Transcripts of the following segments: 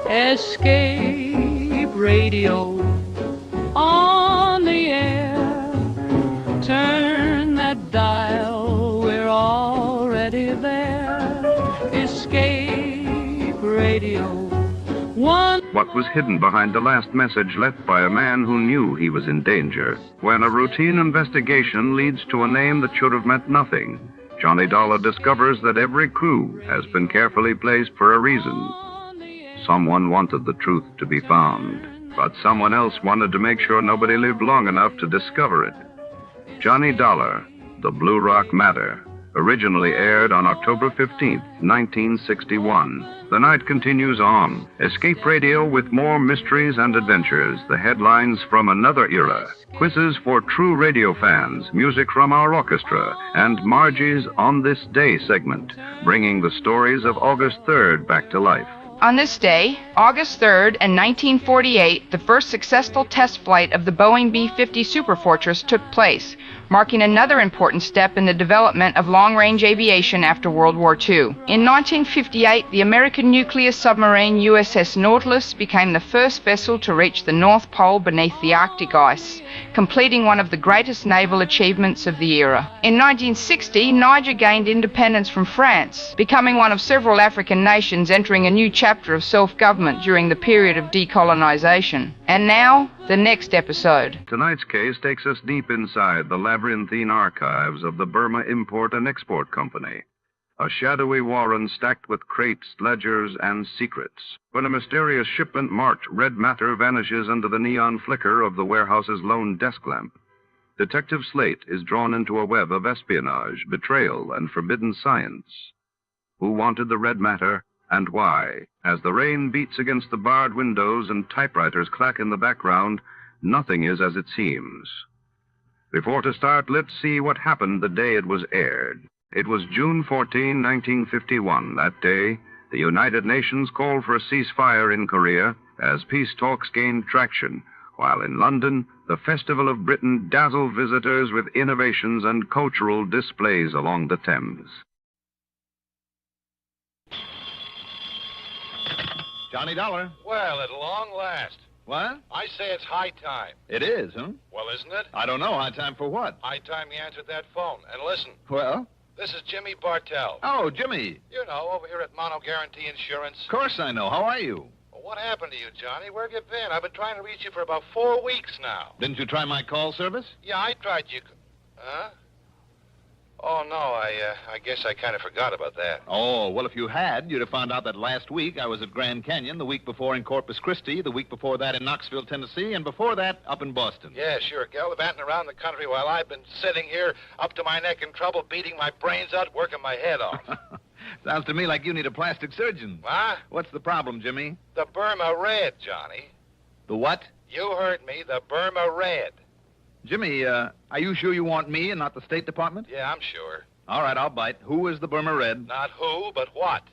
Escape radio on the air. Turn that dial, we're already there. Escape radio. What was hidden behind the last message left by a man who knew he was in danger? When a routine investigation leads to a name that should have meant nothing, Johnny Dollar discovers that every clue has been carefully placed for a reason. Someone wanted the truth to be found, but someone else wanted to make sure nobody lived long enough to discover it. Johnny Dollar, The Blue Rock Matter, originally aired on October 15th, 1961. The night continues on. Escape radio with more mysteries and adventures, the headlines from another era, quizzes for true radio fans, music from our orchestra, and Margie's On This Day segment, bringing the stories of August 3rd back to life. On this day, August 3rd, in 1948, the first successful test flight of the Boeing B-50 Superfortress took place, marking another important step in the development of long-range aviation after World War II. In 1958, the American nuclear submarine USS Nautilus became the first vessel to reach the North Pole beneath the Arctic ice, completing one of the greatest naval achievements of the era. In 1960, Niger gained independence from France, becoming one of several African nations entering a new chapter of self-government during the period of decolonization. And now, the next episode. Tonight's case takes us deep inside the labyrinthine archives of the Burma Import and Export Company, a shadowy warren stacked with crates, ledgers, and secrets. When a mysterious shipment marked Red Matter vanishes under the neon flicker of the warehouse's lone desk lamp, Detective Slate is drawn into a web of espionage, betrayal, and forbidden science. Who wanted the Red Matter, and why? As the rain beats against the barred windows and typewriters clack in the background, nothing is as it seems. Before to start, let's see what happened the day it was aired. It was June 14, 1951. That day, the United Nations called for a ceasefire in Korea as peace talks gained traction, while in London, the Festival of Britain dazzled visitors with innovations and cultural displays along the Thames. Johnny Dollar. Well, at long last. What? I say it's high time. It is, huh? Well, isn't it? I don't know. High time for what? High time you answered that phone. And listen, Well? this is Jimmy Bartell. Oh, Jimmy. You know, over here at Mono Guarantee Insurance. Of course I know. How are you? Well, what happened to you, Johnny? Where have you been? I've been trying to reach you for about 4 weeks now. Didn't you try my call service? Yeah, I tried you. Huh? Oh, no, I guess I kind of forgot about that. Oh, well, if you had, you'd have found out that last week I was at Grand Canyon, the week before in Corpus Christi, the week before that in Knoxville, Tennessee, and before that up in Boston. Yeah, sure, gallivanting around the country while I've been sitting here up to my neck in trouble, beating my brains out, working my head off. Sounds to me like you need a plastic surgeon. Huh? What's the problem, Jimmy? The Burma Red, Johnny. The what? You heard me, the Burma Red. Jimmy, are you sure you want me and not the State Department? Yeah, I'm sure. All right, I'll bite. Who is the Burma Red? Not who, but what.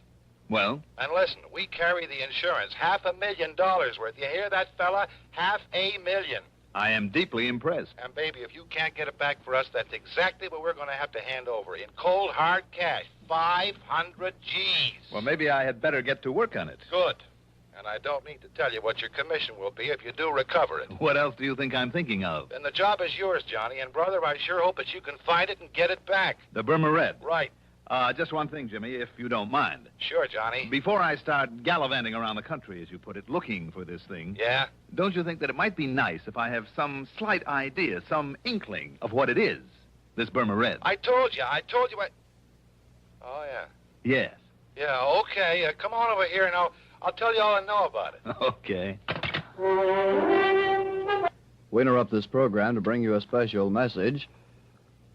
Well? And listen, we carry the insurance, $500,000 worth. You hear that, fella? $500,000. I am deeply impressed. And, baby, if you can't get it back for us, that's exactly what we're going to have to hand over in cold, hard cash. 500 G's. Well, maybe I had better get to work on it. Good. And I don't need to tell you what your commission will be if you do recover it. What else do you think I'm thinking of? Then the job is yours, Johnny. And, brother, I sure hope that you can find it and get it back. The Burma Red. Right. Just one thing, Jimmy, if you don't mind. Sure, Johnny. Before I start gallivanting around the country, as you put it, looking for this thing... Yeah? Don't you think that it might be nice if I have some slight idea, some inkling of what it is, this Burma Red? I told you. Oh, yeah. Yes. Yeah, okay. Come on over here and I'll tell you all I know about it. Okay. We interrupt this program to bring you a special message.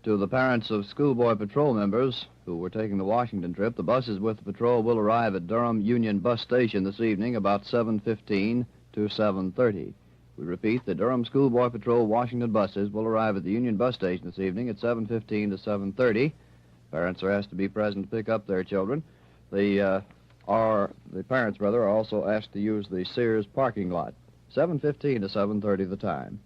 To the parents of schoolboy patrol members who were taking the Washington trip, the buses with the patrol will arrive at Durham Union Bus Station this evening about 7:15 to 7:30. We repeat, the Durham Schoolboy Patrol Washington buses will arrive at the Union Bus Station this evening at 7:15 to 7:30. Parents are asked to be present to pick up their children. The parents are also asked to use the Sears parking lot. 7:15 to 7:30 the time.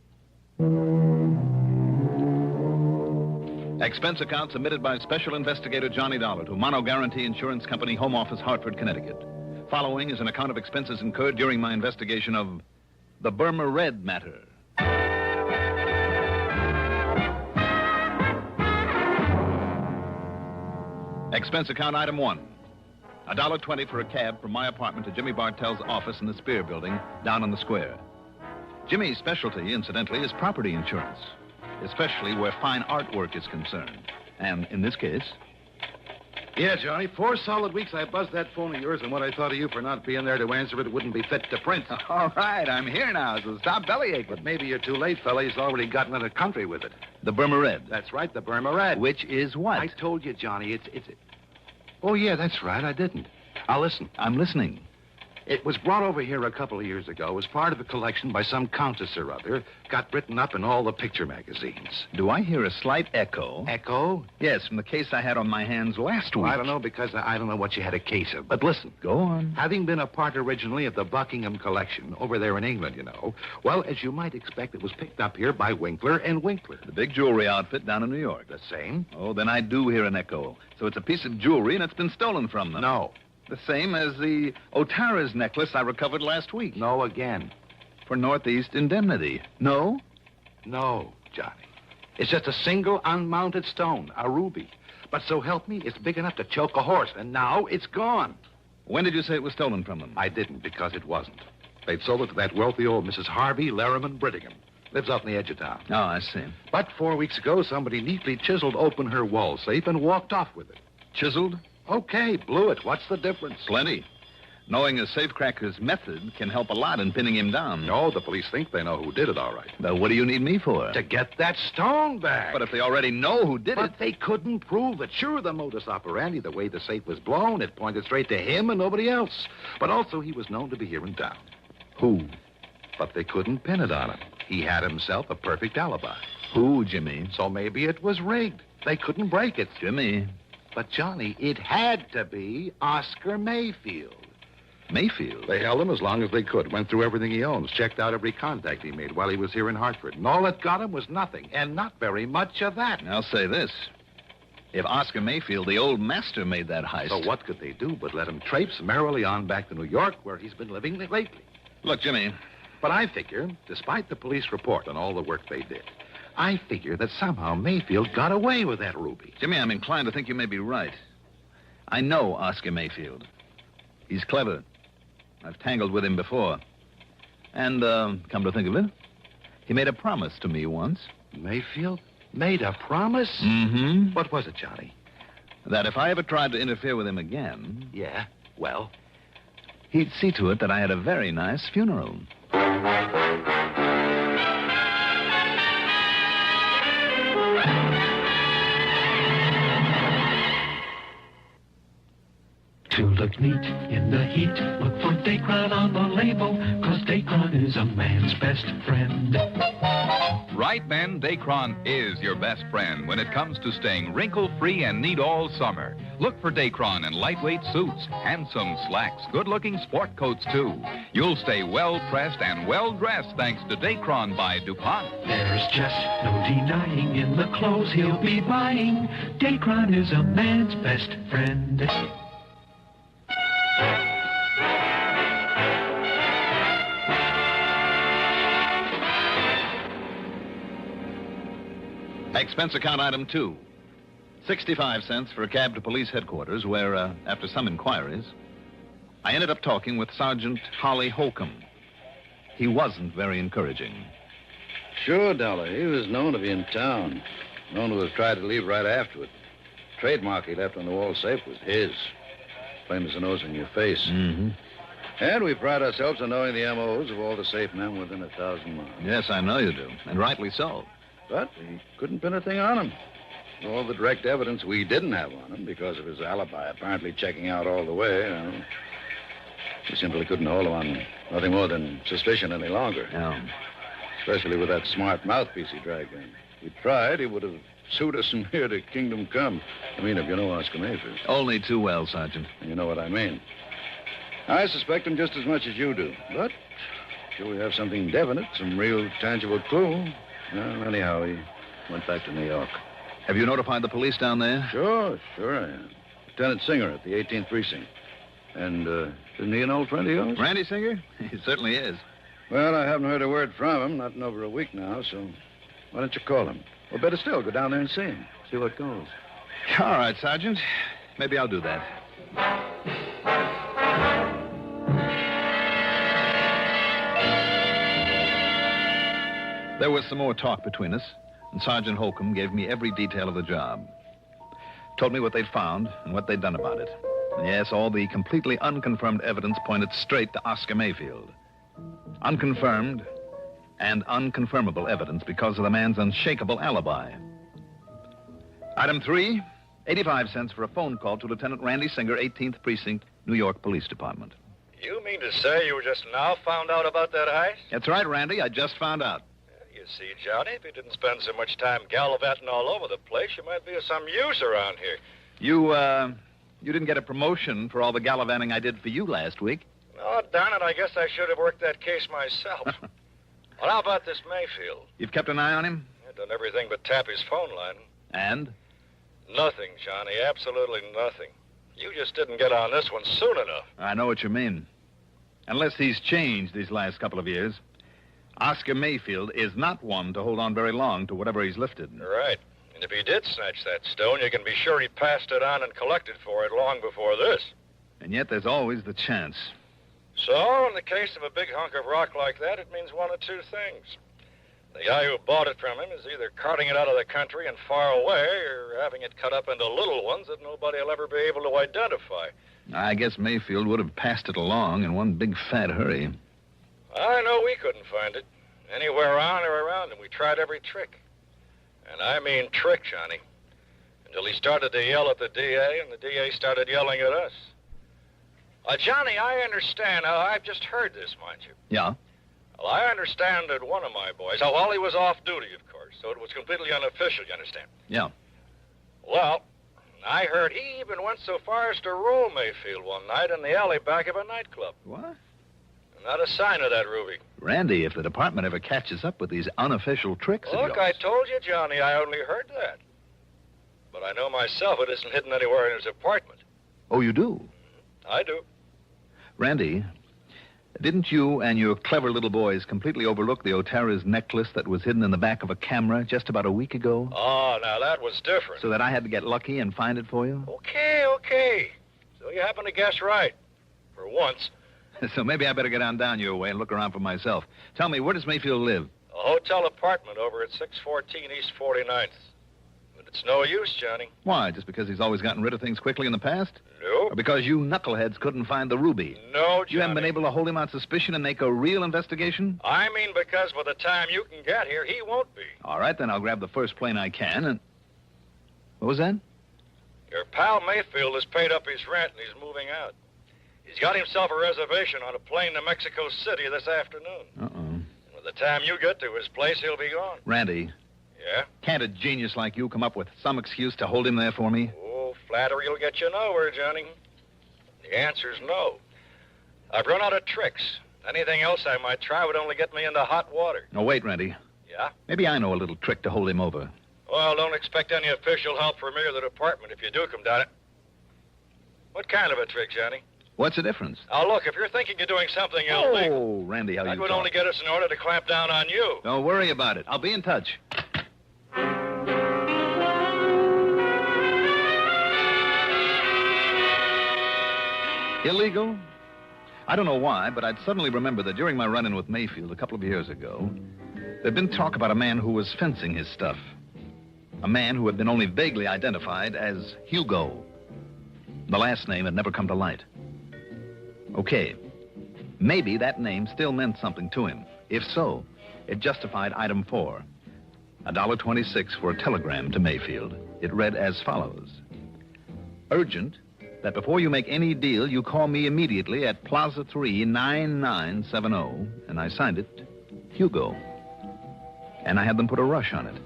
Expense account submitted by Special Investigator Johnny Dollar to Mono Guarantee Insurance Company, Home Office, Hartford, Connecticut. Following is an account of expenses incurred during my investigation of the Burma Red Matter. Expense account item 1. $1.20 for a cab from my apartment to Jimmy Bartell's office in the Spear Building down on the square. Jimmy's specialty, incidentally, is property insurance, especially where fine artwork is concerned. And in this case... Yeah, Johnny, 4 solid weeks I buzzed that phone of yours, and what I thought of you for not being there to answer it wouldn't be fit to print. All right, I'm here now, so stop bellyaching. But maybe you're too late, fella. He's already gotten into the country with it. The Burma Red. That's right, the Burma Red. Which is what? I told you, Johnny, it's... Oh, yeah, that's right, I didn't. Now, listen. I'm listening. It was brought over here a couple of years ago as part of a collection by some countess or other. Got written up in all the picture magazines. Do I hear a slight echo? Echo? Yes, from the case I had on my hands last week. Well, I don't know, because I don't know what you had a case of. But listen. Go on. Having been a part originally of the Buckingham collection, over there in England, you know, well, as you might expect, it was picked up here by Winkler and Winkler. The big jewelry outfit down in New York. The same? Oh, then I do hear an echo. So it's a piece of jewelry and it's been stolen from them. No. The same as the Otara's necklace I recovered last week. No again. For Northeast indemnity. No? No, Johnny. It's just a single unmounted stone, a ruby. But so help me, it's big enough to choke a horse, and now it's gone. When did you say it was stolen from them? I didn't, because it wasn't. They'd sold it to that wealthy old Mrs. Harvey Larriman Brittingham. Lives out in the edge of town. Oh, I see. But 4 weeks ago, somebody neatly chiseled open her wall safe and walked off with it. Chiseled? Okay, blew it. What's the difference? Plenty. Knowing a safecracker's method can help a lot in pinning him down. No, the police think they know who did it, all right. But what do you need me for? To get that stone back. But if they already know who did it... But they couldn't prove it. Sure, the modus operandi, the way the safe was blown, it pointed straight to him and nobody else. But also, he was known to be here in town. Who? But they couldn't pin it on him. He had himself a perfect alibi. Who, Jimmy? So maybe it was rigged. They couldn't break it. Jimmy. But, Johnny, it had to be Oscar Mayfield. Mayfield? They held him as long as they could, went through everything he owns, checked out every contact he made while he was here in Hartford. And all that got him was nothing, and not very much of that. I'll say this. If Oscar Mayfield, the old master, made that heist... So what could they do but let him traipse merrily on back to New York, where he's been living lately? Look, Jimmy... But I figure, despite the police report and all the work they did, I figure that somehow Mayfield got away with that ruby. Jimmy, I'm inclined to think you may be right. I know Oscar Mayfield. He's clever. I've tangled with him before. And, come to think of it, he made a promise to me once. Mayfield made a promise? Mm-hmm. What was it, Johnny? That if I ever tried to interfere with him again... Yeah, well? He'd see to it that I had a very nice funeral. To look neat in the heat, look for Dacron on the label, 'cause Dacron is a man's best friend. Right, men, Dacron is your best friend when it comes to staying wrinkle-free and neat all summer. Look for Dacron in lightweight suits, handsome slacks, good-looking sport coats, too. You'll stay well-pressed and well-dressed thanks to Dacron by DuPont. There's just no denying in the clothes he'll be buying, Dacron is a man's best friend. Expense account item 2. 65 cents for a cab to police headquarters where, after some inquiries, I ended up talking with Sergeant Holly Holcomb. He wasn't very encouraging. Sure, Dollar. He was known to be in town. Known to have tried to leave right after it. Trademark he left on the wall safe was his. Plain as the nose in your face. Mm-hmm. And we pride ourselves on knowing the MOs of all the safe men within 1,000 miles. Yes, I know you do, and rightly so. But we couldn't pin a thing on him. All the direct evidence we didn't have on him because of his alibi apparently checking out all the way. We simply couldn't hold him on nothing more than suspicion any longer. No. Especially with that smart mouthpiece he dragged in. If we tried, he would have sued us from here to Kingdom Come. I mean, if you know Oscar Mayfield. Only too well, Sergeant. And you know what I mean. I suspect him just as much as you do. But till we have something definite, some real tangible clue... Well, anyhow, he went back to New York. Have you notified the police down there? Sure I am. Lieutenant Singer at the 18th Precinct. And, isn't he an old friend of yours? Randy Singer? He certainly is. Well, I haven't heard a word from him, not in over a week now, so why don't you call him? Or better still, go down there and see him. See what goes. All right, Sergeant. Maybe I'll do that. There was some more talk between us, and Sergeant Holcomb gave me every detail of the job. Told me what they'd found and what they'd done about it. And yes, all the completely unconfirmed evidence pointed straight to Oscar Mayfield. Unconfirmed and unconfirmable evidence because of the man's unshakable alibi. Item 3, 85 cents for a phone call to Lieutenant Randy Singer, 18th Precinct, New York Police Department. You mean to say you just now found out about that heist? That's right, Randy. I just found out. You see, Johnny, if you didn't spend so much time gallivanting all over the place, you might be of some use around here. You didn't get a promotion for all the gallivanting I did for you last week. Oh, darn it, I guess I should have worked that case myself. Well, how about this Mayfield? You've kept an eye on him? I've done everything but tap his phone line. And? Nothing, Johnny, absolutely nothing. You just didn't get on this one soon enough. I know what you mean. Unless he's changed these last couple of years. Oscar Mayfield is not one to hold on very long to whatever he's lifted. Right. And if he did snatch that stone, you can be sure he passed it on and collected for it long before this. And yet there's always the chance. So, in the case of a big hunk of rock like that, it means one of two things. The guy who bought it from him is either carting it out of the country and far away, or having it cut up into little ones that nobody will ever be able to identify. I guess Mayfield would have passed it along in one big fat hurry. I know we couldn't find it. Anywhere on or around him. We tried every trick. And I mean trick, Johnny. Until he started to yell at the DA, and the DA started yelling at us. Johnny, I understand. I've just heard this, mind you. Yeah? Well, I understand that one of my boys... Oh, well, he was off duty, of course, so it was completely unofficial, you understand? Yeah. Well, I heard he even went so far as to roll Mayfield one night in the alley back of a nightclub. What? Not a sign of that, Ruby. Randy, if the department ever catches up with these unofficial tricks of Look, yours... I told you, Johnny, I only heard that. But I know myself it isn't hidden anywhere in his apartment. Oh, you do? I do. Randy, didn't you and your clever little boys completely overlook the Otara's necklace that was hidden in the back of a camera just about a week ago? Oh, now that was different. So that I had to get lucky and find it for you? Okay. So you happen to guess right. For once. So maybe I better get on down your way and look around for myself. Tell me, where does Mayfield live? A hotel apartment over at 614 East 49th. But it's no use, Johnny. Why, just because he's always gotten rid of things quickly in the past? No. Or because you knuckleheads couldn't find the ruby? No, Johnny. You haven't been able to hold him on suspicion and make a real investigation? I mean because by the time you can get here, he won't be. All right, then I'll grab the first plane I can and... What was that? Your pal Mayfield has paid up his rent and he's moving out. He's got himself a reservation on a plane to Mexico City this afternoon. Uh-oh. And by the time you get to his place, he'll be gone. Randy. Yeah? Can't a genius like you come up with some excuse to hold him there for me? Oh, flattery will get you nowhere, Johnny. The answer's no. I've run out of tricks. Anything else I might try would only get me into hot water. No, wait, Randy. Yeah? Maybe I know a little trick to hold him over. Well, don't expect any official help from me or the department if you do come down it. What kind of a trick, Johnny? What's the difference? Now, look, if you're thinking you're doing something illegal... Oh, Randy, how that you would talk. only get us in order to clamp down on you. Don't worry about it. I'll be in touch. Illegal? I don't know why, but I'd suddenly remember that during my run-in with Mayfield a couple of years ago, there'd been talk about a man who was fencing his stuff. A man who had been only vaguely identified as Hugo. The last name had never come to light. Okay, maybe that name still meant something to him. If so, it justified item 4. $1.26 for a telegram to Mayfield. It read as follows. Urgent, that before you make any deal, you call me immediately at Plaza 3, 9970, and I signed it, Hugo. And I had them put a rush on it,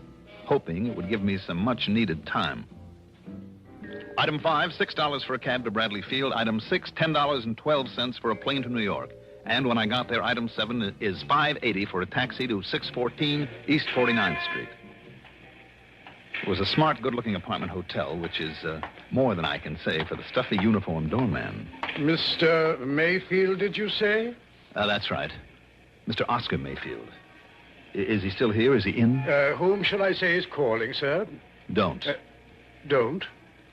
hoping it would give me some much-needed time. Item 5, $6 for a cab to Bradley Field. Item 6, $10.12 for a plane to New York. And when I got there, item 7 is $5.80 for a taxi to 614 East 49th Street. It was a smart, good-looking apartment hotel, which is more than I can say for the stuffy uniformed doorman. Mr. Mayfield, did you say? That's right. Mr. Oscar Mayfield. Is he still here? Is he in? Whom shall I say is calling, sir? Don't. Don't?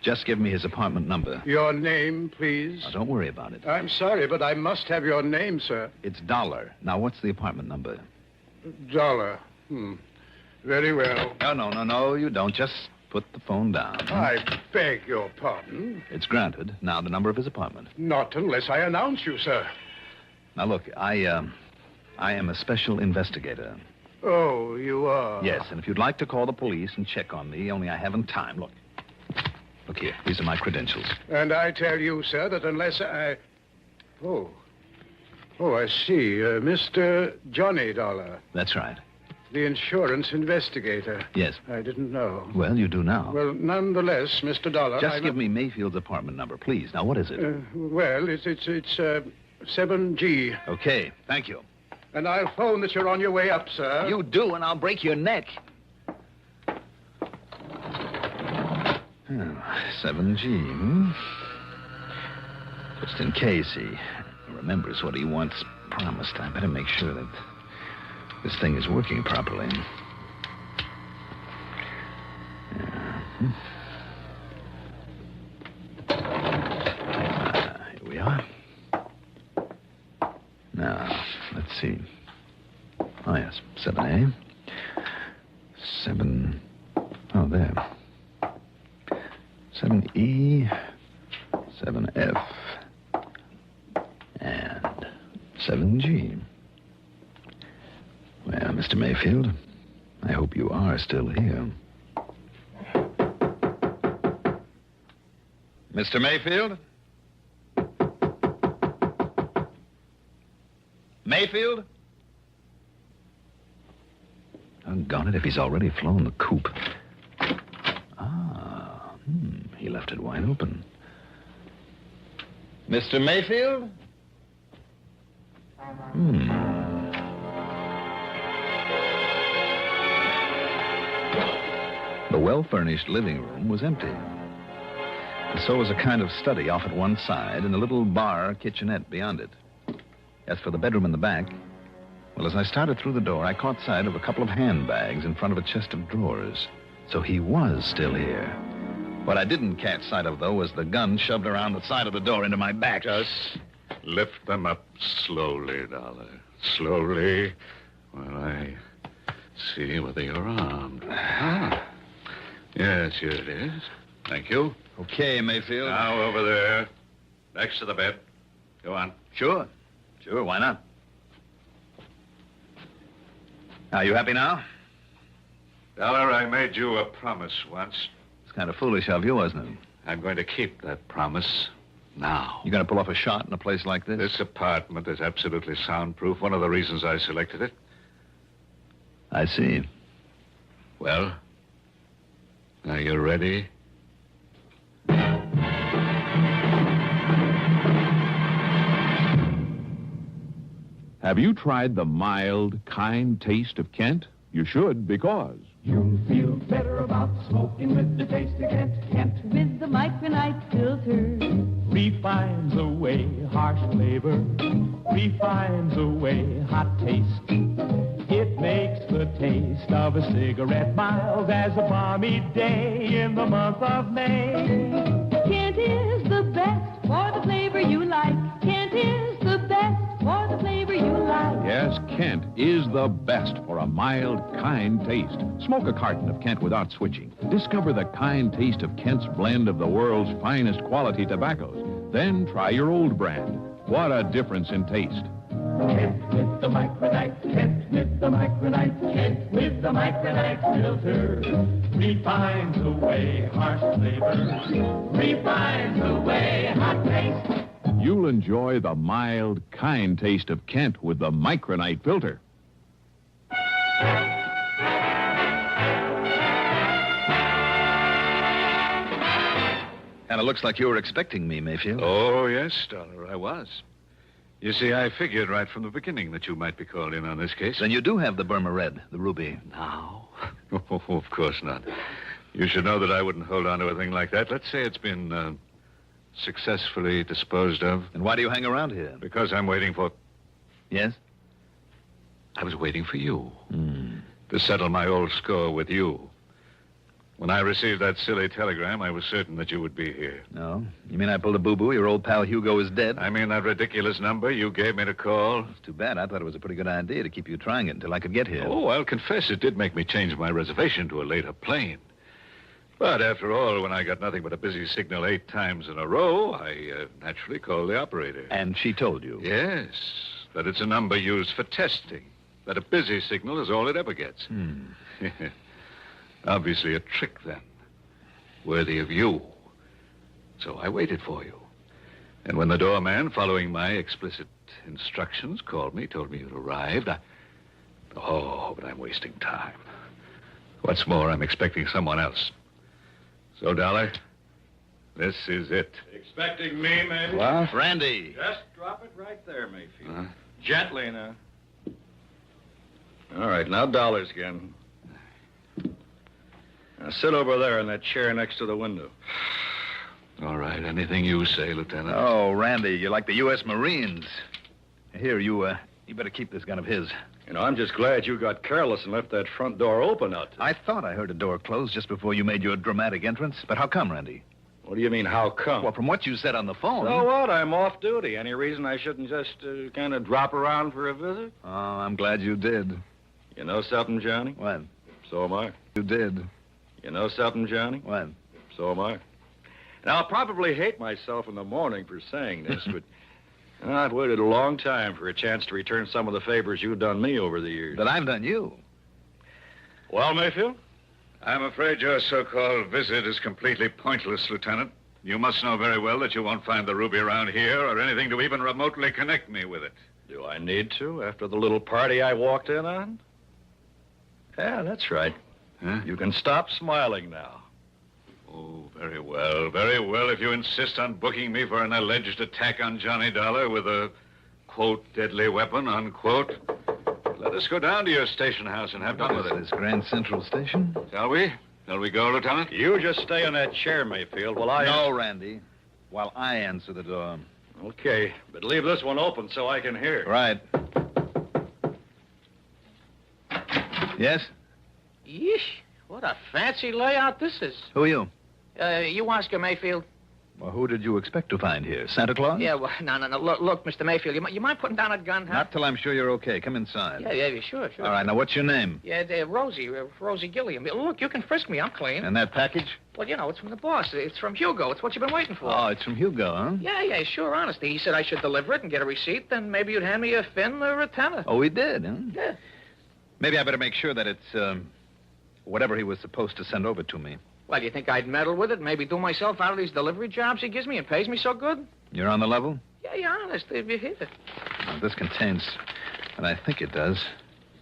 Just give me his apartment number. Your name, please? Now, don't worry about it. I'm sorry, but I must have your name, sir. It's Dollar. Now, what's the apartment number? Dollar. Very well. No, you don't. Just put the phone down. I beg your pardon. It's granted. Now, the number of his apartment. Not unless I announce you, sir. Now, look, I am a special investigator. Oh, you are? Yes, and if you'd like to call the police and check on me, only I haven't time. Look here. These are my credentials. And I tell you, sir, that unless I... Oh, I see. Mr. Johnny Dollar. That's right. The insurance investigator. Yes. I didn't know. Well, you do now. Well, nonetheless, Mr. Dollar... Just give me Mayfield's apartment number, please. Now, what is it? Well, it's 7G. Okay, thank you. And I'll phone that you're on your way up, sir. You do, and I'll break your neck. 7G, Just in case he remembers what he once promised, I better make sure that this thing is working properly. Here we are. Now, let's see. Oh, yes, 7A. 7... Oh, there. 7E, 7F, and 7G. Well, Mr. Mayfield, I hope you are still here. Mr. Mayfield? Mayfield? Doggone it, if he's already flown the coop. He left it wide open. Mr. Mayfield? The well-furnished living room was empty. And so was a kind of study off at one side and a little bar kitchenette beyond it. As for the bedroom in the back, well, as I started through the door, I caught sight of a couple of handbags in front of a chest of drawers. So he was still here. What I didn't catch sight of, though, was the gun shoved around the side of the door into my back. Just lift them up slowly, Dollar. Slowly, while I see whether you're armed. Yes, here it is. Thank you. Okay, Mayfield. Now, over there, next to the bed. Go on. Sure, why not? Are you happy now? Dollar, I made you a promise once. Kind of foolish of you, wasn't it? I'm going to keep that promise now. You going to pull off a shot in a place like this? This apartment is absolutely soundproof. One of the reasons I selected it. I see. Well, are you ready? Have you tried the mild, kind taste of Kent? You should, because... You'll feel better about smoking with the taste of Kent. Kent with the micronite filter. Refines away harsh flavor. Refines away hot taste. It makes the taste of a cigarette mild as a balmy day in the month of May. Kent is the best for the flavor you like. Kent is the best for the flavor you like. Yes, Kent is the best for a mild, kind taste. Smoke a carton of Kent without switching. Discover the kind taste of Kent's blend of the world's finest quality tobaccos. Then try your old brand. What a difference in taste. Kent with the micronite, Kent with the micronite, Kent with the micronite filter. Refines away harsh flavors. Refines away hot taste. You'll enjoy the mild, kind taste of Kent with the micronite filter. And it looks like you were expecting me, Mayfield. Oh, yes, Dollar, I was. You see, I figured right from the beginning that you might be called in on this case. Then you do have the Burma Red, the ruby. Now? Oh, of course not. You should know that I wouldn't hold on to a thing like that. Let's say it's been successfully disposed of. And why do you hang around here? Because I'm waiting for... Yes? I was waiting for you. To settle my old score with you. When I received that silly telegram, I was certain that you would be here. No? You mean I pulled a boo-boo? Your old pal Hugo is dead? I mean that ridiculous number you gave me to call. It's too bad. I thought it was a pretty good idea to keep you trying it until I could get here. Oh, I'll confess it did make me change my reservation to a later plane. But after all, when I got nothing but a busy signal 8 times in a row, I naturally called the operator. And she told you? Yes, that it's a number used for testing. That a busy signal is all it ever gets. Obviously a trick, then. Worthy of you. So I waited for you. And when the doorman, following my explicit instructions, called me, told me you'd arrived, Oh, but I'm wasting time. What's more, I'm expecting someone else. So, Dollar, this is it. Expecting me, maybe? What? Randy. Just drop it right there, Mayfield. Gently now. All right, now dollars again. Now sit over there in that chair next to the window. All right, anything you say, Lieutenant. Oh, Randy, you're like the U.S. Marines. Here, you better keep this gun of his. You know, I'm just glad you got careless and left that front door open out there. I thought I heard a door close just before you made your dramatic entrance. But how come, Randy? What do you mean, how come? Well, from what you said on the phone... So what? I'm off duty. Any reason I shouldn't just kind of drop around for a visit? Oh, I'm glad you did. You know something, Johnny? What? So am I. You did. You know something, Johnny? What? So am I. Now, I'll probably hate myself in the morning for saying this, but I've waited a long time for a chance to return some of the favors you've done me over the years. That I've done you. Well, Mayfield? I'm afraid your so-called visit is completely pointless, Lieutenant. You must know very well that you won't find the ruby around here or anything to even remotely connect me with it. Do I need to, after the little party I walked in on? Yeah, that's right. Huh? You can stop smiling now. Oh, very well, very well. If you insist on booking me for an alleged attack on Johnny Dollar with a, quote, deadly weapon, unquote, let us go down to your station house and have done with it. This Grand Central Station? Shall we? Shall we go, Lieutenant? You just stay in that chair, Mayfield, while I... No, Randy. While I answer the door. Okay, but leave this one open so I can hear. Right. Yes? Yeesh, what a fancy layout this is. Who are you? You Oscar Mayfield. Well, who did you expect to find here? Santa Claus? Yeah, well, no. Look, Mr. Mayfield, you mind putting down a gun, huh? Not till I'm sure you're okay. Come inside. Yeah, sure. All right, now what's your name? Yeah, Rosie Gilliam. Look, you can frisk me. I'm clean. And that package? Well, you know, it's from the boss. It's from Hugo. It's what you've been waiting for. Oh, it's from Hugo, huh? Yeah, sure, honestly. He said I should deliver it and get a receipt, then maybe you'd hand me a fin or a tenner. Oh, he did, huh? Yeah. Maybe I better make sure that it's, whatever he was supposed to send over to me. Well, you think I'd meddle with it, maybe do myself out of these delivery jobs he gives me and pays me so good? You're on the level? Yeah, honest, if you hit it. Well, this contains, and I think it does.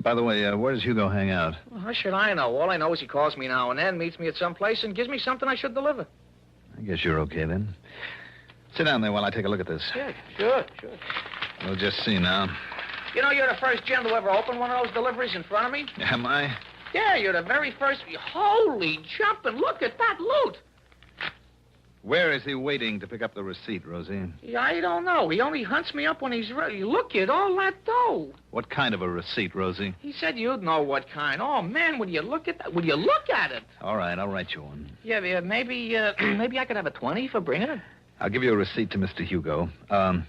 By the way, where does Hugo hang out? Well, how should I know? All I know is he calls me now and then, meets me at some place, and gives me something I should deliver. I guess you're okay, then. Sit down there while I take a look at this. Yeah, sure. We'll just see now. You know, you're the first gent to ever open one of those deliveries in front of me. Am I? Yeah, you're the very first. Holy jumping, look at that loot. Where is he waiting to pick up the receipt, Rosie? Yeah, I don't know. He only hunts me up when he's ready. Look at all that dough. What kind of a receipt, Rosie? He said you'd know what kind. Oh, man, would you look at that? Would you look at it? All right, I'll write you one. Yeah, maybe I could have a 20 for bringing it. I'll give you a receipt to Mr. Hugo.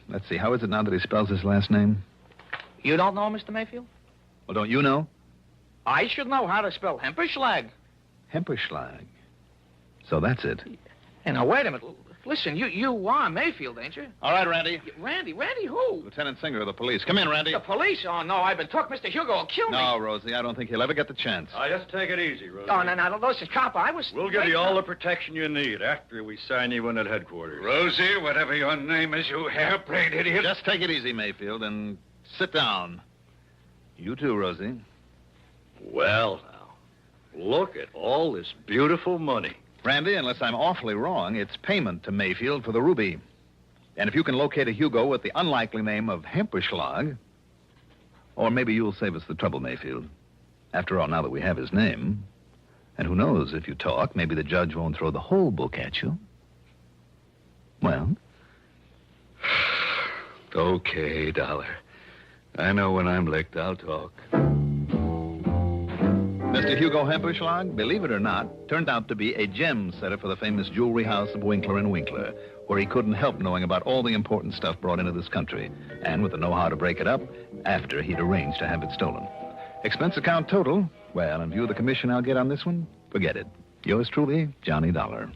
Let's see, how is it now that he spells his last name? You don't know, Mr. Mayfield? Well, don't you know? I should know how to spell Hemperschlag. Hemperschlag. So that's it. Hey, now, wait a minute. Listen, you are Mayfield, ain't you? All right, Randy. Randy who? Lieutenant Singer of the police. Come in, Randy. The police? Oh, no, I've been took. Mr. Hugo will kill me. No, Rosie, I don't think he'll ever get the chance. Just take it easy, Rosie. Oh, no, listen, cop, I was... We'll give you all the protection you need after we sign you in at headquarters. Rosie, whatever your name is, you hair-brained idiot. Just take it easy, Mayfield, and sit down. You too, Rosie. Well, now, look at all this beautiful money. Randy, unless I'm awfully wrong, it's payment to Mayfield for the ruby. And if you can locate a Hugo with the unlikely name of Hemperschlag, or maybe you'll save us the trouble, Mayfield. After all, now that we have his name, And who knows, if you talk, maybe the judge won't throw the whole book at you. Well? Okay, Dollar. I know when I'm licked, I'll talk. Mr. Hugo Hemperschlag, believe it or not, turned out to be a gem setter for the famous jewelry house of Winkler & Winkler, where he couldn't help knowing about all the important stuff brought into this country, and with the know-how to break it up after he'd arranged to have it stolen. Expense account total, well, in view of the commission I'll get on this one, forget it. Yours truly, Johnny Dollar.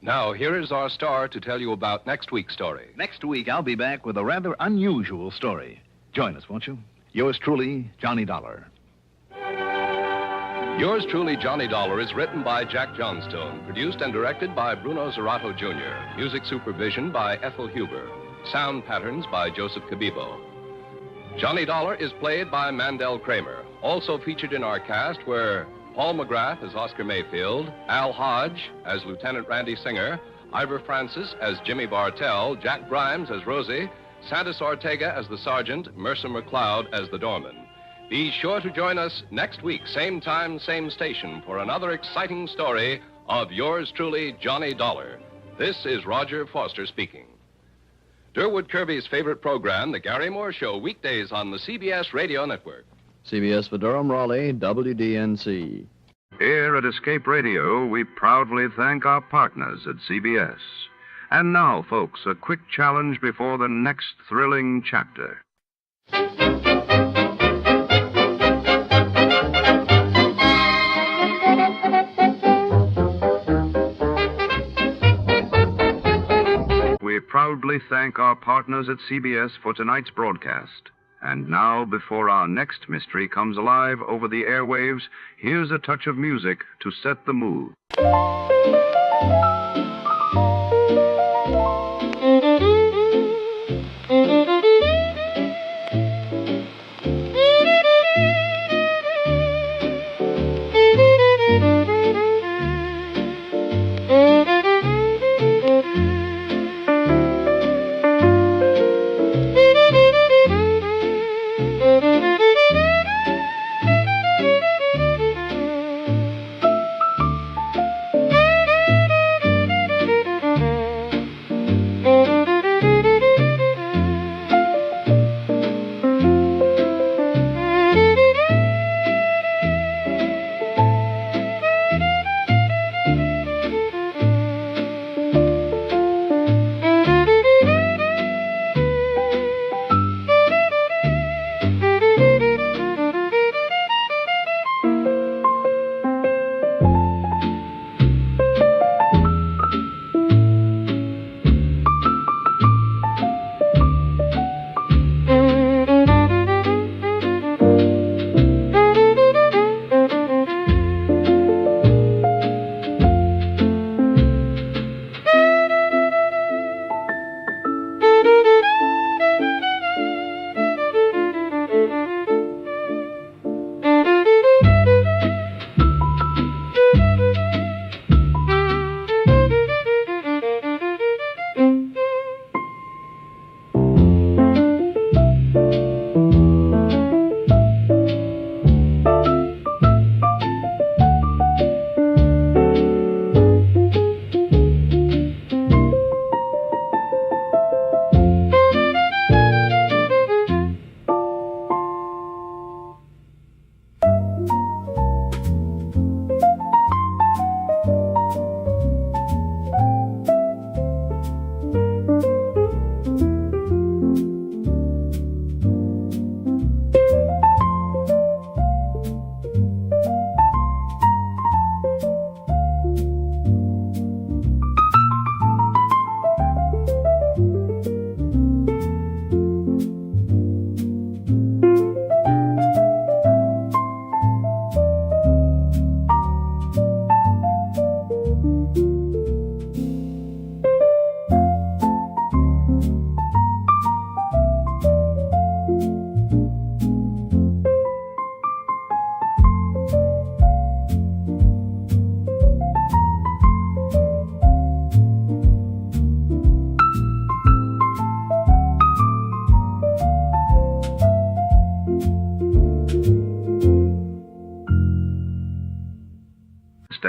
Now, here is our star to tell you about next week's story. Next week, I'll be back with a rather unusual story. Join us, won't you? Yours truly, Johnny Dollar. Yours truly, Johnny Dollar, is written by Jack Johnstone, produced and directed by Bruno Zerato Jr., music supervision by Ethel Huber, sound patterns by Joseph Cabibo. Johnny Dollar is played by Mandel Kramer. Also featured in our cast were Paul McGrath as Oscar Mayfield, Al Hodge as Lieutenant Randy Singer, Ivor Francis as Jimmy Bartell, Jack Grimes as Rosie, Santos Ortega as the Sergeant, Mercer McLeod as the Doorman. Be sure to join us next week, same time, same station, for another exciting story of yours truly, Johnny Dollar. This is Roger Foster speaking. Durwood Kirby's favorite program, The Gary Moore Show, weekdays on the CBS Radio Network. CBS for Durham, Raleigh, WDNC. Here at Escape Radio, we proudly thank our partners at CBS. And now, folks, a quick challenge before the next thrilling chapter. We proudly thank our partners at CBS for tonight's broadcast. And now, before our next mystery comes alive over the airwaves, here's a touch of music to set the mood.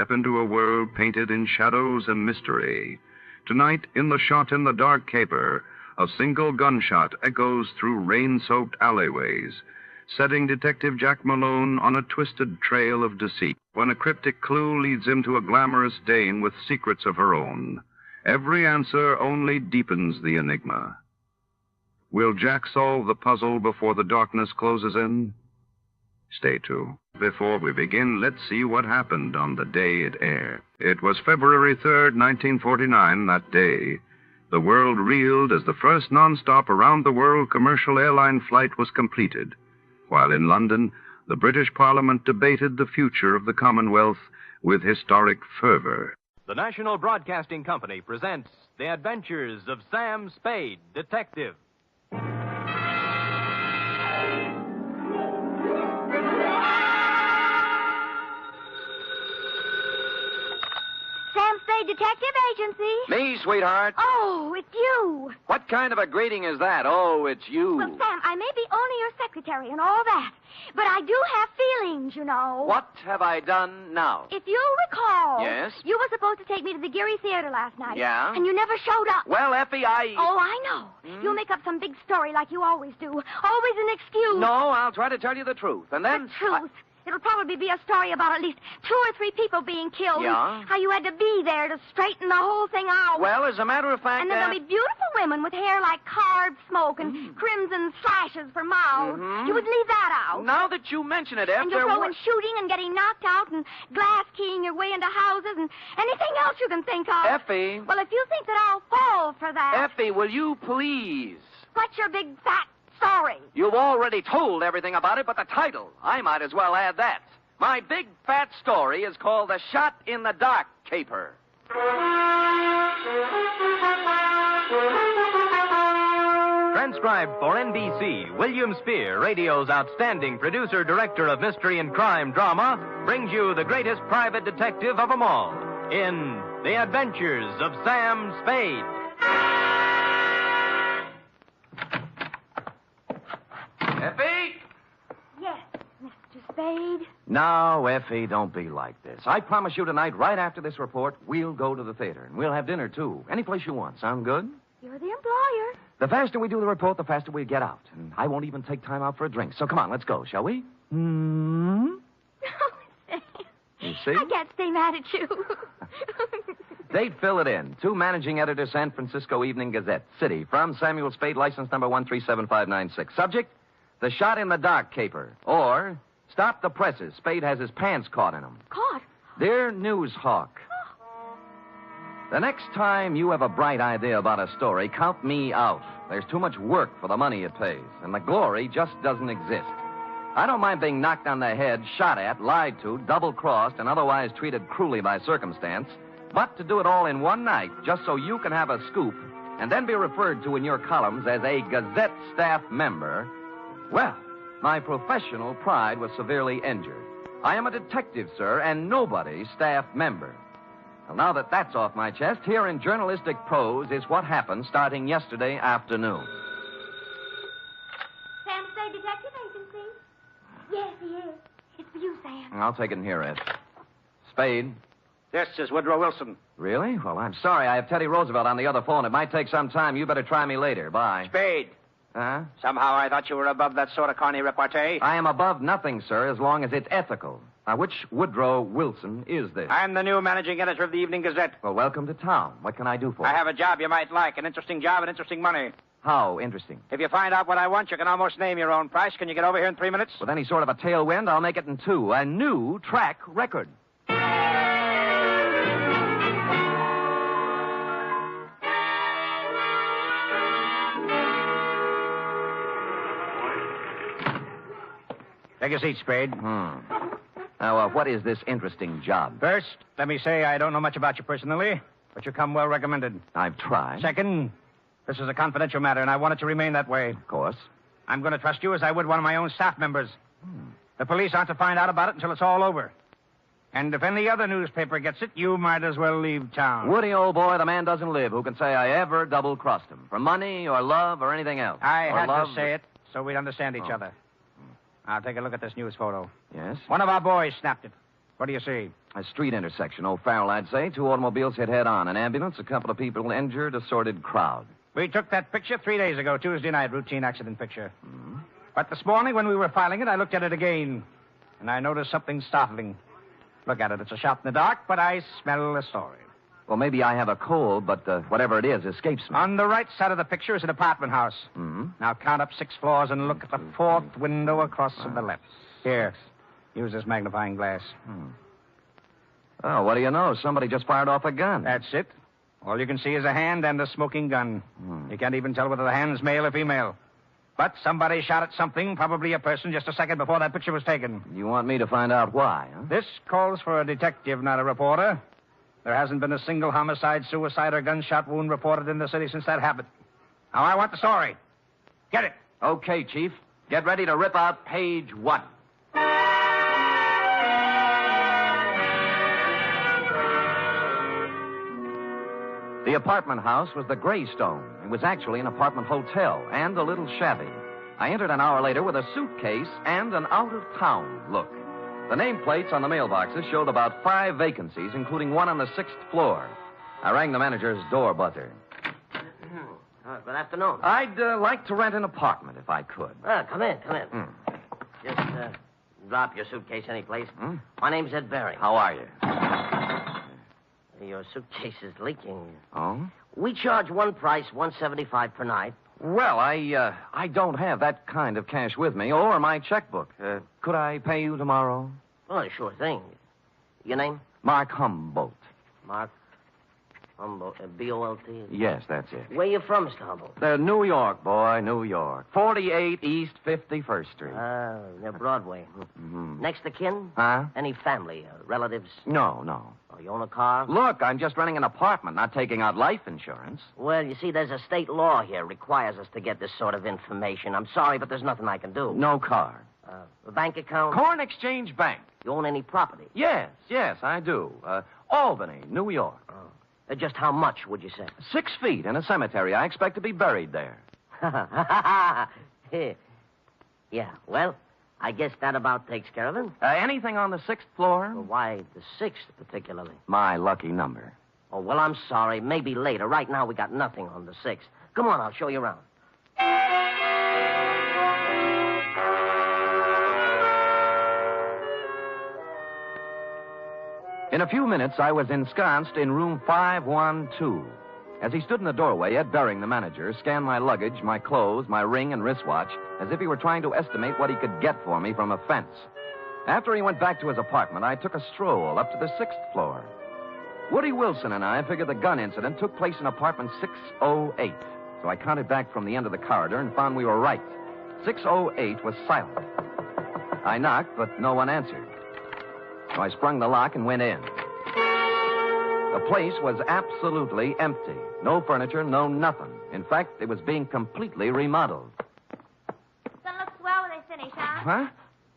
step into a world painted in shadows and mystery. Tonight, in The Shot in the Dark Caper, a single gunshot echoes through rain-soaked alleyways, setting Detective Jack Malone on a twisted trail of deceit when a cryptic clue leads him to a glamorous dame with secrets of her own. Every answer only deepens the enigma. Will Jack solve the puzzle before the darkness closes in? Stay tuned. Before we begin, let's see what happened on the day it aired. It was February 3rd, 1949, that day. The world reeled as the first non-stop around-the-world commercial airline flight was completed, while in London, the British Parliament debated the future of the Commonwealth with historic fervor. The National Broadcasting Company presents The Adventures of Sam Spade, Detective. Sam Spade Detective Agency. Me, sweetheart. Oh, it's you. What kind of a greeting is that? Oh, it's you. Well, Sam, I may be only your secretary and all that, but I do have feelings, you know. What have I done now? If you'll recall... Yes? You were supposed to take me to the Geary Theater last night. Yeah? And you never showed up. Well, Effie, Oh, I know. You'll make up some big story like you always do. Always an excuse. No, I'll try to tell you the truth. And then... The truth? It'll probably be a story about at least 2 or 3 people being killed. Yeah? How you had to be there to straighten the whole thing out. Well, as a matter of fact... And then there'll be beautiful women with hair like carved smoke and crimson slashes for mouths. You would leave that out. Now that you mention it, Eff, And you'll throw in shooting and getting knocked out and glass keying your way into houses and anything else you can think of. Effie. Well, if you think that I'll fall for that... Effie, will you please? What's your big fat story? You've already told everything about it, but the title, I might as well add that. My big fat story is called The Shot in the Dark Caper. Transcribed for NBC, William Spear, radio's outstanding producer-director of mystery and crime drama, brings you the greatest private detective of them all in The Adventures of Sam Spade. Effie? Yes, Mr. Spade. No, Effie, don't be like this. I promise you tonight, right after this report, we'll go to the theater, and we'll have dinner, too. Any place you want. Sound good? You're the employer. The faster we do the report, the faster we get out. And I won't even take time out for a drink. So come on, let's go, shall we? Oh, Sam. You see? I can't stay mad at you. Date, fill it in. To Managing Editor, San Francisco Evening Gazette. City, from Samuel Spade, license number 137596. Subject, The Shot in the Dark Caper. Or, Stop the Presses. Spade has his pants caught in them. Caught? Dear News Hawk. The next time you have a bright idea about a story, count me out. There's too much work for the money it pays, and the glory just doesn't exist. I don't mind being knocked on the head, shot at, lied to, double-crossed, and otherwise treated cruelly by circumstance, but to do it all in one night, just so you can have a scoop, and then be referred to in your columns as a Gazette staff member, well, my professional pride was severely injured. I am a detective, sir, and nobody's staff member. Well, now that that's off my chest, here in journalistic prose is what happened starting yesterday afternoon. Sam Spade Detective Agency? Yes, he is. It's for you, Sam. I'll take it in here, Ed. Spade. This is Woodrow Wilson. Really? Well, I'm sorry. I have Teddy Roosevelt on the other phone. It might take some time. You better try me later. Bye. Spade. Huh? Somehow I thought you were above that sort of corny repartee. I am above nothing, sir, as long as it's ethical. Now, which Woodrow Wilson is this? I'm the new managing editor of the Evening Gazette. Well, welcome to town. What can I do for you? I have a job you might like, an interesting job and interesting money. How interesting? If you find out what I want, you can almost name your own price. Can you get over here in 3 minutes? With any sort of a tailwind, I'll make it in 2. A new track record. Take a seat, Spade. Now, what is this interesting job? First, let me say I don't know much about you personally, but you come well recommended. I've tried. Second, this is a confidential matter, and I want it to remain that way. Of course. I'm going to trust you as I would one of my own staff members. The police aren't to find out about it until it's all over. And if any other newspaper gets it, you might as well leave town. Woody, old boy, the man doesn't live who can say I ever double-crossed him. For money or love or anything else. I or had love... to say it so we'd understand each other. Now, take a look at this news photo. Yes? One of our boys snapped it. What do you see? A street intersection. O'Farrell, I'd say. 2 automobiles hit head-on. An ambulance, a couple of people injured, a sordid crowd. We took that picture 3 days ago, Tuesday night, routine accident picture. But this morning, when we were filing it, I looked at it again, and I noticed something startling. Look at it. It's a shot in the dark, but I smell a story. Well, maybe I have a cold, but whatever it is escapes me. On the right side of the picture is an apartment house. Now count up 6 floors and look at the 4th window across to the left. Here, use this magnifying glass. Oh, what do you know? Somebody just fired off a gun. That's it. All you can see is a hand and a smoking gun. You can't even tell whether the hand's male or female. But somebody shot at something, probably a person, just a second before that picture was taken. You want me to find out why, huh? This calls for a detective, not a reporter. There hasn't been a single homicide, suicide, or gunshot wound reported in the city since that happened. Now, I want the story. Get it. Okay, Chief. Get ready to rip out page 1. The apartment house was the Greystone. It was actually an apartment hotel and a little shabby. I entered an hour later with a suitcase and an out-of-town look. The nameplates on the mailboxes showed about 5 vacancies, including one on the 6th floor. I rang the manager's door buzzer. Good afternoon. I'd like to rent an apartment if I could. Come in. Just drop your suitcase anyplace. My name's Ed Barry. How are you? Your suitcase is leaking. Oh? We charge one price, $175 per night. Well, I don't have that kind of cash with me, or my checkbook. Could I pay you tomorrow? Oh, sure thing. Your name? Mark Humboldt. Mark Humboldt, B-O-L-T? Yes, that's it. Where you from, Mr. Humboldt? New York, boy, New York. 48 East 51st Street. Near Broadway. Next to kin? Huh? Any family, relatives? No. Oh, you own a car? Look, I'm just renting an apartment, not taking out life insurance. Well, you see, there's a state law here requires us to get this sort of information. I'm sorry, but there's nothing I can do. No car. A bank account? Corn Exchange Bank. You own any property? Yes, I do. Albany, New York. Just how much, would you say? 6 feet in a cemetery. I expect to be buried there. Yeah, well, I guess that about takes care of it. Anything on the 6th floor? Well, why the 6th particularly? My lucky number. Oh, well, I'm sorry. Maybe later. Right now, we got nothing on the 6th. Come on, I'll show you around. In a few minutes, I was ensconced in room 512. As he stood in the doorway, Ed Baring, the manager, scanned my luggage, my clothes, my ring and wristwatch, as if he were trying to estimate what he could get for me from a fence. After he went back to his apartment, I took a stroll up to the 6th floor. Woody Wilson and I figured the gun incident took place in apartment 608. So I counted back from the end of the corridor and found we were right. 608 was silent. I knocked, but no one answered. So I sprung the lock and went in. The place was absolutely empty. No furniture, no nothing. In fact, it was being completely remodeled. It's gonna look swell when they finish, huh? Huh?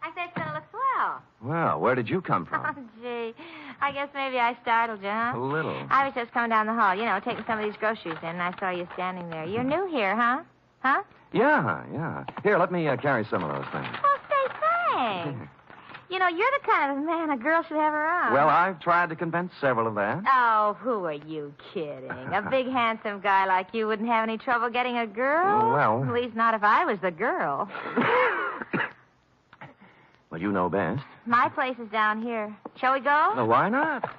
I said it's gonna look swell. Well, where did you come from? Oh, gee. I guess maybe I startled you, huh? A little. I was just coming down the hall, taking some of these groceries in, and I saw you standing there. You're new here, huh? Huh? Yeah. Here, let me carry some of those things. Oh, say thanks. You're the kind of man a girl should have around. Well, I've tried to convince several of that. Oh, who are you kidding? A big, handsome guy like you wouldn't have any trouble getting a girl? Well... At least not if I was the girl. Well, you know best. My place is down here. Shall we go? Well, why not?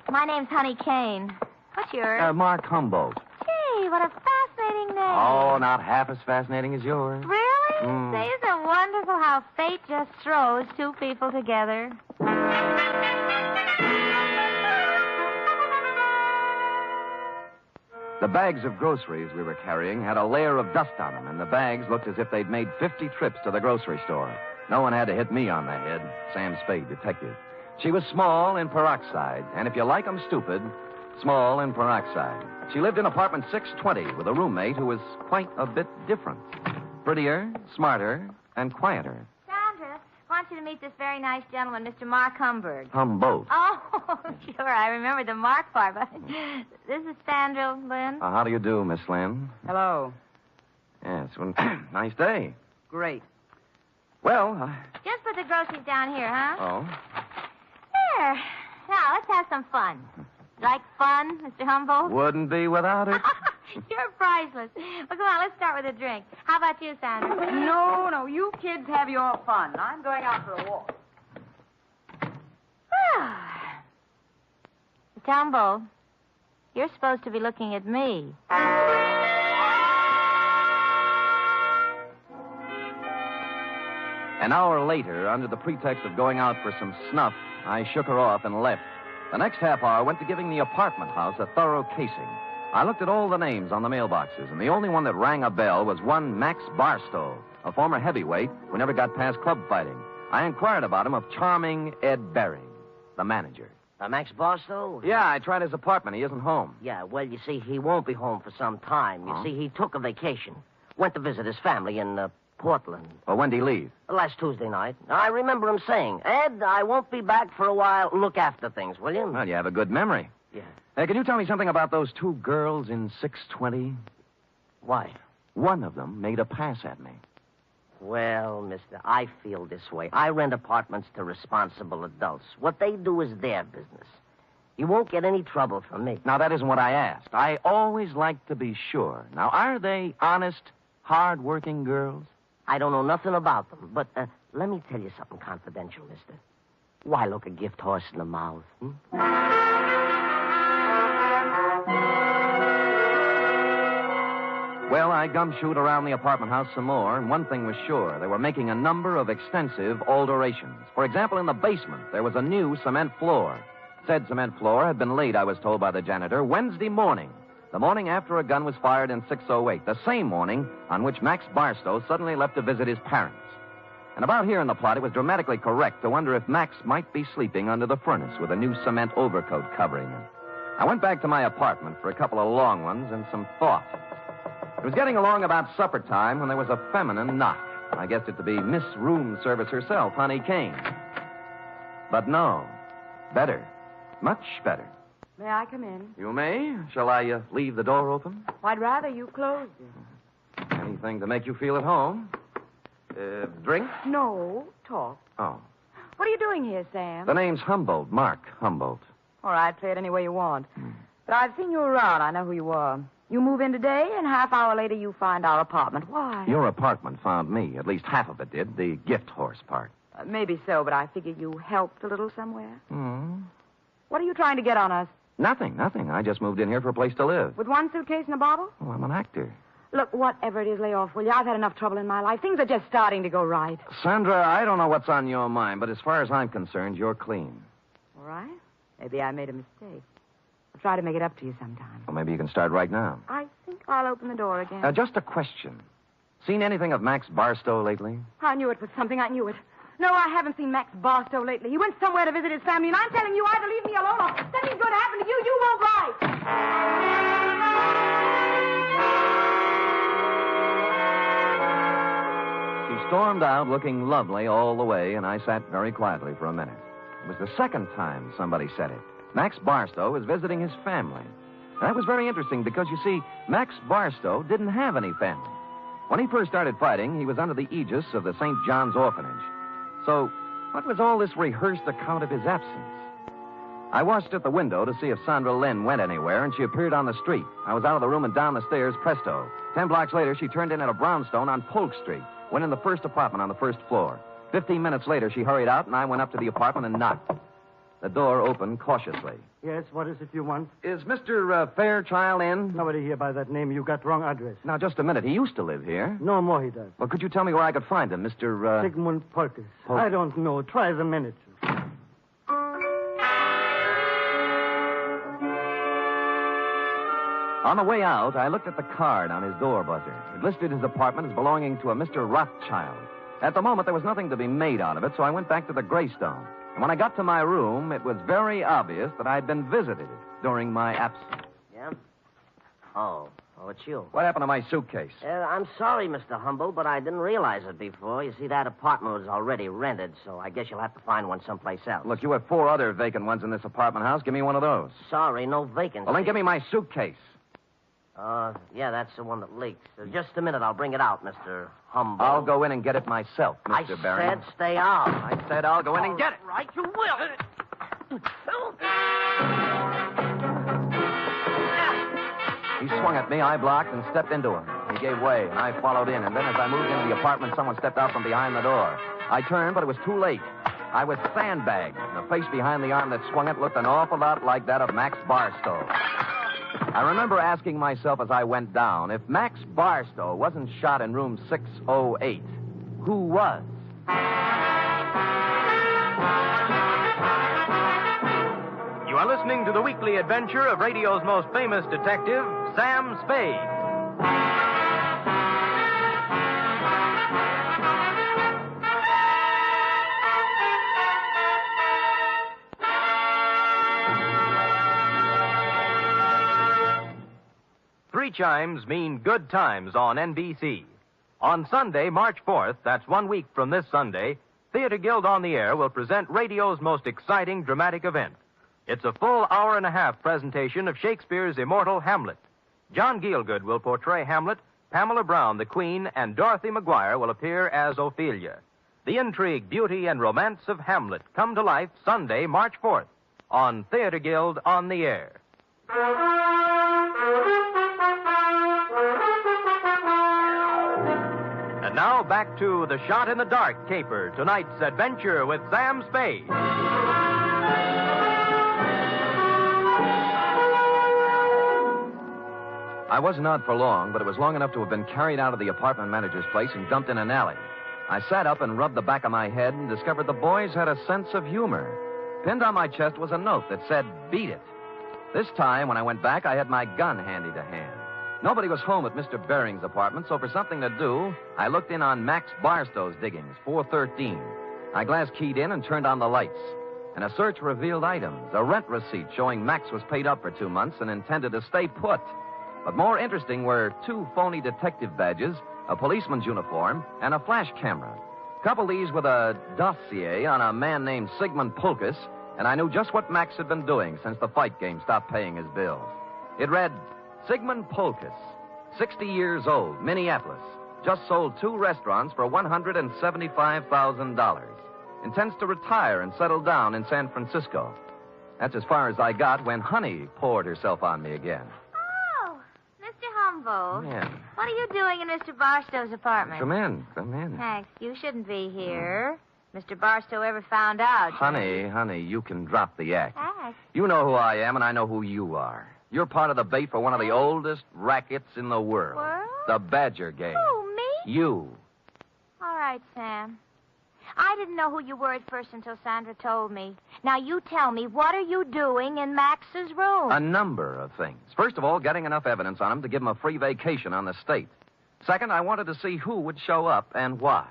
My name's Honey Kane. What's yours? Mark Humboldt. Gee, what a fascinating name. Oh, not half as fascinating as yours. Really? Say, isn't it wonderful how fate just throws two people together? The bags of groceries we were carrying had a layer of dust on them, and the bags looked as if they'd made 50 trips to the grocery store. No one had to hit me on the head. Sam Spade, detective. She was small in peroxide, and if you like 'em stupid, small in peroxide. She lived in apartment 620 with a roommate who was quite a bit different. Prettier, smarter, and quieter. Sandra, I want you to meet this very nice gentleman, Mr. Mark Humboldt. Humboldt. Oh, sure, I remember the Mark part, but this is Sandra Lynn. How do you do, Miss Lynn? Hello. Yes, well, nice day. Great. Well, Just put the groceries down here, huh? Oh? Here. Now, let's have some fun. Like fun, Mr. Humboldt? Wouldn't be without it. You're priceless. Well, come on, let's start with a drink. How about you, Sandra? No, you kids have your fun. I'm going out for a walk. Mr. Humboldt, you're supposed to be looking at me. An hour later, under the pretext of going out for some snuff, I shook her off and left. The next half hour went to giving the apartment house a thorough casing. I looked at all the names on the mailboxes, and the only one that rang a bell was one Max Barstow, a former heavyweight who never got past club fighting. I inquired about him of charming Ed Bering, the manager. Max Barstow? Yeah, I tried his apartment. He isn't home. Yeah, well, you see, he won't be home for some time. You see, he took a vacation. Went to visit his family in Portland. Well, when'd he leave? Last Tuesday night. I remember him saying, Ed, I won't be back for a while. Look after things, will you? Well, you have a good memory. Yeah. Hey, can you tell me something about those two girls in 620? Why? One of them made a pass at me. Well, mister, I feel this way. I rent apartments to responsible adults. What they do is their business. You won't get any trouble from me. Now, that isn't what I asked. I always like to be sure. Now, are they honest, hard-working girls? I don't know nothing about them, but let me tell you something confidential, mister. Why look a gift horse in the mouth? Well, I gumshoed around the apartment house some more, and one thing was sure. They were making a number of extensive alterations. For example, in the basement, there was a new cement floor. Said cement floor had been laid, I was told by the janitor, Wednesday morning. The morning after a gun was fired in 608, the same morning on which Max Barstow suddenly left to visit his parents. And about here in the plot, it was dramatically correct to wonder if Max might be sleeping under the furnace with a new cement overcoat covering him. I went back to my apartment for a couple of long ones and some thought. It was getting along about supper time when there was a feminine knock. I guessed it to be Miss Room Service herself, Honey Kane. But no. Better. Much better. May I come in? You may. Shall I leave the door open? I'd rather you closed it. Anything to make you feel at home. Drink? No, talk. Oh. What are you doing here, Sam? The name's Humboldt, Mark Humboldt. All right, play it any way you want. But I've seen you around. I know who you are. You move in today, and half hour later you find our apartment. Why? Your apartment found me. At least half of it did. The gift horse part. Maybe so, but I figure you helped a little somewhere. Hmm. What are you trying to get on us? Nothing. I just moved in here for a place to live. With one suitcase and a bottle? Oh, I'm an actor. Look, whatever it is, lay off, will you? I've had enough trouble in my life. Things are just starting to go right. Sandra, I don't know what's on your mind, but as far as I'm concerned, you're clean. All right. Maybe I made a mistake. I'll try to make it up to you sometime. Well, maybe you can start right now. I think I'll open the door again. Just a question. Seen anything of Max Barstow lately? I knew it was something. I knew it. No, I haven't seen Max Barstow lately. He went somewhere to visit his family, and I'm telling you, either leave me alone or something's going to happen to you. You won't write. She stormed out looking lovely all the way, and I sat very quietly for a minute. It was the second time somebody said it. Max Barstow was visiting his family. And that was very interesting because, you see, Max Barstow didn't have any family. When he first started fighting, he was under the aegis of the St. John's Orphanage. So, what was all this rehearsed account of his absence? I watched at the window to see if Sandra Lynn went anywhere, and she appeared on the street. I was out of the room and down the stairs, presto. 10 blocks later, she turned in at a brownstone on Polk Street, went in the first apartment on the first floor. 15 minutes later, she hurried out, and I went up to the apartment and knocked. The door opened cautiously. Yes, what is it you want? Is Mr. Fairchild in? Nobody here by that name. You got wrong address. Now, just a minute. He used to live here. No more he does. Well, could you tell me where I could find him, Mr. Sigmund Polkus. I don't know. Try the manager. On the way out, I looked at the card on his door buzzer. It listed his apartment as belonging to a Mr. Rothschild. At the moment, there was nothing to be made out of it, so I went back to the Greystone. And when I got to my room, it was very obvious that I'd been visited during my absence. Yeah? Oh, it's you. What happened to my suitcase? I'm sorry, Mr. Humboldt, but I didn't realize it before. You see, that apartment was already rented, so I guess you'll have to find one someplace else. Look, you have 4 other vacant ones in this apartment house. Give me one of those. Sorry, no vacancy. Well, then give me my suitcase. Yeah, that's the one that leaks. Just a minute, I'll bring it out, Mr. Humboldt. I'll go in and get it myself, Mr. Barry. I said stay out. I said I'll go in and get it. Right, you will. He swung at me, I blocked, and stepped into him. He gave way, and I followed in, and then as I moved into the apartment, someone stepped out from behind the door. I turned, but it was too late. I was sandbagged, and the face behind the arm that swung it looked an awful lot like that of Max Barstow. I remember asking myself as I went down, if Max Barstow wasn't shot in room 608, who was? You are listening to the weekly adventure of radio's most famous detective, Sam Spade. Three chimes mean good times on NBC. On Sunday, March 4th, that's 1 week from this Sunday, Theater Guild on the Air will present radio's most exciting dramatic event. It's a full hour-and-a-half presentation of Shakespeare's immortal Hamlet. John Gielgud will portray Hamlet, Pamela Brown, the Queen, and Dorothy Maguire will appear as Ophelia. The intrigue, beauty, and romance of Hamlet come to life Sunday, March 4th, on Theater Guild on the Air. And now back to The Shot in the Dark Caper, tonight's adventure with Sam Spade. I wasn't out for long, but it was long enough to have been carried out of the apartment manager's place and dumped in an alley. I sat up and rubbed the back of my head and discovered the boys had a sense of humor. Pinned on my chest was a note that said, "Beat it." This time, when I went back, I had my gun handy to hand. Nobody was home at Mr. Bering's apartment, so for something to do, I looked in on Max Barstow's diggings, 413. I glass keyed in and turned on the lights. And a search revealed items, a rent receipt showing Max was paid up for 2 months and intended to stay put. But more interesting were 2 phony detective badges, a policeman's uniform, and a flash camera. Couple these with a dossier on a man named Sigmund Pulkus, and I knew just what Max had been doing since the fight game stopped paying his bills. It read, Sigmund Pulkus, 60 years old, Minneapolis, just sold 2 restaurants for $175,000. Intends to retire and settle down in San Francisco. That's as far as I got when Honey poured herself on me again. Humboldt. Yeah. What are you doing in Mr. Barstow's apartment? Come in. Max, you shouldn't be here. Mr. Barstow ever found out. Honey, you can drop the act. Act? You know who I am, and I know who you are. You're part of the bait for one of the oldest rackets in the world. World? The Badger Game. Who, me? You. All right, Sam. I didn't know who you were at first until Sandra told me. Now, you tell me, what are you doing in Max's room? A number of things. First of all, getting enough evidence on him to give him a free vacation on the state. Second, I wanted to see who would show up and why.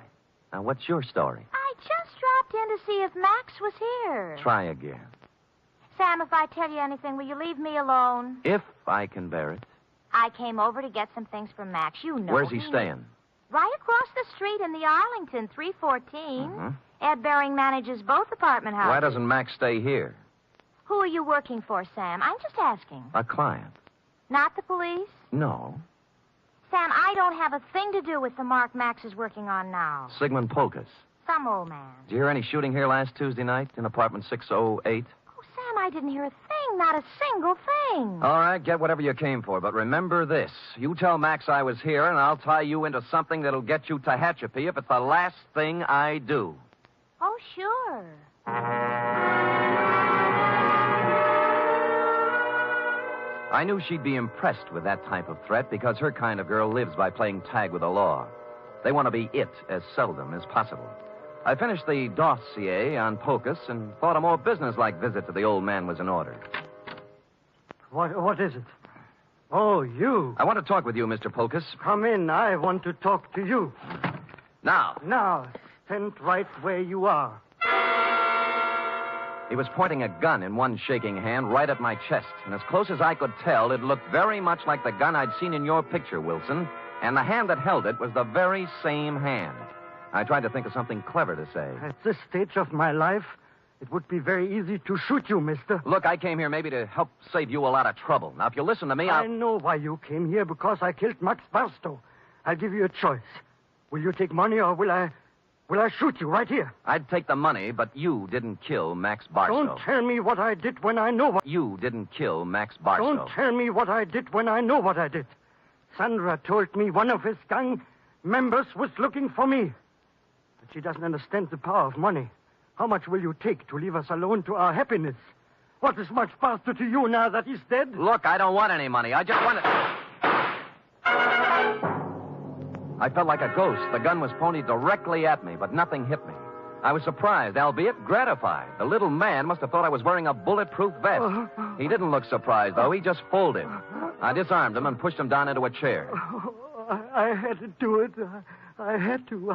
Now, what's your story? I just dropped in to see if Max was here. Try again. Sam, if I tell you anything, will you leave me alone? If I can bear it. I came over to get some things from Max. You know. Where's he staying? Right across the street in the Arlington, 314. Mm-hmm. Ed Bering manages both apartment houses. Why doesn't Max stay here? Who are you working for, Sam? I'm just asking. A client. Not the police? No. Sam, I don't have a thing to do with the mark Max is working on now. Sigmund Pulkus. Some old man. Did you hear any shooting here last Tuesday night in apartment 608? Oh, Sam, I didn't hear a thing. Not a single thing. All right, get whatever you came for, but remember this. You tell Max I was here, and I'll tie you into something that'll get you Tehachapi if it's the last thing I do. Oh, sure. I knew she'd be impressed with that type of threat because her kind of girl lives by playing tag with the law. They want to be it as seldom as possible. I finished the dossier on Pulkus and thought a more businesslike visit to the old man was in order. What is it? Oh, you. I want to talk with you, Mr. Pulkus. Come in. I want to talk to you. Now. Now, stand right where you are. He was pointing a gun in one shaking hand right at my chest, and as close as I could tell, it looked very much like the gun I'd seen in your picture, Wilson, and the hand that held it was the very same hand. I tried to think of something clever to say. At this stage of my life, it would be very easy to shoot you, mister. Look, I came here maybe to help save you a lot of trouble. Now, if you listen to me, I know why you came here, because I killed Max Barstow. I'll give you a choice. Will you take money or will I will I shoot you right here? I'd take the money, but you didn't kill Max Barstow. Don't tell me what I did when I know what... You didn't kill Max Barstow. Don't tell me what I did when I know what I did. Sandra told me one of his gang members was looking for me. But she doesn't understand the power of money. How much will you take to leave us alone to our happiness? What is Max Barstow to you now that he's dead? Look, I don't want any money. I just want it. I felt like a ghost. The gun was pointed directly at me, but nothing hit me. I was surprised, albeit gratified. The little man must have thought I was wearing a bulletproof vest. He didn't look surprised, though. He just folded. I disarmed him and pushed him down into a chair. I had to do it. I had to.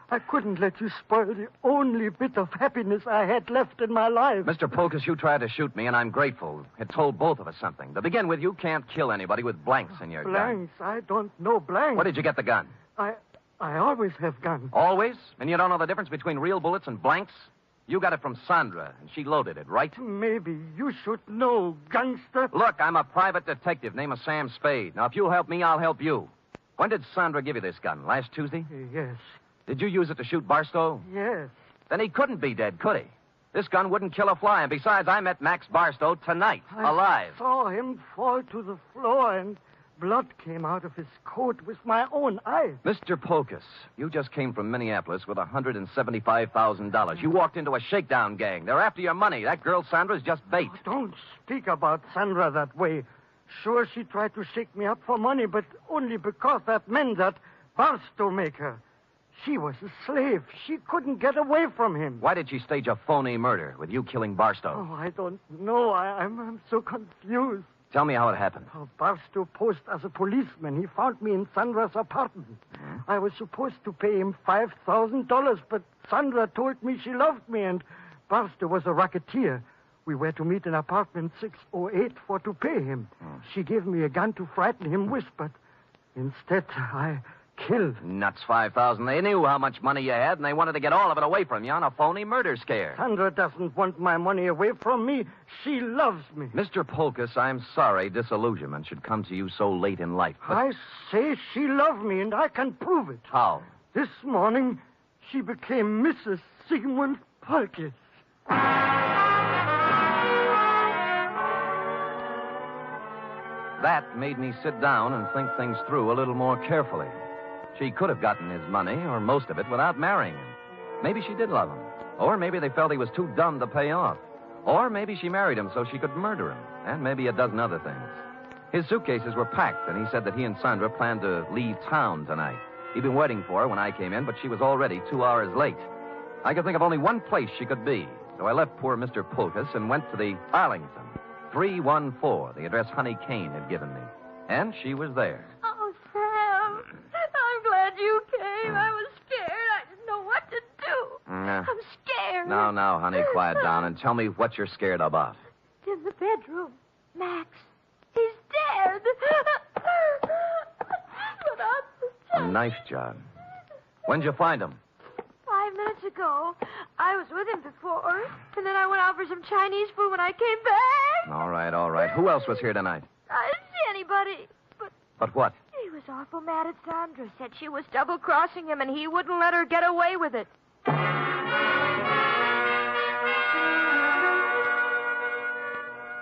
I couldn't let you spoil the only bit of happiness I had left in my life. Mr. Polkus, you tried to shoot me, and I'm grateful. It told both of us something. To begin with, you can't kill anybody with blanks in your gun. Blanks? I don't know blanks. Where did you get the gun? I always have guns. Always? And you don't know the difference between real bullets and blanks? You got it from Sandra, and she loaded it, right? Maybe you should know, gangster. Look, I'm a private detective named Sam Spade. Now, if you'll help me, I'll help you. When did Sandra give you this gun? Last Tuesday? Yes. Did you use it to shoot Barstow? Yes. Then he couldn't be dead, could he? This gun wouldn't kill a fly, and besides, I met Max Barstow tonight, alive. I saw him fall to the floor, and blood came out of his coat with my own eyes. Mr. Polkus, you just came from Minneapolis with $175,000. You walked into a shakedown gang. They're after your money. That girl Sandra's just bait. Oh, don't speak about Sandra that way. Sure, she tried to shake me up for money, but only because that meant that Barstow make her. She was a slave. She couldn't get away from him. Why did she stage a phony murder with you killing Barstow? Oh, I don't know. I'm so confused. Tell me how it happened. Oh, Barstow posed as a policeman. He found me in Sandra's apartment. I was supposed to pay him $5,000, but Sandra told me she loved me, and Barstow was a racketeer. We were to meet in apartment 608 for to pay him. She gave me a gun to frighten him with, but instead I killed. Nuts, 5,000. They knew how much money you had, and they wanted to get all of it away from you on a phony murder scare. Sandra doesn't want my money away from me. She loves me. Mr. Polkus, I'm sorry disillusionment should come to you so late in life. But... I say she loved me, and I can prove it. How? This morning, she became Mrs. Sigmund Polkus. That made me sit down and think things through a little more carefully. She could have gotten his money, or most of it, without marrying him. Maybe she did love him. Or maybe they felt he was too dumb to pay off. Or maybe she married him so she could murder him. And maybe a dozen other things. His suitcases were packed, and he said that he and Sandra planned to leave town tonight. He'd been waiting for her when I came in, but she was already 2 hours late. I could think of only one place she could be. So I left poor Mr. Polkus and went to the Arlington. 314, the address Honey Kane had given me. And she was there. Oh, Sam. I'm glad you came. I was scared. I didn't know what to do. I'm scared. Now, honey, quiet down and tell me what you're scared about. In the bedroom. Max. He's dead. A knife job. When'd you find him? 5 minutes ago. I was with him before, and then I went out for some Chinese food when I came back. All right. Who else was here tonight? I didn't see anybody, But what? he was awful mad at Sandra. Said she was double-crossing him, and he wouldn't let her get away with it.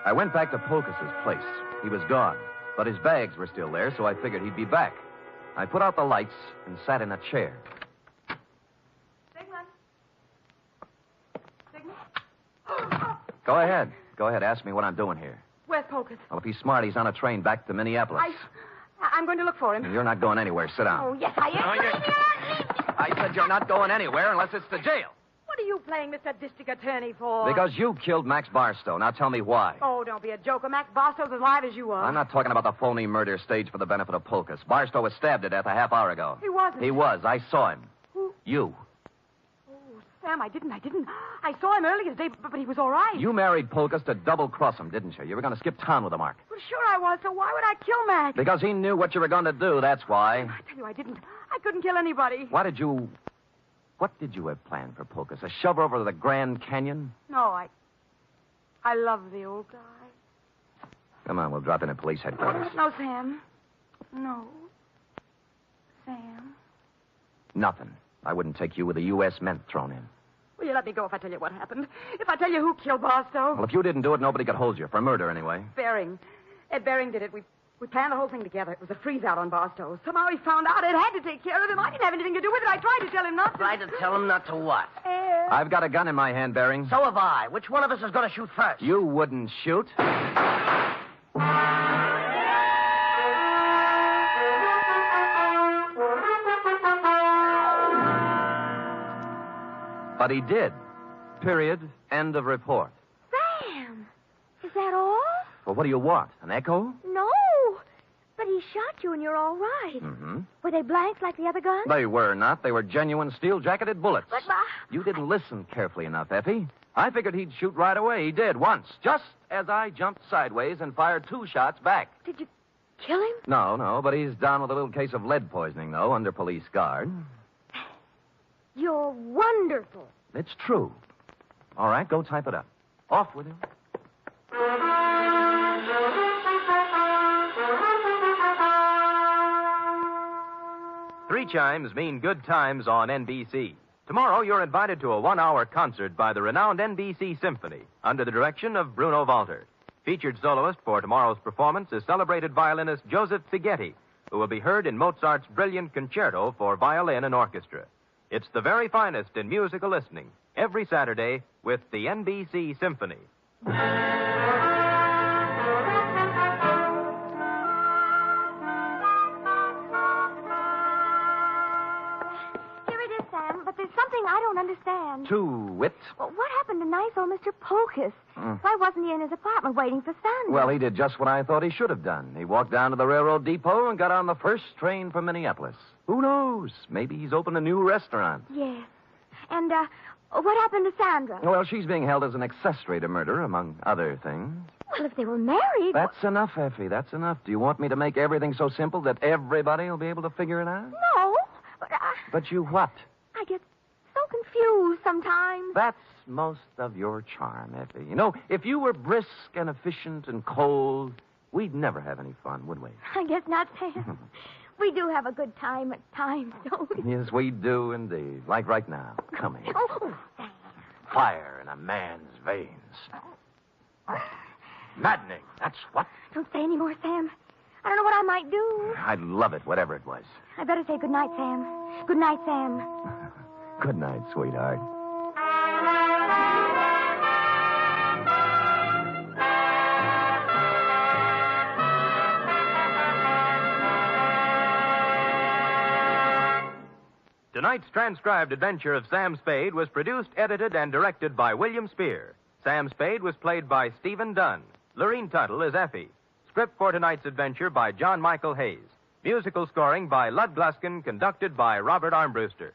I went back to Polkus's place. He was gone, but his bags were still there, so I figured he'd be back. I put out the lights and sat in a chair. Go ahead. Ask me what I'm doing here. Where's Polkus? Well, if he's smart, he's on a train back to Minneapolis. I'm going to look for him. You're not going anywhere. Sit down. Oh, yes, I am. I said you're not going anywhere unless it's to jail. What are you playing Mr. District Attorney for? Because you killed Max Barstow. Now tell me why. Oh, don't be a joker. Max Barstow's as alive as you are. I'm not talking about the phony murder staged for the benefit of Polkus. Barstow was stabbed to death a half hour ago. He wasn't. He was. I saw him. Who? You. Sam, I didn't. I saw him earlier today, but he was all right. You married Polkus to double-cross him, didn't you? You were going to skip town with him, Mark. Well, sure I was, so why would I kill Max? Because he knew what you were going to do, that's why. I tell you, I didn't. I couldn't kill anybody. What did you have planned for Polkus? A shove over to the Grand Canyon? No, I love the old guy. Come on, we'll drop in at police headquarters. No, Sam. No. Sam. Nothing. I wouldn't take you with a U.S. Mint thrown in. Will you let me go if I tell you what happened? If I tell you who killed Barstow? Well, if you didn't do it, nobody could hold you. For murder, anyway. Bering. Ed Bering did it. We planned the whole thing together. It was a freeze-out on Barstow. Somehow he found out Ed had to take care of him. I didn't have anything to do with it. I tried to tell him not to. Tried to tell him not to what? I've got a gun in my hand, Bering. So have I. Which one of us is going to shoot first? You wouldn't shoot. But he did. Period. End of report. Sam, is that all? Well, what do you want? An echo? No, but he shot you and you're all right. Mm-hmm. Were they blanks like the other guns? They were not. They were genuine steel-jacketed bullets. But, You didn't listen carefully enough, Effie. I figured he'd shoot right away. He did, once. Just as I jumped sideways and fired 2 shots back. Did you kill him? No, but he's down with a little case of lead poisoning, though, under police guard. You're wonderful. It's true. All right, go type it up. Off with you. Three chimes mean good times on NBC. Tomorrow, you're invited to a 1-hour concert by the renowned NBC Symphony under the direction of Bruno Walter. Featured soloist for tomorrow's performance is celebrated violinist Joseph Szigeti, who will be heard in Mozart's brilliant concerto for violin and orchestra. It's the very finest in musical listening, every Saturday with the NBC Symphony. Here it is, Sam, but there's something I don't understand. To wit. Well, what happened to nice old Mr. Pocus? Why wasn't he in his apartment waiting for Sandra? Well, he did just what I thought he should have done. He walked down to the railroad depot and got on the first train for Minneapolis. Who knows? Maybe he's opened a new restaurant. Yes. And, what happened to Sandra? Well, she's being held as an accessory to murder, among other things. Well, if they were married... That's enough, Effie. That's enough. Do you want me to make everything so simple that everybody will be able to figure it out? No, but But you what? I get so confused sometimes. That's most of your charm, Effie. You know, if you were brisk and efficient and cold, we'd never have any fun, would we? I guess not, Sam. We do have a good time at times, don't we? Yes, we do indeed. Like right now. Come here. Oh, Sam. Fire in a man's veins. Maddening, that's what. Don't say any more, Sam. I don't know what I might do. I'd love it, whatever it was. I better say good night, Sam. Good night, Sam. Good night, sweetheart. Tonight's transcribed adventure of Sam Spade was produced, edited, and directed by William Spear. Sam Spade was played by Stephen Dunn. Lurene Tuttle is Effie. Script for tonight's adventure by John Michael Hayes. Musical scoring by Lud Gluskin, conducted by Robert Armbruster.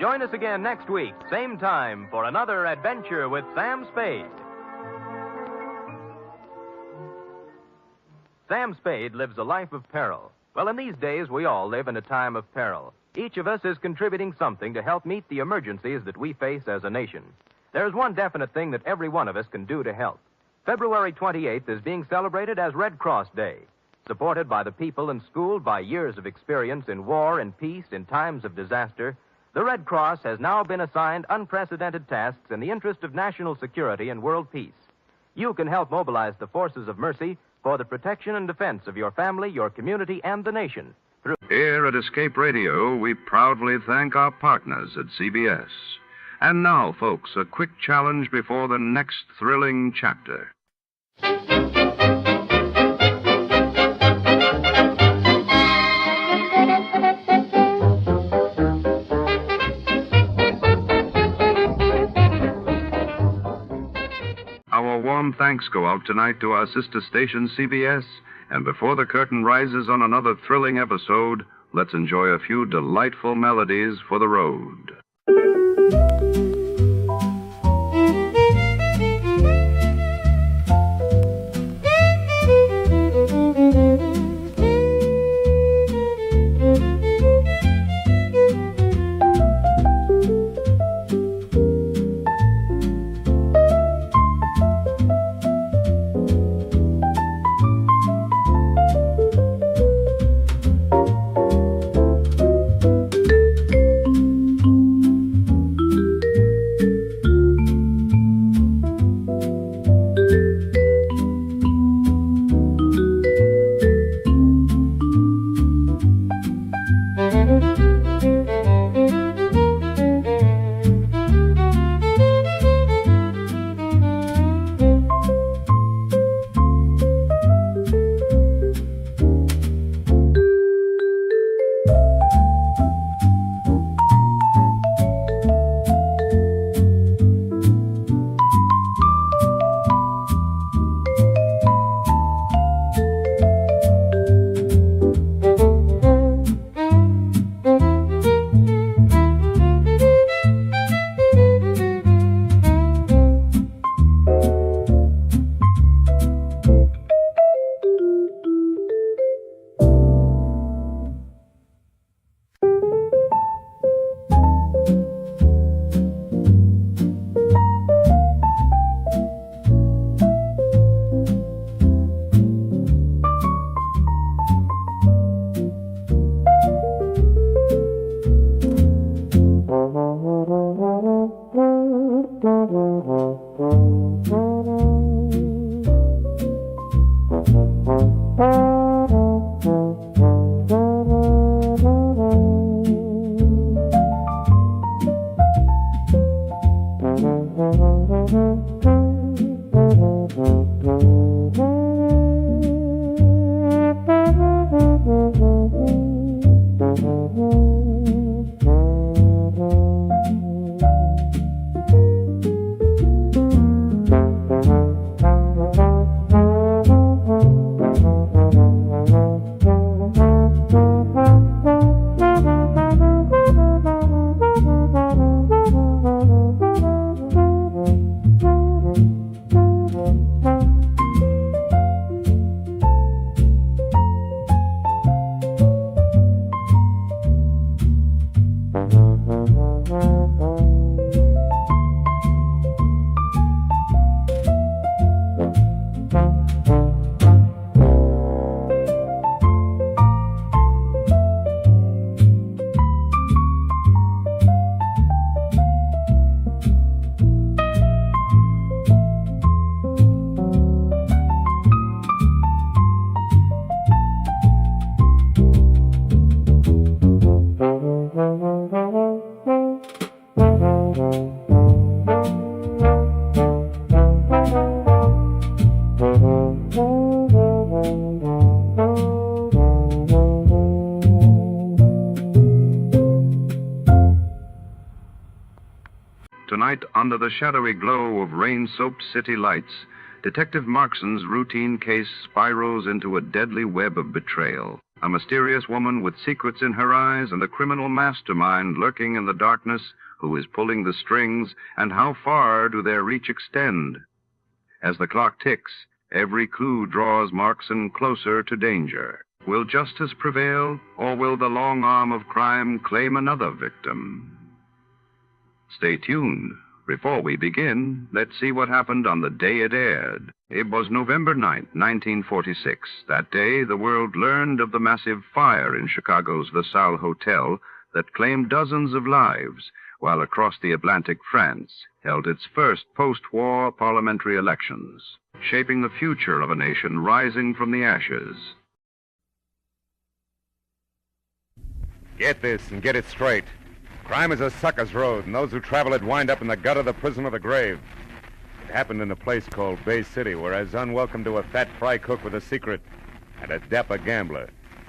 Join us again next week, same time, for another adventure with Sam Spade. Sam Spade lives a life of peril. Well, in these days, we all live in a time of peril. Each of us is contributing something to help meet the emergencies that we face as a nation. There's one definite thing that every one of us can do to help. February 28th is being celebrated as Red Cross Day. Supported by the people and schooled by years of experience in war and peace in times of disaster, the Red Cross has now been assigned unprecedented tasks in the interest of national security and world peace. You can help mobilize the forces of mercy for the protection and defense of your family, your community, and the nation. Here at Escape Radio, we proudly thank our partners at CBS. And now, folks, a quick challenge before the next thrilling chapter. Our warm thanks go out tonight to our sister station, CBS. And before the curtain rises on another thrilling episode, let's enjoy a few delightful melodies for the road. Under the shadowy glow of rain-soaked city lights, Detective Markson's routine case spirals into a deadly web of betrayal. A mysterious woman with secrets in her eyes and a criminal mastermind lurking in the darkness who is pulling the strings, and how far do their reach extend? As the clock ticks, every clue draws Markson closer to danger. Will justice prevail, or will the long arm of crime claim another victim? Stay tuned. Before we begin, let's see what happened on the day it aired. It was November 9th, 1946. That day, the world learned of the massive fire in Chicago's The Salle Hotel that claimed dozens of lives, while across the Atlantic, France held its first post-war parliamentary elections, shaping the future of a nation rising from the ashes. Get this and get it straight. Crime is a sucker's road, and those who travel it wind up in the gutter, the prison, or the grave. It happened in a place called Bay City, where I was unwelcome to a fat fry cook with a secret and a dapper gambler.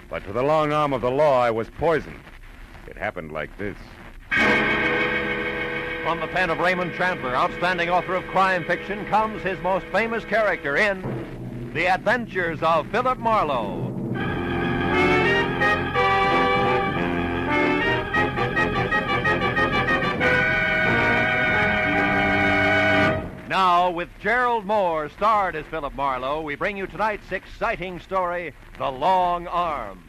But to the long arm of the law, I was poisoned. It happened like this. From the pen of Raymond Chandler, outstanding author of crime fiction, comes his most famous character in The Adventures of Philip Marlowe. Now, with Gerald Moore starred as Philip Marlowe, we bring you tonight's exciting story, The Long Arm.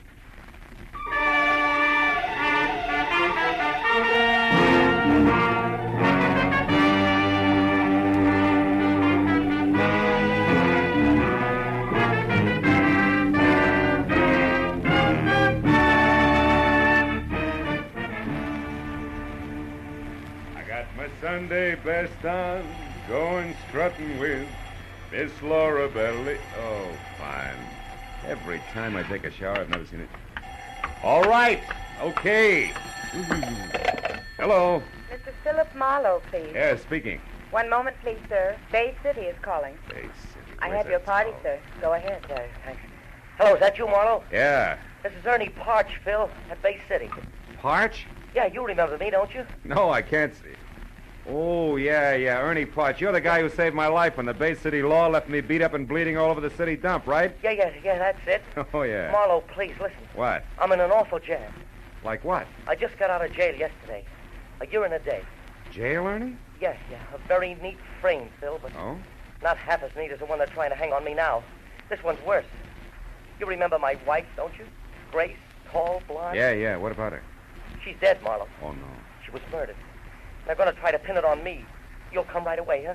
I got my Sunday best on, going strutting with Miss Laura Belly. Oh, fine. Every time I take a shower, I've never seen it. All right. Okay. Hello. Mr. Philip Marlowe, please. Yeah, speaking. One moment, please, sir. Bay City is calling. Bay City. I Where's have your that party, town? sir. Go ahead. Thanks. Hello, is that you, Marlowe? Yeah. This is Ernie Parch, Phil, at Bay City. Parch? Yeah, you remember me, don't you? No, I can't see. Oh, yeah, Ernie Parch. You're the guy who saved my life when the Bay City law left me beat up and bleeding all over the city dump, right? Yeah, that's it. Oh, yeah. Marlowe, please, listen. What? I'm in an awful jam. Like what? I just got out of jail yesterday. A year and a day. Jail, Ernie? Yeah. A very neat frame, Phil, but Oh? not half as neat as the one they're trying to hang on me now. This one's worse. You remember my wife, don't you? Grace, tall, blonde. Yeah. What about her? She's dead, Marlowe. Oh, no. She was murdered. They're going to try to pin it on me. You'll come right away, huh?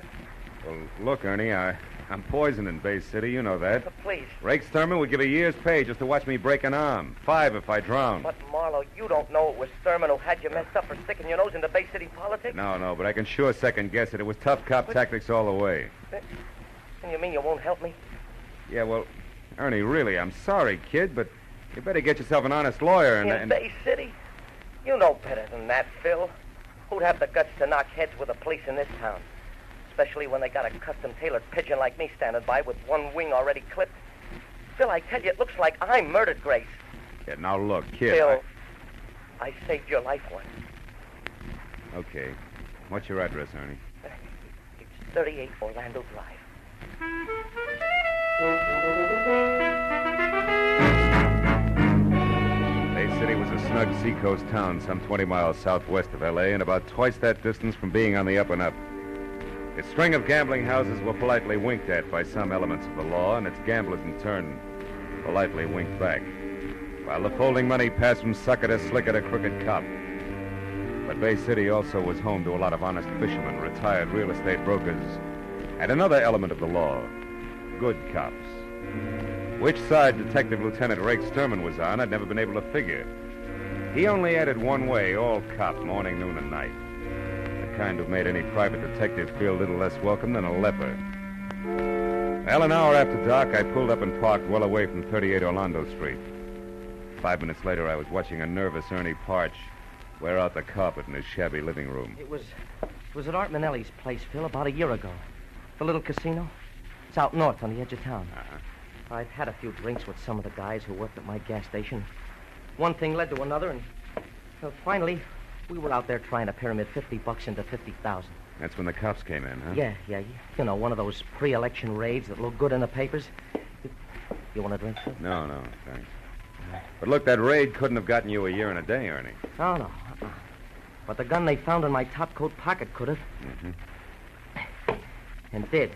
Well, look, Ernie, I'm poisoned in Bay City. You know that. Please. Rake's Thurman would give a year's pay just to watch me break an arm. 5 if I drown. But, Marlowe, you don't know it was Thurman who had you messed up for sticking your nose into Bay City politics? No, but I can sure second guess it. It was tough cop tactics all the way. And you mean you won't help me? Yeah, well, Ernie, really, I'm sorry, kid, but you better get yourself an honest lawyer In Bay City? You know better than that, Phil. Who'd have the guts to knock heads with the police in this town? Especially when they got a custom-tailored pigeon like me standing by with one wing already clipped. Phil, I tell you, it looks like I murdered Grace. Yeah, now look, kid. Phil, I saved your life once. Okay. What's your address, Ernie? It's 38 Orlando Drive. Bay City was a snug seacoast town some 20 miles southwest of L.A. and about twice that distance from being on the up and up. Its string of gambling houses were politely winked at by some elements of the law, and its gamblers, in turn, politely winked back, while the folding money passed from sucker to slicker to crooked cop. But Bay City also was home to a lot of honest fishermen, retired real estate brokers, and another element of the law, good cops. Which side Detective Lieutenant Rake Sturman was on, I'd never been able to figure. He only added one way, all cop, morning, noon, and night. The kind who made any private detective feel a little less welcome than a leper. Well, an hour after dark, I pulled up and parked well away from 38 Orlando Street. 5 minutes later, I was watching a nervous Ernie Parch wear out the carpet in his shabby living room. It was at Art Manelli's place, Phil, about a year ago. The little casino. It's out north on the edge of town. I've had a few drinks with some of the guys who worked at my gas station. One thing led to another, and finally, We were out there trying to pyramid $50 into 50,000. That's when the cops came in, huh? Yeah. You know, one of those pre-election raids that look good in the papers. You want a drink, Phil? No, thanks. But look, that raid couldn't have gotten you a year and a day, Ernie. Oh, no. But the gun they found in my top coat pocket could have. Mm-hmm. And did.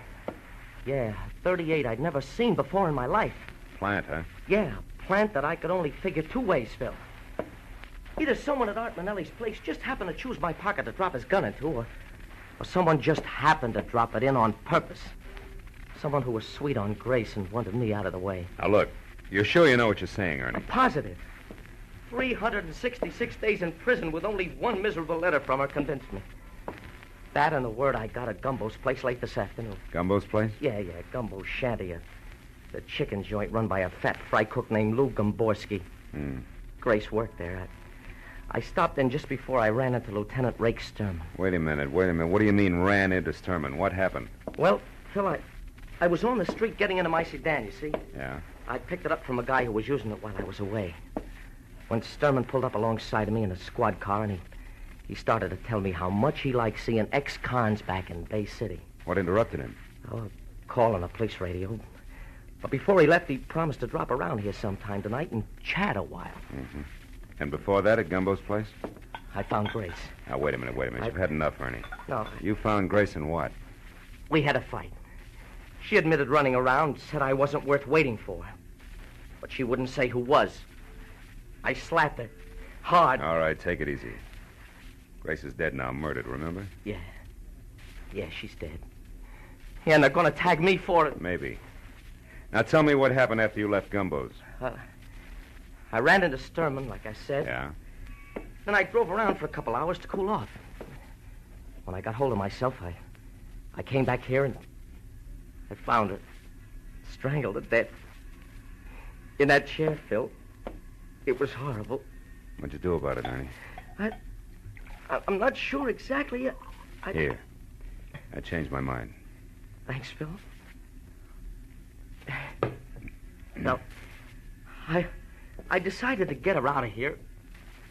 Yeah, 38 I'd never seen before in my life. Plant, huh? Yeah, a plant that I could only figure two ways, Phil. Either someone at Art Manelli's place just happened to choose my pocket to drop his gun into, or someone just happened to drop it in on purpose. Someone who was sweet on Grace and wanted me out of the way. Now, look, you're sure you know what you're saying, Ernie? I'm positive. 366 days in prison with only one miserable letter from her convinced me. That and the word I got at Gumbo's place late this afternoon. Gumbo's place? Yeah, Gumbo's shanty. The chicken joint run by a fat fry cook named Lou Gomborski. Grace worked there. I stopped in just before I ran into Lieutenant Rake Sturman. Wait a minute. What do you mean ran into Sturman? What happened? Well, Phil, I was on the street getting into my sedan, you see? Yeah. I picked it up from a guy who was using it while I was away. When Sturman pulled up alongside of me in a squad car, and he started to tell me how much he liked seeing ex-cons back in Bay City. What interrupted him? Oh, a call on the police radio. But before he left, he promised to drop around here sometime tonight and chat a while. Mm-hmm. And before that, at Gumbo's place? I found Grace. Now, wait a minute. You've had enough, Ernie. No. You found Grace in what? We had a fight. She admitted running around, said I wasn't worth waiting for. But she wouldn't say who was. I slapped her. Hard. All right, take it easy. Grace is dead now, murdered, remember? Yeah. Yeah, she's dead. Yeah, and they're going to tag me for it. Maybe. Now, tell me what happened after you left Gumbo's. I ran into Sturman, like I said. Yeah? Then I drove around for a couple hours to cool off. When I got hold of myself, I came back here and I found her strangled to death. In that chair, Phil. It was horrible. What'd you do about it, Ernie? I'm not sure exactly. Here. I changed my mind. Thanks, Phil. No. I decided to get her out of here.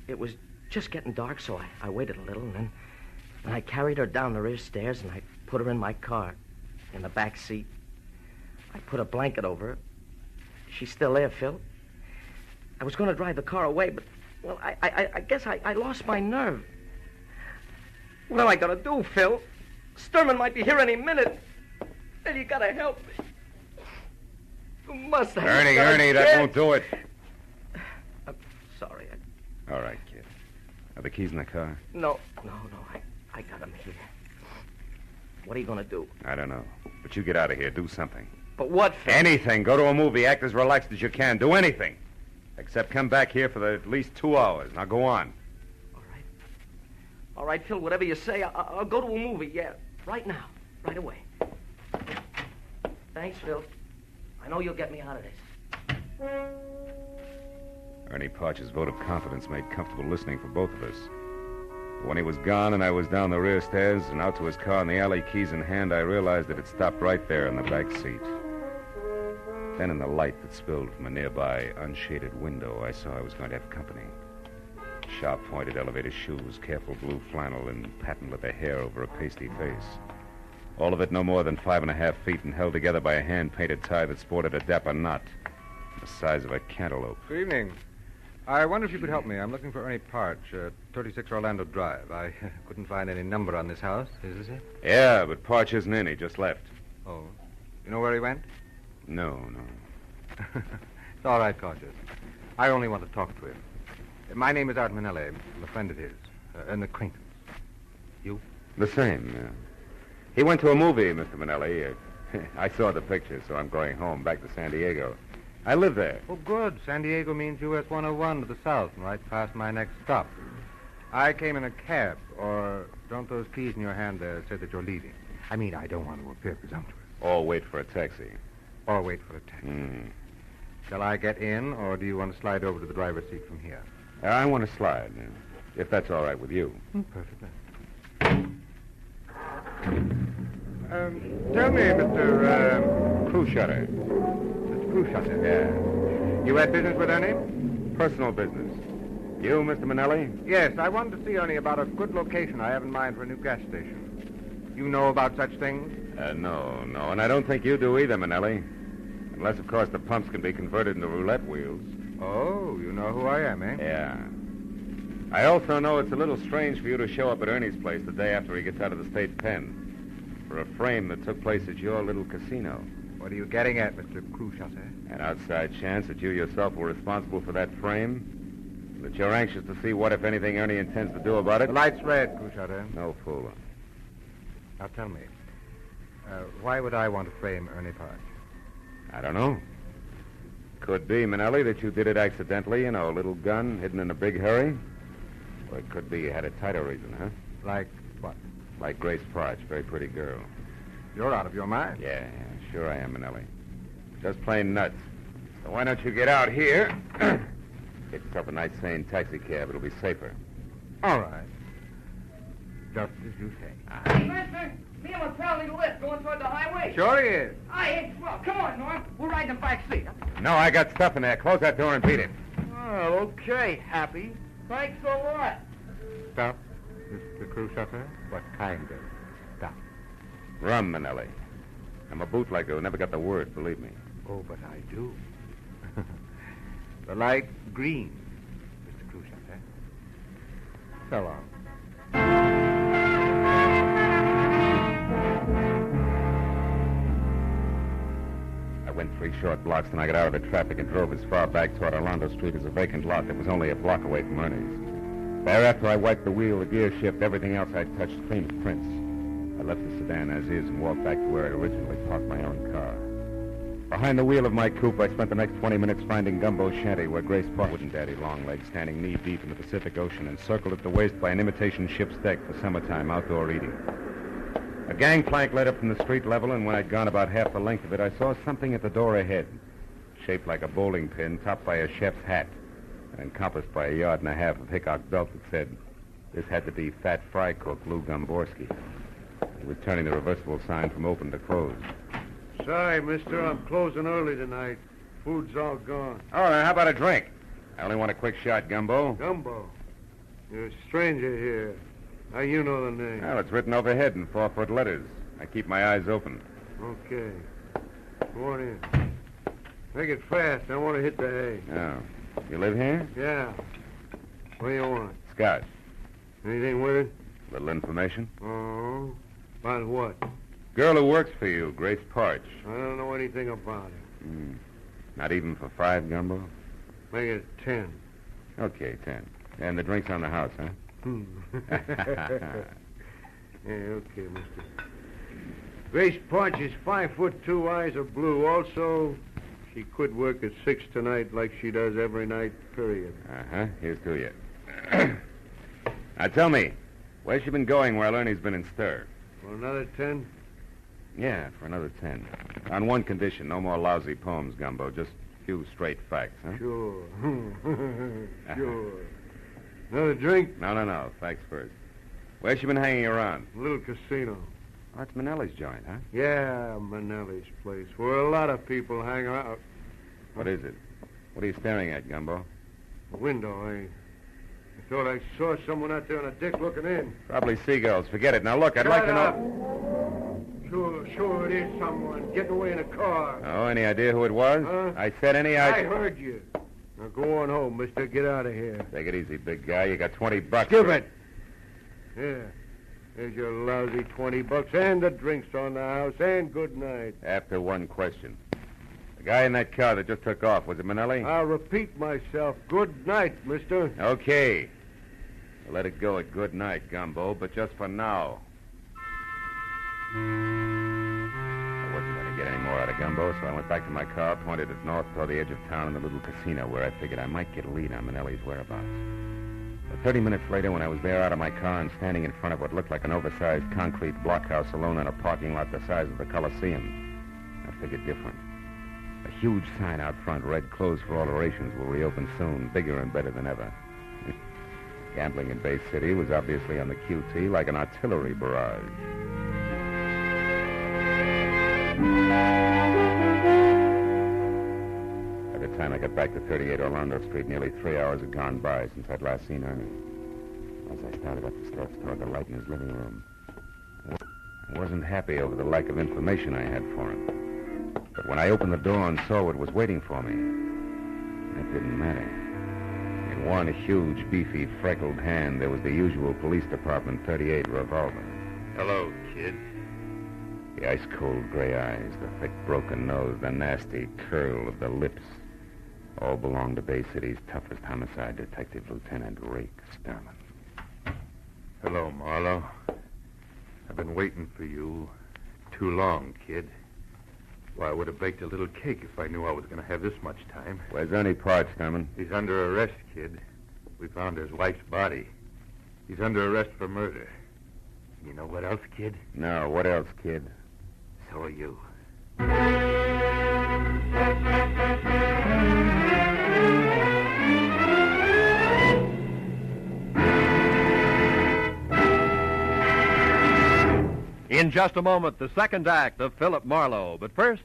It was just getting dark, so I waited a little, and then I carried her down the rear stairs, and I put her in my car, in the back seat. I put a blanket over her. She's still there, Phil. I was going to drive the car away, but, well, I guess I lost my nerve. What am I going to do, Phil? Sturman might be here any minute. And you got to help me. You must have... Ernie, that won't do it. I'm sorry. All right, kid. Are the keys in the car? No. I got them here. What are you going to do? I don't know. But you get out of here. Do something. But what, Phil? Anything. Go to a movie. Act as relaxed as you can. Do anything. Except come back here for at least 2 hours. Now go on. All right, Phil, whatever you say, I'll go to a movie, yeah. Right now. Right away. Thanks, Phil. I know you'll get me out of this. Ernie Parch's vote of confidence made comfortable listening for both of us. When he was gone and I was down the rear stairs and out to his car in the alley, keys in hand, I realized that it stopped right there in the back seat. Then in the light that spilled from a nearby unshaded window, I saw I was going to have company. Sharp-pointed elevator shoes, careful blue flannel, and patent leather hair over a pasty face. All of it no more than 5.5 feet and held together by a hand-painted tie that sported a dapper knot the size of a cantaloupe. Good evening. I wonder if you could help me. I'm looking for Ernie Parch, 36 Orlando Drive. I couldn't find any number on this house. Is this it? Yeah, but Parch isn't in. He just left. Oh. You know where he went? No. It's all right, Cautious. I only want to talk to him. My name is Art Manelli. I'm a friend of his. An acquaintance. You? The same, yeah. He went to a movie, Mr. Manelli. I saw the picture, so I'm going home, back to San Diego. I live there. Oh, good. San Diego means US 101 to the south and right past my next stop. I came in a cab, or don't those keys in your hand there say that you're leaving? I mean, I don't want to appear presumptuous. Or wait for a taxi. Or wait for a taxi. Shall I get in, or do you want to slide over to the driver's seat from here? I want to slide, if that's all right with you. Perfectly. Tell me, Mr. Cruishutter. Mr. Cruishutter? Yeah. You had business with Ernie? Personal business. You, Mr. Manelli? Yes, I wanted to see Ernie about a good location I have in mind for a new gas station. You know about such things? No, and I don't think you do either, Manelli. Unless, of course, the pumps can be converted into roulette wheels. Oh, you know who I am, eh? Yeah. I also know it's a little strange for you to show up at Ernie's place the day after he gets out of the state pen for a frame that took place at your little casino. What are you getting at, Mr. Cruciate? An outside chance that you yourself were responsible for that frame? That you're anxious to see what, if anything, Ernie intends to do about it? The light's red, Cruciate. No fooling. Now tell me, why would I want to frame Ernie Park? I don't know. Could be, Manelli, that you did it accidentally, a little gun hidden in a big hurry. Or it could be you had a tighter reason, huh? Like what? Like Grace Parch, very pretty girl. You're out of your mind. Yeah, sure I am, Manelli. Just plain nuts. So why don't you get out here? Get yourself a nice, sane taxi cab. It'll be safer. All right. Just as you say. Hey, mister, me and my pal need a lift going toward the highway. Sure he is. Hey, well, come on, Norm. We'll ride in the back seat. No, I got stuff in there. Close that door and beat it. Oh, okay, Happy. Thanks a lot. Stuff, Mr. Cruciate? What kind of stuff? Rum, Manelli. I'm a bootlegger who never got the word, believe me. Oh, but I do. The light green, Mr. Cruciate. So long. I went 3 short blocks, then I got out of the traffic and drove as far back toward Orlando Street as a vacant lot that was only a block away from Ernie's. Thereafter, I wiped the wheel, the gear shift, everything else I touched clean as prints. I left the sedan as is and walked back to where I originally parked my own car. Behind the wheel of my coupe, I spent the next 20 minutes finding Gumbo's shanty where Grace Park and Daddy Longlegs, standing knee-deep in the Pacific Ocean, encircled at the waist by an imitation ship's deck for summertime outdoor eating. A gangplank led up from the street level, and when I'd gone about half the length of it, I saw something at the door ahead, shaped like a bowling pin, topped by a chef's hat, and encompassed by 1.5 yards of Hickok belt that said, this had to be Fat Fry Cook Lou Gomborski. He was turning the reversible sign from open to close. Sorry, mister, I'm closing early tonight. Food's all gone. Oh, then how about a drink? I only want a quick shot, Gumbo. Gumbo? You're a stranger here. How you know the name? Well, it's written overhead in 4-foot letters. I keep my eyes open. Okay. Go on in. Make it fast. I want to hit the hay. Oh. You live here? Yeah. What do you want? Scotch. Anything with it? Little information. Oh. About what? Girl who works for you, Grace Parch. I don't know anything about it. Not even for 5, Gumbo? Make it 10. Okay, 10. And the drink's on the house, huh? Yeah, okay, mister. Grace Parch is 5'2", eyes are blue. Also, she quit work at 6 tonight like she does every night, period. Uh-huh. Here's to you. Now, tell me, where's she been going while Ernie's been in stir? For another 10? Yeah, for another 10. On one condition, no more lousy poems, Gumbo. Just a few straight facts, huh? Sure. Sure. Another drink? No. Facts first. Where's she been hanging around? A little casino. Oh, that's Manelli's joint, huh? Yeah, Manelli's place, where a lot of people hang out. What is it? What are you staring at, Gumbo? A window, I thought I saw someone out there on a deck looking in. Probably seagulls. Forget it. Now, look, I'd like to know... Sure, it is someone getting away in a car. Oh, any idea who it was? Huh? I said any I idea... heard you. Now, go on home, mister. Get out of here. Take it easy, big guy. You got $20. Give it. Yeah. There's your lousy $20 and the drinks on the house, and good night. After one question. The guy in that car that just took off, was it Manelli? I'll repeat myself. Good night, mister. Okay. We'll let it go at good night, Gumbo, but just for now. I wasn't going to get any more out of Gumbo, so I went back to my car, pointed it north toward the edge of town in the little casino where I figured I might get a lead on Manelli's whereabouts. But 30 minutes later, when I was there out of my car and standing in front of what looked like an oversized concrete blockhouse alone in a parking lot the size of the Coliseum, I figured different. A huge sign out front read, "Closed for alterations, will reopen soon, bigger and better than ever." Gambling in Bay City was obviously on the QT like an artillery barrage. By the time I got back to 38 Orlando Street, nearly 3 hours had gone by since I'd last seen Ernie. As I started up the steps toward the light in his living room, I wasn't happy over the lack of information I had for him. But when I opened the door and saw what was waiting for me, it didn't matter. In one huge, beefy, freckled hand, there was the usual police department .38 revolver. Hello, kid. The ice-cold gray eyes, the thick, broken nose, the nasty curl of the lips, all belonged to Bay City's toughest homicide detective, Lieutenant Rake Sterman. Hello, Marlowe. I've been waiting for you too long, kid. Why, I would have baked a little cake if I knew I was going to have this much time. Where's Ernie Parch, Sterman? He's under arrest, kid. We found his wife's body. He's under arrest for murder. You know what else, kid? No, what else, kid? So are you. In just a moment, the second act of Philip Marlowe. But first,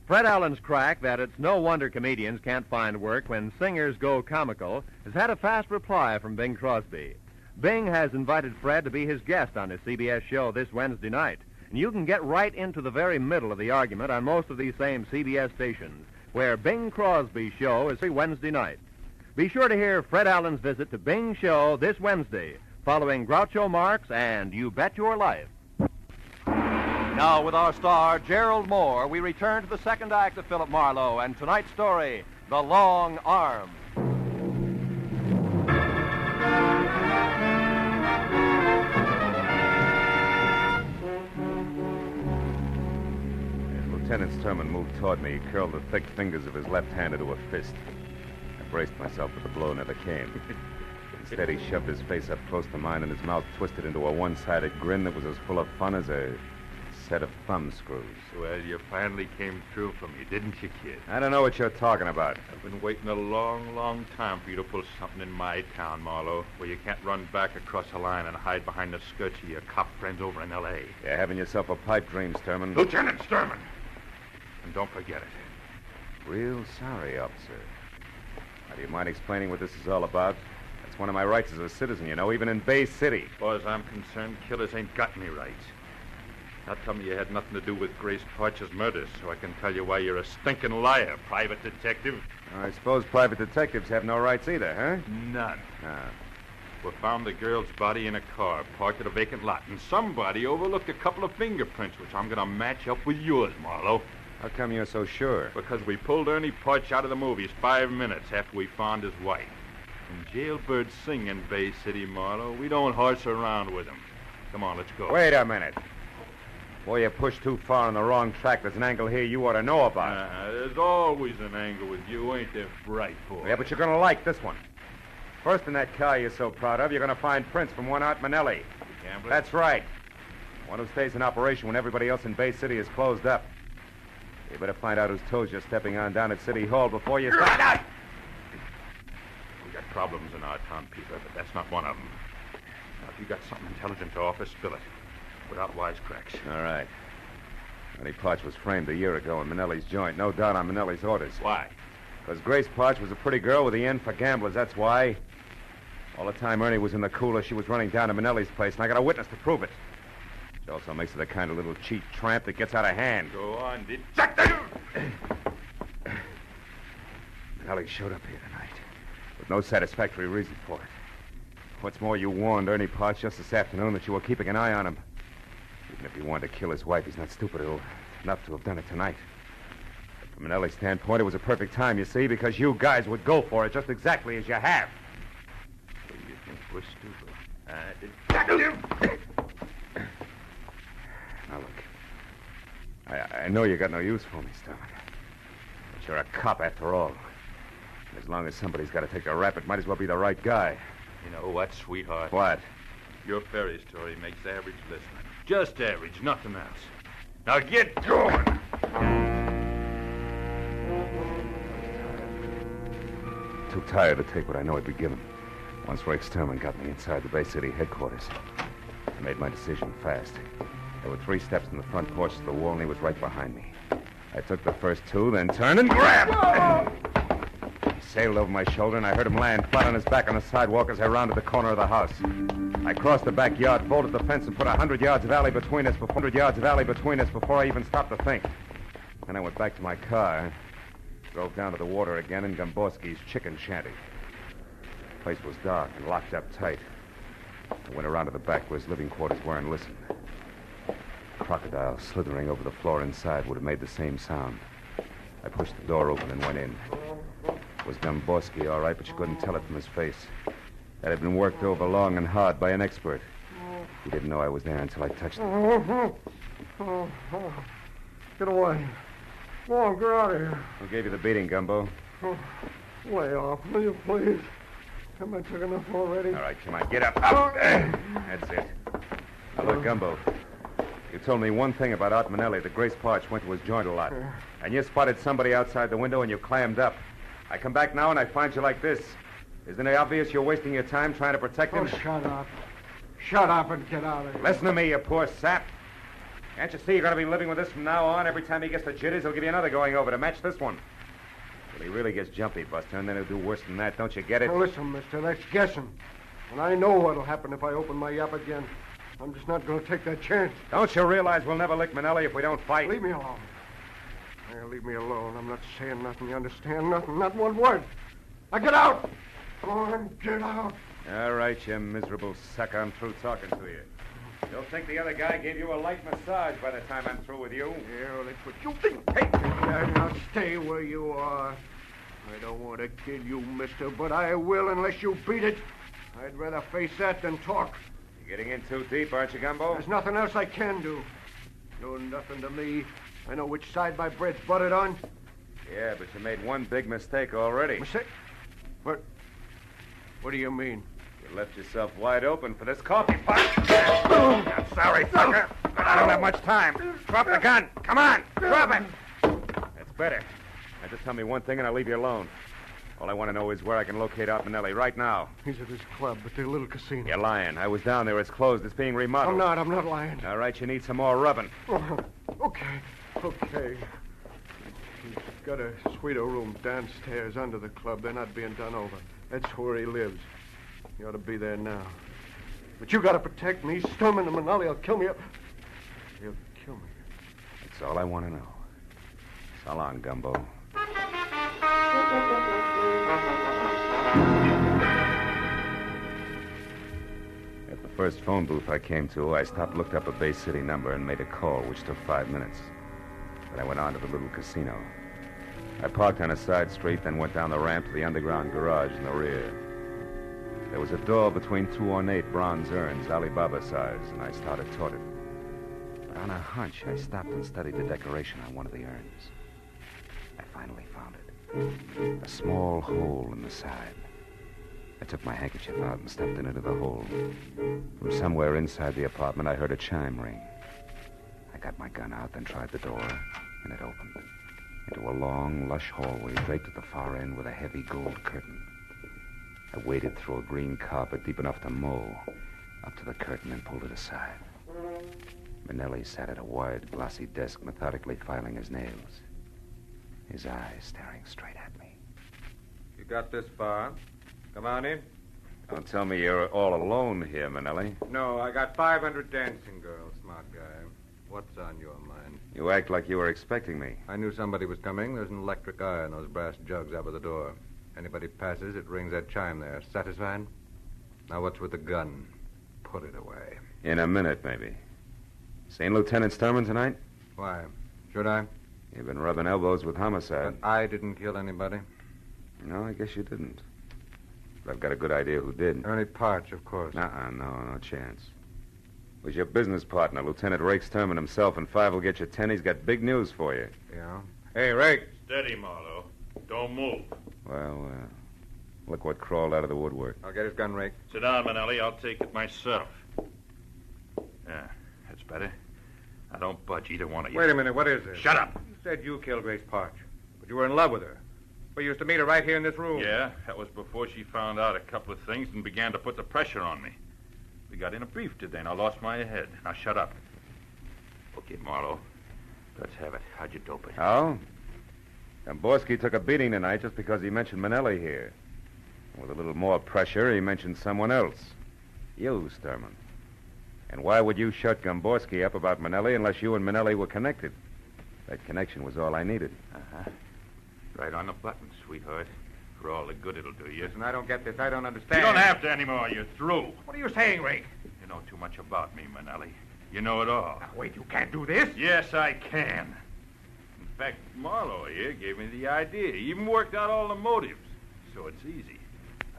Fred Allen's crack that it's no wonder comedians can't find work when singers go comical has had a fast reply from Bing Crosby. Bing has invited Fred to be his guest on his CBS show this Wednesday night. And you can get right into the very middle of the argument on most of these same CBS stations, where Bing Crosby's show is every Wednesday night. Be sure to hear Fred Allen's visit to Bing's show this Wednesday, following Groucho Marx and You Bet Your Life. Now, with our star, Gerald Moore, we return to the second act of Philip Marlowe and tonight's story, The Long Arm. Lieutenant Sterman moved toward me. He curled the thick fingers of his left hand into a fist. I braced myself, but the blow never came. Instead, he shoved his face up close to mine, and his mouth twisted into a one-sided grin that was as full of fun as a set of thumb screws. Well, you finally came through for me, didn't you, kid? I don't know what you're talking about. I've been waiting a long, long time for you to pull something in my town, Marlowe, where you can't run back across the line and hide behind the skirts of your cop friends over in L.A. You're having yourself a pipe dream, Sterman. Lieutenant Sterman! And don't forget it. Real sorry, officer. Now, do you mind explaining what this is all about? That's one of my rights as a citizen, you know, even in Bay City. As far as I'm concerned, killers ain't got any rights. Now tell me you had nothing to do with Grace Parch's murder, so I can tell you why you're a stinking liar, private detective. I suppose private detectives have no rights either, huh? None. Ah. We found the girl's body in a car parked at a vacant lot, and somebody overlooked a couple of fingerprints, which I'm going to match up with yours, Marlowe. How come you're so sure? Because we pulled Ernie Parch out of the movies 5 minutes after we found his wife. And jailbirds sing in Bay City, Marlowe. We don't horse around with them. Come on, let's go. Wait a minute. Boy, you pushed too far on the wrong track. There's an angle here you ought to know about. There's always an angle with you, ain't there, bright boy? Yeah, but you're going to like this one. First in that car you're so proud of, you're going to find prints from one Art Manelli. Gambler? That's right. One who stays in operation when everybody else in Bay City is closed up. You better find out whose toes you're stepping on down at City Hall before you start. We got problems in our town, Peter, but that's not one of them. Now, if you got something intelligent to offer, spill it. Without wisecracks. All right. Ernie Parch was framed a year ago in Manelli's joint. No doubt on Manelli's orders. Why? Because Grace Parch was a pretty girl with the end for gamblers, that's why. All the time Ernie was in the cooler, she was running down to Manelli's place, and I got a witness to prove it. She also makes her the kind of little cheap tramp that gets out of hand. Go on, Manelli showed up here tonight with no satisfactory reason for it. What's more, you warned Ernie Parch just this afternoon that you were keeping an eye on him. Even if he wanted to kill his wife, he's not stupid enough to have done it tonight. But from Manelli's standpoint, it was a perfect time, you see, because you guys would go for it just exactly as you have. So you think we're stupid? Now, look. I know you got no use for me, Sterman. But you're a cop after all. And as long as somebody's got to take a rap, it might as well be the right guy. You know what, sweetheart? What? Your fairy story makes average listening. Just average, nothing else. Now get going! Too tired to take what I know I'd be given. Once Rake Sterman got me inside the Bay City headquarters, I made my decision fast. There were 3 steps in the front porch to the wall, and he was right behind me. I took the first 2, then turned and grabbed. sailed over my shoulder, and I heard him lying flat on his back on the sidewalk as I rounded the corner of the house. I crossed the backyard, vaulted the fence, and put 100 yards of alley between us before I even stopped to think. Then I went back to my car, drove down to the water again in Gomborski's chicken shanty. The place was dark and locked up tight. I went around to the back where his living quarters were and listened. A crocodile slithering over the floor inside would have made the same sound. I pushed the door open and went in. It was Gomborski, all right, but you couldn't tell it from his face. That had been worked over long and hard by an expert. He didn't know I was there until I touched him. Get away. Come on, get out of here. Who gave you the beating, Gumbo? Lay off, will you, please? Haven't I took enough already? All right, come on, get up. Up. That's it. Now, look, Gumbo. You told me one thing about Art Manelli. The Grace Parch went to his joint a lot. And you spotted somebody outside the window and you clammed up. I come back now and I find you like this. Isn't it obvious you're wasting your time trying to protect him? Oh, shut up. Shut up and get out of here. Listen to me, you poor sap. Can't you see you're going to be living with this from now on? Every time he gets the jitters, he'll give you another going over to match this one. Well, he really gets jumpy, Buster, and then he'll do worse than that. Don't you get it? Now, listen, mister, that's guessing. And I know what'll happen if I open my yap again. I'm just not going to take that chance. Don't you realize we'll never lick Manelli if we don't fight? Leave me alone. Yeah, leave me alone. I'm not saying nothing. You understand? Nothing. Not one word. Now get out. Go on, get out. All right, you miserable sucker. I'm through talking to you. You'll think the other guy gave you a light massage by the time I'm through with you. Yeah, well, that's what you think. Hey, now stay where you are. I don't want to kill you, mister, but I will unless you beat it. I'd rather face that than talk. You're getting in too deep, aren't you, Gumbo? There's nothing else I can do. You're nothing to me. I know which side my bread's buttered on. Yeah, but you made one big mistake already. Mistake? What do you mean? You left yourself wide open for this coffee pot. I'm sorry, sucker, but I don't have much time. Drop the gun. Come on, drop it. That's better. Now just tell me one thing and I'll leave you alone. All I want to know is where I can locate Art Manelli right now. He's at his club, at the little casino. You're lying. I was down there. It's closed. It's being remodeled. I'm not lying. All right, you need some more rubbing. Okay. He's got a suite room downstairs under the club. They're not being done over. That's where he lives. He ought to be there now. But you got to protect me. He's storming the Manelli. He'll kill me. He'll kill me. That's all I want to know. So long, Gumbo. At the first phone booth I came to, I stopped, looked up a Bay City number, and made a call, which took 5 minutes. Then I went on to the little casino. I parked on a side street, then went down the ramp to the underground garage in the rear. There was a door between two ornate bronze urns, Alibaba size, and I started toward it. But on a hunch, I stopped and studied the decoration on one of the urns. I finally found it. A small hole in the side. I took my handkerchief out and stuffed it into the hole. From somewhere inside the apartment, I heard a chime ring. I got my gun out, then tried the door, and it opened. Into a long, lush hallway draped at the far end with a heavy gold curtain. I waded through a green carpet deep enough to mow, up to the curtain and pulled it aside. Manelli sat at a wide, glossy desk, methodically filing his nails. His eyes staring straight at me. You got this far. Come on in. Don't tell me you're all alone here, Manelli. No, I got 500 dancing girls, smart guy. What's on your mind? You act like you were expecting me. I knew somebody was coming. There's an electric eye on those brass jugs out of the door. Anybody passes, it rings that chime there. Satisfied? Now what's with the gun? Put it away. In a minute, maybe. Seen Lieutenant Sturman tonight? Why? Should I? You've been rubbing elbows with homicide. But I didn't kill anybody. No, I guess you didn't. But I've got a good idea who did. Ernie Parch, of course. No chance. It was your business partner, Lieutenant Rake Sturman himself, and 5 will get you 10. He's got big news for you. Yeah? Hey, Rake. Steady, Marlowe. Don't move. Well, look what crawled out of the woodwork. I'll get his gun, Rake. Sit down, Manelli. I'll take it myself. Yeah, that's better. Now, don't budge, either one of you. Wait a minute. What is this? Shut up. You said you killed Grace Parch, but you were in love with her. We used to meet her right here in this room. Yeah, that was before she found out a couple of things and began to put the pressure on me. We got in a beef today, and I lost my head. Now, shut up. Okay, Marlowe. Let's have it. How'd you dope it? Oh? Gomborski took a beating tonight just because he mentioned Manelli here. With a little more pressure, he mentioned someone else. You, Sturman. And why would you shut Gomborski up about Manelli unless you and Manelli were connected? That connection was all I needed. Uh-huh. Right on the button, sweetheart. For all the good it'll do you. Listen, I don't get this. I don't understand. You don't have to anymore. You're through. What are you saying, Ray? You know too much about me, Manelli. You know it all. Now, wait, you can't do this. Yes, I can. In fact, Marlowe here gave me the idea. He even worked out all the motives. So it's easy.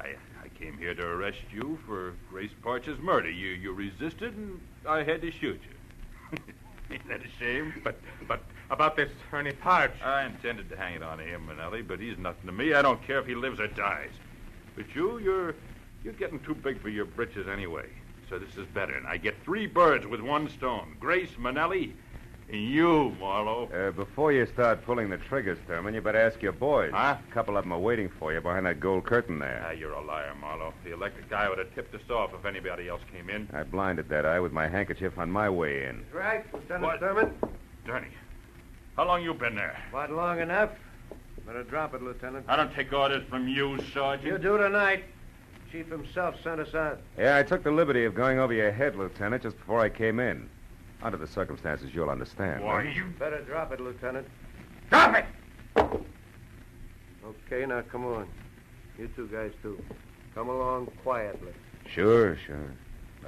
I came here to arrest you for Grace Parch's murder. You resisted, and I had to shoot you. Ain't that a shame? But about this Ernie Parch. I intended to hang it on him, Manelli, but he's nothing to me. I don't care if he lives or dies. But you're getting too big for your britches anyway. So this is better, and I get 3 birds with 1 stone. Grace, Manelli, and you, Marlowe. Before you start pulling the trigger, Sturman, you better ask your boys. Huh? A couple of them are waiting for you behind that gold curtain there. Ah, you're a liar, Marlowe. The electric guy would have tipped us off if anybody else came in. I blinded that eye with my handkerchief on my way in. Right, Lieutenant What? Sturman. Dirty. How long you been there? About long enough. Better drop it, Lieutenant. I don't take orders from you, Sergeant. You do tonight. Chief himself sent us out. Yeah, I took the liberty of going over your head, Lieutenant, just before I came in. Under the circumstances, you'll understand. Why, right? you... Better drop it, Lieutenant. Drop it! Okay, now come on. You two guys, too. Come along quietly. Sure.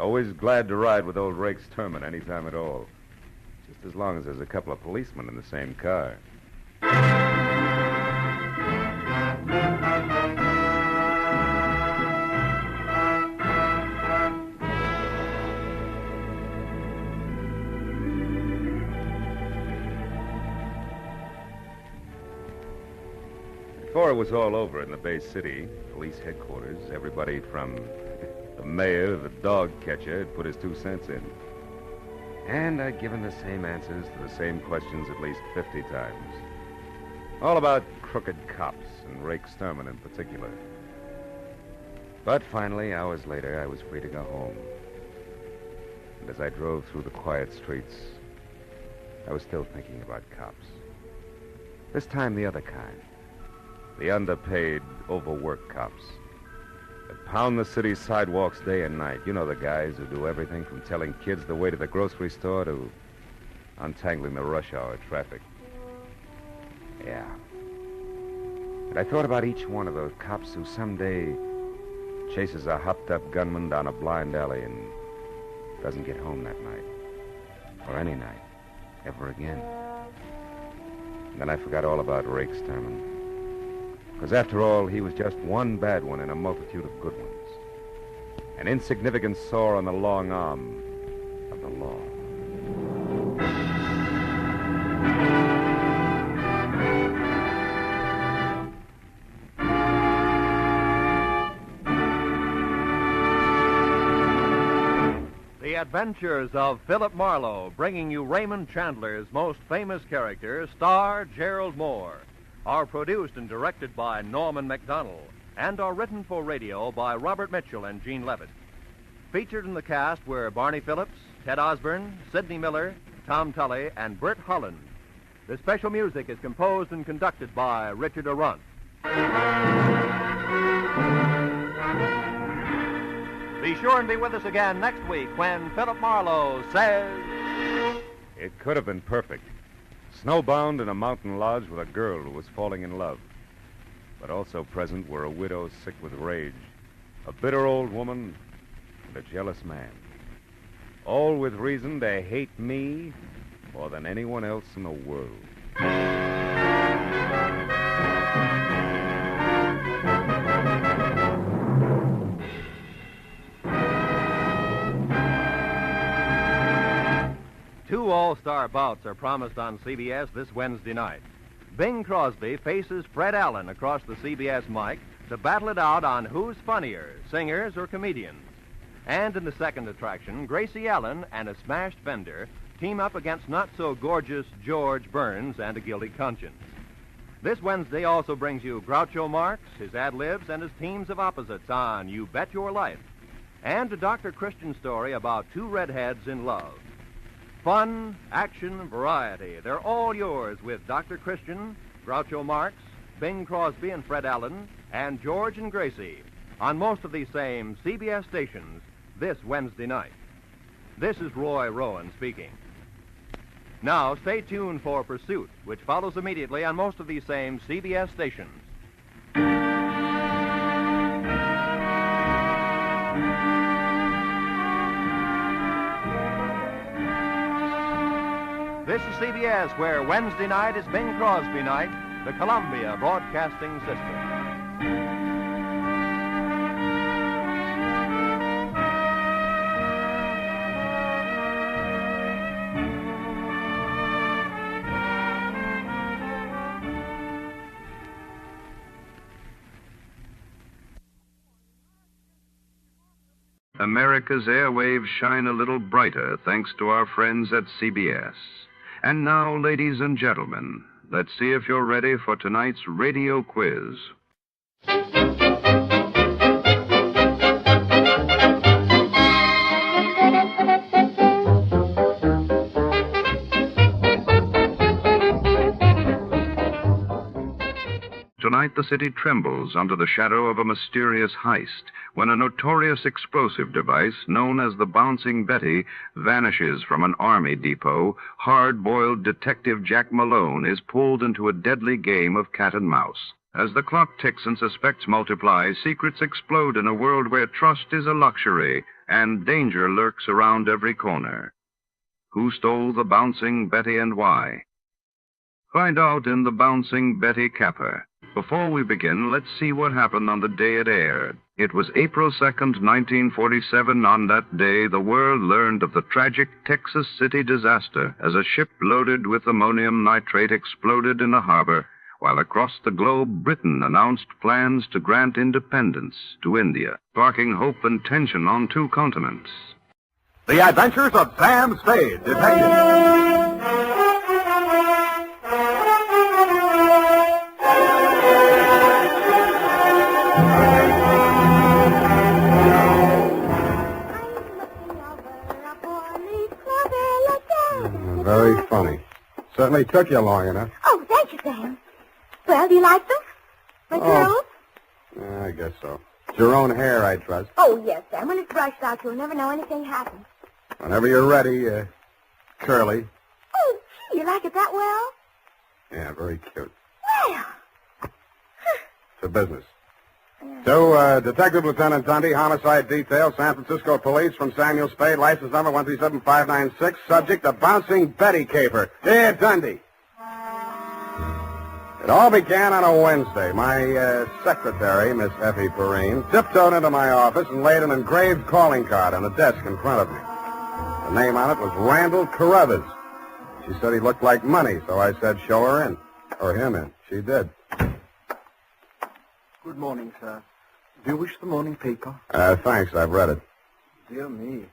Always glad to ride with old Rake Sturman any time at all. Just as long as there's a couple of policemen in the same car. Before it was all over in the Bay City, police headquarters, everybody from the mayor to the dog catcher had put his 2 cents in. And I'd given the same answers to the same questions at least 50 times. All about crooked cops, and Rake Sturman in particular. But finally, hours later, I was free to go home. And as I drove through the quiet streets, I was still thinking about cops. This time, the other kind. The underpaid, overworked cops that pound the city's sidewalks day and night. You know the guys who do everything from telling kids the way to the grocery store to untangling the rush hour traffic. Yeah. And I thought about each one of those cops who someday chases a hopped-up gunman down a blind alley and doesn't get home that night. Or any night. Ever again. And then I forgot all about Rake Sturman. Because after all, he was just one bad one in a multitude of good ones. An insignificant sore on the long arm of the law. The Adventures of Philip Marlowe, bringing you Raymond Chandler's most famous character, star Gerald Moore, are produced and directed by Norman MacDonald and are written for radio by Robert Mitchell and Gene Levitt. Featured in the cast were Barney Phillips, Ted Osborne, Sidney Miller, Tom Tully, and Bert Holland. The special music is composed and conducted by Richard Arant. Be sure and be with us again next week when Philip Marlowe says... It could have been perfect. Snowbound in a mountain lodge with a girl who was falling in love. But also present were a widow sick with rage, a bitter old woman, and a jealous man. All with reason to hate me more than anyone else in the world. Two all-star bouts are promised on CBS this Wednesday night. Bing Crosby faces Fred Allen across the CBS mic to battle it out on who's funnier, singers or comedians. And in the second attraction, Gracie Allen and a smashed fender team up against not-so-gorgeous George Burns and a guilty conscience. This Wednesday also brings you Groucho Marx, his ad-libs, and his teams of opposites on You Bet Your Life, and a Dr. Christian story about 2 redheads in love. Fun, action, variety, they're all yours with Dr. Christian Groucho Marx, Bing Crosby and Fred Allen, and George and Gracie on most of these same CBS stations this Wednesday night. This is Roy Rowan speaking. Now, stay tuned for Pursuit, which follows immediately on most of these same CBS stations. This is CBS, where Wednesday night is Bing Crosby night, the Columbia Broadcasting System. America's airwaves shine a little brighter thanks to our friends at CBS. And now, ladies and gentlemen, let's see if you're ready for tonight's radio quiz. Tonight, the city trembles under the shadow of a mysterious heist when a notorious explosive device known as the Bouncing Betty vanishes from an army depot. Hard-boiled detective Jack Malone is pulled into a deadly game of cat and mouse. As the clock ticks and suspects multiply, secrets explode in a world where trust is a luxury and danger lurks around every corner. Who stole the Bouncing Betty and why? Find out in the Bouncing Betty Caper. Before we begin, let's see what happened on the day it aired. It was April 2nd, 1947. On that day, the world learned of the tragic Texas City disaster as a ship loaded with ammonium nitrate exploded in a harbor, while across the globe, Britain announced plans to grant independence to India, sparking hope and tension on two continents. The Adventures of Sam Spade, Detective. Very funny. Certainly took you long enough. Oh, thank you, Sam. Well, do you like them? My curls? Yeah, I guess so. It's your own hair, I trust. Oh, yes, Sam. When it's brushed out, you'll never know anything happened. Whenever you're ready, curly. Oh, gee, you like it that well? Yeah, very cute. Well. It's a business. To Detective Lieutenant Dundee, Homicide Detail, San Francisco Police, from Samuel Spade, license number 137596, subject, the Bouncing Betty Caper. Dear Dundee. It all began on a Wednesday. My secretary, Miss Effie Perrine, tiptoed into my office and laid an engraved calling card on the desk in front of me. The name on it was Randall Carruthers. She said he looked like money, so I said, show her in. Or him in. She did. Good morning, sir. Do you wish the morning paper? Thanks, I've read it. Dear me.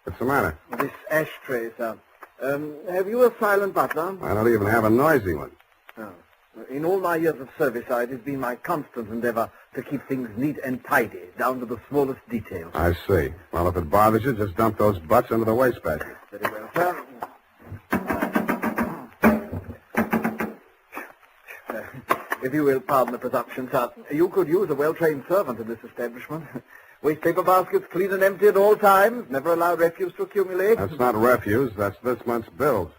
What's the matter? This ashtray, sir. Have you a silent butler? I don't even have a noisy one. Oh. In all my years of service, it has been my constant endeavor to keep things neat and tidy, down to the smallest details. I see. Well, if it bothers you, just dump those butts into the wastebasket. Very well, sir. If you will pardon the presumption, sir, you could use a well-trained servant in this establishment. Waste paper baskets clean and empty at all times. Never allow refuse to accumulate. That's not refuse. That's this month's bills.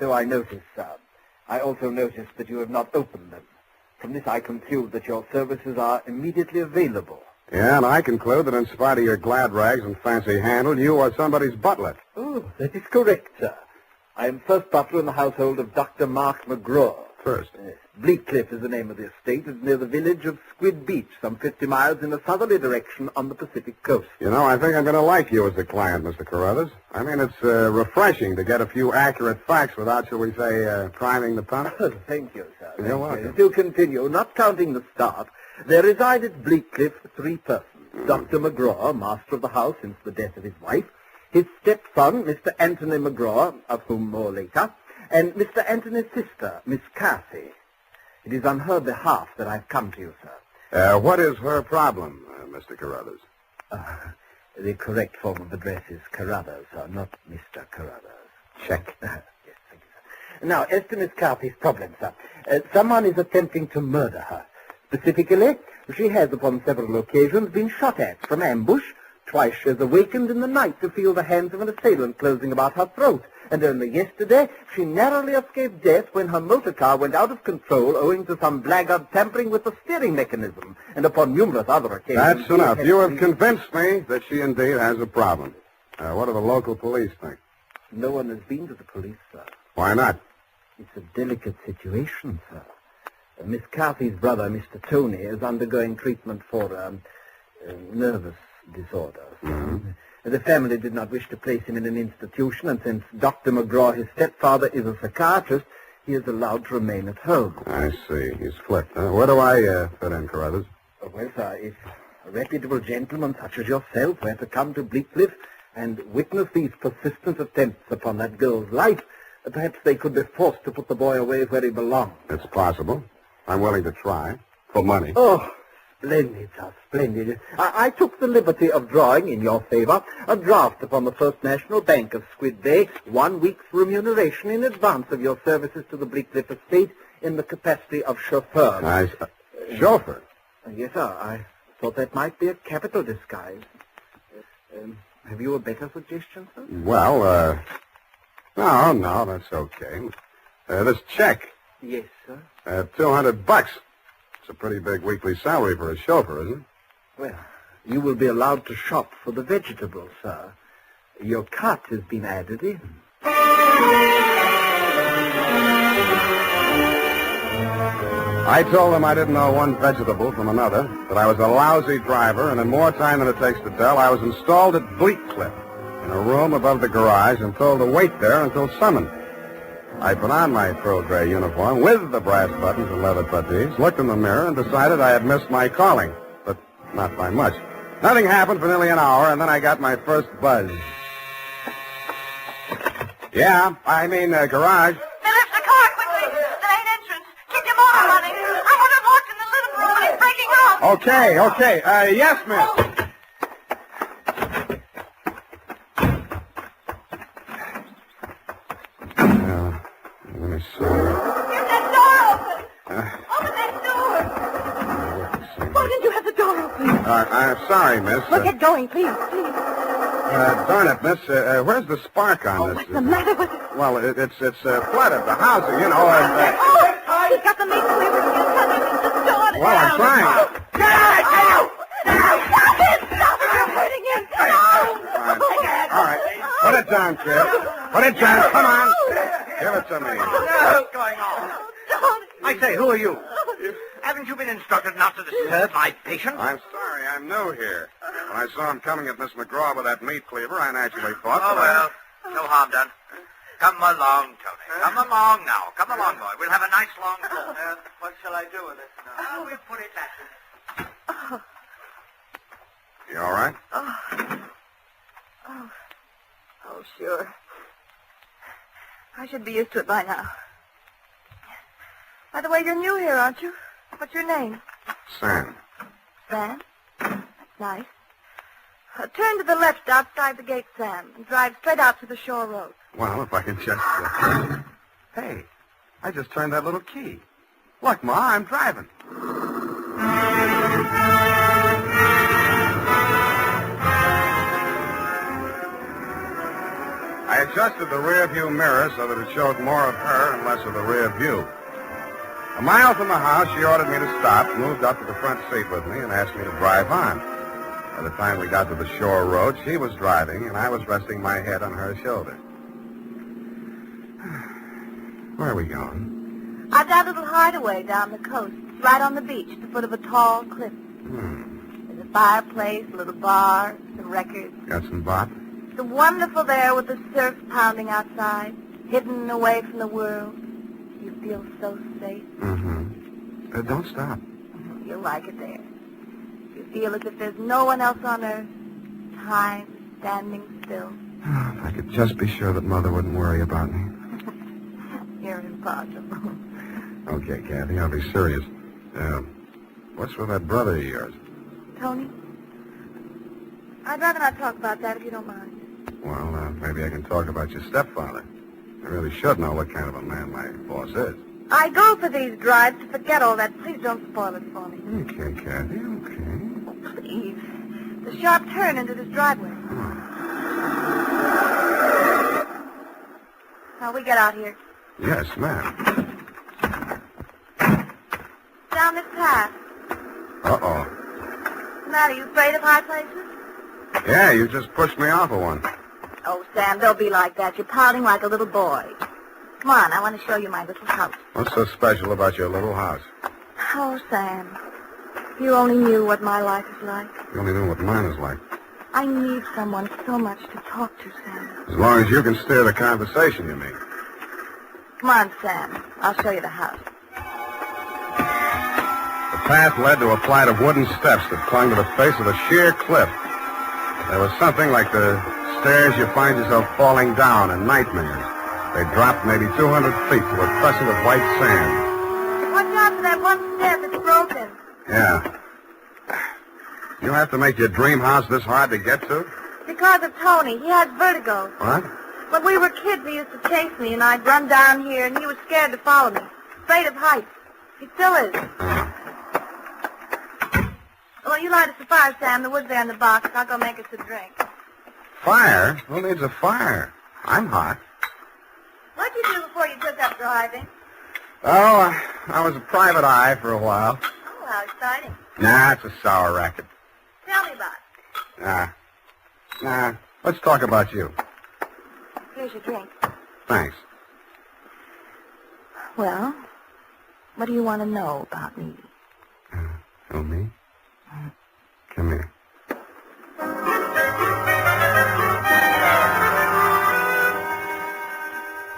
So I noticed, sir. I also noticed that you have not opened them. From this, I conclude that your services are immediately available. Yeah, and I conclude that in spite of your glad rags and fancy handle, you are somebody's butler. Oh, that is correct, sir. I am first butler in the household of Dr. Mark McGraw. First? Yes. Bleak Cliff is the name of the estate. It's near the village of Squid Beach, some 50 miles in a southerly direction on the Pacific coast. You know, I think I'm going to like you as a client, Mr. Carruthers. I mean, it's refreshing to get a few accurate facts without, shall we say, priming the pump. Thank you, sir. You're welcome. To continue, not counting the staff, there reside at Bleak Cliff 3 persons. Dr. McGraw, master of the house since the death of his wife, his stepson, Mr. Anthony McGraw, of whom more later, and Mr. Anthony's sister, Miss Cassie. It is on her behalf that I've come to you, sir. What is her problem, Mr. Carruthers? The correct form of address is Carruthers, sir, not Mr. Carruthers. Check. Yes, thank you, Now, as to Miss Carthy's problem, sir, someone is attempting to murder her. Specifically, she has upon several occasions been shot at from ambush. Twice she has awakened in the night to feel the hands of an assailant closing about her throat. And only yesterday, she narrowly escaped death when her motor car went out of control owing to some blackguard tampering with the steering mechanism. And upon numerous other occasions... That's enough. You have convinced me that she indeed has a problem. What do the local police think? No one has been to the police, sir. Why not? It's a delicate situation, sir. Miss Carthy's brother, Mr. Tony, is undergoing treatment for nervous disorders. Mm-hmm. The family did not wish to place him in an institution, and since Dr. McGraw, his stepfather, is a psychiatrist, he is allowed to remain at home. I see. He's flipped. Where do I fit in, Carruthers? Well, sir, if a reputable gentleman such as yourself were to come to Bleakcliff and witness these persistent attempts upon that girl's life, perhaps they could be forced to put the boy away where he belongs. It's possible. I'm willing to try. For money. Oh, splendid, sir, splendid. I took the liberty of drawing, in your favor, a draft upon the First National Bank of Squid Bay, 1 week's remuneration in advance of your services to the Bleakcliff estate in the capacity of chauffeur. Chauffeur? Yes, sir. I thought that might be a capital disguise. Have you a better suggestion, sir? Well, no, that's okay. This check. Yes, sir. $200. It's a pretty big weekly salary for a chauffeur, isn't it? Well, you will be allowed to shop for the vegetables, sir. Your cut has been added in. I told them I didn't know one vegetable from another, that I was a lousy driver, and in more time than it takes to tell, I was installed at Bleakcliff, in a room above the garage, and told to wait there until summoned. I put on my pearl gray uniform with the brass buttons and leather puttees, looked in the mirror, and decided I had missed my calling, but not by much. Nothing happened for nearly an hour, and then I got my first buzz. Yeah, I mean, garage. Phillips, the car, quickly. The main entrance. Keep your motor running. I want it locked in the living room and it's breaking up. Okay. Yes, miss. Let me see. Get that door open. Open that door. Why didn't you have the door open? I'm sorry, miss. Well, get going, please. Darn it, miss. Where's the spark on this? What's the matter with it? Well, it's flooded. The house, you know. He's got the main cleaver. The door. Well, I'm trying. Stop it! You're hurting him. All right. Put it down, kid. Put it down. Come on. Give it to me. What's going on? I say, who are you? Haven't you been instructed not to disturb my patient? I'm sorry, I'm new here. When I saw him coming at Miss McGraw with that meat cleaver, I naturally thought... Oh, well, no harm done. Come along, Tony. Come along now. Come along, boy. We'll have a nice long talk. What shall I do with it now? We'll put it back. You all right? Oh, sure. I should be used to it by now. By the way, you're new here, aren't you? What's your name? Sam. Sam? That's nice. Turn to the left outside the gate, Sam, and drive straight out to the shore road. Well, if I can just... Hey, I just turned that little key. Look, Ma, I'm driving. I adjusted the rear view mirror so that it showed more of her and less of the rear view. A mile from the house, she ordered me to stop, moved up to the front seat with me, and asked me to drive on. By the time we got to the shore road, she was driving, and I was resting my head on her shoulder. Where are we going? I've got a little hideaway down the coast, right on the beach, at the foot of a tall cliff. There's a fireplace, a little bar, some records. Got some bop? It's wonderful there with the surf pounding outside, hidden away from the world. You feel so safe. Mm-hmm. Don't stop. You'll like it there. You feel as if there's no one else on earth. Time standing still. If I could just be sure that Mother wouldn't worry about me. You're impossible. Okay, Kathy, I'll be serious. What's with that brother of yours? Tony? I'd rather not talk about that if you don't mind. Well, maybe I can talk about your stepfather. I really should know what kind of a man my boss is. I go for these drives to forget all that. Please don't spoil it for me. Okay, Kathy, okay. Please. The sharp turn into this driveway. Now, we get out here. Yes, ma'am. Down this path. Uh-oh. What's the matter? You afraid of high places? Yeah, you just pushed me off of one. Oh, Sam, don't be like that. You're pouting like a little boy. Come on, I want to show you my little house. What's so special about your little house? Oh, Sam, you only knew what my life is like. You only know what mine is like. I need someone so much to talk to, Sam. As long as you can steer the conversation, you mean. Come on, Sam. I'll show you the house. The path led to a flight of wooden steps that clung to the face of a sheer cliff. There was something like the stairs you find yourself falling down in nightmares. They dropped maybe 200 feet to a crescent of white sand. Watch out for that one step. It's broken. Yeah. You have to make your dream house this hard to get to? Because of Tony. He has vertigo. What? When we were kids, he used to chase me, and I'd run down here, and he was scared to follow me. Afraid of heights. He still is. Well, you light us a fire, Sam. The wood's there in the box. I'll go make us a drink. Fire? Who needs a fire? I'm hot. What'd you do before you took up driving? Oh, I was a private eye for a while. Oh, how exciting. Nah, it's a sour racket. Tell me about it. Nah. Let's talk about you. Here's your drink. Thanks. Well, what do you want to know about me? Oh, me? Come here.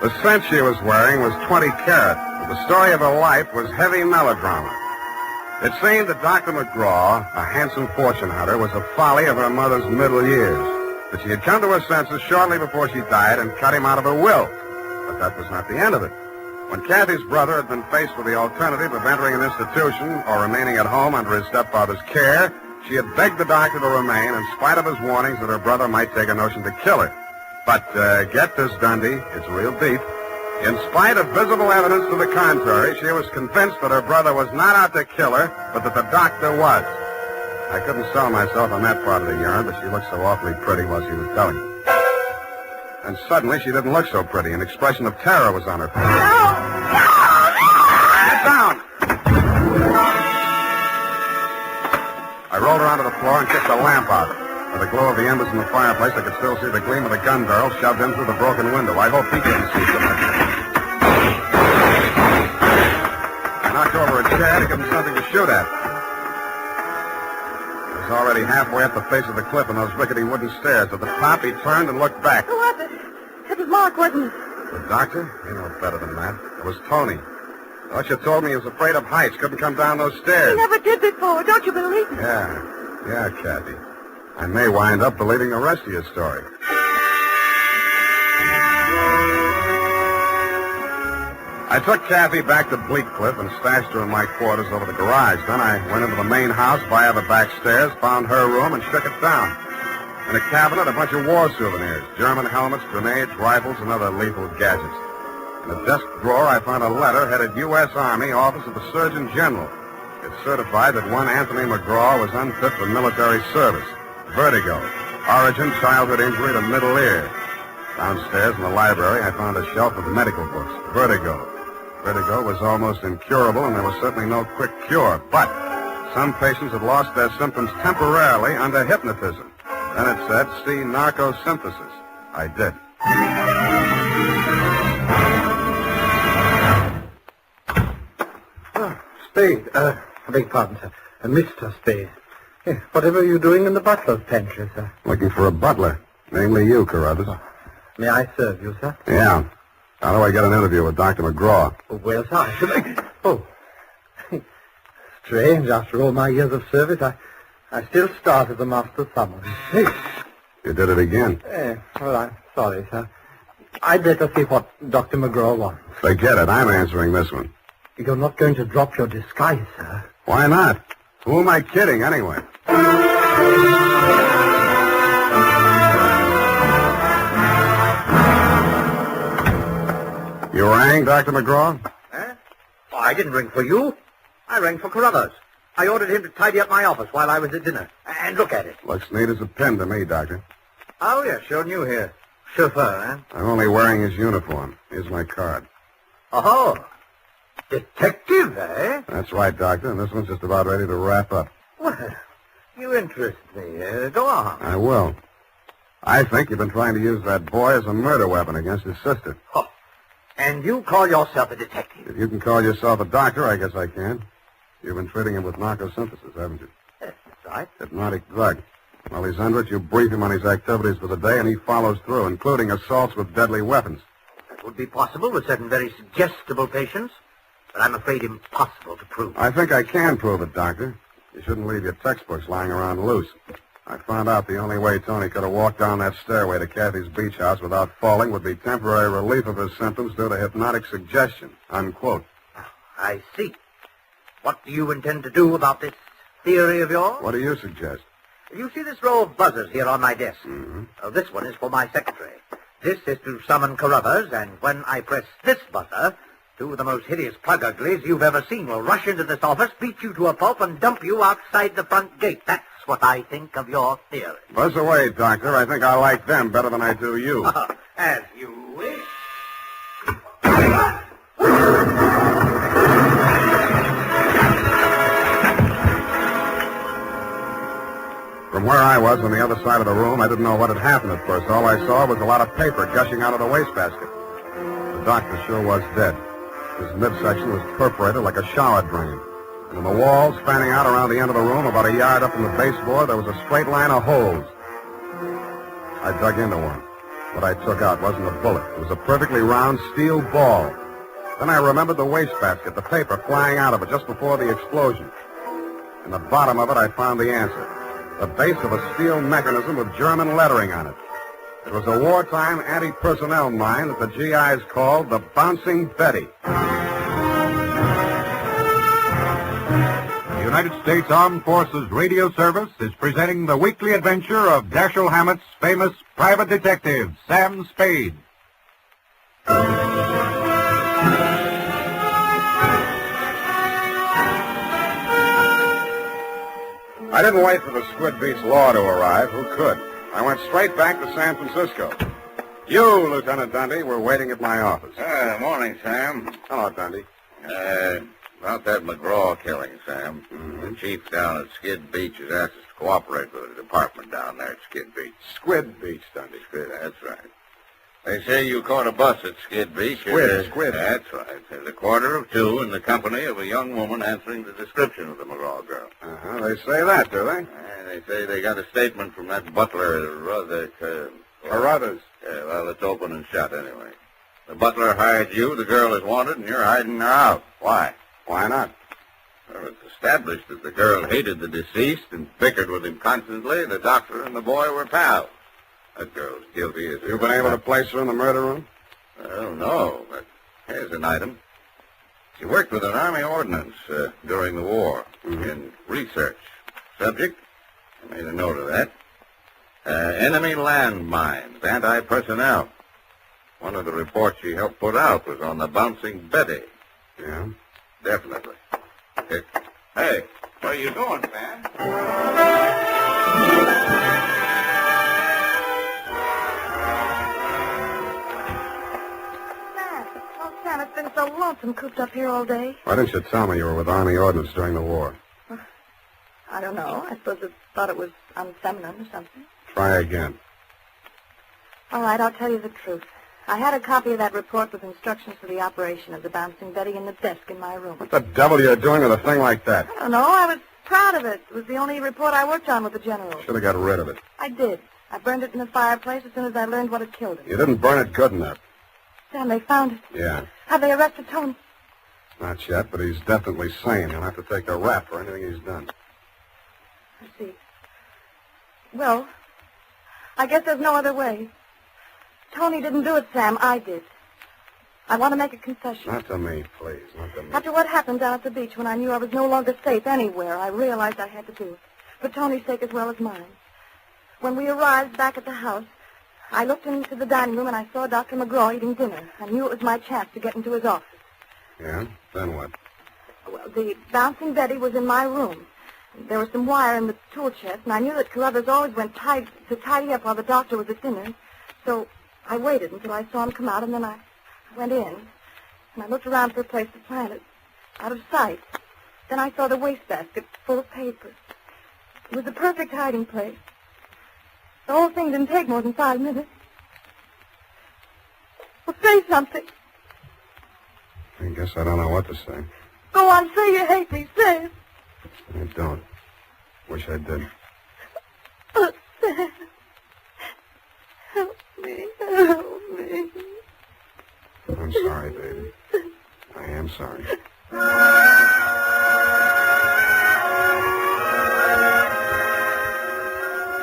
The scent she was wearing was 20 carat. The story of her life was heavy melodrama. It seemed that Dr. McGraw, a handsome fortune hunter, was a folly of her mother's middle years. That she had come to her senses shortly before she died and cut him out of her will. But that was not the end of it. When Kathy's brother had been faced with the alternative of entering an institution or remaining at home under his stepfather's care, she had begged the doctor to remain in spite of his warnings that her brother might take a notion to kill her. But get this, Dundee, it's real deep. In spite of visible evidence to the contrary, she was convinced that her brother was not out to kill her, but that the doctor was. I couldn't sell myself on that part of the yarn, but she looked so awfully pretty while she was telling. And suddenly, she didn't look so pretty. An expression of terror was on her face. No! Get down! I rolled her onto the floor and kicked the lamp out. By the glow of the embers in the fireplace, I could still see the gleam of the gun barrel shoved in through the broken window. I hoped he couldn't see so much. I knocked over a chair to give him something to shoot at. I was already halfway up the face of the cliff on those rickety wooden stairs. At the top, he turned and looked back. Who was it? It was Mark, wasn't it? The doctor? You know better than that. It was Tony. Thought you told me he was afraid of heights, couldn't come down those stairs. He never did before. Don't you believe me? Yeah, Kathy. I may wind up believing the rest of your story. I took Kathy back to Bleak Cliff and stashed her in my quarters over the garage. Then I went into the main house via the back stairs, found her room, and shook it down. In a cabinet, a bunch of war souvenirs, German helmets, grenades, rifles, and other lethal gadgets. In a desk drawer, I found a letter headed U.S. Army, Office of the Surgeon General. It certified that one Anthony McGraw was unfit for military service. Vertigo. Origin, childhood injury to middle ear. Downstairs in the library, I found a shelf of medical books. Vertigo. Vertigo was almost incurable, and there was certainly no quick cure. But some patients had lost their symptoms temporarily under hypnotism. Then it said, see narcosynthesis. I did. Spade, I beg pardon, sir. Mr. Spade. Whatever are you doing in the butler's pantry, sir? Looking for a butler. Namely you, Carruthers. May I serve you, sir? Yeah. How do I get an interview with Dr. McGraw? Well, sir, I should... Oh. Strange, after all my years of service, I still start as a master summons. You did it again. Well, I'm sorry, sir. I'd better see what Dr. McGraw wants. Forget it. I'm answering this one. You're not going to drop your disguise, sir. Why not? Who am I kidding, anyway? You rang, Dr. McGraw? Huh? Oh, I didn't ring for you. I rang for Carruthers. I ordered him to tidy up my office while I was at dinner. And look at it. Looks neat as a pin to me, Doctor. Oh, yeah, sure new here. Chauffeur, huh? I'm only wearing his uniform. Here's my card. Oh, detective, eh? That's right, Doctor, and this one's just about ready to wrap up. Well, you interest me. Go on. I will. I think you've been trying to use that boy as a murder weapon against his sister. Oh, and you call yourself a detective? If you can call yourself a doctor, I guess I can. You've been treating him with narcosynthesis, haven't you? That's right. Hypnotic drug. While he's under it, you brief him on his activities for the day, and he follows through, including assaults with deadly weapons. That would be possible with certain very suggestible patients, but I'm afraid impossible to prove. I think I can prove it, Doctor. You shouldn't leave your textbooks lying around loose. I found out the only way Tony could have walked down that stairway to Kathy's beach house without falling would be temporary relief of his symptoms due to hypnotic suggestion. Unquote. I see. What do you intend to do about this theory of yours? What do you suggest? You see this row of buzzers here on my desk? Mm-hmm. This one is for my secretary. This is to summon Carruthers, and when I press this buzzer, two of the most hideous plug uglies you've ever seen will rush into this office, beat you to a pulp, and dump you outside the front gate. That's what I think of your theory. Buzz away, Doctor. I think I like them better than I do you. As you wish. From where I was on the other side of the room, I didn't know what had happened at first. All I saw was a lot of paper gushing out of the wastebasket. The doctor sure was dead. His midsection was perforated like a shower drain. And in the walls, fanning out around the end of the room, about a yard up from the baseboard, there was a straight line of holes. I dug into one. What I took out wasn't a bullet. It was a perfectly round steel ball. Then I remembered the wastebasket, the paper flying out of it just before the explosion. In the bottom of it, I found the answer. The base of a steel mechanism with German lettering on it. It was a wartime anti-personnel mine that the GIs called the Bouncing Betty. The United States Armed Forces Radio Service is presenting the weekly adventure of Dashiell Hammett's famous private detective, Sam Spade. I didn't wait for the Squid Beach law to arrive. Who could? I went straight back to San Francisco. You, Lieutenant Dundee, were waiting at my office. Morning, Sam. Hello, Dundee. About that McGraw killing, Sam. The chief down at Skid Beach has asked us to cooperate with the department down there at Skid Beach. Squid Beach, Dundee. Squid, that's right. They say you caught a bus at Skid Beach. Squid. That's right. There's a quarter of two in the company of a young woman answering the description of the McGraw girl. They say that, do they? They say they got a statement from that butler, Carruthers. Well, it's open and shut anyway. The butler hired you, the girl is wanted, and you're hiding her out. Why? Why not? Well, it's established that the girl hated the deceased and bickered with him constantly. The doctor and the boy were pals. That girl's guilty as... You've been able to place her in the murder room? Well, no, but here's an item. She worked with an Army ordnance during the war in research. Subject, I made a note of that. Enemy landmines, anti-personnel. One of the reports she helped put out was on the Bouncing Betty. Yeah? Definitely. Hey, what are you doing, man? Oh, Sam, it's been so lonesome cooped up here all day. Why didn't you tell me you were with Army ordnance during the war? I don't know. I suppose I thought it was unfeminine or something. Try again. All right, I'll tell you the truth. I had a copy of that report with instructions for the operation of the Bouncing Betty in the desk in my room. What the devil are you doing with a thing like that? I don't know. I was proud of it. It was the only report I worked on with the general. Should have got rid of it. I did. I burned it in the fireplace as soon as I learned what had killed him. You didn't burn it good enough. Sam, they found it. Yeah. Have they arrested Tony? Not yet, but he's definitely sane. He'll have to take a rap for anything he's done. I see. Well, I guess there's no other way. Tony didn't do it, Sam. I did. I want to make a confession. Not to me, please. Not to me. After what happened down at the beach when I knew I was no longer safe anywhere, I realized I had to do it. For Tony's sake as well as mine. When we arrived back at the house, I looked into the dining room and I saw Dr. McGraw eating dinner. I knew it was my chance to get into his office. Yeah? Then what? Well, the bouncing Betty was in my room. There was some wire in the tool chest, and I knew that Carruthers always went to tidy up while the doctor was at dinner. So I waited until I saw him come out, and then I went in. And I looked around for a place to plant it, out of sight. Then I saw the wastebasket full of papers. It was the perfect hiding place. The whole thing didn't take more than 5 minutes. Well, say something. I guess I don't know what to say. Go on, say you hate me. Say it. I don't. Wish I did. Oh, Sam. Help me. Help me. I'm sorry, baby. I am sorry.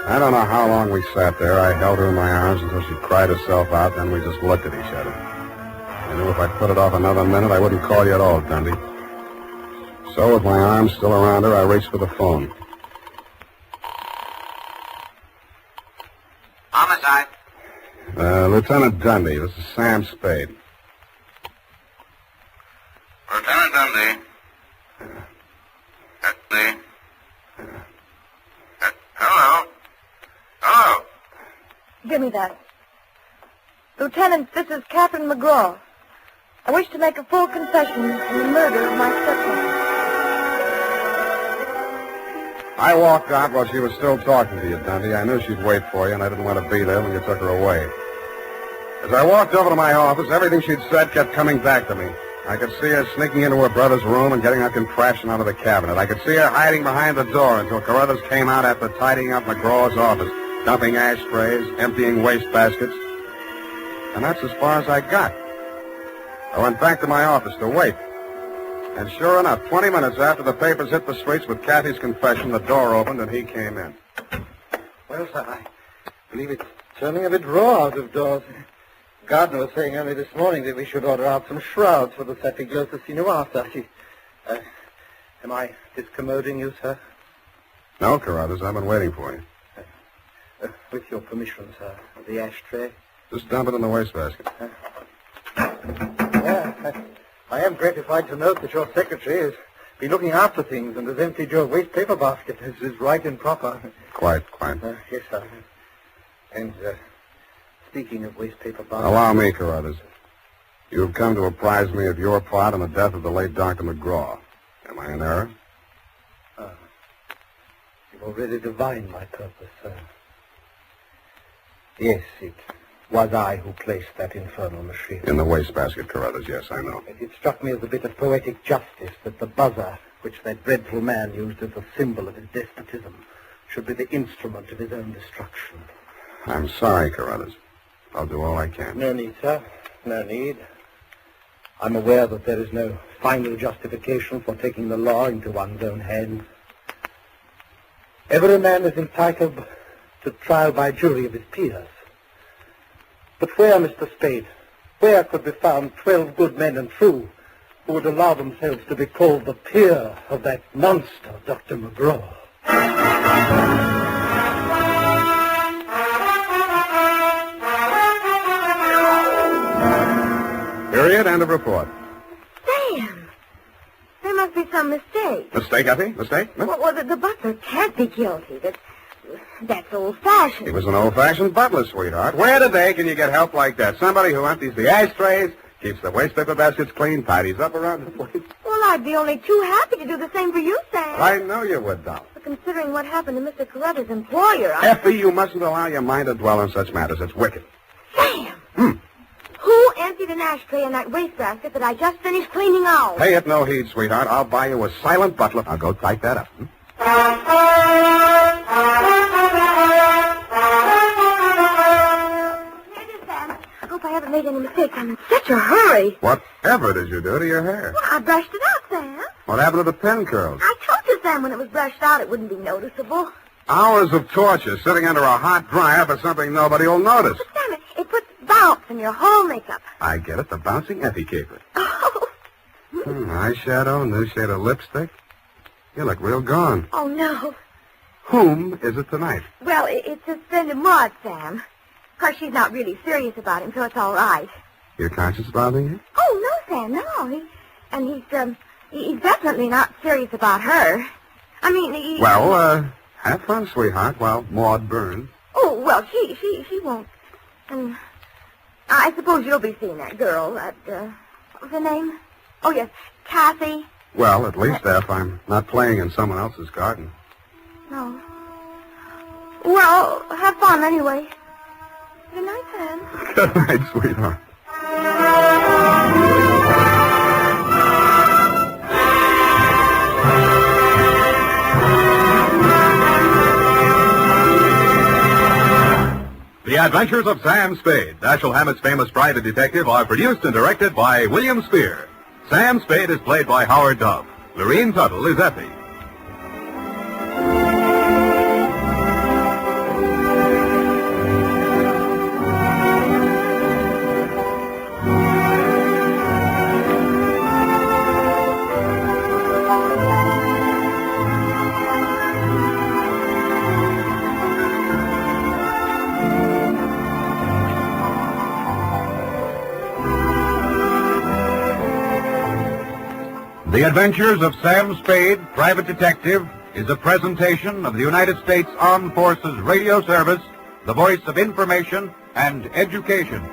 I don't know how long we sat there. I held her in my arms until she cried herself out, then we just looked at each other. I knew if I put it off another minute, I wouldn't call you at all, Dundee. So, with my arms still around her, I reached for the phone. Homicide. Lieutenant Dundee, this is Sam Spade. Lieutenant Dundee. Hello. Hello. Give me that. Lieutenant, this is Captain McGraw. I wish to make a full confession in the murder of my stepmother. I walked out while she was still talking to you, Dundee. I knew she'd wait for you, and I didn't want to be there when you took her away. As I walked over to my office, everything she'd said kept coming back to me. I could see her sneaking into her brother's room and getting up and crashing onto the cabinet. I could see her hiding behind the door until Carruthers came out after tidying up McGraw's office, dumping ashtrays, emptying wastebaskets. And that's as far as I got. I went back to my office to wait. And sure enough, 20 minutes after the papers hit the streets with Kathy's confession, the door opened and he came in. Well, sir, I believe it's turning a bit raw out of doors. Gardner was saying only this morning that we should order out some shrouds for the Saint-Ignace to see you after. Am I discommoding you, sir? No, Carruthers, I've been waiting for you. With your permission, sir, the ashtray. Just dump it in the wastebasket. I am gratified to note that your secretary has been looking after things and has emptied your waste paper basket. This is right and proper. Quite. Yes, sir. And, speaking of waste paper baskets... Allow me, Carruthers. You have come to apprise me of your part in the death of the late Dr. McGraw. Am I in error? You've already divined my purpose, sir. Yes, it was I who placed that infernal machine. In the wastebasket, Carruthers, yes, I know. It struck me as a bit of poetic justice that the buzzer, which that dreadful man used as a symbol of his despotism, should be the instrument of his own destruction. I'm sorry, Carruthers. I'll do all I can. No need, sir. No need. I'm aware that there is no final justification for taking the law into one's own hands. Every man is entitled to trial by jury of his peers. But where, Mr. Spade, where could be found 12 good men and true who would allow themselves to be called the peer of that monster, Dr. McGraw? Period. End of report. Sam, there must be some mistake. Mistake, Effie? Mistake? No? Well, the butler can't be guilty. That's old-fashioned. He was an old-fashioned butler, sweetheart. Where today can you get help like that? Somebody who empties the ashtrays, keeps the waste paper baskets clean, tidies up around the place. Well, I'd be only too happy to do the same for you, Sam. I know you would, doll. But considering what happened to Mr. Carruthers' employer, Effie, you mustn't allow your mind to dwell on such matters. It's wicked. Sam! Who emptied an ashtray in that wastebasket that I just finished cleaning out? Pay it no heed, sweetheart. I'll buy you a silent butler. I'll go type that up. Here it is, Sam. I hope I haven't made any mistakes. I'm in such a hurry. Whatever did you do to your hair? Well, I brushed it out, Sam. What happened to the pin curls? I told you, Sam, when it was brushed out, it wouldn't be noticeable. Hours of torture sitting under a hot dryer for something nobody will notice. But, Sam, it puts bounce in your whole makeup. I get it, the bouncing Effie caper. Oh. Eyeshadow, new shade of lipstick. You look real gone. Oh, no. Whom is it tonight? Well, it's suspended mod, Sam. Of course, she's not really serious about him, so it's all right. Your conscience bothering you? Oh, no, Sam, no. He's definitely not serious about her. I mean, Well, have fun, sweetheart, while Maud burns. Oh, well, she won't. I suppose you'll be seeing that girl, what was her name? Oh, yes, Kathy. Well, at least if I'm not playing in someone else's garden. No. Well, have fun anyway. Good night, Sam. Good night, sweetheart. The Adventures of Sam Spade, Dashiell Hammett's famous private detective, are produced and directed by William Spear. Sam Spade is played by Howard Duff. Lorene Tuttle is Effie. The Adventures of Sam Spade, Private Detective, is a presentation of the United States Armed Forces Radio Service, the voice of information and education.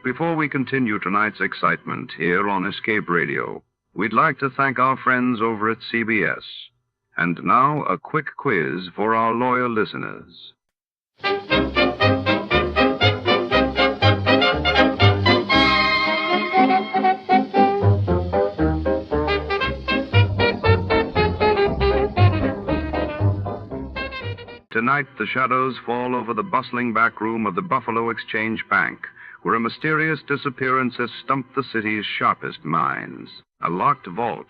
Before we continue tonight's excitement here on Escape Radio, we'd like to thank our friends over at CBS. And now, a quick quiz for our loyal listeners. Tonight, the shadows fall over the bustling back room of the Buffalo Exchange Bank, where a mysterious disappearance has stumped the city's sharpest minds. A locked vault,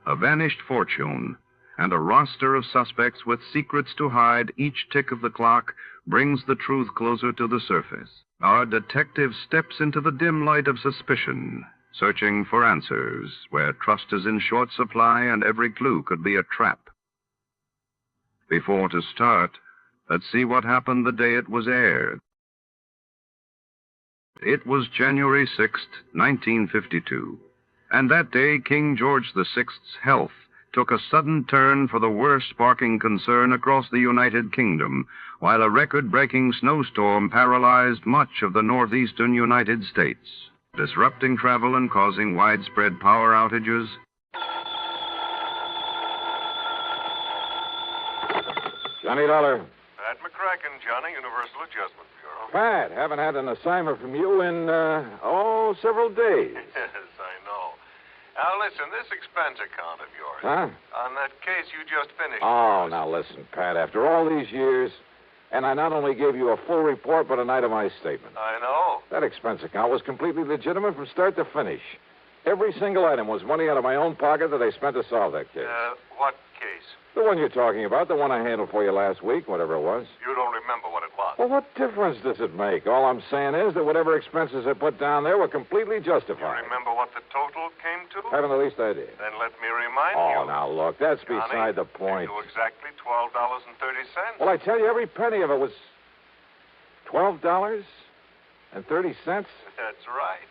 a vanished fortune, and a roster of suspects with secrets to hide each tick of the clock brings the truth closer to the surface. Our detective steps into the dim light of suspicion, searching for answers where trust is in short supply and every clue could be a trap. Before to start, let's see what happened the day it was aired. It was January 6th, 1952, and that day King George VI's health took a sudden turn for the worse, sparking concern across the United Kingdom, while a record-breaking snowstorm paralyzed much of the northeastern United States, disrupting travel and causing widespread power outages. Johnny Dollar. Pat McCracken, Johnny, Universal Adjustment Bureau. Pat, haven't had an assignment from you in, several days. Yes, I know. Now, listen, this expense account of yours. Huh? On that case you just finished. Oh, now listen, Pat, after all these years, and I not only gave you a full report, but an itemized statement. I know. That expense account was completely legitimate from start to finish. Every single item was money out of my own pocket that I spent to solve that case. What case? The one you're talking about, the one I handled for you last week, whatever it was. You don't remember what it was. Well, what difference does it make? All I'm saying is that whatever expenses I put down there were completely justified. You remember what the total came to? Haven't the least idea. Then let me remind you. Oh, now, look, that's Johnny, beside the point. To exactly $12.30. Well, I tell you, every penny of it was $12.30. That's right.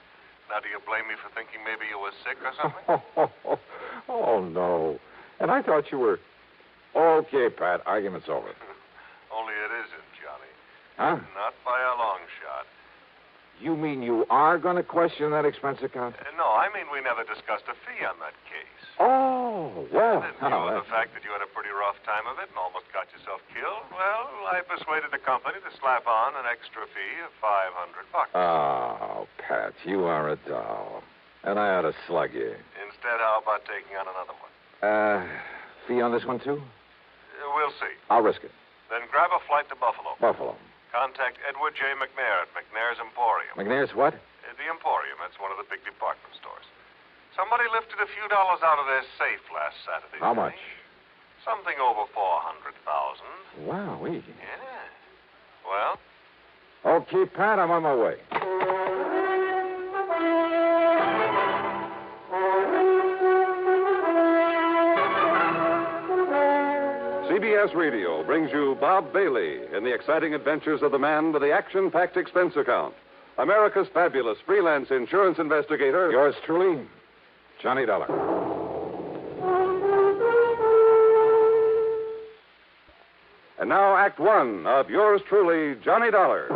Now, do you blame me for thinking maybe you were sick or something? Oh, no. And I thought you were... Okay, Pat, argument's over. Only it isn't, Johnny. Huh? Not by a long shot. You mean you are going to question that expense account? No, I mean we never discussed a fee on that case. Oh, well... And in view of the fact that you had a pretty rough time of it and almost got yourself killed, well, I persuaded the company to slap on an extra fee of $500. Oh, Pat, you are a doll. And I ought to slug you. Instead, how about taking on another one? Fee on this one, too? We'll see. I'll risk it. Then grab a flight to Buffalo. Buffalo. Contact Edward J. McNair at McNair's Emporium. McNair's what? The Emporium. That's one of the big department stores. Somebody lifted a few dollars out of their safe last Saturday. How much? Something over 400,000. Wowee. Yeah. Well? Okay, Pat, I'm on my way. CBS Radio brings you Bob Bailey in the exciting adventures of the man with the action-packed expense account. America's fabulous freelance insurance investigator. Yours truly, Johnny Dollar. And now, Act One of yours truly, Johnny Dollar.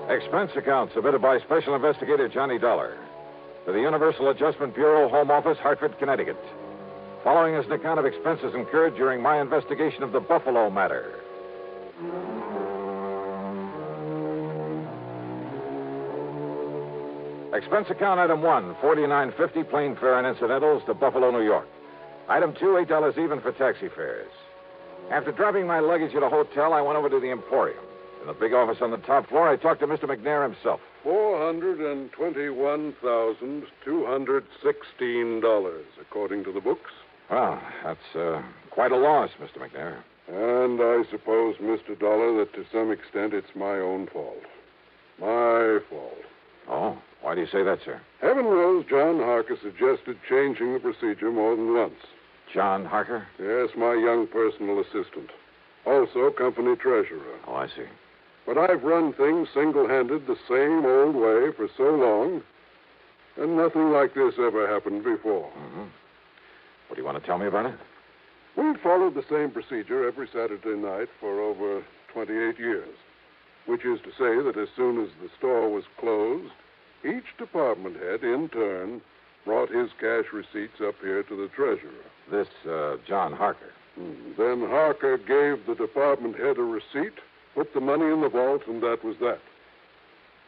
Expense account submitted by Special Investigator Johnny Dollar to the Universal Adjustment Bureau, Home Office, Hartford, Connecticut. Following is an account of expenses incurred during my investigation of the Buffalo matter. Expense account item 1, $49.50 plane fare and incidentals to Buffalo, New York. Item 2, $8 even for taxi fares. After dropping my luggage at a hotel, I went over to the Emporium. In the big office on the top floor, I talked to Mr. McNair himself. $421,216, according to the books. Well, that's quite a loss, Mr. McNair. And I suppose, Mr. Dollar, that to some extent it's my own fault. My fault. Oh, why do you say that, sir? Heaven knows John Harker suggested changing the procedure more than once. John Harker? Yes, my young personal assistant. Also company treasurer. Oh, I see. But I've run things single-handed the same old way for so long, and nothing like this ever happened before. Mm-hmm. What do you want to tell me about it? We've followed the same procedure every Saturday night for over 28 years, which is to say that as soon as the store was closed, each department head, in turn, brought his cash receipts up here to the treasurer. This, John Harker. Then Harker gave the department head a receipt, put the money in the vault, and that was that.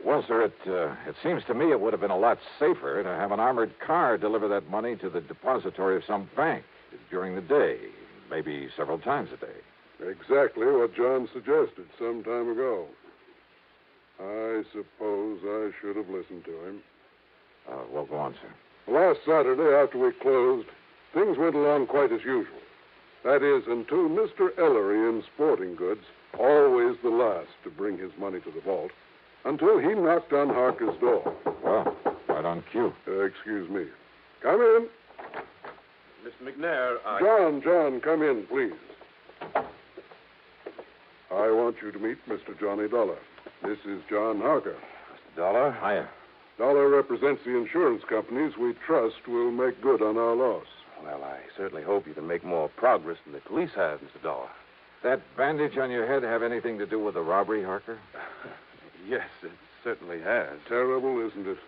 Well, sir, it seems to me it would have been a lot safer to have an armored car deliver that money to the depository of some bank during the day, maybe several times a day. Exactly what John suggested some time ago. I suppose I should have listened to him. Well, go on, sir. Last Saturday, after we closed, things went along quite as usual. That is, until Mr. Ellery in sporting goods, always the last to bring his money to the vault, until he knocked on Harker's door. Well, right on cue. Excuse me. Come in. Mr. McNair, John, come in, please. I want you to meet Mr. Johnny Dollar. This is John Harker. Mr. Dollar? Hiya. Dollar represents the insurance companies we trust will make good on our loss. Well, I certainly hope you can make more progress than the police have, Mr. Dollar. That bandage on your head have anything to do with the robbery, Harker? Yes, it certainly has. Terrible, isn't it?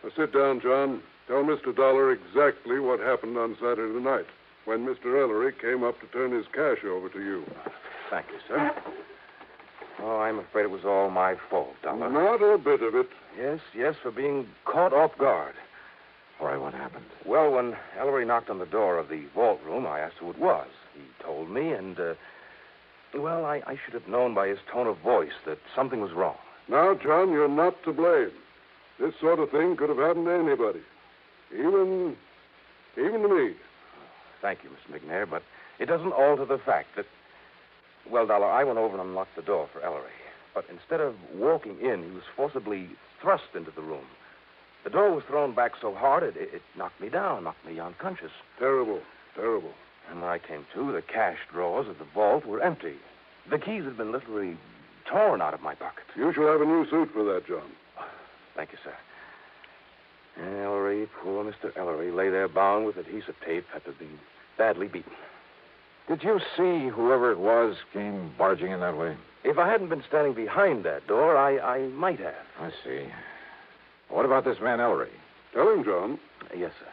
Now, sit down, John. Tell Mr. Dollar exactly what happened on Saturday night when Mr. Ellery came up to turn his cash over to you. Thank you, sir. Oh, I'm afraid it was all my fault, Dollar. Not a bit of it. Yes, for being caught off guard. All right, what happened? Well, when Ellery knocked on the door of the vault room, I asked who it was. He told me, and, I should have known by his tone of voice that something was wrong. Now, John, you're not to blame. This sort of thing could have happened to anybody. Even to me. Thank you, Mr. McNair, but it doesn't alter the fact that... Well, Dollar, I went over and unlocked the door for Ellery. But instead of walking in, he was forcibly thrust into the room. The door was thrown back so hard, it knocked me down, knocked me unconscious. Terrible. And when I came to, the cash drawers of the vault were empty. The keys had been literally torn out of my pocket. You shall have a new suit for that, John. Thank you, sir. Ellery, poor Mr. Ellery, lay there bound with adhesive tape after being badly beaten. Did you see whoever it was came barging in that way? If I hadn't been standing behind that door, I might have. I see. What about this man Ellery? Tell him, John. Yes, sir.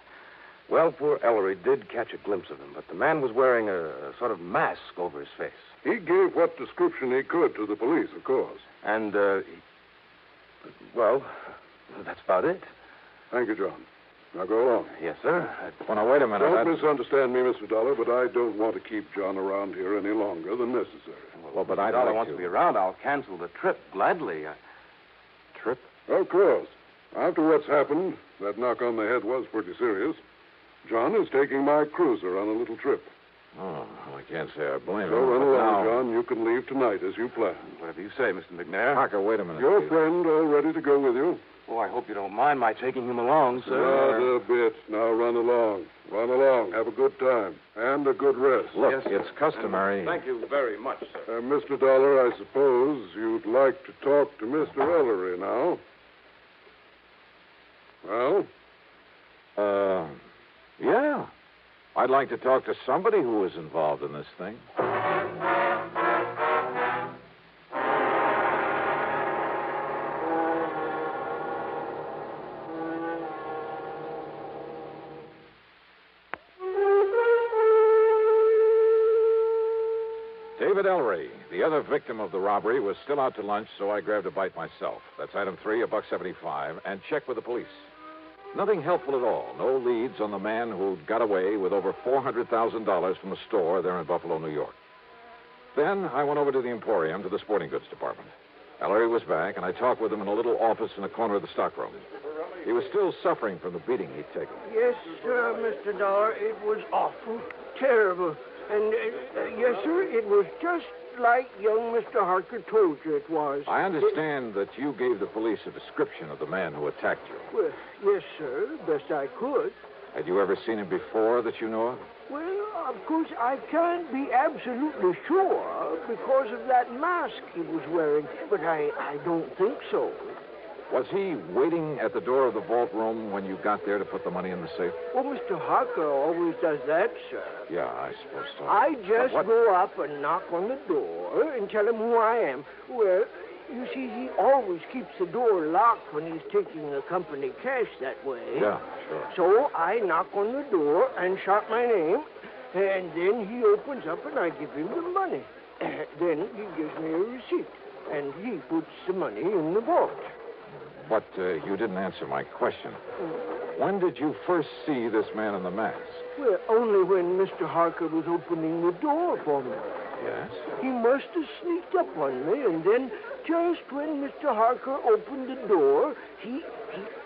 Well, poor Ellery did catch a glimpse of him, but the man was wearing a sort of mask over his face. He gave what description he could to the police, of course. And, well, that's about it. Thank you, John. Now go along. Yes, sir. Well, now, wait a minute. Don't misunderstand me, Mr. Dollar, but I don't want to keep John around here any longer than necessary. Well, but I'd like to be around. I'll cancel the trip gladly. Trip? Of course. After what's happened, that knock on the head was pretty serious. John is taking my cruiser on a little trip. Oh, well, I can't say I blame him. So run along, now... John. You can leave tonight as you planned. Whatever you say, Mr. McNair. Harker, wait a minute. Your please. friend all ready to go with you? Oh, I hope you don't mind my taking him along, sir. Not a bit. Now run along. Run along. Have a good time. And a good rest. Look, it's customary. Thank you very much, sir. Mr. Dollar, I suppose you'd like to talk to Mr. Ellery now. Well? Yeah. I'd like to talk to somebody who was involved in this thing. David Ellery, the other victim of the robbery, was still out to lunch, so I grabbed a bite myself. That's item 3, $1.75, and checked with the police. Nothing helpful at all. No leads on the man who'd got away with over $400,000 from a store there in Buffalo, New York. Then I went over to the Emporium to the sporting goods department. Ellery was back, and I talked with him in a little office in the corner of the stockroom. He was still suffering from the beating he'd taken. Yes, sir, Mr. Dollar. It was awful, terrible. And, yes, sir, it was just like young Mr. Harker told you it was. I understand that you gave the police a description of the man who attacked you. Well, yes, sir, best I could. Had you ever seen him before that you know of? Well, of course, I can't be absolutely sure because of that mask he was wearing, but I don't think so. Was he waiting at the door of the vault room when you got there to put the money in the safe? Well, Mr. Harker always does that, sir. Yeah, I suppose so. I just go up and knock on the door and tell him who I am. Well, you see, he always keeps the door locked when he's taking the company cash that way. Yeah, sure. So I knock on the door and shout my name, and then he opens up and I give him the money. Then he gives me a receipt, and he puts the money in the vault. But you didn't answer my question. When did you first see this man in the mask? Well, only when Mr. Harker was opening the door for me. Yes? He must have sneaked up on me, and then just when Mr. Harker opened the door, he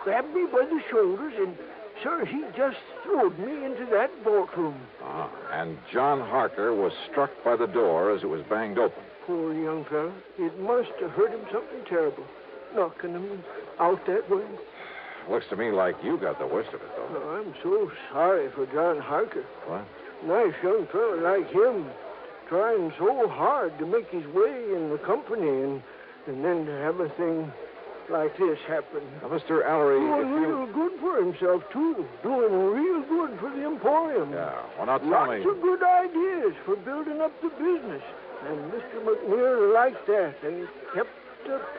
grabbed me by the shoulders, and, sir, he just throwed me into that vault room. Ah, and John Harker was struck by the door as it was banged open. Poor young fellow. It must have hurt him something terrible, knocking him out that way. Looks to me like you got the worst of it, though. Oh, I'm so sorry for John Harker. What? Nice young fellow like him, trying so hard to make his way in the company, and then to have a thing like this happen. Now, Mr. Ellery, Doing real good for himself, too. Doing real good for the Emporium. Yeah, well, now tell Lots me... of good ideas for building up the business. And Mr. McNair liked that and kept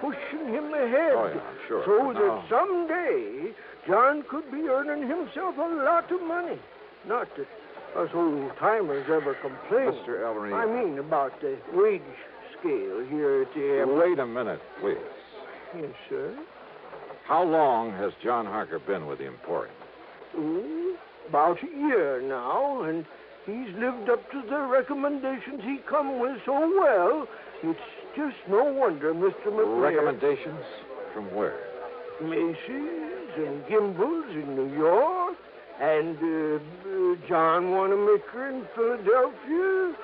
pushing him ahead. Oh, yeah, sure. So that someday John could be earning himself a lot of money. Not that us old-timers ever complain. Mr. Ellery... I mean about the wage scale here at the airport. Wait a minute, please. Yes, sir. How long has John Harker been with the Emporium? About a year now, and he's lived up to the recommendations he come with so well. It's just no wonder, Mr. McNair. Recommendations? From where? Macy's and Gimbel's in New York, and John Wanamaker in Philadelphia.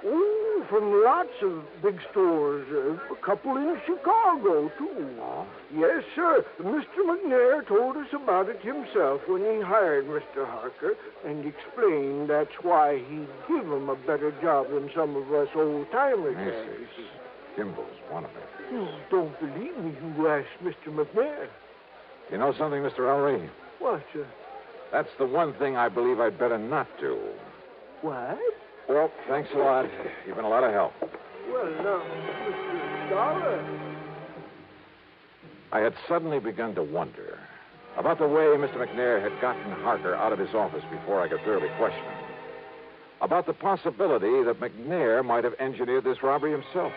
Oh, from lots of big stores. A couple in Chicago, too. Oh? Yes, sir. Mr. McNair told us about it himself when he hired Mr. Harker and explained that's why he'd give him a better job than some of us old-timers had. Macy's. Gimbel's, one of them. You don't believe me, you asked Mr. McNair. You know something, Mr. Ellery? What, sir? That's the one thing I believe I'd better not do. What? Well, thanks a lot. You've been a lot of help. Well, now, Mr. Dollar. I had suddenly begun to wonder about the way Mr. McNair had gotten Harker out of his office before I could thoroughly question him. About the possibility that McNair might have engineered this robbery himself.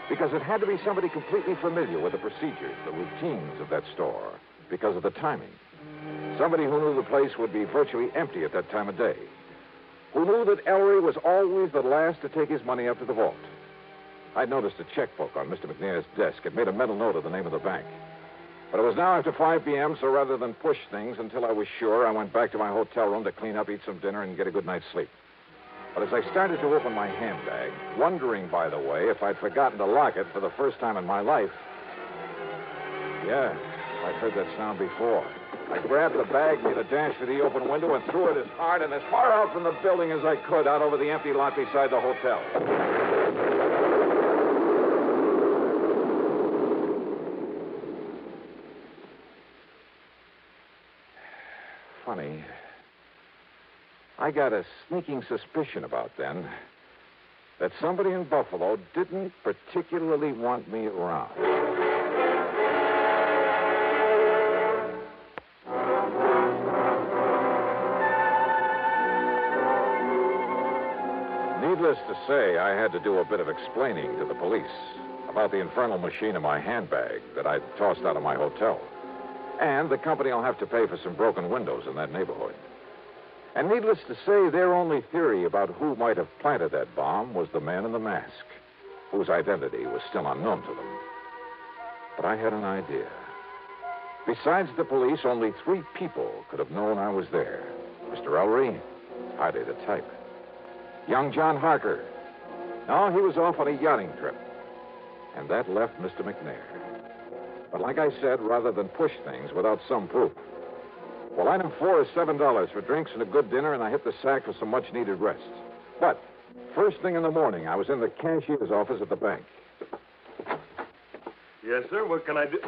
Because it had to be somebody completely familiar with the procedures, the routines of that store, because of the timing. Somebody who knew the place would be virtually empty at that time of day. Who knew that Ellery was always the last to take his money up to the vault. I'd noticed a checkbook on Mr. McNair's desk and made a mental note of the name of the bank. But it was now after 5 p.m., so rather than push things until I was sure, I went back to my hotel room to clean up, eat some dinner, and get a good night's sleep. But as I started to open my handbag, wondering, by the way, if I'd forgotten to lock it for the first time in my life. Yeah, I'd heard that sound before. I grabbed the bag, made a dash for the open window, and threw it as hard and as far out from the building as I could out over the empty lot beside the hotel. Funny. I got a sneaking suspicion about then that somebody in Buffalo didn't particularly want me around. Needless to say, I had to do a bit of explaining to the police about the infernal machine in my handbag that I'd tossed out of my hotel. And the company will have to pay for some broken windows in that neighborhood. And needless to say, their only theory about who might have planted that bomb was the man in the mask, whose identity was still unknown to them. But I had an idea. Besides the police, only 3 people could have known I was there. Mr. Ellery, hardly the type. Young John Harker. No, he was off on a yachting trip. And that left Mr. McNair. But like I said, rather than push things without some proof. Well, item 4 is $7 for drinks and a good dinner, and I hit the sack for some much-needed rest. But first thing in the morning, I was in the cashier's office at the bank. Yes, sir. What can I do?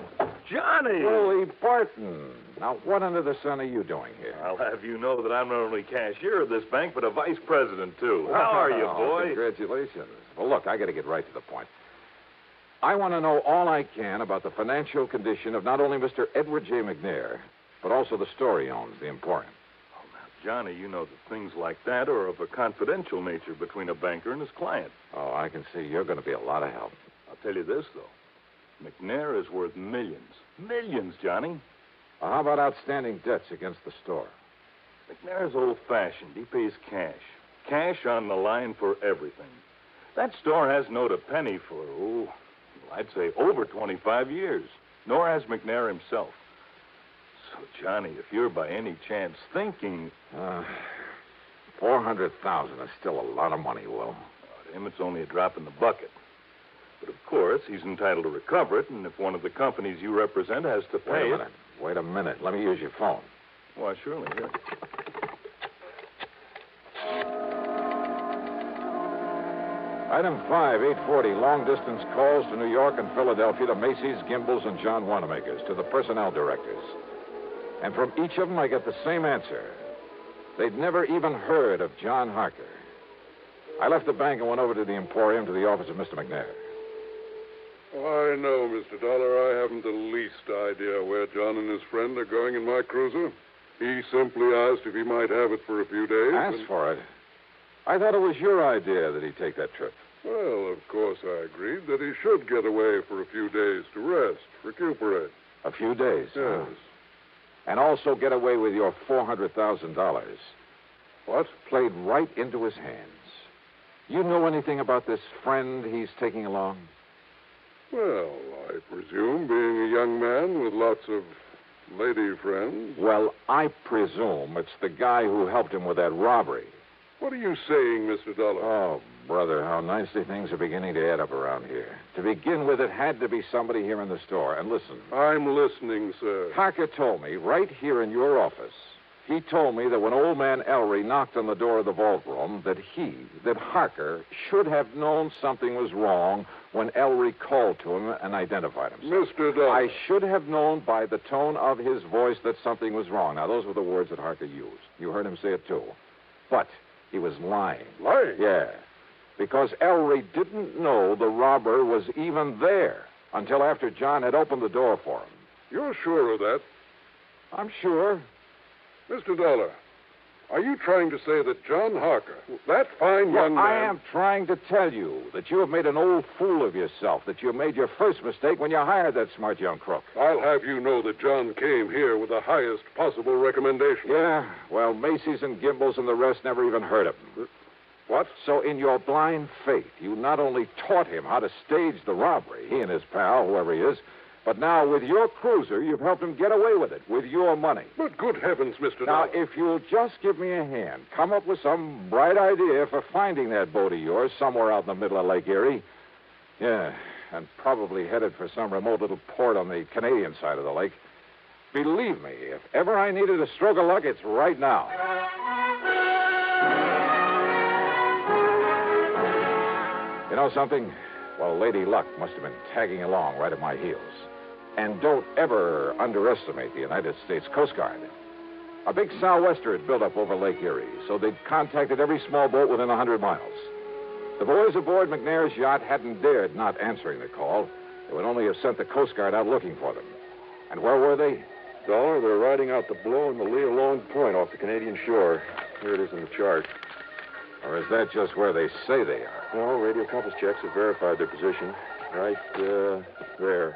Johnny! Willie Barton. Now, what under the sun are you doing here? I'll have you know that I'm not only cashier of this bank, but a vice president, too. How are you, boy? Congratulations. Well, look, I got to get right to the point. I want to know all I can about the financial condition of not only Mr. Edward J. McNair, but also the store he owns, the Emporium. Oh, now, Johnny, you know that things like that are of a confidential nature between a banker and his client. Oh, I can see you're going to be a lot of help. I'll tell you this, though. McNair is worth millions. Millions, Johnny. Well, how about outstanding debts against the store? McNair's old-fashioned. He pays cash. Cash on the line for everything. That store hasn't owed a penny for, I'd say over 25 years. Nor has McNair himself. So, Johnny, if you're by any chance thinking... $400,000 is still a lot of money, Will. To him, it's only a drop in the bucket. But, of course, he's entitled to recover it, and if one of the companies you represent has to pay it... Wait a minute. Let me use your phone. Why, surely, here. Item 5, 840, long-distance calls to New York and Philadelphia to Macy's, Gimbel's, and John Wanamaker's, to the personnel directors. And from each of them, I get the same answer. They'd never even heard of John Harker. I left the bank and went over to the Emporium to the office of Mr. McNair. I know, Mr. Dollar. I haven't the least idea where John and his friend are going in my cruiser. He simply asked if he might have it for a few days. Asked for it? I thought it was your idea that he'd take that trip. Well, of course I agreed that he should get away for a few days to rest, recuperate. A few days? Yes. Huh? And also get away with your $400,000. What? Played right into his hands. You know anything about this friend he's taking along? Well, I presume, being a young man with lots of lady friends. Well, I presume it's the guy who helped him with that robbery. What are you saying, Mr. Dollar? Oh, brother, how nicely things are beginning to add up around here. To begin with, it had to be somebody here in the store. And listen. I'm listening, sir. Harker told me, right here in your office, he told me that when old man Ellery knocked on the door of the vault room, that Harker should have known something was wrong when Ellery called to him and identified himself. Mr. Dollar. I should have known by the tone of his voice that something was wrong. Now, those were the words that Harker used. You heard him say it, too. But he was lying. Lying? Yeah. Because Ellery didn't know the robber was even there until after John had opened the door for him. You're sure of that? I'm sure. Mr. Dollar, Are you trying to say that John Harker, that fine young man... I am trying to tell you that you have made an old fool of yourself, that you made your first mistake when you hired that smart young crook. I'll have you know that John came here with the highest possible recommendation. Yeah? Well, Macy's and Gimbel's and the rest never even heard of him. What? So in your blind faith, you not only taught him how to stage the robbery, he and his pal, whoever he is, but now with your cruiser, you've helped him get away with it, with your money. But good heavens, Mr. Now, Dollar. if you'll just give me a hand, come up with some bright idea for finding that boat of yours somewhere out in the middle of Lake Erie. Yeah, and probably headed for some remote little port on the Canadian side of the lake. Believe me, if ever I needed a stroke of luck, it's right now. You know something? Well, Lady Luck must have been tagging along right at my heels. And don't ever underestimate the United States Coast Guard. A big sou'wester had built up over Lake Erie, so they'd contacted every small boat within 100 miles. The boys aboard McNair's yacht hadn't dared not answering the call. They would only have sent the Coast Guard out looking for them. And where were they? Dollar, they're riding out the blow in the lee of Long Point off the Canadian shore. Here it is in the chart. Or is that just where they say they are? No, radio compass checks have verified their position. Right there.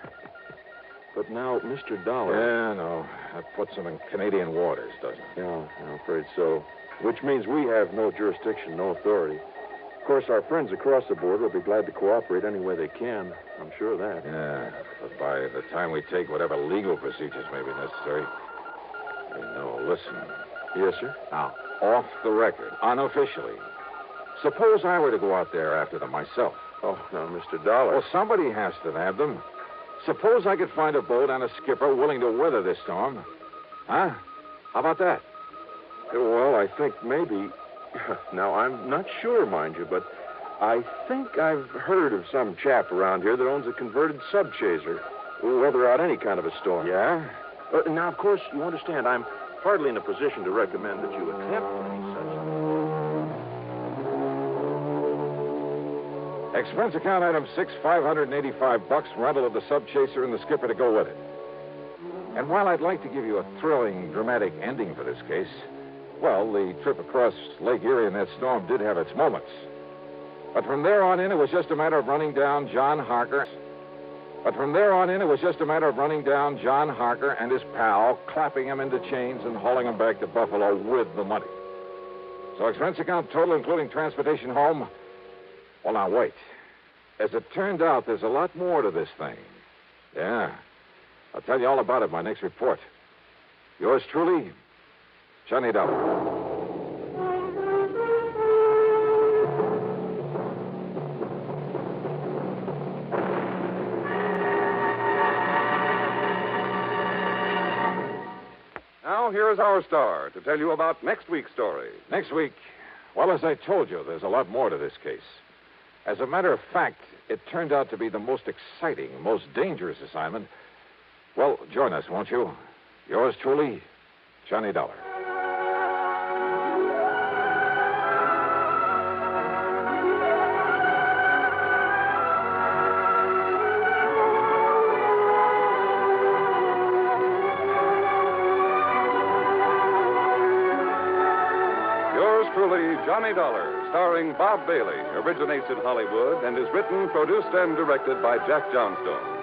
But now, Mr. Dollar... Yeah, no. That puts them in Canadian waters, doesn't it? Yeah, I'm afraid so. Which means we have no jurisdiction, no authority. Of course, our friends across the border will be glad to cooperate any way they can. I'm sure of that. Yeah, but by the time we take whatever legal procedures may be necessary... No, listen. Yes, sir? Now, off the record, unofficially... Suppose I were to go out there after them myself. Oh, now, Mr. Dollar. Well, somebody has to nab them. Suppose I could find a boat and a skipper willing to weather this storm. Huh? How about that? Well, I think maybe... Now, I'm not sure, mind you, but I think I've heard of some chap around here that owns a converted sub-chaser. Weather out any kind of a storm. Yeah? Now, of course, you understand, I'm hardly in a position to recommend that you attempt any such... Expense account item 6, $585, rental of the sub-chaser and the skipper to go with it. And while I'd like to give you a thrilling, dramatic ending for this case, well, the trip across Lake Erie in that storm did have its moments. But from there on in, it was just a matter of running down John Harker. And his pal, clapping him into chains and hauling him back to Buffalo with the money. So expense account total, including transportation home... Well, now, wait. As it turned out, there's a lot more to this thing. Yeah. I'll tell you all about it in my next report. Yours truly, Johnny Dollar. Now, here is our star to tell you about next week's story. Next week, well, as I told you, there's a lot more to this case. As a matter of fact, it turned out to be the most exciting, most dangerous assignment. Well, join us, won't you? Yours truly, Johnny Dollar. Yours truly, Johnny Dollar, starring Bob Bailey, originates in Hollywood and is written, produced, and directed by Jack Johnstone.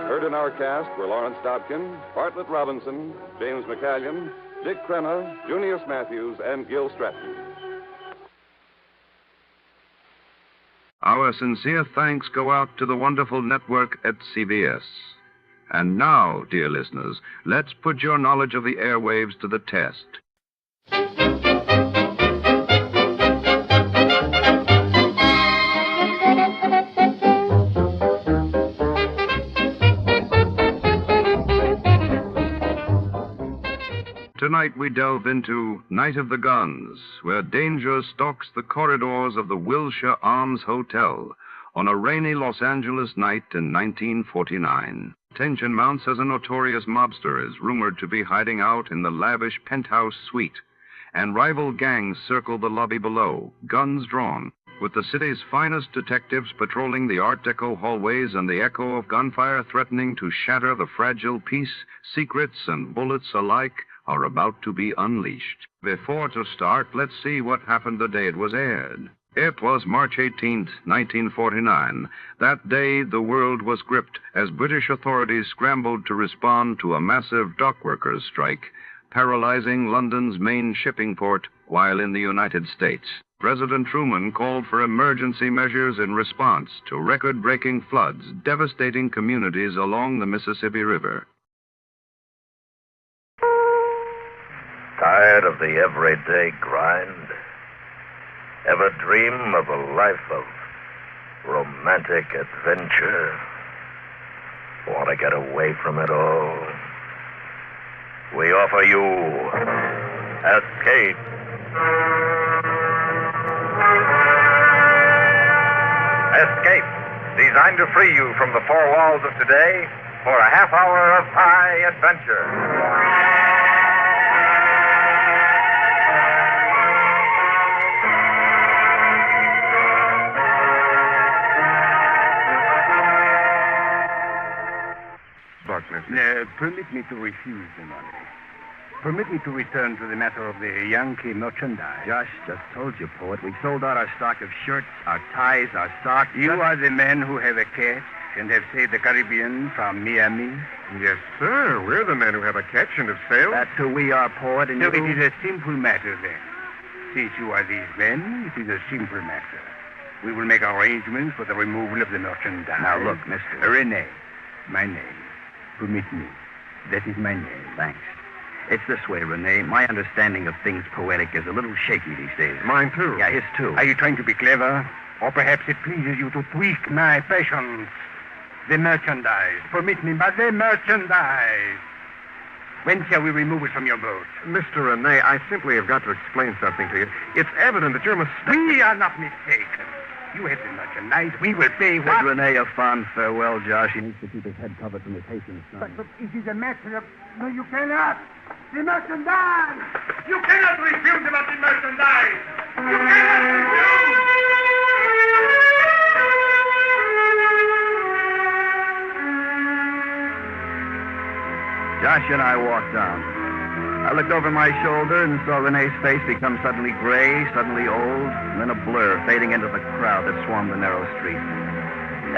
Heard in our cast were Lawrence Dobkin, Bartlett Robinson, James McCallion, Dick Crenna, Junius Matthews, and Gil Stratton. Our sincere thanks go out to the wonderful network at CBS. And now, dear listeners, let's put your knowledge of the airwaves to the test. Tonight we delve into Night of the Guns, where danger stalks the corridors of the Wilshire Arms Hotel on a rainy Los Angeles night in 1949. Tension mounts as a notorious mobster is rumored to be hiding out in the lavish penthouse suite, and rival gangs circle the lobby below, guns drawn, with the city's finest detectives patrolling the Art Deco hallways and the echo of gunfire threatening to shatter the fragile peace, secrets, and bullets alike are about to be unleashed. Before to start, let's see what happened the day it was aired. It was March 18th, 1949. That day, the world was gripped as British authorities scrambled to respond to a massive dock workers' strike, paralyzing London's main shipping port while in the United States. President Truman called for emergency measures in response to record-breaking floods devastating communities along the Mississippi River. Tired of the everyday grind? Ever dream of a life of romantic adventure? Want to get away from it all? We offer you Escape. Escape, designed to free you from the four walls of today for a half hour of high adventure. Permit me to refuse the money. Permit me to return to the matter of the Yankee merchandise. Josh just told you, poet. We sold out our stock of shirts, our ties, our socks. You are the men who have a catch and have saved the Caribbean from Miami? Yes, sir. We're the men who have a catch and have sailed. That's who we are, poet. And so it is a simple matter, then. Since you are these men, it is a simple matter. We will make arrangements for the removal of the merchandise. Now, look, Mr. Rene, my name. Permit me. That is my name. Thanks. It's this way, Rene. My understanding of things poetic is a little shaky these days. Mine, too. Yeah, his, too. Are you trying to be clever? Or perhaps it pleases you to tweak my passions? The merchandise. Permit me, but the merchandise. When shall we remove it from your boat? Mr. Rene, I simply have got to explain something to you. It's evident that you're mistaken. We are not mistaken. You have the merchandise. We will pay what? Bid Rene a fond farewell, Josh. He needs to keep his head covered from the patient's son. But it is a matter of... No, you cannot. The merchandise. You cannot refuse about the merchandise. You cannot refuse. Josh and I walked down. I looked over my shoulder and saw Rene's face become suddenly gray, suddenly old, and then a blur fading into the crowd that swarmed the narrow street.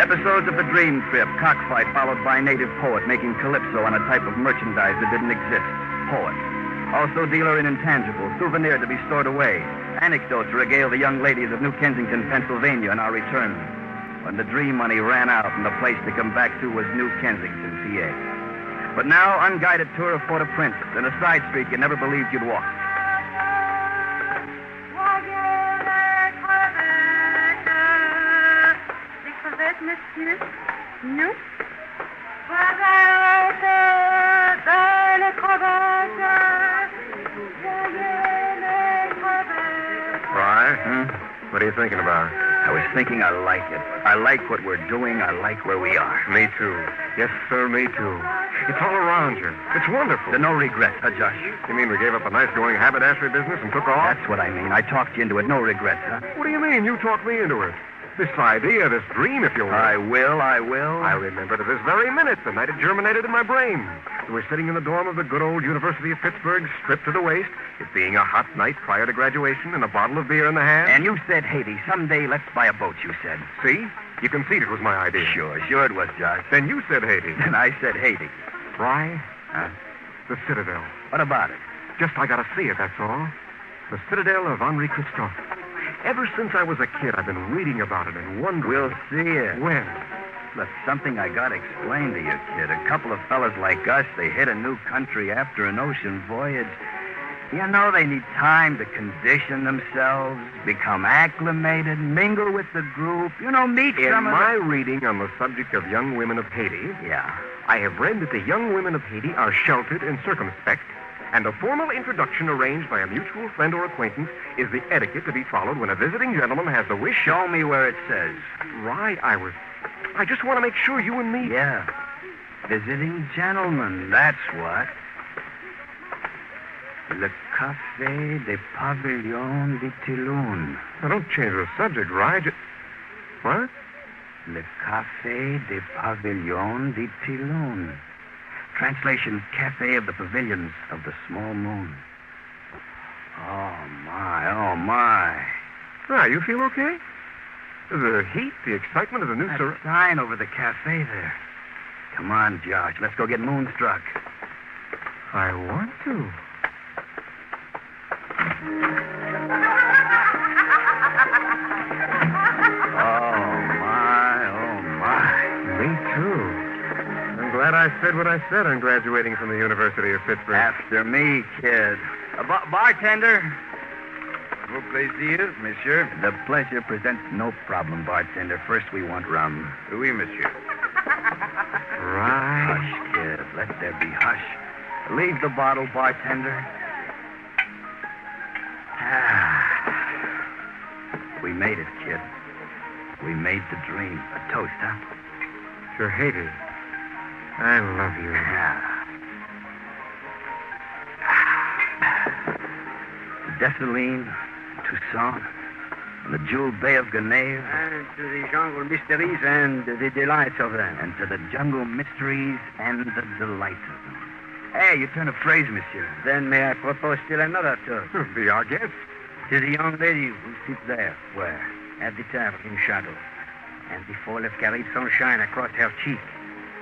Episodes of the dream trip, cockfight followed by a native poet making calypso on a type of merchandise that didn't exist. Poet. Also dealer in intangibles, souvenir to be stored away. Anecdotes to regale the young ladies of New Kensington, Pennsylvania on our return. When the dream money ran out and the place to come back to was New Kensington, PA. But now, unguided tour of Port-au-Prince and a side street you never believed you'd walk. Nous What are you thinking about? I was thinking I like it. I like what we're doing. I like where we are. Me too. Yes, sir, me too. It's all around you. It's wonderful. No regrets, huh, Josh? You mean we gave up a nice-going haberdashery business and took off? That's what I mean. I talked you into it. No regrets, huh? What do you mean? You talked me into it. This idea, this dream, if you will. I will. I remember to this very minute the night it germinated in my brain. We were sitting in the dorm of the good old University of Pittsburgh, stripped to the waist, it being a hot night prior to graduation, and a bottle of beer in the hand. And you said, Haiti, someday let's buy a boat, you said. See? You conceded it was my idea. Sure it was, Josh. Then you said Haiti. And I said Haiti. Why? Huh? The Citadel. What about it? Just I gotta see it, that's all. The Citadel of Henri Christophe. Ever since I was a kid, I've been reading about it and wondering... We'll see it. When? Look, something I gotta explain to you, kid. A couple of fellas like us, they hit a new country after an ocean voyage. You know, they need time to condition themselves, become acclimated, mingle with the group, meet some of In my reading on the subject of young women of Haiti... Yeah. I have read that the young women of Haiti are sheltered and circumspect, and a formal introduction arranged by a mutual friend or acquaintance is the etiquette to be followed when a visiting gentleman has the wish... Show me where it says. Right, I just want to make sure you and me... Yeah. Visiting gentleman, that's what. Le Café de Pavillon de Toulon. Now, don't change the subject, Rye. What? Le Café de Pavillon de Toulon. Translation, Cafe of the Pavilions of the Small Moon. Oh, my, oh, my. Ah, you feel okay? The heat, the excitement of the new... That sign over the cafe there. Come on, Josh. Let's go get moonstruck. I want to. Oh, my. Me too. I'm glad I said what I said on graduating from the University of Pittsburgh. After me, kid. Bartender. Vous plaisir, monsieur. The pleasure presents no problem, bartender. First, we want rum. Oui, monsieur. Right. Hush, kid. Let there be hush. Leave the bottle, bartender. We made it, kid. We made the dream. A toast, huh? Sure hate it. I love you. Dessalines, Toussaint, and the jeweled Bay of Genève. And to the jungle mysteries and the delights of them. And to the jungle mysteries and the delights of them. Hey, you turn a phrase, monsieur. Then may I propose still another toast? Be our guest. To the young lady who sits there. Where? At the table in shadow. And the fall of carried sunshine across her cheek.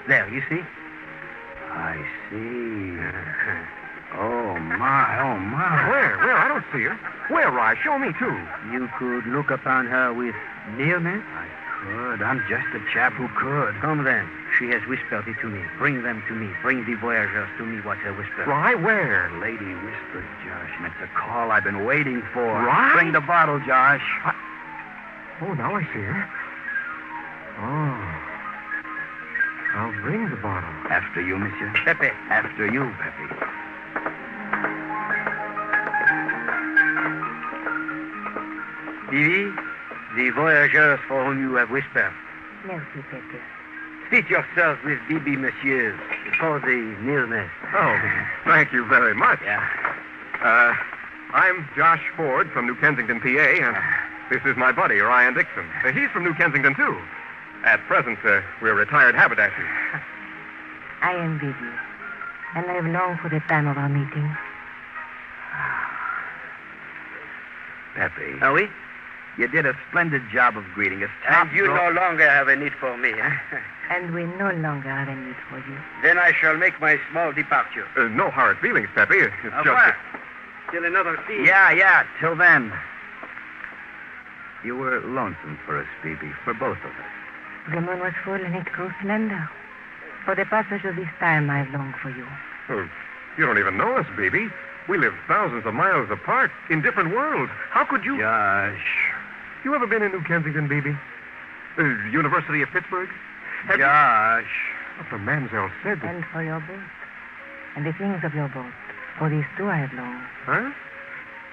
There, you see? I see. Oh, my, oh, my. Where? I don't see her. Where, Rye? Show me, too. You could look upon her with nearness? I could. I'm just a chap who could. Come then. She has whispered it to me. Bring them to me. Bring the voyagers to me what her whisper. Rye, where? Lady whispered, Josh, and it's a call I've been waiting for. Rye? Bring the bottle, Josh. Oh, now I see her. Oh. I'll bring the bottle. After you, monsieur. Pepe. After you, Pepe. Vivi, the voyageurs for whom you have whispered. Merci, Pepe. Seat yourselves with Bibi, monsieur, for the nearness. Oh, thank you very much. Yeah. I'm Josh Ford from New Kensington, PA, and this is my buddy, Ryan Dixon. He's from New Kensington, too. At present, we're retired haberdashers. I am Bibi, and I have longed for the time of our meeting. Pepe. Are we? You did a splendid job of greeting us. And you no longer have a need for me, eh? And we no longer have a need for you. Then I shall make my small departure. No hard feelings, Pepe. It's Au just... revoir. Till another tea. Yeah. Till then. You were lonesome for us, Bibi, for both of us. The moon was full and it grew slender. For the passage of this time, I've longed for you. Oh, you don't even know us, Bibi. We live thousands of miles apart, in different worlds. How could you... Josh. You ever been in New Kensington, Bibi? University of Pittsburgh? Josh. What the Mansell said... And for your boat. And the things of your boat. For these two I have longed. Huh?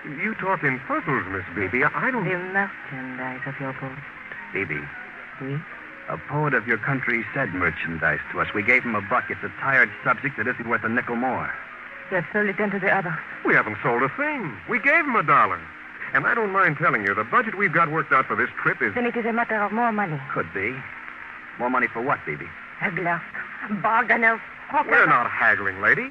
You talk in puzzles, Miss Bibi. I don't... The merchandise of your boat. Bibi. Oui? A poet of your country said merchandise to us. We gave him $1. It's a tired subject that isn't worth a nickel more. You have sold it then to the others. We haven't sold a thing. We gave him $1. And I don't mind telling you, the budget we've got worked out for this trip is... Then it is a matter of more money. Could be. More money for what, Bibi? Hagglers, bargainers, hawkers. We're not haggling, lady.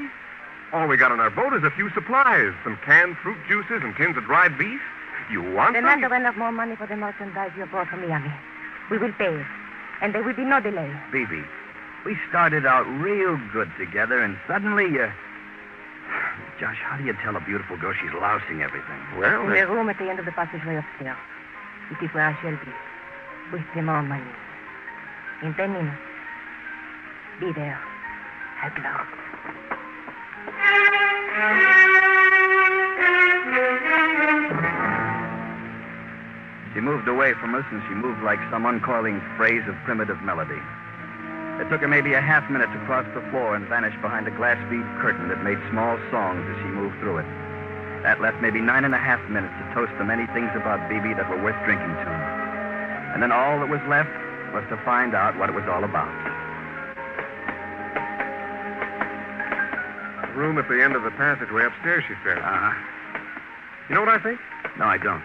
All we got on our boat is a few supplies. Some canned fruit juices and tins of dried beef. You want Then them? not enough more money for the merchandise you brought from Miami. We will pay. And there will be no delay. Bibi, we started out real good together, and suddenly Josh, how do you tell a beautiful girl she's lousing everything? Well, in the room at the end of the passageway upstairs. It is where I shall be. With the more money. In 10 minutes. Be there. Haggler. She moved away from us, and she moved like some uncoiling phrase of primitive melody. It took her maybe a half minute to cross the floor and vanish behind a glass bead curtain that made small songs as she moved through it. That left maybe 9.5 minutes to toast the many things about Bibi that were worth drinking to. And then all that was left was to find out what it was all about. The room at the end of the passageway upstairs, she said. Uh-huh. You know what I think? No, I don't.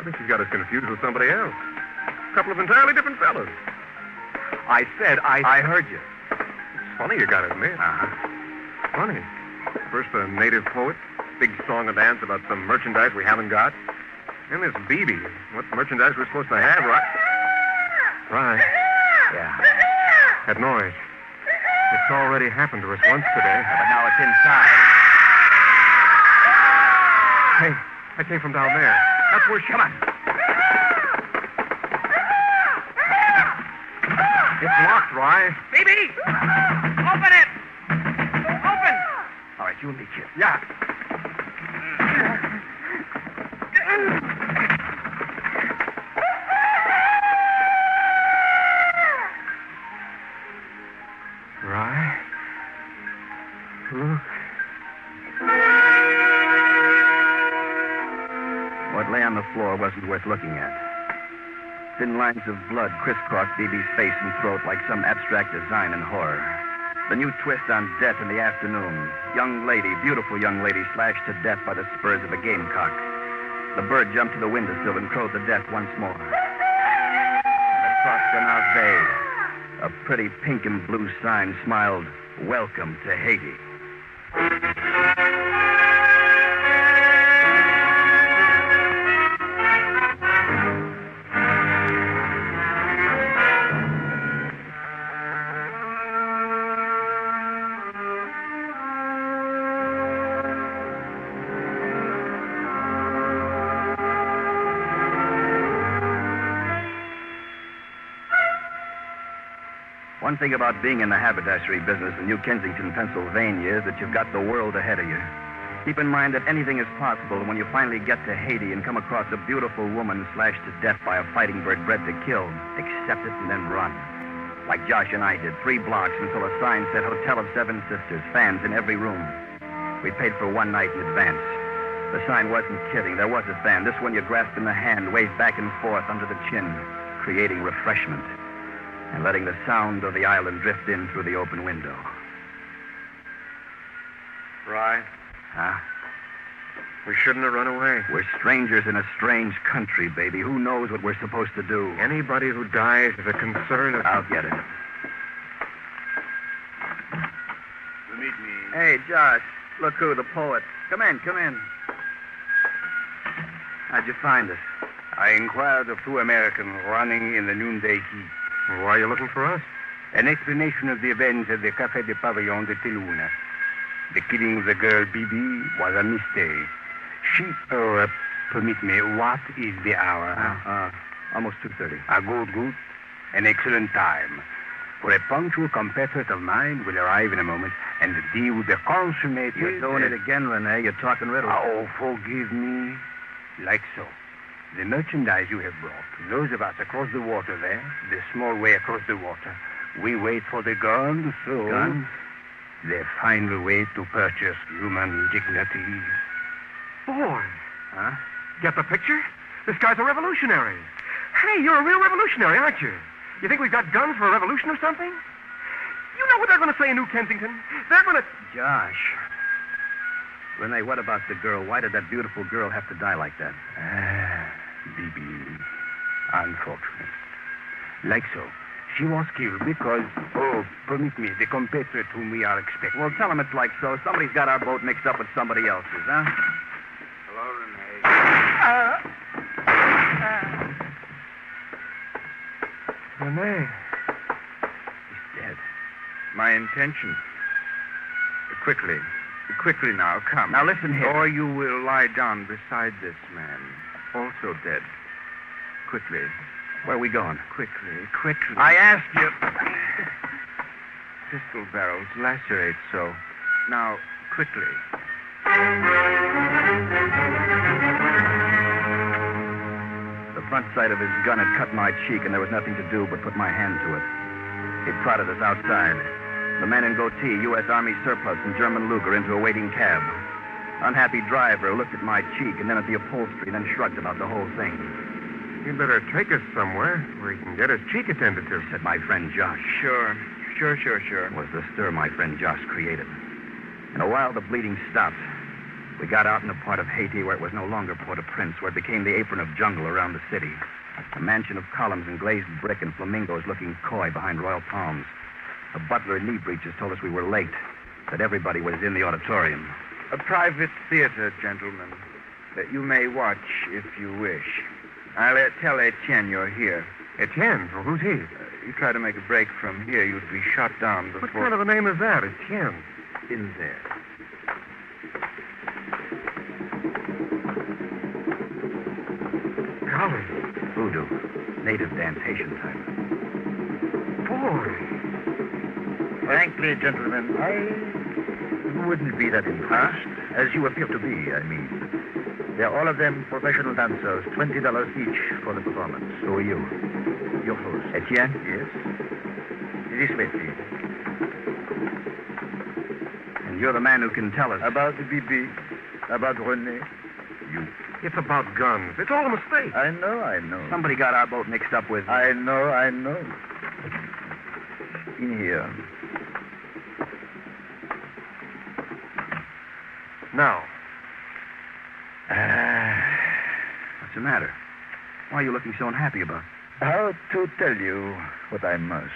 I think she's got us confused with somebody else. A couple of entirely different fellas. I said I... I heard you. It's funny, you gotta admit. Uh-huh. Funny. First a native poet, big song and dance about some merchandise we haven't got. And this BB. What merchandise we're supposed to have, right? Right. Yeah. That noise. It's already happened to us once today. Yeah, but now it's inside. Hey, that came from down there. That's where she... Come on. It's locked, Rye. BB! Open it! Open! All right, you meet here. Yeah. Rye? Look. What lay on the floor wasn't worth looking at. Thin lines of blood crisscrossed BB's face and throat like some abstract design in horror. The new twist on death in the afternoon. Young lady, beautiful young lady, slashed to death by the spurs of a gamecock. The bird jumped to the windowsill and crowed to death once more. And across Canal Bay, a pretty pink and blue sign smiled, "Welcome to Haiti." One thing about being in the haberdashery business in New Kensington, Pennsylvania, is that you've got the world ahead of you. Keep in mind that anything is possible when you finally get to Haiti and come across a beautiful woman slashed to death by a fighting bird bred to kill. Accept it and then run. Like Josh and I did, 3 blocks until a sign said Hotel of 7 Sisters, fans in every room. We paid for 1 night in advance. The sign wasn't kidding. There was a fan. This one you grasped in the hand, waved back and forth under the chin, creating refreshment, and letting the sound of the island drift in through the open window. Rye? Huh? We shouldn't have run away. We're strangers in a strange country, baby. Who knows what we're supposed to do? Anybody who dies is a concern of... I'll get it. You meet me. Hey, Josh. Look who, the poet. Come in, come in. How'd you find us? I inquired of 2 Americans running in the noonday heat. Why are you looking for us? An explanation of the events at the Café de Pavillon de Teluna. The killing of the girl Bibi was a mistake. Permit me, what is the hour? Almost 2:30. Good. An excellent time. For a punctual compatriot of mine will arrive in a moment, and the deal will be consummated. You're doing it again, Rene. You're talking riddles. Oh, forgive me. Like so. The merchandise you have brought, those of us across the water there, the small way across the water, we wait for the gun, so... Gun? The final way to purchase human dignity. Boy. Huh? Get the picture? This guy's a revolutionary. Hey, you're a real revolutionary, aren't you? You think we've got guns for a revolution or something? You know what they're going to say in New Kensington? They're going to... Josh. Rene, what about the girl? Why did that beautiful girl have to die like that? Bibi. Unfortunate. Like so. She was killed because... Oh, permit me, the compatriot whom we are expecting. Well, tell him it's like so. Somebody's got our boat mixed up with somebody else's, huh? Hello, Rene. Rene. He's dead. My intention. Quickly now, come. Now listen here. Or you will lie down beside this man, also dead. Quickly. Where are we going? Quickly. I asked you. Pistol barrels lacerate so. Now, quickly. The front sight of his gun had cut my cheek, and there was nothing to do but put my hand to it. He prodded us outside. The man in goatee, U.S. Army surplus, and German Luger into a waiting cab. Unhappy driver looked at my cheek and then at the upholstery, then shrugged about the whole thing. You'd better take us somewhere where he can get his cheek attended to. Said my friend Josh. Sure. Was the stir my friend Josh created. In a while, the bleeding stopped. We got out in a part of Haiti where it was no longer Port-au-Prince, where it became the apron of jungle around the city. A mansion of columns and glazed brick and flamingos looking coy behind royal palms. A butler in knee breeches told us we were late. that everybody was in the auditorium. A private theater, gentlemen, that you may watch if you wish. I'll tell Etienne you're here. Etienne? Well, who's he? You try to make a break from here, you'd be shot down before... What kind of a name is that, Etienne? In there. Golly. Voodoo. Native dance, Haitian type. Boy. Frankly, gentlemen, I wouldn't be that impressed, as you appear to be, I mean. They're all of them professional dancers, $20 each for the performance. Who are you? Your host. Etienne? Yes. This way, please. And you're the man who can tell us. About Bibi, about René. You. It's about guns. It's all a mistake. I know. Somebody got our boat mixed up with... I know. In here. Now. What's the matter? Why are you looking so unhappy about it? How to tell you what I must?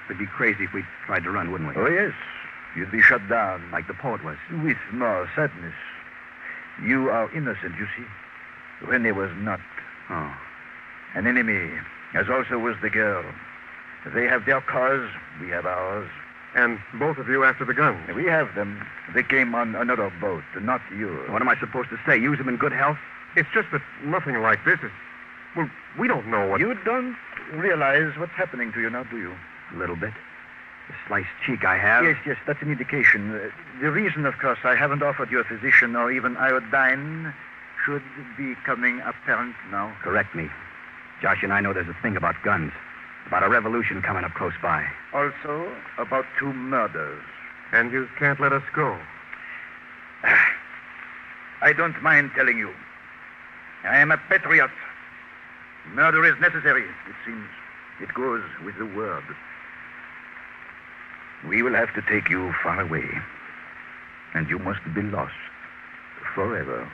We'd be crazy if we tried to run, wouldn't we? Oh, yes. You'd be shut down. Like the poet was. With more sadness. You are innocent, you see. René was not. Oh. An enemy, as also was the girl. They have their cars, we have ours. And both of you after the guns? We have them. They came on another boat, not yours. What am I supposed to say? Use them in good health? It's just that nothing like this is... Well, we don't know what... You don't realize what's happening to you now, do you? A little bit. The sliced cheek I have. Yes, that's an indication. The reason, of course, I haven't offered you a physician or even iodine should be coming apparent now. Correct me. Josh and I know there's a thing about guns. About a revolution coming up close by. Also, about 2 murders. And you can't let us go. I don't mind telling you. I am a patriot. Murder is necessary, it seems. It goes with the word. We will have to take you far away. And you must be lost forever.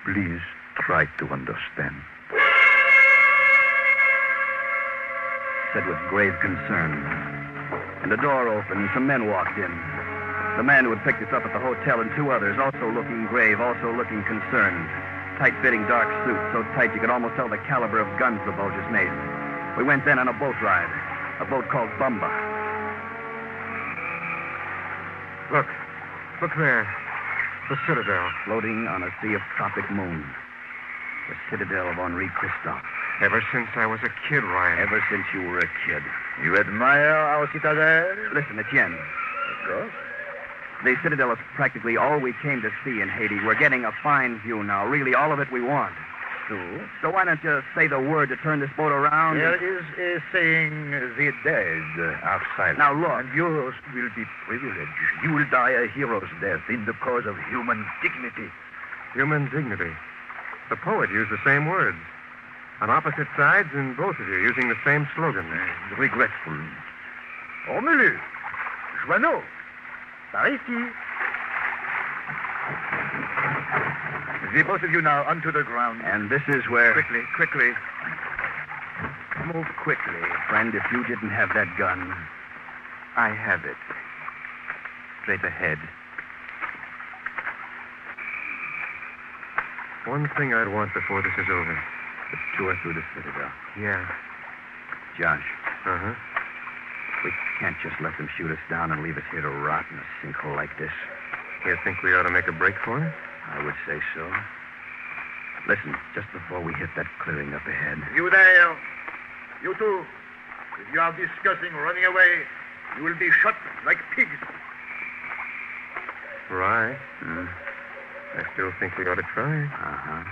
Please try to understand. Said with grave concern. And the door opened and some men walked in. The man who had picked us up at the hotel and 2 others, also looking grave, also looking concerned. Tight-fitting dark suit, so tight you could almost tell the caliber of guns the bulges made. We went then on a boat ride. A boat called Bumba. Look there. The Citadel. Floating on a sea of tropic moon. The Citadel of Henri Christophe. Ever since I was a kid, Ryan. Ever since you were a kid. You admire our Citadel? Listen, Etienne. Of course. The Citadel is practically all we came to see in Haiti. We're getting a fine view now. Really, all of it we want. So why don't you say the word to turn this boat around? There is a saying, the dead are silent. Now, look. And yours will be privileged. You will die a hero's death in the cause of human dignity. Human dignity. The poet used the same words. On opposite sides, and both of you using the same slogan. Regretful. Ormelu. Joanneau. Par ici. The both of you now onto the ground. And this is where... Quickly. Move quickly. Friend, if you didn't have that gun... I have it. Straight ahead. One thing I'd want before this is over. The tour through the Citadel. Yeah. Josh. Uh-huh. We can't just let them shoot us down and leave us here to rot in a sinkhole like this. You think we ought to make a break for it? I would say so. Listen, just before we hit that clearing up ahead. You there. You two. If you are discussing running away, you will be shot like pigs. Right. I still think we ought to try. Uh-huh.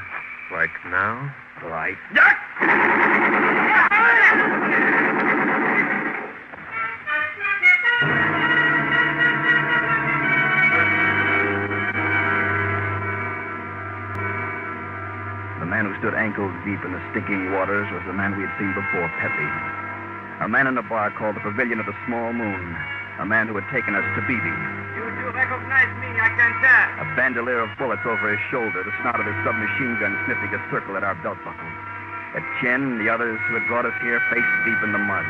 Like now? Right. The man who stood ankles deep in the stinking waters was the man we had seen before, Pepe. A man in a bar called the Pavilion of the Small Moon. A man who had taken us to Bibi. You recognize me, I can tell. A bandolier of bullets over his shoulder, the snout of his submachine gun sniffing a circle at our belt buckle. Etienne and the others who had brought us here face deep in the mud.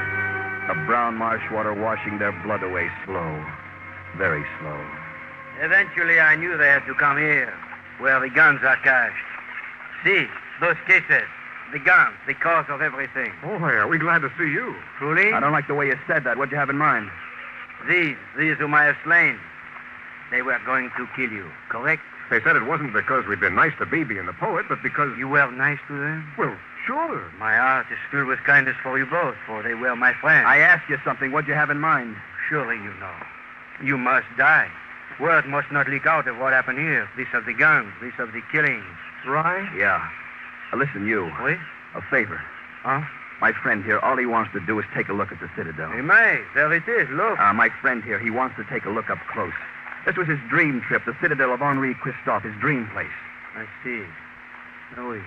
The brown marsh water washing their blood away slow. Very slow. Eventually, I knew they had to come here, where the guns are cached. See, those cases. The guns, the cause of everything. Boy, are we glad to see you. Truly? I don't like the way you said that. What'd you have in mind? These whom I have slain. They were going to kill you, correct? They said it wasn't because we'd been nice to Beebe and the poet, but because... You were nice to them? Well, sure. My heart is filled with kindness for you both, for they were my friends. I asked you something. What'd you have in mind? Surely you know. You must die. Word must not leak out of what happened here. This of the guns, this of the killings. Right? Yeah. Listen, you. Oui? A favor. Huh? My friend here, all he wants to do is take a look at the Citadel. He may. There it is. Look. My friend here, he wants to take a look up close. This was his dream trip, the Citadel of Henri Christophe, his dream place. I see. Oui.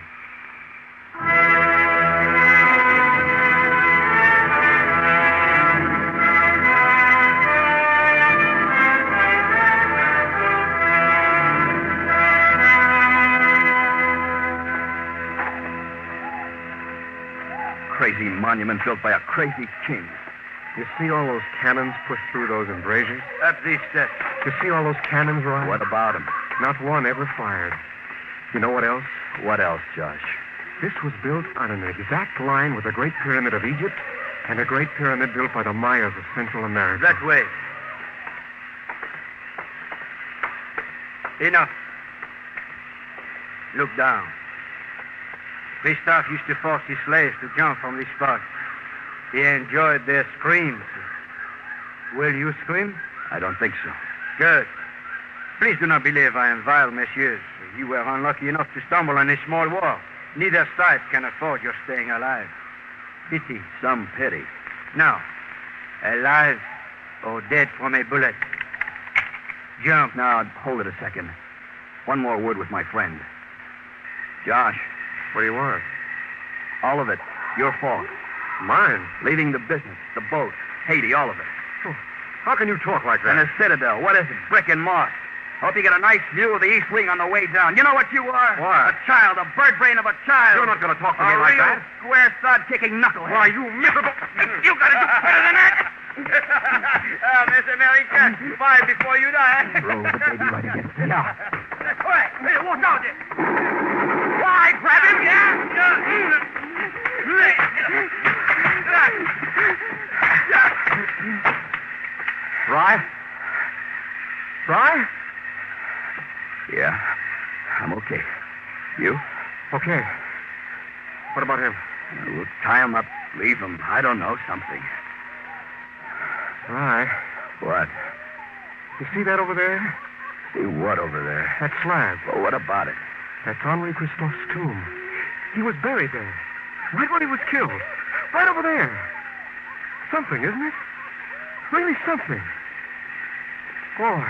Crazy monument built by a crazy king. You see all those cannons pushed through those embrasures? Up these steps. You see all those cannons, Ryan? What about them? Not one ever fired. You know what else? What else, Josh? This was built on an exact line with the Great Pyramid of Egypt and a Great Pyramid built by the Mayas of Central America. That way. Enough. Look down. Christophe used to force his slaves to jump from this spot. He enjoyed their screams. Will you scream? I don't think so. Good. Please do not believe I am vile, messieurs. You were unlucky enough to stumble on a small war. Neither side can afford your staying alive. Pity. Some pity. Now, alive or dead from a bullet. Jump. Now, hold it a second. One more word with my friend. Josh. What do you want? All of it. Your fault. Mine? Leaving the business, the boat, Haiti, all of it. Oh, how can you talk like that? And the Citadel, what is it? Brick and moss. Hope you get a nice view of the East Wing on the way down. You know what you are? What? A child, a bird brain of a child. You're not going to talk to me like that. A real square sod-kicking knucklehead. Why, you miserable... You got to do better than that. Miss America, fight before you die. Roll the baby right against it. Yeah. Quick, watch out there. Why, grab him, Fry? Fry? Yeah, I'm okay. You? Okay. What about him? We'll tie him up, leave him. I don't know, something. Fry? What? You see that over there? See what over there? That slab. Well, what about it? That's Henri Christophe's tomb. He was buried there. Right when he was killed. Right over there. Something, isn't it? Really something. Boy.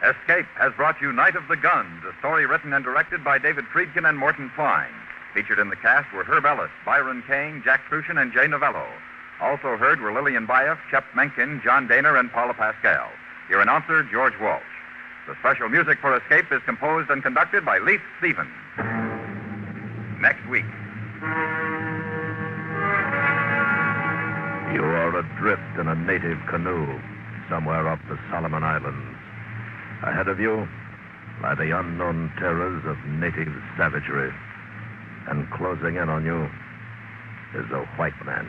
Escape has brought you Night of the Guns, a story written and directed by David Friedkin and Morton Fine. Featured in the cast were Herb Ellis, Byron Kane, Jack Crucian, and Jay Novello. Also heard were Lillian Baeff, Shep Mencken, John Daner, and Paula Pascal. Your announcer, George Walsh. The special music for Escape is composed and conducted by Leith Stevens. Next week. You are adrift in a native canoe somewhere off the Solomon Islands. Ahead of you lie the unknown terrors of native savagery. And closing in on you is a white man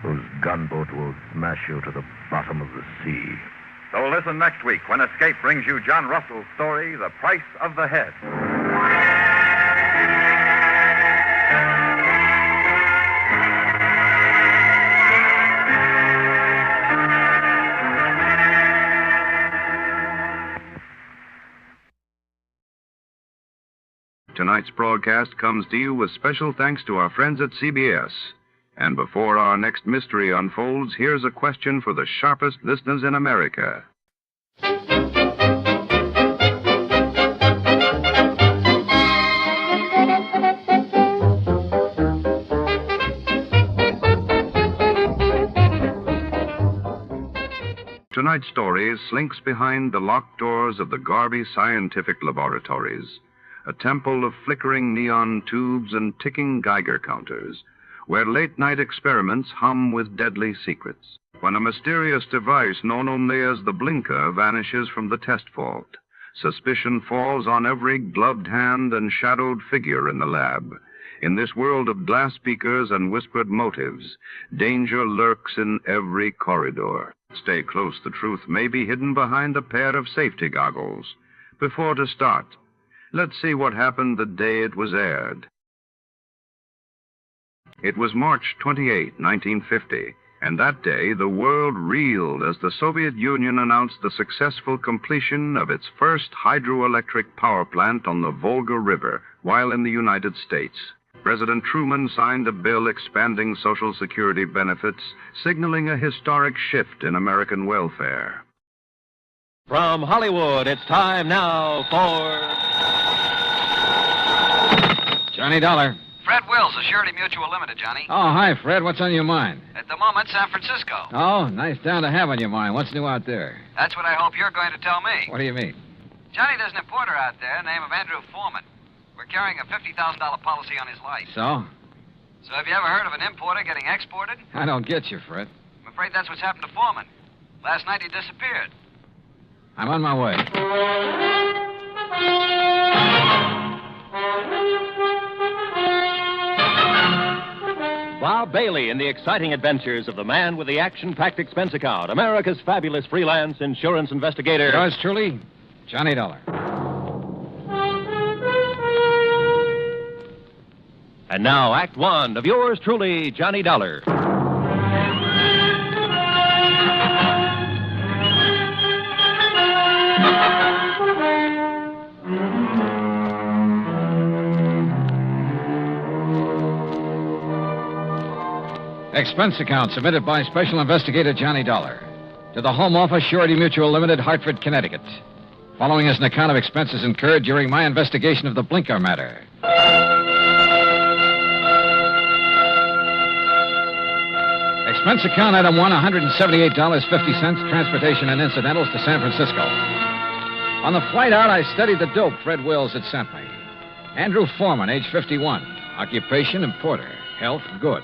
whose gunboat will smash you to the bottom of the sea. So listen next week when Escape brings you John Russell's story, The Price of the Head. Tonight's broadcast comes to you with special thanks to our friends at CBS. And before our next mystery unfolds, here's a question for the sharpest listeners in America. Tonight, Night Stories slinks behind the locked doors of the gaudy scientific laboratories, a temple of flickering neon tubes and ticking Geiger counters, where late-night experiments hum with deadly secrets. When a mysterious device known only as the blinker vanishes from the test vault, suspicion falls on every gloved hand and shadowed figure in the lab. In this world of glass beakers and whispered motives, danger lurks in every corridor. Stay close, the truth may be hidden behind a pair of safety goggles. Before to start, let's see what happened the day it was aired. It was March 28, 1950, and that day the world reeled as the Soviet Union announced the successful completion of its first hydroelectric power plant on the Volga River while in the United States. President Truman signed a bill expanding Social Security benefits, signaling a historic shift in American welfare. From Hollywood, it's time now for Johnny Dollar. Fred Wills, of Surety Mutual Limited, Johnny. Oh, hi, Fred. What's on your mind? At the moment, San Francisco. Oh, nice town to have on your mind. What's new out there? That's what I hope you're going to tell me. What do you mean? Johnny, there's an importer out there named Andrew Foreman. We're carrying a $50,000 policy on his life. So? So have you ever heard of an importer getting exported? I don't get you, Fred. I'm afraid that's what's happened to Foreman. Last night he disappeared. I'm on my way. Bob Bailey in the exciting adventures of the man with the action-packed expense account, America's fabulous freelance insurance investigator. Yours truly, Johnny Dollar. And now, Act One of yours truly, Johnny Dollar. Expense account submitted by Special Investigator Johnny Dollar to the Home Office, Surety Mutual Limited, Hartford, Connecticut. Following is an account of expenses incurred during my investigation of the Blinker matter. Expense account item 1, $178.50, transportation and incidentals to San Francisco. On the flight out, I studied the dope Fred Wills had sent me. Andrew Foreman, age 51. Occupation, importer. Health, good.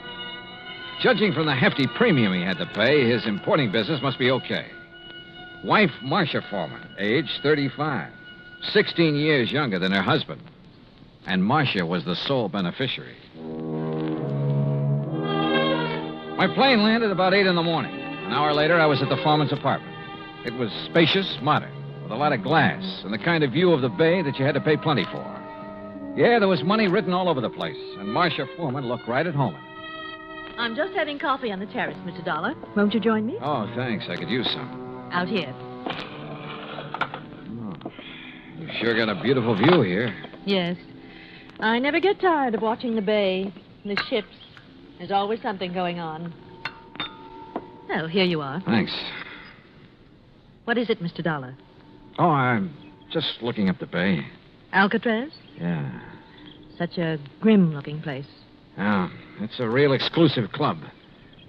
Judging from the hefty premium he had to pay, his importing business must be okay. Wife, Marcia Foreman, age 35. 16 years younger than her husband. And Marcia was the sole beneficiary. My plane landed about 8 in the morning. An hour later, I was at the Foreman's apartment. It was spacious, modern, with a lot of glass and the kind of view of the bay that you had to pay plenty for. Yeah, there was money written all over the place, and Marcia Foreman looked right at home. I'm just having coffee on the terrace, Mr. Dollar. Won't you join me? Oh, thanks. I could use some. Out here. Oh, you sure got a beautiful view here. Yes. I never get tired of watching the bay, the ships. There's always something going on. Oh, here you are. Thanks. What is it, Mr. Dollar? Oh, I'm just looking up the bay. Alcatraz? Yeah. Such a grim-looking place. Yeah, it's a real exclusive club.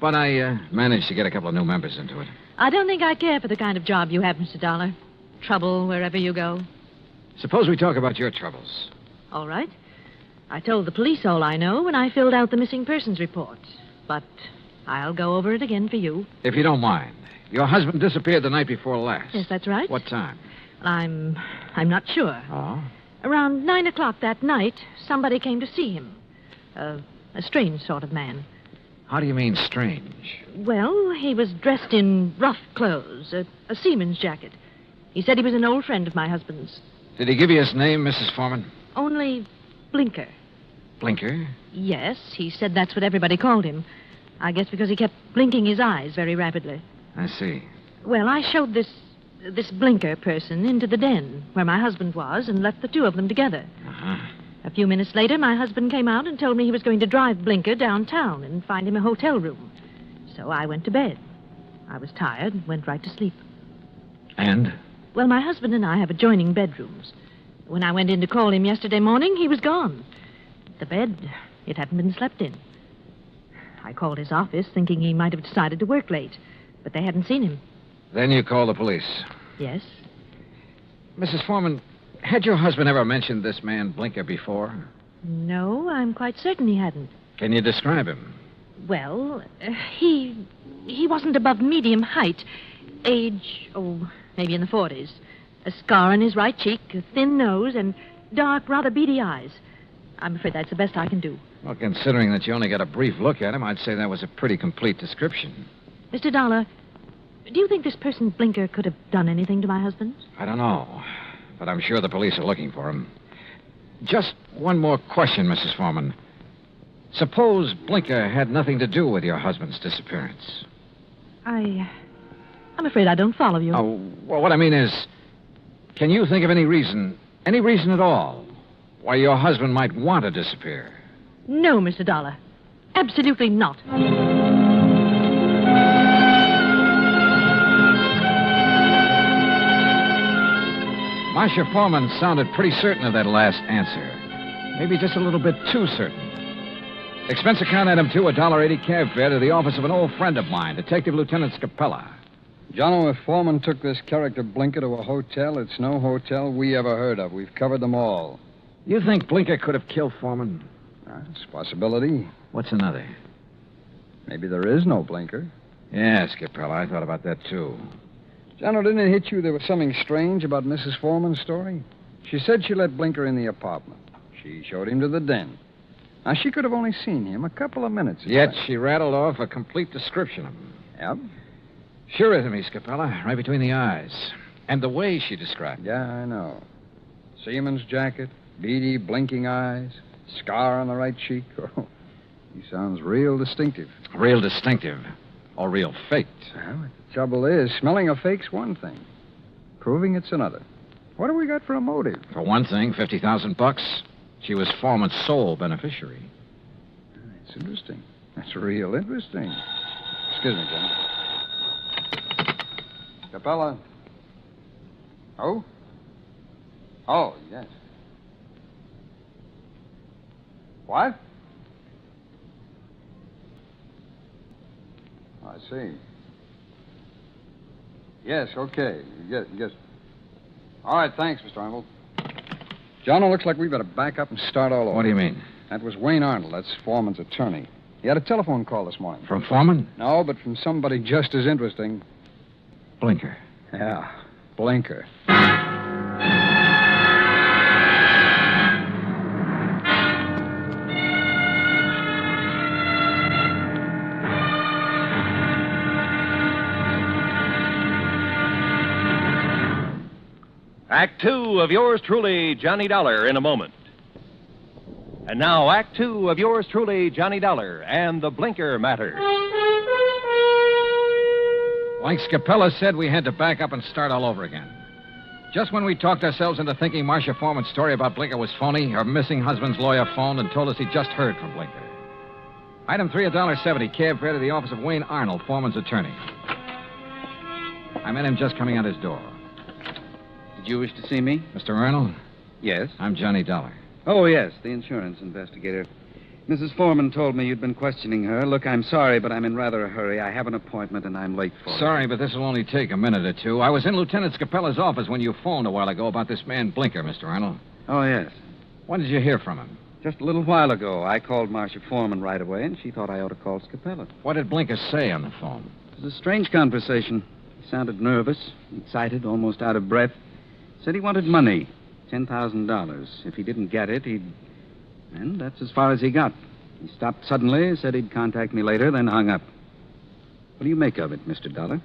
But I managed to get a couple of new members into it. I don't think I care for the kind of job you have, Mr. Dollar. Trouble wherever you go. Suppose we talk about your troubles. All right. I told the police all I know when I filled out the missing persons report. But I'll go over it again for you. If you don't mind. Your husband disappeared the night before last. Yes, that's right. What time? I'm not sure. Oh? Around 9 o'clock that night, somebody came to see him. A strange sort of man. How do you mean strange? Well, he was dressed in rough clothes, a seaman's jacket. He said he was an old friend of my husband's. Did he give you his name, Mrs. Foreman? Only Blinker. Blinker? Yes, he said that's what everybody called him. I guess because he kept blinking his eyes very rapidly. I see. Well, I showed this Blinker person into the den where my husband was and left the two of them together. Uh-huh. A few minutes later, my husband came out and told me he was going to drive Blinker downtown and find him a hotel room. So I went to bed. I was tired and went right to sleep. And? Well, my husband and I have adjoining bedrooms. When I went in to call him yesterday morning, he was gone. The bed, it hadn't been slept in. I called his office thinking he might have decided to work late, but they hadn't seen him. Then you called the police. Yes. Mrs. Foreman, had your husband ever mentioned this man Blinker before? No, I'm quite certain he hadn't. Can you describe him? Well, he wasn't above medium height. Age, maybe in the 40s. A scar on his right cheek, a thin nose, and dark, rather beady eyes. I'm afraid that's the best I can do. Well, considering that you only got a brief look at him, I'd say that was a pretty complete description. Mr. Dollar, do you think this person Blinker could have done anything to my husband? I don't know, but I'm sure the police are looking for him. Just one more question, Mrs. Foreman. Suppose Blinker had nothing to do with your husband's disappearance. I'm afraid I don't follow you. Oh, well, what I mean is, can you think of any reason at all, why your husband might want to disappear? No, Mr. Dollar. Absolutely not. Marcia Foreman sounded pretty certain of that last answer. Maybe just a little bit too certain. Expense account item 2, $1.80 cab fare to the office of an old friend of mine, Detective Lieutenant Scapella. Jono, if Foreman took this character Blinker to a hotel, it's no hotel we ever heard of. We've covered them all. You think Blinker could have killed Foreman? It's a possibility. What's another? Maybe there is no Blinker. Yeah, Scapella, I thought about that, too. Jono, didn't it hit you there was something strange about Mrs. Foreman's story? She said she let Blinker in the apartment. She showed him to the den. Now, she could have only seen him a couple of minutes. Yet she rattled off a complete description of him. Yep. Sure is to me, Scapella, right between the eyes. And the way she described it. Yeah, I know. Seaman's jacket, beady, blinking eyes, scar on the right cheek. Oh, he sounds real distinctive. Real distinctive. Or real faked. Well, the trouble is, smelling a fake's one thing. Proving it's another. What have we got for a motive? For one thing, $50,000. She was Foreman's sole beneficiary. That's interesting. That's real interesting. Excuse me, Jim. Capella. Oh? Oh, yes. What? I see. Yes, okay. Yes. All right, thanks, Mr. Arnold. Jono, looks like we better back up and start all over. What do you mean? That was Wayne Arnold. That's Foreman's attorney. He had a telephone call this morning. From Foreman? No, but from somebody just as interesting. Blinker. Yeah, Blinker. Act 2 of yours truly, Johnny Dollar, in a moment. And now, Act 2 of yours truly, Johnny Dollar, and the Blinker Matter. Like Scapella said, we had to back up and start all over again. Just when we talked ourselves into thinking Marcia Foreman's story about Blinker was phony, her missing husband's lawyer phoned and told us he'd just heard from Blinker. Item 3, $1.70, cab fare to the office of Wayne Arnold, Foreman's attorney. I met him just coming out his door. Did you wish to see me? Mr. Arnold? Yes. I'm Johnny Dollar. Oh, yes, the insurance investigator. Mrs. Foreman told me you'd been questioning her. Look, I'm sorry, but I'm in rather a hurry. I have an appointment, and I'm late for it. Sorry, but this will only take a minute or two. I was in Lieutenant Scapella's office when you phoned a while ago about this man Blinker, Mr. Arnold. Oh, yes. When did you hear from him? Just a little while ago. I called Marcia Foreman right away, and she thought I ought to call Scapella. What did Blinker say on the phone? It was a strange conversation. He sounded nervous, excited, almost out of breath. Said he wanted money, $10,000. If he didn't get it, he'd... And that's as far as he got. He stopped suddenly, said he'd contact me later, then hung up. What do you make of it, Mr. Dollar?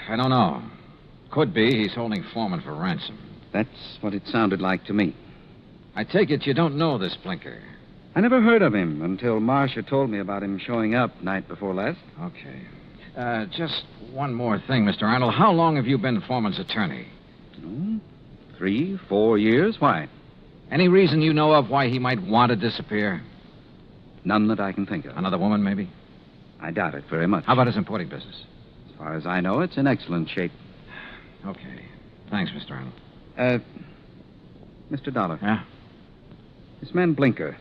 I don't know. Could be he's holding Foreman for ransom. That's what it sounded like to me. I take it you don't know this Blinker. I never heard of him until Marcia told me about him showing up night before last. Okay. Just one more thing, Mr. Arnold. How long have you been Foreman's attorney? 3, 4 years. Why? Any reason you know of why he might want to disappear? None that I can think of. Another woman, maybe? I doubt it very much. How about his importing business? As far as I know, it's in excellent shape. Okay. Thanks, Mr. Arnold. Mr. Dollar. Yeah? This man Blinker,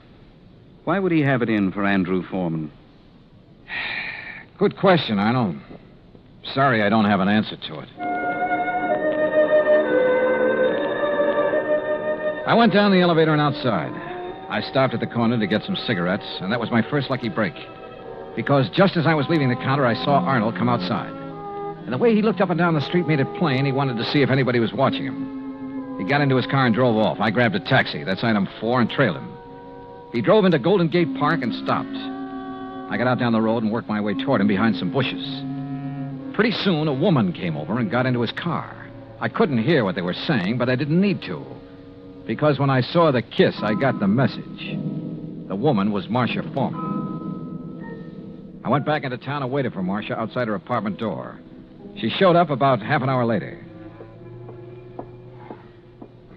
why would he have it in for Andrew Foreman? Good question, Arnold. Sorry, I don't have an answer to it. I went down the elevator and outside. I stopped at the corner to get some cigarettes, and that was my first lucky break. Because just as I was leaving the counter, I saw Arnold come outside. And the way he looked up and down the street made it plain he wanted to see if anybody was watching him. He got into his car and drove off. I grabbed a taxi, that's item 4, and trailed him. He drove into Golden Gate Park and stopped. I got out down the road and worked my way toward him behind some bushes. Pretty soon, a woman came over and got into his car. I couldn't hear what they were saying, but I didn't need to. Because when I saw the kiss, I got the message. The woman was Marcia Foreman. I went back into town and waited for Marcia outside her apartment door. She showed up about half an hour later.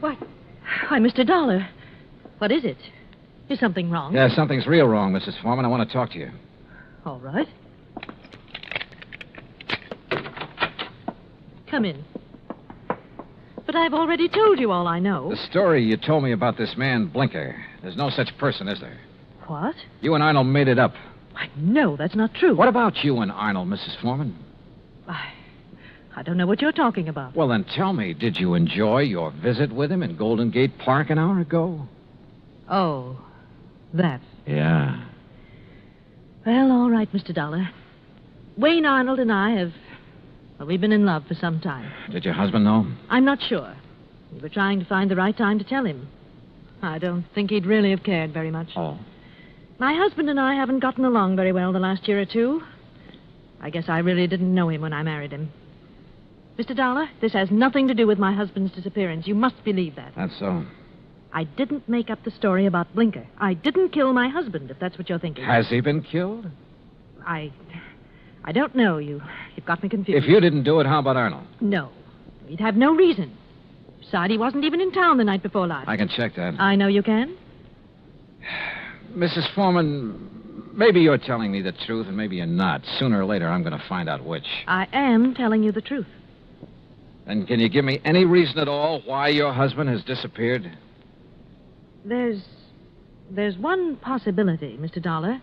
What? Why, Mr. Dollar. What is it? Is something wrong? Yeah, something's real wrong, Mrs. Foreman. I want to talk to you. All right. Come in. But I've already told you all I know. The story you told me about this man, Blinker, there's no such person, is there? What? You and Arnold made it up. Why, no, that's not true. What about you and Arnold, Mrs. Foreman? I don't know what you're talking about. Well, then tell me, did you enjoy your visit with him in Golden Gate Park an hour ago? Oh, that. Yeah. Well, all right, Mr. Dollar. Wayne Arnold and I have... Well, we've been in love for some time. Did your husband know? I'm not sure. We were trying to find the right time to tell him. I don't think he'd really have cared very much. Oh. My husband and I haven't gotten along very well the last year or two. I guess I really didn't know him when I married him. Mr. Dollar, this has nothing to do with my husband's disappearance. You must believe that. That's so. I didn't make up the story about Blinker. I didn't kill my husband, if that's what you're thinking. Has he been killed? I don't know. You've got me confused. If you didn't do it, how about Arnold? No. He'd have no reason. Besides, he wasn't even in town the night before last. I can check that. I know you can. Mrs. Foreman, maybe you're telling me the truth and maybe you're not. Sooner or later, I'm going to find out which. I am telling you the truth. And can you give me any reason at all why your husband has disappeared? There's one possibility, Mr. Dollar.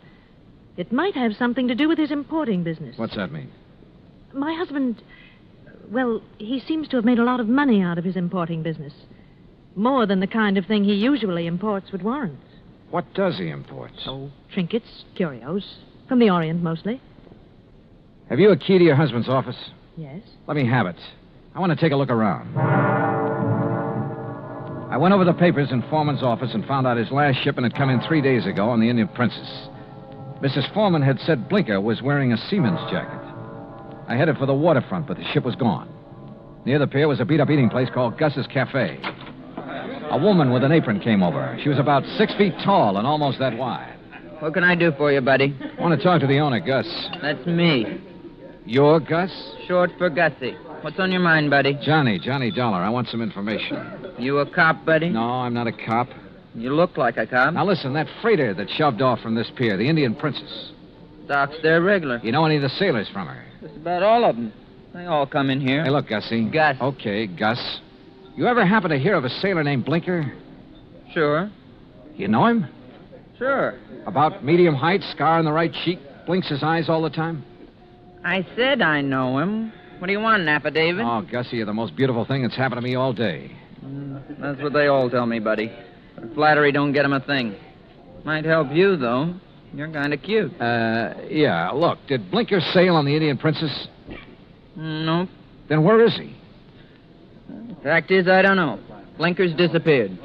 It might have something to do with his importing business. What's that mean? My husband, well, he seems to have made a lot of money out of his importing business. More than the kind of thing he usually imports would warrant. What does he import? Oh, trinkets, curios. From the Orient, mostly. Have you a key to your husband's office? Yes. Let me have it. I want to take a look around. I went over the papers in Foreman's office and found out his last shipment had come in 3 days ago on the Indian Princess. Mrs. Foreman had said Blinker was wearing a seaman's jacket. I headed for the waterfront, but the ship was gone. Near the pier was a beat-up eating place called Gus's Cafe. A woman with an apron came over. She was about 6 feet tall and almost that wide. What can I do for you, buddy? I want to talk to the owner, Gus. That's me. You're Gus? Short for Gussie. What's on your mind, buddy? Johnny Dollar. I want some information. You a cop, buddy? No, I'm not a cop. You look like a cop. Now listen, that freighter that shoved off from this pier, the Indian Princess. Docks there regular. You know any of the sailors from her? Just about all of them. They all come in here. Hey, look, Gussie. Gus. Okay, Gus. You ever happen to hear of a sailor named Blinker? Sure. You know him? Sure. About medium height, scar on the right cheek, blinks his eyes all the time? I said I know him. What do you want, an affidavit? Oh, Gussie, you're the most beautiful thing that's happened to me all day. That's what they all tell me, buddy. But flattery don't get him a thing. Might help you, though. You're kind of cute. Yeah. Look, did Blinker sail on the Indian Princess? Nope. Then where is he? Fact is, I don't know. Blinker's disappeared.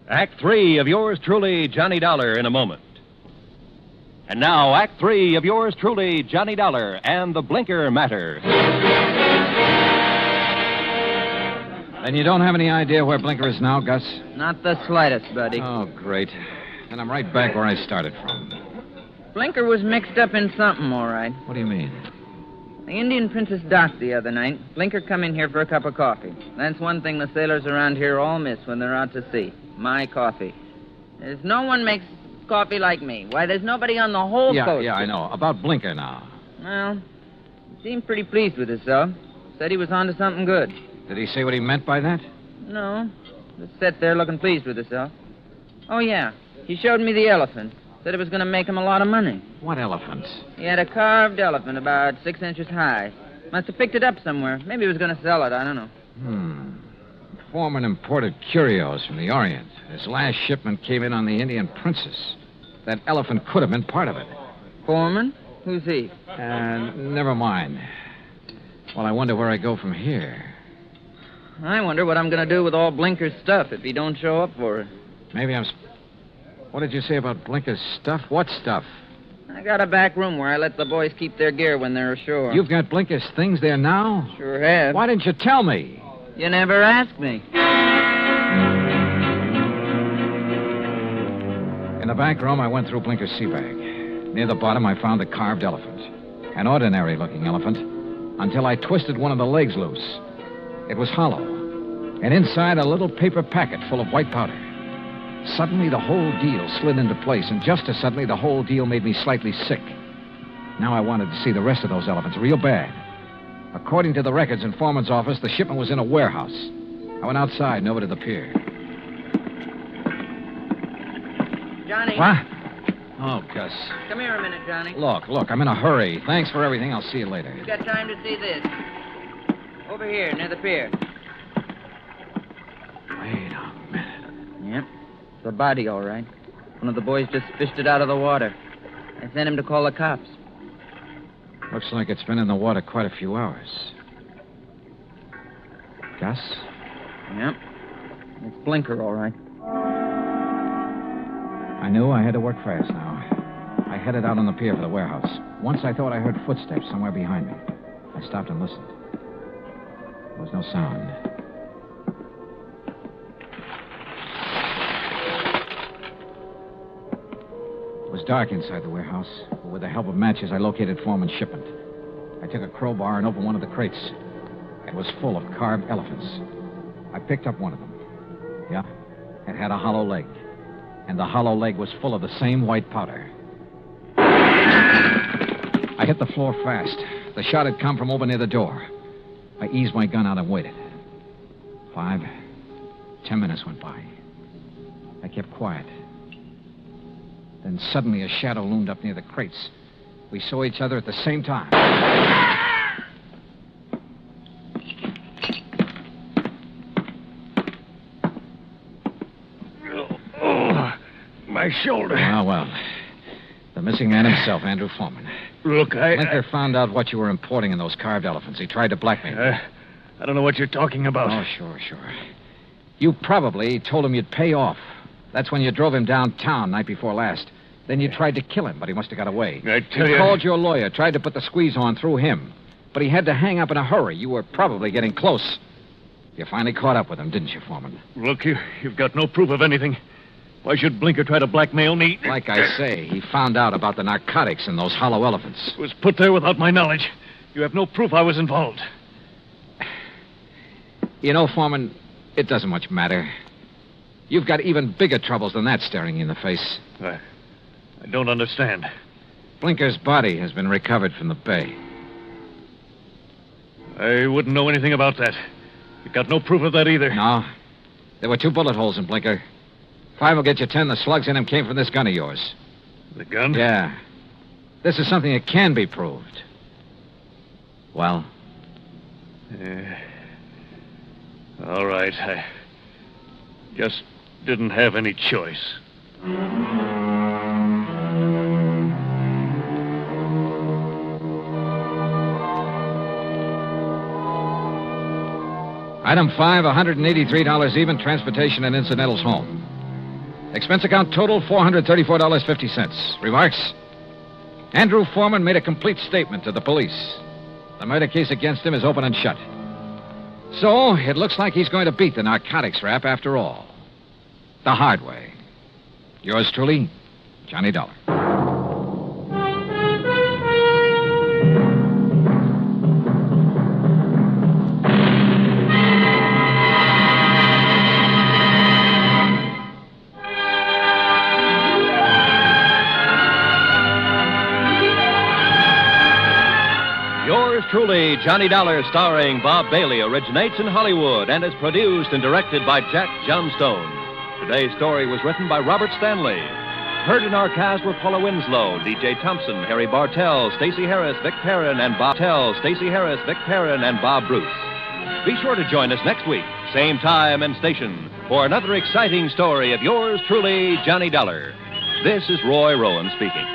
Act 3 of yours truly, Johnny Dollar, in a moment. And now, Act 3 of yours truly, Johnny Dollar, and the Blinker Matter. And you don't have any idea where Blinker is now, Gus? Not the slightest, buddy. Oh, great. And I'm right back where I started from. Blinker was mixed up in something, all right. What do you mean? The Indian Princess docked the other night. Blinker come in here for a cup of coffee. That's one thing the sailors around here all miss when they're out to sea. My coffee. There's no one makes coffee like me. Why, there's nobody on the whole coast. Yeah, I know. About Blinker now. Well, he seemed pretty pleased with himself. Said he was onto something good. Did he say what he meant by that? No. Just sat there looking pleased with himself. Oh, yeah. He showed me the elephant. Said it was going to make him a lot of money. What elephant? He had a carved elephant about 6 inches high. Must have picked it up somewhere. Maybe he was going to sell it. I don't know. Foreman imported curios from the Orient. His last shipment came in on the Indian Princess. That elephant could have been part of it. Foreman? Who's he? Never mind. Well, I wonder where I go from here. I wonder what I'm going to do with all Blinker's stuff if he don't show up for it. Maybe I'm... What did you say about Blinker's stuff? What stuff? I got a back room where I let the boys keep their gear when they're ashore. You've got Blinker's things there now? Sure have. Why didn't you tell me? You never asked me. In the back room, I went through Blinker's sea bag. Near the bottom, I found a carved elephant. An ordinary-looking elephant, until I twisted one of the legs loose. It was hollow, and inside a little paper packet full of white powder. Suddenly, the whole deal slid into place, and just as suddenly, the whole deal made me slightly sick. Now I wanted to see the rest of those elephants real bad. According to the records in Foreman's office, the shipment was in a warehouse. I went outside and over to the pier. Johnny. What? Oh, Gus. Come here a minute, Johnny. Look, I'm in a hurry. Thanks for everything. I'll see you later. You got time to see this? Over here, near the pier. Wait a minute. Yep. It's a body, all right. One of the boys just fished it out of the water. I sent him to call the cops. Looks like it's been in the water quite a few hours. Gus? Yep. It's Blinker, all right. I knew I had to work fast now. I headed out on the pier for the warehouse. Once I thought I heard footsteps somewhere behind me. I stopped and listened. There was no sound. It was dark inside the warehouse, but with the help of matches, I located Foreman's shipment. I took a crowbar and opened one of the crates. It was full of carved elephants. I picked up one of them. Yeah, it had a hollow leg. And the hollow leg was full of the same white powder. I hit the floor fast. The shot had come from over near the door. I eased my gun out and waited. 5, 10 minutes went by. I kept quiet. Then suddenly a shadow loomed up near the crates. We saw each other at the same time. Oh, my shoulder. Well. The missing man himself, Andrew Foreman. Look, Blinker found out what you were importing in those carved elephants. He tried to blackmail me. I don't know what you're talking about. Oh, sure. You probably told him you'd pay off. That's when you drove him downtown night before last. Then you tried to kill him, but he must have got away. I tell you... You called your lawyer, tried to put the squeeze on through him. But he had to hang up in a hurry. You were probably getting close. You finally caught up with him, didn't you, Foreman? Look, you've got no proof of anything. Why should Blinker try to blackmail me? Like I say, he found out about the narcotics in those hollow elephants. It was put there without my knowledge. You have no proof I was involved. You know, Foreman, it doesn't much matter. You've got even bigger troubles than that staring you in the face. I don't understand. Blinker's body has been recovered from the bay. I wouldn't know anything about that. You've got no proof of that either. No. There were 2 bullet holes in Blinker. 5 will get you 10. The slugs in him came from this gun of yours. The gun? Yeah. This is something that can be proved. Well? All right. I just didn't have any choice. Item 5, $183 even, transportation and incidentals home. Expense account total, $434.50. Remarks? Andrew Foreman made a complete statement to the police. The murder case against him is open and shut. So, it looks like he's going to beat the narcotics rap after all. The hard way. Yours truly, Johnny Dollar. Truly, Johnny Dollar, starring Bob Bailey, originates in Hollywood and is produced and directed by Jack Johnstone. Today's story was written by Robert Stanley. Heard in our cast were Paula Winslow, DJ Thompson, Harry Bartell, Stacey Harris, Vic Perrin, and Bob Bruce. Be sure to join us next week, same time and station, for another exciting story of yours truly, Johnny Dollar. This is Roy Rowan speaking.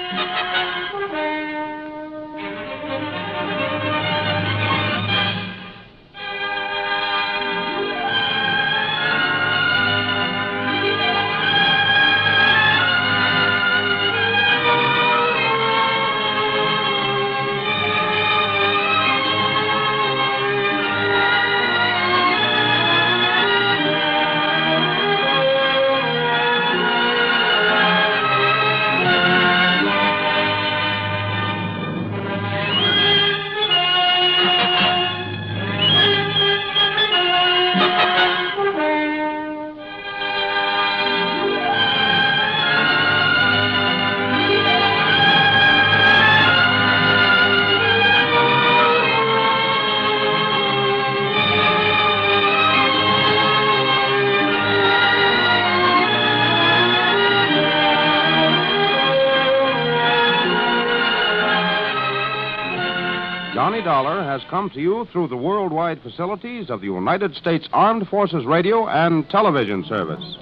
Johnny Dollar has come to you through the worldwide facilities of the United States Armed Forces Radio and Television Service.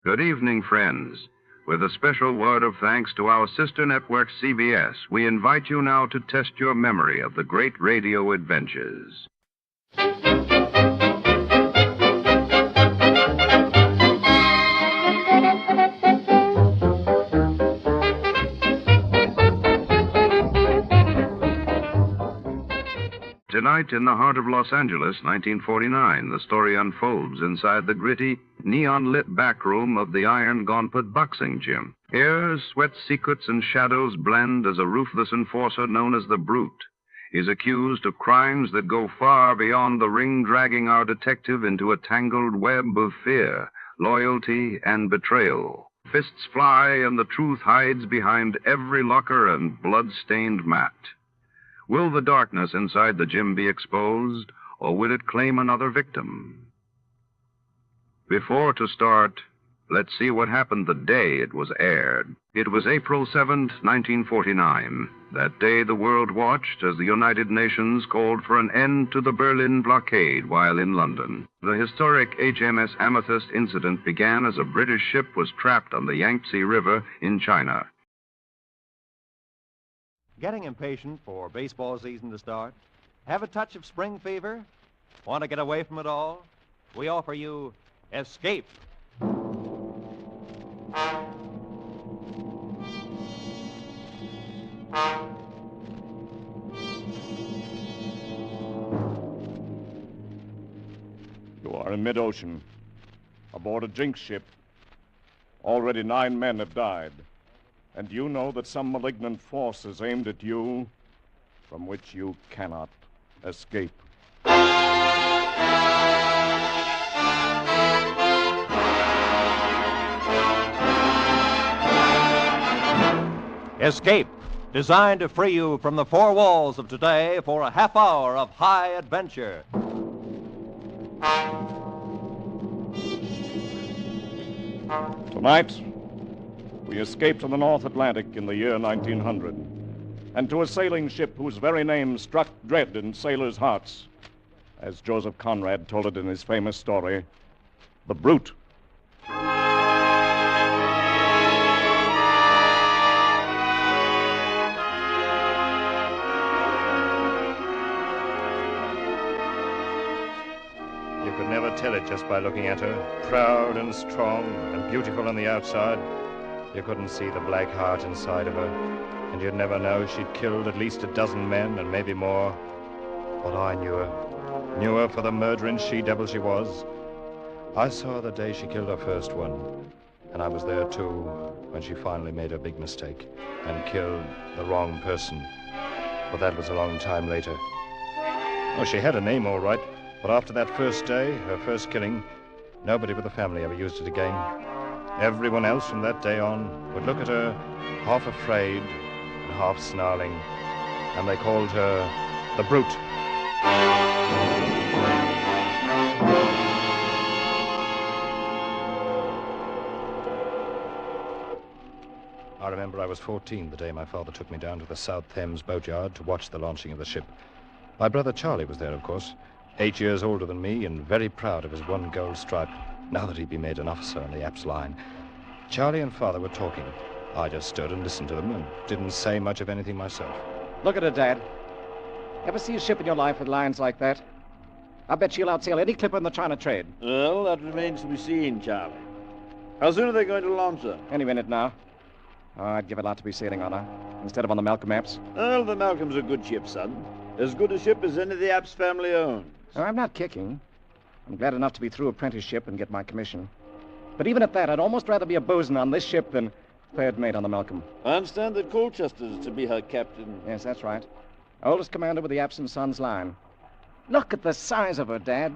Good evening, friends. With a special word of thanks to our sister network, CBS, we invite you now to test your memory of the great radio adventures. Tonight, in the heart of Los Angeles, 1949, the story unfolds inside the gritty, neon-lit back room of the Iron Gauntlet boxing gym. Here, sweat secrets and shadows blend as a ruthless enforcer known as the Brute is accused of crimes that go far beyond the ring, dragging our detective into a tangled web of fear, loyalty, and betrayal. Fists fly, and the truth hides behind every locker and blood-stained mat. Will the darkness inside the gym be exposed, or will it claim another victim? Before to start, let's see what happened the day it was aired. It was April 7th, 1949. That day the world watched as the United Nations called for an end to the Berlin blockade while in London. The historic HMS Amethyst incident began as a British ship was trapped on the Yangtze River in China. Getting impatient for baseball season to start? Have a touch of spring fever? Want to get away from it all? We offer you Escape. You are in mid-ocean, aboard a jinx ship. Already 9 men have died. And you know that some malignant force is aimed at you from which you cannot Escape. Escape, designed to free you from the four walls of today for a half hour of high adventure. Tonight, we escaped to the North Atlantic in the year 1900, and to a sailing ship whose very name struck dread in sailors' hearts, as Joseph Conrad told it in his famous story, The Brute. Tell it just by looking at her. Proud and strong and beautiful on the outside. You couldn't see the black heart inside of her, and you'd never know she'd killed at least a dozen men and maybe more. But I knew her. Knew her for the murdering she-devil she was. I saw her the day she killed her first one, and I was there too when she finally made her big mistake and killed the wrong person. But that was a long time later. Oh, she had a name all right. But after that first day, her first killing, nobody but the family ever used it again. Everyone else from that day on would look at her half afraid and half snarling, and they called her the Brute. I remember I was 14 the day my father took me down to the South Thames boatyard to watch the launching of the ship. My brother Charlie was there, of course. 8 years older than me and very proud of his one gold stripe, now that he'd be made an officer on the Apps line. Charlie and Father were talking. I just stood and listened to them and didn't say much of anything myself. Look at her, Dad. Ever see a ship in your life with lines like that? I bet she'll outsail any clipper in the China trade. Well, that remains to be seen, Charlie. How soon are they going to launch her? Any minute now. Oh, I'd give a lot to be sailing on her, instead of on the Malcolm Apps. Well, the Malcolm's a good ship, son. As good a ship as any the Apps family owns. Oh, I'm not kicking. I'm glad enough to be through apprenticeship and get my commission. But even at that, I'd almost rather be a bosun on this ship than third mate on the Malcolm. I understand that Colchester's to be her captain. Yes, that's right. Oldest commander with the Apps and Sons line. Look at the size of her, Dad.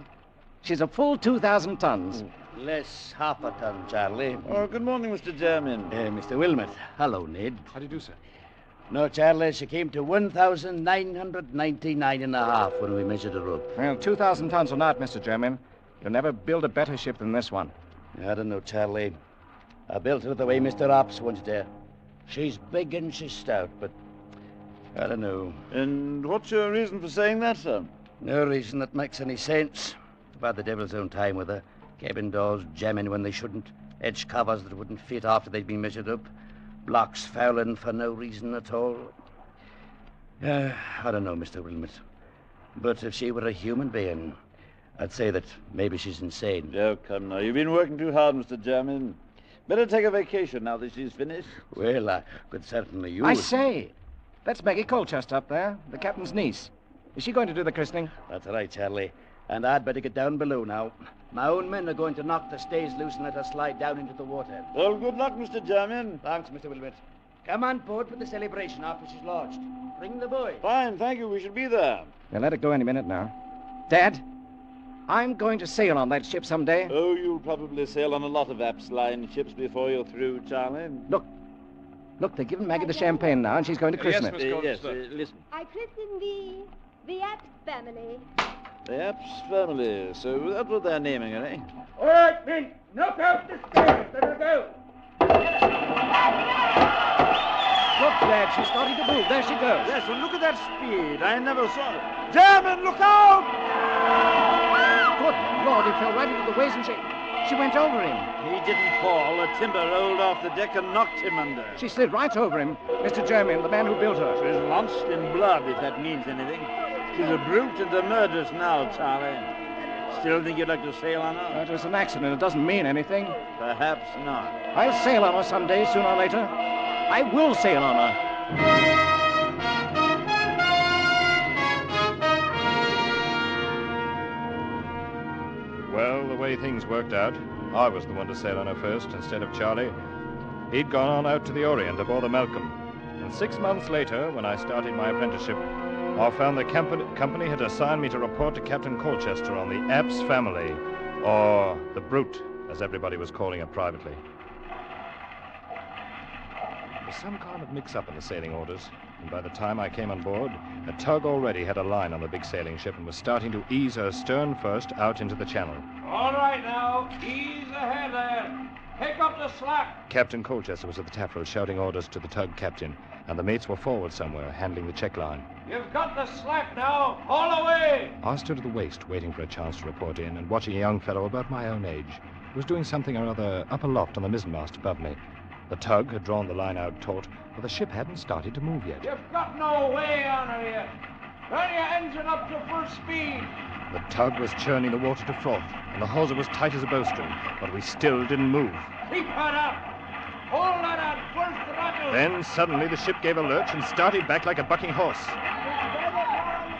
She's a full 2,000 tons. Less half a ton, Charlie. Oh, good morning, Mr. Jermyn. Mr. Wilmot. Hello, Ned. How do you do, sir? No, Charlie, she came to 1,999 and a half when we measured her up. Well, 2,000 tons or not, Mr. Jermyn, you'll never build a better ship than this one. I don't know, Charlie. I built her the way Mr. Ops wants her. She's big and she's stout, but I don't know. And what's your reason for saying that, sir? No reason that makes any sense. I've had the devil's own time with her. Cabin doors jamming when they shouldn't. Edge covers that wouldn't fit after they'd been measured up. Blocks fouling for no reason at all. I don't know, Mr. Wilmot. But if she were a human being, I'd say that maybe she's insane. Oh, come now. You've been working too hard, Mr. Jermyn. Better take a vacation now that she's finished. Well, I could certainly use... I say, that's Maggie Colchester up there, the captain's niece. Is she going to do the christening? That's right, Charlie. And I'd better get down below now. My own men are going to knock the stays loose and let her slide down into the water. Well, good luck, Mr. Jermyn. Thanks, Mr. Wilmot. Come on board for the celebration after she's launched. Bring the boy. Fine, thank you. We shall be there. They'll let it go any minute now. Dad, I'm going to sail on that ship someday. Oh, you'll probably sail on a lot of Apps line ships before you're through, Charlie. Look, they're giving Maggie the champagne now, and she's going to christen it. Yes, listen. I christen the Apps family. The Apps family. So that's what they're naming her, eh? All right, men. Knock out the stairs. Let her go. Look, Dad, she's starting to move. There she goes. Yes, well, look at that speed. I never saw it. Jermyn, look out! Good Lord, he fell right into the waves and she went over him. He didn't fall. A timber rolled off the deck and knocked him under. She slid right over him. Mr. Jermyn, the man who built her. She's launched in blood, if that means anything. She's a brute and a murderess now, Charlie. Still think you'd like to sail on her? It was an accident. It doesn't mean anything. Perhaps not. I'll sail on her someday, sooner or later. I will sail on her. Well, the way things worked out, I was the one to sail on her first instead of Charlie. He'd gone on out to the Orient aboard the Malcolm. And 6 months later, when I started my apprenticeship, I found the company had assigned me to report to Captain Colchester on the Apps family, or the Brute, as everybody was calling it privately. There was some kind of mix-up in the sailing orders, and by the time I came on board, a tug already had a line on the big sailing ship and was starting to ease her stern first out into the channel. All right now, ease ahead there. Pick up the slack. Captain Colchester was at the taffrail shouting orders to the tug captain, and the mates were forward somewhere, handling the check line. You've got the slack now. Haul away. I stood at the waist, waiting for a chance to report in, and watching a young fellow about my own age, who was doing something or other up aloft on the mizzenmast above me. The tug had drawn the line out taut, but the ship hadn't started to move yet. You've got no way on her yet. Run your engine up to full speed. The tug was churning the water to froth, and the hawser was tight as a bowstring, but we still didn't move. Keep her up. Hold that on first throttle. Then suddenly the ship gave a lurch and started back like a bucking horse.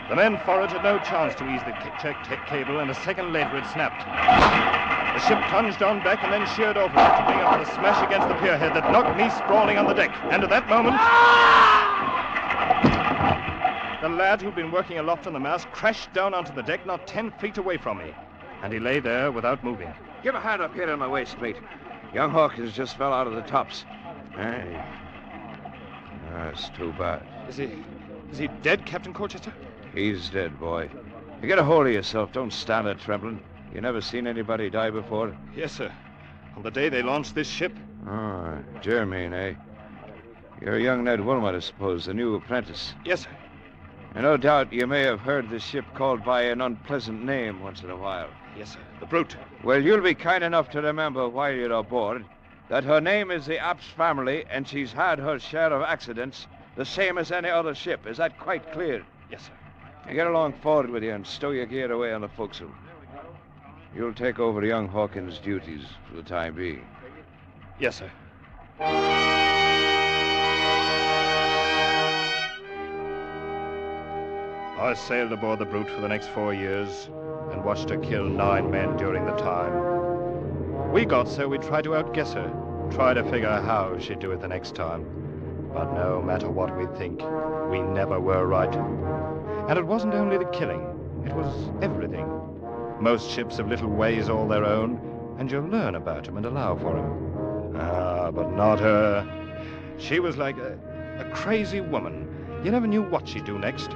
The men forward had no chance to ease the check cable, and a second later it snapped. The ship plunged on back and then sheered over to bring up with a smash against the pierhead that knocked me sprawling on the deck. And at that moment, the lad who'd been working aloft on the mast crashed down onto the deck not 10 feet away from me. And he lay there without moving. Give a hand up here on my waist, mate. Young Hawkins just fell out of the tops. Hey. That's too bad. Is he dead, Captain Colchester? He's dead, boy. You get a hold of yourself. Don't stand there trembling. You never seen anybody die before? Yes, sir. On the day they launched this ship. Oh, Jermaine, eh? You're young Ned Wilmot, I suppose, the new apprentice. Yes, sir. And no doubt you may have heard this ship called by an unpleasant name once in a while. Yes, sir. The Brute. Well, you'll be kind enough to remember while you're aboard that her name is the Apps family, and she's had her share of accidents, the same as any other ship. Is that quite clear? Yes, sir. Now get along forward with you and stow your gear away on the forecastle. You'll take over young Hawkins' duties for the time being. Yes, sir. I sailed aboard the Brute for the next 4 years and watched her kill 9 men during the time. We got so we'd try to outguess her, try to figure out how she'd do it the next time. But no matter what we think, we never were right. And it wasn't only the killing, it was everything. Most ships have little ways all their own, and you'll learn about them and allow for them. But not her. She was like a crazy woman. You never knew what she'd do next.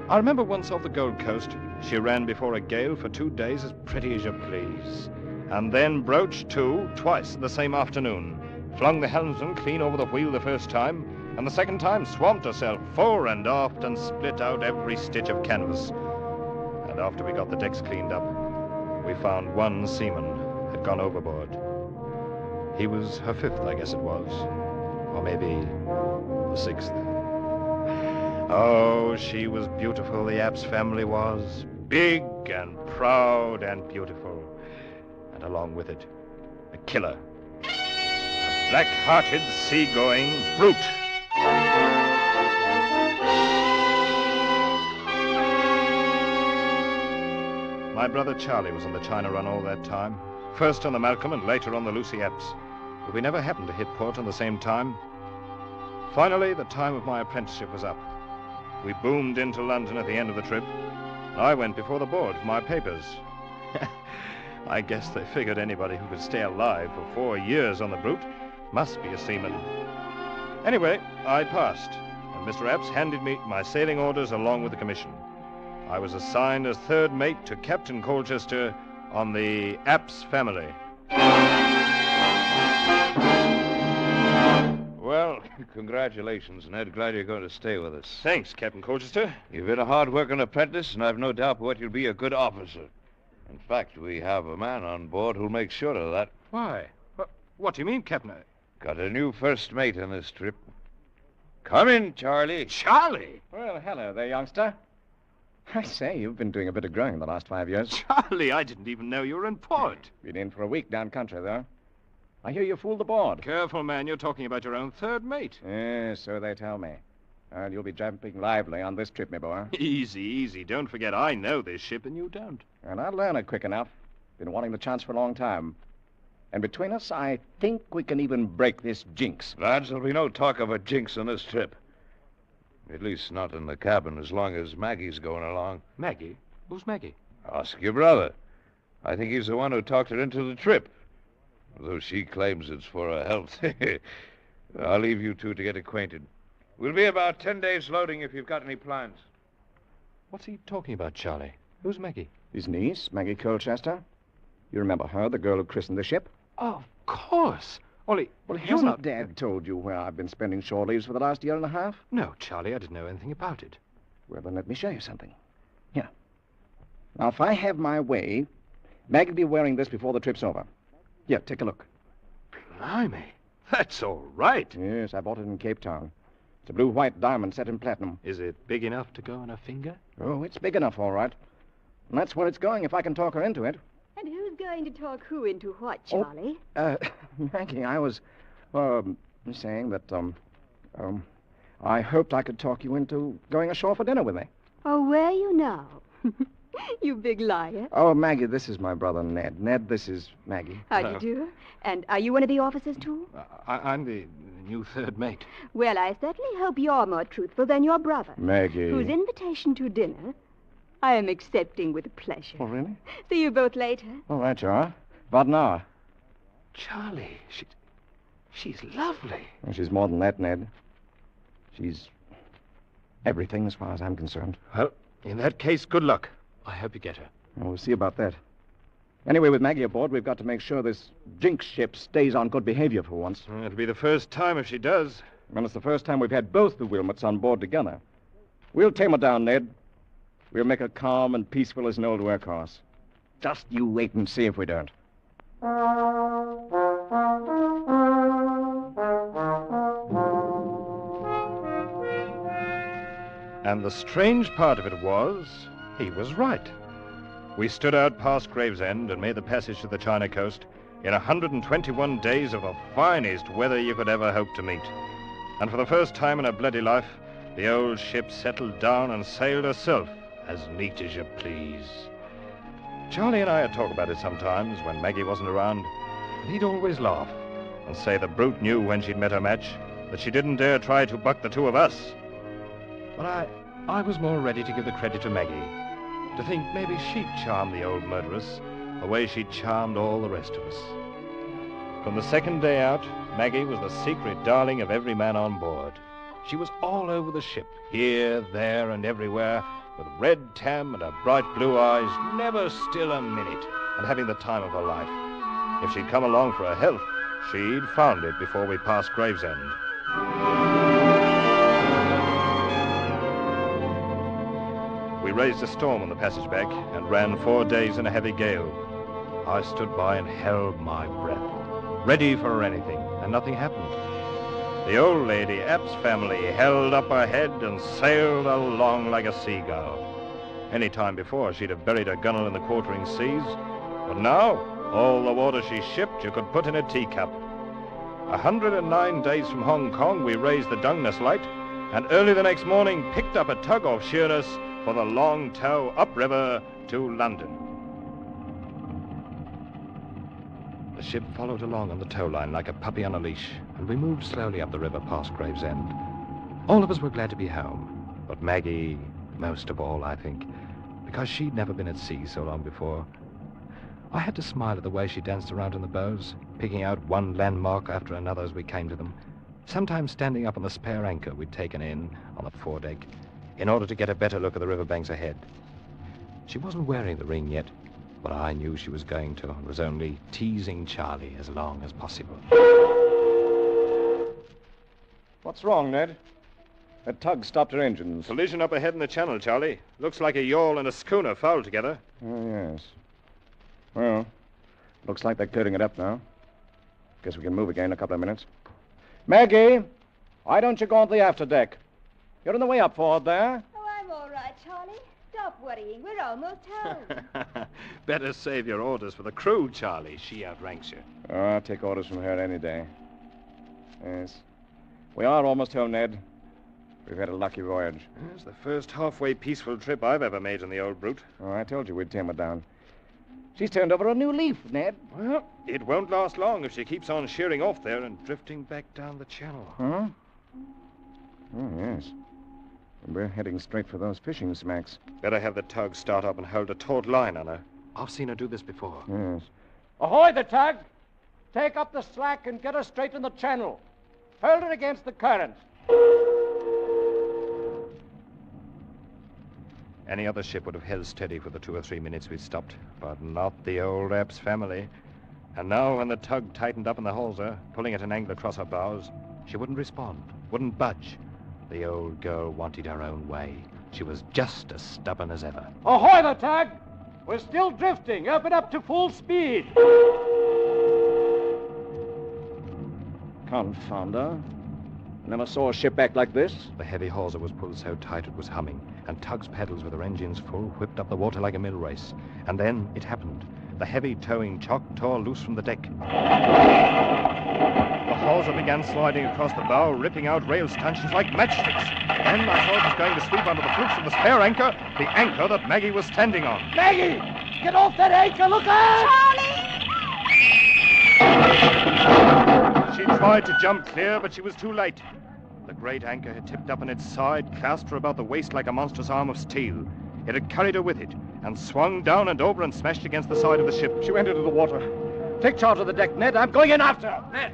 I remember once off the Gold Coast, she ran before a gale for 2 days as pretty as you please. And then broached to twice the same afternoon. Flung the helmsman clean over the wheel the first time, and the second time swamped herself fore and aft and split out every stitch of canvas. And after we got the decks cleaned up, we found 1 seaman had gone overboard. He was her 5th, I guess it was. Or maybe the 6th. Oh, she was beautiful, the Apps family was. Big and proud and beautiful. And along with it, a killer. A black-hearted, sea-going brute. My brother Charlie was on the China run all that time. First on the Malcolm and later on the Lucy Apps. But we never happened to hit port on the same time. Finally, the time of my apprenticeship was up. We boomed into London at the end of the trip. I went before the board for my papers. I guess they figured anybody who could stay alive for 4 years on the Brute must be a seaman. Anyway, I passed, and Mr. Apps handed me my sailing orders along with the commission. I was assigned as 3rd mate to Captain Colchester on the Apps family. Well, congratulations, Ned. Glad you're going to stay with us. Thanks, Captain Colchester. You've been a hard-working apprentice, and I've no doubt but you'll be a good officer. In fact, we have a man on board who'll make sure of that. Why? What do you mean, Captain? Got a new first mate on this trip. Come in, Charlie. Charlie? Well, hello there, youngster. I say, you've been doing a bit of growing the last 5 years. Charlie, I didn't even know you were in port. Been in for a week down country, though. I hear you fooled the board. Careful, man. You're talking about your own 3rd mate. Yes, so they tell me. And you'll be jumping lively on this trip, my boy. Easy, easy. Don't forget, I know this ship and you don't. And I'll learn it quick enough. Been wanting the chance for a long time. And between us, I think we can even break this jinx. Lads, there'll be no talk of a jinx on this trip. At least not in the cabin as long as Maggie's going along. Maggie? Who's Maggie? Ask your brother. I think he's the one who talked her into the trip. Though she claims it's for her health. I'll leave you two to get acquainted. We'll be about 10 days loading if you've got any plans. What's he talking about, Charlie? Who's Maggie? His niece, Maggie Colchester. You remember her, the girl who christened the ship? Of course. Ollie, Well, you're hasn't not... Dad told you where I've been spending shore leaves for the last year and a half? No, Charlie, I didn't know anything about it. Well, then let me show you something. Here. Now, if I have my way, Maggie'll be wearing this before the trip's over. Here, take a look. Blimey, that's all right. Yes, I bought it in Cape Town. It's a blue-white diamond set in platinum. Is it big enough to go on a finger? Oh, it's big enough, all right. And that's where it's going if I can talk her into it. And who's going to talk who into what, Charlie? Maggie, I was, saying that, I hoped I could talk you into going ashore for dinner with me. Oh, where are you now? You big liar. Oh, Maggie, this is my brother, Ned. Ned, this is Maggie. How do you do? And are you one of the officers, too? I'm the new third mate. Well, I certainly hope you're more truthful than your brother. Maggie. Whose invitation to dinner I am accepting with pleasure. Oh, really? See you both later. All right, you are. About an hour. Charlie, she's lovely. Well, she's more than that, Ned. She's everything as far as I'm concerned. Well, in that case, good luck. I hope you get her. Well, we'll see about that. Anyway, with Maggie aboard, we've got to make sure this jinx ship stays on good behavior for once. It'll be the first time if she does. Well, it's the first time we've had both the Wilmots on board together. We'll tame her down, Ned. We'll make her calm and peaceful as an old workhorse. Just you wait and see if we don't. And the strange part of it was, he was right. We stood out past Gravesend and made the passage to the China coast in 121 days of the finest weather you could ever hope to meet. And for the first time in her bloody life, the old ship settled down and sailed herself, as neat as you please. Charlie and I'd talk about it sometimes when Maggie wasn't around, and he'd always laugh and say the brute knew when she'd met her match that she didn't dare try to buck the two of us. But I was more ready to give the credit to Maggie, to think maybe she'd charm the old murderess the way she'd charmed all the rest of us. From the second day out, Maggie was the secret darling of every man on board. She was all over the ship, here, there, and everywhere, with red tam and her bright blue eyes, never still a minute, and having the time of her life. If she'd come along for her health, she'd found it before we passed Gravesend. We raised a storm on the passage back and ran 4 days in a heavy gale. I stood by and held my breath, ready for anything, and nothing happened. The old lady, App's family, held up her head and sailed along like a seagull. Any time before, she'd have buried her gunwale in the quartering seas, but now, all the water she shipped you could put in a teacup. 109 days from Hong Kong, we raised the Dungeness light, and early the next morning picked up a tug off Sheerness for the long tow upriver to London. The ship followed along on the tow line like a puppy on a leash, and we moved slowly up the river past Gravesend. All of us were glad to be home, but Maggie most of all, I think, because she'd never been at sea so long before. I had to smile at the way she danced around in the bows, picking out one landmark after another as we came to them, sometimes standing up on the spare anchor we'd taken in on the foredeck in order to get a better look at the riverbanks ahead. She wasn't wearing the ring yet, but I knew she was going to, and was only teasing Charlie as long as possible. What's wrong, Ned? That tug stopped her engines. Collision up ahead in the channel, Charlie. Looks like a yawl and a schooner fouled together. Oh, yes. Well, looks like they're clearing it up now. Guess we can move again in a couple of minutes. Maggie, why don't you go on the afterdeck? You're on the way up forward there. Oh, I'm all right, Charlie. Stop worrying. We're almost home. Better save your orders for the crew, Charlie. She outranks you. Oh, I'll take orders from her any day. Yes. We are almost home, Ned. We've had a lucky voyage. It's the first halfway peaceful trip I've ever made in the old brute. Oh, I told you we'd tame her down. She's turned over a new leaf, Ned. Well, it won't last long if she keeps on sheering off there and drifting back down the channel. Huh? Oh, yes. And we're heading straight for those fishing smacks. Better have the tug start up and hold a taut line on her. I've seen her do this before. Yes. Ahoy, the tug! Take up the slack and get her straight in the channel. Hold her against the current. Any other ship would have held steady for the 2 or 3 minutes we stopped, but not the old Epps family. And now when the tug tightened up in the hawser, pulling at an angle across her bows, she wouldn't respond, wouldn't budge. The old girl wanted her own way. She was just as stubborn as ever. Ahoy, the tug! We're still drifting. Up and up to full speed. Confound her. Never saw a ship act like this. The heavy hawser was pulled so tight it was humming, and Tug's paddles with her engines full whipped up the water like a mill race. And then it happened. The heavy towing chock tore loose from the deck. The hawser began sliding across the bow, ripping out rail stanchions like matchsticks. Then I thought it was going to sweep under the flukes of the spare anchor, the anchor that Maggie was standing on. Maggie! Get off that anchor! Look out! Charlie! She tried to jump clear, but she was too late. The great anchor had tipped up on its side, clasped her about the waist like a monstrous arm of steel. It had carried her with it, and swung down and over and smashed against the side of the ship. She went into the water. Take charge of the deck, Ned. I'm going in after her.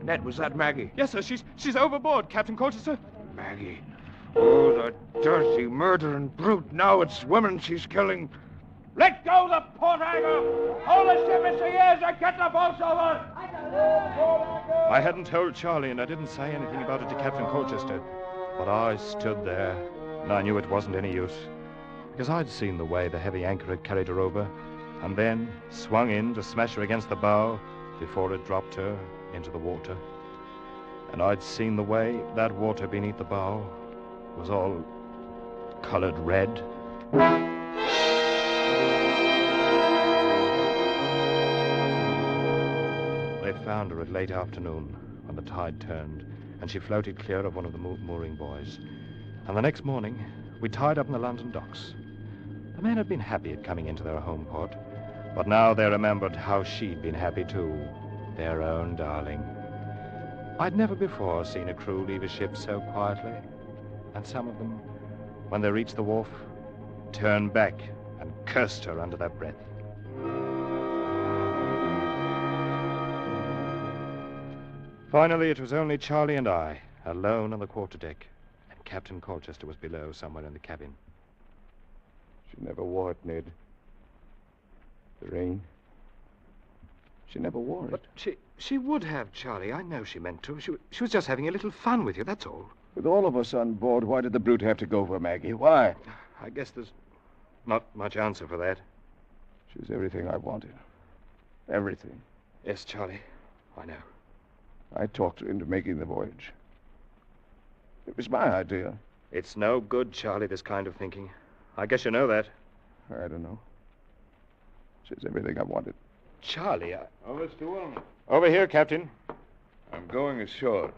Ned, was that Maggie? Yes, sir. She's overboard, Captain Colchester. Maggie. Oh, the dirty, murdering brute. Now it's women she's killing. Let go the port anchor! Hold the ship in the ears and get the boats over! I hadn't told Charlie, and I didn't say anything about it to Captain Colchester. But I stood there, and I knew it wasn't any use. Because I'd seen the way the heavy anchor had carried her over, and then swung in to smash her against the bow before it dropped her into the water. And I'd seen the way that water beneath the bow was all colored red. They found her at late afternoon when the tide turned, and she floated clear of one of the mooring buoys. And the next morning, we tied up in the London docks. The men had been happy at coming into their home port, but now they remembered how she'd been happy too, their own darling. I'd never before seen a crew leave a ship so quietly, and some of them, when they reached the wharf, turned back and cursed her under their breath. Finally, it was only Charlie and I, alone on the quarterdeck, and Captain Colchester was below somewhere in the cabin. She never wore it, Ned. The ring. She never wore it. But she would have, Charlie. I know she meant to. She was just having a little fun with you, that's all. With all of us on board, why did the brute have to go for Maggie? Why? I guess there's not much answer for that. She's everything I wanted. Everything. Yes, Charlie. I know. I talked her into making the voyage. It was my idea. It's no good, Charlie, this kind of thinking. I guess you know that. I don't know. She's everything I wanted. Charlie, Oh, Mr. Wilman. Over here, Captain. I'm going ashore.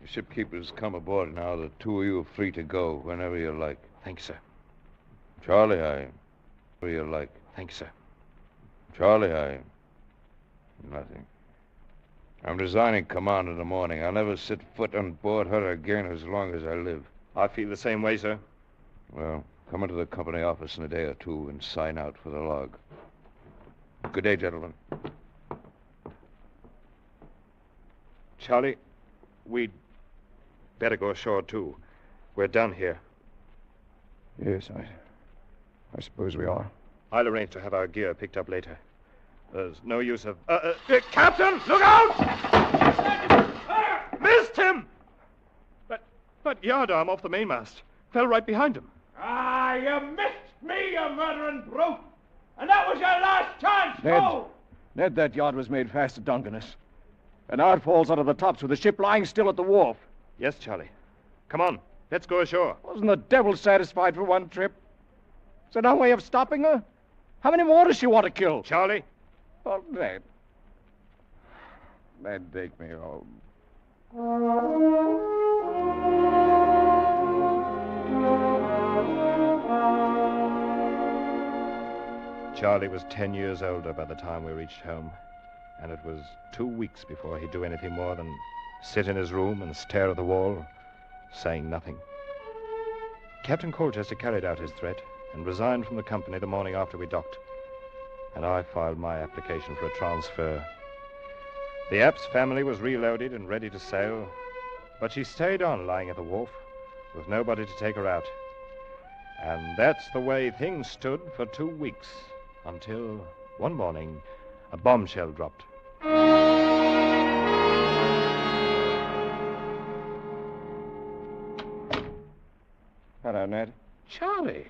The shipkeeper's come aboard now. The two of you are free to go whenever you like. Thank you, sir. Charlie, whenever you like. Thank you, sir. Charlie, nothing. I'm resigning command in the morning. I'll never set foot on board her again as long as I live. I feel the same way, sir. Well, come into the company office in a day or two and sign out for the log. Good day, gentlemen. Charlie, we'd better go ashore, too. We're done here. Yes, I suppose we are. I'll arrange to have our gear picked up later. There's no use of... Captain, look out! Missed him! But yardarm off the mainmast. Fell right behind him. Ah, you missed me, you murdering brute! And that was your last chance, too! Ned, that yard was made fast to Dungeness. And now it falls out of the tops with the ship lying still at the wharf. Yes, Charlie. Come on, let's go ashore. Wasn't the devil satisfied for one trip? Is there no way of stopping her? How many more does she want to kill? Charlie? Oh, Ned. Ned, take me home. Charlie was 10 years older by the time we reached home, and it was 2 weeks before he'd do anything more than sit in his room and stare at the wall, saying nothing. Captain Colchester carried out his threat and resigned from the company the morning after we docked. And I filed my application for a transfer. The Epps family was reloaded and ready to sail, but she stayed on lying at the wharf with nobody to take her out. And that's the way things stood for 2 weeks, until one morning a bombshell dropped. Hello, Ned. Charlie,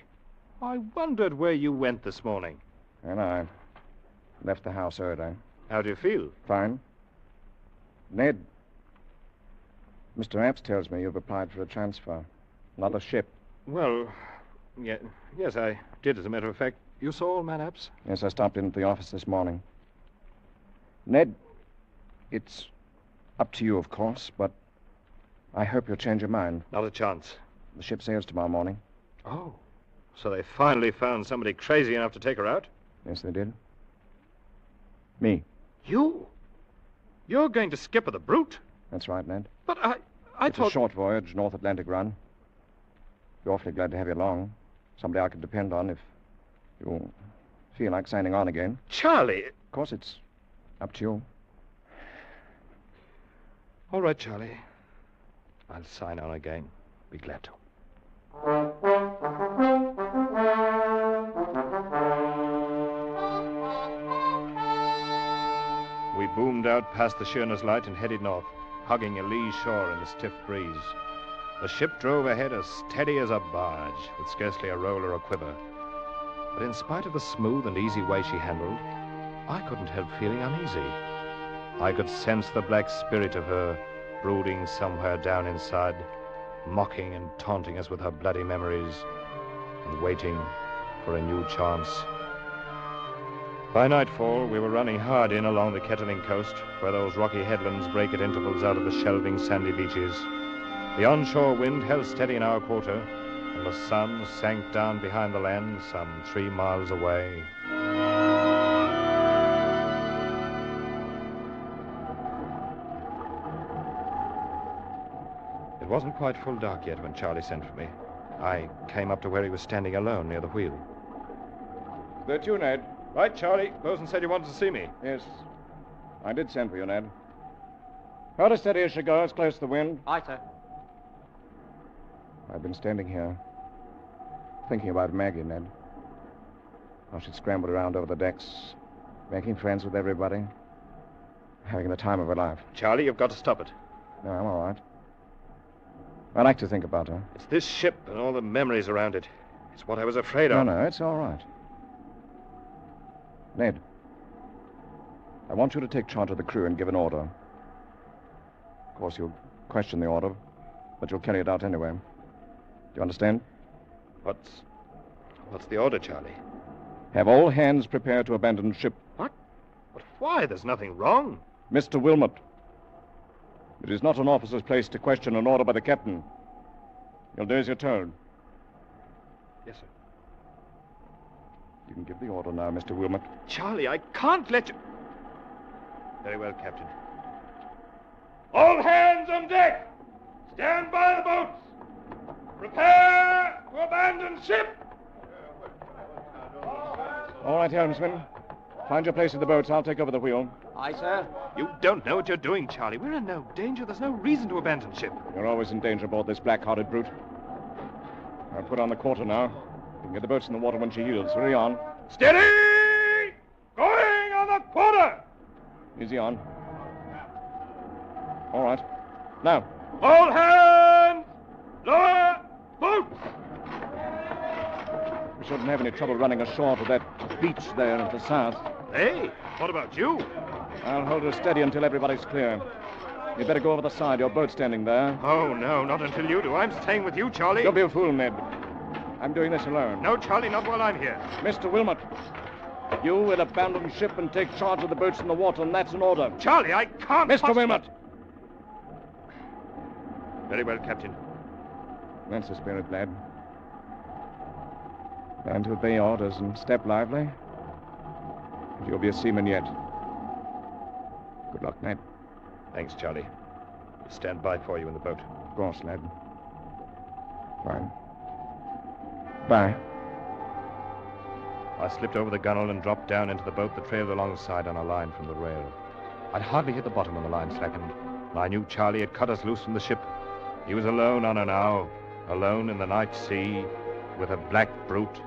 I wondered where you went this morning. And I left the house early. How do you feel? Fine. Ned, Mr. Epps tells me you've applied for a transfer. Another ship. Well, yes, I did, as a matter of fact. You saw old man Epps? Yes, I stopped into the office this morning. Ned, it's up to you, of course, but I hope you'll change your mind. Not a chance. The ship sails tomorrow morning. Oh, so they finally found somebody crazy enough to take her out? Yes, they did. Me. You? You're going to skipper the Brute? That's right, Ned. But I it's thought... a short voyage, North Atlantic run. Be awfully glad to have you along. Somebody I could depend on if you feel like signing on again. Charlie! Of course, it's up to you. All right, Charlie. I'll sign on again. Be glad to. We boomed out past the Sheerness Light and headed north, hugging a lee shore in a stiff breeze. The ship drove ahead as steady as a barge, with scarcely a roll or a quiver. But in spite of the smooth and easy way she handled, I couldn't help feeling uneasy. I could sense the black spirit of her brooding somewhere down inside, mocking and taunting us with her bloody memories, and waiting for a new chance. By nightfall, we were running hard in along the Kettling coast, where those rocky headlands break at intervals out of the shelving sandy beaches. The onshore wind held steady in our quarter, and the sun sank down behind the land some 3 miles away. It wasn't quite full dark yet when Charlie sent for me. I came up to where he was standing alone near the wheel. Is that you, Ned? Right, Charlie. Bosun said you wanted to see me. Yes. I did send for you, Ned. Hold her steady as she goes, close to the wind. Aye, sir. I've been standing here, thinking about Maggie, Ned. How she'd scrambled around over the decks, making friends with everybody, having the time of her life. Charlie, you've got to stop it. No, I'm all right. I like to think about her. It's this ship and all the memories around it. It's what I was afraid of. No, it's all right. Ned, I want you to take charge of the crew and give an order. Of course, you'll question the order, but you'll carry it out anyway. Do you understand? What's the order, Charlie? Have all hands prepared to abandon ship. What? But why? There's nothing wrong. Mr. Wilmot, it is not an officer's place to question an order by the captain. You'll do as you're told. Yes, sir. You can give the order now, Mr. Wilmot. Charlie, I can't let you... Very well, Captain. All hands on deck! Stand by the boats! Prepare to abandon ship! All right, helmsman. Find your place in the boats. I'll take over the wheel. Aye, sir. You don't know what you're doing, Charlie. We're in no danger. There's no reason to abandon ship. You're always in danger aboard this black-hearted brute. I'll put on the quarter now. You can get the boats in the water when she yields. Hurry on. Steady! Going on the quarter! Easy on. All right. Now. All hands! Lower boats! We shouldn't have any trouble running ashore to that beach there at the south. Hey, what about you? I'll hold her steady until everybody's clear. You'd better go over the side. Your boat's standing there. Oh, no, not until you do. I'm staying with you, Charlie. Don't be a fool, Ned. I'm doing this alone. No, Charlie, not while I'm here. Mr. Wilmot, you will abandon ship and take charge of the boats in the water, and that's an order. Charlie, I can't... Mr. Wilmot! Very well, Captain. That's the spirit, lad. Learn to obey orders and step lively, and you'll be a seaman yet. Good luck, Ned. Thanks, Charlie. We'll stand by for you in the boat. Of course, lad. Fine. Bye. I slipped over the gunwale and dropped down into the boat that trailed alongside on a line from the rail. I'd hardly hit the bottom when the line slackened. I knew Charlie had cut us loose from the ship. He was alone on her now, alone in the night sea, with a black brute.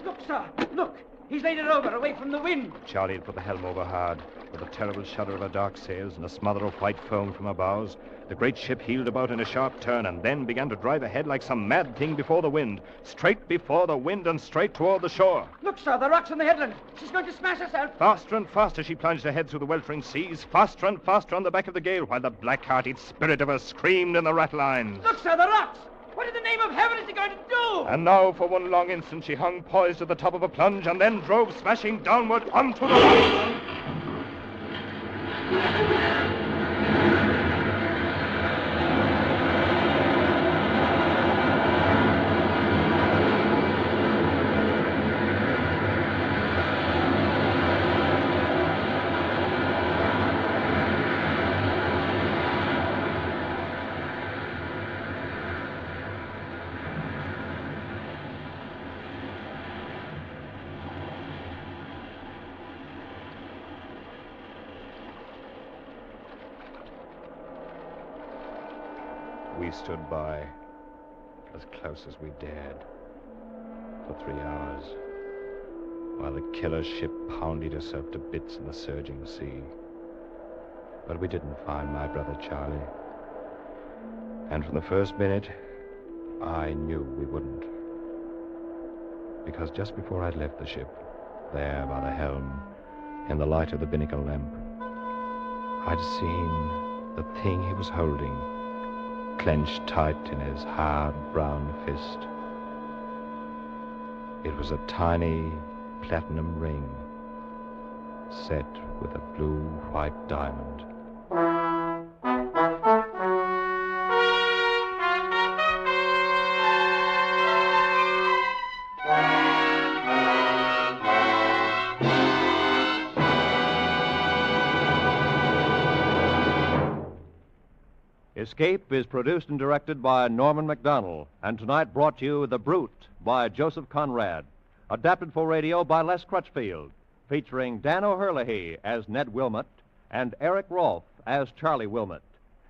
Look, sir, look! He's laid it over, away from the wind. Charlie had put the helm over hard. With a terrible shudder of her dark sails and a smother of white foam from her bows, the great ship heeled about in a sharp turn and then began to drive ahead like some mad thing before the wind. Straight before the wind and straight toward the shore. Look, sir, the rocks on the headland. She's going to smash herself. Faster and faster she plunged ahead through the weltering seas, faster and faster on the back of the gale, while the black-hearted spirit of her screamed in the ratlines. Look, sir, the rocks! What in the name of heaven is he going to do? And now, for one long instant, she hung poised at the top of a plunge and then drove smashing downward onto the rocks. We stood by, as close as we dared, for 3 hours, while the killer ship pounded herself to bits in the surging sea. But we didn't find my brother Charlie. And from the first minute, I knew we wouldn't. Because just before I'd left the ship, there by the helm, in the light of the binnacle lamp, I'd seen the thing he was holding clenched tight in his hard brown fist. It was a tiny platinum ring set with a blue-white diamond. Escape is produced and directed by Norman MacDonald, and tonight brought you The Brute by Joseph Conrad, adapted for radio by Les Crutchfield, featuring Dan O'Herlihy as Ned Wilmot and Eric Rolfe as Charlie Wilmot,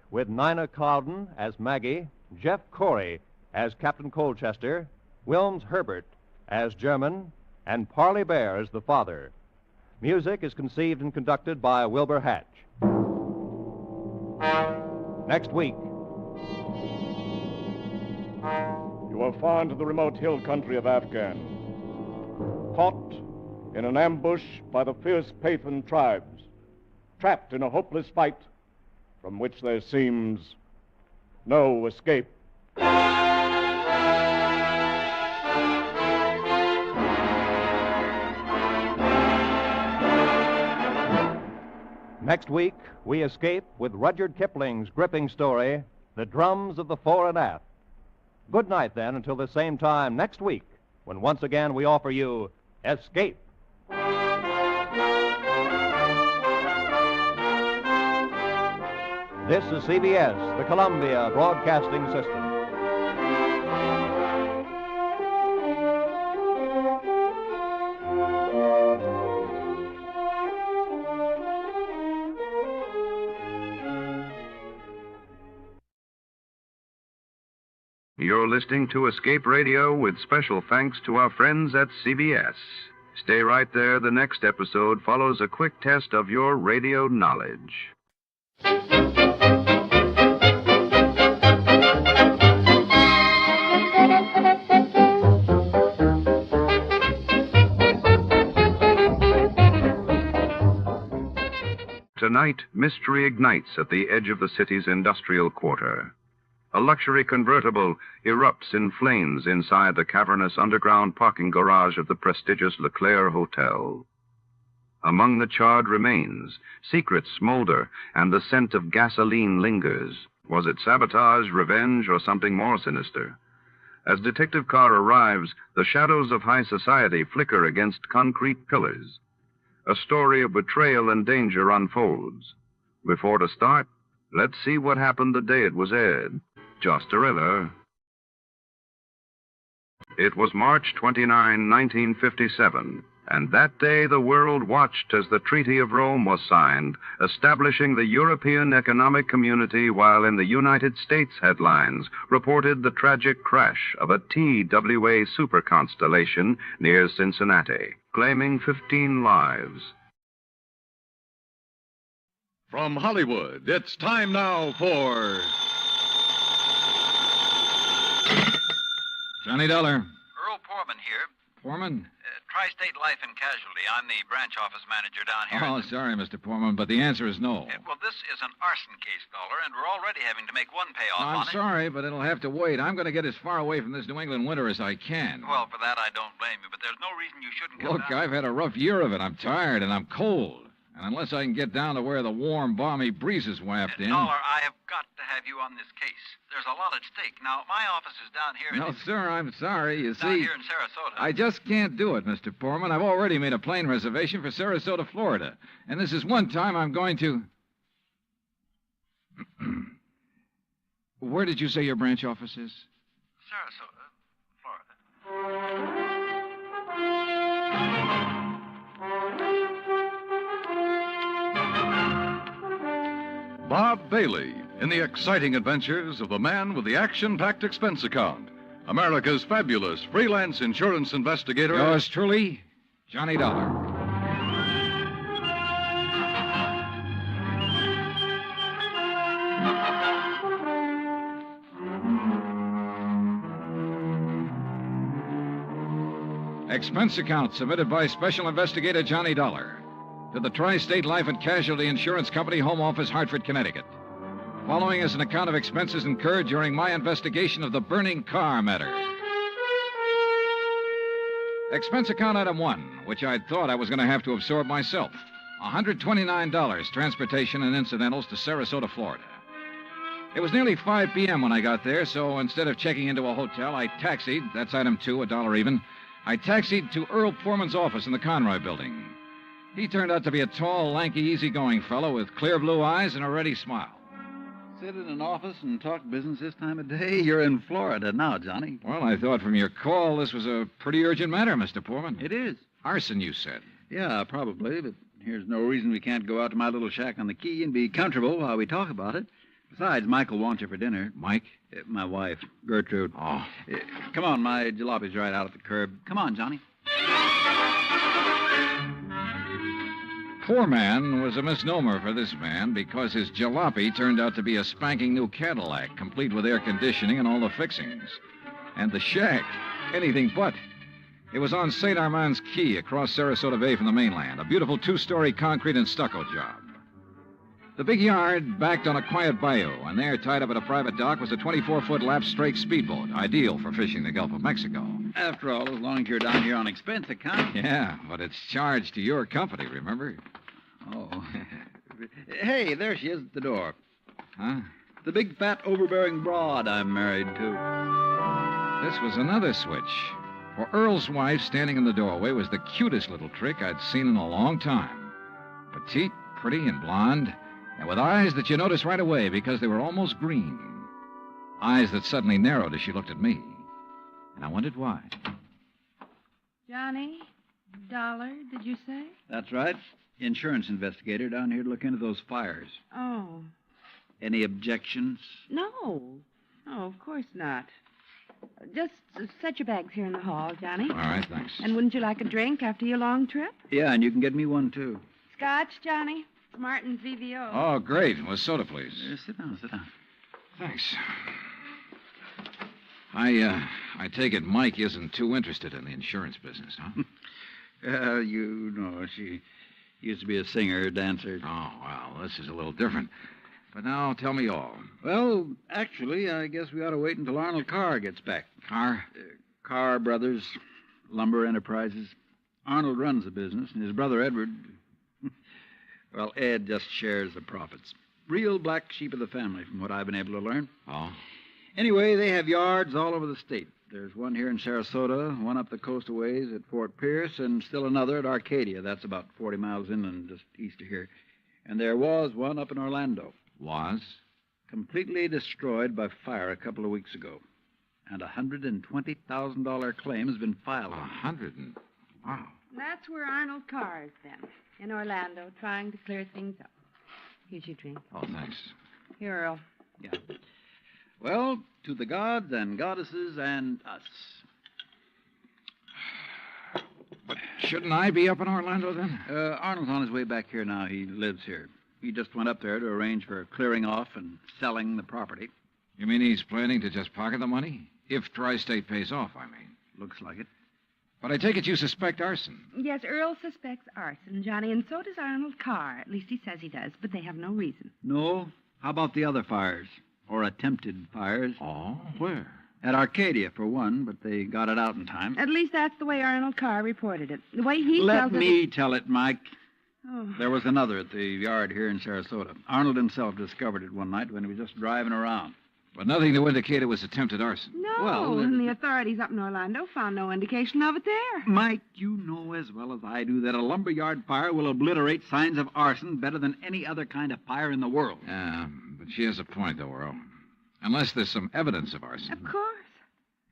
with Nina Cowden as Maggie, Jeff Corey as Captain Colchester, Wilms Herbert as German, and Parley Bear as the father. Music is conceived and conducted by Wilbur Hatch. Next week. You are far into the remote hill country of Afghan, caught in an ambush by the fierce Pathan tribes, trapped in a hopeless fight from which there seems no escape. Next week, we escape with Rudyard Kipling's gripping story, The Drums of the Fore and Aft. Good night, then, until the same time next week, when once again we offer you Escape. This is CBS, the Columbia Broadcasting System. You're listening to Escape Radio with special thanks to our friends at CBS. Stay right there. The next episode follows a quick test of your radio knowledge. Tonight, mystery ignites at the edge of the city's industrial quarter. A luxury convertible erupts in flames inside the cavernous underground parking garage of the prestigious LeClaire Hotel. Among the charred remains, secrets smolder and the scent of gasoline lingers. Was it sabotage, revenge, or something more sinister? As Detective Carr arrives, the shadows of high society flicker against concrete pillars. A story of betrayal and danger unfolds. Before to start, Let's see what happened the day it was aired. Just a river. It was March 29, 1957, and that day the world watched as the Treaty of Rome was signed, establishing the European Economic Community, while in the United States headlines reported the tragic crash of a TWA superconstellation near Cincinnati, claiming 15 lives. From Hollywood, it's time now for... Johnny Dollar. Earl Foreman here. Foreman? Tri-State Life and Casualty. I'm the branch office manager down here. Oh, sorry, Mr. Foreman, but the answer is no. Well, this is an arson case, Dollar, and we're already having to make one payoff on I'm sorry, but it'll have to wait. I'm going to get as far away from this New England winter as I can. Well, for that, I don't blame you, but there's no reason you shouldn't come Look, down. I've had a rough year of it. I'm tired, and I'm cold. And unless I can get down to where the warm, balmy breezes waft in... Dollar, I have got to have you on this case. There's a lot at stake. Now, my office is down here... No, sir, I'm sorry. You down see... here in Sarasota. I just can't do it, Mr. Foreman. I've already made a plane reservation for Sarasota, Florida. And this is one time I'm going to... Where did you say your branch office is? Sarasota, Florida. Bob Bailey in the exciting adventures of the man with the action-packed expense account. America's fabulous freelance insurance investigator. Yours truly, Johnny Dollar. Expense account submitted by Special Investigator Johnny Dollar to the Tri-State Life and Casualty Insurance Company, Home Office, Hartford, Connecticut. Following is an account of expenses incurred during my investigation of the burning Carr matter. Expense account item 1, which I'd thought I was going to have to absorb myself. $129, transportation and incidentals to Sarasota, Florida. It was nearly 5 p.m. when I got there, so instead of checking into a hotel, I taxied, that's item 2, $1 even, I taxied to Earl Foreman's office in the Conroy building. He turned out to be a tall, lanky, easygoing fellow with clear blue eyes and a ready smile. Sit in an office and talk business this time of day? You're in Florida now, Johnny. Well, I thought from your call this was a pretty urgent matter, Mr. Foreman. It is. Arson, you said. Yeah, probably, but here's no reason we can't go out to my little shack on the quay and be comfortable while we talk about it. Besides, Michael wants you for dinner. Mike? My wife, Gertrude. Oh. Come on, my jalopy's right out at the curb. Come on, Johnny. Poor man was a misnomer for this man because his jalopy turned out to be a spanking new Cadillac, complete with air conditioning and all the fixings. And the shack, anything but. It was on St. Armand's Key across Sarasota Bay from the mainland, a beautiful 2-story concrete and stucco job. The big yard backed on a quiet bayou, and there, tied up at a private dock, was a 24-foot lap-strake speedboat, ideal for fishing the Gulf of Mexico. After all, as long as you're down here on expense account. Yeah, but it's charged to your company, remember? Oh. Hey, there she is at the door. Huh? The big, fat, overbearing broad I'm married to. This was another switch. For Earl's wife, standing in the doorway, was the cutest little trick I'd seen in a long time. Petite, pretty, and blonde, and with eyes that you noticed right away because they were almost green. Eyes that suddenly narrowed as she looked at me. And I wondered why. Johnny? Dollar, did you say? That's right. Insurance investigator down here to look into those fires. Oh. Any objections? No. Oh, of course not. Just set your bags here in the hall, Johnny. All right, thanks. And wouldn't you like a drink after your long trip? Yeah, and you can get me one, too. Scotch, Johnny? Martin's VVO. Oh, great. Well, soda, please. Sit down, sit down. Thanks. I take it Mike isn't too interested in the insurance business, huh? You know, she used to be a singer, dancer. Oh, well, this is a little different. But now, tell me all. Well, actually, I guess we ought to wait until Arnold Carr gets back. Carr? Carr Brothers, Lumber Enterprises. Arnold runs the business, and his brother Edward... Well, Ed just shares the profits. Real black sheep of the family, from what I've been able to learn. Oh? Anyway, they have yards all over the state. There's one here in Sarasota, one up the coast a ways at Fort Pierce, and still another at Arcadia. That's about 40 miles inland, just east of here. And there was one up in Orlando. Was? Completely destroyed by fire a couple of weeks ago. And a $120,000 claim has been filed. Wow. That's where Arnold Carr is then, in Orlando, trying to clear things up. Here's your drink. Oh, thanks. Here, Earl. Yeah. Well, to the gods and goddesses and us. But shouldn't I be up in Orlando then? Arnold's on his way back here now. He lives here. He just went up there to arrange for clearing off and selling the property. You mean he's planning to just pocket the money? If Tri-State pays off, I mean. Looks like it. But I take it you suspect arson. Yes, Earl suspects arson, Johnny, and so does Arnold Carr. At least he says he does, but they have no reason. No? How about the other fires? Or attempted fires? Oh, where? At Arcadia, for one, but they got it out in time. At least that's the way Arnold Carr reported it. The way he Let tells me tell it, Mike. Oh. There was another at the yard here in Sarasota. Arnold himself discovered it one night when he was just driving around. But nothing to indicate it was attempted arson. No, Well, and the authorities up in Orlando found no indication of it there. Mike, you know as well as I do that a lumberyard fire will obliterate signs of arson better than any other kind of fire in the world. Yeah, but she has a point, though, Earl. Unless there's some evidence of arson. Of course.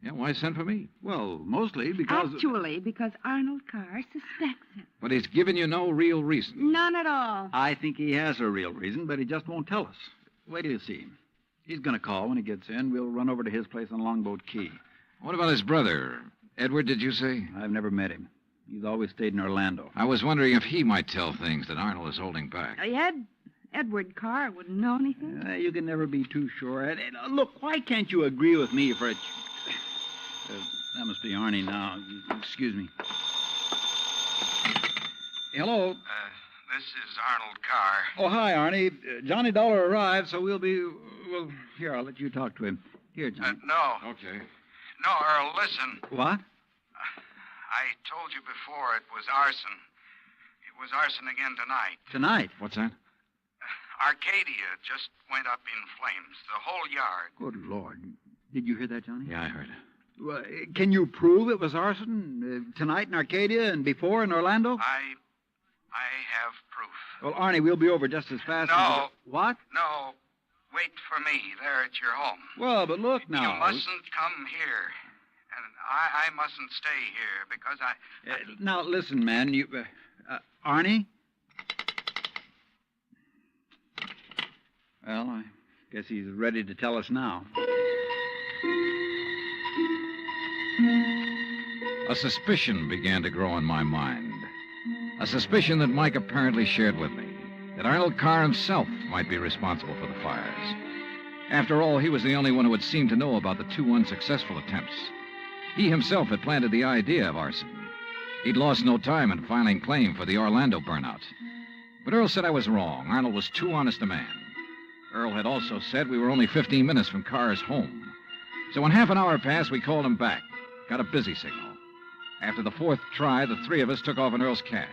Yeah, why send for me? Well, mostly because... Actually, because Arnold Carr suspects it. But he's given you no real reason. None at all. I think he has a real reason, but he just won't tell us. Wait till you see him. He's going to call when he gets in. We'll run over to his place on Longboat Key. What about his brother? Edward, did you say? I've never met him. He's always stayed in Orlando. I was wondering if he might tell things that Arnold is holding back. Edward Carr wouldn't know anything. You can never be too sure. Look, why can't you agree with me for a... that must be Arnie now. Excuse me. Hello. This is Arnold Carr. Oh, hi, Arnie. Johnny Dollar arrived, so we'll be... Well, here, I'll let you talk to him. Here, Johnny. No. Okay. No, Earl, listen. What? I told you before it was arson. It was arson again tonight. Tonight? What's that? Arcadia just went up in flames. The whole yard. Good Lord. Did you hear that, Johnny? Yeah, I heard it. Well, can you prove it was arson tonight in Arcadia and before in Orlando? I have proof. Well, Arnie, we'll be over just as fast as... What? No. Wait for me there at your home. Well, but look now. You mustn't come here. And I mustn't stay here because I... Now, listen, man. You... Arnie? Well, I guess he's ready to tell us now. A suspicion began to grow in my mind. A suspicion that Mike apparently shared with me, that Arnold Carr himself might be responsible for the fires. After all, he was the only one who had seemed to know about the two unsuccessful attempts. He himself had planted the idea of arson. He'd lost no time in filing claim for the Orlando burnout. But Earl said I was wrong. Arnold was too honest a man. Earl had also said we were only 15 minutes from Carr's home. So when half an hour passed, we called him back. Got a busy signal. After the fourth try, the three of us took off in Earl's cab.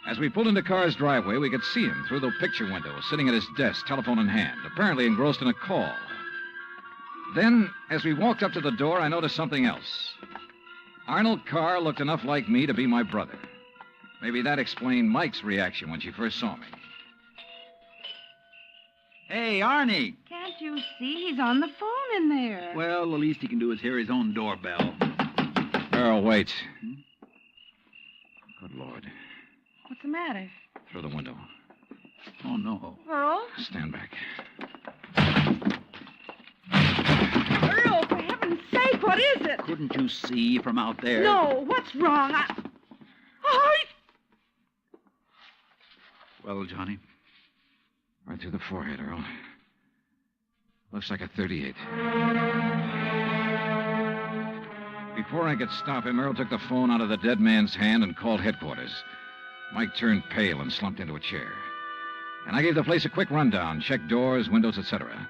As we pulled into Carr's driveway, we could see him through the picture window, sitting at his desk, telephone in hand, apparently engrossed in a call. Then, as we walked up to the door, I noticed something else. Arnold Carr looked enough like me to be my brother. Maybe that explained Mike's reaction when she first saw me. Hey, Arnie. Can't you see? He's on the phone in there. Well, the least he can do is hear his own doorbell. Earl, wait. Good Lord. What's the matter? Through the window. Oh, no. Earl? Stand back. Earl, for heaven's sake, what is it? Couldn't you see from out there? No, what's wrong? Oh, Well, Johnny? Right through the forehead, Earl. Looks like a .38. Before I could stop him, Earl took the phone out of the dead man's hand and called headquarters. Mike turned pale and slumped into a chair. And I gave the place a quick rundown, checked doors, windows, etc.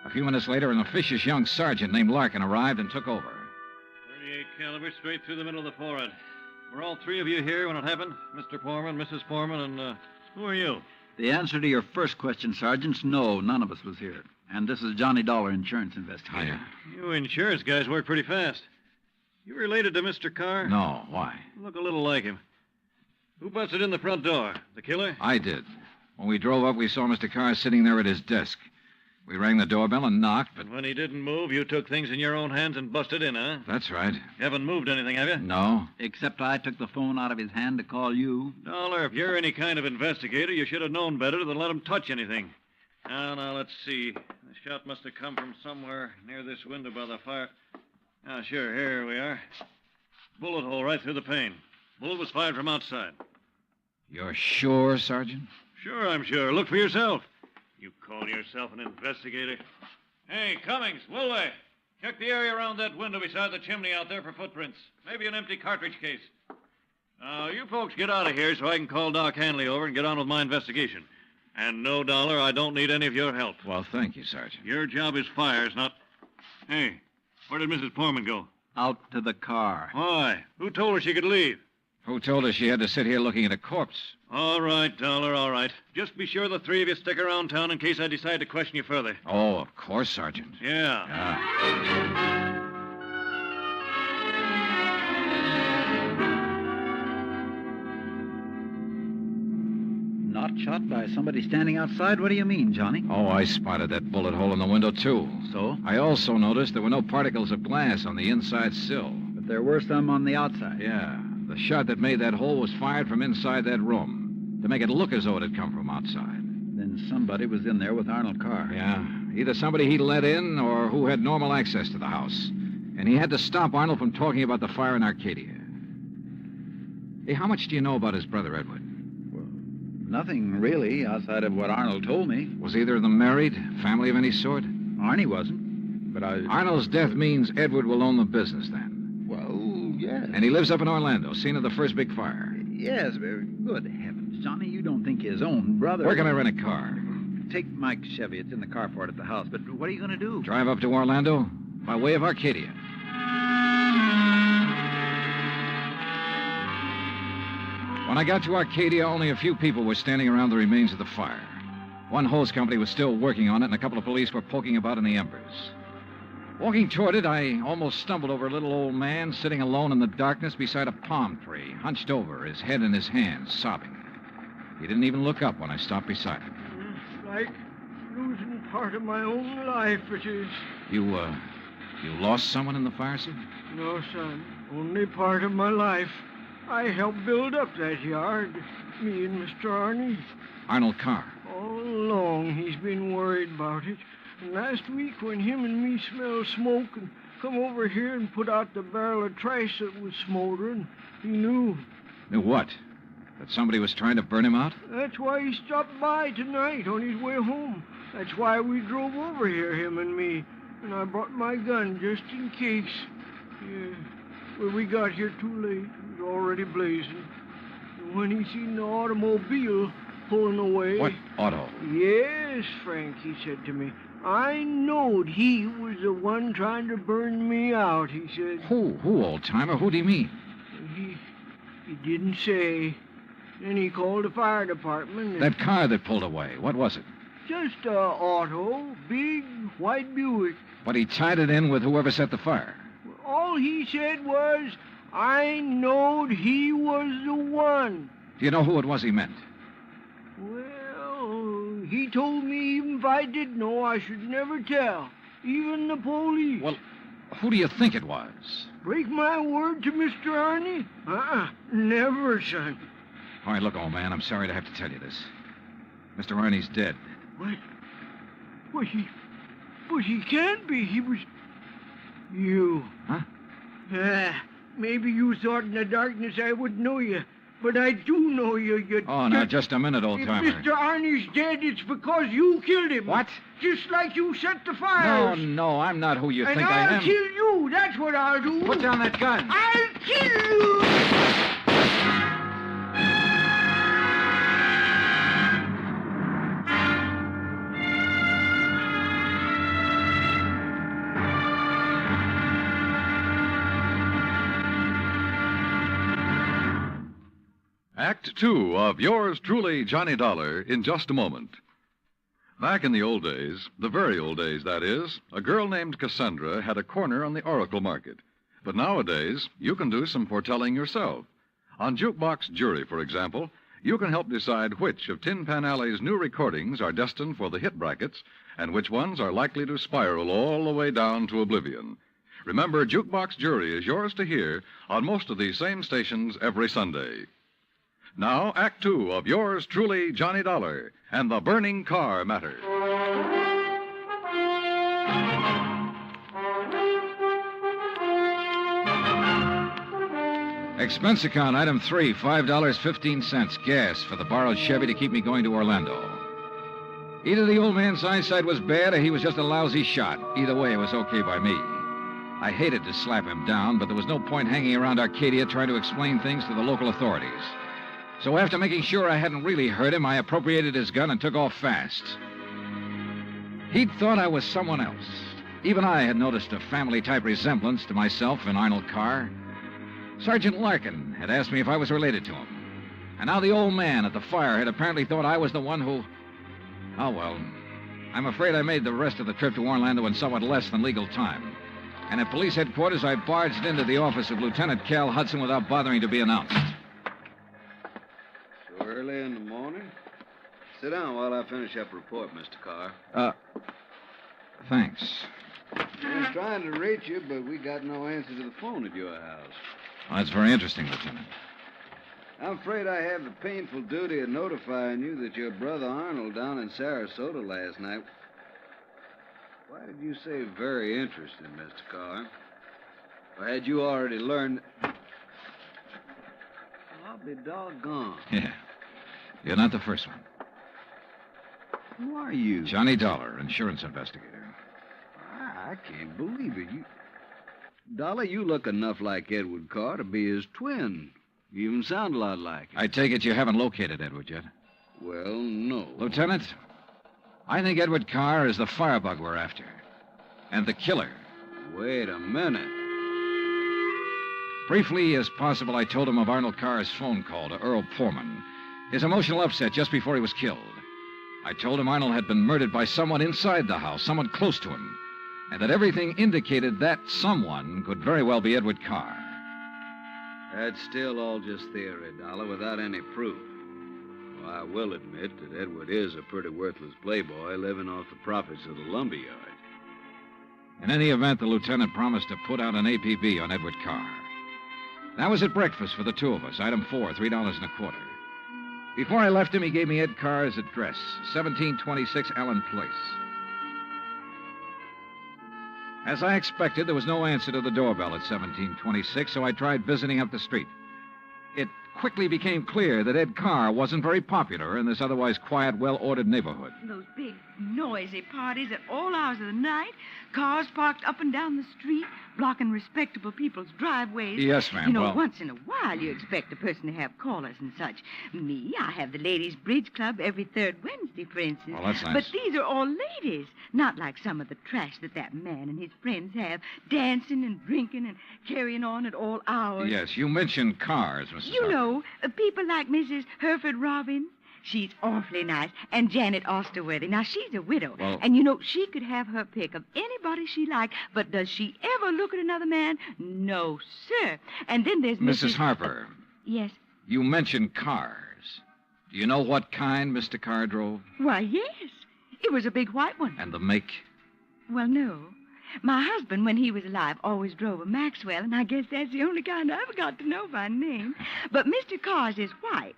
A few minutes later, an officious young sergeant named Larkin arrived and took over. 38 caliber straight through the middle of the forehead. Were all three of you here when it happened? Mr. Foreman, Mrs. Foreman, and who are you? The answer to your first question, Sergeant, no, none of us was here. And this is Johnny Dollar, insurance investigator. Hiya. You insurance guys work pretty fast. You related to Mr. Carr? No, why? Look a little like him. Who busted in the front door? The killer? I did. When we drove up, we saw Mr. Carr sitting there at his desk. We rang the doorbell and knocked, but... When he didn't move, you took things in your own hands and busted in, huh? That's right. You haven't moved anything, have you? No. Except I took the phone out of his hand to call you. Dollar, if you're any kind of investigator, you should have known better than let him touch anything. Now, let's see. The shot must have come from somewhere near this window by the fire. Sure, here we are. Bullet hole right through the pane. Bullet was fired from outside. You're sure, Sergeant? Sure, I'm sure. Look for yourself. You call yourself an investigator? Hey, Cummings, Woolway, check the area around that window beside the chimney out there for footprints. Maybe an empty cartridge case. Now, you folks get out of here so I can call Doc Hanley over and get on with my investigation. And no, Dollar, I don't need any of your help. Well, thank you, Sergeant. Your job is fires, not... Hey, where did Mrs. Poorman go? Out to the car. Why? Who told her she could leave? Who told her she had to sit here looking at a corpse? All right, Dollar, all right. Just be sure the three of you stick around town in case I decide to question you further. Oh, of course, Sergeant. Yeah. Not shot by somebody standing outside? What do you mean, Johnny? Oh, I spotted that bullet hole in the window, too. So? I also noticed there were no particles of glass on the inside sill. But there were some on the outside. Yeah. The shot that made that hole was fired from inside that room to make it look as though it had come from outside. Then somebody was in there with Arnold Carr. Yeah. Either somebody he let in or who had normal access to the house. And he had to stop Arnold from talking about the fire in Arcadia. Hey, how much do you know about his brother, Edward? Well, nothing really, outside of what Arnold told me. Was either of them married? Family of any sort? Arnie wasn't. But Arnold's death means Edward will own the business then. Well, yes. And he lives up in Orlando, scene of the first big fire. Yes, very good heavens. Johnny, you don't think his own brother... Where can I rent a car? Take Mike's Chevy. It's in the carport at the house. But what are you going to do? Drive up to Orlando by way of Arcadia. When I got to Arcadia, only a few people were standing around the remains of the fire. One hose company was still working on it, and a couple of police were poking about in the embers. Walking toward it, I almost stumbled over a little old man sitting alone in the darkness beside a palm tree, hunched over, his head in his hands, sobbing. He didn't even look up when I stopped beside him. It's like losing part of my own life, it is. You lost someone in the fire, sir? No, son. Only part of my life. I helped build up that yard. Me and Mr. Arnie. Arnold Carr. All along, he's been worried about it. And last week, when him and me smelled smoke and come over here and put out the barrel of trash that was smoldering, he knew. Knew what? That somebody was trying to burn him out? That's why he stopped by tonight on his way home. That's why we drove over here, him and me. And I brought my gun just in case. Yeah. Well, we got here too late. It was already blazing. And when he seen the automobile pulling away... What auto? Yes, Frank, he said to me. I knowed he was the one trying to burn me out, he said. Who, old-timer? Who do you mean? He didn't say. Then he called the fire department. That car that pulled away, what was it? Just a auto, big white Buick. But he tied it in with whoever set the fire. All he said was, I knowed he was the one. Do you know who it was he meant? Well, he told me even if I did know, I should never tell. Even the police. Well, who do you think it was? Break my word to Mr. Arnie? Never, son. All right, look, old man, I'm sorry to have to tell you this. Mr. Arnie's dead. What? But he can't be. He was... You. Huh? Maybe you thought in the darkness I wouldn't know you. But I do know you. Oh, now, just a minute, old-timer. If Mr. Arnie's dead, it's because you killed him. What? Just like you set the fires. No, I'm not who you think I am. And I'll kill you. That's what I'll do. Put down that gun. I'll kill you. Act 2 of yours truly, Johnny Dollar, in just a moment. Back in the old days, the very old days, that is, a girl named Cassandra had a corner on the oracle market. But nowadays, you can do some foretelling yourself. On Jukebox Jury, for example, you can help decide which of Tin Pan Alley's new recordings are destined for the hit brackets and which ones are likely to spiral all the way down to oblivion. Remember, Jukebox Jury is yours to hear on most of these same stations every Sunday. Now, Act Two of yours truly, Johnny Dollar, and the burning car matter. Expense account, item 3, $5.15, gas for the borrowed Chevy to keep me going to Orlando. Either the old man's eyesight was bad or he was just a lousy shot. Either way, it was okay by me. I hated to slap him down, but there was no point hanging around Arcadia trying to explain things to the local authorities. So after making sure I hadn't really hurt him, I appropriated his gun and took off fast. He'd thought I was someone else. Even I had noticed a family-type resemblance to myself in Arnold Carr. Sergeant Larkin had asked me if I was related to him. And now the old man at the fire had apparently thought I was the one who... Oh, well, I'm afraid I made the rest of the trip to Orlando in somewhat less than legal time. And at police headquarters, I barged into the office of Lieutenant Cal Hudson without bothering to be announced. So early in the morning? Sit down while I finish up a report, Mr. Carr. Thanks. I was trying to reach you, but we got no answer to the phone at your house. Well, that's very interesting, Lieutenant. I'm afraid I have the painful duty of notifying you that your brother Arnold down in Sarasota last night... Why did you say very interesting, Mr. Carr? Or had you already learned... Well, I'll be doggone. Yeah. You're not the first one. Who are you? Johnny Dollar, insurance investigator. I can't believe it. Dollar, you look enough like Edward Carr to be his twin. You even sound a lot like him. I take it you haven't located Edward yet? Well, no. Lieutenant, I think Edward Carr is the firebug we're after. And the killer. Wait a minute. Briefly as possible, I told him of Arnold Carr's phone call to Earl Poorman. His emotional upset just before he was killed. I told him Arnold had been murdered by someone inside the house, someone close to him. And that everything indicated that someone could very well be Edward Carr. That's still all just theory, Dollar, without any proof. Well, I will admit that Edward is a pretty worthless playboy living off the profits of the lumberyard. In any event, the lieutenant promised to put out an APB on Edward Carr. That was at breakfast for the two of us, item 4, $3.25. Before I left him, he gave me Ed Carr's address, 1726 Allen Place. As I expected, there was no answer to the doorbell at 1726, so I tried visiting up the street. It quickly became clear that Ed Carr wasn't very popular in this otherwise quiet, well-ordered neighborhood. Those big, noisy parties at all hours of the night, cars parked up and down the street, blocking respectable people's driveways. Yes, ma'am. You know, well... once in a while you expect a person to have callers and such. Me, I have the Ladies' Bridge Club every third Wednesday, for instance. Well, that's nice. But these are all ladies, not like some of the trash that man and his friends have, dancing and drinking and carrying on at all hours. Yes, you mentioned cars, Mrs. You Harper. know, people like Mrs. Hereford Robbins. She's awfully nice. And Janet Osterworthy. Now, she's a widow. Well... And, you know, she could have her pick of anybody she liked. But does she ever look at another man? No, sir. And then there's Mrs. Harper. Yes? You mentioned cars. Do you know what kind Mr. Carr drove? Why, yes. It was a big white one. And the make? Well, no. My husband, when he was alive, always drove a Maxwell, and I guess that's the only kind I ever got to know by name. But Mr. Carr's is white.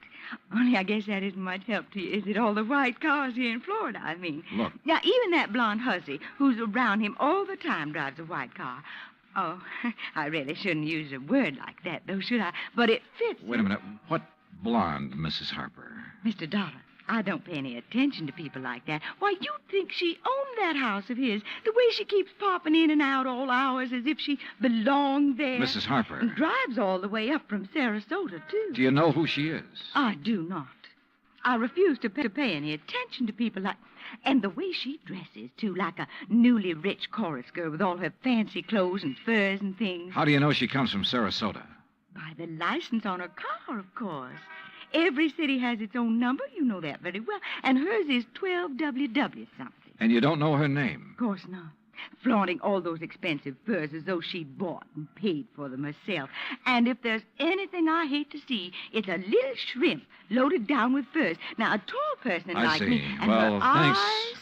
Only I guess that isn't much help to you, is it? All the white cars here in Florida, I mean. Look. Now, even that blonde hussy who's around him all the time drives a white car. Oh, I really shouldn't use a word like that, though, should I? But it fits. Wait a minute. What blonde, Mrs. Harper? Mr. Dollar, I don't pay any attention to people like that. Why, you'd think she owned that house of his, the way she keeps popping in and out all hours as if she belonged there. Mrs. Harper. And drives all the way up from Sarasota, too. Do you know who she is? I do not. I refuse to pay any attention to people like... And the way she dresses, too, like a newly rich chorus girl with all her fancy clothes and furs and things. How do you know she comes from Sarasota? By the license on her car, of course. Every city has its own number. You know that very well. And hers is 12WW something. And you don't know her name? Of course not. flaunting all those expensive furs as though she'd bought and paid for them herself. And if there's anything I hate to see, it's a little shrimp loaded down with furs. Now, a tall person like me... and Well, her thanks. Eyes,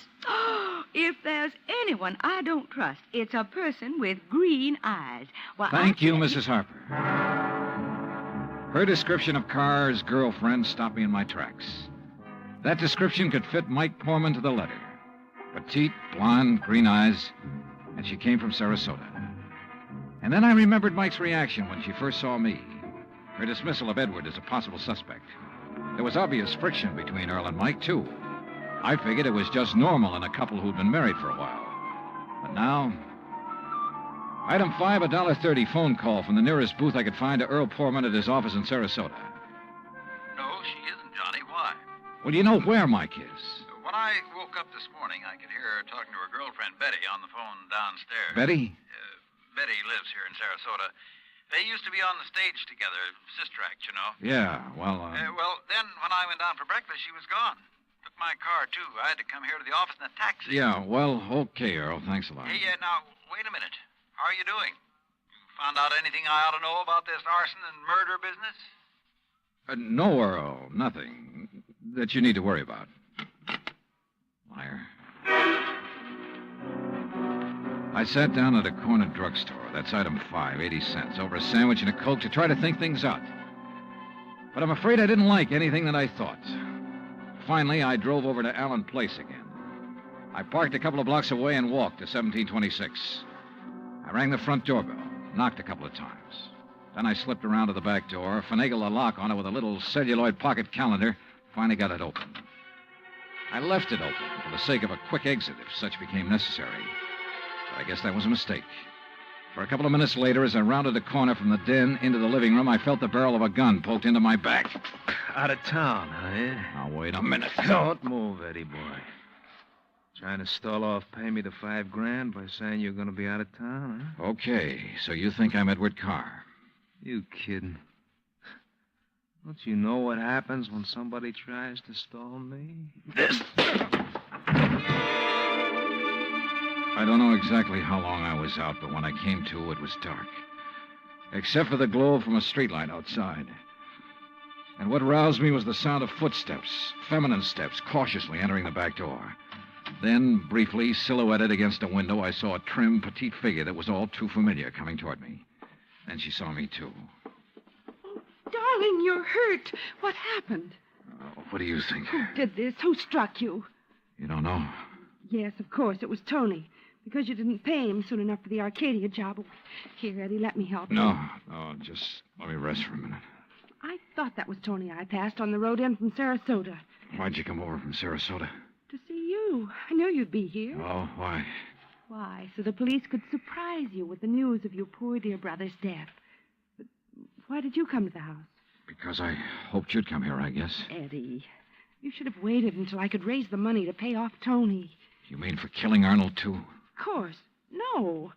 if there's anyone I don't trust, it's a person with green eyes. Why, Thank you, Mrs. Harper. Her description of Carr's girlfriend stopped me in my tracks. That description could fit Mike Poorman to the letter. Petite, blonde, green eyes, and she came from Sarasota. And then I remembered Mike's reaction when she first saw me. Her dismissal of Edward as a possible suspect. There was obvious friction between Earl and Mike, too. I figured it was just normal in a couple who'd been married for a while. But now... Item 5, a $1.30 phone call from the nearest booth I could find to Earl Poorman at his office in Sarasota. No, she isn't, Johnny. Why? Well, do you know where Mike is? When I woke up this morning, I could hear her talking to her girlfriend, Betty, on the phone downstairs. Betty? Betty lives here in Sarasota. They used to be on the stage together, sister act, you know. Yeah, well, Well, then when I went down for breakfast, she was gone. Took my car, too. I had to come here to the office in a taxi. Yeah, well, okay, Earl. Thanks a lot. Hey, now, wait a minute. How are you doing? You found out anything I ought to know about this arson and murder business? No, Earl, nothing that you need to worry about. Liar. I sat down at a corner drugstore. That's item 5, 80 cents, over a sandwich and a Coke to try to think things out. But I'm afraid I didn't like anything that I thought. Finally, I drove over to Allen Place again. I parked a couple of blocks away and walked to 1726. I rang the front doorbell, knocked a couple of times. Then I slipped around to the back door, finagled a lock on it with a little celluloid pocket calendar, finally got it open. I left it open for the sake of a quick exit if such became necessary. But I guess that was a mistake. For a couple of minutes later, as I rounded the corner from the den into the living room, I felt the barrel of a gun poked into my back. Out of town, huh? Now, wait a minute. Don't move, Eddie boy. Trying to stall off pay me the $5,000 by saying you're going to be out of town, huh? Okay, so you think I'm Edward Carr? You kidding? Don't you know what happens when somebody tries to stall me? This. I don't know exactly how long I was out, but when I came to, it was dark. Except for the glow from a streetlight outside. And what roused me was the sound of footsteps, feminine steps, cautiously entering the back door. Then, briefly, silhouetted against a window, I saw a trim, petite figure that was all too familiar coming toward me. Then she saw me, too. Oh, darling, you're hurt. What happened? What do you think? Who did this? Who struck you? You don't know? Yes, of course, it was Tony. Because you didn't pay him soon enough for the Arcadia job. Here, Eddie, let me help you. No, just let me rest for a minute. I thought that was Tony I passed on the road in from Sarasota. Why'd you come over from Sarasota? To see you. I knew you'd be here. Oh, why? Why, so the police could surprise you with the news of your poor dear brother's death. But why did you come to the house? Because I hoped you'd come here, I guess. Eddie, you should have waited until I could raise the money to pay off Tony. You mean for killing Arnold, too? Of course. No.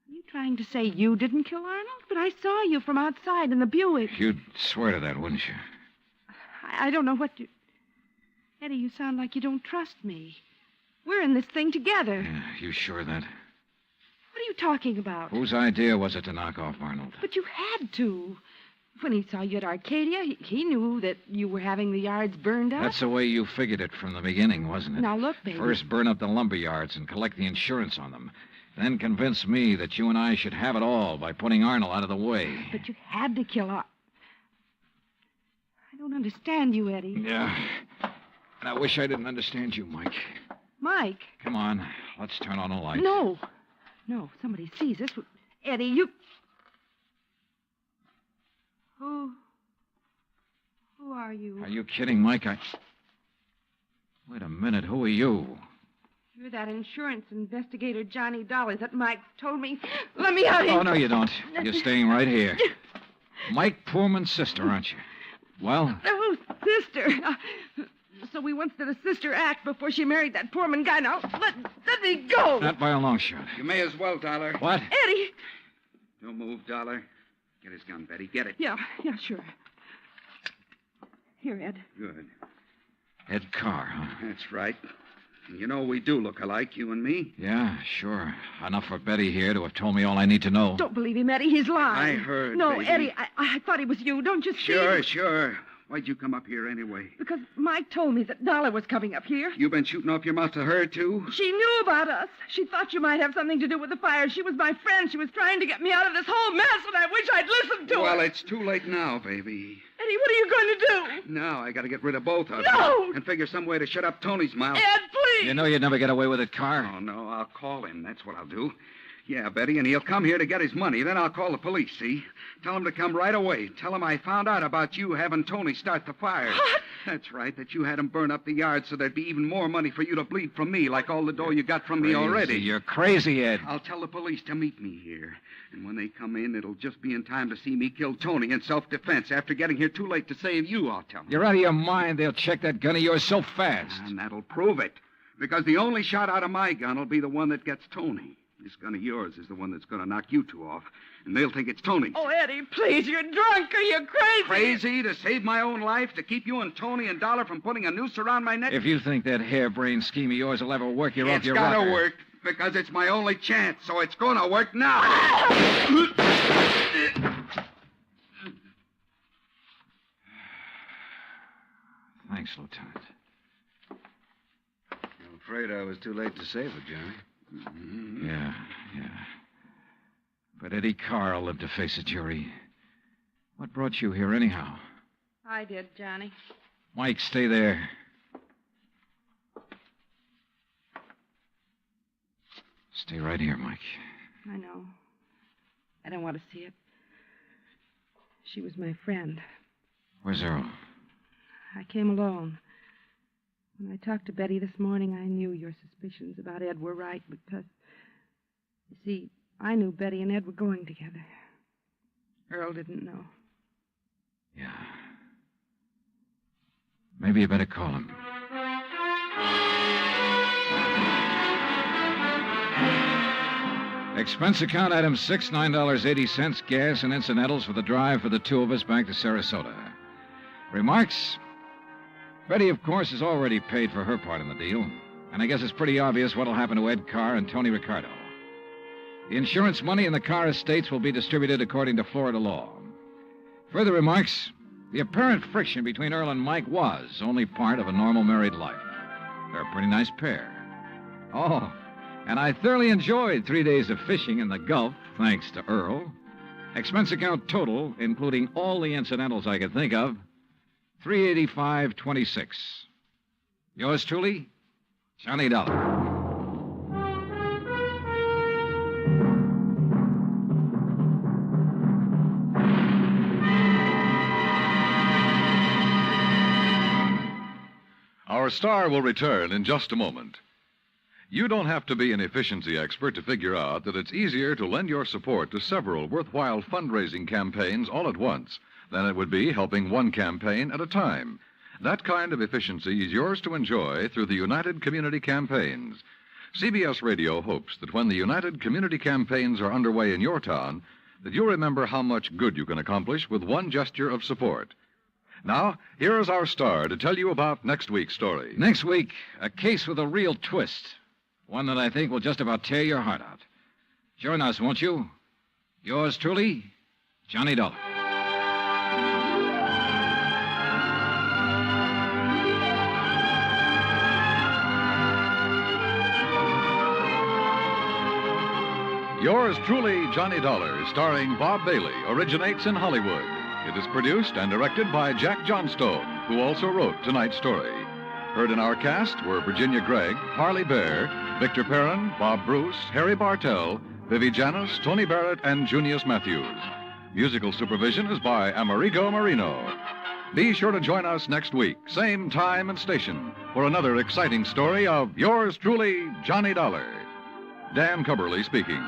Are you trying to say you didn't kill Arnold? But I saw you from outside in the Buick. You'd swear to that, wouldn't you? I don't know what you... Eddie, you sound like you don't trust me. We're in this thing together. Yeah, you sure of that? What are you talking about? Whose idea was it to knock off Arnold? But you had to. When he saw you at Arcadia, he knew that you were having the yards burned up. That's the way you figured it from the beginning, wasn't it? Now, look, baby. First burn up the lumber yards and collect the insurance on them. Then convince me that you and I should have it all by putting Arnold out of the way. But you had to kill Arnold. I don't understand you, Eddie. Yeah. And I wish I didn't understand you, Mike. Mike? Come on. Let's turn on a light. No. No, if somebody sees us. Eddie, you... Who are you? Are you kidding, Mike? Wait a minute. Who are you? You're that insurance investigator, Johnny Dollar, that Mike told me. Let me out here. Oh, no, you don't. You're staying right here. Mike Poorman's sister, aren't you? Well? Oh, sister. So we once did a sister act before she married that Poorman guy. Now, let me go. Not by a long shot. You may as well, Dollar. What? Eddie. Don't move, Dollar. Get his gun, Betty. Get it. Yeah, sure. Here, Ed. Good. Ed Carr, huh? That's right. You know, we do look alike, you and me. Yeah, sure. Enough for Betty here to have told me all I need to know. Don't believe him, Eddie. He's lying. I heard, No, baby. Eddie, I thought it was you. Don't you see? Sure. Why'd you come up here anyway? Because Mike told me that Dollar was coming up here. You been shooting off your mouth to her, too? She knew about us. She thought you might have something to do with the fire. She was my friend. She was trying to get me out of this whole mess, and I wish I'd listened to her. Well, it's too late now, baby. Eddie, what are you going to do? Now I gotta get rid of both of No! you. And figure some way to shut up Tony's mouth. Ed, please! You know you'd never get away with it, Carr. Oh, no, I'll call him. That's what I'll do. Yeah, Betty, and he'll come here to get his money. Then I'll call the police, see? Tell him to come right away. Tell him I found out about you having Tony start the fire. What? That's right, that you had him burn up the yard so there'd be even more money for you to bleed from me, like all the dough you got from me already. You're crazy, Ed. I'll tell the police to meet me here. And when they come in, it'll just be in time to see me kill Tony in self-defense. After getting here too late to save you, I'll tell them. You're out of your mind. They'll check that gun of yours so fast. And that'll prove it. Because the only shot out of my gun will be the one that gets Tony. This gun of yours is the one that's going to knock you two off. And they'll think it's Tony's. Oh, Eddie, please, you're drunk or you're crazy. Crazy to save my own life, to keep you and Tony and Dollar from putting a noose around my neck? If you think that harebrained scheme of yours will ever work, you're off your rocker. It's got to work, because it's my only chance, so it's going to work now. Thanks, Lieutenant. I'm afraid I was too late to save her, Johnny. Mm-hmm. Yeah. But Eddie Carr will live to face a jury. What brought you here, anyhow? I did, Johnny. Mike, stay there. Stay right here, Mike. I know. I don't want to see it. She was my friend. Where's Earl? I came alone. When I talked to Betty this morning, I knew your suspicions about Ed were right because, you see, I knew Betty and Ed were going together. Earl didn't know. Yeah. Maybe you better call him. Expense account item 6, $9.80, gas and incidentals for the drive for the two of us back to Sarasota. Remarks? Betty, of course, has already paid for her part in the deal, and I guess it's pretty obvious what'll happen to Ed Carr and Tony Ricardo. The insurance money in the Carr estates will be distributed according to Florida law. Further remarks, the apparent friction between Earl and Mike was only part of a normal married life. They're a pretty nice pair. Oh, and I thoroughly enjoyed 3 days of fishing in the Gulf, thanks to Earl. Expense account total, including all the incidentals I could think of, $385.26. Yours truly, Johnny Dollar. Our star will return in just a moment. You don't have to be an efficiency expert to figure out that it's easier to lend your support to several worthwhile fundraising campaigns all at once than it would be helping one campaign at a time. That kind of efficiency is yours to enjoy through the United Community Campaigns. CBS Radio hopes that when the United Community Campaigns are underway in your town, that you'll remember how much good you can accomplish with one gesture of support. Now, here is our star to tell you about next week's story. Next week, a case with a real twist. One that I think will just about tear your heart out. Join us, won't you? Yours truly, Johnny Dollar. Yours truly, Johnny Dollar, starring Bob Bailey, originates in Hollywood. It is produced and directed by Jack Johnstone, who also wrote tonight's story. Heard in our cast were Virginia Gregg, Harley Bear, Victor Perrin, Bob Bruce, Harry Bartell, Vivi Janis, Tony Barrett, and Junius Matthews. Musical supervision is by Amerigo Marino. Be sure to join us next week, same time and station, for another exciting story of yours truly, Johnny Dollar. Dan Cubberly speaking.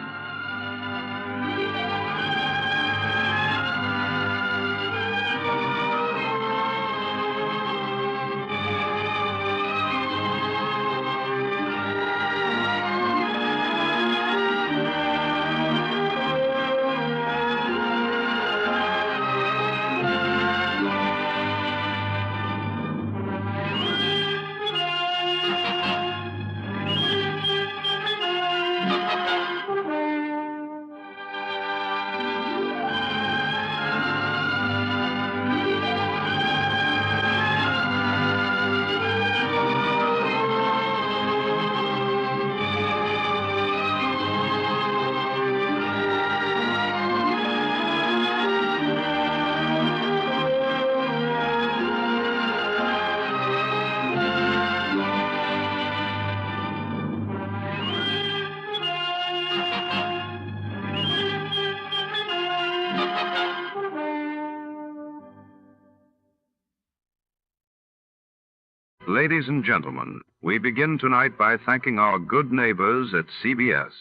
Ladies and gentlemen, we begin tonight by thanking our good neighbors at CBS.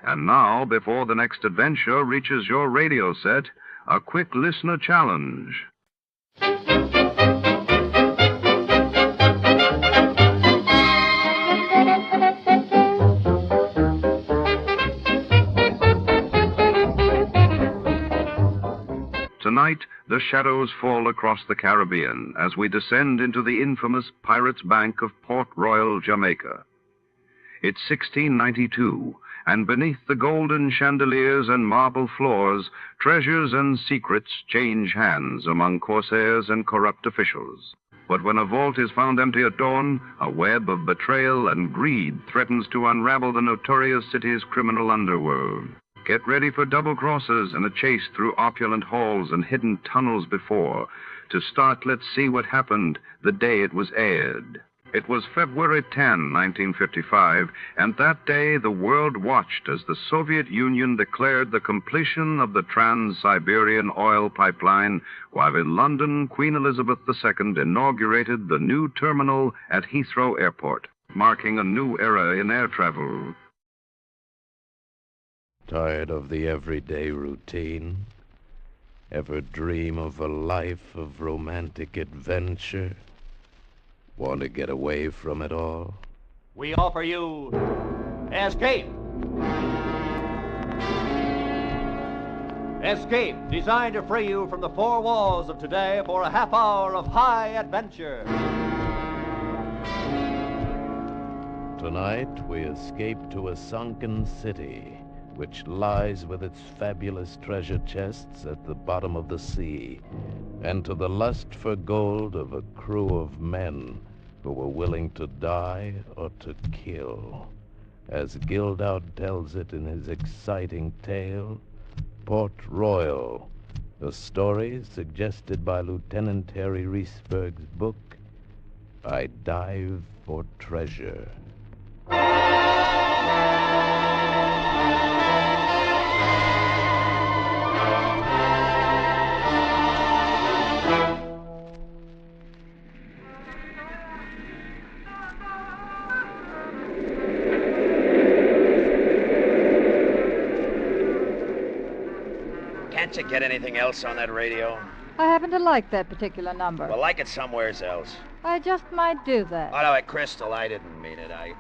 And now, before the next adventure reaches your radio set, a quick listener challenge. Tonight, the shadows fall across the Caribbean as we descend into the infamous Pirates' Bank of Port Royal, Jamaica. It's 1692, and beneath the golden chandeliers and marble floors, treasures and secrets change hands among corsairs and corrupt officials. But when a vault is found empty at dawn, a web of betrayal and greed threatens to unravel the notorious city's criminal underworld. Get ready for double crosses and a chase through opulent halls and hidden tunnels before. To start, let's see what happened the day it was aired. It was February 10, 1955, and that day the world watched as the Soviet Union declared the completion of the Trans-Siberian oil pipeline, while in London, Queen Elizabeth II inaugurated the new terminal at Heathrow Airport, marking a new era in air travel. Tired of the everyday routine? Ever dream of a life of romantic adventure? Want to get away from it all? We offer you Escape. Escape, designed to free you from the four walls of today for a half hour of high adventure. Tonight, we escape to a sunken city, which lies with its fabulous treasure chests at the bottom of the sea, and to the lust for gold of a crew of men who were willing to die or to kill. As Gildow tells it in his exciting tale, Port Royal, a story suggested by Lieutenant Harry Reesberg's book, I Dive for Treasure. Can't you get anything else on that radio? I happen to like that particular number. Well, like it somewheres else. I just might do that. Oh, no, Crystal, I didn't mean it. I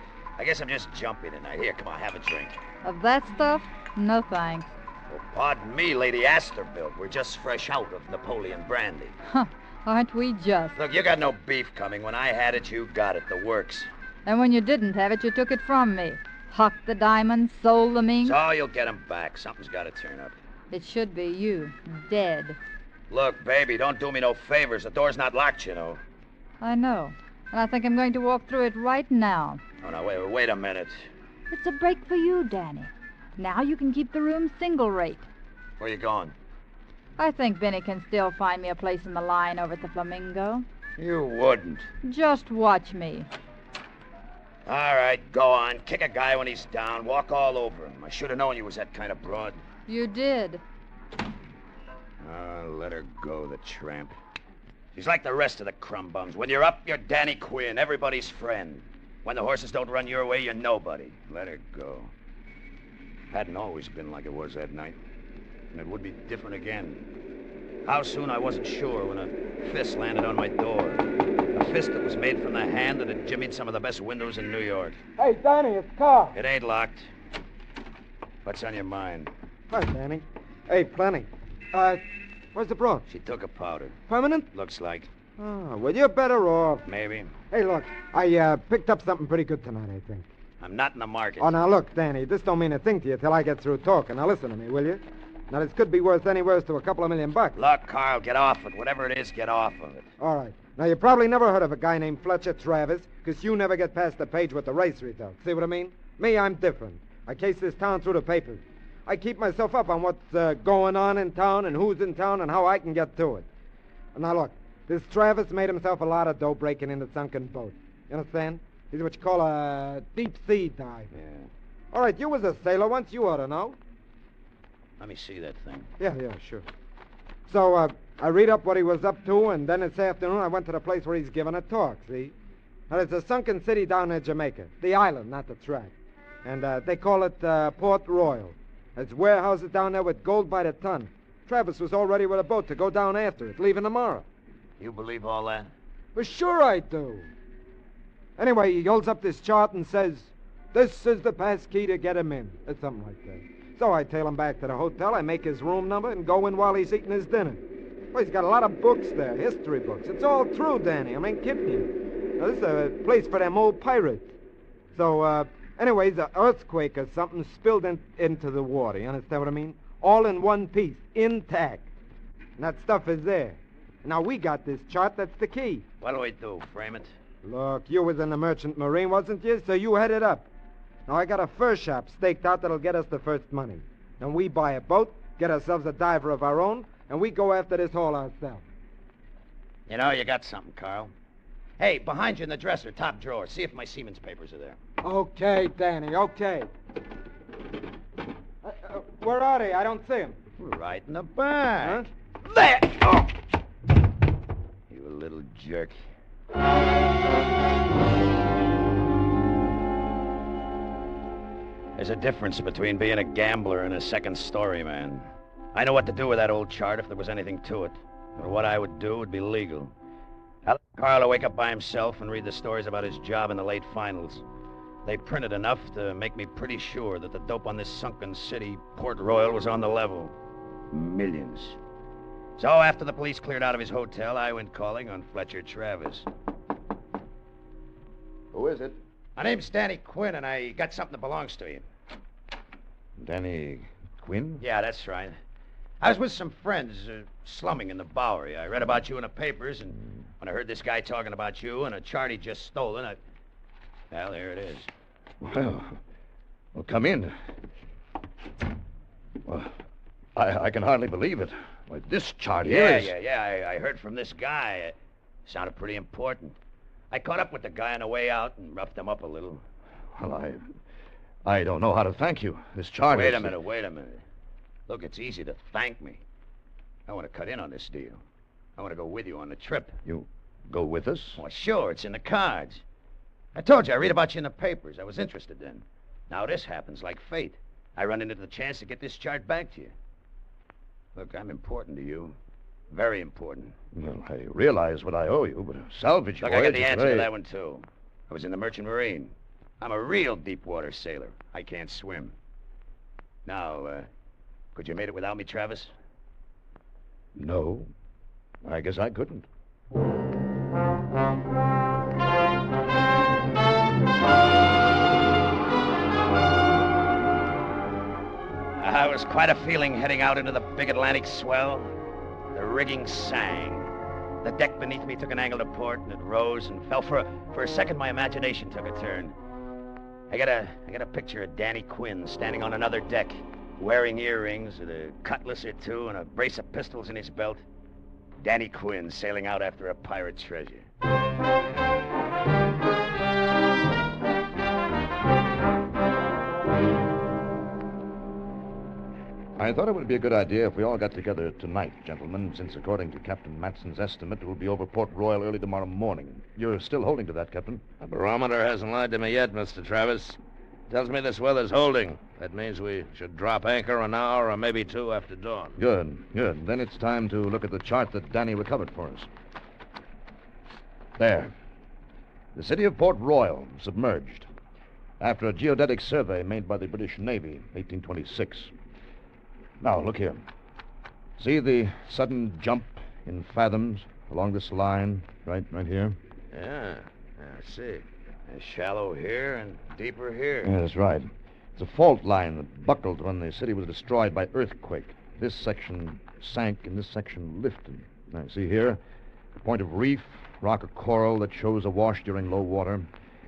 guess I'm just jumpy tonight. Here, come on, have a drink. Of that stuff? No thanks. Well, pardon me, Lady Astorbilt. We're just fresh out of Napoleon brandy. Huh, aren't we just? Look, you got no beef coming. When I had it, you got it. The works. And when you didn't have it, you took it from me. Hucked the diamonds, sold the mink. So you'll get 'em back. Something's got to turn up. It should be you, dead. Look, baby, don't do me no favors. The door's not locked, you know. I know. And I think I'm going to walk through it right now. Oh, no, wait a minute. It's a break for you, Danny. Now you can keep the room single rate. Where you going? I think Benny can still find me a place in the line over at the Flamingo. You wouldn't. Just watch me. All right, go on. Kick a guy when he's down. Walk all over him. I should have known you was that kind of broad. You did. Let her go, the tramp. She's like the rest of the crumb bums. When you're up, you're Danny Quinn, everybody's friend. When the horses don't run your way, you're nobody. Let her go. Hadn't always been like it was that night. And it would be different again. How soon, I wasn't sure when a fist landed on my door. A fist that was made from the hand that had jimmied some of the best windows in New York. Hey, Danny, it's Carr. It ain't locked. What's on your mind? Hi, Danny. Hey, plenty. Where's the broad? She took a powder. Permanent? Looks like. Oh, well, you're better off. Maybe. Hey, look, I picked up something pretty good tonight, I think. I'm not in the market. Oh, now, look, Danny, this don't mean a thing to you till I get through talking. Now, listen to me, will you? Now, this could be worth anywhere to a couple of $1,000,000. Look, Carl, get off it. Whatever it is, get off of it. All right. Now, you probably never heard of a guy named Fletcher Travis, because you never get past the page with the race results. See what I mean? Me, I'm different. I case this town through the papers. I keep myself up on what's going on in town and who's in town and how I can get to it. Now, look, this Travis made himself a lot of dough breaking into sunken boats. You understand? He's what you call a deep-sea diver. Yeah. All right, you was a sailor once. You ought to know. Let me see that thing. Yeah, sure. So, I read up what he was up to, and then this afternoon I went to the place where he's giving a talk, see? Now, there's a sunken city down near Jamaica. The island, not the tract. And they call it Port Royal. There's warehouses down there with gold by the ton. Travis was all ready with a boat to go down after it, leaving tomorrow. You believe all that? For sure I do. Anyway, he holds up this chart and says, "This is the pass key to get him in," or something like that. So I tail him back to the hotel, I make his room number, and go in while he's eating his dinner. Well, he's got a lot of books there, history books. It's all true, Danny. I ain't kidding you. Now, this is a place for them old pirates. So, anyways, an earthquake or something spilled into the water. You understand what I mean? All in one piece, intact. And that stuff is there. Now, we got this chart. That's the key. What do we do, frame it? Look, you was in the Merchant Marine, wasn't you? So you head it up. Now, I got a fur shop staked out that'll get us the first money. Then we buy a boat, get ourselves a diver of our own, and we go after this haul ourselves. You know, you got something, Carl. Hey, behind you in the dresser, top drawer. See if my Siemens papers are there. Okay, Danny, okay. Where are they? I don't see them. Right in the back. Huh? There! Oh! You little jerk. There's a difference between being a gambler and a second story man. I know what to do with that old chart if there was anything to it. But what I would do would be legal. I let Carl wake up by himself and read the stories about his job in the late finals. They printed enough to make me pretty sure that the dope on this sunken city, Port Royal, was on the level. Millions. So after the police cleared out of his hotel, I went calling on Fletcher Travis. Who is it? My name's Danny Quinn, and I got something that belongs to you. Danny Quinn? Yeah, that's right. I was with some friends slumming in the Bowery. I read about you in the papers, and when I heard this guy talking about you and a chart he'd just stolen, well, there it is. Well, come in. Well, I can hardly believe it. Why, this chart here is... Yeah. I heard from this guy. It sounded pretty important. I caught up with the guy on the way out and roughed him up a little. Well, I don't know how to thank you. This chart Wait a minute. Look, it's easy to thank me. I want to cut in on this deal. I want to go with you on the trip. You go with us? Well, sure, it's in the cards. I told you, I read about you in the papers. I was interested then. Now this happens like fate. I run into the chance to get this chart back to you. Look, I'm important to you. Very important. Well, I realize what I owe you, but a salvage Look, voyage I got the answer very... to that one, too. I was in the Merchant Marine. I'm a real deep-water sailor. I can't swim. Now, could you have made it without me, Travis? No. I guess I couldn't. It was quite a feeling heading out into the big Atlantic swell. The rigging sang. The deck beneath me took an angle to port, and it rose and fell. For a second, my imagination took a turn. I got a picture of Danny Quinn standing on another deck, wearing earrings with a cutlass or two and a brace of pistols in his belt. Danny Quinn sailing out after a pirate treasure. I thought it would be a good idea if we all got together tonight, gentlemen, since according to Captain Matson's estimate, it will be over Port Royal early tomorrow morning. You're still holding to that, Captain? The barometer hasn't lied to me yet, Mr. Travis. Tells me this weather's holding. That means we should drop anchor an hour or maybe two after dawn. Good. Then it's time to look at the chart that Danny recovered for us. There. The city of Port Royal, submerged. After a geodetic survey made by the British Navy, 1826. Now, look here. See the sudden jump in fathoms along this line, right here? Yeah, I see. Shallow here and deeper here. Yeah, that's right. It's a fault line that buckled when the city was destroyed by earthquake. This section sank and this section lifted. Now, see here? A point of reef, rock or coral that shows awash during low water.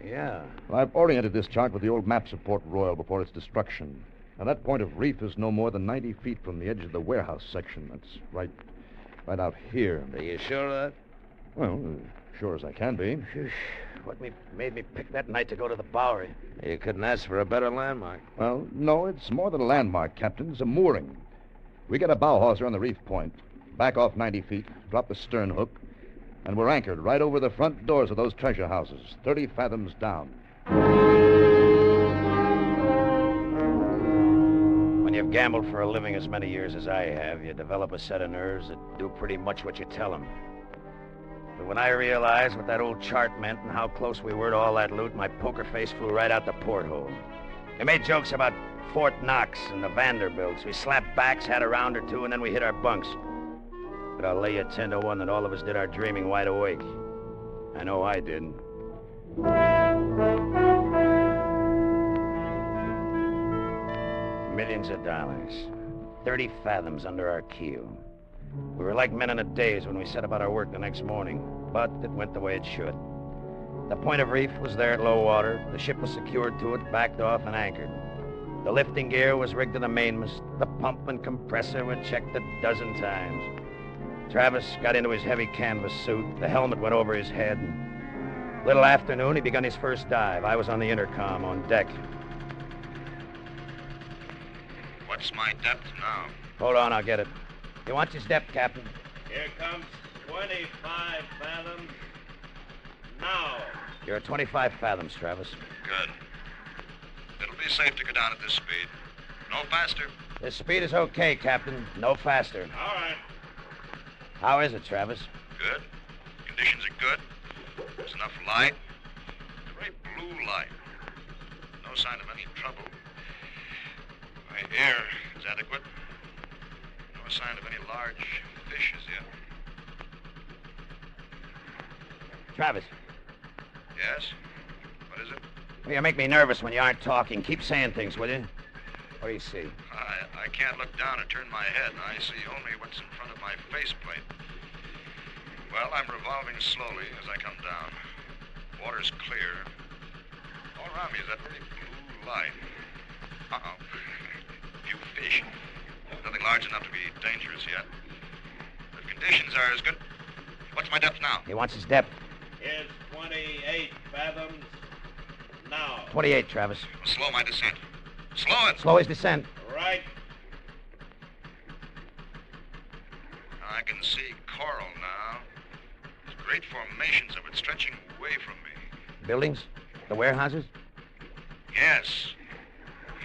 Yeah. Well, I've oriented this chart with the old maps of Port Royal before its destruction. Now, that point of reef is no more than 90 feet from the edge of the warehouse section. That's right out here. Are you sure of that? Well, sure as I can be. What made me pick that night to go to the Bowery? You couldn't ask for a better landmark. Well, no, it's more than a landmark, Captain. It's a mooring. We get a bow hawser on the reef point, back off 90 feet, drop the stern hook, And we're anchored right over the front doors of those treasure houses, 30 fathoms down. When you've gambled for a living as many years as I have, you develop a set of nerves that do pretty much what you tell them. But when I realized what that old chart meant and how close we were to all that loot, my poker face flew right out the porthole. They made jokes about Fort Knox and the Vanderbilts. We slapped backs, had a round or two, and then we hit our bunks. But I'll lay you 10-1 that all of us did our dreaming wide awake. I know I did. Millions of dollars. 30 fathoms under our keel. We were like men in a daze when we set about our work the next morning, but it went the way it should. The point of reef was there at low water. The ship was secured to it, backed off, and anchored. The lifting gear was rigged to the mainmast. The pump and compressor were checked a dozen times. Travis got into his heavy canvas suit. The helmet went over his head. Little afternoon, he begun his first dive. I was on the intercom on deck. What's my depth now? Hold on, I'll get it. You want his depth, Captain? Here comes 25 fathoms. Now. You're at 25 fathoms, Travis. Good. It'll be safe to go down at this speed. No faster. This speed is okay, Captain. No faster. All right. How is it, Travis? Good. Conditions are good. There's enough light. A very blue light. No sign of any trouble. My air is adequate. No sign of any large fish as yet. Travis. Yes? What is it? Well, you make me nervous when you aren't talking. Keep saying things, will you? What do you see? I can't look down and turn my head. I see only what's in front of my faceplate. Well, I'm revolving slowly as I come down. Water's clear. All around me is that very blue light. Uh-oh. Few fish. Nothing large enough to be dangerous yet. The conditions are as good. What's my depth now? He wants his depth. Here's 28 fathoms. Now. 28, Travis. Slow my descent. Slow it. Slow his descent. Right. I can see coral now. There's great formations of it stretching away from me. Buildings? The warehouses? Yes.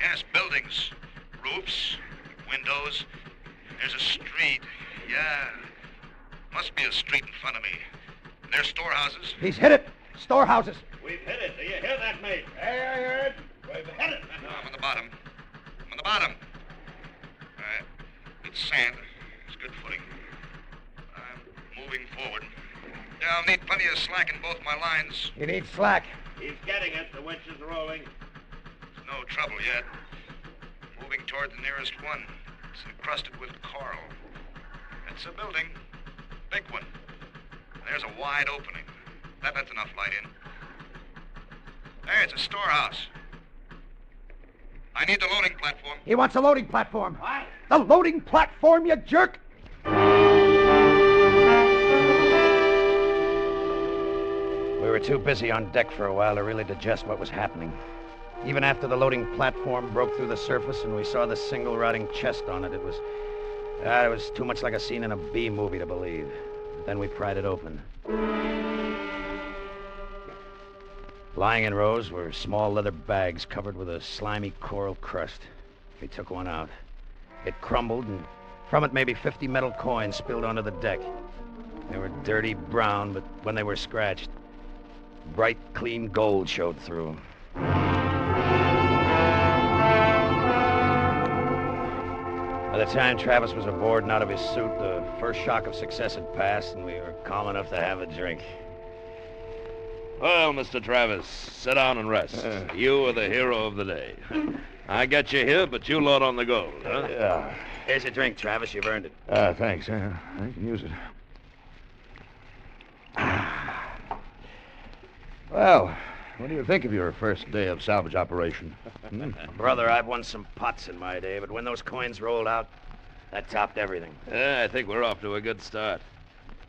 Yes, buildings. Roofs. Windows. There's a street. Yeah. Must be a street in front of me. There's storehouses. He's hit it. Storehouses. We've hit it. Do you hear that, mate? Hey, I heard. We've hit it. I'm on the bottom. I'm on the bottom. All right. It's sand. It's good footing. I'm moving forward. Yeah, I'll need plenty of slack in both my lines. You need slack. He's getting it. The winch is rolling. There's no trouble yet. Moving toward the nearest one. It's encrusted with coral. It's a building. Big one. There's a wide opening. That lets enough light in. There, it's a storehouse. I need the loading platform. He wants a loading platform. What? The loading platform, you jerk! We were too busy on deck for a while to really digest what was happening. Even after the loading platform broke through the surface and we saw the single rotting chest on it, it was too much like a scene in a B movie to believe. Then we pried it open. Lying in rows were small leather bags covered with a slimy coral crust. We took one out. It crumbled, and from it maybe 50 metal coins spilled onto the deck. They were dirty brown, but when they were scratched, bright, clean gold showed through. By the time Travis was aboard and out of his suit, the first shock of success had passed, and we were calm enough to have a drink. Well, Mr. Travis, sit down and rest. You are the hero of the day. I got you here, but you load on the gold, huh? Yeah. Here's a drink, Travis. You've earned it. Thanks. I can use it. Well, what do you think of your first day of salvage operation? Brother, I've won some pots in my day, but when those coins rolled out, that topped everything. I think we're off to a good start.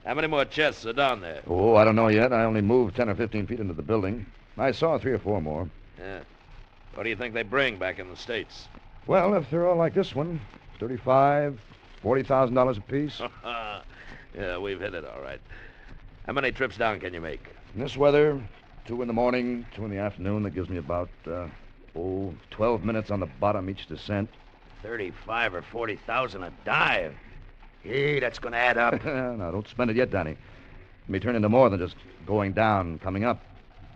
How many more chests are down there? Oh, I don't know yet. I only moved 10 or 15 feet into the building. I saw 3 or 4 more. Yeah. What do you think they bring back in the States? Well, if they're all like this one, $35,000, $40,000 apiece. Yeah, we've hit it all right. How many trips down can you make? In this weather, 2 in the morning, 2 in the afternoon. That gives me about, 12 minutes on the bottom each descent. 35 or 40,000 a dive. Hey, that's going to add up. Now, don't spend it yet, Danny. It may turn into more than just going down and coming up.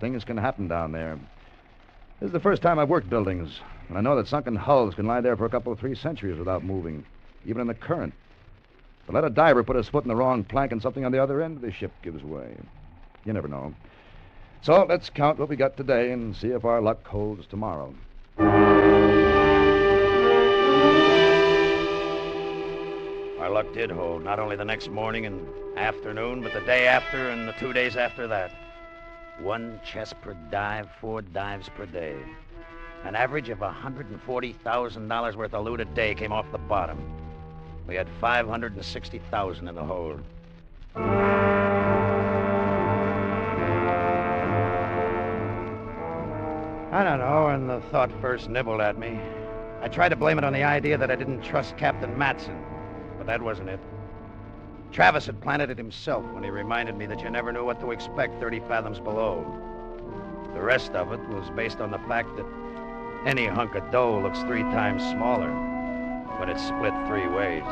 Things can happen down there. This is the first time I've worked buildings, and I know that sunken hulls can lie there for a couple of 3 centuries without moving, even in the current. But let a diver put his foot in the wrong plank and something on the other end of the ship gives way. You never know. So let's count what we got today and see if our luck holds tomorrow. Our luck did hold, not only the next morning and afternoon, but the day after and the 2 days after that. 1 chest per dive, 4 dives per day. An average of $140,000 worth of loot a day came off the bottom. We had $560,000 in the hold. I don't know, when the thought first nibbled at me, I tried to blame it on the idea that I didn't trust Captain Matson, but that wasn't it. Travis had planted it himself when he reminded me that you never knew what to expect 30 fathoms below. The rest of it was based on the fact that any hunk of dough looks 3 times smaller, but it's split 3 ways.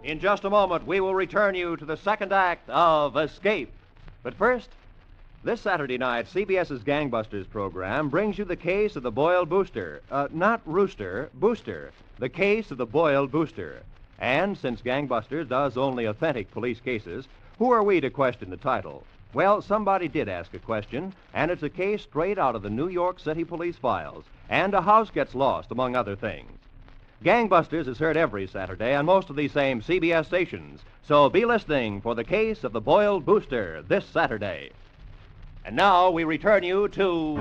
In just a moment, we will return you to the second act of Escape. But first, this Saturday night, CBS's Gangbusters program brings you the case of the boiled booster. Not rooster, booster. The case of the boiled booster. And since Gangbusters does only authentic police cases, who are we to question the title? Well, somebody did ask a question, and it's a case straight out of the New York City police files. And a house gets lost, among other things. Gangbusters is heard every Saturday on most of these same CBS stations. So be listening for the case of the boiled booster this Saturday. And now we return you to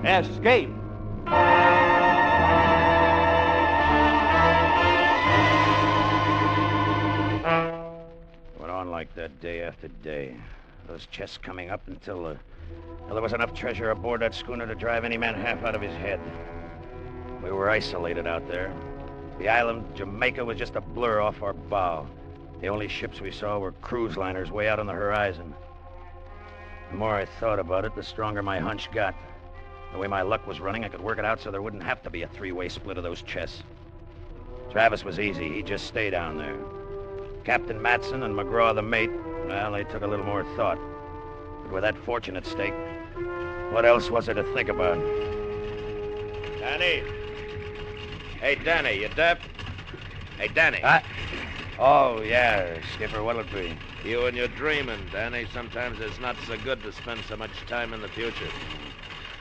Escape. Went on like that day after day. Those chests coming up until there was enough treasure aboard that schooner to drive any man half out of his head. We were isolated out there. The island, Jamaica, was just a blur off our bow. The only ships we saw were cruise liners way out on the horizon. The more I thought about it, the stronger my hunch got. The way my luck was running, I could work it out so there wouldn't have to be a 3-way split of those chests. Travis was easy. He'd just stay down there. Captain Matson and McGraw the mate, well, they took a little more thought. But with that fortune at stake, what else was there to think about? Danny. Hey, Danny, you deaf? Hey, Danny. Oh, yeah, Skipper, what'll it be? You and your dreaming, Danny. Sometimes it's not so good to spend so much time in the future.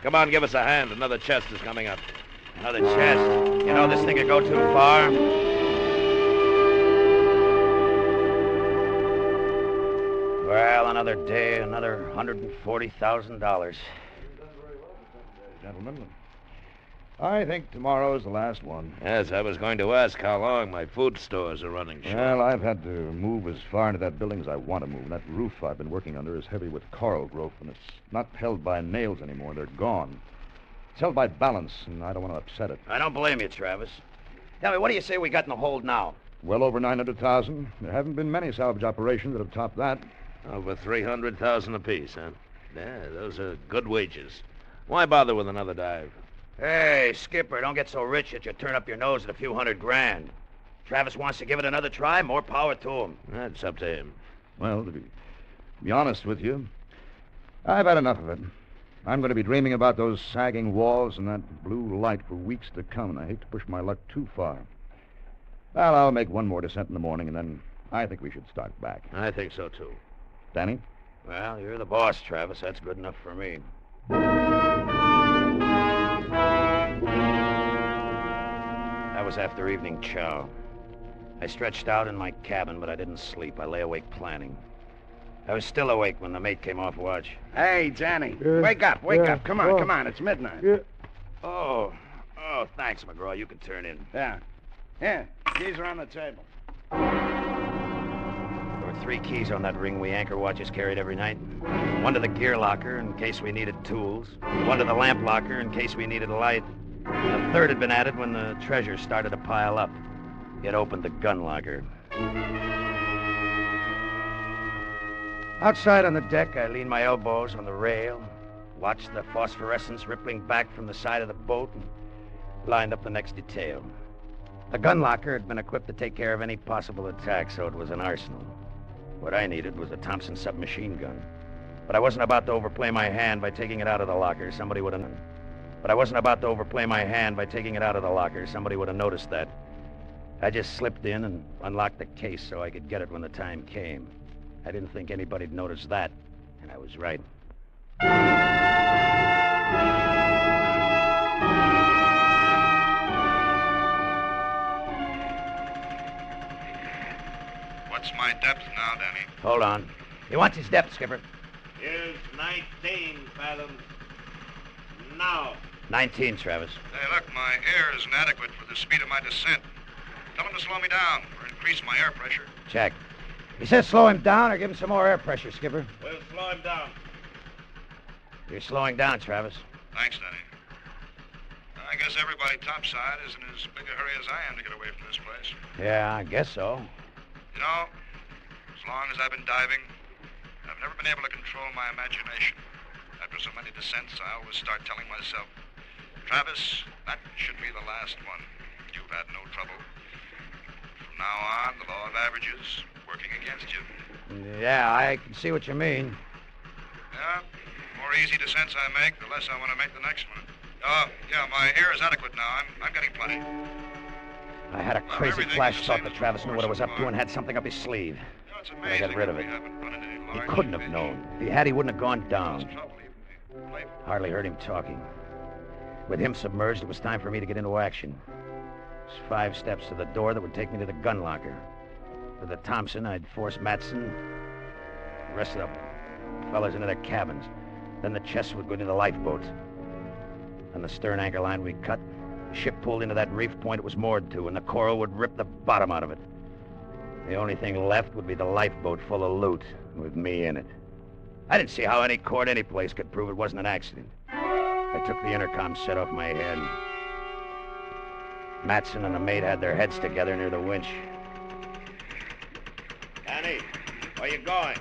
Come on, give us a hand. Another chest is coming up. Another chest? You know this thing could go too far. Well, another day, another $140,000. Gentlemen, I think tomorrow's the last one. Yes, I was going to ask how long. My food stores are running short. Well, I've had to move as far into that building as I want to move. And that roof I've been working under is heavy with coral growth, and it's not held by nails anymore. They're gone. It's held by balance, and I don't want to upset it. I don't blame you, Travis. Tell me, what do you say we got in the hold now? Well over 900,000. There haven't been many salvage operations that have topped that. Over 300,000 apiece, huh? Yeah, those are good wages. Why bother with another dive? Hey, Skipper, don't get so rich that you turn up your nose at a few $100,000. Travis wants to give it another try, more power to him. That's up to him. Well, to be honest with you, I've had enough of it. I'm going to be dreaming about those sagging walls and that blue light for weeks to come, and I hate to push my luck too far. Well, I'll make one more descent in the morning, and then I think we should start back. I think so, too. Danny? Well, you're the boss, Travis. That's good enough for me. That was after evening chow. I stretched out in my cabin, but I didn't sleep. I lay awake planning. I was still awake when the mate came off watch. Hey, Danny, wake up. Come on, it's midnight. Oh, thanks, McGraw. You can turn in. Yeah. Here, keys are on the table. There were 3 keys on that ring we anchor watches carried every night. One to the gear locker in case we needed tools. One to the lamp locker in case we needed a light. And a third had been added when the treasure started to pile up. He had opened the gun locker. Outside on the deck, I leaned my elbows on the rail, watched the phosphorescence rippling back from the side of the boat, and lined up the next detail. The gun locker had been equipped to take care of any possible attack, so it was an arsenal. What I needed was a Thompson submachine gun. But I wasn't about to overplay my hand by taking it out of the locker. Somebody would have noticed that. I just slipped in and unlocked the case so I could get it when the time came. I didn't think anybody'd notice that, and I was right. What's my depth now, Danny? Hold on. He wants his depth, Skipper. Here's 19 fathoms. Now. 19, Travis. Hey, look, my air is inadequate for the speed of my descent. Tell him to slow me down or increase my air pressure. Check. He says slow him down or give him some more air pressure, Skipper. We'll slow him down. You're slowing down, Travis. Thanks, Danny. I guess everybody topside is in as big a hurry as I am to get away from this place. Yeah, I guess so. You know, as long as I've been diving, I've never been able to control my imagination. After so many descents, I always start telling myself, Travis, that should be the last one. You've had no trouble. From now on, the law of averages working against you. Yeah, I can see what you mean. Yeah, the more easy descents I make, the less I want to make the next one. Yeah, my air is adequate now. I'm getting plenty. I had a crazy flash thought that Travis knew what I was up to and had something up his sleeve. But I got rid of it. He couldn't have known. If he had, he wouldn't have gone down. Hardly heard him talking. With him submerged, it was time for me to get into action. It was 5 steps to the door that would take me to the gun locker. With the Thompson, I'd force Matson, the rest of the fellas into their cabins. Then the chests would go into the lifeboats. And the stern anchor line we'd cut. The ship pulled into that reef point it was moored to, and the coral would rip the bottom out of it. The only thing left would be the lifeboat full of loot, with me in it. I didn't see how any court, any place could prove it wasn't an accident. I took the intercom set off my head. Matson and the mate had their heads together near the winch. Danny, where you going?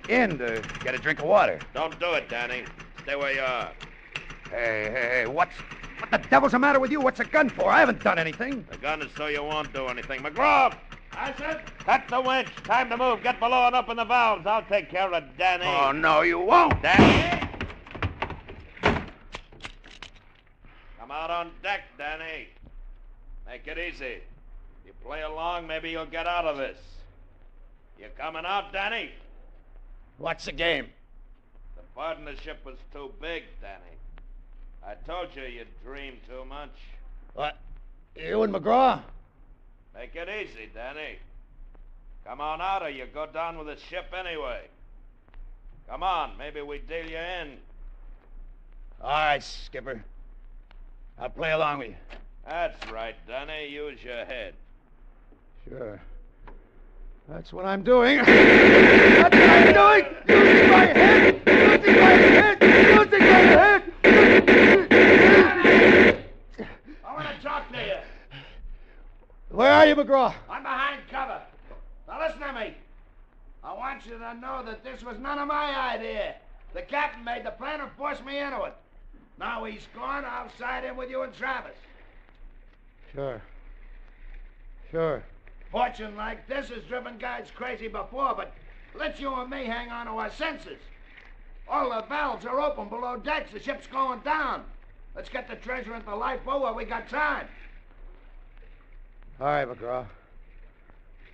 In to get a drink of water. Don't do it, Danny. Stay where you are. Hey, what the devil's the matter with you? What's a gun for? I haven't done anything. The gun is so you won't do anything. McGraw! I said, cut the winch. Time to move. Get below and open the valves. I'll take care of Danny. Oh, no, you won't. Danny! Come out on deck, Danny. Make it easy. You play along, maybe you'll get out of this. You coming out, Danny? What's the game? The partnership was too big, Danny. I told you you'd dream too much. What? You and McGraw? Make it easy, Danny. Come on out or you go down with the ship anyway. Come on, maybe we deal you in. All right, Skipper. I'll play along with you. That's right, Danny. Use your head. Sure. That's what I'm doing. That's what I'm doing! Using my head! Using my head! Using my head! I want to talk to you. Where are you, McGraw? I'm behind cover. Now listen to me. I want you to know that this was none of my idea. The captain made the plan and forced me into it. Now he's gone, I'll side in with you and Travis. Sure. Fortune like this has driven guys crazy before, but let you and me hang on to our senses. All the valves are open below decks. The ship's going down. Let's get the treasure into the lifeboat while we got time. All right, McGraw.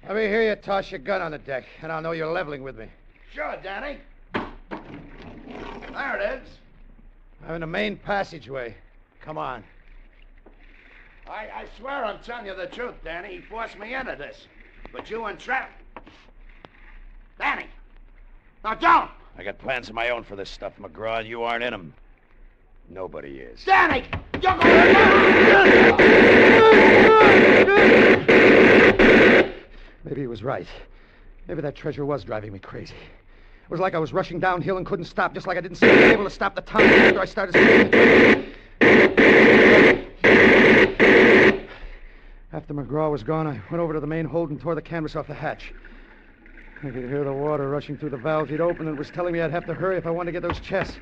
Let me hear you toss your gun on the deck, and I'll know you're leveling with me. Sure, Danny. There it is. I'm in the main passageway. Come on. I swear I'm telling you the truth, Danny. He forced me into this. But you and Travis... Danny! Now, don't! I got plans of my own for this stuff, McGraw, and you aren't in them. Nobody is. Danny! You're going to... Maybe he was right. Maybe that treasure was driving me crazy. It was like I was rushing downhill and couldn't stop, just like I didn't seem to be able to stop the time after I started speeding. After McGraw was gone, I went over to the main hold and tore the canvas off the hatch. I could hear the water rushing through the valves he'd opened, and it was telling me I'd have to hurry if I wanted to get those chests.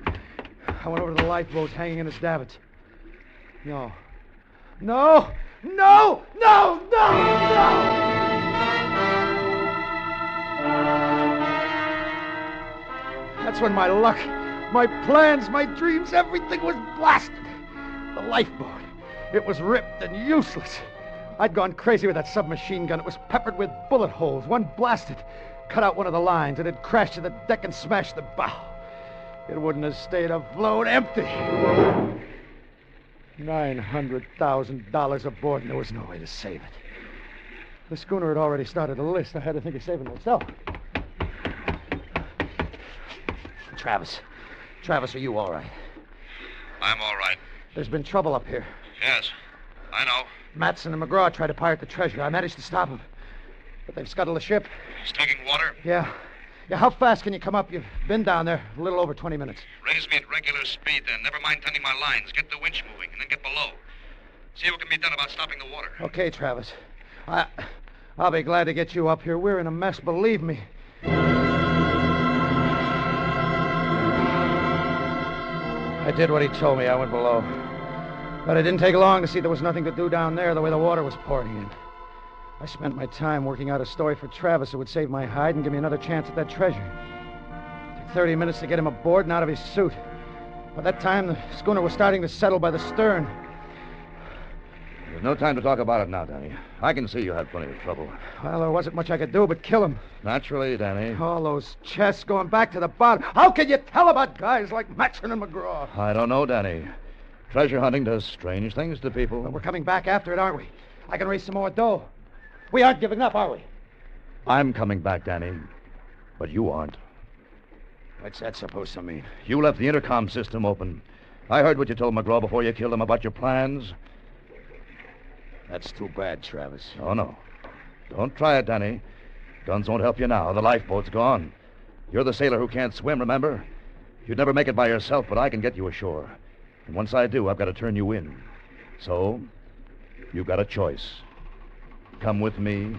I went over to the lifeboats hanging in its davits. No. No! No! No! No! No! That's when my luck, my plans, my dreams, everything was blasted. The lifeboat. It was ripped and useless. I'd gone crazy with that submachine gun. It was peppered with bullet holes. One blasted, cut out one of the lines. It had crashed to the deck and smashed the bow. It wouldn't have stayed afloat empty. $900,000 aboard, and there was no way to save it. The schooner had already started a list. I had to think of saving myself. Travis, are you all right? I'm all right. There's been trouble up here. Yes, I know. Matson and McGraw tried to pirate the treasure. I managed to stop them. But they've scuttled the ship. It's taking water? Yeah, how fast can you come up? You've been down there a little over 20 minutes. Raise me at regular speed, then. Never mind tending my lines. Get the winch moving, and then get below. See what can be done about stopping the water. Okay, Travis. I'll be glad to get you up here. We're in a mess, believe me. I did what he told me. I went below. But it didn't take long to see there was nothing to do down there the way the water was pouring in. I spent my time working out a story for Travis that would save my hide and give me another chance at that treasure. It took 30 minutes to get him aboard and out of his suit. By that time, the schooner was starting to settle by the stern. There's no time to talk about it now, Danny. I can see you had plenty of trouble. Well, there wasn't much I could do but kill him. Naturally, Danny. All those chests going back to the bottom. How can you tell about guys like Matson and McGraw? I don't know, Danny. Treasure hunting does strange things to people. But we're coming back after it, aren't we? I can raise some more dough. We aren't giving up, are we? I'm coming back, Danny. But you aren't. What's that supposed to mean? You left the intercom system open. I heard what you told McGraw before you killed him about your plans. That's too bad, Travis. Oh, no. Don't try it, Danny. Guns won't help you now. The lifeboat's gone. You're the sailor who can't swim, remember? You'd never make it by yourself, but I can get you ashore. And once I do, I've got to turn you in. So, you've got a choice. Come with me,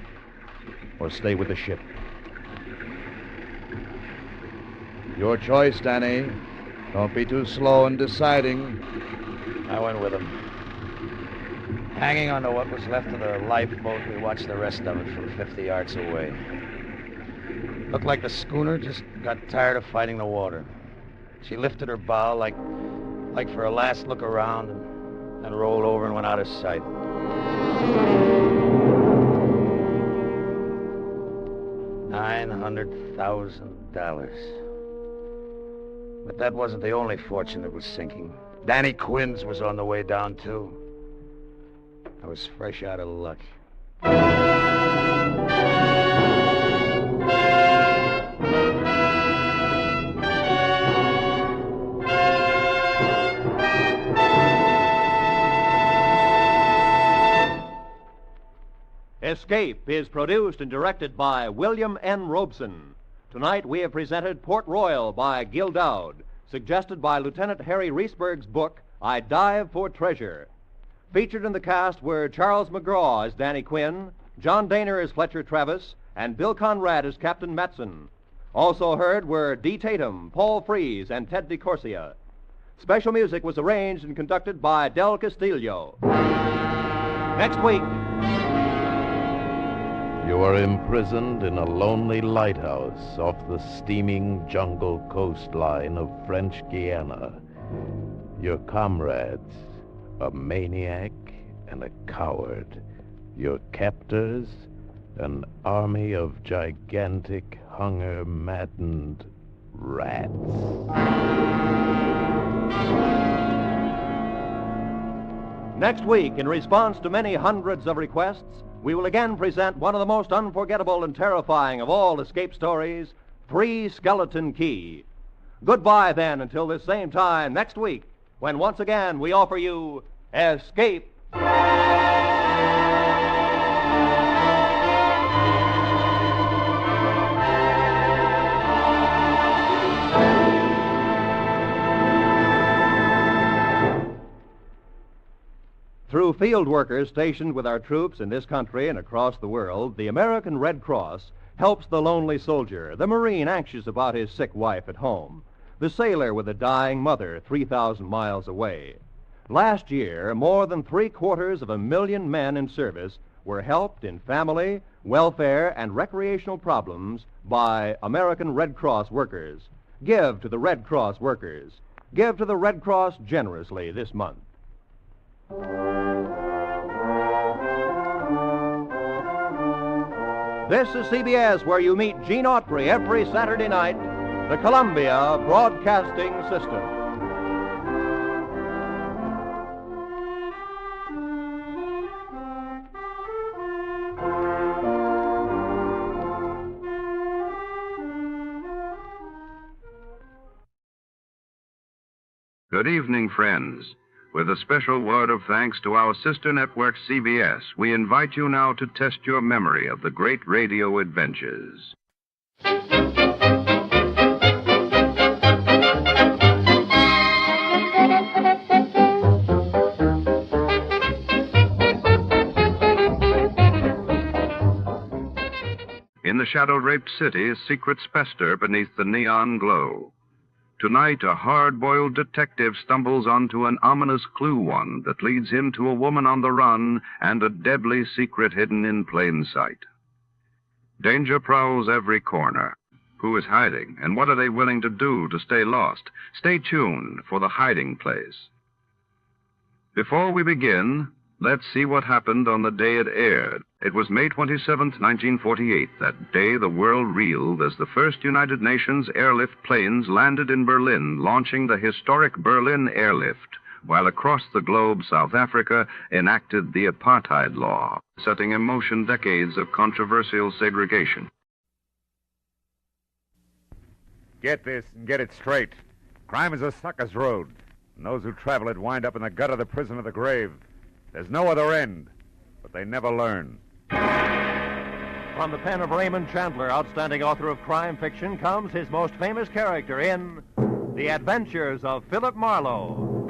or stay with the ship. Your choice, Danny. Don't be too slow in deciding. I went with him. Hanging onto what was left of the lifeboat, we watched the rest of it from 50 yards away. Looked like the schooner just got tired of fighting the water. She lifted her bow like for a last look around, and then rolled over and went out of sight. $900,000. But that wasn't the only fortune that was sinking. Danny Quinn's was on the way down, too. I was fresh out of luck. Escape is produced and directed by William N. Robeson. Tonight we have presented Port Royal by Gil Dowd, suggested by Lieutenant Harry Reesberg's book, I Dive for Treasure. Featured in the cast were Charles McGraw as Danny Quinn, John Daner as Fletcher Travis, and Bill Conrad as Captain Matson. Also heard were Dee Tatum, Paul Frees, and Ted DeCorsia. Special music was arranged and conducted by Del Castillo. Next week... You are imprisoned in a lonely lighthouse off the steaming jungle coastline of French Guiana. Your comrades, a maniac and a coward. Your captors, an army of gigantic, hunger-maddened rats. Next week, in response to many hundreds of requests, we will again present one of the most unforgettable and terrifying of all escape stories, Three Skeleton Key. Goodbye, then, until this same time next week, when once again we offer you Escape. Through field workers stationed with our troops in this country and across the world, the American Red Cross helps the lonely soldier, the Marine anxious about his sick wife at home, the sailor with a dying mother 3,000 miles away. Last year, more than 750,000 men in service were helped in family, welfare, and recreational problems by American Red Cross workers. Give to the Red Cross workers. Give to the Red Cross generously this month. This is CBS, where you meet Gene Autry every Saturday night, the Columbia Broadcasting System. Good evening, friends. With a special word of thanks to our sister network, CBS, we invite you now to test your memory of the great radio adventures. In the shadow-draped city, secrets fester beneath the neon glow. Tonight, a hard-boiled detective stumbles onto an ominous clue, one that leads him to a woman on the run and a deadly secret hidden in plain sight. Danger prowls every corner. Who is hiding, and what are they willing to do to stay lost? Stay tuned for The Hiding Place. Before we begin, let's see what happened on the day it aired. It was May 27th, 1948. That day, the world reeled as the first United Nations airlift planes landed in Berlin, launching the historic Berlin airlift, while across the globe, South Africa enacted the apartheid law, setting in motion decades of controversial segregation. Get this and get it straight. Crime is a sucker's road, and those who travel it wind up in the gut of the prison of the grave. There's no other end, but they never learn. From the pen of Raymond Chandler, outstanding author of crime fiction, comes his most famous character in The Adventures of Philip Marlowe.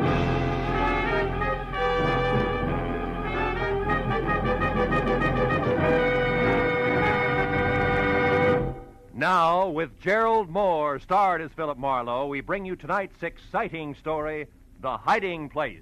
Now, with Gerald Moore, starred as Philip Marlowe, we bring you tonight's exciting story, The Hiding Place.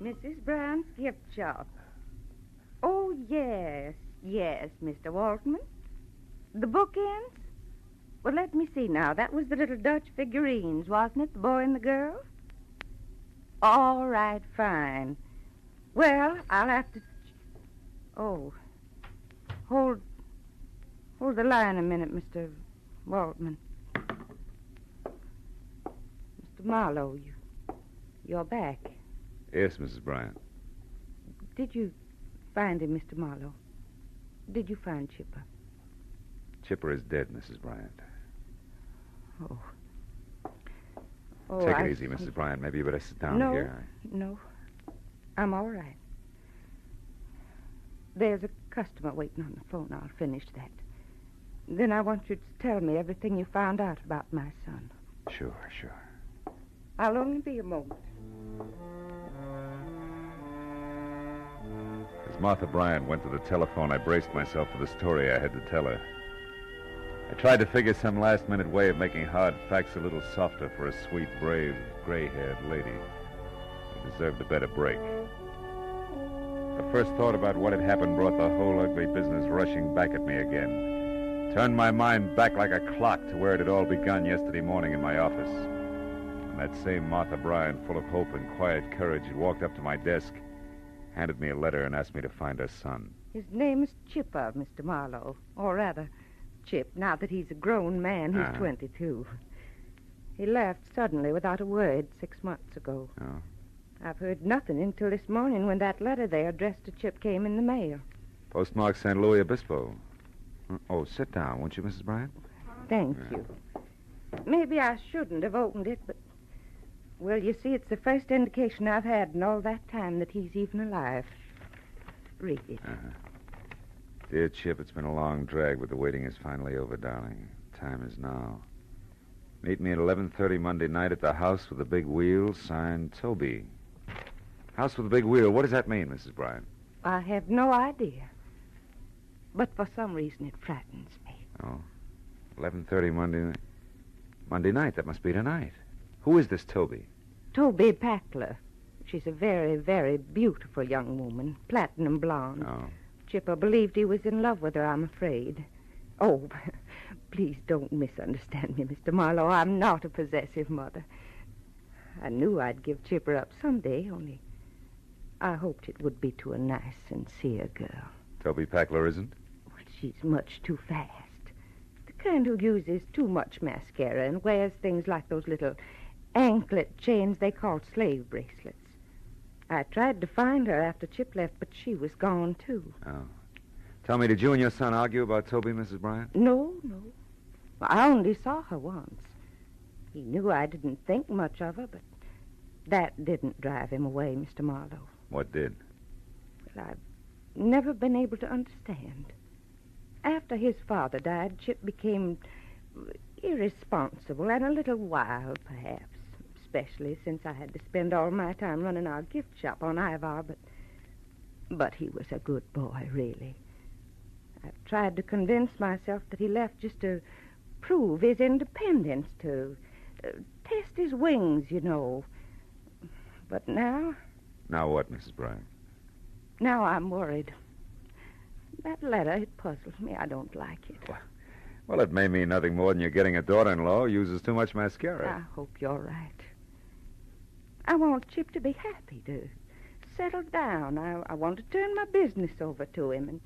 Mrs. Brown's gift shop. Oh, yes, Mr. Waltman. The bookends? Well, let me see now. That was the little Dutch figurines, wasn't it? The boy and the girl? All right, fine. Well, I'll have to... Oh. Hold the line a minute, Mr. Waltman. Mr. Marlowe, you're back. Yes, Mrs. Bryant. Did you find him, Mr. Marlowe? Did you find Chipper? Chipper is dead, Mrs. Bryant. Oh, Take it easy, Mrs. Bryant. Maybe you better sit down here. No. I'm all right. There's a customer waiting on the phone. I'll finish that. Then I want you to tell me everything you found out about my son. Sure. I'll only be a moment. As Martha Bryant went to the telephone, I braced myself for the story I had to tell her. I tried to figure some last-minute way of making hard facts a little softer for a sweet, brave, gray-haired lady who deserved a better break. The first thought about what had happened brought the whole ugly business rushing back at me again. Turned my mind back like a clock to where it had all begun yesterday morning in my office. And that same Martha Bryant, full of hope and quiet courage, had walked up to my desk, handed me a letter, and asked me to find her son. His name is Chipper, Mr. Marlowe. Or rather, Chip, now that he's a grown man. He's 22. He left suddenly without a word 6 months ago. Oh. I've heard nothing until this morning when that letter there addressed to Chip came in the mail. Postmark St. Louis Obispo. Oh, sit down, won't you, Mrs. Bryant? Thank you. Maybe I shouldn't have opened it, but... Well, you see, it's the first indication I've had in all that time that he's even alive. Read it. Dear Chip, it's been a long drag, but the waiting is finally over, darling. Time is now. Meet me at 11:30 Monday night at the House with the Big Wheel, signed Toby. House with the Big Wheel. What does that mean, Mrs. Bryant? I have no idea. But for some reason it frightens me. Oh. 11:30 Monday night. That must be tonight. Who is this Toby? Toby Packler. She's a very, very beautiful young woman. Platinum blonde. Oh. Chipper believed he was in love with her, I'm afraid. Oh, please don't misunderstand me, Mr. Marlowe. I'm not a possessive mother. I knew I'd give Chipper up someday, only I hoped it would be to a nice, sincere girl. Toby Packler isn't? Well, she's much too fast. The kind who uses too much mascara and wears things like those little anklet chains they call slave bracelets. I tried to find her after Chip left, but she was gone, too. Oh. Tell me, did you and your son argue about Toby, Mrs. Bryant? No. I only saw her once. He knew I didn't think much of her, but that didn't drive him away, Mr. Marlowe. What did? Well, I've never been able to understand. After his father died, Chip became irresponsible and a little wild, perhaps, especially since I had to spend all my time running our gift shop on Ivar, but he was a good boy, really. I've tried to convince myself that he left just to prove his independence, to test his wings, you know. But now... Now what, Mrs. Bryant? Now I'm worried. That letter, it puzzles me. I don't like it. Well, it may mean nothing more than you're getting a daughter-in-law who uses too much mascara. I hope you're right. I want Chip to be happy, to settle down. I want to turn my business over to him, and...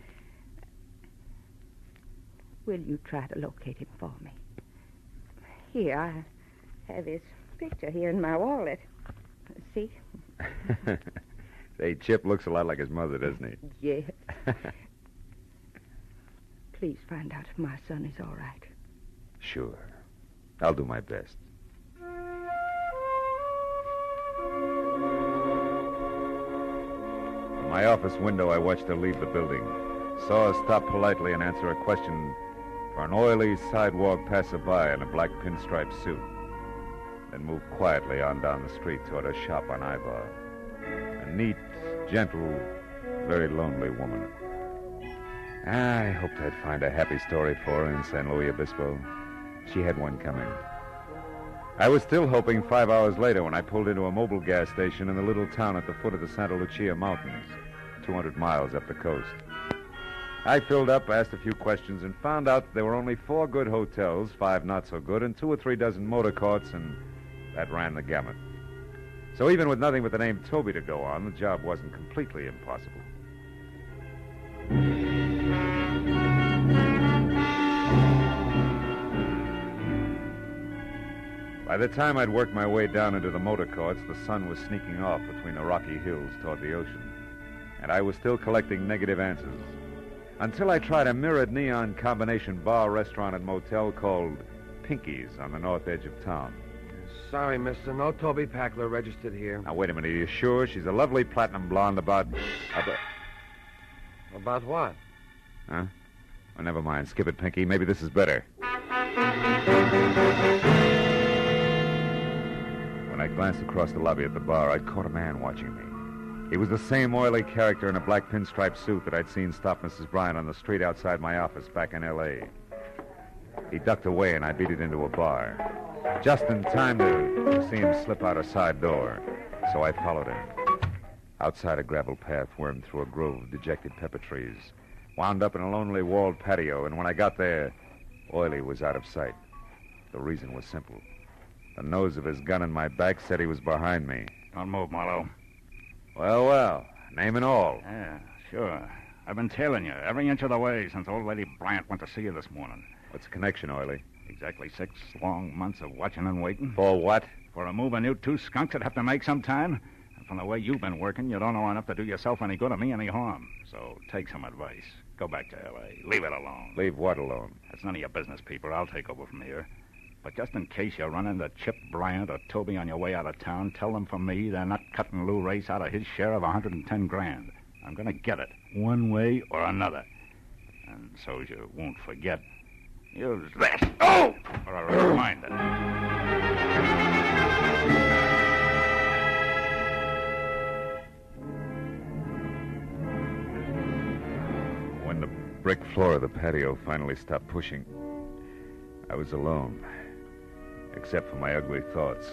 Will you try to locate him for me? Here, I have his picture here in my wallet. See? Say, Chip looks a lot like his mother, doesn't he? Yes. Please find out if my son is all right. Sure. I'll do my best. From my office window, I watched her leave the building. Saw her stop politely and answer a question for an oily sidewalk passerby in a black pinstripe suit. Then move quietly on down the street toward her shop on Ivar. A neat, gentle, very lonely woman. I hoped I'd find a happy story for her in San Luis Obispo. She had one coming. I was still hoping 5 hours later when I pulled into a mobile gas station in the little town at the foot of the Santa Lucia Mountains, 200 miles up the coast. I filled up, asked a few questions, and found out that there were only 4 good hotels, 5 not so good, and 2 or 3 dozen motor courts, and that ran the gamut. So even with nothing but the name Toby to go on, the job wasn't completely impossible. By the time I'd worked my way down into the motor courts, the sun was sneaking off between the rocky hills toward the ocean, and I was still collecting negative answers. Until I tried a mirrored neon combination bar, restaurant, and motel called Pinky's on the north edge of town. Sorry, mister. No Toby Packler registered here. Now, wait a minute. Are you sure? She's a lovely platinum blonde about... About what? Huh? Oh, never mind. Skip it, Pinky. Maybe this is better. When I glanced across the lobby at the bar, I caught a man watching me. He was the same oily character in a black pinstripe suit that I'd seen stop Mrs. Bryant on the street outside my office back in L.A. He ducked away, and I beat it into a bar. Just in time to see him slip out a side door, so I followed him. Outside, a gravel path wormed through a grove of dejected pepper trees, wound up in a lonely walled patio, and when I got there, Oily was out of sight. The reason was simple. The nose of his gun in my back said he was behind me. Don't move, Marlowe. Well, name and all. Yeah, sure. I've been tailing you every inch of the way since old Lady Bryant went to see you this morning. What's the connection, Oily? Exactly 6 long months of watching and waiting. For what? For a move a new 2 skunks that have to make some time. And from the way you've been working, you don't know enough to do yourself any good or me any harm. So take some advice. Go back to L.A. Leave it alone. Leave what alone? That's none of your business, people. I'll take over from here. But just in case you run into Chip Bryant or Toby on your way out of town, tell them from me they're not cutting Lou Race out of his share of $110,000. I'm going to get it, one way or another. And so you won't forget, use this for a reminder. When the brick floor of the patio finally stopped pushing, I was alone, except for my ugly thoughts.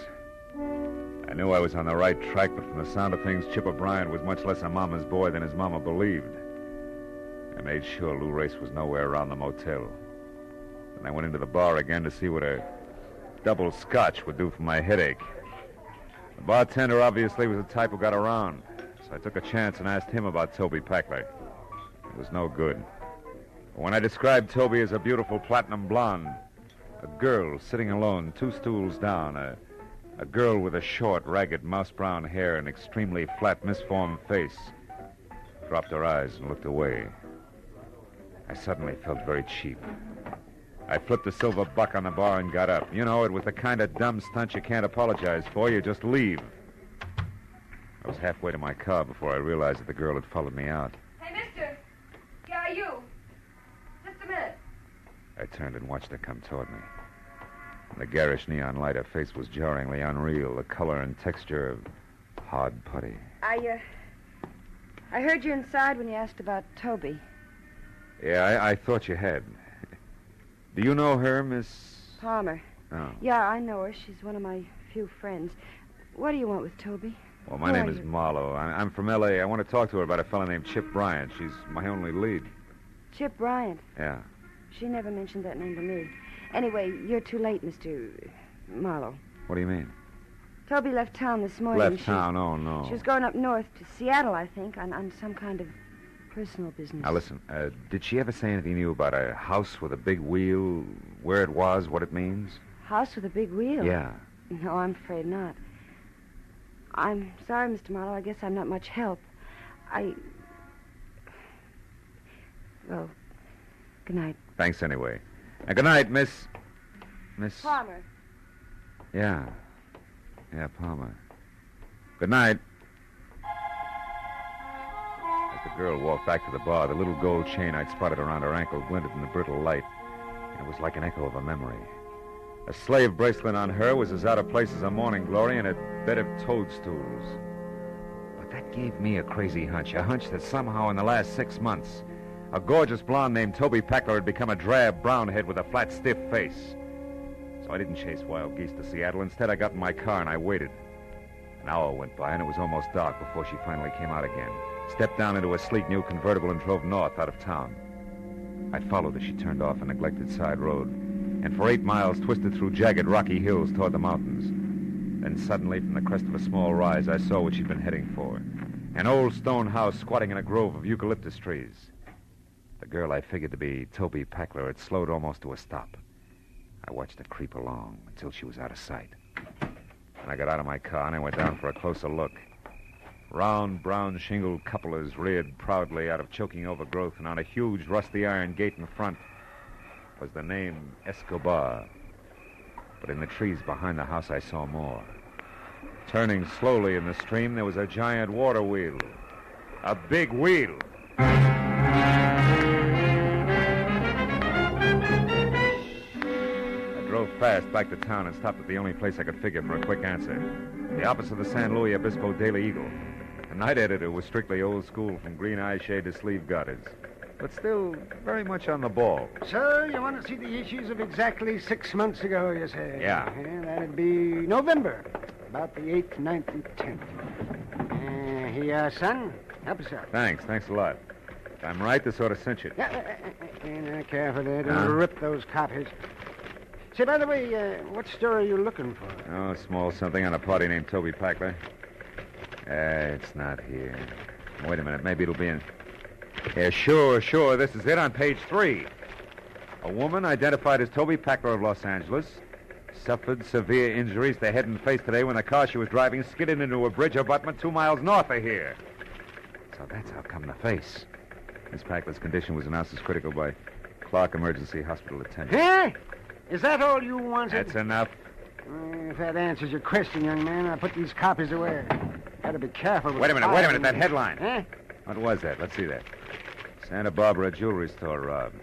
I knew I was on the right track, but from the sound of things, Chip O'Brien was much less a mama's boy than his mama believed. I made sure Lou Race was nowhere around the motel. Then I went into the bar again to see what a double scotch would do for my headache. The bartender obviously was the type who got around, so I took a chance and asked him about Toby Packler. It was no good. When I described Toby as a beautiful platinum blonde, a girl sitting alone 2 stools down, a girl with a short, ragged, mouse-brown hair and extremely flat, misformed face, dropped her eyes and looked away. I suddenly felt very cheap. I flipped a silver buck on the bar and got up. You know, it was the kind of dumb stunt you can't apologize for. You just leave. I was halfway to my car before I realized that the girl had followed me out. Hey, mister. Yeah, you. Just a minute. I turned and watched her come toward me. In the garish neon light, her face was jarringly unreal, the color and texture of hard putty. I heard you inside when you asked about Toby. Yeah, I thought you had. Do you know her, Miss... Palmer. Oh. Yeah, I know her. She's one of my few friends. What do you want with Toby? Well, my name is Marlowe. I'm from L.A. I want to talk to her about a fellow named Chip Bryant. She's my only lead. Chip Bryant. Yeah. She never mentioned that name to me. Anyway, you're too late, Mr. Marlowe. What do you mean? Toby left town this morning. Left town? Oh, no. She was going up north to Seattle, I think, on some kind of personal business. Now, listen, did she ever say anything to you about a house with a big wheel, where it was, what it means? House with a big wheel? Yeah. No, I'm afraid not. I'm sorry, Mr. Marlowe. I guess I'm not much help. Well, good night. Thanks anyway. And good night, Miss... Palmer. Yeah. Yeah, Palmer. Good night. As the girl walked back to the bar, the little gold chain I'd spotted around her ankle glinted in the brittle light. It was like an echo of a memory. A slave bracelet on her was as out of place as a morning glory in a bed of toadstools. But that gave me a crazy hunch, a hunch that somehow in the last 6 months, a gorgeous blonde named Toby Packler had become a drab brown head with a flat, stiff face. So I didn't chase wild geese to Seattle. Instead, I got in my car and I waited. An hour went by and it was almost dark before she finally came out again, stepped down into a sleek new convertible and drove north out of town. I followed as she turned off a neglected side road, and for 8 miles twisted through jagged rocky hills toward the mountains. Then suddenly, from the crest of a small rise, I saw what she'd been heading for. An old stone house squatting in a grove of eucalyptus trees. The girl I figured to be Toby Packler had slowed almost to a stop. I watched her creep along until she was out of sight. Then I got out of my car and I went down for a closer look. Round, brown shingled cupolas reared proudly out of choking overgrowth, and on a huge rusty iron gate in front was the name Escobar. But in the trees behind the house I saw more. Turning slowly in the stream, there was a giant water wheel. A big wheel. I drove fast back to town and stopped at the only place I could figure for a quick answer. The office of the San Luis Obispo Daily Eagle. The night editor was strictly old school, from green eye shade to sleeve garters, but still very much on the ball. So, you want to see the issues of exactly 6 months ago, you say? Yeah. That'd be November, about the 8th, 9th, and 10th. Here you are, son. Help us out. Thanks a lot. If I'm right, this ought to cinch it. Careful there. Don't rip those copies. Say, by the way, what story are you looking for? Oh, small something on a party named Toby Packler. It's not here. Wait a minute. Maybe it'll be in... Yeah, sure. This is it on page 3. A woman identified as Toby Packler of Los Angeles suffered severe injuries to head and face today when the car she was driving skidded into a bridge abutment 2 miles north of here. So that's how come the face. Miss Packler's condition was announced as critical by Clark Emergency Hospital attendant. Hey! Is that all you wanted? That's enough. If that answers your question, young man, I'll put these copies away. Gotta be careful with Wait a minute, that headline. Eh? What was that? Let's see that. Santa Barbara jewelry store robbed.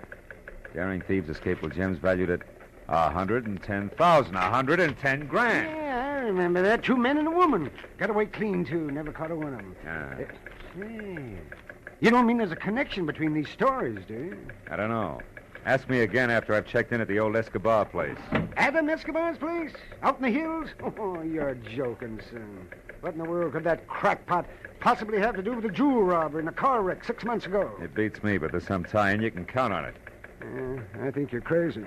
Daring thieves escaped with gems valued at 110,000. 110 grand. Yeah, I remember that. 2 men and a woman. Got away clean, too. Never caught a one of them. Hey, you don't mean there's a connection between these stories, do you? I don't know. Ask me again after I've checked in at the old Escobar place. Adam Escobar's place? Out in the hills? Oh, you're joking, son. What in the world could that crackpot possibly have to do with the jewel robbery and the car wreck 6 months ago? It beats me, but there's some tie-in. You can count on it. I think you're crazy.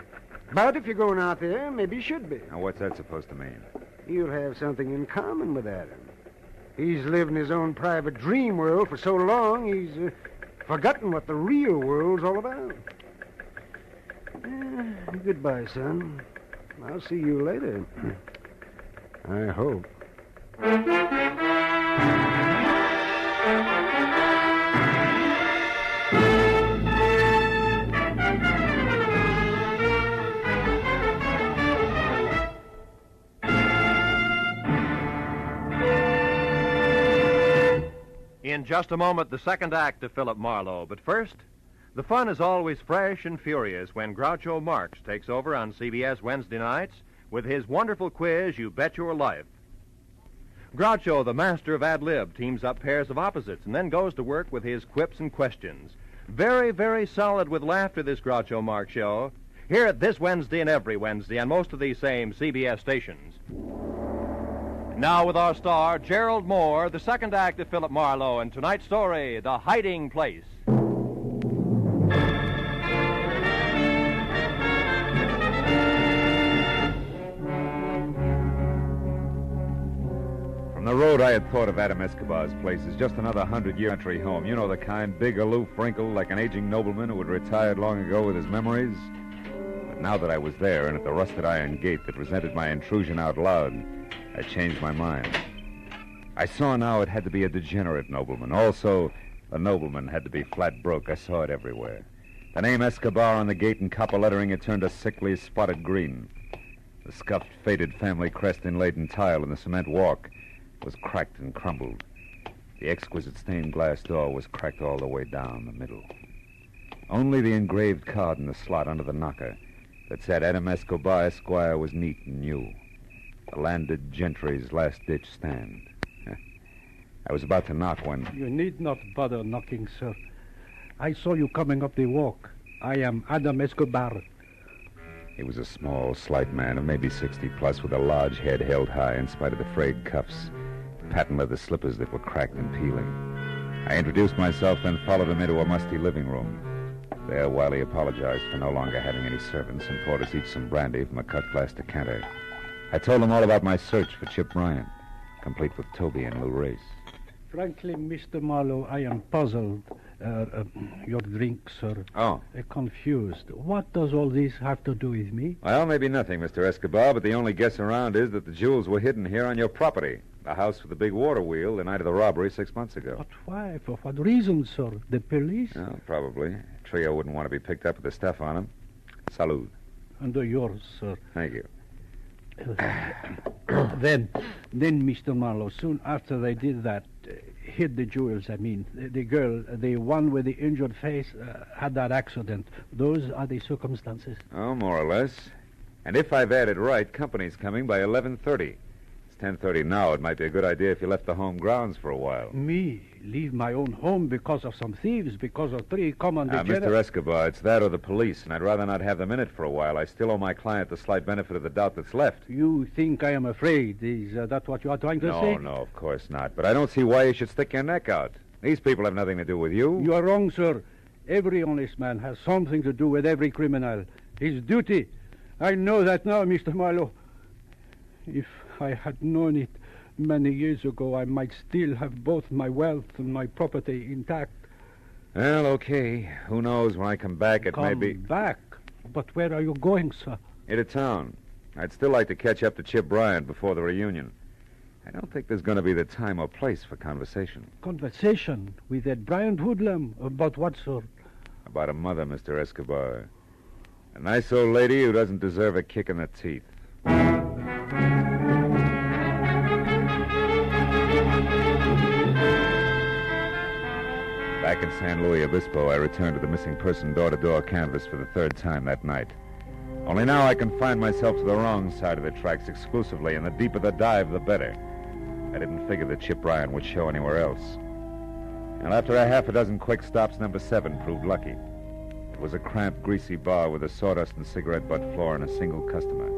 But if you're going out there, maybe you should be. Now, what's that supposed to mean? You'll have something in common with Adam. He's lived in his own private dream world for so long, he's forgotten what the real world's all about. Goodbye, son. I'll see you later. I hope. In just a moment, the second act of Philip Marlowe. But first, the fun is always fresh and furious when Groucho Marx takes over on CBS Wednesday nights with his wonderful quiz, You Bet Your Life. Groucho, the master of ad-lib, teams up pairs of opposites and then goes to work with his quips and questions. Very, very solid with laughter, this Groucho Marx show. Hear it this Wednesday and every Wednesday on most of these same CBS stations. Now with our star, Gerald Moore, the second act of Philip Marlowe, and tonight's story, The Hiding Place. From the road, I had thought of Adam Escobar's place as just another 100-year country home. You know the kind, big, aloof, wrinkled, like an aging nobleman who had retired long ago with his memories. But now that I was there and at the rusted iron gate that resented my intrusion out loud, I changed my mind. I saw now it had to be a degenerate nobleman. Also, the nobleman had to be flat broke. I saw it everywhere. The name Escobar on the gate in copper lettering had turned a sickly, spotted green. The scuffed, faded family crest inlaid in tile in the cement walk was cracked and crumbled. The exquisite stained glass door was cracked all the way down the middle. Only the engraved card in the slot under the knocker that said Adam Escobar, Esquire, was neat and new. The landed gentry's last-ditch stand. I was about to knock when... You need not bother knocking, sir. I saw you coming up the walk. I am Adam Escobar. He was a small, slight man of maybe 60-plus with a large head held high in spite of the frayed cuffs, patent leather slippers that were cracked and peeling. I introduced myself, then followed him into a musty living room. There, Wiley apologized for no longer having any servants and poured us each some brandy from a cut-glass decanter. I told him all about my search for Chip Bryant, complete with Toby and Lou Race. Frankly, Mr. Marlowe, I am puzzled. Your drink, sir. Oh. Confused. What does all this have to do with me? Well, maybe nothing, Mr. Escobar, but the only guess around is that the jewels were hidden here on your property. The house with the big water wheel the night of the robbery 6 months ago. But why? For what reason, sir? The police? Oh, probably. Trio wouldn't want to be picked up with the stuff on them. Salud. And yours, sir. Thank you. Then, Mr. Marlowe, soon after they did that, hid the jewels, I mean, the girl, the one with the injured face, had that accident. Those are the circumstances. Oh, more or less. And if I've added right, company's coming by 11:30. It's 10:30 now. It might be a good idea if you left the home grounds for a while. Me? Leave my own home because of some thieves, because of 3 common degenerates? Mr. Escobar, it's that or the police, and I'd rather not have them in it for a while. I still owe my client the slight benefit of the doubt that's left. You think I am afraid? Is that what you are trying to say? No, of course not. But I don't see why you should stick your neck out. These people have nothing to do with you. You are wrong, sir. Every honest man has something to do with every criminal. His duty. I know that now, Mr. Marlowe. If I had known it many years ago, I might still have both my wealth and my property intact. Well, okay. Who knows, when I come back, it may be... Come back? But where are you going, sir? Into town. I'd still like to catch up to Chip Bryant before the reunion. I don't think there's going to be the time or place for conversation. Conversation? With that Bryant hoodlum? About what sort? About a mother, Mr. Escobar. A nice old lady who doesn't deserve a kick in the teeth. Back in San Luis Obispo, I returned to the missing person door-to-door canvass for the third time that night. Only now I confined myself to the wrong side of the tracks exclusively, and the deeper the dive, the better. I didn't figure that Chip Bryan would show anywhere else. And after a half a dozen quick stops, number 7 proved lucky. It was a cramped, greasy bar with a sawdust and cigarette butt floor and a single customer.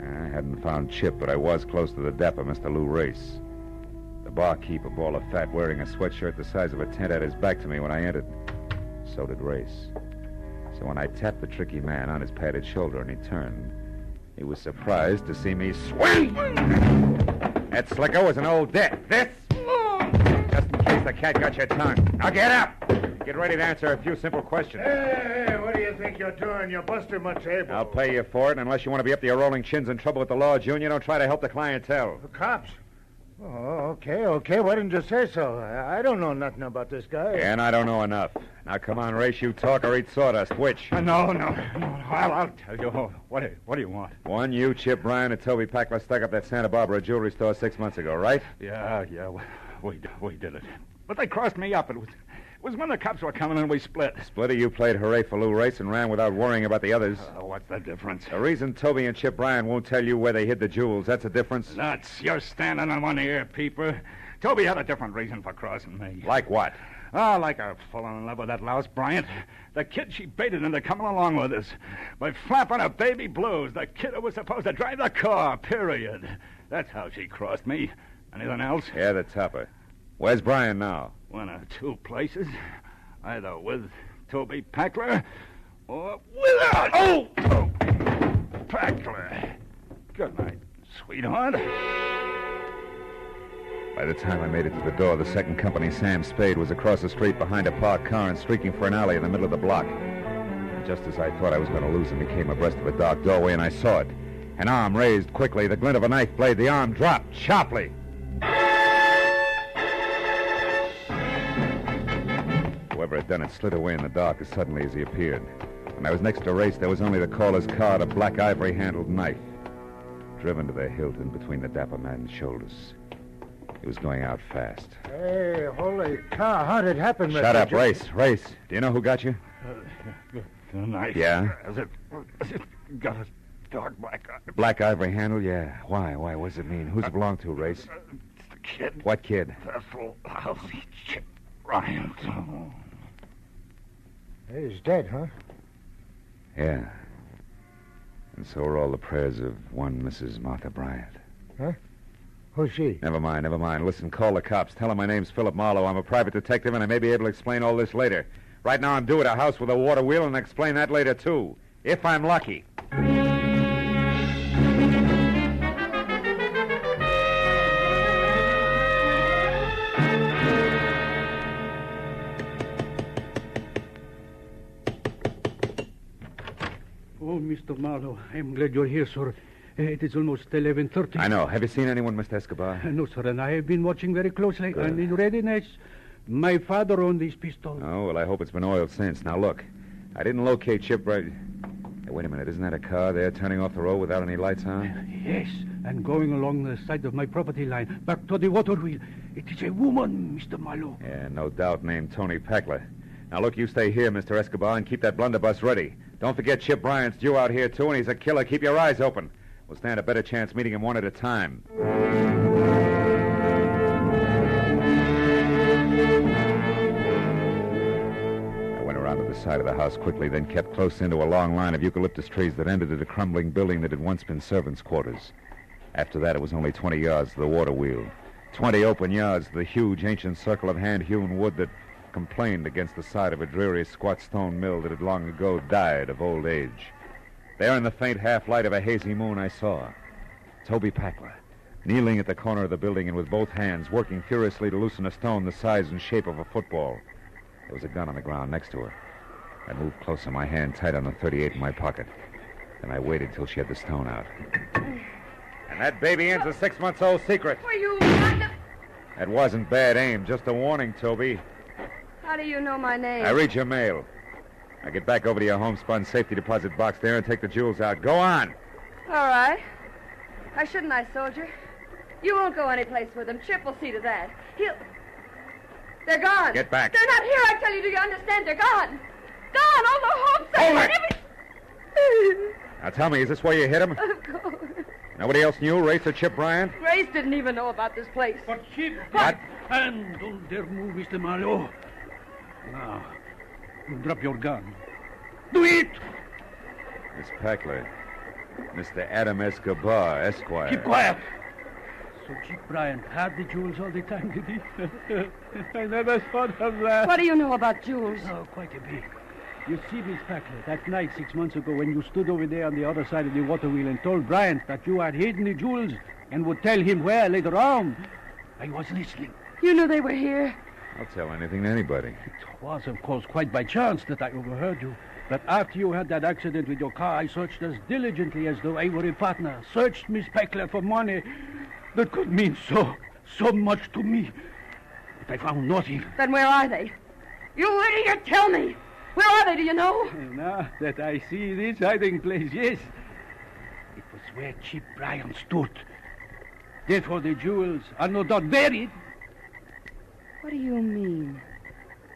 I hadn't found Chip, but I was close to the dapper Mr. Lou Race. The barkeep, a ball of fat, wearing a sweatshirt the size of a tent, had his back to me when I entered. So did Race. So when I tapped the tricky man on his padded shoulder and he turned, he was surprised to see me swing. That slicker was an old debt. This? Just in case the cat got your tongue. Now get up. Get ready to answer a few simple questions. Hey, what do you think you're doing? You're busting my table. I'll pay you for it, and unless you want to be up to your rolling chins in trouble with the law, Junior, don't try to help the clientele. The cops? Oh, okay. Why didn't you say so? I don't know nothing about this guy. And I don't know enough. Now, come on, Race, you talk or eat sawdust. Which? No. I'll tell you. What do you want? One, you, Chip Bryan, and Toby Packler stuck up that Santa Barbara jewelry store 6 months ago, right? Yeah. We did it. But they crossed me up. It was when the cops were coming and we split. Split, or you played hooray for Lou Race and ran without worrying about the others? What's the difference? The reason Toby and Chip Bryan won't tell you where they hid the jewels, that's a difference? Nuts. You're standing on one ear, peeper. Toby had a different reason for crossing me. Like what? Like her falling in love with that louse Bryant. The kid she baited into coming along with us. By flapping her baby blues, the kid who was supposed to drive the car, period. That's how she crossed me. Anything else? Yeah, the topper. Where's Bryan now? One of two places. Either with Toby Packler or without. Oh! Packler. Good night, sweetheart. By the time I made it to the door, the second company, Sam Spade, was across the street behind a parked car and streaking for an alley in the middle of the block. And just as I thought I was going to lose him, he came abreast of a dark doorway, and I saw it. An arm raised quickly, the glint of a knife blade. The arm dropped sharply. Whoever had done it slid away in the dark as suddenly as he appeared. When I was next to Race, there was only the caller's card, a black ivory-handled knife, driven to the hilt in between the dapper man's shoulders. He was going out fast. Hey, holy cow, how did it happen, Mr. Shut up, Race. Do you know who got you? The knife. Yeah? Has it got a dark black eye? Black ivory handle, yeah. Why? What does it mean? Who's it belong to, Race? The kid. What kid? That lousy Chip Bryan. He's dead, huh? Yeah. And so are all the prayers of one Mrs. Martha Bryant. Huh? Who's she? Never mind. Listen, call the cops. Tell them my name's Philip Marlowe. I'm a private detective, and I may be able to explain all this later. Right now, I'm due at a house with a water wheel, and I'll explain that later, too. If I'm lucky. Oh, Mr. Marlowe, I'm glad you're here, sir. It is almost 11:30. I know. Have you seen anyone, Mr. Escobar? No, sir, and I have been watching very closely. Good. And in readiness, my father owned this pistol. Oh, well, I hope it's been oiled since. Now, look, I didn't locate Chip Hey, wait a minute. Isn't that a car there turning off the road without any lights on? Yes, and going along the side of my property line, back to the water wheel. It is a woman, Mr. Marlowe. Yeah, no doubt, named Tony Packler. Now, look, you stay here, Mr. Escobar, and keep that blunderbuss ready. Don't forget Chip Bryant's due out here, too, and he's a killer. Keep your eyes open. We'll stand a better chance meeting him one at a time. I went around to the side of the house quickly, then kept close into a long line of eucalyptus trees that ended at a crumbling building that had once been servants' quarters. After that, it was only 20 yards to the water wheel. 20 open yards to the huge ancient circle of hand-hewn wood that complained against the side of a dreary squat stone mill that had long ago died of old age. There in the faint half-light of a hazy moon, I saw Toby Packler, kneeling at the corner of the building and with both hands working furiously to loosen a stone the size and shape of a football. There was a gun on the ground next to her. I moved closer, my hand tight on the .38 in my pocket. Then I waited till she had the stone out. And that baby end's a 6-month-old secret. Were you not the... That wasn't bad aim, just a warning, Toby. How do you know my name? I read your mail. Now get back over to your homespun safety deposit box there and take the jewels out. Go on. All right. Why shouldn't I, soldier? You won't go anyplace with them. Chip will see to that. They're gone. Get back. They're not here, I tell you. Do you understand? They're gone. Gone. All the hopes. Hold it! Now tell me, is this where you hit him? Of course. Nobody else knew, Race or Chip Bryant? Grace didn't even know about this place. But Chip... What? And don't dare move, Mr. Marlowe. Now, you drop your gun. Do it! Miss Packler. Mr. Adam Escobar, Esquire. Keep quiet. So Chip Bryant had the jewels all the time, did he? I never thought of that. What do you know about jewels? Oh, quite a bit. You see, Miss Packler, that night 6 months ago when you stood over there on the other side of the water wheel and told Bryant that you had hidden the jewels and would tell him where later on, I was listening. You knew they were here? I'll tell anything to anybody. It was, of course, quite by chance that I overheard you. But after you had that accident with your car, I searched as diligently as though I were a partner. Searched Miss Packler for money that could mean so much to me. But I found nothing. Then where are they? You idiot, tell me! Where are they, do you know? Now that I see this hiding place, yes. It was where Chip Bryant stood. Therefore the jewels are no doubt buried. What do you mean?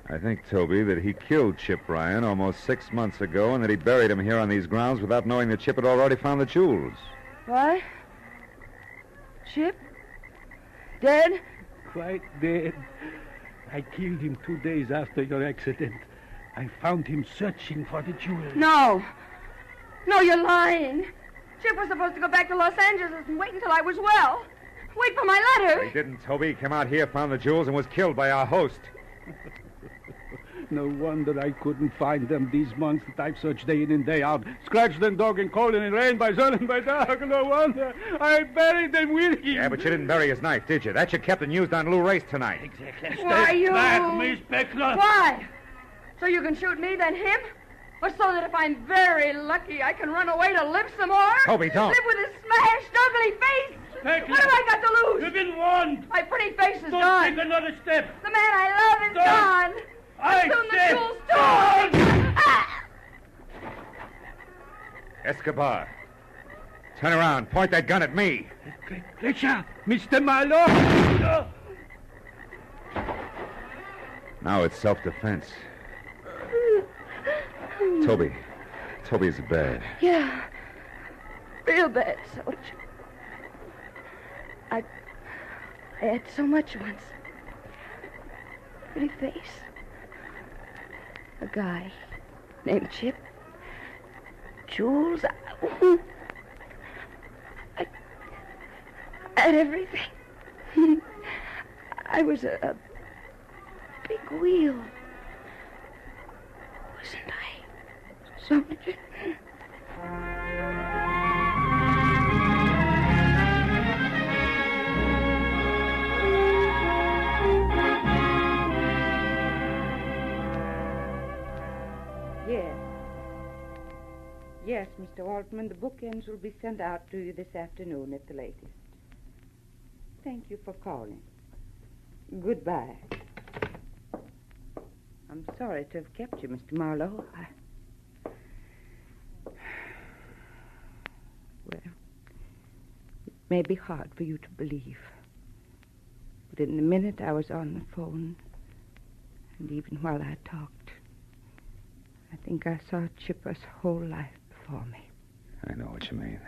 I think, Toby, that he killed Chip Bryant almost 6 months ago and that he buried him here on these grounds without knowing that Chip had already found the jewels. What? Chip? Dead? Quite dead. I killed him 2 days after your accident. I found him searching for the jewels. No. No, you're lying. Chip was supposed to go back to Los Angeles and wait until I was well. Wait for my letter. He didn't, Toby. He came out here, found the jewels, and was killed by our host. No wonder I couldn't find them these months that I've searched day in and day out. Scratched and dog and cold and in rain by sun and by dark. No wonder I buried them with him. Yeah, but you didn't bury his knife, did you? That you kept and used on Lou Race tonight. Exactly. Why, you... back, Miss Packler. Why? So you can shoot me, then him? Or so that if I'm very lucky, I can run away to live some more? Toby, don't. Live with a smashed, ugly face? Packler. What have I got to lose? You've been warned. My pretty face is Don't gone. take another step. The man I love is Don't. gone. I Soon the said jewels stolen. Ah! Escobar. Turn around. Point that gun at me. Fletcher, Mr. Marlowe. Now it's self-defense. Toby. Toby is bad. Yeah. Real bad, soldier. I had so much once. Pretty face. A guy named Chip. Jewels. I had everything. I was a big wheel. Wasn't I, soldier? Yes, Mr. Altman, the bookends will be sent out to you this afternoon at the latest. Thank you for calling. Goodbye. I'm sorry to have kept you, Mr. Marlowe. Well, it may be hard for you to believe, but in the minute I was on the phone, and even while I talked, I think I saw Chipper's whole life before me. I know what you mean.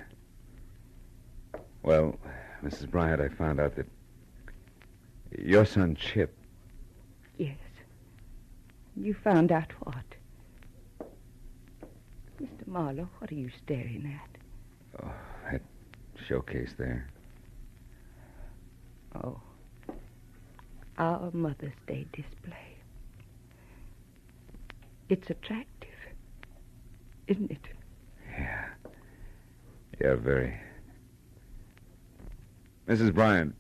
Well, Mrs. Bryant, I found out that your son, Chip... Yes. You found out what? Mr. Marlowe, what are you staring at? Oh, that showcase there. Oh. Our Mother's Day display. It's attractive, isn't it? Yeah. Yeah, very. Mrs. Bryant,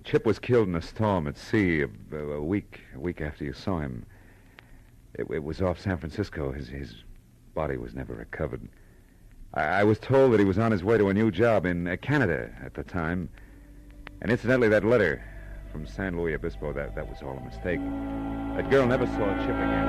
Chip was killed in a storm at sea a week after you saw him. It was off San Francisco. His body was never recovered. I was told that he was on his way to a new job in Canada at the time. And incidentally, that letter from San Luis Obispo, that was all a mistake. That girl never saw Chip again.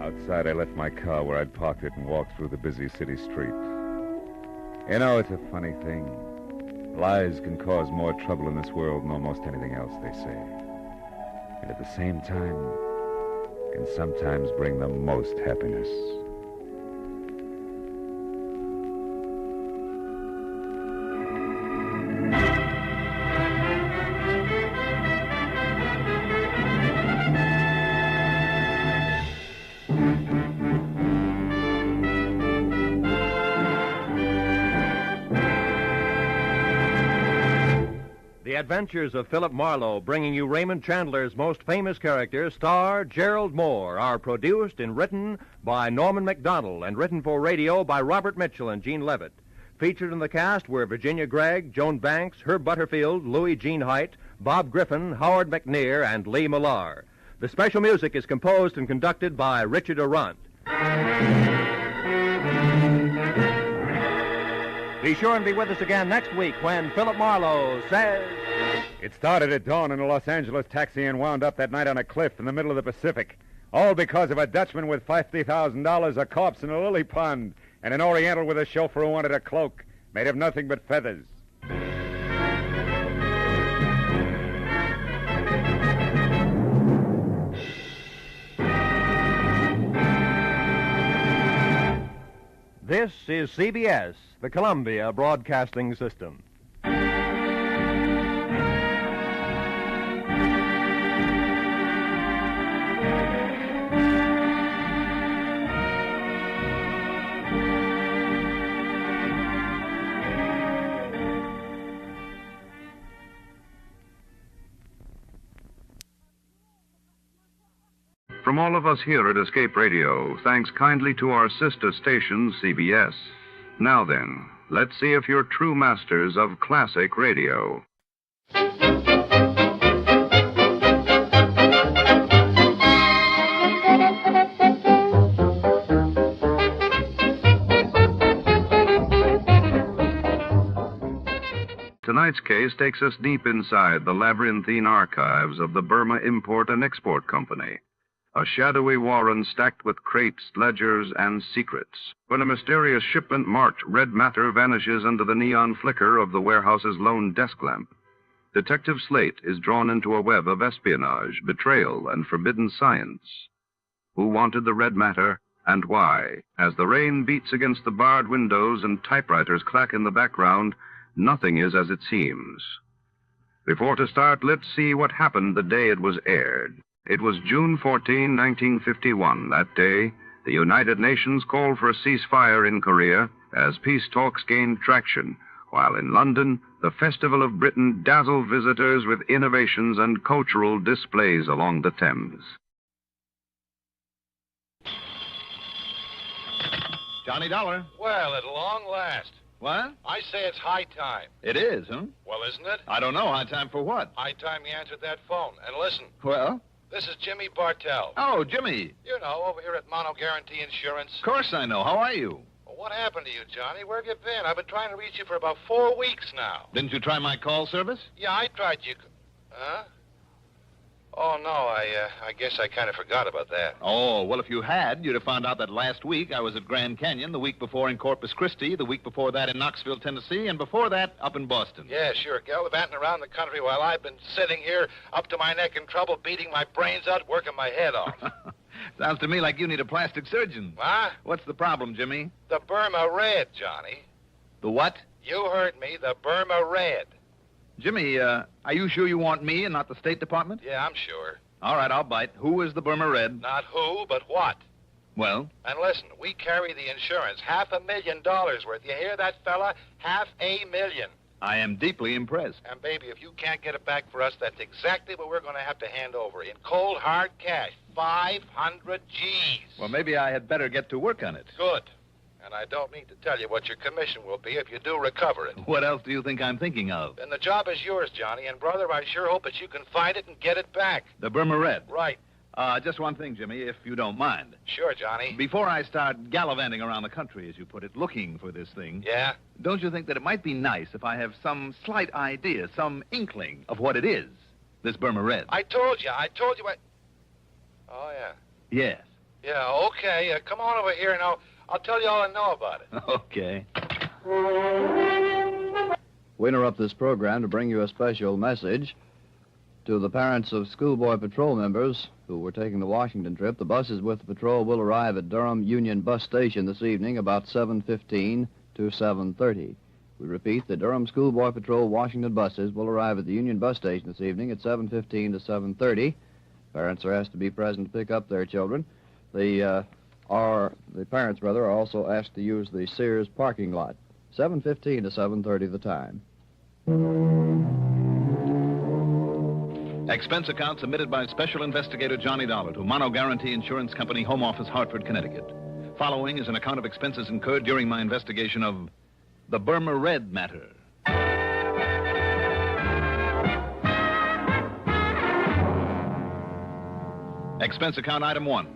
Outside, I left my car where I'd parked it and walked through the busy city street. You know, it's a funny thing. Lies can cause more trouble in this world than almost anything else, they say. And at the same time, can sometimes bring the most happiness. The Adventures of Philip Marlowe, bringing you Raymond Chandler's most famous characters, star Gerald Moore, are produced and written by Norman MacDonald and written for radio by Robert Mitchell and Gene Levitt. Featured in the cast were Virginia Gregg, Joan Banks, Herb Butterfield, Louis Jean Height, Bob Griffin, Howard McNear, and Lee Millar. The special music is composed and conducted by Richard Arant. Be sure and be with us again next week when Philip Marlowe says... It started at dawn in a Los Angeles taxi and wound up that night on a cliff in the middle of the Pacific. All because of a Dutchman with $50,000, a corpse in a lily pond, and an Oriental with a chauffeur who wanted a cloak made of nothing but feathers. This is CBS, the Columbia Broadcasting System. From all of us here at Escape Radio, thanks kindly to our sister station, CBS. Now then, let's see if you're true masters of classic radio. Tonight's case takes us deep inside the labyrinthine archives of the Burma Import and Export Company. A shadowy warren stacked with crates, ledgers, and secrets. When a mysterious shipment marked Red Matter vanishes under the neon flicker of the warehouse's lone desk lamp, Detective Slate is drawn into a web of espionage, betrayal, and forbidden science. Who wanted the Red Matter, and why? As the rain beats against the barred windows and typewriters clack in the background, nothing is as it seems. Before to start, let's see what happened the day it was aired. It was June 14, 1951. That day, the United Nations called for a ceasefire in Korea as peace talks gained traction, while in London, the Festival of Britain dazzled visitors with innovations and cultural displays along the Thames. Johnny Dollar. Well, at long last. What? I say it's high time. It is, huh? Well, isn't it? I don't know. High time for what? High time you answered that phone. And listen. Well? This is Jimmy Bartell. Oh, Jimmy. You know, over here at Mono Guarantee Insurance. Of course I know. How are you? Well, what happened to you, Johnny? Where have you been? I've been trying to reach you for about 4 weeks now. Didn't you try my call service? Yeah, I tried you. Huh? Oh, no, I guess I kind of forgot about that. Oh, well, if you had, you'd have found out that last week I was at Grand Canyon, the week before in Corpus Christi, the week before that in Knoxville, Tennessee, and before that up in Boston. Yeah, sure, gallivanting around the country while I've been sitting here up to my neck in trouble, beating my brains out, working my head off. Sounds to me like you need a plastic surgeon. Huh? What's the problem, Jimmy? The Burma Red, Johnny. The what? You heard me, the Burma Red. Jimmy, are you sure you want me and not the State Department? Yeah, I'm sure. All right, I'll bite. Who is the Burma Red? Not who, but what. Well? And listen, we carry the insurance, $500,000 worth. You hear that, fella? $500,000. I am deeply impressed. And, baby, if you can't get it back for us, that's exactly what we're going to have to hand over in cold, hard cash. 500 G's. Well, maybe I had better get to work on it. Good. And I don't need to tell you what your commission will be if you do recover it. What else do you think I'm thinking of? Then the job is yours, Johnny. And, brother, I sure hope that you can find it and get it back. The Burma Red? Right. Just one thing, Jimmy, if you don't mind. Sure, Johnny. Before I start gallivanting around the country, as you put it, looking for this thing... Yeah? Don't you think that it might be nice if I have some slight idea, some inkling of what it is, this Burma Red? I told you. Oh, yeah. Yes. Yeah, okay. Come on over here and I'll tell you all I know about it. Okay. We interrupt this program to bring you a special message. To the parents of schoolboy patrol members who were taking the Washington trip, the buses with the patrol will arrive at Durham Union Bus Station this evening about 7:15 to 7:30. We repeat, the Durham Schoolboy Patrol Washington buses will arrive at the Union Bus Station this evening at 7:15 to 7:30. Parents are asked to be present to pick up their children. The parents, are also asked to use the Sears parking lot. 7:15 to 7:30 the time. Expense account submitted by Special Investigator Johnny Dollar to Mono Guarantee Insurance Company, Home Office, Hartford, Connecticut. Following is an account of expenses incurred during my investigation of the Burma Red Matter. Expense account item 1.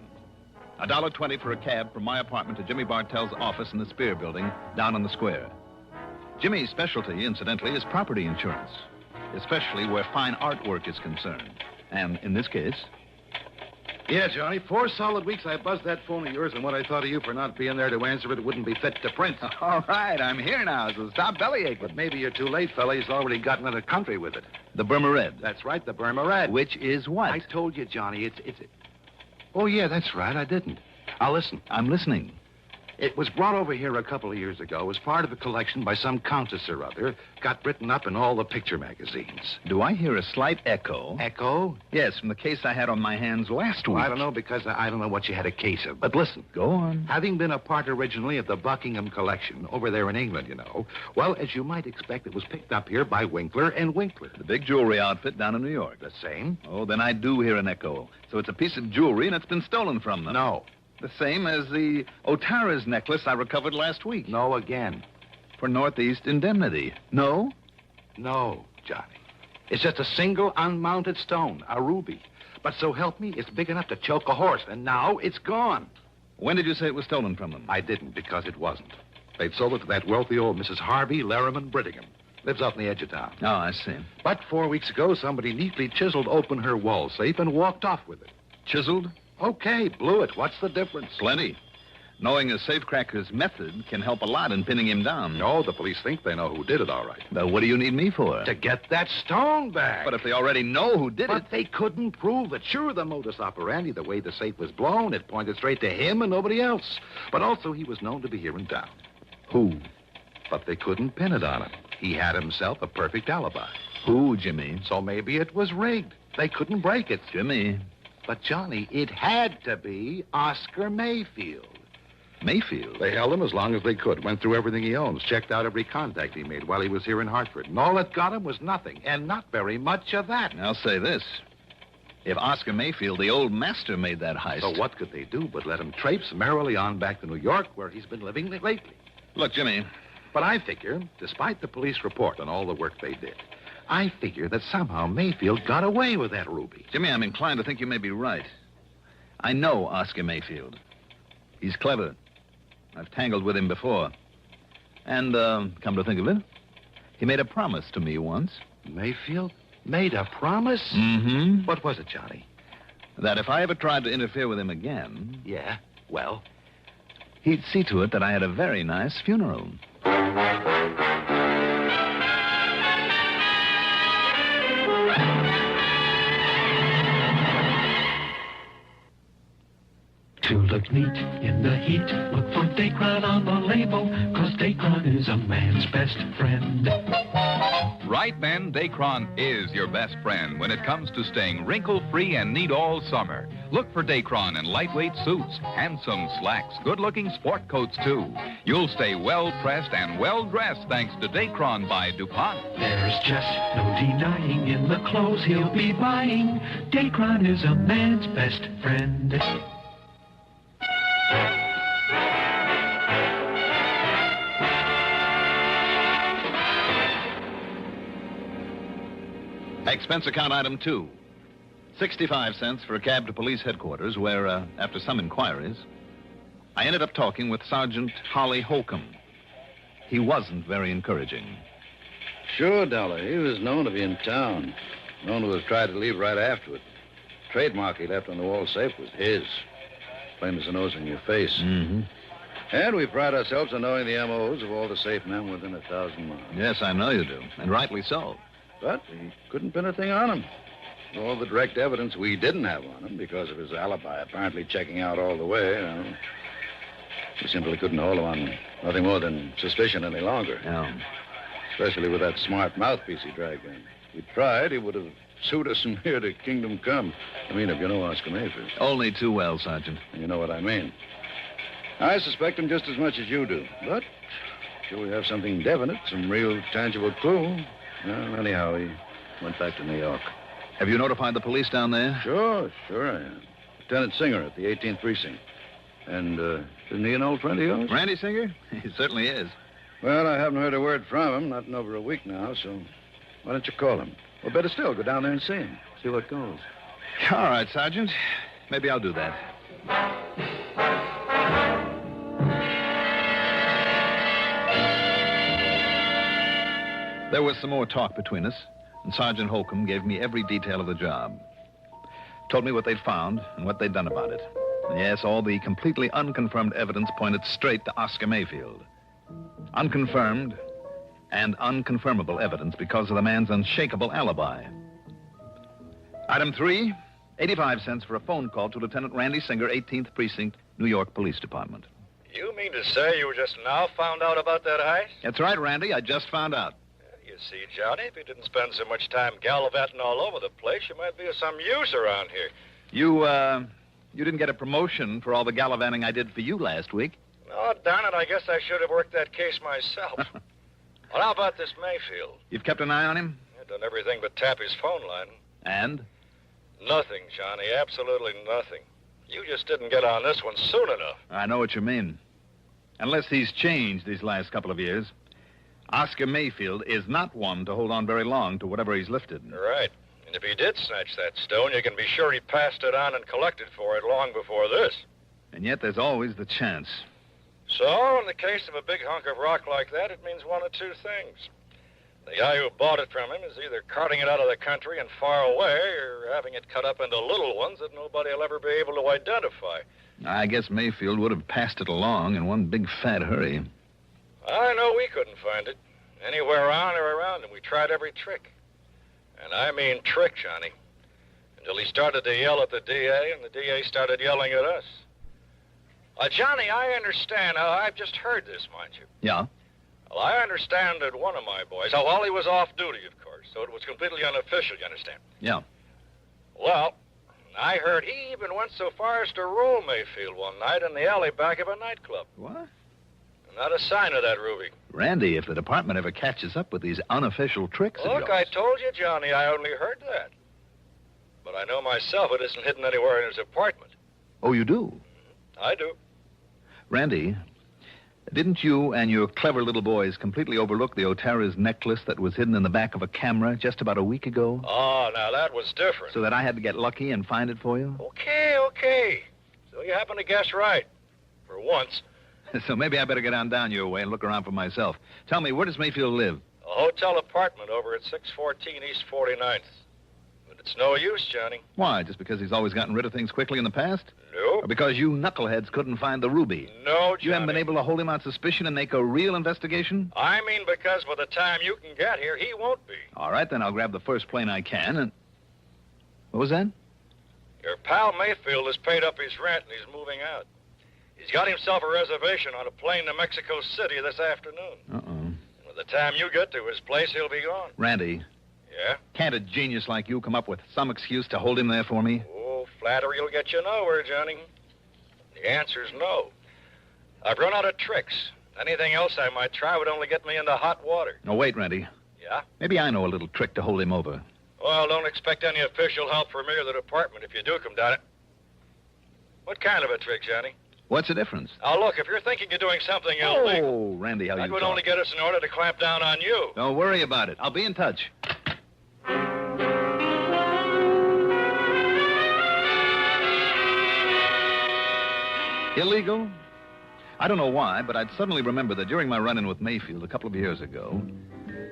$1.20 for a cab from my apartment to Jimmy Bartell's office in the Spear Building down on the square. Jimmy's specialty, incidentally, is property insurance, especially where fine artwork is concerned. And in this case... Yeah, Johnny, 4 solid weeks I buzzed that phone of yours, and what I thought of you for not being there to answer it wouldn't be fit to print. All right, I'm here now, so stop bellyaching. But maybe you're too late, fella. He's already gotten into the country with it. The Burma Red. That's right, the Burma Red. Which is what? I told you, Johnny, it's... Oh, yeah, that's right, I didn't. Now, listen. I'm listening. It was brought over here a couple of years ago as part of a collection by some countess or other. Got written up in all the picture magazines. Do I hear a slight echo? Echo? Yes, from the case I had on my hands last week. Well, I don't know, because I don't know what you had a case of. But listen. Go on. Having been a part originally of the Buckingham collection, over there in England, you know, well, as you might expect, it was picked up here by Winkler and Winkler. The big jewelry outfit down in New York. The same? Oh, then I do hear an echo. So it's a piece of jewelry and it's been stolen from them. No. The same as the Otara's necklace I recovered last week. No again. For Northeast indemnity. No? No, Johnny. It's just a single unmounted stone, a ruby. But so help me, it's big enough to choke a horse, and now it's gone. When did you say it was stolen from them? I didn't, because it wasn't. They'd sold it to that wealthy old Mrs. Harvey Larriman Brittingham. Lives out in the edge of town. Oh, I see. But 4 weeks ago, somebody neatly chiseled open her wall safe and walked off with it. Chiseled? Okay, blew it. What's the difference? Plenty. Knowing a safecracker's method can help a lot in pinning him down. No, the police think they know who did it, all right. But what do you need me for? To get that stone back. But if they already know who did it... But they couldn't prove it. Sure, the modus operandi, the way the safe was blown, it pointed straight to him and nobody else. But also he was known to be here in town. Who? But they couldn't pin it on him. He had himself a perfect alibi. Who, Jimmy? So maybe it was rigged. They couldn't break it. Jimmy... But, Johnny, it had to be Oscar Mayfield. Mayfield? They held him as long as they could, went through everything he owns, checked out every contact he made while he was here in Hartford. And all that got him was nothing, and not very much of that. I'll say this. If Oscar Mayfield, the old master, made that heist... So what could they do but let him traipse merrily on back to New York, where he's been living lately? Look, Jimmy... But I figure, despite the police report and all the work they did, I figure that somehow Mayfield got away with that ruby. Jimmy, I'm inclined to think you may be right. I know Oscar Mayfield. He's clever. I've tangled with him before. And, come to think of it, he made a promise to me once. Mayfield? Made a promise? Mm-hmm. What was it, Johnny? That if I ever tried to interfere with him again... Yeah? Well? He'd see to it that I had a very nice funeral. To look neat in the heat, look for Dacron on the label, 'cause Dacron is a man's best friend. Right then, Dacron is your best friend when it comes to staying wrinkle-free and neat all summer. Look for Dacron in lightweight suits, handsome slacks, good-looking sport coats, too. You'll stay well-pressed and well-dressed thanks to Dacron by DuPont. There's just no denying in the clothes he'll be buying, Dacron is a man's best friend. Expense account item 2. 65 cents for a cab to police headquarters where, after some inquiries, I ended up talking with Sergeant Holly Holcomb. He wasn't very encouraging. Sure, Dollar. He was known to be in town. Known to have tried to leave right after it. Trademark he left on the wall safe was his. plain as the nose on your face. Mm-hmm. And we pride ourselves on knowing the MOs of all the safe men within 1,000 miles. Yes, I know you do, and rightly so. But we couldn't pin a thing on him. All the direct evidence we didn't have on him because of his alibi apparently checking out all the way. We simply couldn't hold him on nothing more than suspicion any longer. Yeah. Especially with that smart mouthpiece he dragged in. If we tried, he would have sued us from here to Kingdom Come. I mean, if you know Oscar Mayfield. Only too well, Sergeant. And you know what I mean. I suspect him just as much as you do. But till we have something definite, some real tangible clue. Well, anyhow, he went back to New York. Have you notified the police down there? Sure I am. Lieutenant Singer at the 18th Precinct. And isn't he an old friend of yours? Randy Singer? He certainly is. Well, I haven't heard a word from him, not in over a week now, so why don't you call him? Or better still, go down there and see him. See what goes. All right, Sergeant. Maybe I'll do that. There was some more talk between us, and Sergeant Holcomb gave me every detail of the job. Told me what they'd found and what they'd done about it. And yes, all the completely unconfirmed evidence pointed straight to Oscar Mayfield. Unconfirmed and unconfirmable evidence because of the man's unshakable alibi. Item 3, 85 cents for a phone call to Lieutenant Randy Singer, 18th Precinct, New York Police Department. You mean to say you just now found out about that heist? That's right, Randy. I just found out. You see, Johnny, if you didn't spend so much time gallivanting all over the place, you might be of some use around here. You didn't get a promotion for all the gallivanting I did for you last week. Oh, darn it, I guess I should have worked that case myself. Well, how about this Mayfield? You've kept an eye on him? I've done everything but tap his phone line. And? Nothing, Johnny, absolutely nothing. You just didn't get on this one soon enough. I know what you mean. Unless he's changed these last couple of years. Oscar Mayfield is not one to hold on very long to whatever he's lifted. Right. And if he did snatch that stone, you can be sure he passed it on and collected for it long before this. And yet there's always the chance. So, in the case of a big hunk of rock like that, it means one of two things. The guy who bought it from him is either carting it out of the country and far away, or having it cut up into little ones that nobody will ever be able to identify. I guess Mayfield would have passed it along in one big fat hurry. I know we couldn't find it. Anywhere on or around him. We tried every trick. And I mean trick, Johnny. Until he started to yell at the DA, and the DA started yelling at us. Johnny, I understand. I've just heard this, mind you. Yeah? Well, I understand that one of my boys... Oh, well, he was off duty, of course, so it was completely unofficial, you understand? Yeah. Well, I heard he even went so far as to roll Mayfield one night in the alley back of a nightclub. What? Not a sign of that, Ruby. Randy, if the department ever catches up with these unofficial tricks of Look, yours... I told you, Johnny, I only heard that. But I know myself it isn't hidden anywhere in his apartment. Oh, you do? I do. Randy, didn't you and your clever little boys completely overlook the Otara's necklace that was hidden in the back of a camera just about a week ago? Oh, now that was different. So that I had to get lucky and find it for you? Okay. So you happen to guess right. For once. So maybe I better get on down your way and look around for myself. Tell me, where does Mayfield live? A hotel apartment over at 614 East 49th. But it's no use, Johnny. Why, just because he's always gotten rid of things quickly in the past? No. Or because you knuckleheads couldn't find the ruby? No, Johnny. You haven't been able to hold him on suspicion and make a real investigation? I mean because by the time you can get here, he won't be. All right, then I'll grab the first plane I can and... What was that? Your pal Mayfield has paid up his rent and he's moving out. He's got himself a reservation on a plane to Mexico City this afternoon. Uh-oh. And by the time you get to his place, he'll be gone. Randy. Yeah? Can't a genius like you come up with some excuse to hold him there for me? Oh, flattery will get you nowhere, Johnny. The answer's no. I've run out of tricks. Anything else I might try would only get me into hot water. No, wait, Randy. Yeah? Maybe I know a little trick to hold him over. Well, don't expect any official help from me or the department if you do come down it. What kind of a trick, Johnny? What's the difference? Now, look, if you're thinking you're doing something illegal... Oh, Randy, how you that would talk. only get us in order to clamp down on you. Don't worry about it. I'll be in touch. Illegal? I don't know why, but I'd suddenly remember that during my run-in with Mayfield a couple of years ago,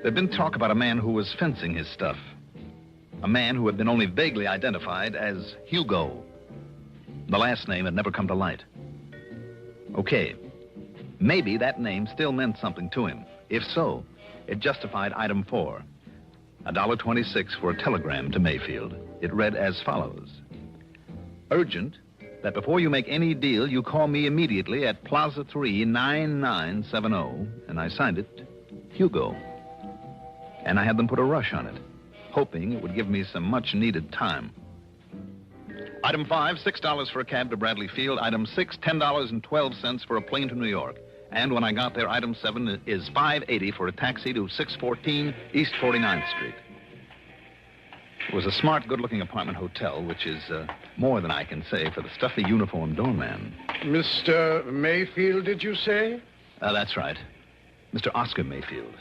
there'd been talk about a man who was fencing his stuff. A man who had been only vaguely identified as Hugo. The last name had never come to light. Okay, maybe that name still meant something to him. If so, it justified item 4, $1.26 for a telegram to Mayfield. It read as follows. Urgent, that before you make any deal, you call me immediately at Plaza 3, 9970, and I signed it, Hugo. And I had them put a rush on it, hoping it would give me some much-needed time. Item 5, $6 for a cab to Bradley Field. Item 6, $10.12 for a plane to New York. And when I got there, item 7 is $5.80 for a taxi to 614 East 49th Street. It was a smart, good-looking apartment hotel, which is more than I can say for the stuffy uniformed doorman. Mr. Mayfield, did you say? That's right. Mr. Oscar Mayfield.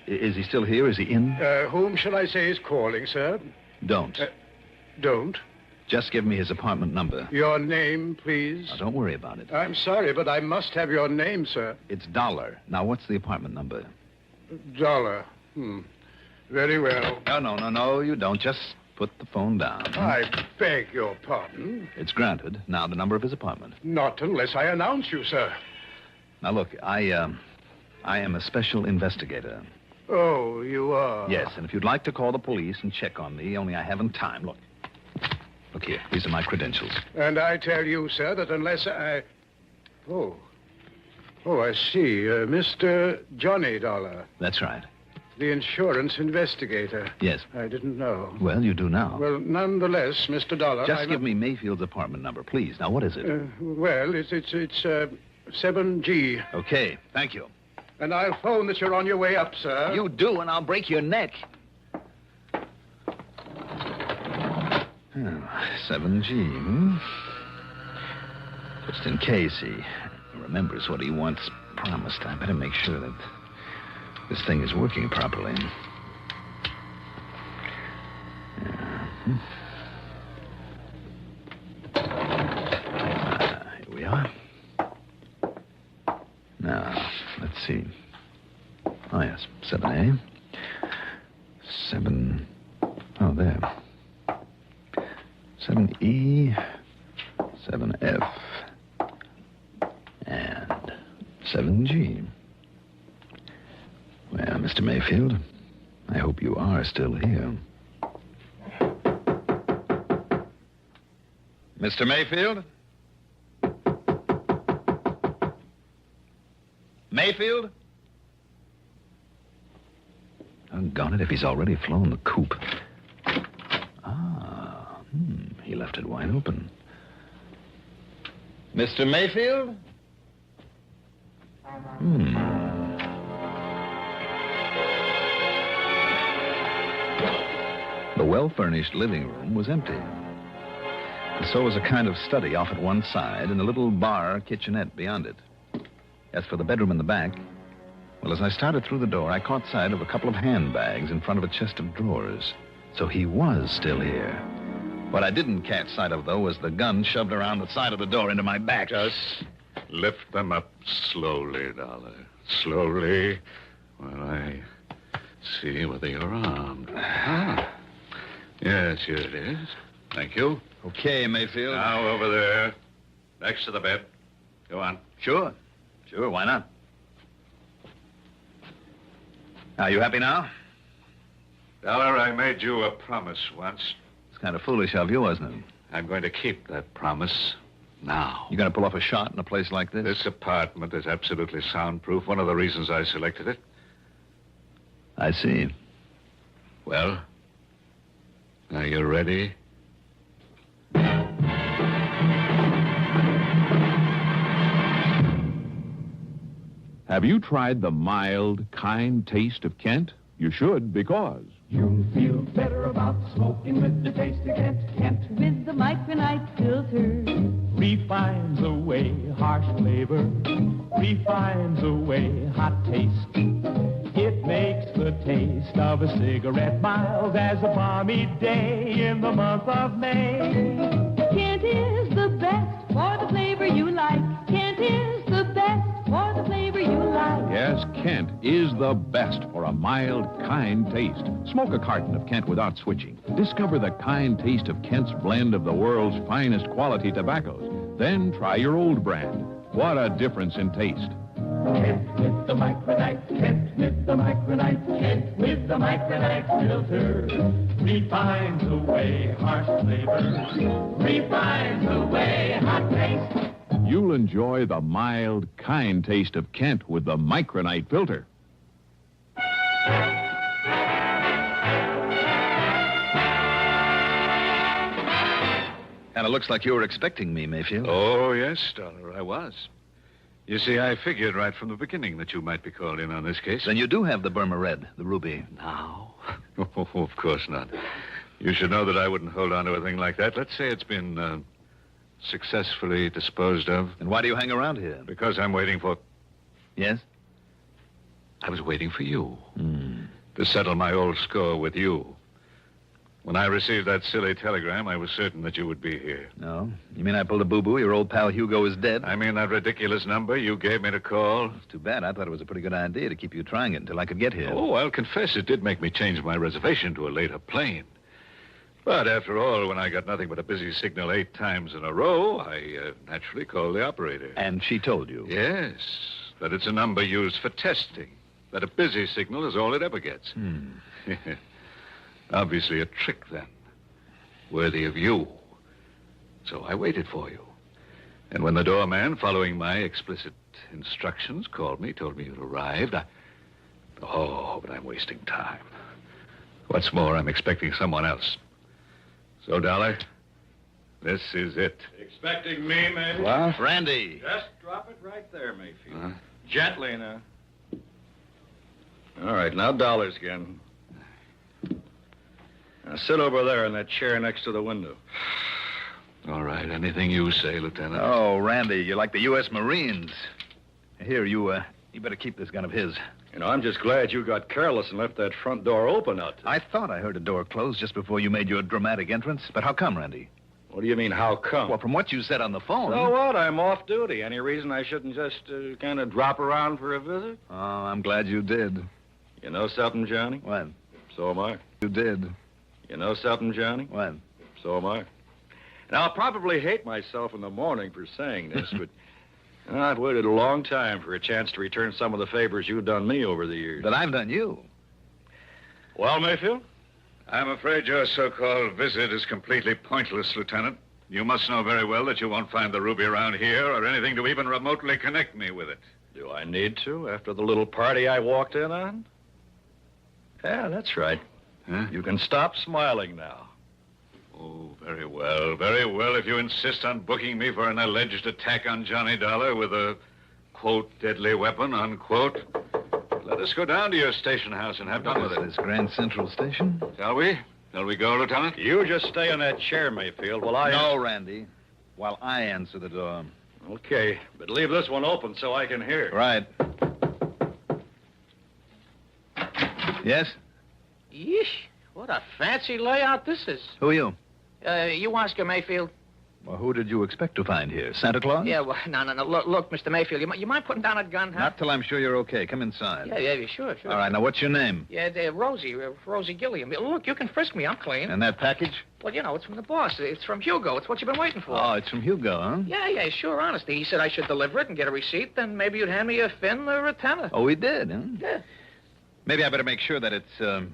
Is he still here? Is he in? Whom shall I say is calling, sir? Don't. Don't? Just give me his apartment number. Your name, please? Now, don't worry about it. I'm sorry, but I must have your name, sir. It's Dollar. Now, what's the apartment number? Dollar. Very well. No, you don't. Just put the phone down. I beg your pardon. It's granted. Now, the number of his apartment. Not unless I announce you, sir. Now, look, I am a special investigator. Oh, you are? Yes, and if you'd like to call the police and check on me, only I haven't time. Look here. These are my credentials. And I tell you, sir, that unless I... Oh, I see. Mr. Johnny Dollar. That's right. The insurance investigator. Yes. I didn't know. Well, you do now. Well, nonetheless, Mr. Dollar... Just give me Mayfield's apartment number, please. Now, what is it? Well, it's 7G. Okay, thank you. And I'll phone that you're on your way up, sir. You do, and I'll break your neck. 7G, Just in case he remembers what he once promised, I better make sure that this thing is working properly. Here we are. Now, let's see. Oh, yes, 7A. 7... Oh, there. 7E, 7F, and 7G. Well, Mr. Mayfield, I hope you are still here. Mr. Mayfield? Mayfield? Doggone it, if he's already flown the coop. He left it wide open. Mr. Mayfield? The well-furnished living room was empty. And so was a kind of study off at one side and a little bar kitchenette beyond it. As for the bedroom in the back, well, as I started through the door, I caught sight of a couple of handbags in front of a chest of drawers. So he was still here. What I didn't catch sight of, though, was the gun shoved around the side of the door into my back. Just lift them up slowly, Dollar. Slowly, while I see whether you're armed. Yes, here it is. Thank you. Okay, Mayfield. Now, over there, next to the bed. Go on. Sure, why not? Are you happy now? Dollar, I made you a promise once. Kind of foolish of you, wasn't it? I'm going to keep that promise now. You going to pull off a shot in a place like this? This apartment is absolutely soundproof. One of the reasons I selected it. I see. Well, are you ready? Have you tried the mild, kind taste of Kent? You should, because... You'll feel better about smoking with the taste of Kent. Kent with the micronite filter refines away harsh flavor, refines away hot taste. It makes the taste of a cigarette mild as a balmy day in the month of May. Kent is the best for the flavor you like. Kent is the best for the flavor you like. Yes, Kent is the best for a mild, kind taste. Smoke a carton of Kent without switching. Discover the kind taste of Kent's blend of the world's finest quality tobaccos. Then try your old brand. What a difference in taste. Kent with the micronite, Kent with the micronite, Kent with the micronite filter. Refines away harsh flavors, refines away hot taste. You'll enjoy the mild, kind taste of Kent with the micronite filter. And it looks like you were expecting me, Mayfield. Oh, yes, Dollar, I was. You see, I figured right from the beginning that you might be called in on this case. Then you do have the Burma Red, the ruby. Now? Oh, of course not. You should know that I wouldn't hold on to a thing like that. Let's say it's been successfully disposed of. And why do you hang around here? Because I'm waiting for... Yes? I was waiting for you. To settle my old score with you. When I received that silly telegram, I was certain that you would be here. No? You mean I pulled a boo-boo? Your old pal Hugo is dead? I mean that ridiculous number you gave me to call. It's too bad. I thought it was a pretty good idea to keep you trying it until I could get here. Oh, I'll confess it did make me change my reservation to a later plane. But after all, when I got nothing but a busy signal 8 times in a row, I naturally called the operator. And she told you? Yes, that it's a number used for testing. That a busy signal is all it ever gets. Obviously a trick, then. Worthy of you. So I waited for you. And when the doorman, following my explicit instructions, called me, told me you'd arrived, Oh, but I'm wasting time. What's more, I'm expecting someone else. So, Dollar, this is it. Expecting me, maybe? What? Randy. Just drop it right there, Mayfield. Gently now. All right, now Dollar's again. Now sit over there in that chair next to the window. All right, anything you say, Lieutenant. Oh, Randy, you're like the U.S. Marines. Here, you better keep this gun of his. You know, I'm just glad you got careless and left that front door open out there. I thought I heard a door close just before you made your dramatic entrance. But how come, Randy? What do you mean, how come? Well, from what you said on the phone... So what? I'm off duty. Any reason I shouldn't just kind of drop around for a visit? Oh, I'm glad you did. You know something, Johnny? What? So am I. You did. You know something, Johnny? What? So am I. Now, I'll probably hate myself in the morning for saying this, but I've waited a long time for a chance to return some of the favors you've done me over the years. That I've done you. Well, Mayfield? I'm afraid your so-called visit is completely pointless, Lieutenant. You must know very well that you won't find the ruby around here or anything to even remotely connect me with it. Do I need to after the little party I walked in on? Yeah, that's right. Huh? You can stop smiling now. Oh, very well. Very well, if you insist on booking me for an alleged attack on Johnny Dollar with a, quote, deadly weapon, unquote. Let us go down to your station house and have done with it. This Grand Central Station? Shall we? Shall we go, Lieutenant? You just stay in that chair, Mayfield, while I... No, Randy. While I answer the door. Okay, but leave this one open so I can hear. Right. Yes? Yeesh, what a fancy layout this is. Who are you? You Oscar Mayfield. Well, who did you expect to find here? Santa Claus? Yeah, well, no. Look, Mr. Mayfield, you mind putting down a gun, huh? Not till I'm sure you're okay. Come inside. Yeah, sure. All right, now what's your name? Yeah, Rosie Gilliam. Look, you can frisk me. I'm clean. And that package? Well, it's from the boss. It's from Hugo. It's what you've been waiting for. Oh, it's from Hugo, huh? Yeah, sure, honestly. He said I should deliver it and get a receipt, then maybe you'd hand me a fin or a tenner. Oh, he did, huh? Yeah. Maybe I better make sure that it's,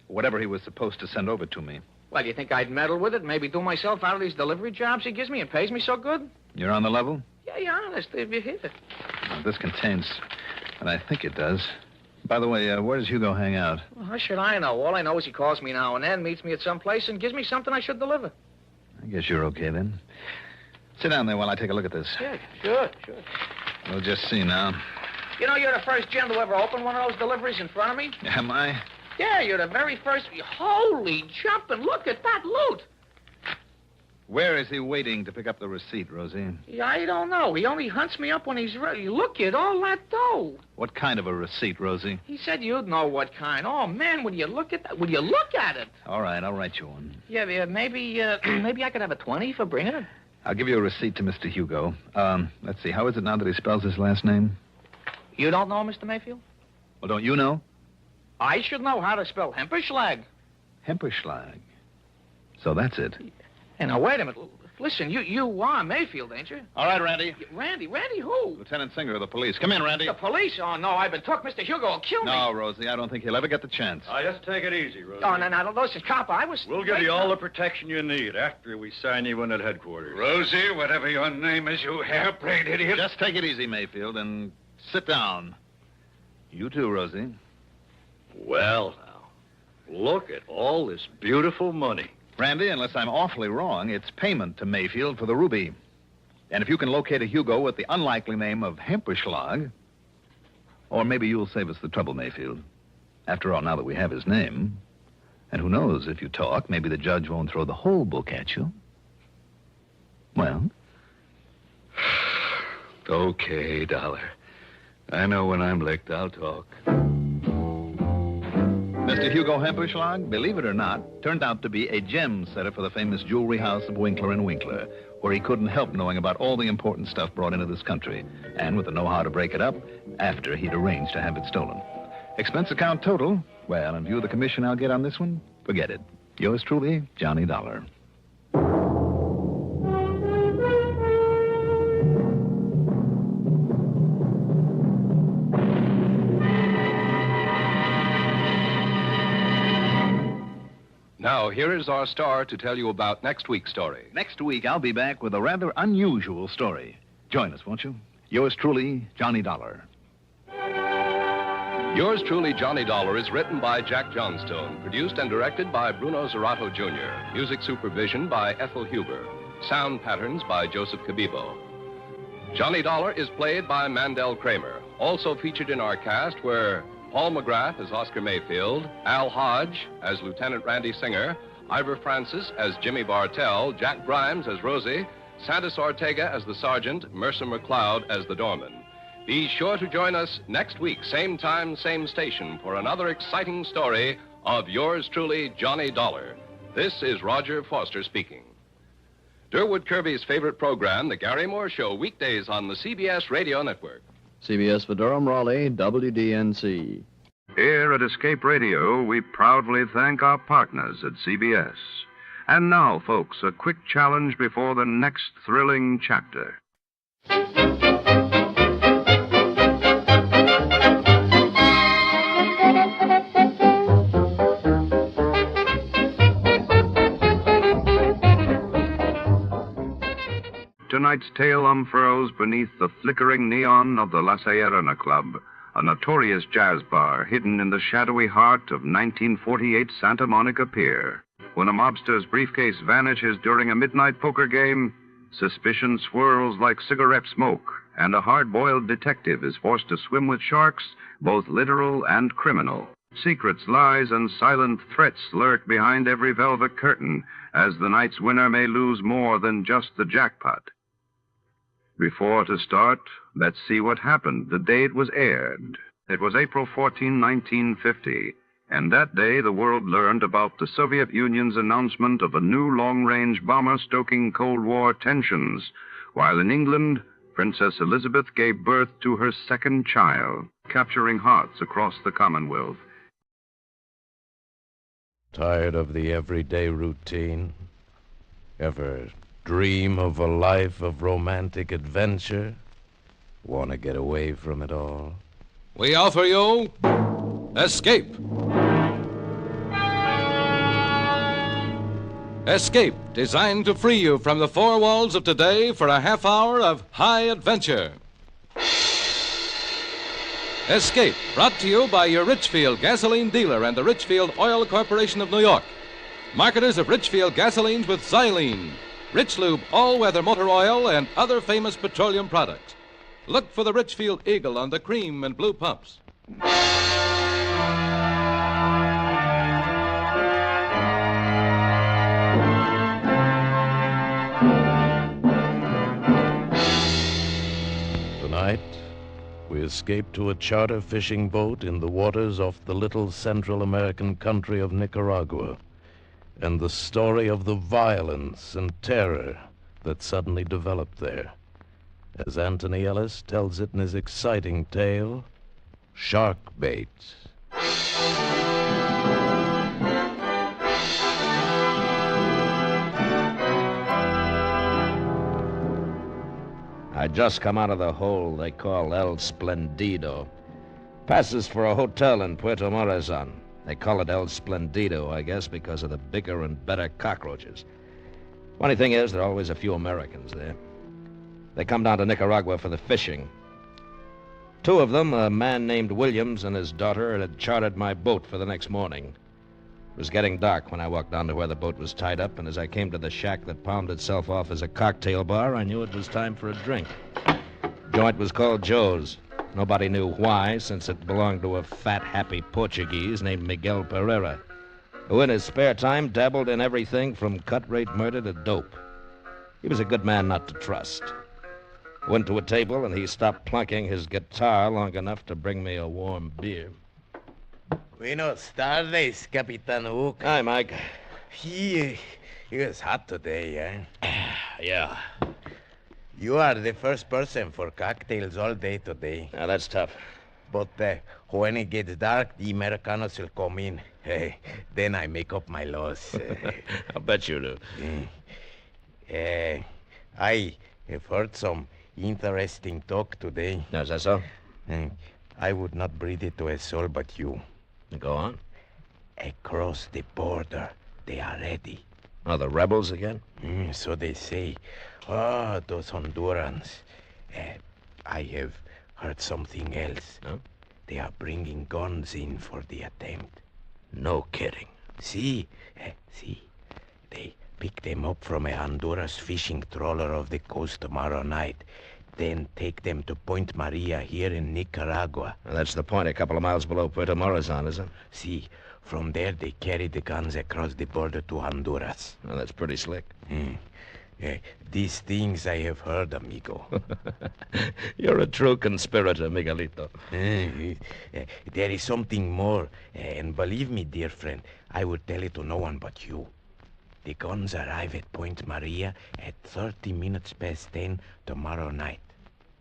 whatever he was supposed to send over to me. Well, you think I'd meddle with it, maybe do myself out of these delivery jobs he gives me and pays me so good? You're on the level? Yeah, honest, if you hit it. Well, this contains, and I think it does. By the way, where does Hugo hang out? Well, how should I know? All I know is he calls me now and then, meets me at some place, and gives me something I should deliver. I guess you're okay, then. Sit down there while I take a look at this. Yeah, sure. We'll just see now. You know, you're the first gent to ever open one of those deliveries in front of me. Am I? Yeah, you're the very first. Holy jumping, look at that loot. Where is he waiting to pick up the receipt, Rosie? Yeah, I don't know. He only hunts me up when he's ready. Look at all that dough. What kind of a receipt, Rosie? He said you'd know what kind. Oh, man, would you look at that? Would you look at it? All right, I'll write you one. Yeah, maybe I could have a 20 for bringing it. I'll give you a receipt to Mr. Hugo. Let's see, how is it now that he spells his last name? You don't know, Mr. Mayfield? Well, don't you know? I should know how to spell Hemperschlag. Hemperschlag. So that's it. Hey, now, wait a minute. Listen, you are Mayfield, ain't you? All right, Randy. Randy who? Lieutenant Singer of the police. Come in, Randy. The police? Oh, no, I've been took. Mr. Hugo will kill me. No, Rosie, I don't think he'll ever get the chance. Just take it easy, Rosie. Oh, no, listen, cop, I was... We'll give you all the protection you need after we sign you in at headquarters. Rosie, whatever your name is, you hairbrained idiot. Just take it easy, Mayfield, and sit down. You too, Rosie. Well, now, look at all this beautiful money. Randy, unless I'm awfully wrong, it's payment to Mayfield for the ruby. And if you can locate a Hugo with the unlikely name of Hemperschlag, or maybe you'll save us the trouble, Mayfield. After all, now that we have his name, and who knows, if you talk, maybe the judge won't throw the whole book at you. Well? Okay, Dollar. I know when I'm licked, I'll talk. Mr. Hugo Hemperschlag, believe it or not, turned out to be a gem setter for the famous jewelry house of Winkler & Winkler, where he couldn't help knowing about all the important stuff brought into this country, and with the know-how to break it up after he'd arranged to have it stolen. Expense account total, well, in view of the commission I'll get on this one, forget it. Yours truly, Johnny Dollar. Now, here is our star to tell you about next week's story. Next week, I'll be back with a rather unusual story. Join us, won't you? Yours truly, Johnny Dollar. Yours truly, Johnny Dollar, is written by Jack Johnstone, produced and directed by Bruno Zerato Jr., music supervision by Ethel Huber, sound patterns by Joseph Cabibo. Johnny Dollar is played by Mandel Kramer. Also featured in our cast were Paul McGrath as Oscar Mayfield, Al Hodge as Lieutenant Randy Singer, Ivor Francis as Jimmy Bartell, Jack Grimes as Rosie, Santos Ortega as the Sergeant, Mercer McLeod as the Doorman. Be sure to join us next week, same time, same station, for another exciting story of yours truly, Johnny Dollar. This is Roger Foster speaking. Durwood Kirby's favorite program, The Gary Moore Show, weekdays on the CBS Radio Network. CBS for Durham, Raleigh, WDNC. Here at Escape Radio, we proudly thank our partners at CBS. And now, folks, a quick challenge before the next thrilling chapter. Tonight's tale unfurls beneath the flickering neon of the La Sierra Club, a notorious jazz bar hidden in the shadowy heart of 1948 Santa Monica Pier. When a mobster's briefcase vanishes during a midnight poker game, suspicion swirls like cigarette smoke, and a hard-boiled detective is forced to swim with sharks, both literal and criminal. Secrets, lies, and silent threats lurk behind every velvet curtain, as the night's winner may lose more than just the jackpot. Before to start, let's see what happened the day it was aired. It was April 14, 1950, and that day the world learned about the Soviet Union's announcement of a new long-range bomber stoking Cold War tensions, while in England, Princess Elizabeth gave birth to her second child, capturing hearts across the Commonwealth. Tired of the everyday routine? Ever dream of a life of romantic adventure? Want to get away from it all? We offer you Escape. Escape, designed to free you from the four walls of today for a half hour of high adventure. Escape, brought to you by your Richfield gasoline dealer and the Richfield Oil Corporation of New York. Marketers of Richfield gasolines with xylene, Rich Lube all-weather motor oil, and other famous petroleum products. Look for the Richfield Eagle on the cream and blue pumps. Tonight, we escape to a charter fishing boat in the waters off the little Central American country of Nicaragua, and the story of the violence and terror that suddenly developed there. As Anthony Ellis tells it in his exciting tale, shark bait. I just come out of the hole they call El Splendido. Passes for a hotel in Puerto Morazan. They call it El Splendido, I guess, because of the bigger and better cockroaches. Funny thing is, there are always a few Americans there. They come down to Nicaragua for the fishing. Two of them, a man named Williams and his daughter, had chartered my boat for the next morning. It was getting dark when I walked down to where the boat was tied up, and as I came to the shack that palmed itself off as a cocktail bar, I knew it was time for a drink. The joint was called Joe's. Nobody knew why, since it belonged to a fat, happy Portuguese named Miguel Pereira, who in his spare time dabbled in everything from cut-rate murder to dope. He was a good man not to trust. Went to a table, and he stopped plunking his guitar long enough to bring me a warm beer. Buenos tardes, Capitan Hook. Hi, Mike. It was hot today, eh? Yeah. You are the first person for cocktails all day today. Now, that's tough. But when it gets dark, the Americanos will come in. Then I make up my loss. I'll bet you do. I have heard some interesting talk today. Is that so? I would not breathe it to a soul but you. Go on. Across the border, they are ready. Oh, the rebels again? So they say. Oh, those Hondurans. I have heard something else. Huh? They are bringing guns in for the attempt. No kidding. See. They pick them up from a Honduras fishing trawler off the coast tomorrow night. Then take them to Point Maria here in Nicaragua. Well, that's the point, a couple of miles below Puerto Morazan, is it? See, from there they carry the guns across the border to Honduras. Well, that's pretty slick. These things I have heard, amigo. You're a true conspirator, Miguelito. There is something more, and believe me, dear friend, I would tell it to no one but you. The guns arrive at Point Maria at 30 minutes past 10 tomorrow night.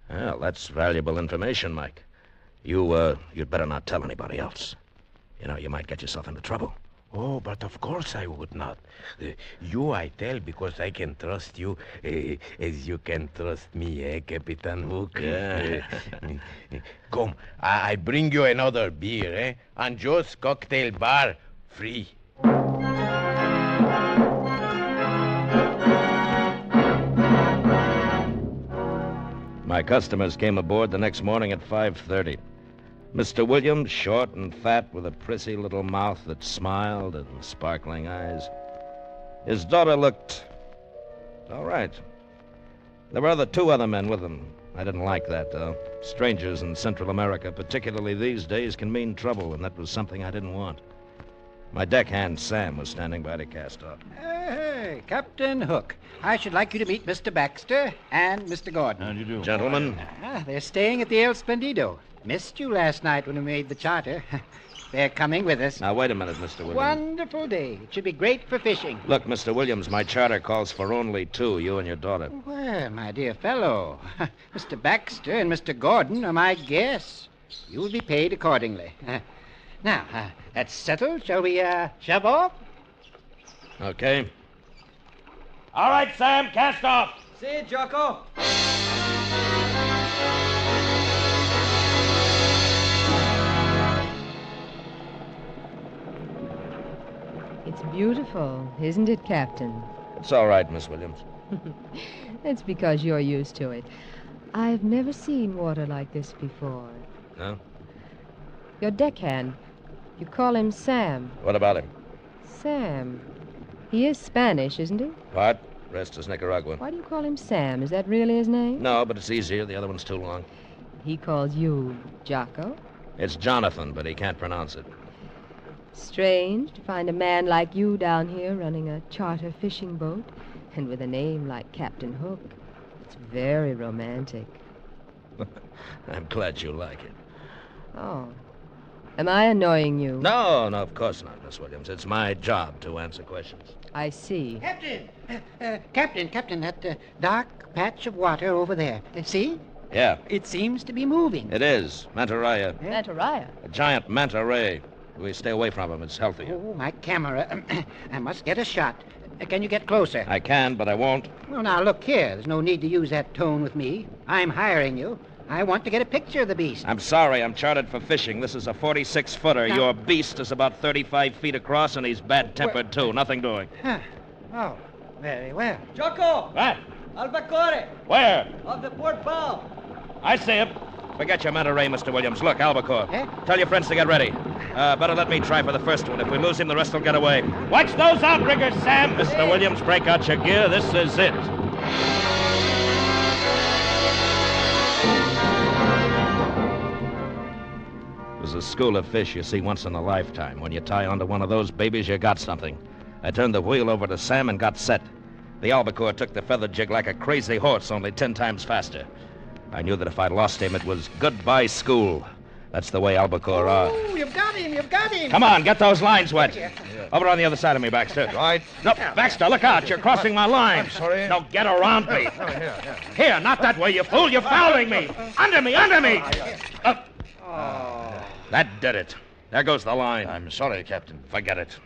Well, that's valuable information, Mike. You'd better not tell anybody else. You know, you might get yourself into trouble. Oh, but of course I would not. You I tell because I can trust you as you can trust me, Capitan Hook? Yeah. Come, I bring you another beer, And Joe's Cocktail Bar, free. My customers came aboard the next morning at 5:30. Mr. Williams, short and fat, with a prissy little mouth that smiled and sparkling eyes. His daughter looked all right. There were two other men with them. I didn't like that, though. Strangers in Central America, particularly these days, can mean trouble, and that was something I didn't want. My deckhand, Sam, was standing by to cast off. Hey, Captain Hook. I should like you to meet Mr. Baxter and Mr. Gordon. How do you do? Gentlemen. They're staying at the El Splendido. Missed you last night when we made the charter. They're coming with us. Now, wait a minute, Mr. Williams. Wonderful day. It should be great for fishing. Look, Mr. Williams, my charter calls for only two, you and your daughter. Well, my dear fellow, Mr. Baxter and Mr. Gordon are my guests. You will be paid accordingly. Now, that's settled. Shall we shove off? Okay. All right, Sam, cast off. See you, Jocko. It's beautiful, isn't it, Captain? It's all right, Miss Williams. It's because you're used to it. I've never seen water like this before. No? Your deckhand, you call him Sam. What about him? Sam. He is Spanish, isn't he? Part. Rest is Nicaragua. Why do you call him Sam? Is that really his name? No, but it's easier. The other one's too long. He calls you Jocko? It's Jonathan, but he can't pronounce it. Strange to find a man like you down here running a charter fishing boat, and with a name like Captain Hook. It's very romantic. I'm glad you like it. Oh. Am I annoying you? No, of course not, Miss Williams. It's my job to answer questions. I see. Captain! Captain, that dark patch of water over there. See? Yeah. It seems to be moving. It is. Manta ray. Manta ray? A giant manta ray. We stay away from him. It's healthier. Oh, my camera. I must get a shot. Can you get closer? I can, but I won't. Well, now, look here. There's no need to use that tone with me. I'm hiring you. I want to get a picture of the beast. I'm sorry. I'm chartered for fishing. This is a 46-footer. Now- Your beast is about 35 feet across, and he's bad-tempered, too. Nothing doing. Huh. Oh, very well. Jocko! What? Albacore! Where? Of the port bow. I see him. Forget your manta ray, Mr. Williams. Look, albacore. Tell your friends to get ready. Better let me try for the first one. If we lose him, the rest will get away. Watch those outriggers, Sam! Mr. Williams, break out your gear. This is it. There's a school of fish you see once in a lifetime. When you tie onto one of those babies, you got something. I turned the wheel over to Sam and got set. The albacore took the feather jig like a crazy horse, only 10 times faster. I knew that if I lost him, it was goodbye school. That's the way albacore are. Oh, you've got him. You've got him. Come on, get those lines wet. Over on the other side of me, Baxter. Right. No, Baxter, look out. You're crossing my line. I'm sorry. No, get around me. Here. Here, not that way, you fool. You're fouling me. Under me, under me. That did it. There goes the line. I'm sorry, Captain. Forget it.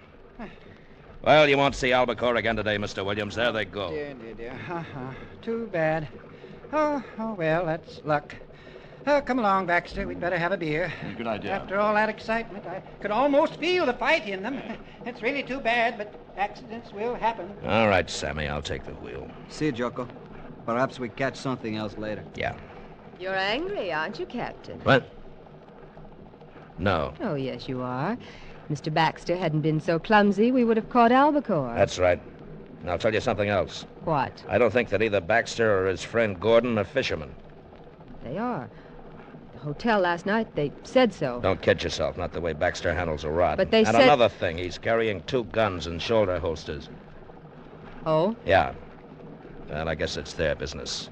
Well, you won't see albacore again today, Mr. Williams. There they go. Dear. Too bad. Oh, well, that's luck. Come along, Baxter. We'd better have a beer. Good idea. After all that excitement, I could almost feel the fight in them. It's really too bad, but accidents will happen. All right, Sammy, I'll take the wheel. See you, Jocko. Perhaps we catch something else later. Yeah. You're angry, aren't you, Captain? What? No. Oh, yes, you are. If Mr. Baxter hadn't been so clumsy, we would have caught albacore. That's right. And I'll tell you something else. What? I don't think that either Baxter or his friend Gordon are fishermen. They are. The hotel last night, they said so. Don't kid yourself, not the way Baxter handles a rod. But they and said... another thing, he's carrying 2 guns and shoulder holsters. Oh? Yeah. Well, I guess it's their business.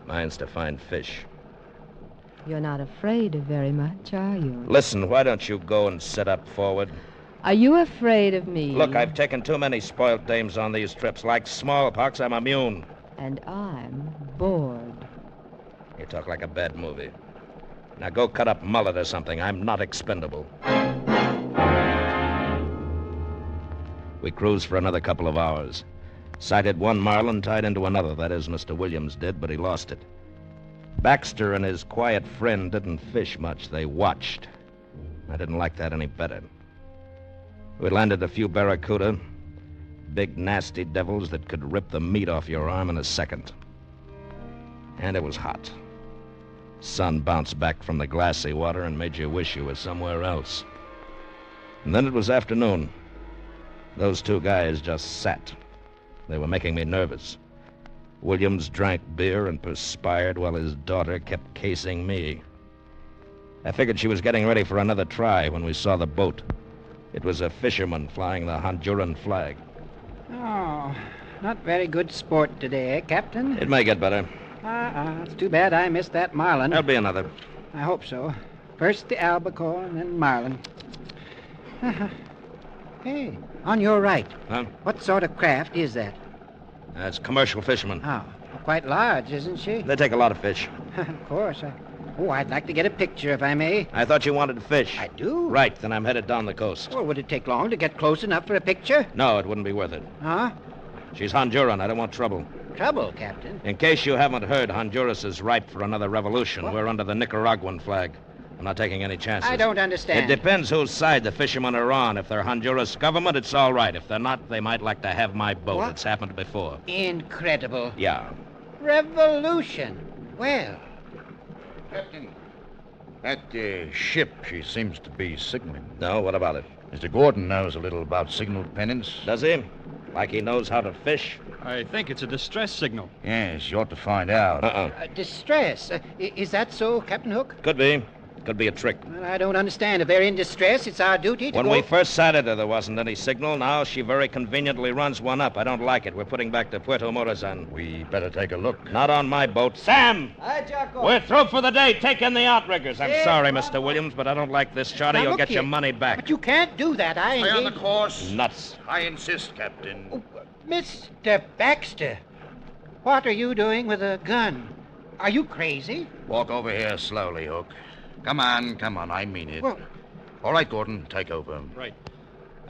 Mine's to find fish. You're not afraid of very much, are you? Listen, why don't you go and sit up forward? Are you afraid of me? Look, I've taken too many spoiled dames on these trips. Like smallpox, I'm immune. And I'm bored. You talk like a bad movie. Now go cut up mullet or something. I'm not expendable. We cruised for another couple of hours. Sighted one marlin tied into another. That is, Mr. Williams did, but he lost it. Baxter and his quiet friend didn't fish much. They watched. I didn't like that any better. We landed a few barracuda, big nasty devils that could rip the meat off your arm in a second. And it was hot. Sun bounced back from the glassy water and made you wish you were somewhere else. And then it was afternoon. Those 2 guys just sat. They were making me nervous. Williams drank beer and perspired while his daughter kept casing me. I figured she was getting ready for another try when we saw the boat. It was a fisherman flying the Honduran flag. Oh, not very good sport today, eh, Captain? It may get better. It's too bad I missed that marlin. There'll be another. I hope so. First the albacore and then marlin. Hey, on your right. Huh? What sort of craft is that? That's commercial fishermen. Oh, quite large, isn't she? They take a lot of fish. Of course. I'd like to get a picture, if I may. I thought you wanted to fish. I do. Right, then I'm headed down the coast. Well, would it take long to get close enough for a picture? No, it wouldn't be worth it. Huh? She's Honduran. I don't want trouble. Trouble, Captain? In case you haven't heard, Honduras is ripe for another revolution. What? We're under the Nicaraguan flag. I'm not taking any chances. I don't understand. It depends whose side the fishermen are on. If they're Honduras government, it's all right. If they're not, they might like to have my boat. What? It's happened before. Incredible. Yeah. Revolution. Well. Captain, that ship, she seems to be signaling. No, what about it? Mr. Gordon knows a little about signal pennants. Does he? Like he knows how to fish? I think it's a distress signal. Yes, you ought to find out. Distress. Is that so, Captain Hook? Could be. Could be a trick. Well, I don't understand. If they're in distress, it's our duty to When go... we first sighted her, there wasn't any signal. Now she very conveniently runs one up. I don't like it. We're putting back to Puerto Morazan. We better take a look. Not on my boat. Sam! Hi, Jocko. We're through for the day. Take in the outriggers. I'm Yeah, sorry, come Mr. Williams, but I don't like this charter. Now, You'll look get your here. money back. But you can't do that. I Stay on the engaged... course. Nuts. I insist, Captain. Mr. Baxter, what are you doing with a gun? Are you crazy? Walk over here slowly, Hook. Come on, I mean it. Well... All right, Gordon, take over. Right.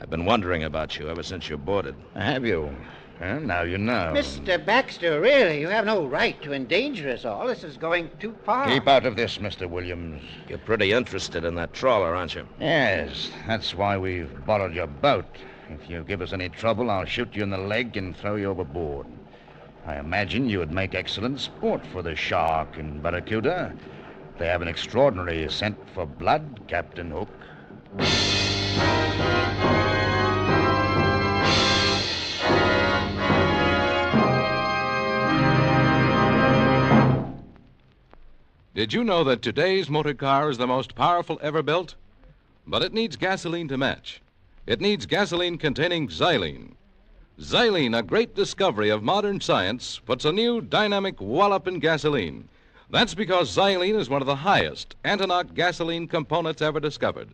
I've been wondering about you ever since you boarded. Have you? Well, now you know. Mr. Baxter, really, you have no right to endanger us all. This is going too far. Keep out of this, Mr. Williams. You're pretty interested in that trawler, aren't you? Yes, that's why we've borrowed your boat. If you give us any trouble, I'll shoot you in the leg and throw you overboard. I imagine you would make excellent sport for the shark and barracuda. They have an extraordinary scent for blood, Captain Hook. Did you know that today's motor car is the most powerful ever built? But it needs gasoline to match. It needs gasoline containing xylene. Xylene, a great discovery of modern science, puts a new dynamic wallop in gasoline. That's because xylene is one of the highest anti-knock gasoline components ever discovered.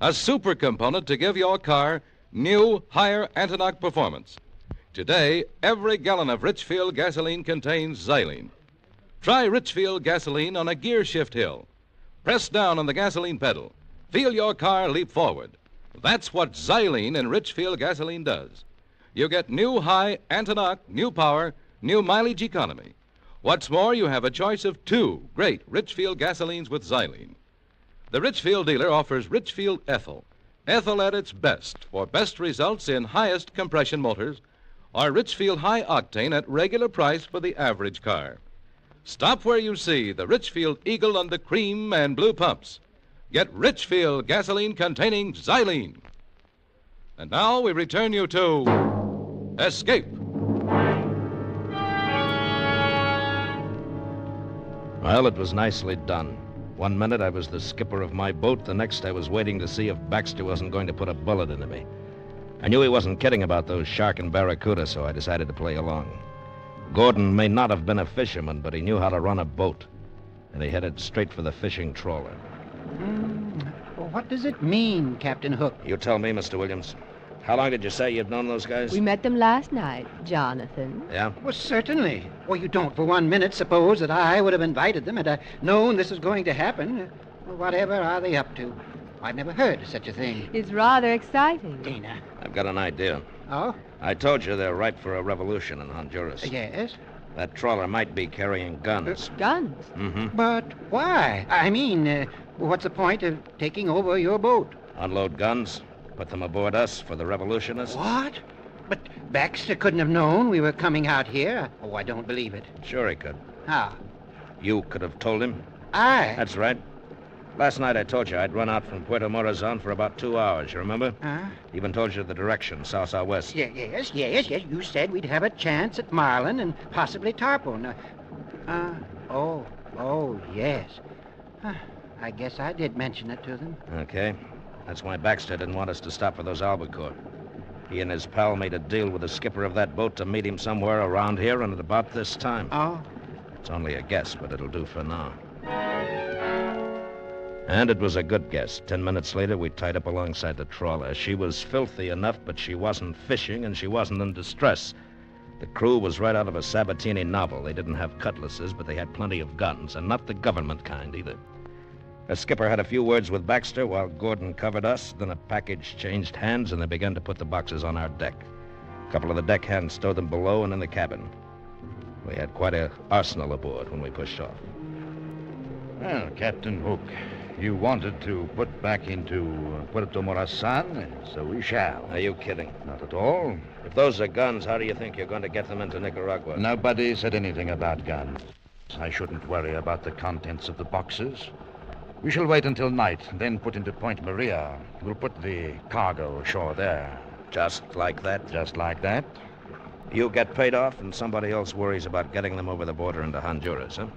A super component to give your car new, higher anti-knock performance. Today, every gallon of Richfield gasoline contains xylene. Try Richfield gasoline on a gear shift hill. Press down on the gasoline pedal. Feel your car leap forward. That's what xylene in Richfield gasoline does. You get new high anti-knock, new power, new mileage economy. What's more, you have a choice of 2 great Richfield gasolines with xylene. The Richfield dealer offers Richfield Ethyl. Ethyl at its best for best results in highest compression motors, or Richfield High Octane at regular price for the average car. Stop where you see the Richfield Eagle on the cream and blue pumps. Get Richfield gasoline containing xylene. And now we return you to Escape. Well, it was nicely done. One minute I was the skipper of my boat, the next I was waiting to see if Baxter wasn't going to put a bullet into me. I knew he wasn't kidding about those shark and barracuda, so I decided to play along. Gordon may not have been a fisherman, but he knew how to run a boat, and he headed straight for the fishing trawler. Well, what does it mean, Captain Hook? You tell me, Mr. Williams. How long did you say you'd known those guys? We met them last night, Jonathan. Yeah? Well, certainly. Well, you don't for 1 minute suppose that I would have invited them had I known this was going to happen. Well, whatever are they up to? I've never heard of such a thing. It's rather exciting. Dana. I've got an idea. Oh? I told you they're ripe for a revolution in Honduras. Yes? That trawler might be carrying guns. Guns? Mm-hmm. But why? I mean, what's the point of taking over your boat? Unload guns, put them aboard us for the revolutionists. What? But Baxter couldn't have known we were coming out here. Oh, I don't believe it. Sure he could. How? You could have told him. I? That's right. Last night I told you I'd run out from Puerto Morazon for about 2 hours, you remember? Huh? Even told you the direction, south-southwest. Yes. You said we'd have a chance at Marlin and possibly Tarpon. Yes. I guess I did mention it to them. Okay. That's why Baxter didn't want us to stop for those albacore. He and his pal made a deal with the skipper of that boat to meet him somewhere around here and at about this time. Oh? It's only a guess, but it'll do for now. And it was a good guess. 10 minutes later, we tied up alongside the trawler. She was filthy enough, but she wasn't fishing, and she wasn't in distress. The crew was right out of a Sabatini novel. They didn't have cutlasses, but they had plenty of guns, and not the government kind either. The skipper had a few words with Baxter while Gordon covered us. Then a package changed hands, and they began to put the boxes on our deck. A couple of the deck hands stowed them below and in the cabin. We had quite an arsenal aboard when we pushed off. Well, Captain Hook, you wanted to put back into Puerto Morazan, so we shall. Are you kidding? Not at all. If those are guns, how do you think you're going to get them into Nicaragua? Nobody said anything about guns. I shouldn't worry about the contents of the boxes. We shall wait until night, then put into Point Maria. We'll put the cargo ashore there. Just like that? Just like that. You get paid off, and somebody else worries about getting them over the border into Honduras, huh?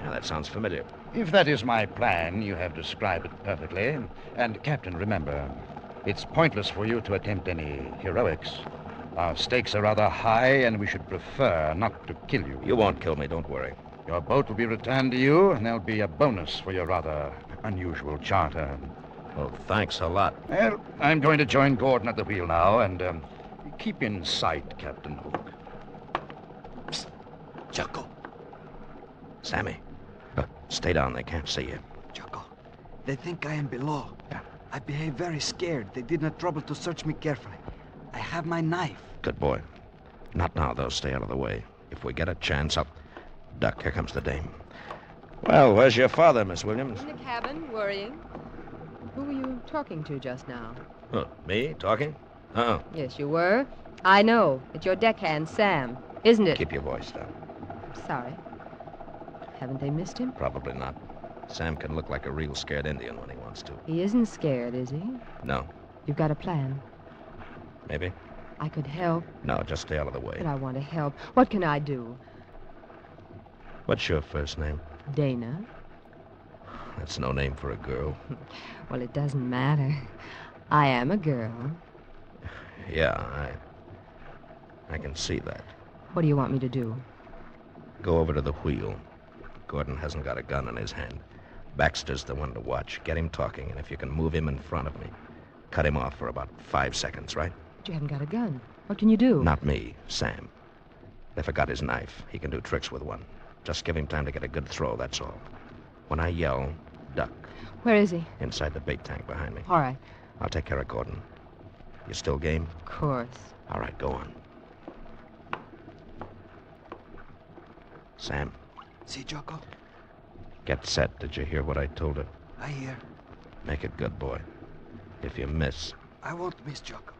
Yeah, that sounds familiar. If that is my plan, you have described it perfectly. And, Captain, remember, it's pointless for you to attempt any heroics. Our stakes are rather high, and we should prefer not to kill you. You won't kill me, don't worry. Your boat will be returned to you, and there'll be a bonus for your rather unusual charter. Oh, thanks a lot. Well, I'm going to join Gordon at the wheel now, and keep in sight, Captain Hook. Psst. Chaco. Sammy. Stay down. They can't see you. Jocko, they think I am below. Yeah. I behave very scared. They did not trouble to search me carefully. I have my knife. Good boy. Not now, though. Stay out of the way. If we get a chance, I'll... Duck, here comes the dame. Well, where's your father, Miss Williams? In the cabin, worrying. Who were you talking to just now? Huh, me? Talking? Uh-uh. Yes, you were. I know. It's your deckhand, Sam. Isn't it? Keep your voice down. Sorry. Haven't they missed him? Probably not. Sam can look like a real scared Indian when he wants to. He isn't scared, is he? No. You've got a plan. Maybe? I could help. No, just stay out of the way. But I want to help. What can I do? What's your first name? Dana. That's no name for a girl. Well, it doesn't matter. I am a girl. Yeah, I can see that. What do you want me to do? Go over to the wheel. Gordon hasn't got a gun in his hand. Baxter's the one to watch. Get him talking, and if you can move him in front of me, cut him off for about 5 seconds, right? But you haven't got a gun. What can you do? Not me, Sam. I forgot his knife. He can do tricks with one. Just give him time to get a good throw, that's all. When I yell, duck. Where is he? Inside the bait tank behind me. All right. I'll take care of Gordon. You still game? Of course. All right, go on. Sam. See, Jocko? Get set. Did you hear what I told her? I hear. Make it good, boy. If you miss... I won't miss, Jocko.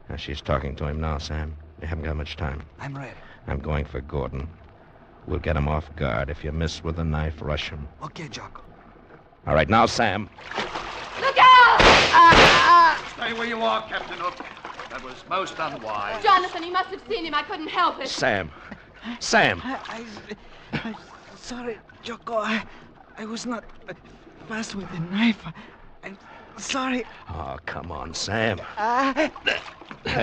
Now, she's talking to him now, Sam. You haven't got much time. I'm ready. I'm going for Gordon. We'll get him off guard. If you miss with a knife, rush him. Okay, Jocko. All right, now, Sam. Look out! Stay where you are, Captain Hook. That was most unwise. Jonathan, he must have seen him. I couldn't help it. Sam. Sam. I'm sorry, Jocko. I was not fast with the knife. I'm sorry. Oh, come on, Sam.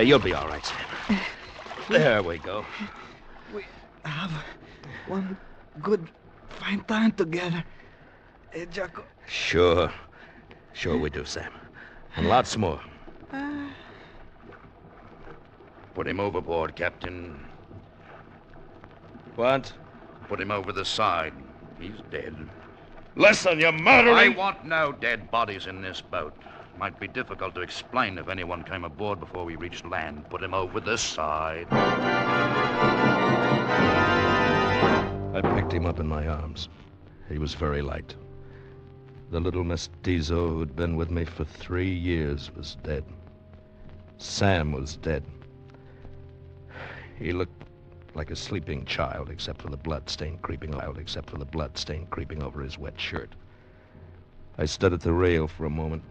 You'll be all right, Sam. There we go. We have one good, fine time together. Jocko. Sure we do, Sam. And lots more. Put him overboard, Captain. What? Put him over the side. He's dead. Listen, you murdering... I want no dead bodies in this boat. Might be difficult to explain if anyone came aboard before we reached land. Put him over the side. I picked him up in my arms. He was very light. The little mestizo who'd been with me for 3 years was dead. Sam was dead. He looked like a sleeping child, except for the blood stain creeping over his wet shirt. I stood at the rail for a moment.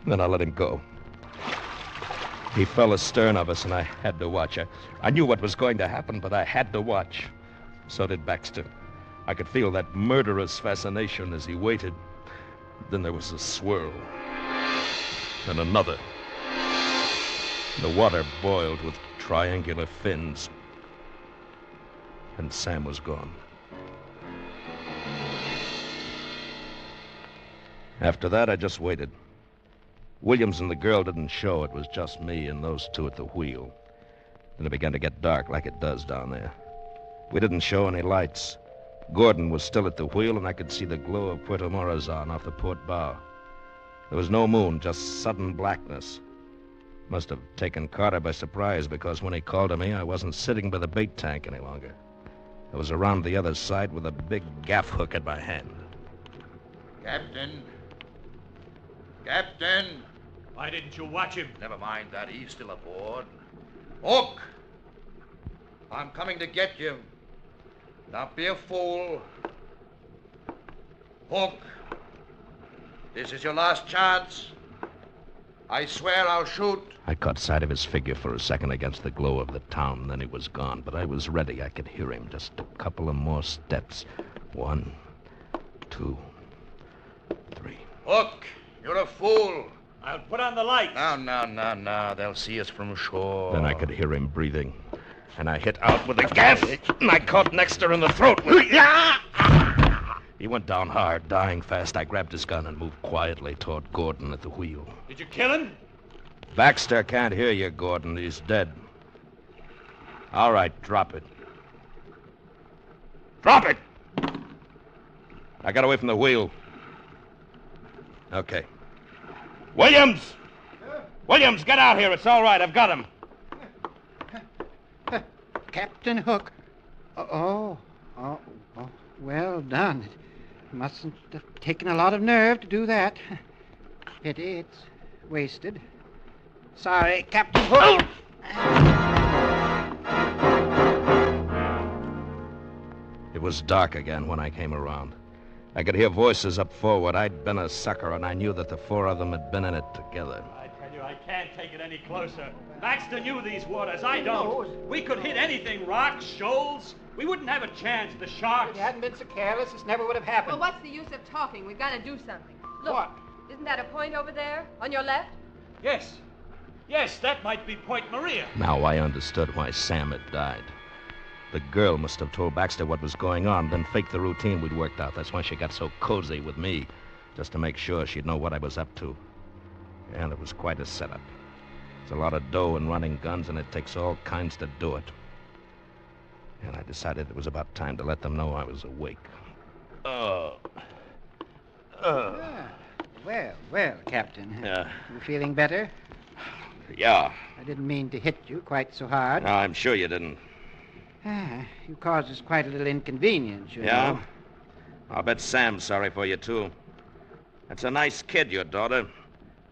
Then I let him go. He fell astern of us, and I had to watch. I knew what was going to happen, but I had to watch. So did Baxter. I could feel that murderous fascination as he waited. Then there was a swirl. And another. The water boiled with triangular fins. And Sam was gone. After that, I just waited. Williams and the girl didn't show. It was just me and those two at the wheel. Then it began to get dark like it does down there. We didn't show any lights. Gordon was still at the wheel, and I could see the glow of Puerto Morazan off the port bow. There was no moon, just sudden blackness. Must have taken Carter by surprise, because when he called to me, I wasn't sitting by the bait tank any longer. I was around the other side with a big gaff hook in my hand. Captain. Captain. Why didn't you watch him? Never mind that. He's still aboard. Hook! I'm coming to get you. Don't be a fool. Hook. This is your last chance. I swear I'll shoot. I caught sight of his figure for a second against the glow of the town, then he was gone. But I was ready. I could hear him. Just a couple of more steps. 1, 2, 3. Hook, you're a fool. I'll put on the lights. No. They'll see us from shore. Then I could hear him breathing. And I hit out with a gaff, and I caught Nexter in the throat with... He went down hard, dying fast. I grabbed his gun and moved quietly toward Gordon at the wheel. Did you kill him? Baxter can't hear you, Gordon. He's dead. All right, drop it. Drop it! I got away from the wheel. Okay. Williams! Williams, get out here. It's all right. I've got him. Captain Hook. Oh, well done. It mustn't have taken a lot of nerve to do that. Pity it's wasted. Sorry, Captain Hook. It was dark again when I came around. I could hear voices up forward. I'd been a sucker, and I knew that the four of them had been in it together. I tell you, I can't take it any closer. Baxter knew these waters. I don't. We could hit anything, rocks, shoals. We wouldn't have a chance. The sharks. If you hadn't been so careless, this never would have happened. Well, what's the use of talking? We've got to do something. Look, What? Isn't that a point over there, on your left? Yes. Yes, that might be Point Maria. Now I understood why Sam had died. The girl must have told Baxter what was going on, then faked the routine we'd worked out. That's why she got so cozy with me, just to make sure she'd know what I was up to. And it was quite a setup. It's a lot of dough and running guns, and it takes all kinds to do it. And I decided it was about time to let them know I was awake. Well, Captain. Yeah. You feeling better? Yeah. I didn't mean to hit you quite so hard. No, I'm sure you didn't. You caused us quite a little inconvenience, you Yeah? know. I'll bet Sam's sorry for you, too. That's a nice kid, your daughter.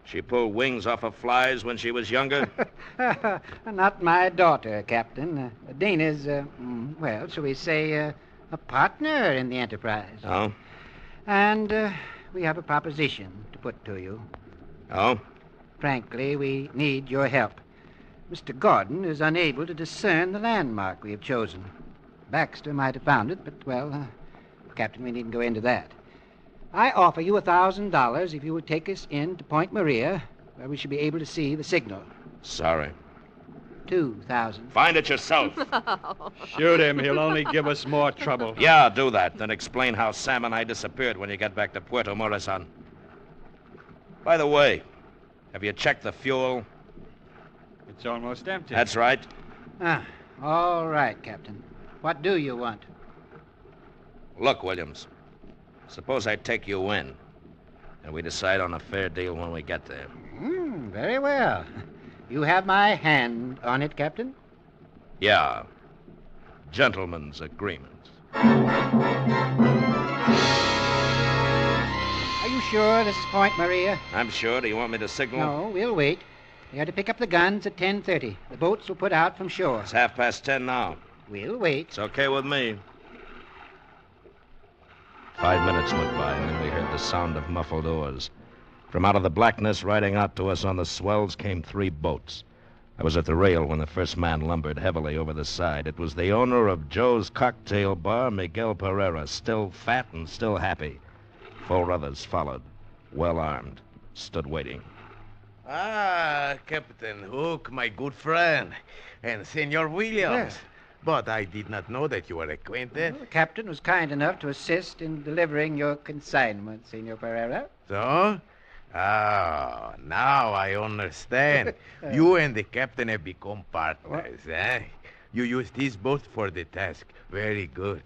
She pulled wings off of flies when she was younger. Not my daughter, Captain. Dana's, well, shall we say, a partner in the enterprise. Oh? And we have a proposition to put to you. Oh? Frankly, we need your help. Mr. Gordon is unable to discern the landmark we have chosen. Baxter might have found it, but, well, Captain, we needn't go into that. I offer you $1,000 if you would take us in to Point Maria, where we should be able to see the signal. Sorry. 2,000. Find it yourself. Shoot him. He'll only give us more trouble. Yeah, do that. Then explain how Sam and I disappeared when you got back to Puerto Morazan. By the way, have you checked the fuel? It's almost empty. That's right. All right, Captain. What do you want? Look, Williams. Suppose I take you in, and we decide on a fair deal when we get there. Very well. You have my hand on it, Captain? Yeah. Gentlemen's agreement. Are you sure this is Point Maria? I'm sure. Do you want me to signal? No, we'll wait. We are to pick up the guns at 10:30. The boats will put out from shore. It's 10:30 now. We'll wait. It's okay with me. 5 minutes went by, and then we heard the sound of muffled oars. From out of the blackness, riding out to us on the swells, came 3 boats. I was at the rail when the first man lumbered heavily over the side. It was the owner of Joe's Cocktail Bar, Miguel Pereira, still fat and still happy. 4 others followed, well armed, stood waiting. Ah, Captain Hook, my good friend, and Senor Williams. Yes. But I did not know that you were acquainted. Well, the captain was kind enough to assist in delivering your consignment, Senor Pereira. So? Ah, now I understand. You and the captain have become partners, eh? You use this boat for the task. Very good.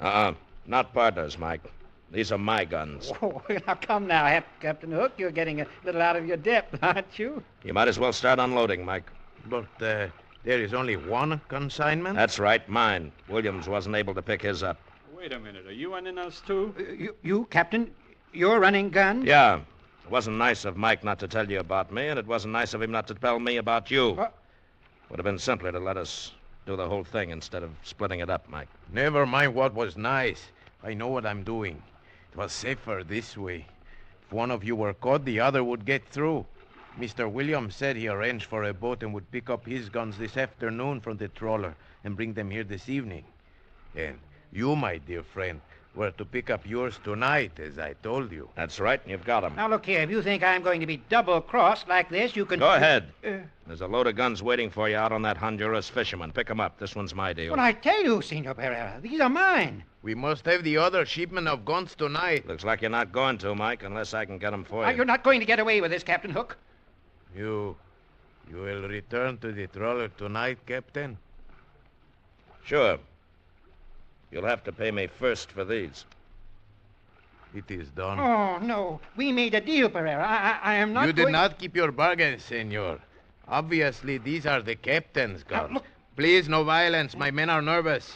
Not partners, Mike. These are my guns. Oh, now come now, Captain Hook. You're getting a little out of your depth, aren't you? You might as well start unloading, Mike. But there is only one consignment? That's right, mine. Williams wasn't able to pick his up. Wait a minute. Are you in us, too? You, Captain? You're running guns? Yeah. It wasn't nice of Mike not to tell you about me, and it wasn't nice of him not to tell me about you. Would have been simpler to let us do the whole thing instead of splitting it up, Mike. Never mind what was nice. I know what I'm doing. It was safer this way. If one of you were caught, the other would get through. Mr. Williams said he arranged for a boat and would pick up his guns this afternoon from the trawler and bring them here this evening. And you, my dear friend, were to pick up yours tonight, as I told you. That's right, and you've got them. Now, look here. If you think I'm going to be double-crossed like this, you can... Go ahead. There's a load of guns waiting for you out on that Honduras fisherman. Pick them up. This one's my deal. Well, I tell you, Senor Pereira, these are mine. We must have the other shipment of guns tonight. Looks like you're not going to, Mike, unless I can get them for you. You're not going to get away with this, Captain Hook. You will return to the trawler tonight, Captain? Sure. You'll have to pay me first for these. It is done. Oh, no. We made a deal, Pereira. I am not You did going... not keep your bargain, senor. Obviously, these are the captain's guns. Please, no violence. My men are nervous.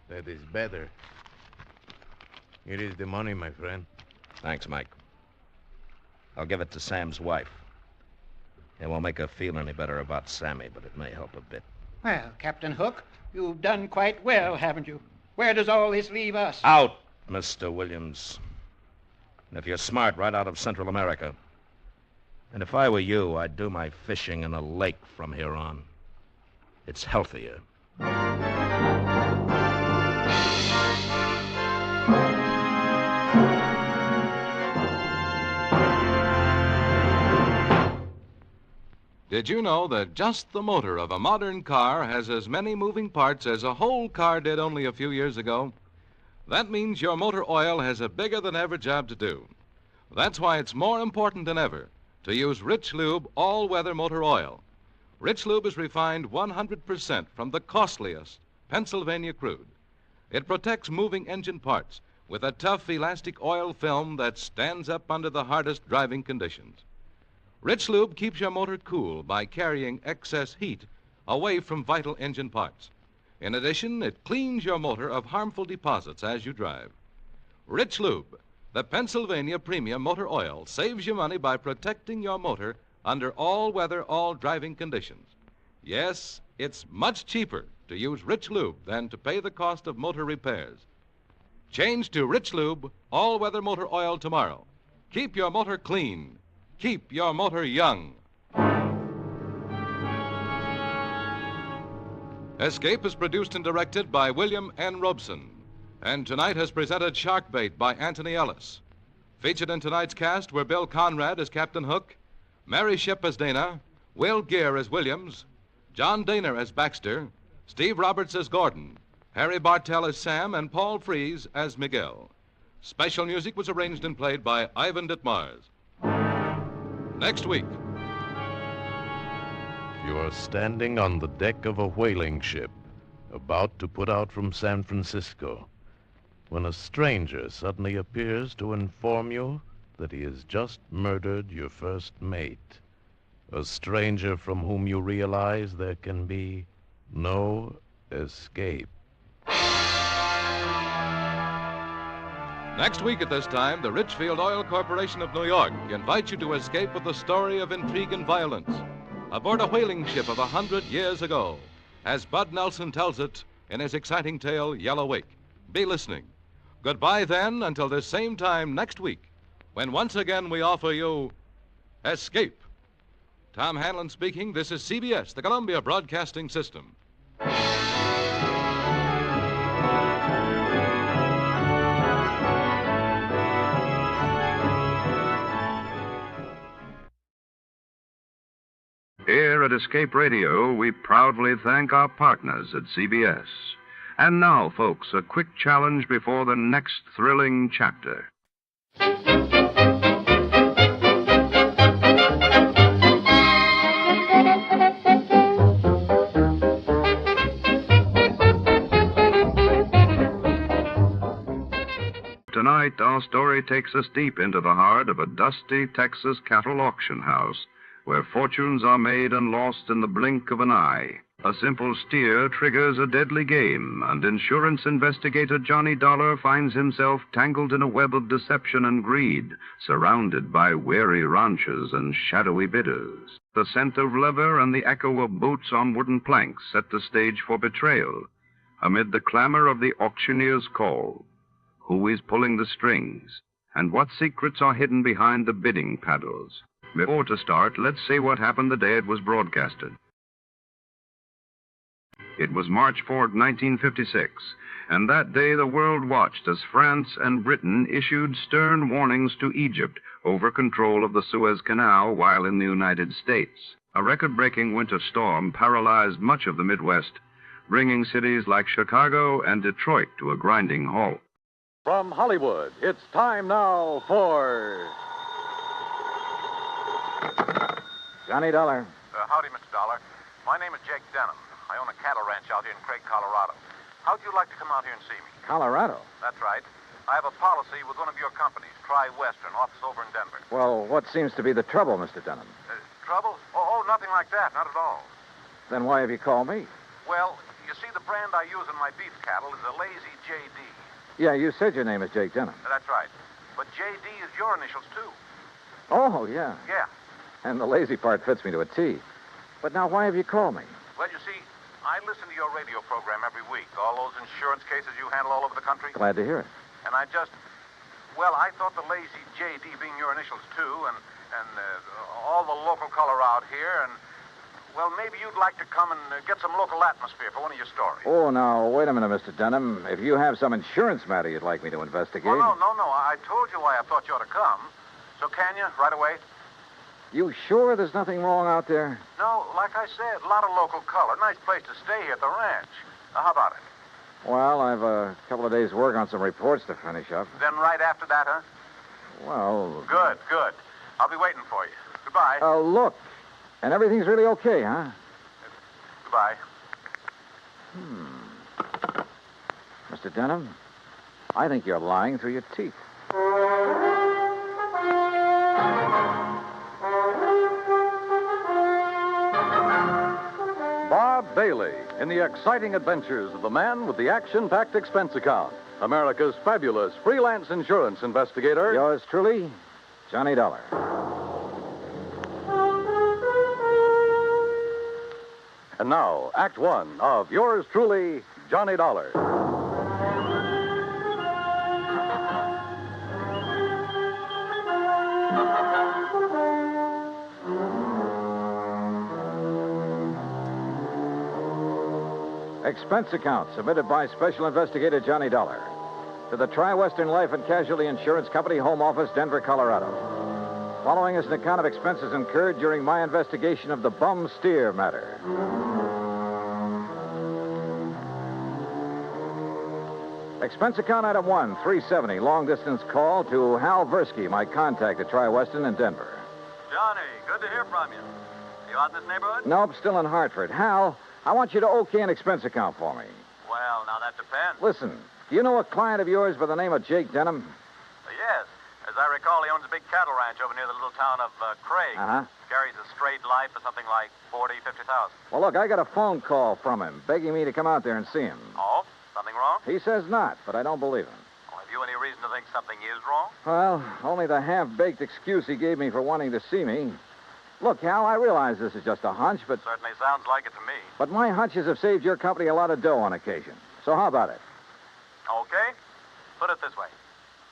That is better. Here is the money, my friend. Thanks, Mike. I'll give it to Sam's wife. It won't make her feel any better about Sammy, but it may help a bit. Well, Captain Hook, you've done quite well, haven't you? Where does all this leave us? Out, Mr. Williams. And if you're smart, right out of Central America. And if I were you, I'd do my fishing in a lake from here on. It's healthier. Did you know that just the motor of a modern car has as many moving parts as a whole car did only a few years ago? That means your motor oil has a bigger than ever job to do. That's why it's more important than ever to use Rich Lube all-weather motor oil. Rich Lube is refined 100% from the costliest Pennsylvania crude. It protects moving engine parts with a tough elastic oil film that stands up under the hardest driving conditions. Rich Lube keeps your motor cool by carrying excess heat away from vital engine parts. In addition, it cleans your motor of harmful deposits as you drive. Rich Lube, the Pennsylvania premium motor oil, saves you money by protecting your motor under all-weather, all-driving conditions. Yes, it's much cheaper to use Rich Lube than to pay the cost of motor repairs. Change to Rich Lube all-weather motor oil tomorrow. Keep your motor clean. Keep your motor young. Escape is produced and directed by William N. Robeson, and tonight has presented Shark Bait by Anthony Ellis. Featured in tonight's cast were Bill Conrad as Captain Hook, Mary Shipp as Dana, Will Gear as Williams, John Daner as Baxter, Steve Roberts as Gordon, Harry Bartell as Sam, and Paul Frees as Miguel. Special music was arranged and played by Ivan Ditmars. Next week. You are standing on the deck of a whaling ship, about to put out from San Francisco, when a stranger suddenly appears to inform you that he has just murdered your first mate. A stranger from whom you realize there can be no escape. Next week at this time, the Richfield Oil Corporation of New York invites you to escape with a story of intrigue and violence aboard a whaling ship of 100 years ago, as Bud Nelson tells it in his exciting tale, Yellow Wake. Be listening. Goodbye then until this same time next week, when once again we offer you Escape. Tom Hanlon speaking. This is CBS, the Columbia Broadcasting System. Here at Escape Radio, we proudly thank our partners at CBS. And now, folks, a quick challenge before the next thrilling chapter. Tonight, our story takes us deep into the heart of a dusty Texas cattle auction house where fortunes are made and lost in the blink of an eye. A simple steer triggers a deadly game, and insurance investigator Johnny Dollar finds himself tangled in a web of deception and greed, surrounded by wary ranchers and shadowy bidders. The scent of leather and the echo of boots on wooden planks set the stage for betrayal. Amid the clamor of the auctioneer's call, who is pulling the strings, and what secrets are hidden behind the bidding paddles? Before to start, let's see what happened the day it was broadcasted. It was March 4, 1956, and that day the world watched as France and Britain issued stern warnings to Egypt over control of the Suez Canal while in the United States. A record-breaking winter storm paralyzed much of the Midwest, bringing cities like Chicago and Detroit to a grinding halt. From Hollywood, it's time now for... Johnny Dollar. Howdy, Mr. Dollar. My name is Jake Denham. I own a cattle ranch out here in Craig, Colorado. How'd you like to come out here and see me? Colorado? That's right. I have a policy with one of your companies, Tri-Western, office over in Denver. Well, what seems to be the trouble, Mr. Denham? Trouble? Oh, nothing like that. Not at all. Then why have you called me? Well, you see, the brand I use in my beef cattle is a Lazy JD. Yeah, you said your name is Jake Denham. That's right. But JD is your initials, too. Oh, yeah. Yeah. And the lazy part fits me to a T. But now why have you called me? Well, you see, I listen to your radio program every week. All those insurance cases you handle all over the country. Glad to hear it. And I thought the Lazy JD being your initials, too, and all the local color out here, and, well, maybe you'd like to come and get some local atmosphere for one of your stories. Oh, now, wait a minute, Mr. Denham. If you have some insurance matter you'd like me to investigate... Well, no. I told you why I thought you ought to come. So can you, right away? You sure there's nothing wrong out there? No, like I said, a lot of local color. Nice place to stay here at the ranch. Now, how about it? Well, I've a couple of days' work on some reports to finish up. Then right after that, huh? Well... Good. I'll be waiting for you. Goodbye. Look. And everything's really okay, huh? Goodbye. Mr. Denham, I think you're lying through your teeth. Bob Bailey in the exciting adventures of the man with the action-packed expense account. America's fabulous freelance insurance investigator. Yours truly, Johnny Dollar. And now, Act One of yours truly, Johnny Dollar. Expense account submitted by Special Investigator Johnny Dollar to the Tri-Western Life and Casualty Insurance Company, Home Office, Denver, Colorado. Following is an account of expenses incurred during my investigation of the bum steer matter. Expense account item 1, 370, long-distance call to Hal Versky, my contact at Tri-Western in Denver. Johnny, good to hear from you. You out in this neighborhood? Nope, still in Hartford. Hal, I want you to okay an expense account for me. Well, now that depends. Listen, do you know a client of yours by the name of Jake Denham? Yes. As I recall, he owns a big cattle ranch over near the little town of Craig. Uh-huh. Carries a straight life for something like 40, 50,000. Well, look, I got a phone call from him begging me to come out there and see him. Oh? Something wrong? He says not, but I don't believe him. Well, have you any reason to think something is wrong? Well, only the half-baked excuse he gave me for wanting to see me. Look, Hal, I realize this is just a hunch, but... Certainly sounds like it to me. But my hunches have saved your company a lot of dough on occasion. So how about it? Okay. Put it this way.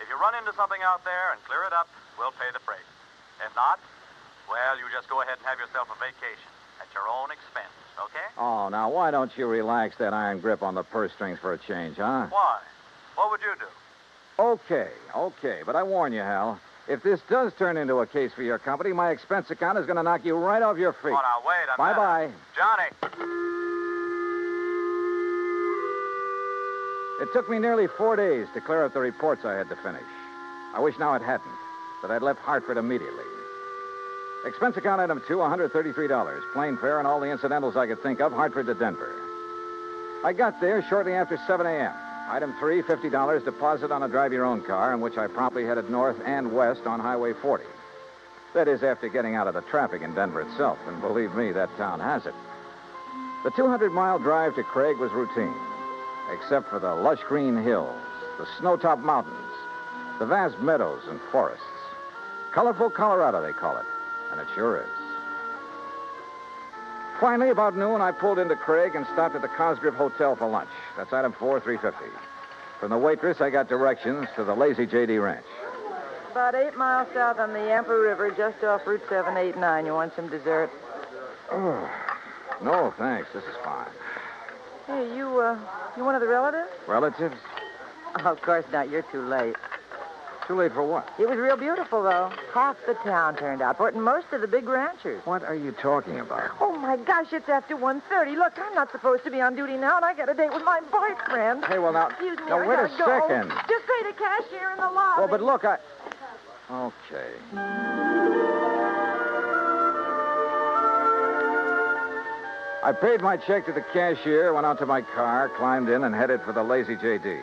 If you run into something out there and clear it up, we'll pay the freight. If not, well, you just go ahead and have yourself a vacation at your own expense, okay? Oh, now, why don't you relax that iron grip on the purse strings for a change, huh? Why? What would you do? Okay. But I warn you, Hal, if this does turn into a case for your company, my expense account is going to knock you right off your feet. Oh, now, wait a minute. Bye-bye. Johnny. It took me nearly 4 days to clear up the reports I had to finish. I wish now it hadn't, that I'd left Hartford immediately. Expense account item 2, $133. Plane fare and all the incidentals I could think of, Hartford to Denver. I got there shortly after 7 a.m. Item 3, $50 deposit on a drive-your-own car, in which I promptly headed north and west on Highway 40. That is, after getting out of the traffic in Denver itself, and believe me, that town has it. The 200-mile drive to Craig was routine, except for the lush green hills, the snow-topped mountains, the vast meadows and forests. Colorful Colorado, they call it, and it sure is. Finally, about noon, I pulled into Craig and stopped at the Cosgrove Hotel for lunch. That's item 4, $350. From the waitress, I got directions to the Lazy J.D. Ranch. About 8 miles south on the Yampa River, just off Route 789. You want some dessert? Oh, no, thanks. This is fine. Hey, you one of the relatives? Relatives? Oh, of course not. You're too late. Too late for what? It was real beautiful, though. Half the town turned out for it, and most of the big ranchers. What are you talking about? Oh, my gosh, it's after 1:30. Look, I'm not supposed to be on duty now, and I got a date with my boyfriend. Hey, well, now... Excuse me, now, I wait a gotta go. second. Just pay the cashier in the lobby. Well, but look, Okay. I paid my check to the cashier, went out to my car, climbed in, and headed for the Lazy J.D.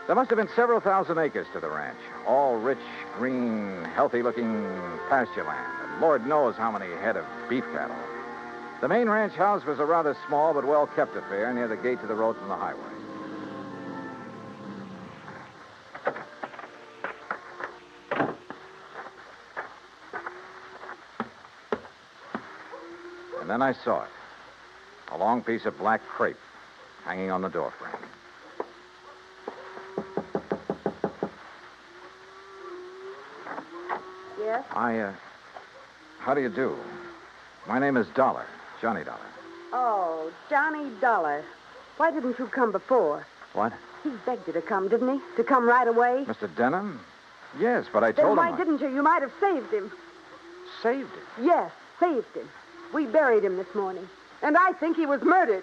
There must have been several thousand acres to the ranch, all rich, green, healthy-looking pasture land, and Lord knows how many head of beef cattle. The main ranch house was a rather small but well-kept affair near the gate to the road from the highway. And then I saw it. A long piece of black crepe hanging on the doorframe. Yes? How do you do? My name is Dollar, Johnny Dollar. Oh, Johnny Dollar. Why didn't you come before? What? He begged you to come, didn't he? To come right away? Mr. Denham? Yes, but I Then told him... why didn't you? You might have saved him. Saved him? Yes, saved him. We buried him this morning. And I think he was murdered.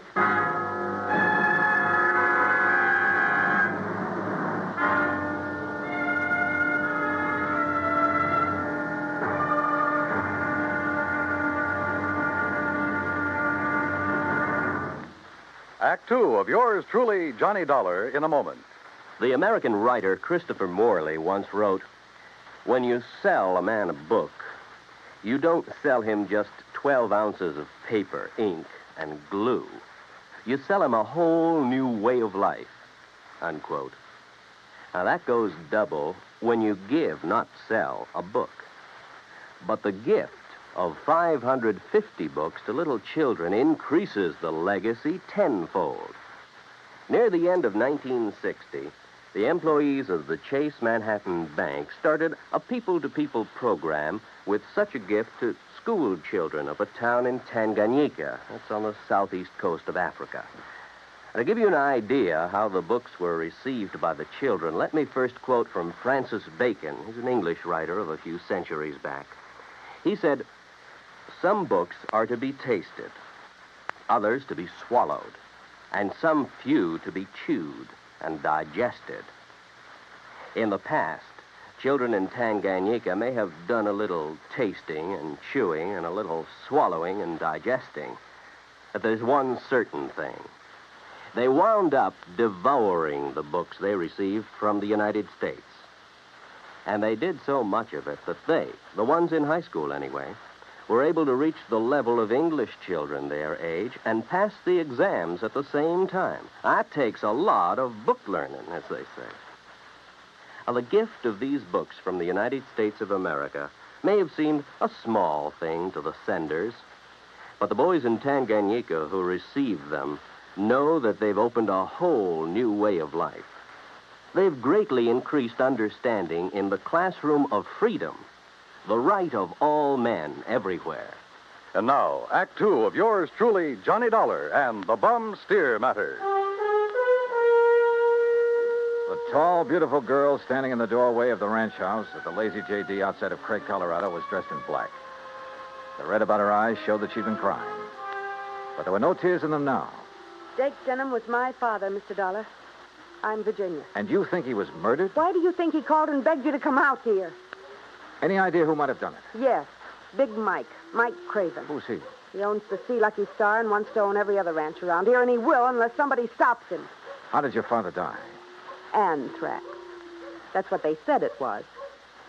Act two of yours truly, Johnny Dollar, in a moment. The American writer Christopher Morley once wrote, "When you sell a man a book, you don't sell him just 12 ounces of paper, ink, and glue. You sell him a whole new way of life," unquote. Now, that goes double when you give, not sell, a book. But the gift of 550 books to little children increases the legacy tenfold. Near the end of 1960, the employees of the Chase Manhattan Bank started a people-to-people program with such a gift to school children of a town in Tanganyika. That's on the southeast coast of Africa. To give you an idea how the books were received by the children, let me first quote from Francis Bacon. He's an English writer of a few centuries back. He said, "Some books are to be tasted, others to be swallowed, and some few to be chewed and digested." In the past, children in Tanganyika may have done a little tasting and chewing and a little swallowing and digesting. But there's one certain thing. They wound up devouring the books they received from the United States. And they did so much of it that they, the ones in high school anyway, were able to reach the level of English children their age and pass the exams at the same time. That takes a lot of book learning, as they say. Now, the gift of these books from the United States of America may have seemed a small thing to the senders, but the boys in Tanganyika who received them know that they've opened a whole new way of life. They've greatly increased understanding in the classroom of freedom, the right of all men everywhere. And now, Act two of yours truly, Johnny Dollar and the Bum Steer Matter. The tall, beautiful girl standing in the doorway of the ranch house at the Lazy J.D. outside of Craig, Colorado, was dressed in black. The red about her eyes showed that she'd been crying. But there were no tears in them now. Jake Denham was my father, Mr. Dollar. I'm Virginia. And you think he was murdered? Why do you think he called and begged you to come out here? Any idea who might have done it? Yes, Big Mike Craven. Who's he? He owns the Sea Lucky Star and wants to own every other ranch around here, and he will unless somebody stops him. How did your father die? Anthrax. That's what they said it was.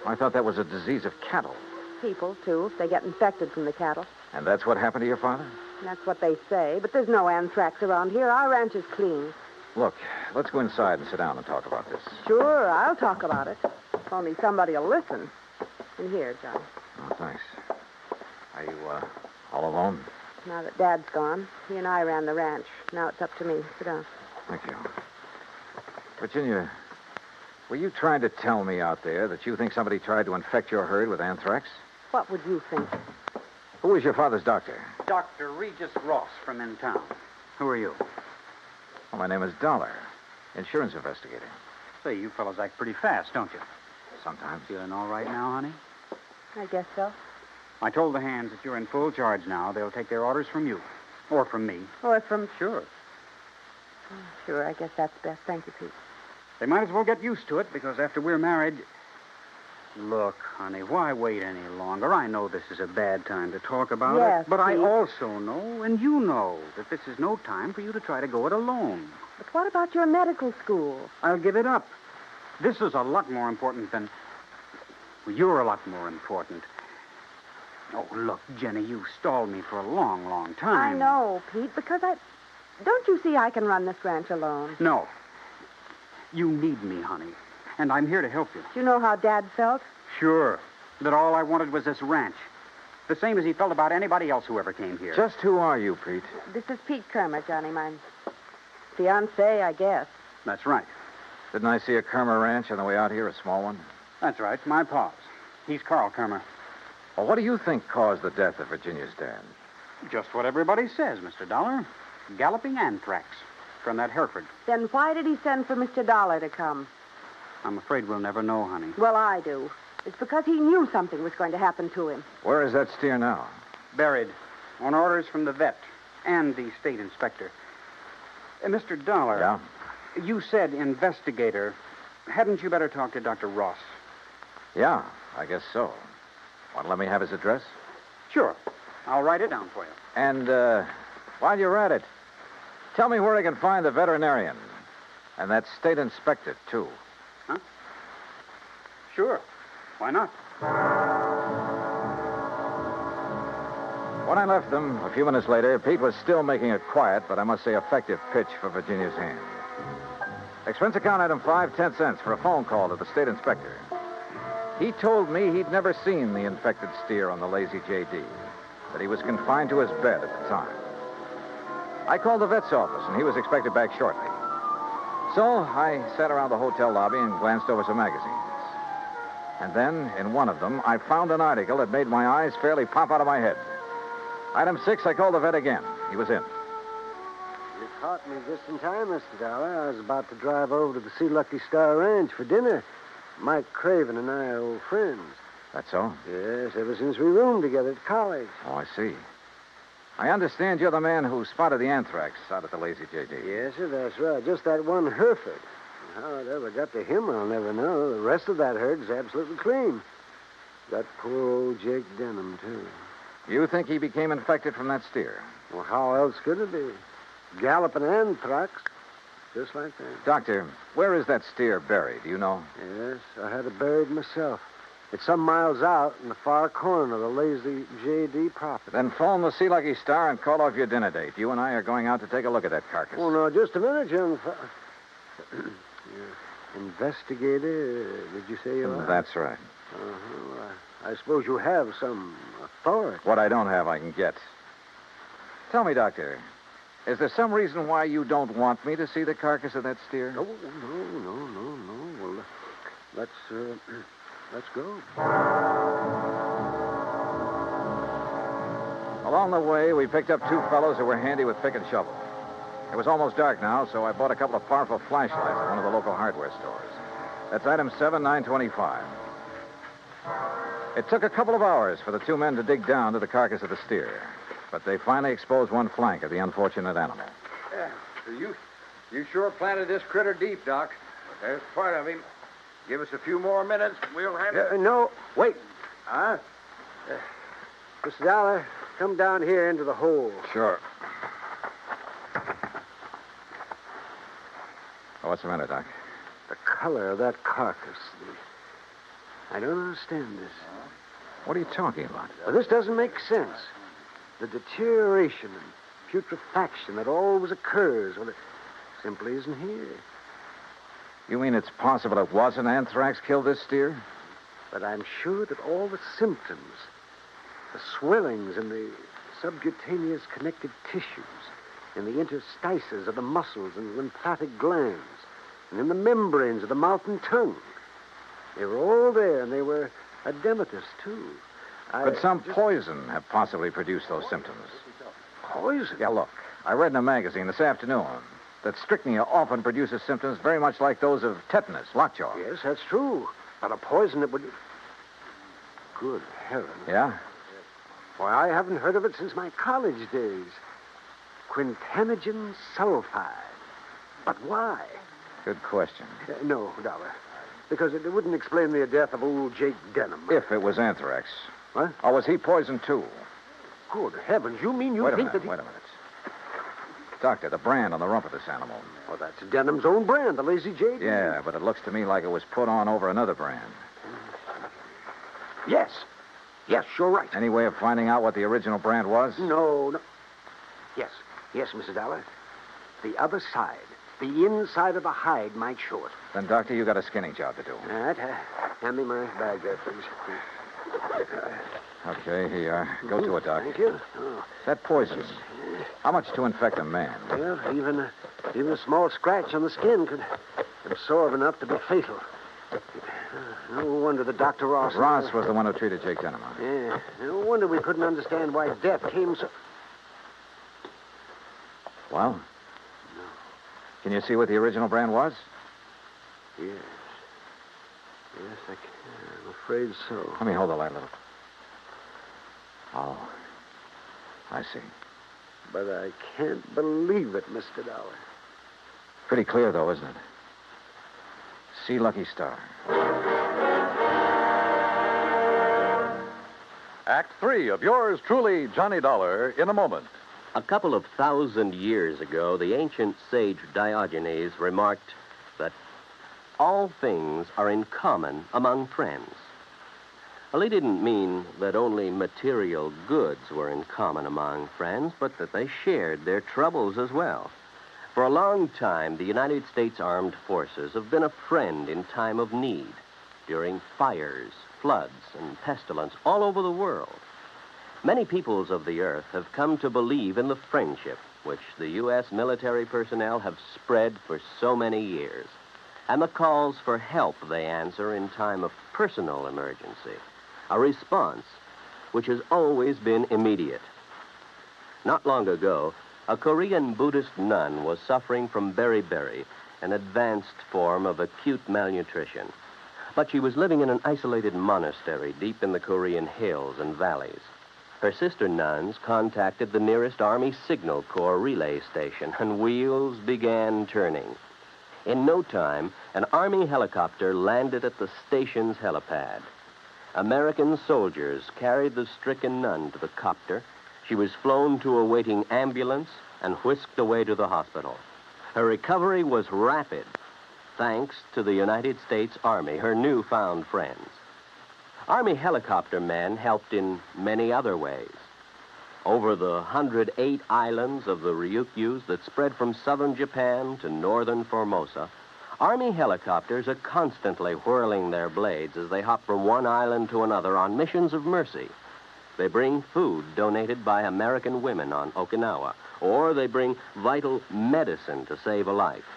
I thought that was a disease of cattle. People, too, if they get infected from the cattle. And that's what happened to your father? That's what they say, but there's no anthrax around here. Our ranch is clean. Look, let's go inside and sit down and talk about this. Sure, I'll talk about it. If only somebody will listen. And here, John. Oh, thanks. Are you, all alone? Now that Dad's gone, he and I ran the ranch. Now it's up to me. Sit down. Thank you. Virginia, were you trying to tell me out there that you think somebody tried to infect your herd with anthrax? What would you think? Who was your father's doctor? Dr. Regis Ross from in town. Who are you? Well, my name is Dollar, insurance investigator. Say, you fellows act pretty fast, don't you? Sometimes. Feeling all right now, honey? I guess so. I told the hands that you're in full charge now. They'll take their orders from you. Or from me. Or from... Sure. Sure, I guess that's best. Thank you, Pete. They might as well get used to it, because after we're married... Look, honey, why wait any longer? I know this is a bad time to talk about Yes, it, but I Pete. also know, and you know, that this is no time for you to try to go it alone. But what about your medical school? I'll give it up. This is a lot more important than... Well, you're a lot more important. Oh, look, Jenny, you stalled me for a long, long time. I know, Pete, because Don't you see I can run this ranch alone? No. You need me, honey, and I'm here to help you. Do you know how Dad felt? Sure. That all I wanted was this ranch. The same as he felt about anybody else who ever came here. Just who are you, Pete? This is Pete Kramer, Johnny, my fiancé, I guess. That's right. Didn't I see a Kramer ranch on the way out here, a small one? That's right. My pa's. He's Carl Kramer. Well, what do you think caused the death of Virginia's dad? Just what everybody says, Mr. Dollar. Galloping anthrax from that Hereford. Then why did he send for Mr. Dollar to come? I'm afraid we'll never know, honey. Well, I do. It's because he knew something was going to happen to him. Where is that steer now? Buried. On orders from the vet and the state inspector. Mr. Dollar. Yeah? You said investigator. Hadn't you better talk to Dr. Ross? Yeah, I guess so. Want to let me have his address? Sure. I'll write it down for you. And, while you're at it, tell me where I can find the veterinarian. And that state inspector, too. Huh? Sure. Why not? When I left them, a few minutes later, Pete was still making a quiet, but I must say effective pitch for Virginia's hand. Expense account item 5, 10 cents for a phone call to the state inspector. He told me he'd never seen the infected steer on the Lazy J.D., that he was confined to his bed at the time. I called the vet's office, and he was expected back shortly. So I sat around the hotel lobby and glanced over some magazines. And then, in one of them, I found an article that made my eyes fairly pop out of my head. Item 6, I called the vet again. He was in. You caught me just in time, Mr. Dollar. I was about to drive over to the Sea Lucky Star Ranch for dinner. Mike Craven and I are old friends. That's so? Yes, ever since we roomed together at college. Oh, I see. I understand you're the man who spotted the anthrax out at the Lazy J.D. Yes, sir, that's right. Just that one Hereford. How it ever got to him, I'll never know. The rest of that herd's absolutely clean. Got poor old Jake Denham, too. You think he became infected from that steer? Well, how else could it be? Galloping anthrax. Just like that. Doctor, where is that steer buried? Do you know? Yes, I had it buried myself. It's some miles out in the far corner of the Lazy J.D. property. Then phone the Sea Lucky Star and call off your dinner date. You and I are going out to take a look at that carcass. Oh, no, just a minute, young investigator, did you say you are? That's right. Well, I suppose you have some authority. What I don't have, I can get. Tell me, Doctor, is there some reason why you don't want me to see the carcass of that steer? No. Well, let's go. Along the way, we picked up two fellows who were handy with pick and shovel. It was almost dark now, so I bought a couple of powerful flashlights at one of the local hardware stores. That's item 7, 925. It took a couple of hours for the two men to dig down to the carcass of the steer, but they finally exposed one flank of the unfortunate animal. Yeah, you sure planted this critter deep, Doc. There's part of him. Give us a few more minutes, we'll have it. No, wait. Huh? Mr. Dollar, come down here into the hole. Sure. Oh, what's the matter, Doc? The color of that carcass. I don't understand this. What are you talking about? Well, this doesn't make sense. The deterioration and putrefaction that always occurs, well, it simply isn't here. You mean it's possible it wasn't anthrax killed this steer? But I'm sure that all the symptoms, the swellings in the subcutaneous connective tissues, in the interstices of the muscles and lymphatic glands, and in the membranes of the mouth and tongue, they were all there, and they were edematous, too. Could some poison have possibly produced those symptoms? Poison? Yeah, look, I read in a magazine this afternoon that strychnia often produces symptoms very much like those of tetanus, lockjaw. Yes, that's true. But a poison that would... Good heavens. Yeah? Why, I haven't heard of it since my college days. Quintanogen sulfide. But why? Good question. No, Dollar. Because it wouldn't explain the death of old Jake Denham. If it was anthrax. What? Or was he poisoned, too? Good heavens, you mean you Wait a think minute, that... wait a minute. Doctor, the brand on the rump of this animal. Well, that's Denham's own brand, the Lazy J. Yeah, but it looks to me like it was put on over another brand. Yes. Yes, you're right. Any way of finding out what the original brand was? No. Yes, Mrs. Dollar. The other side, the inside of the hide might show it. Then, Doctor, you got a skinning job to do. All right, hand me my bag there, please. Okay, here you are. Go to it, Doc. Thank you. Oh. That poison. How much to infect a man? Well, even a small scratch on the skin could absorb enough to be fatal. No wonder that Dr. Ross... Ross was the one who treated Jake Denham. Yeah. No wonder we couldn't understand why death came so... Well? No. Can you see what the original brand was? Yes. Yes, I can. I'm afraid so. Let me hold the light a little. Oh. I see. But I can't believe it, Mr. Dollar. Pretty clear, though, isn't it? See Lucky Star. Act 3 of yours truly, Johnny Dollar, in a moment. A couple of 1,000 years ago, the ancient sage Diogenes remarked that all things are in common among friends. Well, he didn't mean that only material goods were in common among friends, but that they shared their troubles as well. For a long time, the United States Armed Forces have been a friend in time of need, during fires, floods, and pestilence all over the world. Many peoples of the earth have come to believe in the friendship which the U.S. military personnel have spread for so many years, and the calls for help they answer in time of personal emergency, a response which has always been immediate. Not long ago, a Korean Buddhist nun was suffering from beriberi, an advanced form of acute malnutrition. But she was living in an isolated monastery deep in the Korean hills and valleys. Her sister nuns contacted the nearest Army Signal Corps relay station, and wheels began turning. In no time, an Army helicopter landed at the station's helipad. American soldiers carried the stricken nun to the copter. She was flown to a waiting ambulance and whisked away to the hospital. Her recovery was rapid, thanks to the United States Army, her newfound friends. Army helicopter men helped in many other ways. Over the 108 islands of the Ryukyus that spread from southern Japan to northern Formosa, Army helicopters are constantly whirling their blades as they hop from one island to another on missions of mercy. They bring food donated by American women on Okinawa, or they bring vital medicine to save a life.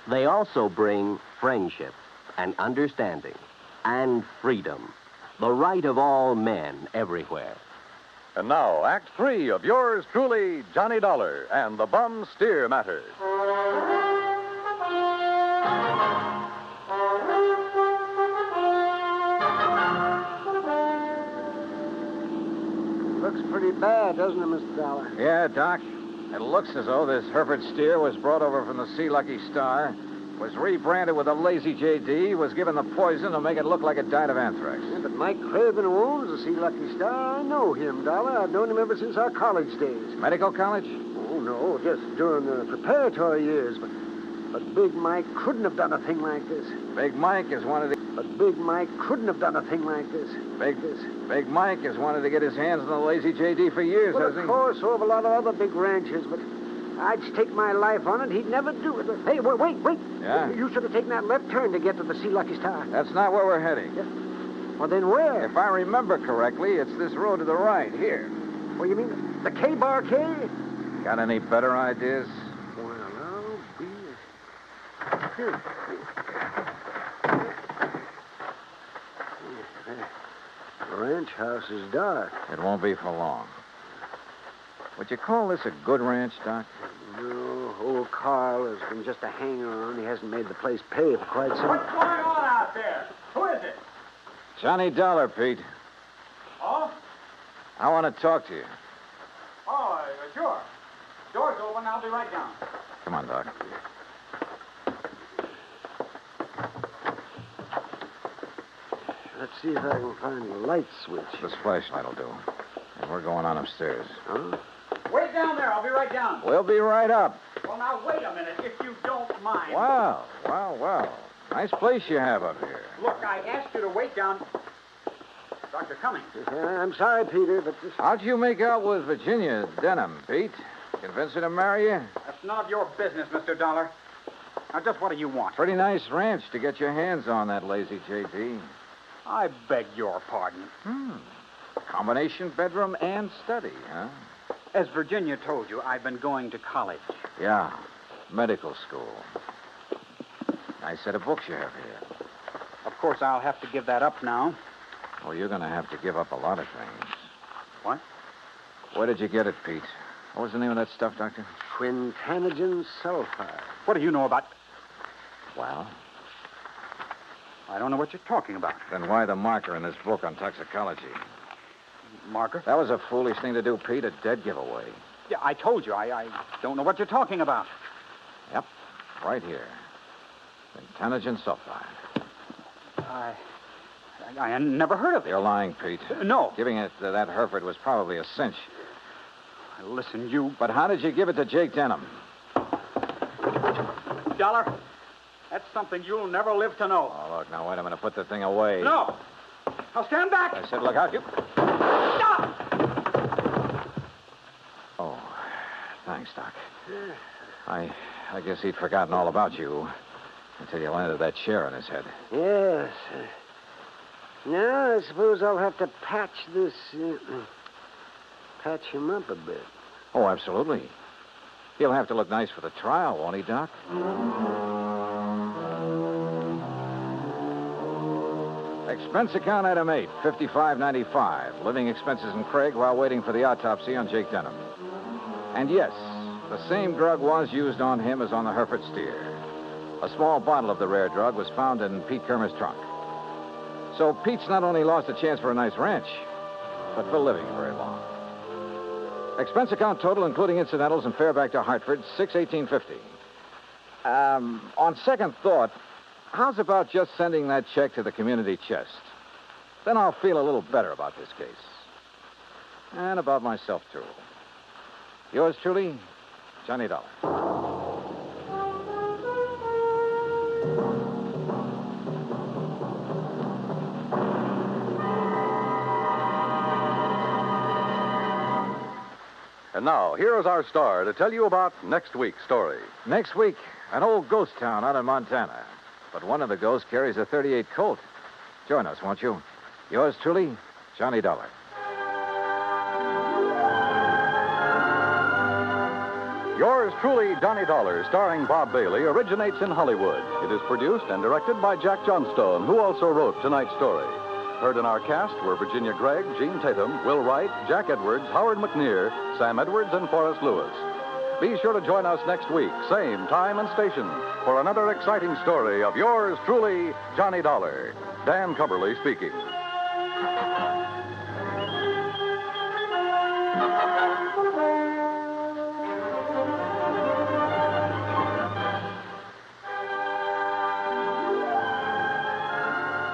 They also bring friendship and understanding and freedom, the right of all men everywhere. And now, Act 3 of yours truly, Johnny Dollar and the Bum Steer Matter. Looks pretty bad, doesn't it, Mr. Dollar? Yeah, Doc. It looks as though this Hereford steer was brought over from the Sea Lucky Star, was rebranded with a Lazy JD, was given the poison to make it look like it died of anthrax. Yeah, but Mike Craven, who owns the Sea Lucky Star, I know him, Dollar. I've known him ever since our college days. Medical college? Oh, no, just during the preparatory years. But Big Mike couldn't have done a thing like this. Big Mike is one of the... But Big Mike couldn't have done a thing like this. Big Mike has wanted to get his hands on the Lazy JD for years, well, hasn't he? Of course, so have a lot of other big ranches, but I'd stake my life on it. He'd never do it. Hey, wait. Yeah? You should have taken that left turn to get to the Sea Lucky Star. That's not where we're heading. Yeah. Well, then where? If I remember correctly, it's this road to the right, here. Well, you mean the K-Bar K? Got any better ideas? Well, I'll be... Here. The ranch house is dark. It won't be for long. Would you call this a good ranch, Doc? No, old Carl has been just a hanger-on. He hasn't made the place pay for quite some... What's going on out there? Who is it? Johnny Dollar, Pete. Oh? I want to talk to you. Oh, sure. Door's open. I'll be right down. Come on, Doc. Let's see if I can find the light switch. This flashlight will do. And we're going on upstairs. Huh? Wait down there. I'll be right down. We'll be right up. Well, now, wait a minute, if you don't mind. Wow. Nice place you have up here. Look, I asked you to wait down. Dr. Cummings. I'm sorry, Peter, but this... How'd you make out with Virginia Denham, Pete? Convince her to marry you? That's none of your business, Mr. Dollar. Now, just what do you want? Pretty nice ranch to get your hands on, that lazy JD. I beg your pardon. Combination bedroom and study, huh? As Virginia told you, I've been going to college. Yeah, medical school. Nice set of books you have here. Of course, I'll have to give that up now. Well, you're going to have to give up a lot of things. What? Where did you get it, Pete? What was the name of that stuff, Doctor? Quintanogen sulfide. What do you know about... Well? I don't know what you're talking about. Then why the marker in this book on toxicology? Marker? That was a foolish thing to do, Pete. A dead giveaway. Yeah, I told you. I don't know what you're talking about. Yep. Right here. Quintanogen sulfide. I never heard of it. You're lying, Pete. No. Giving it to that Hereford was probably a cinch. Listen, you... But how did you give it to Jake Denham? Dollar, that's something you'll never live to know. Oh, look, now, wait a minute. Put the thing away. No. Now, stand back. I said, look out. You... Stop! Oh, thanks, Doc. I guess he'd forgotten all about you until you landed that chair on his head. Yes. Now, I suppose I'll have to patch this... patch him up a bit. Oh, absolutely. He'll have to look nice for the trial, won't he, Doc? Expense account item 8, $55.95. Living expenses in Craig while waiting for the autopsy on Jake Denham. And yes, the same drug was used on him as on the Hereford steer. A small bottle of the rare drug was found in Pete Kermer's trunk. So Pete's not only lost a chance for a nice ranch, but for living very long. Expense account total, including incidentals and fare back to Hartford, $618.50. On second thought, how's about just sending that check to the community chest? Then I'll feel a little better about this case. And about myself, too. Yours truly, Johnny Dollar. And now, here is our star to tell you about next week's story. Next week, an old ghost town out in Montana. But one of the ghosts carries a .38 Colt. Join us, won't you? Yours truly, Johnny Dollar. Yours truly, Johnny Dollar, starring Bob Bailey, originates in Hollywood. It is produced and directed by Jack Johnstone, who also wrote tonight's story. Heard in our cast were Virginia Gregg, Gene Tatum, Will Wright, Jack Edwards, Howard McNear, Sam Edwards, and Forrest Lewis. Be sure to join us next week, same time and station, for another exciting story of yours truly, Johnny Dollar. Dan Cumberly speaking.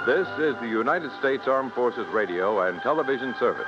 This is the United States Armed Forces Radio and Television Service.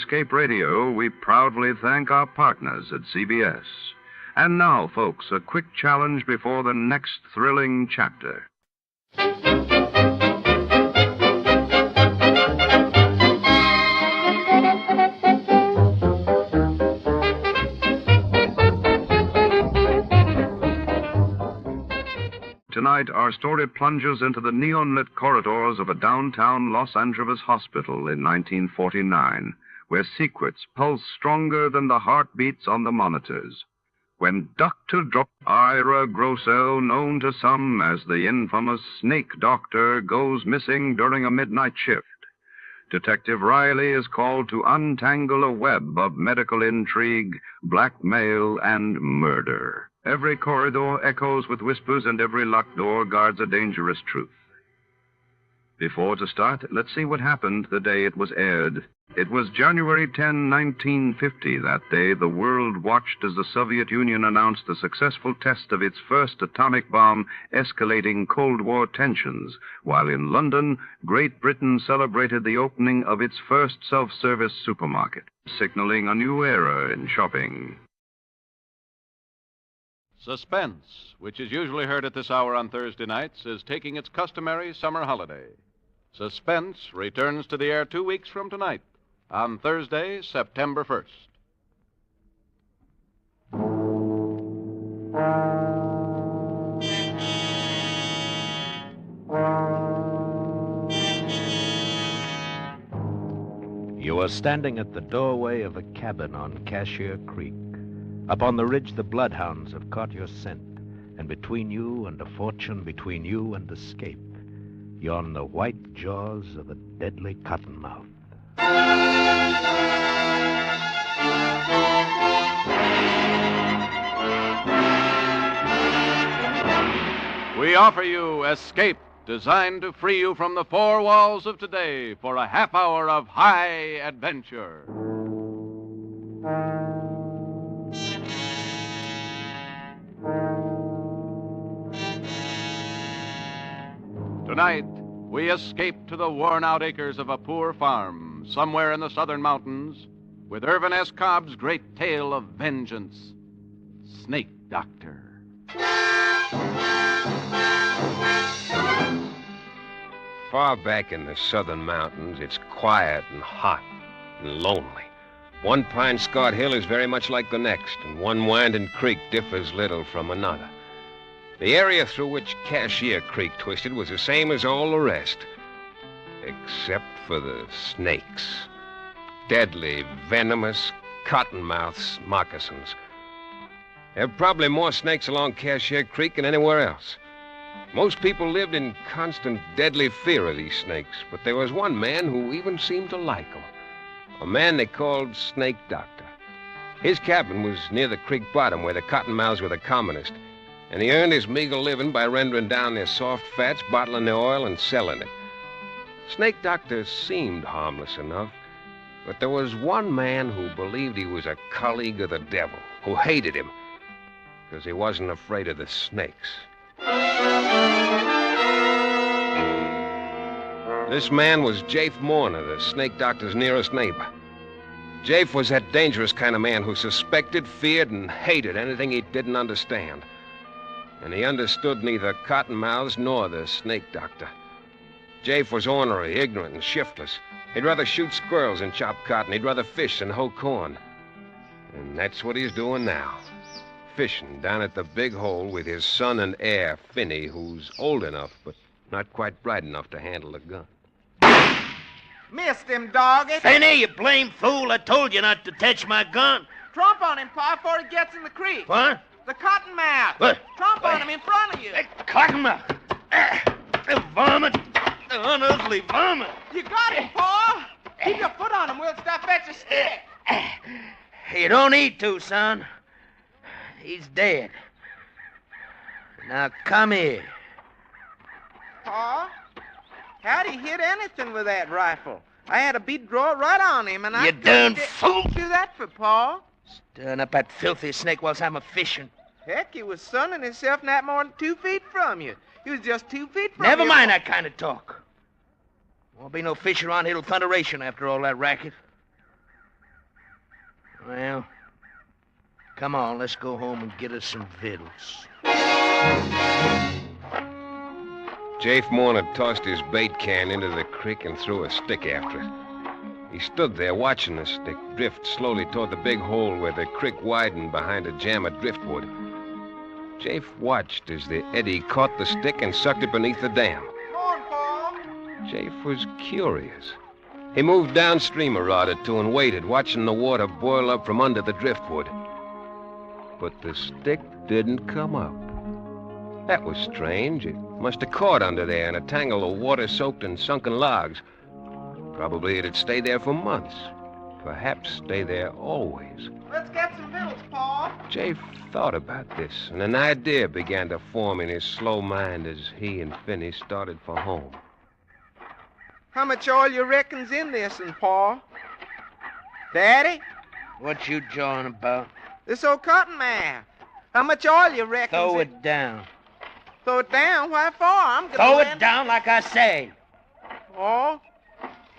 Escape Radio, we proudly thank our partners at CBS. And now, folks, a quick challenge before the next thrilling chapter. Tonight, our story plunges into the neon-lit corridors of a downtown Los Angeles hospital in 1949, where secrets pulse stronger than the heartbeats on the monitors. When Dr. Ira Grossel, known to some as the infamous Snake Doctor, goes missing during a midnight shift, Detective Riley is called to untangle a web of medical intrigue, blackmail, and murder. Every corridor echoes with whispers, and every locked door guards a dangerous truth. Before to start, let's see what happened the day it was aired. It was January 10, 1950. That day, the world watched as the Soviet Union announced the successful test of its first atomic bomb, escalating Cold War tensions, while in London, Great Britain celebrated the opening of its first self-service supermarket, signaling a new era in shopping. Suspense, which is usually heard at this hour on Thursday nights, is taking its customary summer holiday. Suspense returns to the air 2 weeks from tonight, on Thursday, September 1st. You are standing at the doorway of a cabin on Cashier Creek. Up on the ridge, the bloodhounds have caught your scent, and between you and a fortune, between you and escape, yawn the white jaws of a deadly cottonmouth. We offer you Escape, designed to free you from the four walls of today for a half hour of high adventure. Tonight, we escape to the worn-out acres of a poor farm somewhere in the southern mountains with Irvin S. Cobb's great tale of vengeance, Snake Doctor. Far back in the southern mountains, it's quiet and hot and lonely. One pine-scarred hill is very much like the next, and one winding creek differs little from another. The area through which Cashier Creek twisted was the same as all the rest, except for the snakes. Deadly, venomous, cottonmouths moccasins. There are probably more snakes along Cashier Creek than anywhere else. Most people lived in constant, deadly fear of these snakes, but there was one man who even seemed to like them. A man they called Snake Doctor. His cabin was near the creek bottom where the cottonmouths were the commonest, and he earned his meager living by rendering down their soft fats, bottling their oil, and selling it. Snake Doctor seemed harmless enough, but there was one man who believed he was a colleague of the devil, who hated him, because he wasn't afraid of the snakes. This man was Jafe Mourner, the Snake Doctor's nearest neighbor. Jafe was that dangerous kind of man who suspected, feared, and hated anything he didn't understand. And he understood neither cottonmouths nor the Snake Doctor. Jafe was ornery, ignorant, and shiftless. He'd rather shoot squirrels than chop cotton. He'd rather fish than hoe corn. And that's what he's doing now. Fishing down at the Big Hole with his son and heir, Finney, who's old enough, but not quite bright enough to handle a gun. Missed him, dog. Finney, you blame fool. I told you not to touch my gun. Tromp on him, Pa, before he gets in the creek. What? The cottonmouth. What? Tromp on him in front of you. Cottonmouth. The varmint. The unearthly varmint. You got him, Pa. Keep your foot on him. We'll stop at your stick. You don't need to, son. He's dead. Now come here. Pa, how'd he hit anything with that rifle? I had a bead draw right on him, and You darn fool. What'd you do that for, Pa? Stirring up that filthy snake whilst I'm a-fishing. Heck, he was sunning himself not more than 2 feet from you. He was just 2 feet from Never you. mind that kind of talk. Won't be no fish around here till thunderation after all that racket. Come on, let's go home and get us some victuals. Jafe Morner tossed his bait can into the creek and threw a stick after it. He stood there watching the stick drift slowly toward the big hole where the creek widened behind a jam of driftwood. Jafe watched as the eddy caught the stick and sucked it beneath the dam. Jafe was curious. He moved downstream a rod or two and waited, watching the water boil up from under the driftwood. But the stick didn't come up. That was strange. It must have caught under there in a tangle of water-soaked and sunken logs. Probably it'd stay there for months. Perhaps stay there always. Let's get some victuals, Pa. Jafe thought about this, and an idea began to form in his slow mind as he and Finney started for home. How much oil you reckon's in this, and Pa? Daddy? What you jawing about? This old cotton mouth. How much oil you reckon? Throw it down. Throw it down? Why for? I'm gonna Throw it down like I say. Oh,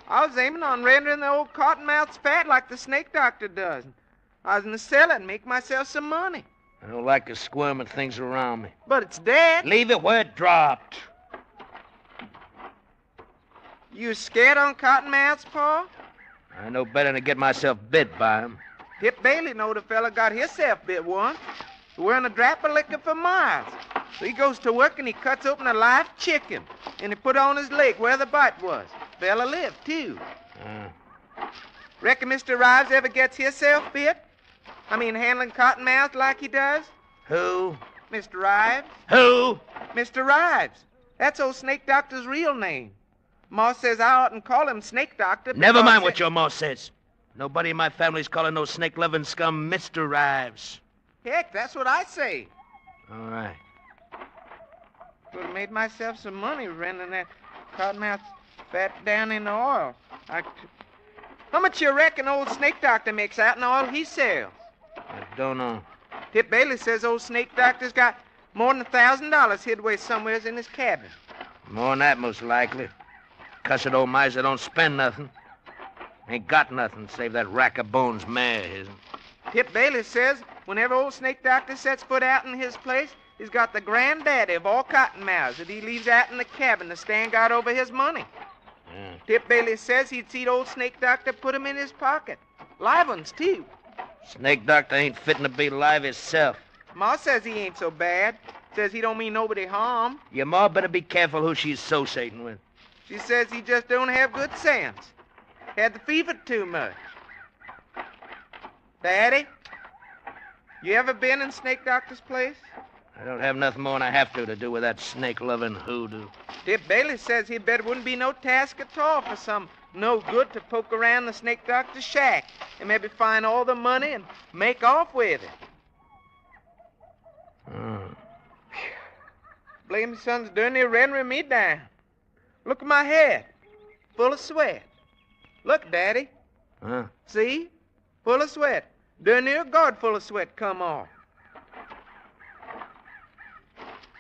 I was aiming on rendering the old cottonmouths fat like the Snake Doctor does. I was gonna sell it and make myself some money. I don't like a squirm of things around me. But it's dead. Leave it where it dropped. You scared on cottonmouths, Pa? I know better than to get myself bit by him. Hip Bailey knowed a fella got himself bit once. Wearing a drap of liquor for miles. So he goes to work and he cuts open a live chicken. And he put it on his leg where the bite was. Fella lived, too. Reckon Mr. Rives ever gets himself bit? I mean, handling cottonmouth like he does? Who? Mr. Rives. Who? Mr. Rives. That's old Snake Doctor's real name. Ma says I oughtn't call him Snake Doctor. Never mind what your ma says. Nobody in my family's calling no snake-loving scum Mr. Rives. Heck, that's what I say. All right. Would have made myself some money rendering that cottonmouth fat down in the oil. How much you reckon old Snake Doctor makes out in the oil he sells? I don't know. Tip Bailey says old Snake Doctor's got more than $1,000 hid away somewheres in his cabin. More than that, most likely. Cussed old miser don't spend nothing. Ain't got nothing save that rack of bones mare of his'n. Tip Bailey says whenever old Snake Doctor sets foot out in his place, he's got the granddaddy of all cottonmouths that he leaves out in the cabin to stand guard over his money. Yeah. Tip Bailey says he'd seen old Snake Doctor put him in his pocket. Live ones, too. Snake Doctor ain't fitting to be live himself. Ma says he ain't so bad. Says he don't mean nobody harm. Your ma better be careful who she's associating with. She says he just don't have good sense. Had the fever too much. Daddy, you ever been in Snake Doctor's place? I don't have nothing more than I have to do with that snake-loving hoodoo. Tip Bailey says he'd bet it wouldn't be no task at all for some no good to poke around the Snake Doctor's shack and maybe find all the money and make off with it. Blame his son's darn near rendering me down. Look at my head, full of sweat. Look, Daddy. Huh? See? Full of sweat. Darn near a guard full of sweat come off.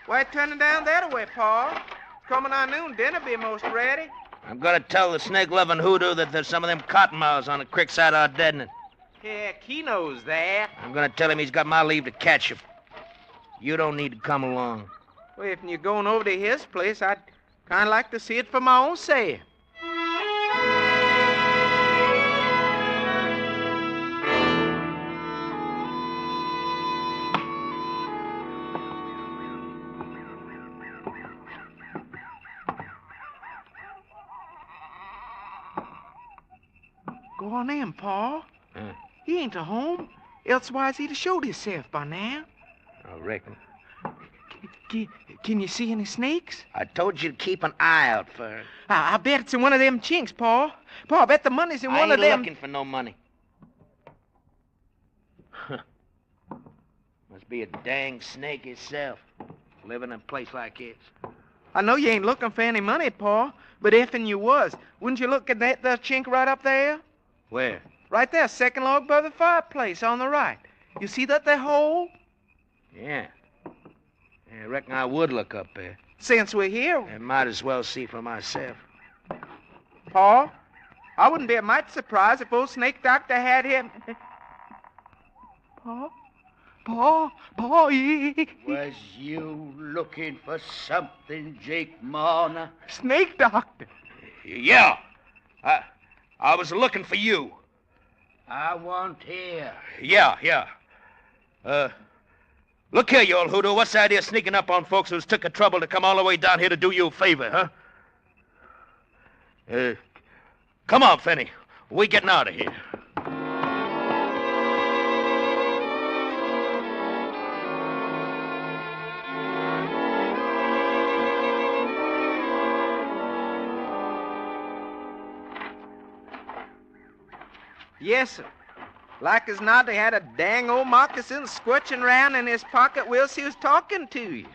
Why turning down that way, Pa? Coming on noon, dinner be most ready. I'm gonna tell the snake-loving hoodoo that there's some of them cottonmouths on the creek side of our deadening. Heck, he knows that. I'm gonna tell him he's got my leave to catch him. You don't need to come along. Well, if you're going over to his place, I'd kind of like to see it for my own saying. Go on in, Pa. He ain't at home. Elsewise, he'd have showed himself by now. I reckon. Can you see any snakes? I told you to keep an eye out for her. I bet it's in one of them chinks, Pa. Pa, I bet the money's in one of them. I ain't looking for no money. Must be a dang snake itself, living in a place like this. I know you ain't looking for any money, Pa, but if'n you was, wouldn't you look at that there chink right up there? Where? Right there, second log by the fireplace on the right. You see that there hole? Yeah. I reckon I would look up there. Since we're here. I might as well see for myself. Pa, I wouldn't be a mite surprised if old Snake Doctor had him. Pa, Paul, Was you looking for something, Jake Marner? Snake Doctor. Yeah. I was looking for you. I want here. Yeah. Look here, you old hoodoo. What's the idea of sneaking up on folks who's took the trouble to come all the way down here to do you a favor, huh? Come on, Finney. We're getting out of here. Yes, sir. Like as not, they had a dang old moccasin squirching around in his pocket whilst he was talking to you.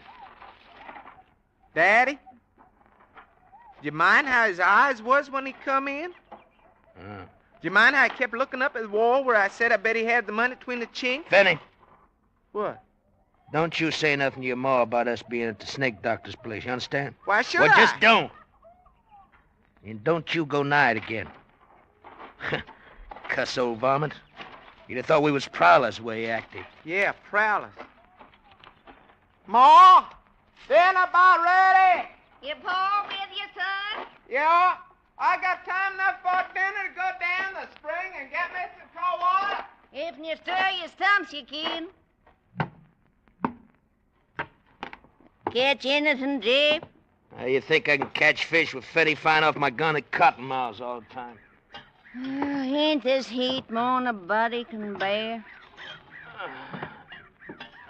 Daddy, do you mind how his eyes was when he come in? Do you mind how I kept looking up at the wall where I said I bet he had the money between the chinks? Finney. What? Don't you say nothing to your ma about us being at the Snake Doctor's place, you understand? Why should Well, I? just don't. And don't you go nigh it again. Cuss old varmint. You'd have thought we was prowlers the way you acted. Yeah, prowlers. Ma, dinner about ready. You Paul with you, son? Yeah, I got time enough for dinner to go down the spring and get me some cold water. If you stir your stumps, you can. Catch anything, Jeff? How you think I can catch fish with Fetty flying off my gun at cotton mouths all the time? Ain't this heat more than a body can bear?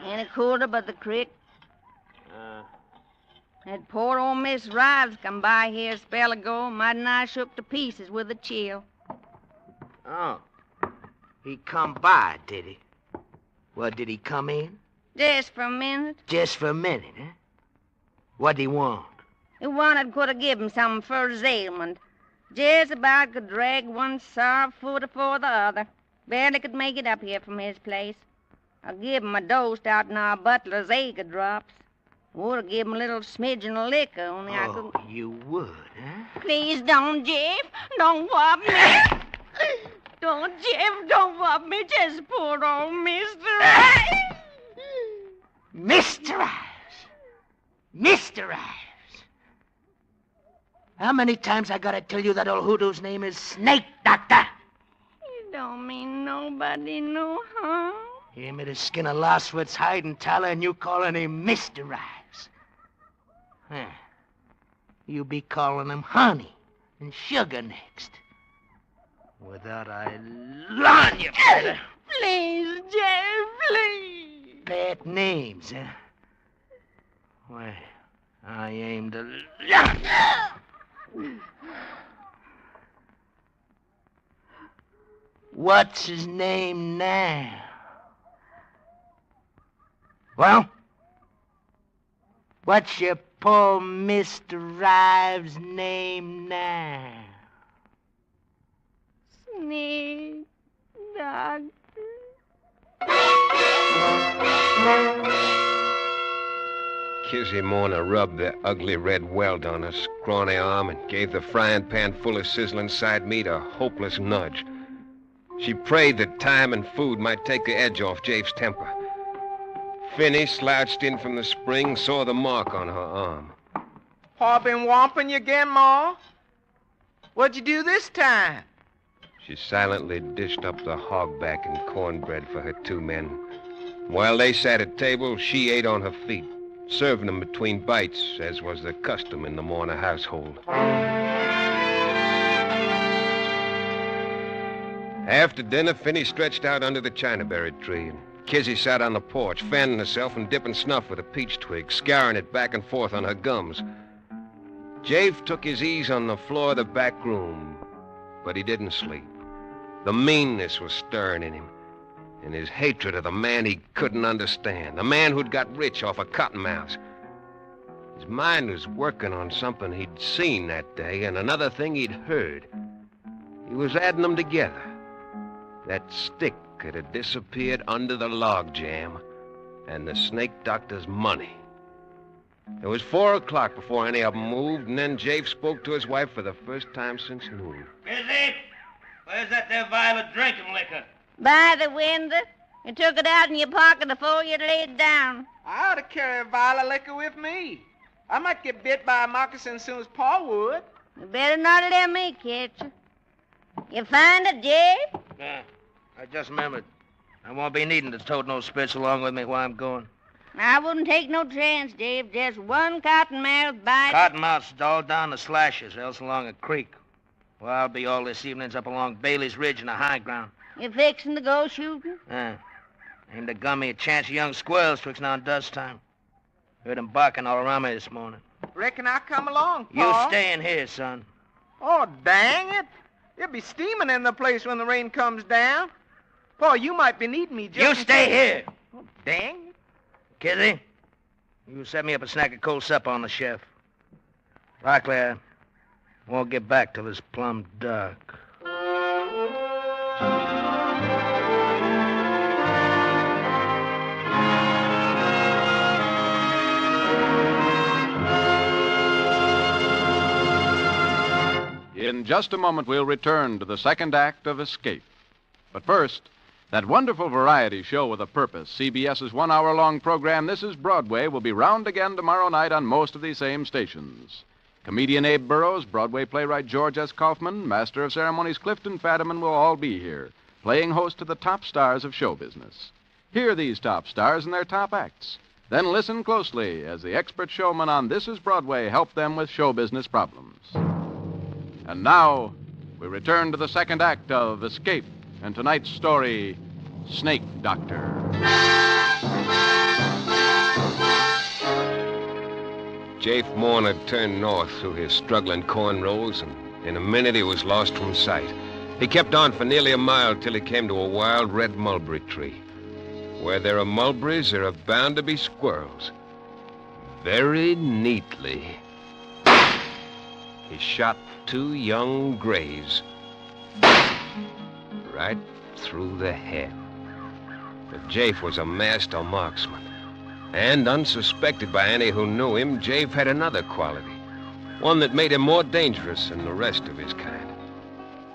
Ain't it cooler but the creek? That poor old Miss Rives come by here a spell ago, mighty nigh shook to pieces with a chill. Oh. He come by, did he? Well, did he come in? Just for a minute. Just for a minute, huh? What'd he want? He wanted could have give him something for his ailment. Just about could drag one sour foot afore the other. Barely could make it up here from his place. I give him a dose out in our butler's acre drops. Would have give him a little smidgen of liquor, only I could... Oh, you would, huh? Please don't, Jeff. Don't whop me. Don't, Jeff, don't whop me. Just poor old Mr. Ives. Mr. Ives! Mr. Ives! How many times I gotta tell you that old hoodoo's name is Snake Doctor? You don't mean nobody no harm. He made a skin of lostwit's hide and tallow, and you calling him Mr. Ives. Huh. You be calling him honey and sugar next. Without I line you, fella. Please, Jeff, please. Bad names, huh? Well, I aim to... What's his name now? Well? What's your poor Mr. Rives' name now? Snake Doctor. Kizzy Morna rubbed the ugly red welt on her scrawny arm and gave the frying pan full of sizzling side meat a hopeless nudge. She prayed that time and food might take the edge off Jabe's temper. Finney slouched in from the spring, saw the mark on her arm. Pa been whomping you again, Ma? What'd you do this time? She silently dished up the hogback and cornbread for her two men. While they sat at table, she ate on her feet, serving them between bites, as was the custom in the Morna household. After dinner, Finney stretched out under the chinaberry tree, and Kizzy sat on the porch, fanning herself and dipping snuff with a peach twig, scouring it back and forth on her gums. Jave took his ease on the floor of the back room, but he didn't sleep. The meanness was stirring in him, and his hatred of the man he couldn't understand, the man who'd got rich off of cottonmouths. His mind was working on something he'd seen that day and another thing he'd heard. He was adding them together. That stick had disappeared under the log jam, and the Snake Doctor's money. It was 4 o'clock before any of them moved, and then Jave spoke to his wife for the first time since noon. Busy? Where's that there vial of drinking liquor? By the window. You took it out in your pocket before you laid down. I ought to carry a vial of liquor with me. I might get bit by a moccasin as soon as Pa would. You better not let me catch you. You find it, Jay? Yeah, I just remembered. I won't be needing to tote no spits along with me while I'm going. I wouldn't take no chance, Dave. Just one cottonmouth bite. Cottonmouths all down the slashes, else along a creek. Well, I'll be all this evening's up along Bailey's Ridge in the high ground. You fixing to go shooting? Aim to gun me a chance of young squirrels twixt now and dust time. Heard them barking all around me this morning. Reckon I'll come along, You Pa. stay in here, son. Oh, dang it. It'll be steaming in the place when the rain comes down. Pa, you might be needing me just... You stay here. Oh, dang it. Kizzy, you set me up a snack of cold supper on the chef. Likely I won't get back till it's plumb dark. In just a moment, we'll return to the second act of Escape. But first, that wonderful variety show with a purpose, CBS's 1 hour-long program, This is Broadway, will be round again tomorrow night on most of these same stations. Comedian Abe Burrows, Broadway playwright George S. Kaufman, Master of Ceremonies Clifton Fadiman will all be here, playing host to the top stars of show business. Hear these top stars and their top acts. Then listen closely as the expert showmen on This is Broadway help them with show business problems. And now, we return to the second act of Escape and tonight's story, Snake Doctor. Jafe Morn had turned north through his struggling corn rows, and in a minute he was lost from sight. He kept on for nearly a mile till he came to a wild red mulberry tree. Where there are mulberries, there are bound to be squirrels. Very neatly, he shot 2 young grays right through the head. But Jafe was a master marksman. And unsuspected by any who knew him, Jafe had another quality. One that made him more dangerous than the rest of his kind.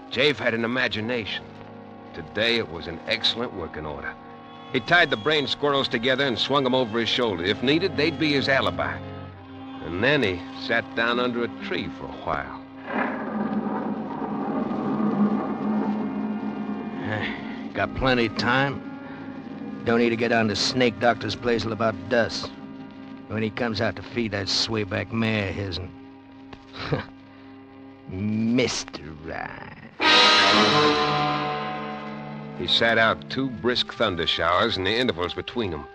Jafe had an imagination. Today it was in excellent working order. He tied the brain squirrels together and swung them over his shoulder. If needed, they'd be his alibi. And then he sat down under a tree for a while. Got plenty of time. Don't need to get down to Snake Doctor's place till about dusk. When he comes out to feed that swayback mare of his. Mr. Ryan. He sat out 2 brisk thunder showers and the intervals between them.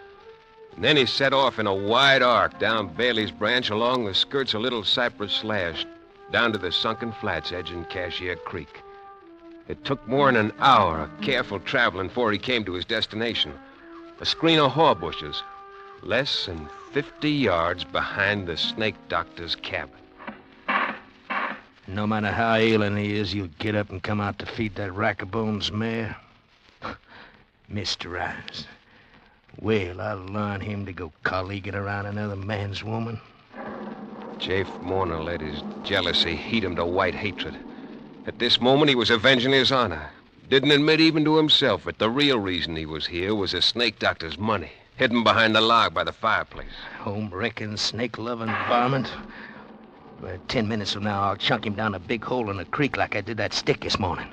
And then he set off in a wide arc down Bailey's Branch along the skirts of Little Cypress Slash, down to the sunken flats edging Cashier Creek. It took more than an hour of careful traveling before he came to his destination. A screen of haw bushes, less than 50 yards behind the Snake Doctor's cabin. No matter how ailing he is, you'll get up and come out to feed that rack-a-bones mare. Mr. Ryan. Well, I'll learn him to go colleaguing around another man's woman. Jafe Morner let his jealousy heat him to white hatred. At this moment, he was avenging his honor. Didn't admit even to himself that the real reason he was here was the Snake Doctor's money, hidden behind the log by the fireplace. Home-wrecking, snake-loving varmint. 10 minutes from now, I'll chunk him down a big hole in the creek like I did that stick this morning.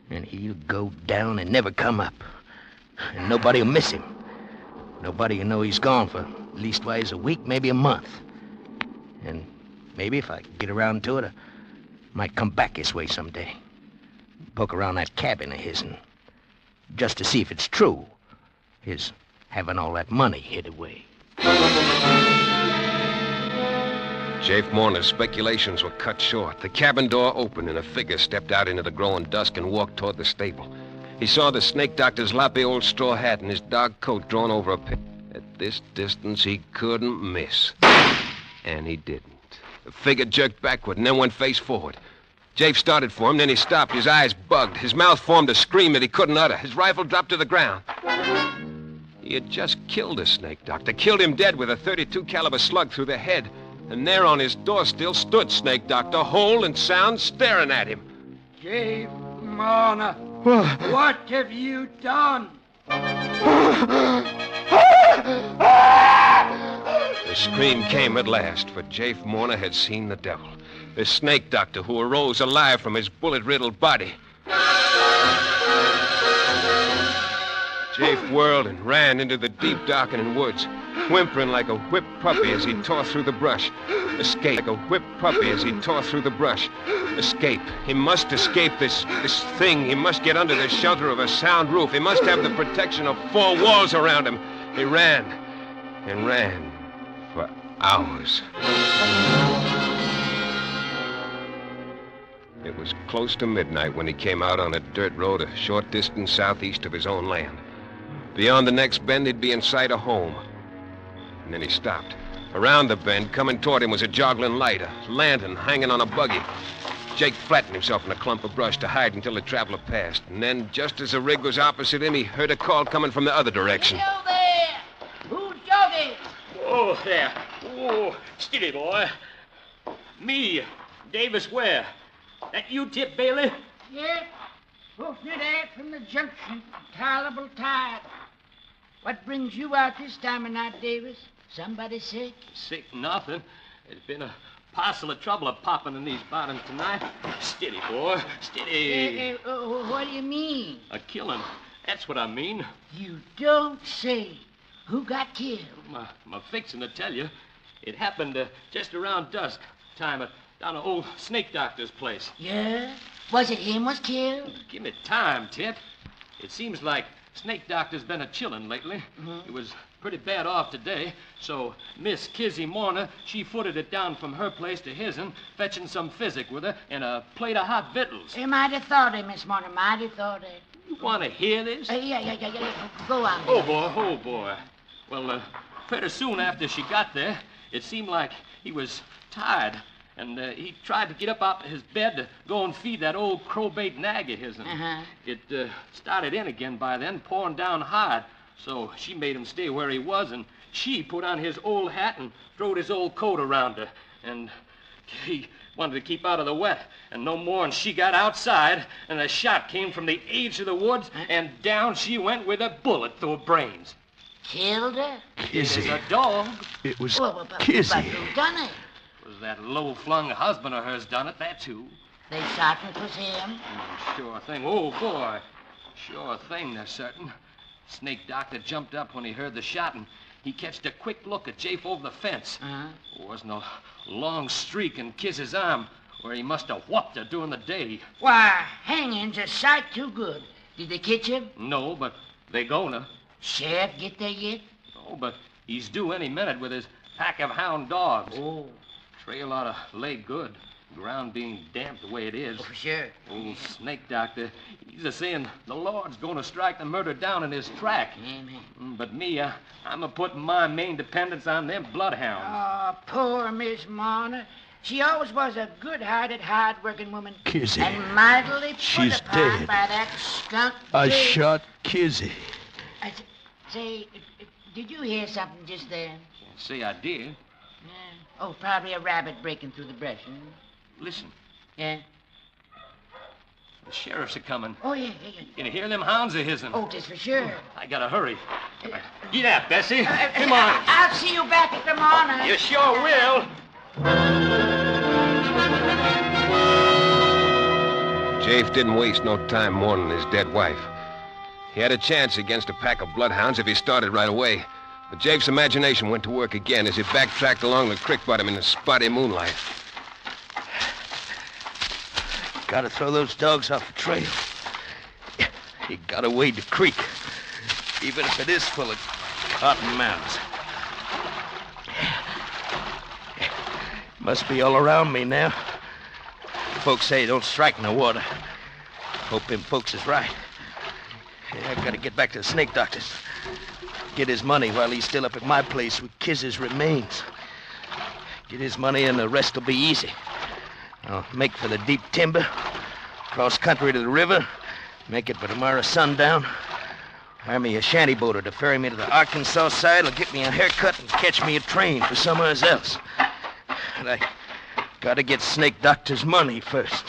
And he'll go down and never come up. And nobody'll miss him. Nobody'll know he's gone for leastwise a week, maybe a month. And maybe if I get around to it, I might come back this way someday. Poke around that cabin of his, and just to see if it's true, his having all that money hid away. Jafe Morner's speculations were cut short. The cabin door opened, and a figure stepped out into the growing dusk and walked toward the stable. He saw the Snake Doctor's loppy old straw hat and his dark coat drawn over a pit. At this distance, he couldn't miss. And he didn't. The figure jerked backward and then went face forward. Jafe started for him, then he stopped. His eyes bugged. His mouth formed a scream that he couldn't utter. His rifle dropped to the ground. He had just killed the Snake Doctor, killed him dead with a .32 caliber slug through the head. And there on his door still stood Snake Doctor, whole and sound, staring at him. Jafe Morner, what have you done? The scream came at last, for Jafe Warner had seen the devil. The snake doctor who arose alive from his bullet-riddled body. Jafe whirled and ran into the deep, darkening woods, whimpering like a whipped puppy as he tore through the brush. Escape, like a whipped puppy as he tore through the brush. Escape. He must escape this thing. He must get under the shelter of a sound roof. He must have the protection of 4 walls around him. He ran and ran for hours. It was close to midnight when he came out on a dirt road a short distance southeast of his own land. Beyond the next bend, he'd be in sight of home. And then he stopped. Around the bend, coming toward him, was a joggling light, a lantern hanging on a buggy. Jake flattened himself in a clump of brush to hide until the traveler passed. And then, just as the rig was opposite him, he heard a call coming from the other direction. Hello there! Who's jogging? Oh, there. Oh, steady, boy. Me, Davis Ware. That you, Tip Bailey? Yeah. Posted out from the junction. Tolerable tired. What brings you out this time of night, Davis? Somebody sick? Sick nothing. There's been a parcel of trouble popping in these bottoms tonight. Steady, boy. Steady. What do you mean? A killing. That's what I mean. You don't say. Who got killed? I'm fixing to tell you. It happened just around dusk time down at old Snake Doctor's place. Yeah? Was it him was killed? Give me time, Tip. It seems like Snake Doctor's been a-chillin' lately. Mm-hmm. He was pretty bad off today, so Miss Kizzy Warner, she footed it down from her place to his'n, fetching some physic with her and a plate of hot victuals. You might have thought it, Miss Warner. Might have thought it. You want to hear this? Yeah. Go on. Oh, boy. Well, pretty soon after she got there, it seemed like he was tired. And he tried to get up out of his bed to go and feed that old crowbait nag of his. It started in again by then, pouring down hard. So she made him stay where he was, and she put on his old hat and throwed his old coat around her. And he wanted to keep out of the wet. And no more, and she got outside, and a shot came from the edge of the woods, and down she went with a bullet through her brains. Killed her? Kizzy. It was a dog. It was Kizzy. But who done it? Was that low-flung husband of hers done it, that too. They certain it was him? Sure thing. Oh, boy. Sure thing, they're certain. Snake Doctor jumped up when he heard the shot, and he catched a quick look at Jafe over the fence. There wasn't a long streak in Kiz's arm where he must have whopped her during the day. Why, hanging's a sight too good. Did they catch him? No, but they gonna. Sheriff get there yet? No, but he's due any minute with his pack of hound dogs. Oh. Trail ought to lay good. Ground being damp the way it is. Oh, for sure. Old Snake Doctor, he's a-saying the Lord's gonna strike the murder down in his track. Amen. But me, I'm a-putting my main dependence on them bloodhounds. Oh, poor Miss Warner. She always was a good-hearted, hard-working woman. Kizzy. And mightily She's put upon dead. by that skunk. I Jake. shot Kizzy. Say, did you hear something just then? Can't say I did. Yeah. Oh, probably a rabbit breaking through the brush. Listen. Yeah? The sheriffs are coming. Oh, yeah. Can you hear them hounds of his'n? Oh, just for sure. I gotta hurry. Get out, Bessie. Come on. I'll see you back at the morning. You sure will. Jafe didn't waste no time mourning his dead wife. He had a chance against a pack of bloodhounds if he started right away. But Jafe's imagination went to work again as he backtracked along the creek bottom in the spotty moonlight. Gotta throw those dogs off the trail. You gotta wade the creek, even if it is full of cotton mounds. Must be all around me now. Folks say don't strike in the water. Hope them folks is right. Yeah, I've got to get back to the Snake Doctor's. Get his money while he's still up at my place with Kiz's remains. Get his money and the rest will be easy. I'll make for the deep timber, cross country to the river, make it by tomorrow sundown. Hire me a shanty boater to ferry me to the Arkansas side. I'll get me a haircut and catch me a train for somewhere else. And I gotta get Snake Doctor's money first.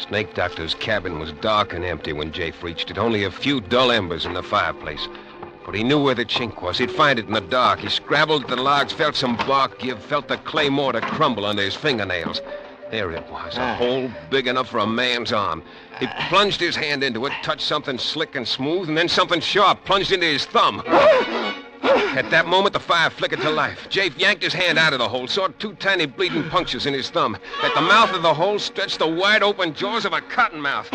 Snake Doctor's cabin was dark and empty when Jafe reached it. Only a few dull embers in the fireplace. But he knew where the chink was. He'd find it in the dark. He scrabbled at the logs, felt some bark give, felt the clay mortar crumble under his fingernails. There it was, a hole big enough for a man's arm. He plunged his hand into it, touched something slick and smooth, and then something sharp plunged into his thumb. At that moment, the fire flickered to life. Jafe yanked his hand out of the hole, saw two tiny bleeding punctures in his thumb. At the mouth of the hole stretched the wide-open jaws of a cottonmouth.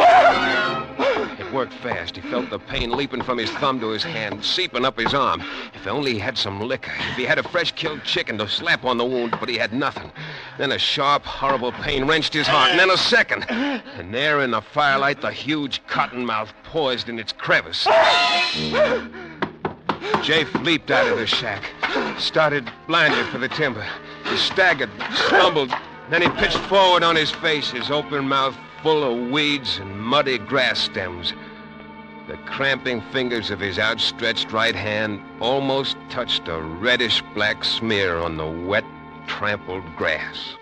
It worked fast. He felt the pain leaping from his thumb to his hand, seeping up his arm. If only he had some liquor. If he had a fresh-killed chicken to slap on the wound, but he had nothing. Then a sharp, horrible pain wrenched his heart, and then a second. And there in the firelight, the huge cottonmouth poised in its crevice. Jafe leaped out of the shack, started blindly for the timber. He staggered, stumbled, then he pitched forward on his face, his open mouth full of weeds and muddy grass stems. The cramping fingers of his outstretched right hand almost touched a reddish-black smear on the wet, trampled grass.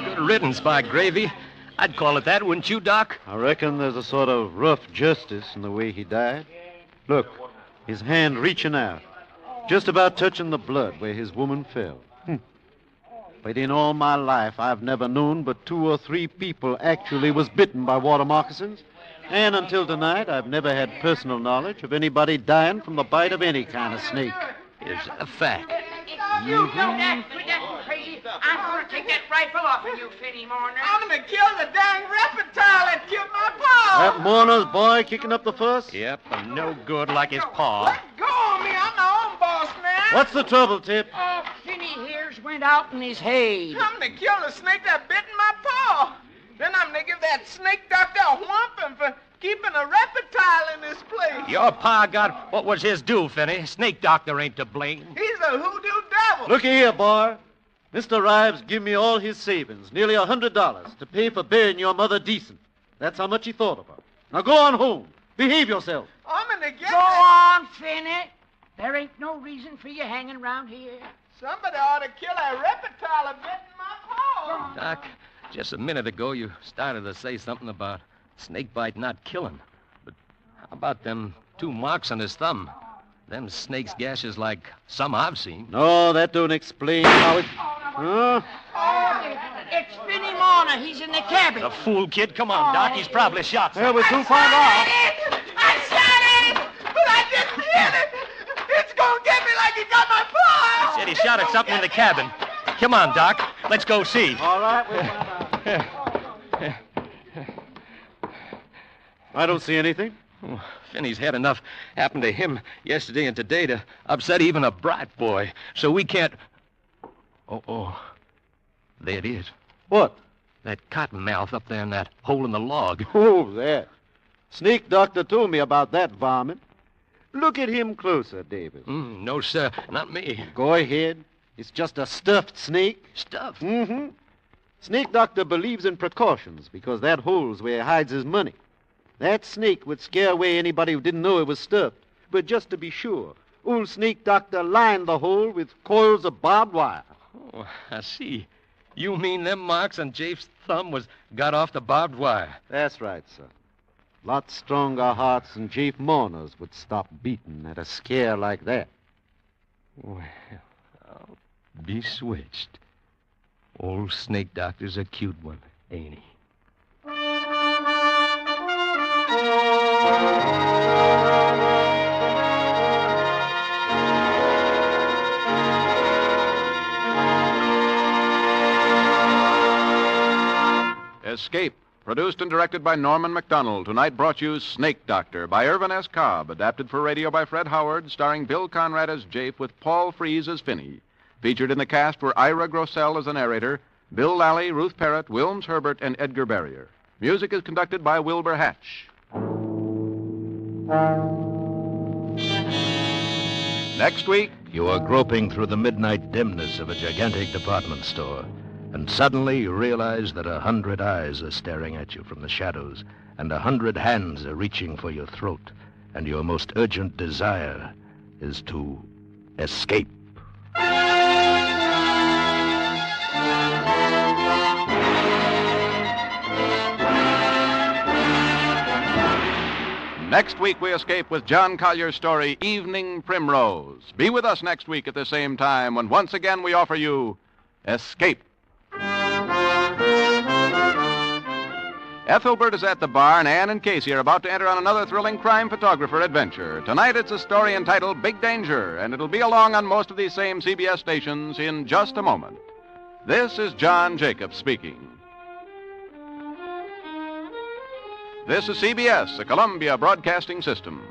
Good riddance, by gravy. I'd call it that, wouldn't you, Doc? I reckon there's a sort of rough justice in the way he died. Look, his hand reaching out, just about touching the blood where his woman fell. But in all my life, I've never known but 2 or 3 people actually was bitten by water moccasins. And until tonight, I've never had personal knowledge of anybody dying from the bite of any kind of snake. Is a fact. You know that, quit that crazy. I'm going to take that rifle off of you, Finny Mourner. I'm going to kill the dang reptile that killed my pa. That Mourner's boy kicking up the fuss? Yep, and no good like his paw. Let go of me. I'm my own boss now. What's the trouble, Tip? Oh, Finny here's went out in his head. I'm going to kill the snake that bit my paw. Then I'm going to give that snake doctor a whumping for keeping a reptile in this place. Your pa got what was his due, Finney. Snake Doctor ain't to blame. He's a hoodoo devil. Looky here, boy. Mr. Rives give me all his savings, nearly $100, to pay for burying your mother decent. That's how much he thought of her. Now go on home. Behave yourself. I'm going to get Go on, Finney. There ain't no reason for you hanging around here. Somebody ought to kill that reptile that bit my paw. Doc, just a minute ago you started to say something about snake bite not killing. But how about them 2 marks on his thumb? Them snake's gashes like some I've seen. No, that don't explain how it... Huh? Oh, it's Finny Mourner. He's in the cabin. The fool kid. Come on, Doc. He's probably shot. Well, we'll soon find out. I shot him, but I didn't hit him. It's going to get me like he got my paw. He said he shot at something in the cabin. Come on, Doc. Let's go see. All right, we'll find out. I don't see anything. Oh, Finney's had enough happen to him yesterday and today to upset even a bright boy. So we can't... Oh. There it is. What? That cottonmouth up there in that hole in the log. Oh, that. Snake Doctor told me about that varmint. Look at him closer, Davis. No, sir. Not me. Go ahead. It's just a stuffed snake. Stuffed? Mm-hmm. Snake Doctor believes in precautions because that hole's where he hides his money. That snake would scare away anybody who didn't know it was stuffed. But just to be sure, old Snake Doctor lined the hole with coils of barbed wire. Oh, I see. You mean them marks on Jafe's thumb was got off the barbed wire? That's right, sir. Lots stronger hearts than Jafe Mourner's would stop beating at a scare like that. Well, I'll be switched. Old Snake Doctor's a cute one, ain't he? Escape, produced and directed by Norman MacDonald. Tonight brought you Snake Doctor by Irvin S. Cobb, adapted for radio by Fred Howard, starring Bill Conrad as Jafe with Paul Frees as Finney. Featured in the cast were Ira Grossel as the narrator, Bill Lally, Ruth Parrott, Wilms Herbert, and Edgar Barrier. Music is conducted by Wilbur Hatch. Next week... You are groping through the midnight dimness of a gigantic department store, and suddenly you realize that 100 eyes are staring at you from the shadows, and 100 hands are reaching for your throat, and your most urgent desire is to escape. Next week, we escape with John Collier's story, Evening Primrose. Be with us next week at the same time when once again we offer you Escape. Ethelbert is at the bar, and Anne and Casey are about to enter on another thrilling crime photographer adventure. Tonight, it's a story entitled Big Danger, and it'll be along on most of these same CBS stations in just a moment. This is John Jacobs speaking. This is CBS, the Columbia Broadcasting System.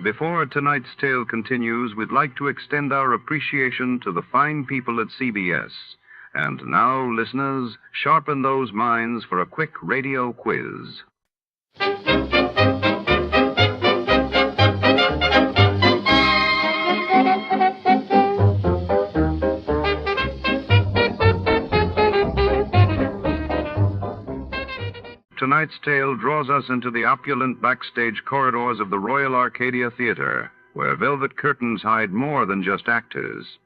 Before tonight's tale continues, we'd like to extend our appreciation to the fine people at CBS. And now, listeners, sharpen those minds for a quick radio quiz. Tonight's tale draws us into the opulent backstage corridors of the Royal Arcadia Theater, where velvet curtains hide more than just actors.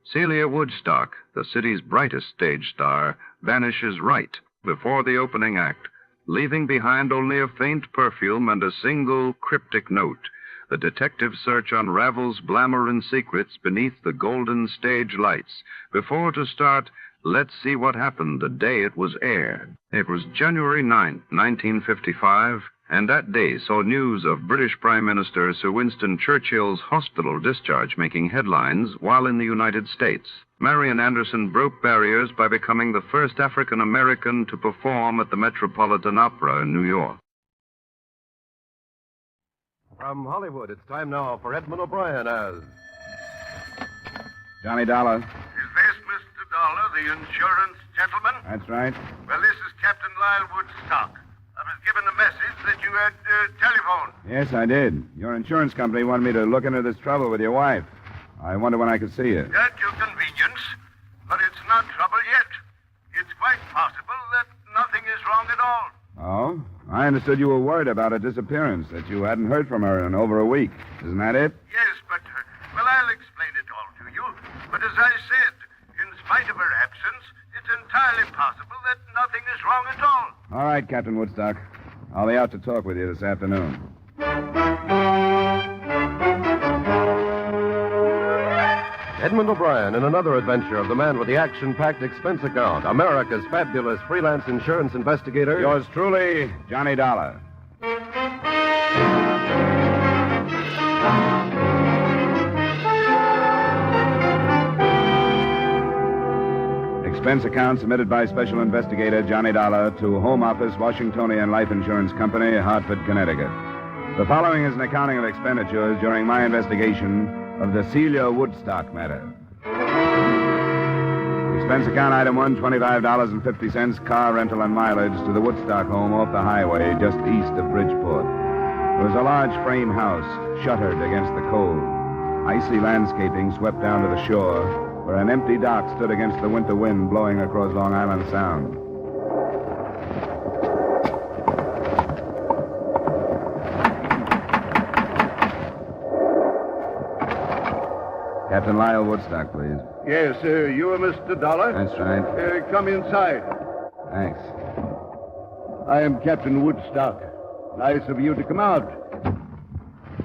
Celia Woodstock, the city's brightest stage star, vanishes right before the opening act, leaving behind only a faint perfume and a single cryptic note. The detective search unravels glamour and secrets beneath the golden stage lights. Before to start, let's see what happened the day it was aired. It was January 9, 1955, and that day saw news of British Prime Minister Sir Winston Churchill's hospital discharge making headlines while in the United States. Marian Anderson broke barriers by becoming the first African American to perform at the Metropolitan Opera in New York. From Hollywood, it's time now for Edmund O'Brien as Johnny Dollar. Is this Mr. Dollar, the insurance gentleman? That's right. Well, this is Captain Lyle Woodstock. I was given a message that you had telephoned. Yes, I did. Your insurance company wanted me to look into this trouble with your wife. I wonder when I could see you. At your convenience, but it's not trouble yet. It's quite possible that nothing is wrong at all. Oh? I understood you were worried about her disappearance, that you hadn't heard from her in over a week. Isn't that it? Yes, but, well, I'll explain it all to you. But as I said, in spite of her absence, it's entirely possible that nothing is wrong at all. All right, Captain Woodstock. I'll be out to talk with you this afternoon. Edmund O'Brien in another adventure of the man with the action-packed expense account, America's fabulous freelance insurance investigator. Yours truly, Johnny Dollar. Expense account submitted by Special Investigator Johnny Dollar to Home Office, Washingtonian Life Insurance Company, Hartford, Connecticut. The following is an accounting of expenditures during my investigation of the Celia Woodstock matter. Expense account item 1, $25.50, car rental and mileage to the Woodstock home off the highway just east of Bridgeport. It was a large frame house, shuttered against the cold. Icy landscaping swept down to the shore, where an empty dock stood against the winter wind blowing across Long Island Sound. Captain Lyle Woodstock, please. Yes, you are Mr. Dollar? That's right. Come inside. Thanks. I am Captain Woodstock. Nice of you to come out.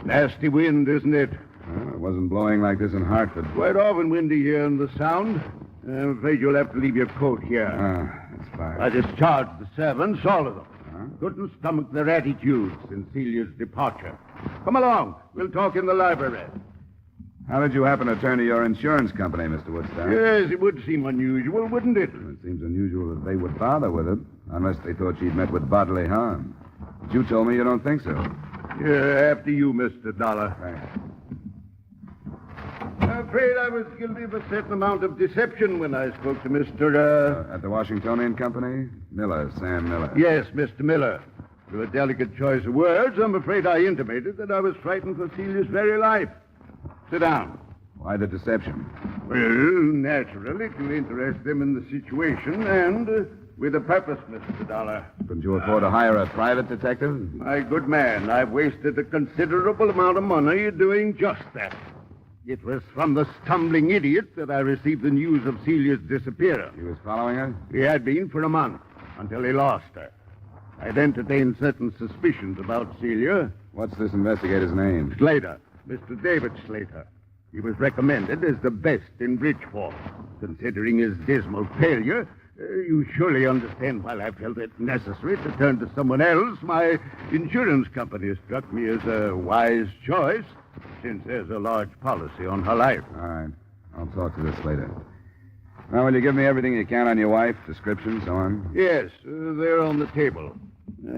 Nasty wind, isn't it? Well, it wasn't blowing like this in Hartford. Quite often windy here in the Sound. I'm afraid you'll have to leave your coat here. That's fine. I discharged the servants, all of them. Couldn't stomach their attitudes since Celia's departure. Come along. We'll talk in the library. How did you happen to turn to your insurance company, Mr. Woodstock? Yes, it would seem unusual, wouldn't it? Well, it seems unusual that they would bother with it, unless they thought she'd met with bodily harm. But you told me you don't think so. Yeah, after you, Mr. Dollar. Thanks. I'm afraid I was guilty of a certain amount of deception when I spoke to Mr. At the Washingtonian Company? Miller, Sam Miller. Yes, Mr. Miller. Through a delicate choice of words, I'm afraid I intimated that I was frightened for Celia's very life. Sit down. Why the deception? Well, naturally, to interest them in the situation and with a purpose, Mr. Dollar. Couldn't you afford to hire a private detective? My good man, I've wasted a considerable amount of money doing just that. It was from the stumbling idiot that I received the news of Celia's disappearance. He was following her? He had been for a month, until he lost her. I'd entertained certain suspicions about Celia. What's this investigator's name? Slater. Mr. David Slater. He was recommended as the best in Bridgeport. Considering his dismal failure, you surely understand why I felt it necessary to turn to someone else. My insurance company struck me as a wise choice, since there's a large policy on her life. All right. I'll talk to this later. Now, will you give me everything you can on your wife? Description, so on? Yes, they're on the table.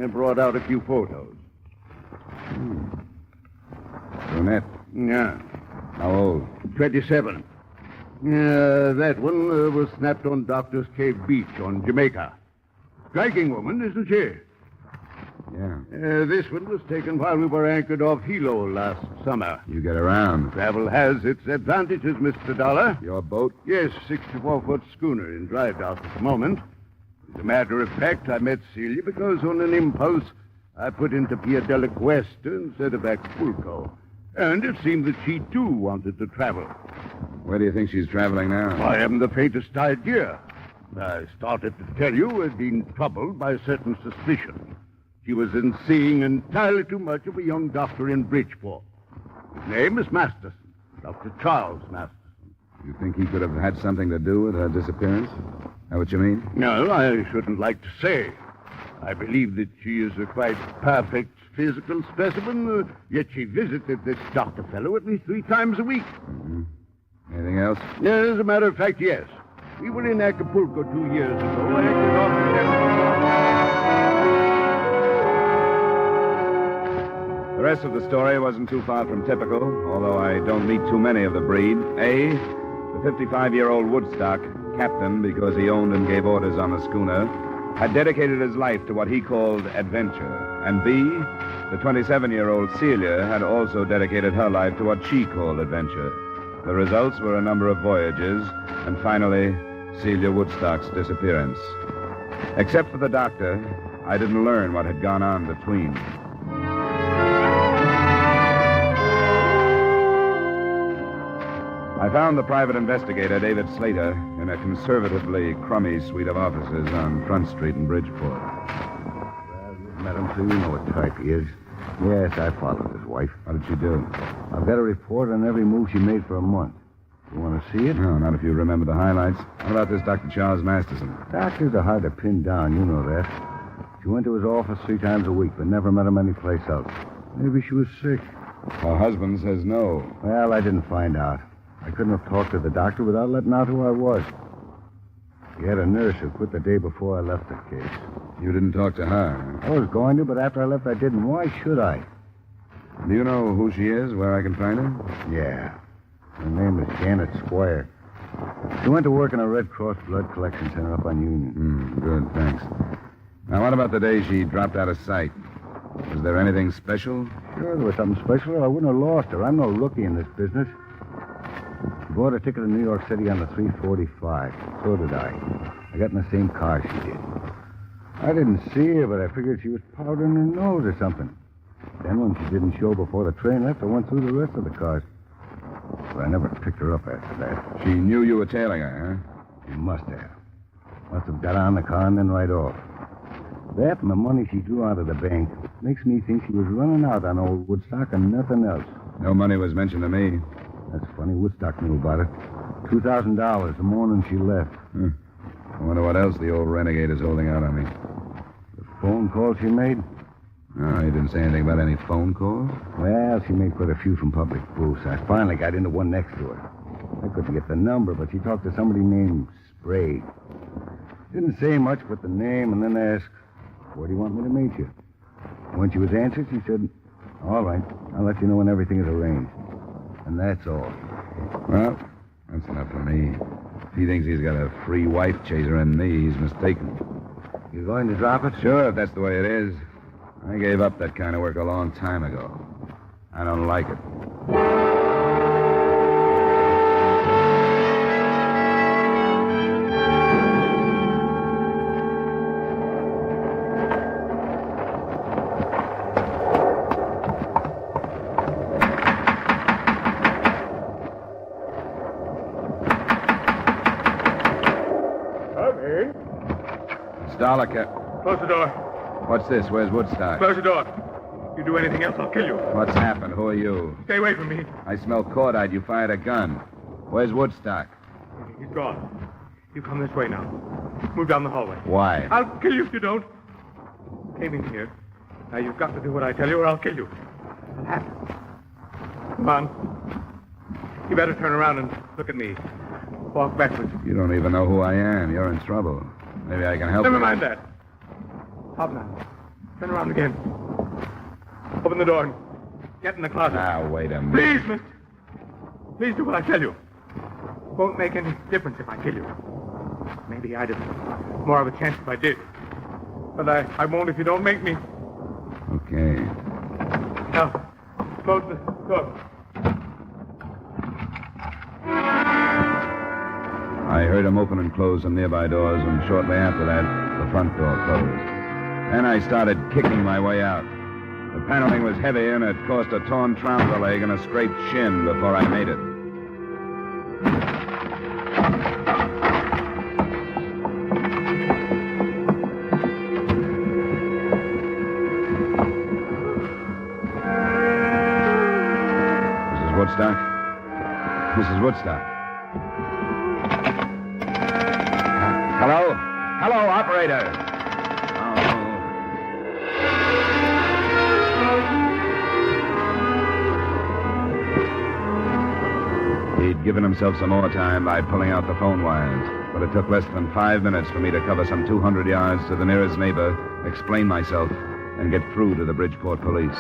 I brought out a few photos. Brunette. Yeah. How old? 27. That one was snapped on Doctor's Cave Beach on Jamaica. Striking woman, isn't she? Yeah. This one was taken while we were anchored off Hilo last summer. You get around. Travel has its advantages, Mr. Dollar. Your boat? Yes, 64-foot schooner in dry dock at the moment. As a matter of fact, I met Celia because on an impulse, I put into Pia del Cuesta instead of Acapulco. And it seemed that she, too, wanted to travel. Where do you think she's traveling now? I haven't the faintest idea. I started to tell you I'd been troubled by a certain suspicion. She was in seeing entirely too much of a young doctor in Bridgeport. His name is Masterson, Dr. Charles Masterson. You think he could have had something to do with her disappearance? Is that what you mean? No, I shouldn't like to say. I believe that she is a quite perfect physical specimen, yet she visited this doctor fellow at least 3 times a week. Mm-hmm. Anything else? As a matter of fact, yes. We were in Acapulco 2 years ago. The rest of the story wasn't too far from typical, although I don't meet too many of the breed. A, the 55-year-old Woodstock, captain because he owned and gave orders on the schooner, had dedicated his life to what he called adventure. And B, the 27-year-old Celia had also dedicated her life to what she called adventure. The results were a number of voyages, and finally, Celia Woodstock's disappearance. Except for the doctor, I didn't learn what had gone on between. I found the private investigator, David Slater, in a conservatively crummy suite of offices on Front Street in Bridgeport. Well, you've met him, so you know what type he is. Yes, I followed his wife. What did she do? I've got a report on every move she made for a month. You want to see it? No, not if you remember the highlights. What about this Dr. Charles Masterson? Doctors are hard to pin down, you know that. She went to his office 3 times a week, but never met him anyplace else. Maybe she was sick. Her husband says no. Well, I didn't find out. I couldn't have talked to the doctor without letting out who I was. He had a nurse who quit the day before I left the case. You didn't talk to her? I was going to, but after I left, I didn't. Why should I? Do you know who she is, where I can find her? Yeah. Her name is Janet Squire. She went to work in a Red Cross blood collection center up on Union. Good, thanks. Now, what about the day she dropped out of sight? Was there anything special? Sure, there was something special, or I wouldn't have lost her. I'm no rookie in this business. She bought a ticket to New York City on the 345. So did I. I got in the same car she did. I didn't see her, but I figured she was powdering her nose or something. Then when she didn't show before the train left, I went through the rest of the cars. But I never picked her up after that. She knew you were tailing her, huh? She must have. Must have got on the car and then right off. That and the money she drew out of the bank makes me think she was running out on old Woodstock and nothing else. No money was mentioned to me. That's funny. Woodstock knew about it. $2,000 the morning she left. I wonder what else the old renegade is holding out on me. The phone call she made? No, he didn't say anything about any phone calls? Well, she made quite a few from public booths. I finally got into one next to her. I couldn't get the number, but she talked to somebody named Spade. Didn't say much but the name, and then asked, "Where do you want me to meet you?" When she was answered, she said, "All right, I'll let you know when everything is arranged." And that's all. Well, that's enough for me. If he thinks he's got a free wife chaser in me, he's mistaken. You going to drop it? Sure, if that's the way it is. I gave up that kind of work a long time ago. I don't like it. Dollar. Close the door. What's this? Where's Woodstock? Close the door. You do anything else, I'll kill you. What's happened? Who are you? Stay away from me. I smell cordite. You fired a gun. Where's Woodstock? He's gone. You come this way now. Move down the hallway. Why? I'll kill you if you don't. You came in here. Now you've got to do what I tell you or I'll kill you. It'll happen. Come on. You better turn around and look at me. Walk backwards. You don't even know who I am. You're in trouble. Maybe I can help you. Never mind that. Hop now. Turn around again. Open the door and get in the closet. Now, wait a minute. Please, mister. Please do what I tell you. Won't make any difference if I kill you. Maybe I'd have more of a chance if I did. But I won't if you don't make me. Okay. Now, close the door. I heard him open and close some nearby doors, and shortly after that, the front door closed. Then I started kicking my way out. The paneling was heavy, and it caused a torn trouser leg and a scraped shin before I made it. Mrs. Woodstock? Mrs. Woodstock? Hello? Hello, operator. He'd given himself some more time by pulling out the phone wires, but it took less than 5 minutes for me to cover some 200 yards to the nearest neighbor, explain myself, and get through to the Bridgeport police.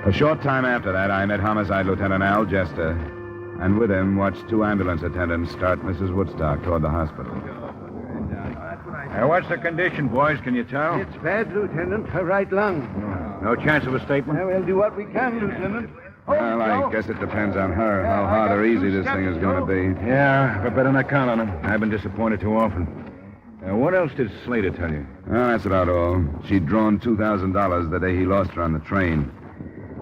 A short time after that, I met Homicide Lieutenant Al Jester, and with him watched 2 ambulance attendants start Mrs. Woodstock toward the hospital. What's the condition, boys? Can you tell? It's bad, Lieutenant. Her right lung. No chance of a statement? We'll do what we can, Lieutenant. Well, I guess it depends on her, how hard or easy this thing is going to be. Yeah, I better not count on him. I've been disappointed too often. What else did Slater tell you? Oh, that's about all. She'd drawn $2,000 the day he lost her on the train.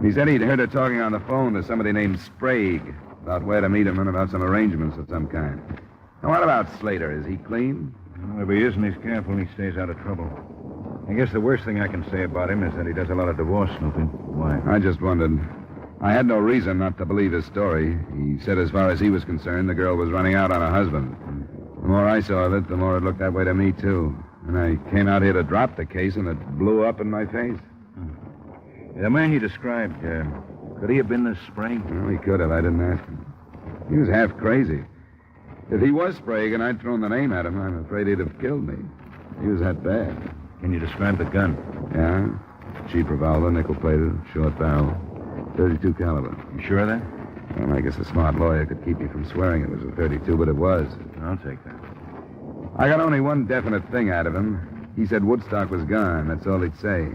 He said he'd heard her talking on the phone to somebody named Sprague about where to meet him and about some arrangements of some kind. Now, what about Slater? Is he clean? Well, if he isn't, he's careful and he stays out of trouble. I guess the worst thing I can say about him is that he does a lot of divorce snooping. Why? I just wondered. I had no reason not to believe his story. He said as far as he was concerned, the girl was running out on her husband. The more I saw of it, the more it looked that way to me, too. And I came out here to drop the case, and it blew up in my face. The man you described, could he have been this Sprague? Well, he could have. I didn't ask him. He was half crazy. If he was Sprague and I'd thrown the name at him, I'm afraid he'd have killed me. He was that bad. Can you describe the gun? Yeah. Cheap revolver, nickel-plated, short barrel, .32 caliber. You sure of that? Well, I guess a smart lawyer could keep me from swearing it was a .32, but it was. I'll take that. I got only one definite thing out of him. He said Woodstock was gone. That's all he'd say.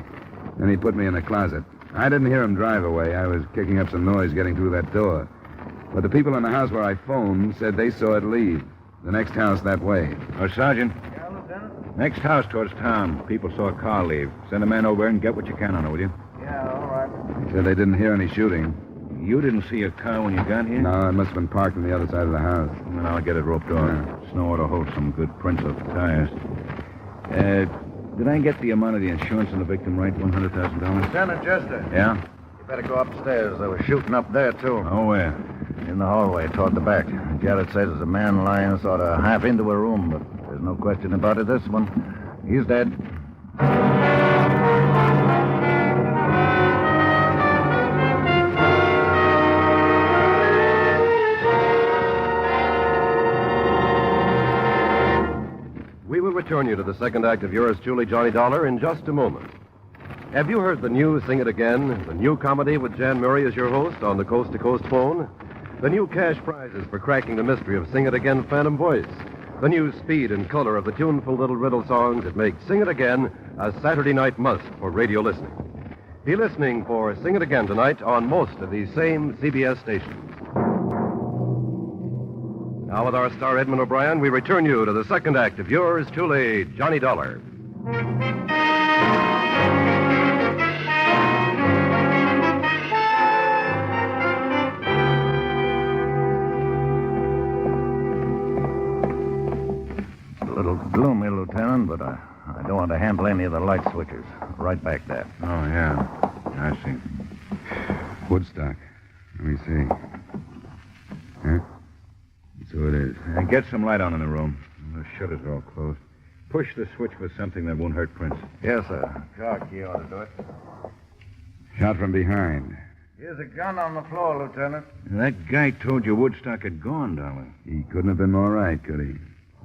Then he put me in the closet. I didn't hear him drive away. I was kicking up some noise getting through that door. But the people in the house where I phoned said they saw it leave. The next house that way. Oh, Sergeant. Yeah, Lieutenant? Next house towards town. People saw a car leave. Send a man over and get what you can on it, will you? Yeah, all right. They said they didn't hear any shooting. You didn't see a car when you got here? No, it must have been parked on the other side of the house. Then I'll get it roped off. Yeah. Snow ought to hold some good prints of the tires. Did I get the amount of the insurance on the victim right? $100,000? Lieutenant Jester. Yeah? You better go upstairs. They were shooting up there, too. Oh, where? In the hallway, toward the back. Jared says there's a man lying sort of half into a room, but there's no question about it. This one, he's dead. We will return you to the second act of yours truly, Johnny Dollar, in just a moment. Have you heard the new Sing It Again, the new comedy with Jan Murray as your host on the Coast to Coast phone? The new cash prizes for cracking the mystery of Sing It Again Phantom Voice. The new speed and color of the tuneful little riddle songs that make Sing It Again a Saturday night must for radio listening. Be listening for Sing It Again tonight on most of these same CBS stations. Now, with our star Edmund O'Brien, we return you to the second act of yours truly, Johnny Dollar. A little gloomy, Lieutenant, but I Don't want to handle any of the light switches. Right back there. Oh, yeah. I see. Woodstock. Let me see. Huh? So it is. Get some light on in the room. The shutters are all closed. Push the switch for something that won't hurt Prince. Yes, sir. Carr key ought to do it. Shot from behind. Here's a gun on the floor, Lieutenant. That guy told you Woodstock had gone, Dollar. He couldn't have been more right, could he?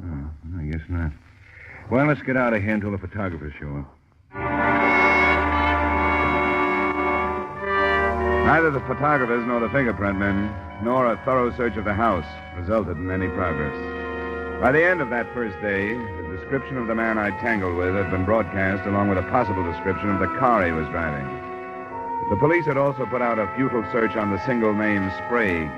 Oh, I guess not. Well, let's get out of here until the photographers show up. Neither the photographers nor the fingerprint men, nor a thorough search of the house, resulted in any progress. By the end of that first day, the description of the man I'd tangled with had been broadcast, along with a possible description of the car he was driving. The police had also put out a futile search on the single name Sprague.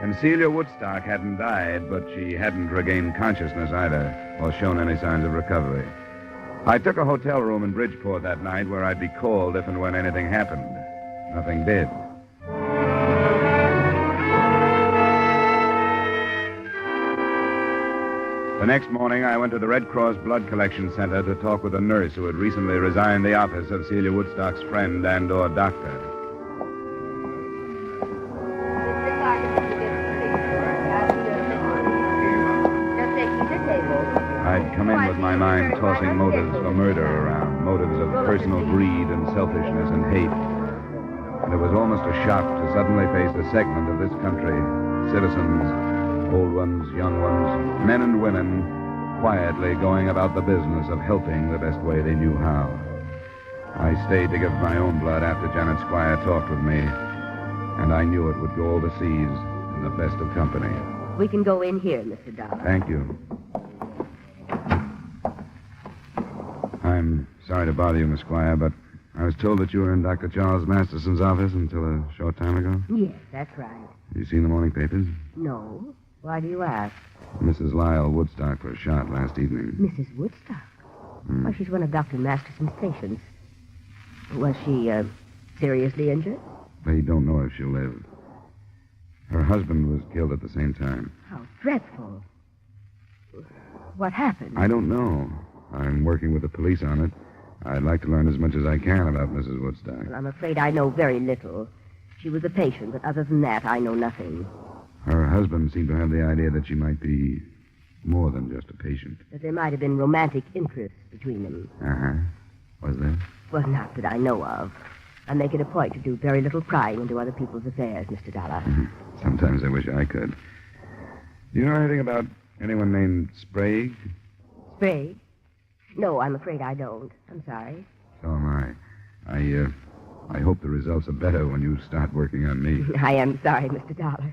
And Celia Woodstock hadn't died, but she hadn't regained consciousness either, or shown any signs of recovery. I took a hotel room in Bridgeport that night where I'd be called if and when anything happened. Nothing did. The next morning, I went to the Red Cross Blood Collection Center to talk with a nurse who had recently resigned the office of Celia Woodstock's friend and/or doctor. I'd come in with my mind tossing motives for murder around, motives of personal greed and selfishness and hate. And it was almost a shock to suddenly face a segment of this country, citizens, old ones, young ones, men and women, quietly going about the business of helping the best way they knew how. I stayed to give my own blood after Janet Squire talked with me, and I knew it would go overseas in the best of company. We can go in here, Mr. Dollar. Thank you. I'm sorry to bother you, Miss Squire, but I was told that you were in Dr. Charles Masterson's office until a short time ago. Yes, that's right. Have you seen the morning papers? No. Why do you ask? Mrs. Lyle Woodstock was shot last evening. Mrs. Woodstock? Well, she's one of Dr. Masterson's patients. Was she, seriously injured? They don't know if she'll live. Her husband was killed at the same time. How dreadful. What happened? I don't know. I'm working with the police on it. I'd like to learn as much as I can about Mrs. Woodstock. Well, I'm afraid I know very little. She was a patient, but other than that, I know nothing. Her husband seemed to have the idea that she might be more than just a patient. That there might have been romantic interest between them. Uh-huh. Was there? Well, not that I know of. I make it a point to do very little prying into other people's affairs, Mr. Dollar. Sometimes I wish I could. Do you know anything about anyone named Sprague? Sprague? No, I'm afraid I don't. I'm sorry. So am I. I hope the results are better when you start working on me. I am sorry, Mr. Dollar.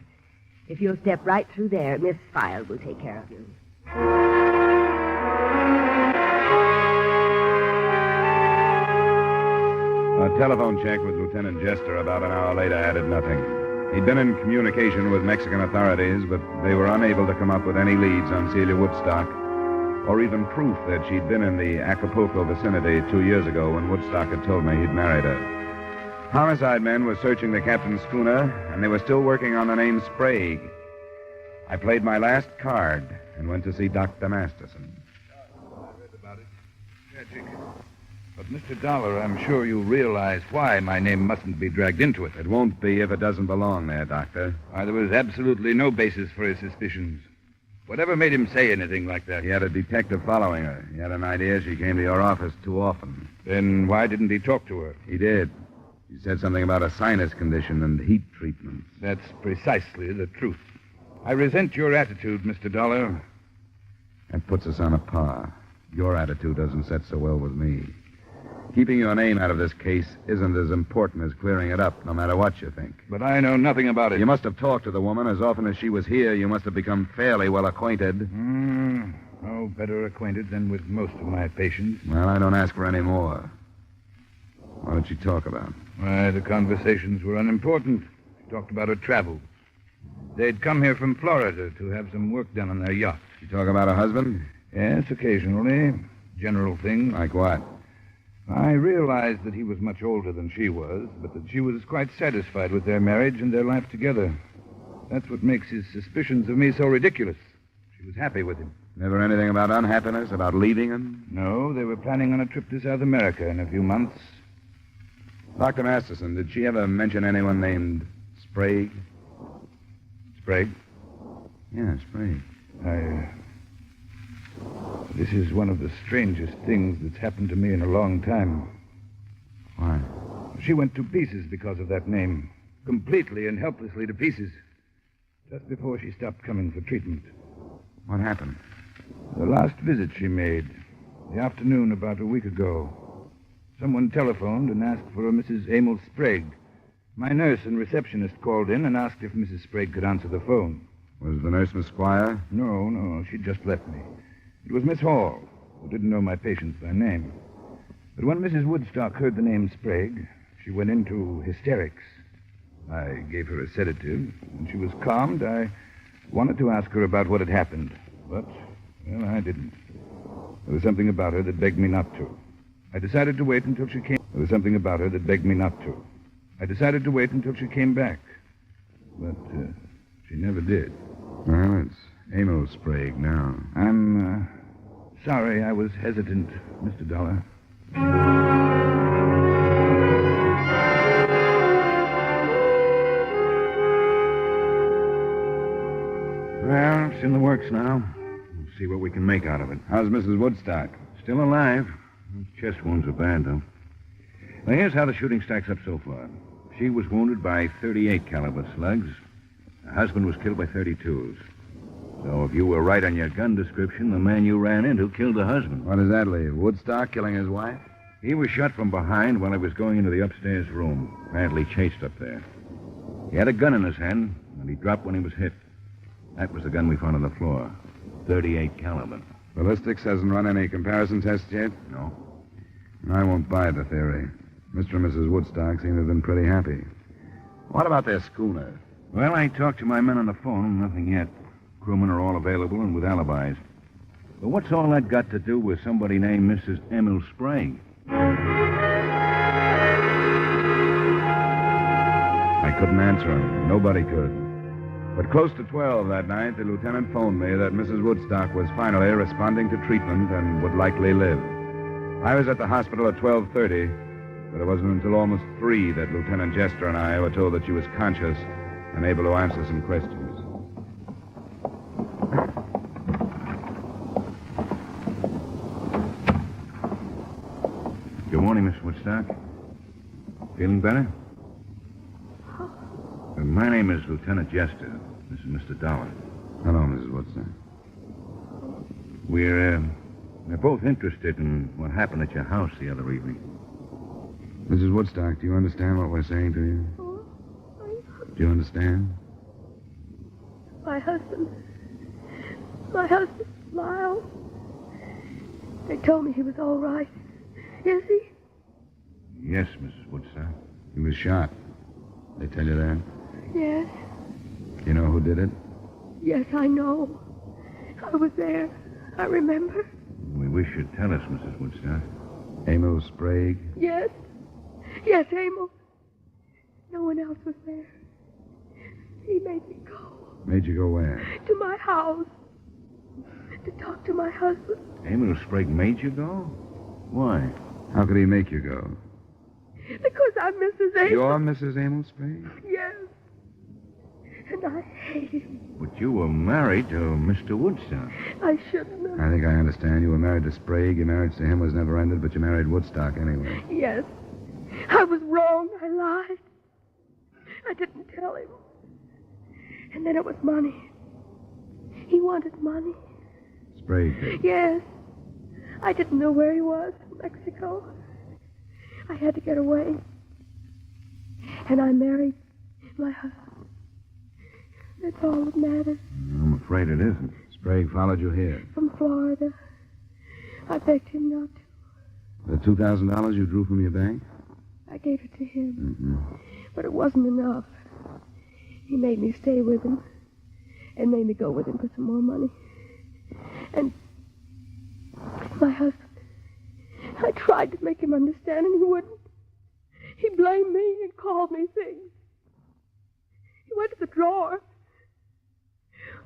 If you'll step right through there, Miss File will take care of you. A telephone check with Lieutenant Jester about an hour later added nothing. He'd been in communication with Mexican authorities, but they were unable to come up with any leads on Celia Woodstock, or even proof that she'd been in the Acapulco vicinity 2 years ago when Woodstock had told me he'd married her. Homicide men were searching the captain's schooner, and they were still working on the name Sprague. I played my last card and went to see Dr. Masterson. I read about it. Tragic. But, Mr. Dollar, I'm sure you realize why my name mustn't be dragged into it. It won't be if it doesn't belong there, Doctor. Why, there was absolutely no basis for his suspicions. Whatever made him say anything like that? He had a detective following her. He had an idea she came to your office too often. Then why didn't he talk to her? He did. He said something about a sinus condition and heat treatments. That's precisely the truth. I resent your attitude, Mr. Dollar. That puts us on a par. Your attitude doesn't set so well with me. Keeping your name out of this case isn't as important as clearing it up, no matter what you think. But I know nothing about it. You must have talked to the woman. As often as she was here, you must have become fairly well acquainted. No better acquainted than with most of my patients. Well, I don't ask for any more. What did she talk about? Why, the conversations were unimportant. She talked about her travels. They'd come here from Florida to have some work done on their yacht. She talk about her husband? Yes, occasionally. General things. Like what? I realized that he was much older than she was, but that she was quite satisfied with their marriage and their life together. That's what makes his suspicions of me so ridiculous. She was happy with him. Never anything about unhappiness, about leaving him? No, they were planning on a trip to South America in a few months. Dr. Masterson, did she ever mention anyone named Sprague? Sprague? Yeah, Sprague. This is one of the strangest things that's happened to me in a long time. Why? She went to pieces because of that name. Completely and helplessly to pieces. Just before she stopped coming for treatment. What happened? The last visit she made, the afternoon about a week ago. Someone telephoned and asked for a Mrs. Emil Sprague. My nurse and receptionist called in and asked if Mrs. Sprague could answer the phone. Was the nurse Miss Squire? No, she just left me. It was Miss Hall, who didn't know my patients by name. But when Mrs. Woodstock heard the name Sprague, she went into hysterics. I gave her a sedative. When she was calmed, I wanted to ask her about what had happened. But, well, I didn't. There was something about her that begged me not to. I decided to wait until she came... There was something about her that begged me not to. I decided to wait until she came back. But she never did. Well, it's Emil Sprague now. I'm sorry I was hesitant, Mr. Dollar. Well, it's in the works now. We'll see what we can make out of it. How's Mrs. Woodstock? Still alive. Chest wounds are bad, though. Now, here's how the shooting stacks up so far. She was wounded by 38 caliber slugs. Her husband was killed by 32s. So if you were right on your gun description, the man you ran into killed the husband. What does that leave? Woodstock killing his wife? He was shot from behind while he was going into the upstairs room. Apparently chased up there. He had a gun in his hand, and he dropped when he was hit. That was the gun we found on the floor. 38 caliber. Ballistics hasn't run any comparison tests yet? No. I won't buy the theory. Mr. and Mrs. Woodstock seem to have been pretty happy. What about their schooner? Well, I talked to my men on the phone. Nothing yet. Crewmen are all available and with alibis. But what's all that got to do with somebody named Mrs. Emil Sprague? I couldn't answer him. Nobody could. But close to 12 that night, the lieutenant phoned me that Mrs. Woodstock was finally responding to treatment and would likely live. I was at the hospital at 12:30, but it wasn't until almost 3 that Lieutenant Jester and I were told that she was conscious and able to answer some questions. Good morning, Miss Woodstock. Feeling better? My name is Lieutenant Jester. This is Mr. Dollar. Hello, Mrs. Woodstock. We're both interested in what happened at your house the other evening. Mrs. Woodstock, do you understand what we're saying to you? Do you understand? My husband, Lyle. They told me he was all right. Is he? Yes, Mrs. Woodstock. He was shot. They tell you that? Yes. You know who did it? Yes, I know. I was there. I remember. We wish you'd tell us, Mrs. Woodstock. Emil Sprague? Yes. Yes, Emil. No one else was there. He made me go. Made you go where? To my house. To talk to my husband. Emil Sprague made you go? Why? How could he make you go? Because I'm Mrs. Emil. You're Mrs. Emil Sprague? Yes. And I hate him. But you were married to Mr. Woodstock. I shouldn't have. I think I understand. You were married to Sprague. Your marriage to him was never ended, but you married Woodstock anyway. Yes. I was wrong. I lied. I didn't tell him. And then it was money. He wanted money. Sprague did? Yes. I didn't know where he was. Mexico. I had to get away. And I married my husband. That's all that matters. I'm afraid it isn't. Sprague followed you here. From Florida. I begged him not to. The $2,000 you drew from your bank? I gave it to him. Mm-hmm. But it wasn't enough. He made me stay with him. And made me go with him for some more money. And my husband, I tried to make him understand, and he wouldn't. He blamed me and called me things. He went to the drawer.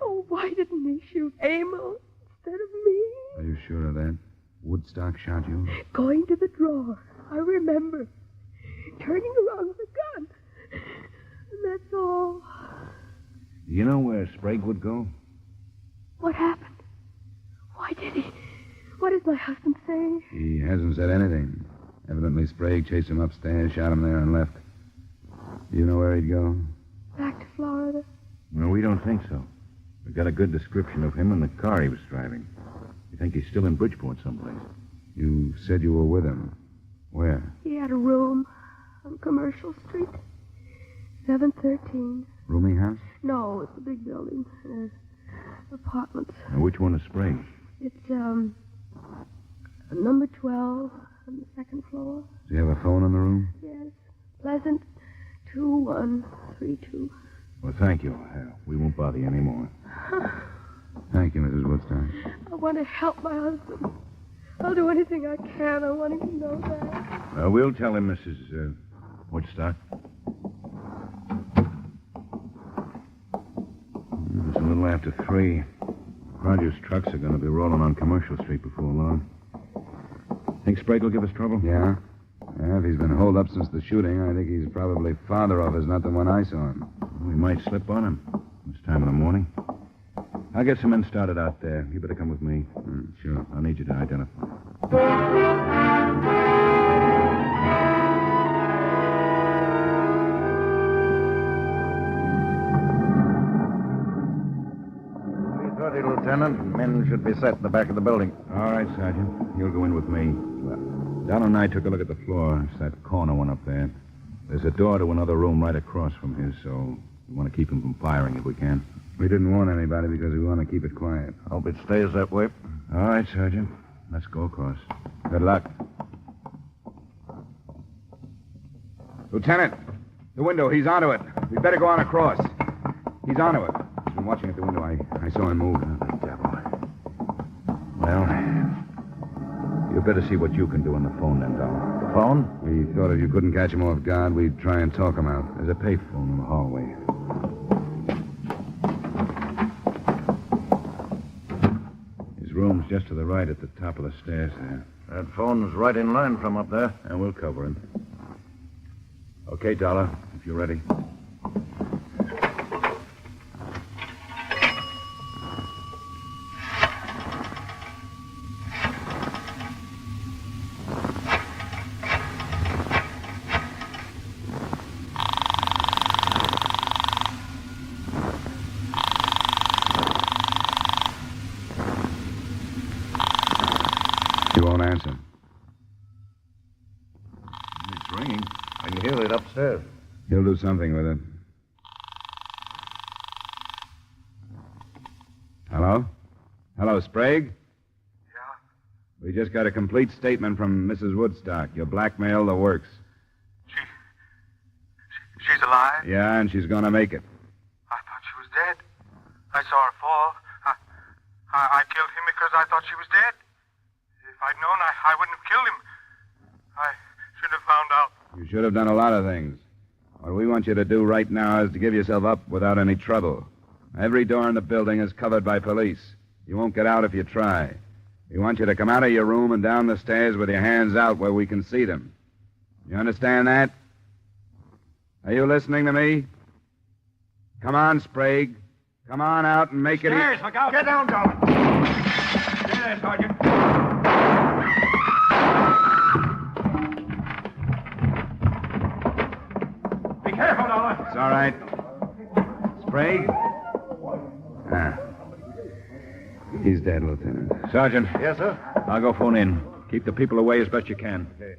Oh, why didn't he shoot Emil instead of me. Are you sure of that? Woodstock shot you? Going to the drawer. I remember. Turning around with a gun. And that's all. You know where Sprague would go? What happened? Why did he? What does my husband say? He hasn't said anything. Evidently, Sprague chased him upstairs, shot him there, and left. You know where he'd go? Back to Florida. Well, we don't think so. We've got a good description of him and the car he was driving. We think he's still in Bridgeport someplace. You said you were with him. Where? He had a room on Commercial Street. 713. Rooming house? No, it's a big building. Apartments. Now, which one is Sprague? It's, number 12 on the second floor. Does he have a phone in the room? Yes. Pleasant 2132. Well, thank you. We won't bother you anymore. Thank you, Mrs. Woodstock. I want to help my husband. I'll do anything I can. I want him to know that. We'll tell him, Mrs. Woodstock. It's a little after 3. Rogers' trucks are going to be rolling on Commercial Street before long. Think Sprague will give us trouble? Yeah? Yeah, if he's been holed up since the shooting, I think he's probably farther off as not the one I saw him. We might slip on him this time in the morning. I'll get some men started out there. You better come with me. Sure. I'll need you to identify. Lieutenant. Men should be set in the back of the building. All right, Sergeant. You'll go in with me. Donald and I took a look at the floor. It's that corner one up there. There's a door to another room right across from his, so we want to keep him from firing if we can. We didn't warn anybody because we want to keep it quiet. Hope it stays that way. All right, Sergeant. Let's go across. Good luck. Lieutenant, the window. He's onto it. We'd better go on across. He's onto it. He's been watching at the window. I saw him move. Oh, the devil. Well, you better see what you can do on the phone then, Dollar. The phone? We thought if you couldn't catch him off guard, we'd try and talk him out. There's a payphone in the hallway. His room's just to the right at the top of the stairs there. That phone's right in line from up there. And we'll cover him. Okay, Dollar, if you're ready. Answer. It's ringing. I can hear it upstairs. He'll do something with it. Hello? Hello, Sprague? Yeah? We just got a complete statement from Mrs. Woodstock. You blackmailed the works. She's alive? Yeah, and she's going to make it. I thought she was dead. I saw her fall. I killed him because I thought she was dead. If I'd known, I wouldn't have killed him. I should have found out. You should have done a lot of things. What we want you to do right now is to give yourself up without any trouble. Every door in the building is covered by police. You won't get out if you try. We want you to come out of your room and down the stairs with your hands out where we can see them. You understand that? Are you listening to me? Come on, Sprague. Come on out and make Stairs, it... look out. Get down, Dollar. Stay there, Sergeant. Be careful, Dollar. It's all right. Sprague? He's dead, Lieutenant. Sergeant. Yes, sir? I'll go phone in. Keep the people away as best you can. Okay.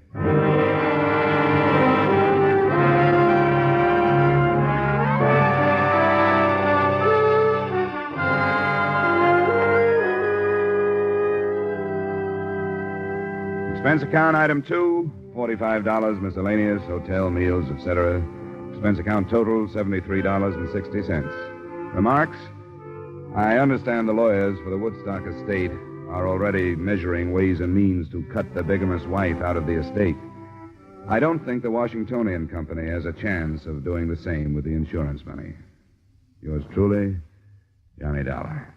Expense account item 2, $45, miscellaneous, hotel, meals, etc. Expense account total, $73.60. Remarks? I understand the lawyers for the Woodstock estate are already measuring ways and means to cut the bigamous wife out of the estate. I don't think the Washingtonian Company has a chance of doing the same with the insurance money. Yours truly, Johnny Dollar.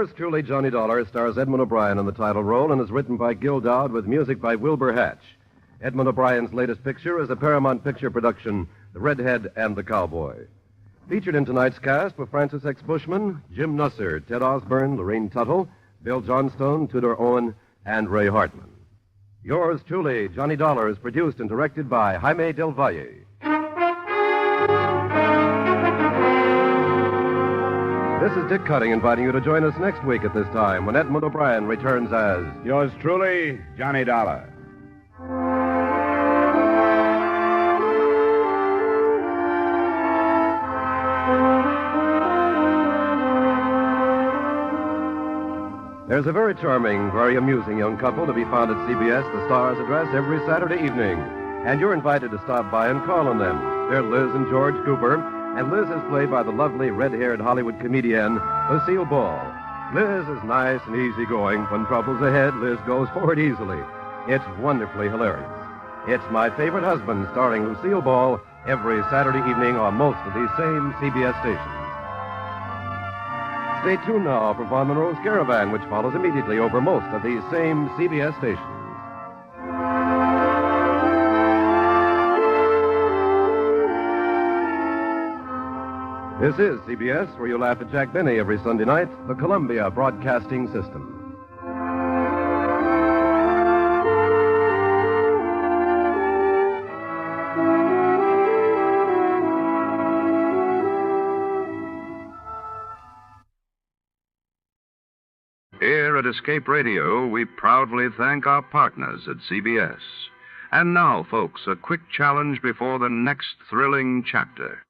Yours truly, Johnny Dollar, stars Edmund O'Brien in the title role and is written by Gil Dowd with music by Wilbur Hatch. Edmund O'Brien's latest picture is a Paramount Picture production, The Redhead and the Cowboy. Featured in tonight's cast were Francis X. Bushman, Jim Nusser, Ted Osborne, Lorraine Tuttle, Bill Johnstone, Tudor Owen, and Ray Hartman. Yours truly, Johnny Dollar, is produced and directed by Jaime Del Valle. This is Dick Cutting inviting you to join us next week at this time when Edmund O'Brien returns as... Yours truly, Johnny Dollar. There's a very charming, very amusing young couple to be found at CBS, the Star's address, every Saturday evening. And you're invited to stop by and call on them. They're Liz and George Cooper, and Liz is played by the lovely red-haired Hollywood comedian, Lucille Ball. Liz is nice and easygoing. When trouble's ahead, Liz goes for it easily. It's wonderfully hilarious. It's My Favorite Husband, starring Lucille Ball, every Saturday evening on most of these same CBS stations. Stay tuned now for Von Monroe's Caravan, which follows immediately over most of these same CBS stations. This is CBS, where you laugh at Jack Benny every Sunday night, the Columbia Broadcasting System. Here at Escape Radio, we proudly thank our partners at CBS. And now, folks, a quick challenge before the next thrilling chapter.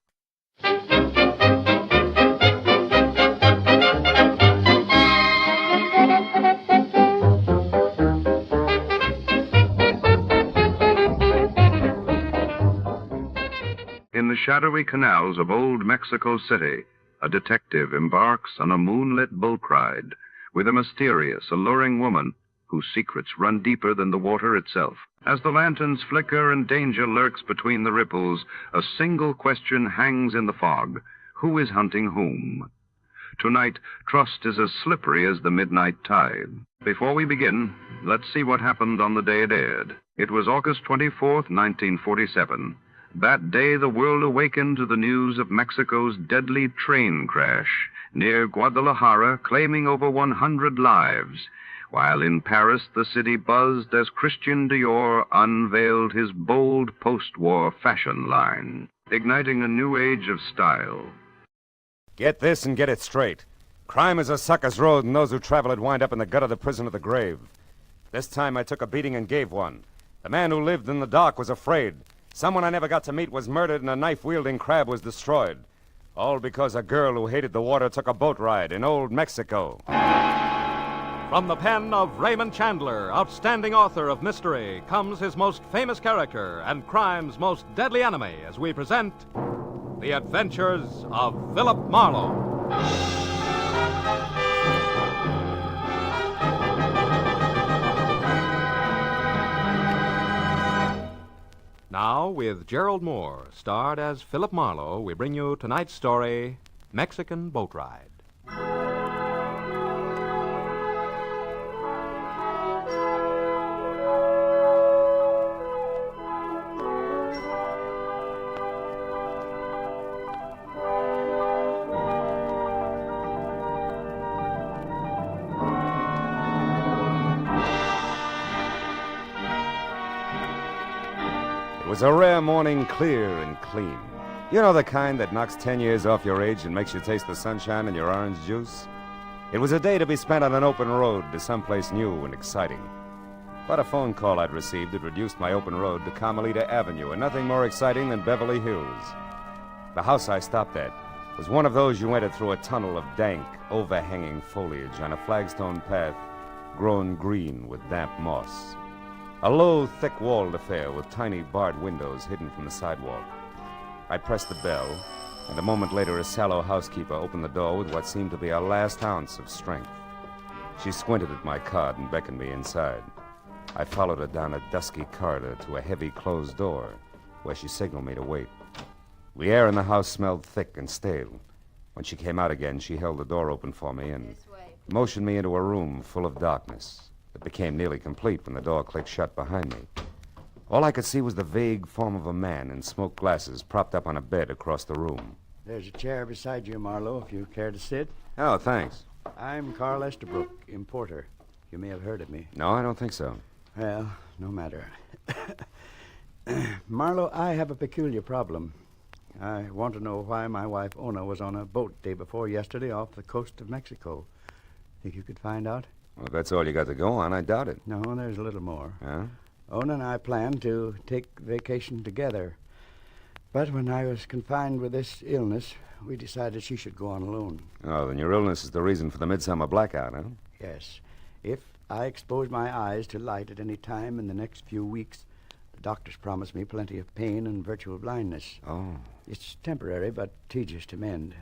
In the shadowy canals of old Mexico City, a detective embarks on a moonlit boat ride with a mysterious, alluring woman whose secrets run deeper than the water itself. As the lanterns flicker and danger lurks between the ripples, a single question hangs in the fog. Who is hunting whom? Tonight, trust is as slippery as the midnight tide. Before we begin, let's see what happened on the day it aired. It was August 24th, 1947. That day, the world awakened to the news of Mexico's deadly train crash near Guadalajara, claiming over 100 lives, while in Paris the city buzzed as Christian Dior unveiled his bold post-war fashion line, igniting a new age of style. Get this and get it straight. Crime is a sucker's road, and those who travel it wind up in the gut of the prison of the grave. This time I took a beating and gave one. The man who lived in the dock was afraid. Someone I never got to meet was murdered, and a knife-wielding crab was destroyed. All because a girl who hated the water took a boat ride in old Mexico. From the pen of Raymond Chandler, outstanding author of mystery, comes his most famous character and crime's most deadly enemy as we present The Adventures of Philip Marlowe. Now, with Gerald Moore, starred as Philip Marlowe, we bring you tonight's story, Mexican Boat Ride. It was a rare morning, clear and clean. You know the kind that knocks 10 years off your age and makes you taste the sunshine in your orange juice? It was a day to be spent on an open road to someplace new and exciting. But a phone call I'd received had reduced my open road to Carmelita Avenue, and nothing more exciting than Beverly Hills. The house I stopped at was one of those you entered through a tunnel of dank, overhanging foliage on a flagstone path grown green with damp moss. A low, thick-walled affair with tiny barred windows hidden from the sidewalk. I pressed the bell, and a moment later a sallow housekeeper opened the door with what seemed to be a last ounce of strength. She squinted at my card and beckoned me inside. I followed her down a dusky corridor to a heavy closed door, where she signaled me to wait. The air in the house smelled thick and stale. When she came out again, she held the door open for me, and motioned me into a room full of darkness. It became nearly complete when the door clicked shut behind me. All I could see was the vague form of a man in smoked glasses propped up on a bed across the room. There's a chair beside you, Marlowe, if you care to sit. Oh, thanks. I'm Carl Estabrook, importer. You may have heard of me. No, I don't think so. Well, no matter. Marlowe, I have a peculiar problem. I want to know why my wife, Ona, was on a boat day before yesterday off the coast of Mexico. Think you could find out? Well, if that's all you got to go on, I doubt it. No, there's a little more. Huh? Ona and I planned to take vacation together. But when I was confined with this illness, we decided she should go on alone. Oh, then your illness is the reason for the midsummer blackout, huh? Yes. If I expose my eyes to light at any time in the next few weeks, the doctors promised me plenty of pain and virtual blindness. Oh. It's temporary, but tedious to mend.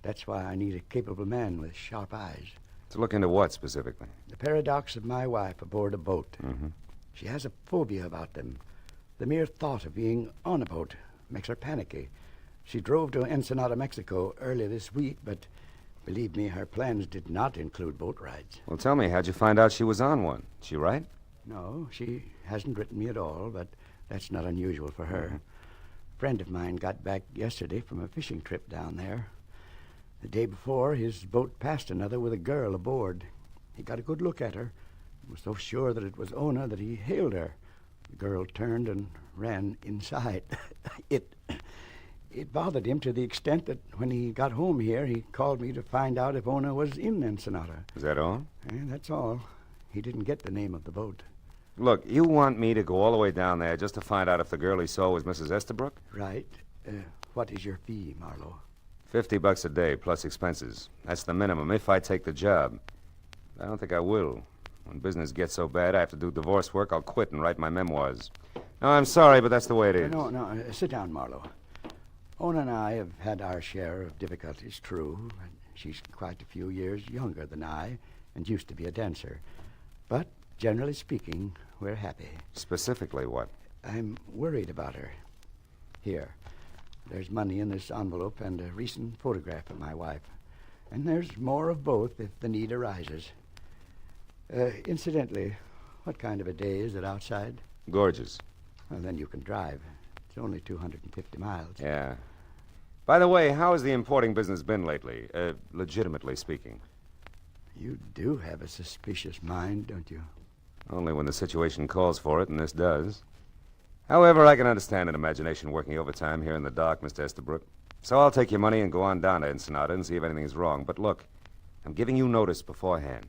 That's why I need a capable man with sharp eyes. To look into what, specifically? The paradox of my wife aboard a boat. Mm-hmm. She has a phobia about them. The mere thought of being on a boat makes her panicky. She drove to Ensenada, Mexico earlier this week, but believe me, her plans did not include boat rides. Well, tell me, how'd you find out she was on one? She right? No, she hasn't written me at all, but that's not unusual for her. Mm-hmm. A friend of mine got back yesterday from a fishing trip down there. The day before, his boat passed another with a girl aboard. He got a good look at her. He was so sure that it was Ona that he hailed her. The girl turned and ran inside. It bothered him to the extent that when he got home here, he called me to find out if Ona was in Ensenada. Is that all? That's all. He didn't get the name of the boat. Look, you want me to go all the way down there just to find out if the girl he saw was Mrs. Estabrook? Right. What is your fee, Marlowe? $50 a day plus expenses. That's the minimum if I take the job. I don't think I will. When business gets so bad I have to do divorce work, I'll quit and write my memoirs. No, I'm sorry, but that's the way it is. No, sit down, Marlowe. Ona and I have had our share of difficulties, true. She's quite a few years younger than I and used to be a dancer. But, generally speaking, we're happy. Specifically what? I'm worried about her. Here, there's money in this envelope and a recent photograph of my wife. And there's more of both if the need arises. Incidentally, what kind of a day is it outside? Gorgeous. Well, then you can drive. It's only 250 miles. Yeah. By the way, how has the importing business been lately, legitimately speaking? You do have a suspicious mind, don't you? Only when the situation calls for it, and this does. However, I can understand an imagination working overtime here in the dark, Mr. Estabrook. So I'll take your money and go on down to Ensenada and see if anything's wrong. But look, I'm giving you notice beforehand.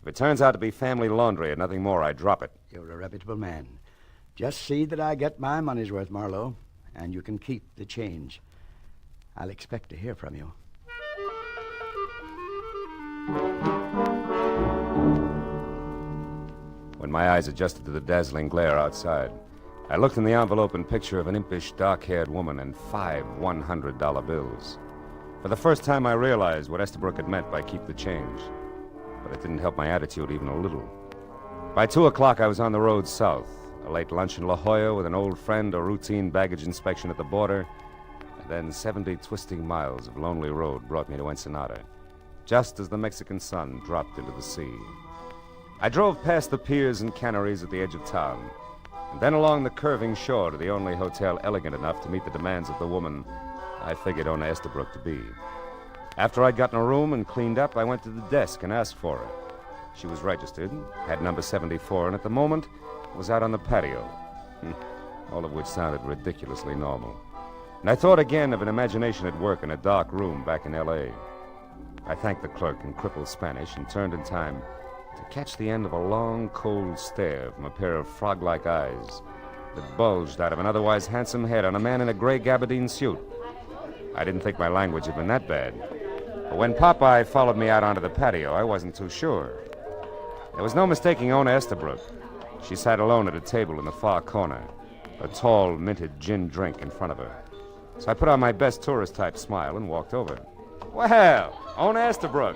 If it turns out to be family laundry and nothing more, I drop it. You're a reputable man. Just see that I get my money's worth, Marlowe, and you can keep the change. I'll expect to hear from you. When my eyes adjusted to the dazzling glare outside, I looked in the envelope and picture of an impish, dark-haired woman and 5 $100 bills. For the first time, I realized what Estabrook had meant by keep the change. But it didn't help my attitude even a little. By 2 o'clock, I was on the road south. A late lunch in La Jolla with an old friend, a routine baggage inspection at the border, and then 70 twisting miles of lonely road brought me to Ensenada, just as the Mexican sun dropped into the sea. I drove past the piers and Canaries at the edge of town, and then along the curving shore to the only hotel elegant enough to meet the demands of the woman I figured Ona Estabrook to be. After I'd gotten a room and cleaned up, I went to the desk and asked for her. She was registered, had number 74, and at the moment was out on the patio. All of which sounded ridiculously normal. And I thought again of an imagination at work in a dark room back in L.A. I thanked the clerk in crippled Spanish and turned in time to catch the end of a long, cold stare from a pair of frog-like eyes that bulged out of an otherwise handsome head on a man in a gray gabardine suit. I didn't think my language had been that bad. But when Popeye followed me out onto the patio, I wasn't too sure. There was no mistaking Ona Estabrook. She sat alone at a table in the far corner, a tall, minted gin drink in front of her. So I put on my best tourist-type smile and walked over. Well, Ona Estabrook,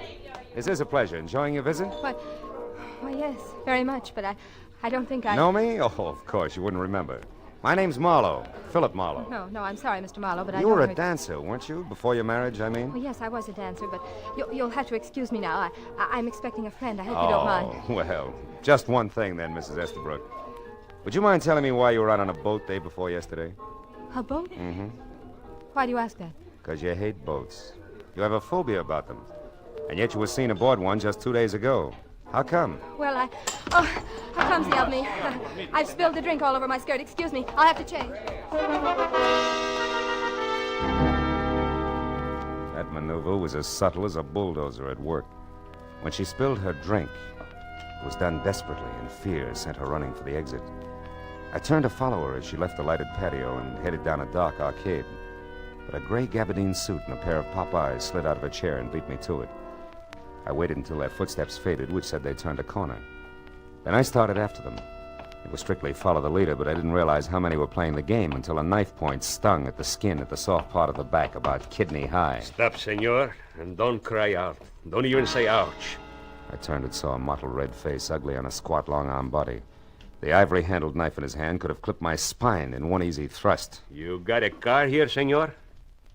is this a pleasure? Enjoying your visit? Why, yes, very much, but I don't think I... Know me? Oh, of course, you wouldn't remember. My name's Marlowe, Philip Marlowe. No, I'm sorry, Mr. Marlowe, but I You don't were a know- dancer, weren't you? Before your marriage, I mean? Well, yes, I was a dancer, but you'll have to excuse me now. I'm expecting a friend. I hope you don't mind. Well, just one thing then, Mrs. Estabrook. Would you mind telling me why you were out on a boat day before yesterday? A boat? Mm-hmm. Why do you ask that? Because you hate boats. You have a phobia about them. And yet you were seen aboard one just 2 days ago. How come? Well, how clumsy of me. I've spilled the drink all over my skirt. Excuse me. I'll have to change. That maneuver was as subtle as a bulldozer at work. When she spilled her drink, it was done desperately, and fear sent her running for the exit. I turned to follow her as she left the lighted patio and headed down a dark arcade. But a gray gabardine suit and a pair of pop eyes slid out of a chair and beat me to it. I waited until their footsteps faded, which said they turned a corner. Then I started after them. It was strictly follow the leader, but I didn't realize how many were playing the game until a knife point stung at the skin at the soft part of the back, about kidney high. Stop, senor, and don't cry out. Don't even say ouch. I turned and saw a mottled red face, ugly on a squat, long-armed body. The ivory-handled knife in his hand could have clipped my spine in one easy thrust. You got a car here, senor?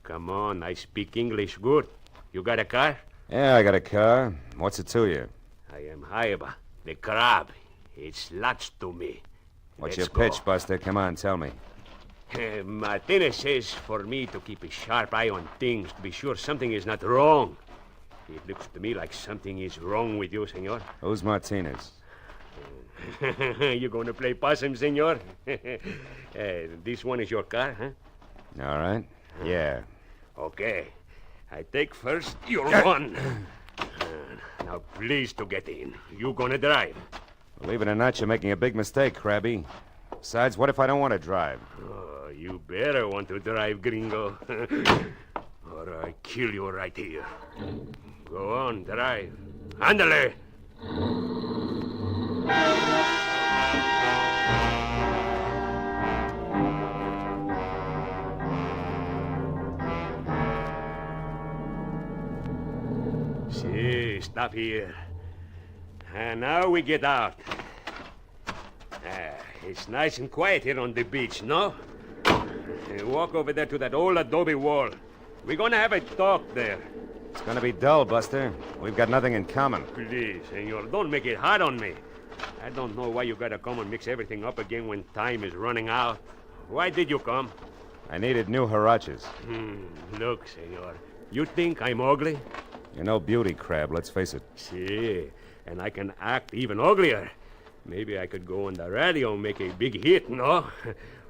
Come on, I speak English good. You got a car? Yeah, I got a car. What's it to you? I am Haiba, the crab. It's lots to me. What's Let's your pitch, Buster? Come on, tell me. Martinez says for me to keep a sharp eye on things to be sure something is not wrong. It looks to me like something is wrong with you, senor. Who's Martinez? You going to play possum, senor? This one is your car, huh? All right. Yeah. Okay. I take first your one. Now, please to get in. You gonna drive? Believe it or not, you're making a big mistake, Krabby. Besides, what if I don't want to drive? Oh, you better want to drive, gringo. Or I kill you right here. Go on, drive. Ándale! See, stop here. And now we get out. It's nice and quiet here on the beach, no? Walk over there to that old adobe wall. We're gonna have a talk there. It's gonna be dull, Buster. We've got nothing in common. Please, senor, don't make it hard on me. I don't know why you gotta come and mix everything up again when time is running out. Why did you come? I needed new huaraches. Look, senor, you think I'm ugly? You're no beauty, Crab, let's face it. See, and I can act even uglier. Maybe I could go on the radio and make a big hit, no?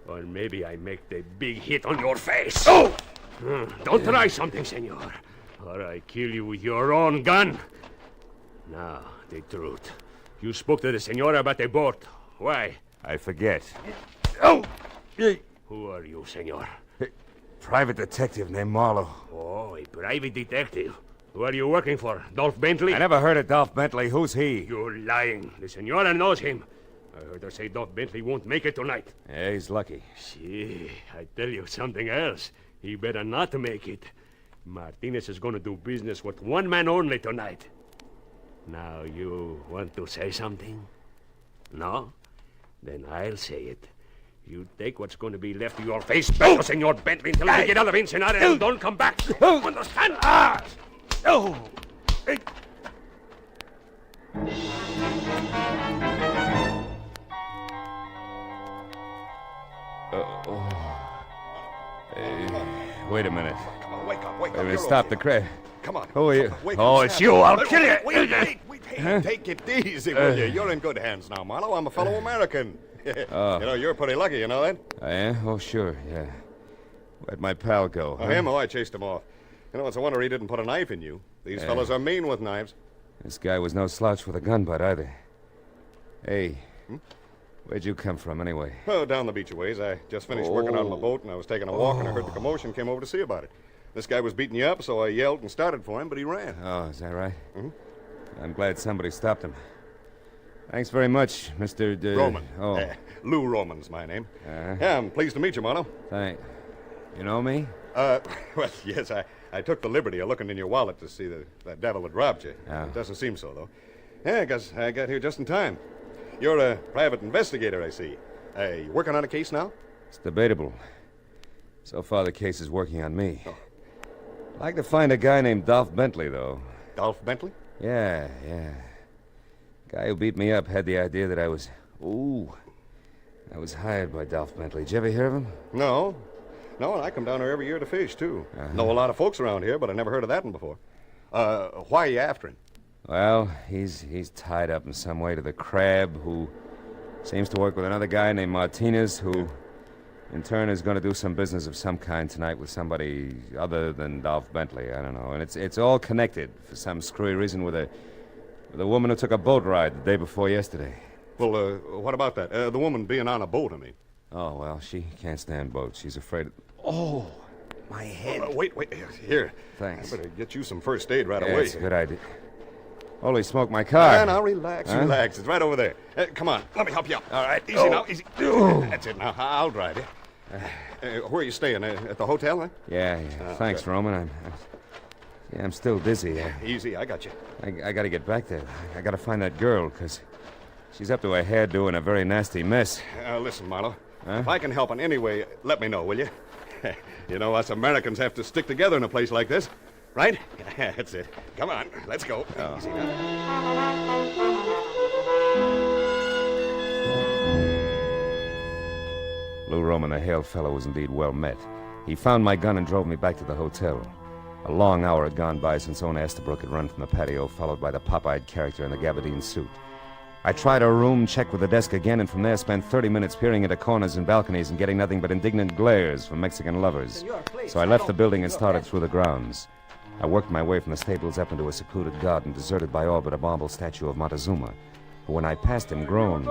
Or maybe I make the big hit on your face. Oh! Don't try something, senor, or I kill you with your own gun. Now, the truth. You spoke to the senora about the boat. Why? I forget. Oh! Who are you, senor? Private detective named Marlowe. Oh, a private detective. Who are you working for? Dolph Bentley? I never heard of Dolph Bentley. Who's he? You're lying. The senora knows him. I heard her say Dolph Bentley won't make it tonight. Yeah, he's lucky. See, I tell you something else. He better not make it. Martinez is going to do business with one man only tonight. Now, you want to say something? No? Then I'll say it. You take what's going to be left of your face, Senor Bentley, until we get out of Ensenada, and don't come back. Understand? Oh! Hey. Wait a minute. Come on, wake up, wake Wait a up. minute, stop the crab. Come on. Who are you? Wake Oh, up, it's Sam. you. I'll kill you. Wait, hey, take it easy, will you? You're in good hands now, Marlowe. I'm a fellow American. Oh. You know, you're pretty lucky, you know that? I am? Oh, sure, yeah. Where'd my pal go? Oh, him? Oh, I chased him off. You know, it's a wonder he didn't put a knife in you. These fellows are mean with knives. This guy was no slouch with a gun butt either. Hey, where'd you come from anyway? Oh, down the beach a ways. I just finished working on my boat, and I was taking a walk, and I heard the commotion, came over to see about it. This guy was beating you up, so I yelled and started for him, but he ran. Oh, is that right? I'm glad somebody stopped him. Thanks very much, Mr. Roman. Oh. Lou Roman's my name. Yeah, I'm pleased to meet you, Marlowe. Thanks. You know me? Well, yes, I took the liberty of looking in your wallet to see that devil that robbed you. Oh. It doesn't seem so, though. Yeah, because I got here just in time. You're a private investigator, I see. You working on a case now? It's debatable. So far, the case is working on me. I'd like to find a guy named Dolph Bentley, though. Dolph Bentley? Yeah. Guy who beat me up had the idea that I was... I was hired by Dolph Bentley. Did you ever hear of him? No, and I come down here every year to fish, too. Know a lot of folks around here, but I never heard of that one before. Why are you after him? Well, he's tied up in some way to the Crab, who seems to work with another guy named Martinez, who in turn is going to do some business of some kind tonight with somebody other than Dolph Bentley. I don't know. And it's all connected for some screwy reason with a woman who took a boat ride the day before yesterday. Well, what about that? The woman being on a boat, I mean. Oh, well, she can't stand boats. She's afraid of... Oh, my head. Wait. Here. Thanks. I better get you some first aid right away. That's a good idea. Holy smoke, my car. Now, relax. It's right over there. Come on, let me help you up. All right, easy now, easy. That's it now. I'll drive you. Where are you staying? At the hotel, huh? Yeah. Thanks, good. Roman. I'm still dizzy. Easy, I got you. I got to get back there. I got to find that girl, because she's up to her hairdo in a very nasty mess. Listen, Marlowe. If I can help in any way, let me know, will you? You know, us Americans have to stick together in a place like this, right? That's it. Come on, let's go. Easy now. Lou Roman, the hail fellow, was indeed well met. He found my gun and drove me back to the hotel. A long hour had gone by since Ona Estabrook had run from the patio, followed by the pop-eyed character in the gabardine suit. I tried her room, checked with the desk again, and from there spent 30 minutes peering into corners and balconies and getting nothing but indignant glares from Mexican lovers. So I left the building and started through the grounds. I worked my way from the stables up into a secluded garden deserted by all but a marble statue of Montezuma, who, when I passed him, groaned.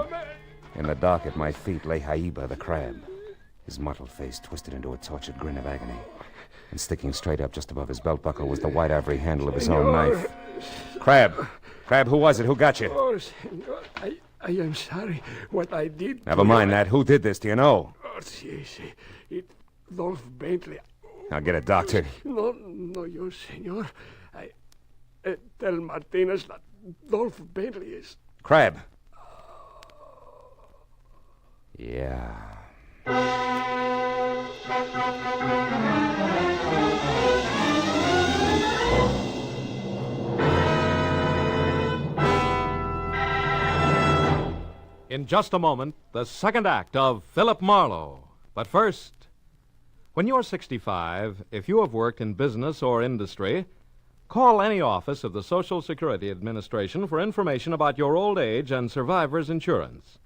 In the dark at my feet lay Haiba, the crab, his mottled face twisted into a tortured grin of agony. And sticking straight up just above his belt buckle was the white ivory handle of his own knife. Crab, who was it? Who got you? Oh, senor, I am sorry what I did. Never mind that. Who did this? Do you know? Oh, sí. Dolph Bentley. Now get a doctor. No, yo, senor. Tell Martinez that Dolph Bentley is... Crab. Yeah. In just a moment, the second act of Philip Marlowe. But first, when you're 65, if you have worked in business or industry, call any office of the Social Security Administration for information about your old age and survivor's insurance.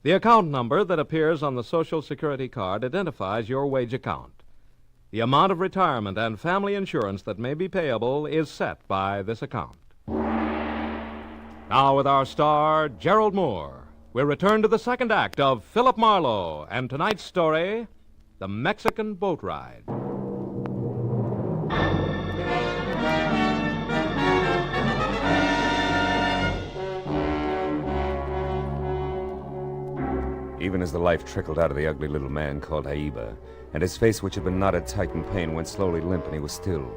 The account number that appears on the Social Security card identifies your wage account. The amount of retirement and family insurance that may be payable is set by this account. Now with our star, Gerald Moore, we return to the second act of Philip Marlowe and tonight's story, The Mexican Boat Ride. Even as the life trickled out of the ugly little man called Haiba, and his face, which had been knotted tight in pain, went slowly limp and he was still,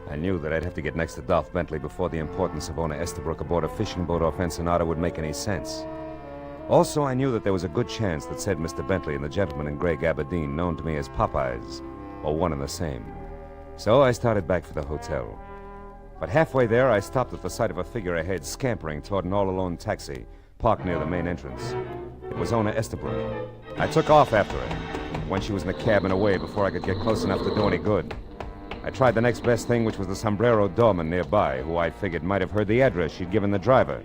I knew that I'd have to get next to Dolph Bentley before the importance of Ona Estabrook aboard a fishing boat off Ensenada would make any sense. Also, I knew that there was a good chance that said Mr. Bentley and the gentleman in gray gabardine, known to me as Popeyes, were one and the same. So I started back for the hotel. But halfway there, I stopped at the sight of a figure ahead scampering toward an all-alone taxi parked near the main entrance. It was Ona Estabrook. I took off after her, when she was in the cab and away before I could get close enough to do any good. I tried the next best thing, which was the sombrero doorman nearby, who I figured might have heard the address she'd given the driver.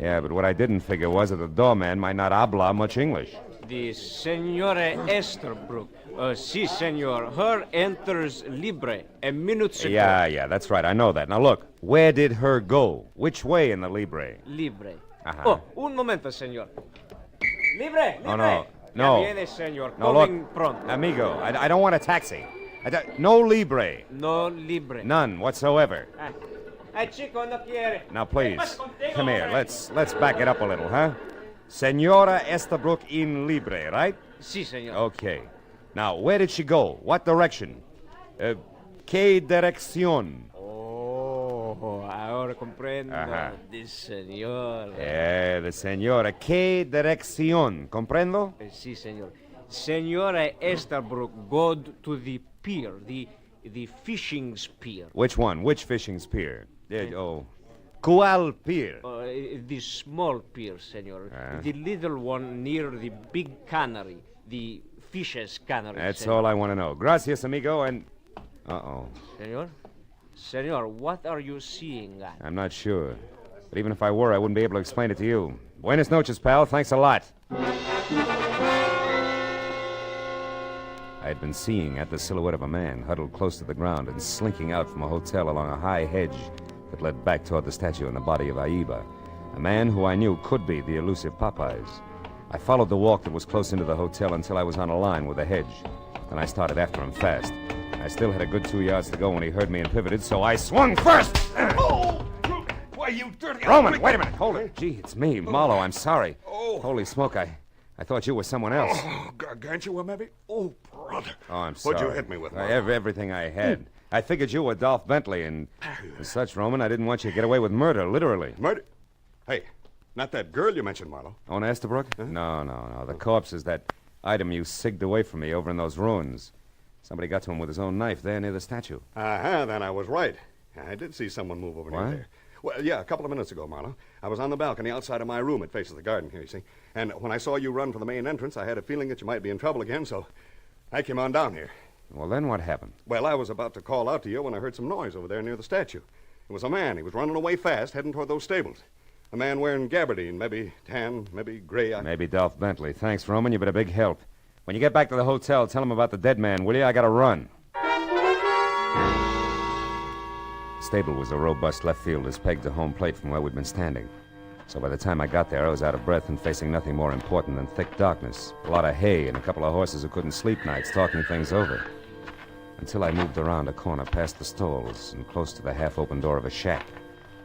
Yeah, but what I didn't figure was that the doorman might not habla much English. The Senora Estabrook. Si, senor. Her enters libre a minute ago. Yeah, that's right. I know that. Now look, where did her go? Which way in the libre? Libre. Uh-huh. Oh, un momento, senor. Libre. Oh, no. No. Ya viene, senor. No, Coming look, pronto. amigo, I don't want a taxi. No libre. No libre. None whatsoever. Chico, no quiere. Now, please, come here. Let's back it up a little, huh? Senora Estabrook in libre, right? Si, senor. Okay. Now, where did she go? What direction? ¿Qué dirección? Oh, ahora comprendo. Ajá. The senor. The senora. ¿Qué dirección? ¿Comprendo? Si, senor. Senora Estabrook, go to the pier, the fishing pier. Which one? Which fishing pier? Cual pier? The small pier, senor. The little one near the big canary, the fish's canary. That's senor. all I want to know. Gracias, amigo, and... Uh-oh. Senor, what are you seeing? I'm not sure. But even if I were, I wouldn't be able to explain it to you. Buenas noches, pal. Thanks a lot. I had been seeing at the silhouette of a man huddled close to the ground and slinking out from a hotel along a high hedge that led back toward the statue in the body of Aiba, a man who I knew could be the elusive Popeyes. I followed the walk that was close into the hotel until I was on a line with the hedge. Then I started after him fast. I still had a good 2 yards to go when he heard me and pivoted, so I swung first! Oh! Why, you dirty... Roman, wait a minute. Hold it. Gee, it's me, Marlowe. I'm sorry. Holy smoke, I thought you were someone else. Oh, gargantua, maybe? Oh, brother. Oh, I'm sorry. What'd you hit me with, Marlowe? Everything I had. I figured you were Dolph Bentley, and as such, Roman, I didn't want you to get away with murder, literally. Murder? Hey, not that girl you mentioned, Marlowe. Ona Estabrook? Huh? No. The corpse is that item you sigged away from me over in those ruins. Somebody got to him with his own knife there near the statue. Then I was right. I did see someone move over near there. Well, yeah, a couple of minutes ago, Marlowe. I was on the balcony outside of my room. It faces the garden here, you see. And when I saw you run for the main entrance, I had a feeling that you might be in trouble again, so I came on down here. Well, then what happened? Well, I was about to call out to you when I heard some noise over there near the statue. It was a man. He was running away fast, heading toward those stables. A man wearing gabardine, maybe tan, maybe gray. Maybe Dolph Bentley. Thanks, Roman. You've been a big help. When you get back to the hotel, tell him about the dead man, will you? I gotta run. The stable was a robust left field as pegged to home plate from where we'd been standing. So by the time I got there, I was out of breath and facing nothing more important than thick darkness, a lot of hay, and a couple of horses who couldn't sleep nights talking things over. Until I moved around a corner past the stalls and close to the half-open door of a shack,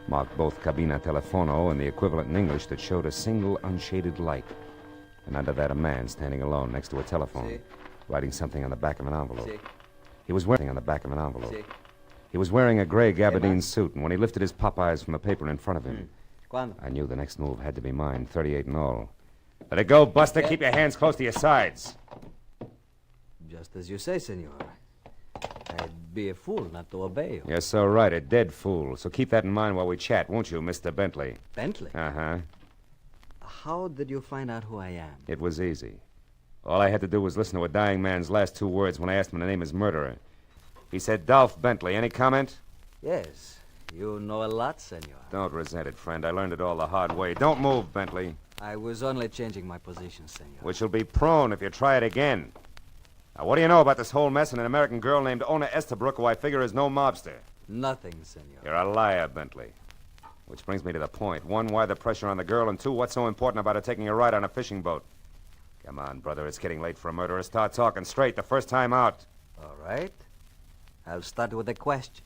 marked both cabina telefono and the equivalent in English that showed a single unshaded light. And under that, a man standing alone next to a telephone, writing something on the back of an envelope. He was wearing He was wearing a gray gabardine suit, and when he lifted his Popeyes from the paper in front of him, I knew the next move had to be mine, 38 in all. Let it go, Buster. Keep your hands close to your sides. Just as you say, senor. I'd be a fool not to obey you. You're so right, a dead fool. So keep that in mind while we chat, won't you, Mr. Bentley? Bentley? Uh-huh. How did you find out who I am? It was easy. All I had to do was listen to a dying man's last 2 words when I asked him to name his murderer. He said Dolph Bentley. Any comment? Yes. You know a lot, senor. Don't resent it, friend. I learned it all the hard way. Don't move, Bentley. I was only changing my position, senor. Which will be prone if you try it again. Now, what do you know about this whole mess and an American girl named Ona Estabrook, who I figure is no mobster? Nothing, senor. You're a liar, Bentley. Which brings me to the point. 1, why the pressure on the girl? And 2, what's so important about her taking a ride on a fishing boat? Come on, brother. It's getting late for a murderer. Start talking straight the first time out. All right. I'll start with a question.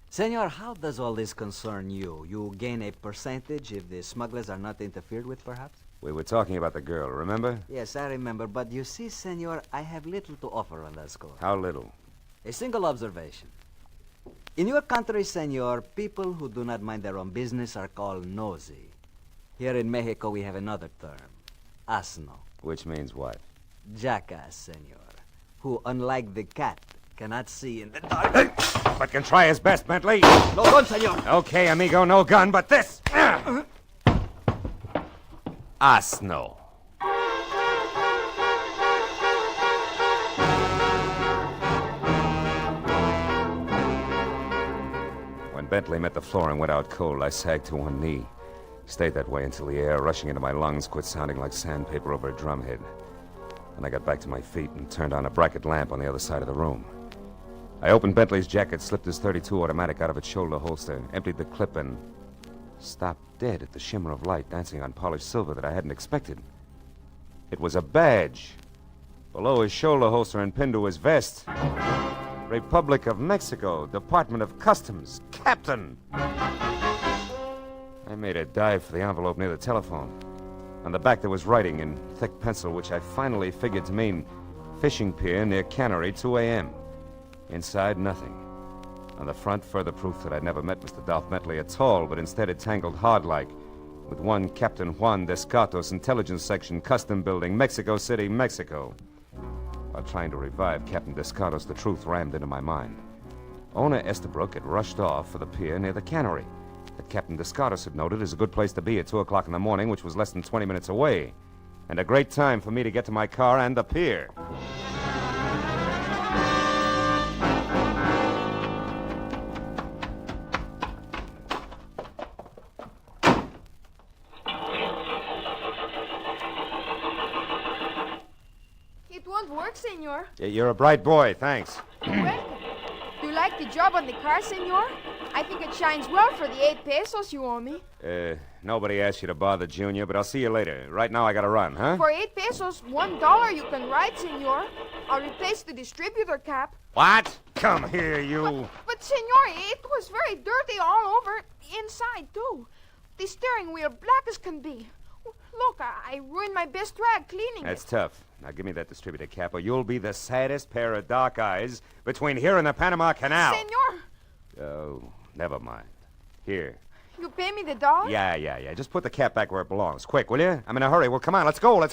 Senor, how does all this concern you? You gain a percentage if the smugglers are not interfered with, perhaps? We were talking about the girl, remember? Yes, I remember. But you see, senor, I have little to offer on that score. How little? A single observation. In your country, senor, people who do not mind their own business are called nosy. Here in Mexico, we have another term, asno. Which means what? Jackass, senor, who, unlike the cat, cannot see in the dark. But can try his best, Bentley. No gun, senor. Okay, amigo, no gun, but this. Asno. When Bentley met the floor and went out cold, I sagged to one knee. Stayed that way until the air rushing into my lungs quit sounding like sandpaper over a drumhead. And I got back to my feet and turned on a bracket lamp on the other side of the room. I opened Bentley's jacket, slipped his .32 automatic out of its shoulder holster, emptied the clip, and stopped dead at the shimmer of light dancing on polished silver that I hadn't expected. It was a badge. Below his shoulder holster and pinned to his vest. Republic of Mexico, Department of Customs, Captain. I made a dive for the envelope near the telephone. On the back there was writing in thick pencil, which I finally figured to mean fishing pier near Canary, 2 a.m. Inside, nothing. On the front, further proof that I'd never met Mr. Dolph Bentley at all, but instead it tangled hard-like. with one Captain Juan Descartos, Intelligence Section, Custom Building, Mexico City, Mexico. While trying to revive Captain Descartos, the truth rammed into my mind. Ona Estabrook had rushed off for the pier near the Canary, that Captain Descartos had noted is a good place to be at 2 o'clock in the morning, which was less than 20 minutes away, and a great time for me to get to my car and the pier. It won't work, senor. You're a bright boy, thanks. Welcome. Do you like the job on the car, senor? I think it shines well for the 8 pesos you owe me. Nobody asked you to bother, Junior, but I'll see you later. Right now I gotta run, huh? For 8 pesos, $1 you can ride, senor. I'll replace the distributor cap. What? Come here, you. But senor, it was very dirty all over. Inside, too. The steering wheel black as can be. Look, I ruined my best rag cleaning That's it. tough. Now give me that distributor cap, or you'll be the saddest pair of dark eyes between here and the Panama Canal. Senor, Oh, never mind. Here. you pay me the $1? Yeah. Just put the cap back where it belongs. Quick, will you? I'm in a hurry. Well, come on. Let's go. The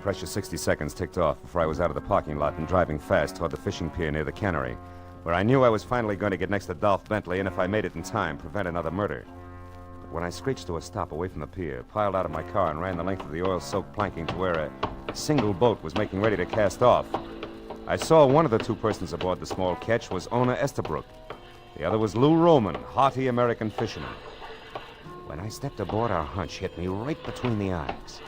precious 60 seconds ticked off before I was out of the parking lot and driving fast toward the fishing pier near the Canary, where I knew I was finally going to get next to Dolph Bentley and, if I made it in time, prevent another murder. But when I screeched to a stop away from the pier, piled out of my car, and ran the length of the oil-soaked planking to where a single boat was making ready to cast off, I saw one of the 2 persons aboard the small ketch was Ona Estabrook. The other was Lou Roman, hearty American fisherman. When I stepped aboard, our hunch hit me right between the eyes.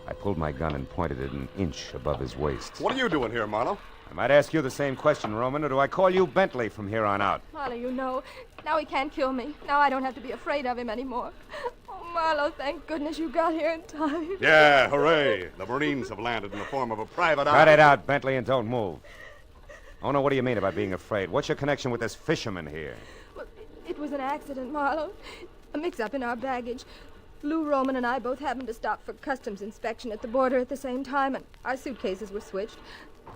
I pulled my gun and pointed it an inch above his waist. What are you doing here, Marlowe? I might ask you the same question, Roman, or do I call you Bentley from here on out? Marlowe, you know, now he can't kill me. Now I don't have to be afraid of him anymore. Oh, Marlowe, thank goodness you got here in time. Yeah, hooray. The Marines have landed in the form of a private Cut it out, Bentley, and don't move. Oh, no, what do you mean about being afraid? What's your connection with this fisherman here? Well, it was an accident, Marlowe. A mix-up in our baggage. Lou Roman and I both happened to stop for customs inspection at the border at the same time, and our suitcases were switched.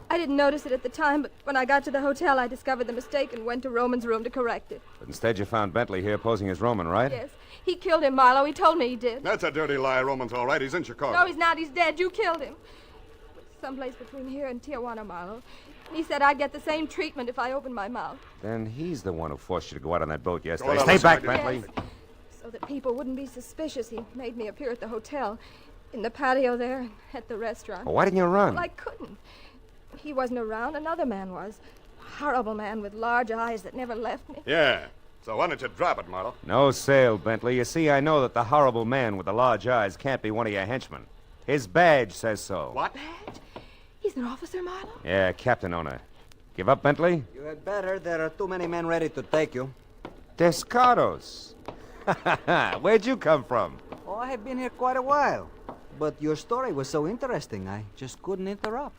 I didn't notice it at the time, but when I got to the hotel, I discovered the mistake and went to Roman's room to correct it. But instead, you found Bentley here posing as Roman, right? Yes. He killed him, Marlowe. He told me he did. That's a dirty lie. Roman's all right. He's in Chicago. No, he's not. He's dead. You killed him. Someplace between here and Tijuana, Marlowe. He said I'd get the same treatment if I opened my mouth. Then he's the one who forced you to go out on that boat yesterday. Well, Stay back, yes. Bentley. So that people wouldn't be suspicious, he made me appear at the hotel, in the patio there, and at the restaurant. Well, why didn't you run? Well, I couldn't. He wasn't around. Another man was. A horrible man with large eyes that never left me. Yeah. So why don't you drop it, Marlowe? No sale, Bentley. You see, I know that the horrible man with the large eyes can't be one of your henchmen. His badge says so. What? Badge? He's an officer, Marlowe? Yeah, Captain Ona. Give up, Bentley? You had better. There are too many men ready to take you. Descartos. Where'd you come from? Oh, I have been here quite a while. But your story was so interesting, I just couldn't interrupt.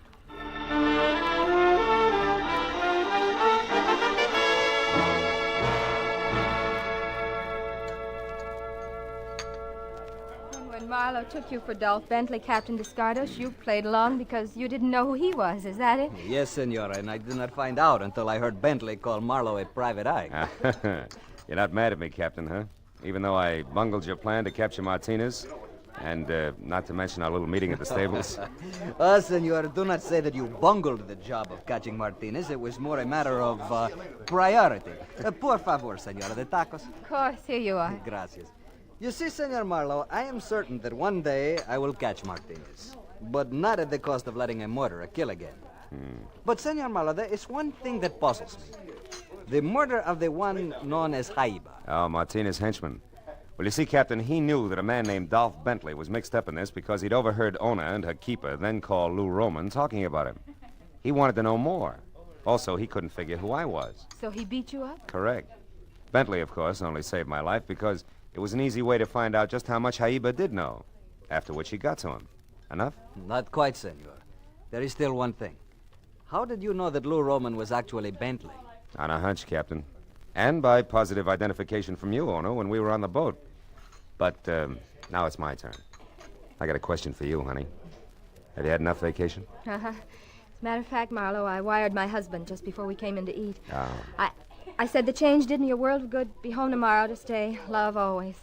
And when Marlowe took you for Dolph Bentley, Captain Descartos, you played along because you didn't know who he was. Is that it? Yes, senora, and I did not find out until I heard Bentley call Marlowe a private eye. You're not mad at me, Captain, huh? Even though I bungled your plan to capture Martinez, and not to mention our little meeting at the stables. Senor, do not say that you bungled the job of catching Martinez. It was more a matter of priority. Por favor, senora, the tacos. Of course, here you are. Gracias. You see, Senor Marlowe, I am certain that one day I will catch Martinez. But not at the cost of letting a murderer kill again. But, Senor Marlowe, there is one thing that puzzles me. The murder of the one known as Jaiba. Oh, Martinez' henchman. Well, you see, Captain, he knew that a man named Dolph Bentley was mixed up in this because he'd overheard Ona and her keeper, then called Lou Roman, talking about him. He wanted to know more. Also, he couldn't figure who I was. So he beat you up? Correct. Bentley, of course, only saved my life because it was an easy way to find out just how much Jaiba did know, after which he got to him. Enough? Not quite, senor. There is still one thing. How did you know that Lou Roman was actually Bentley? On a hunch, Captain. And by positive identification from you, Ona, when we were on the boat. But now it's my turn. I got a question for you, honey. Have you had enough vacation? As a matter of fact, Marlowe, I wired my husband just before we came in to eat. Oh. I said the change did me a world of good. Be home tomorrow to stay. Love always.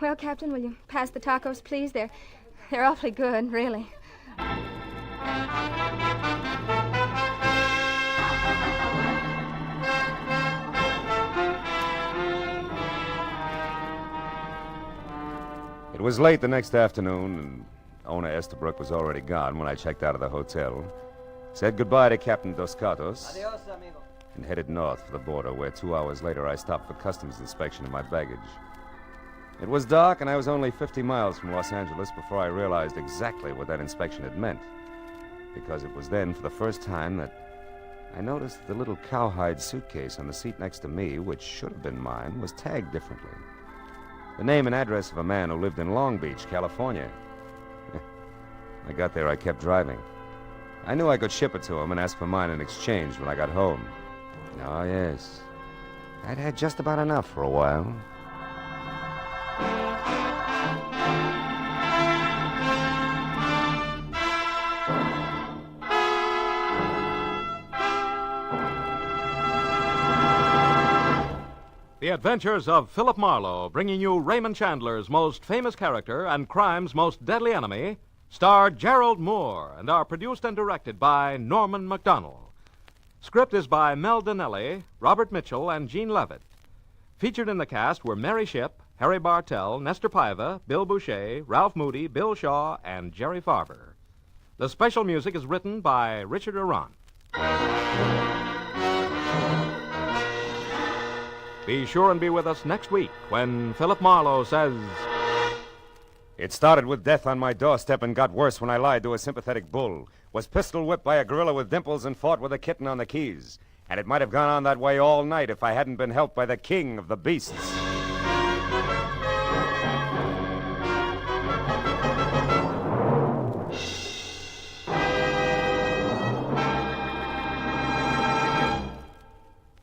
Well, Captain, will you pass the tacos, please? They're awfully good, really. It was late the next afternoon, and owner Estabrook was already gone when I checked out of the hotel. Said goodbye to Captain Dos Gatos. Adios, amigo. And headed north for the border, where 2 hours later I stopped for customs inspection of my baggage. It was dark, and I was only 50 miles from Los Angeles before I realized exactly what that inspection had meant. Because it was then, for the first time, that I noticed the little cowhide suitcase on the seat next to me, which should have been mine, was tagged differently. The name and address of a man who lived in Long Beach, California. I got there, I kept driving. I knew I could ship it to him and ask for mine in exchange when I got home. Oh, yes. I'd had just about enough for a while. The Adventures of Philip Marlowe, bringing you Raymond Chandler's most famous character and crime's most deadly enemy, starred Gerald Moore and are produced and directed by Norman MacDonald. Script is by Mel Donnelly, Robert Mitchell, and Gene Levitt. Featured in the cast were Mary Shipp, Harry Bartell, Nestor Paiva, Bill Boucher, Ralph Moody, Bill Shaw, and Jerry Farber. The special music is written by Richard Arant. Be sure and be with us next week when Philip Marlowe says... It started with death on my doorstep and got worse when I lied to a sympathetic bull, was pistol whipped by a gorilla with dimples, and fought with a kitten on the Keys. And it might have gone on that way all night if I hadn't been helped by the king of the beasts.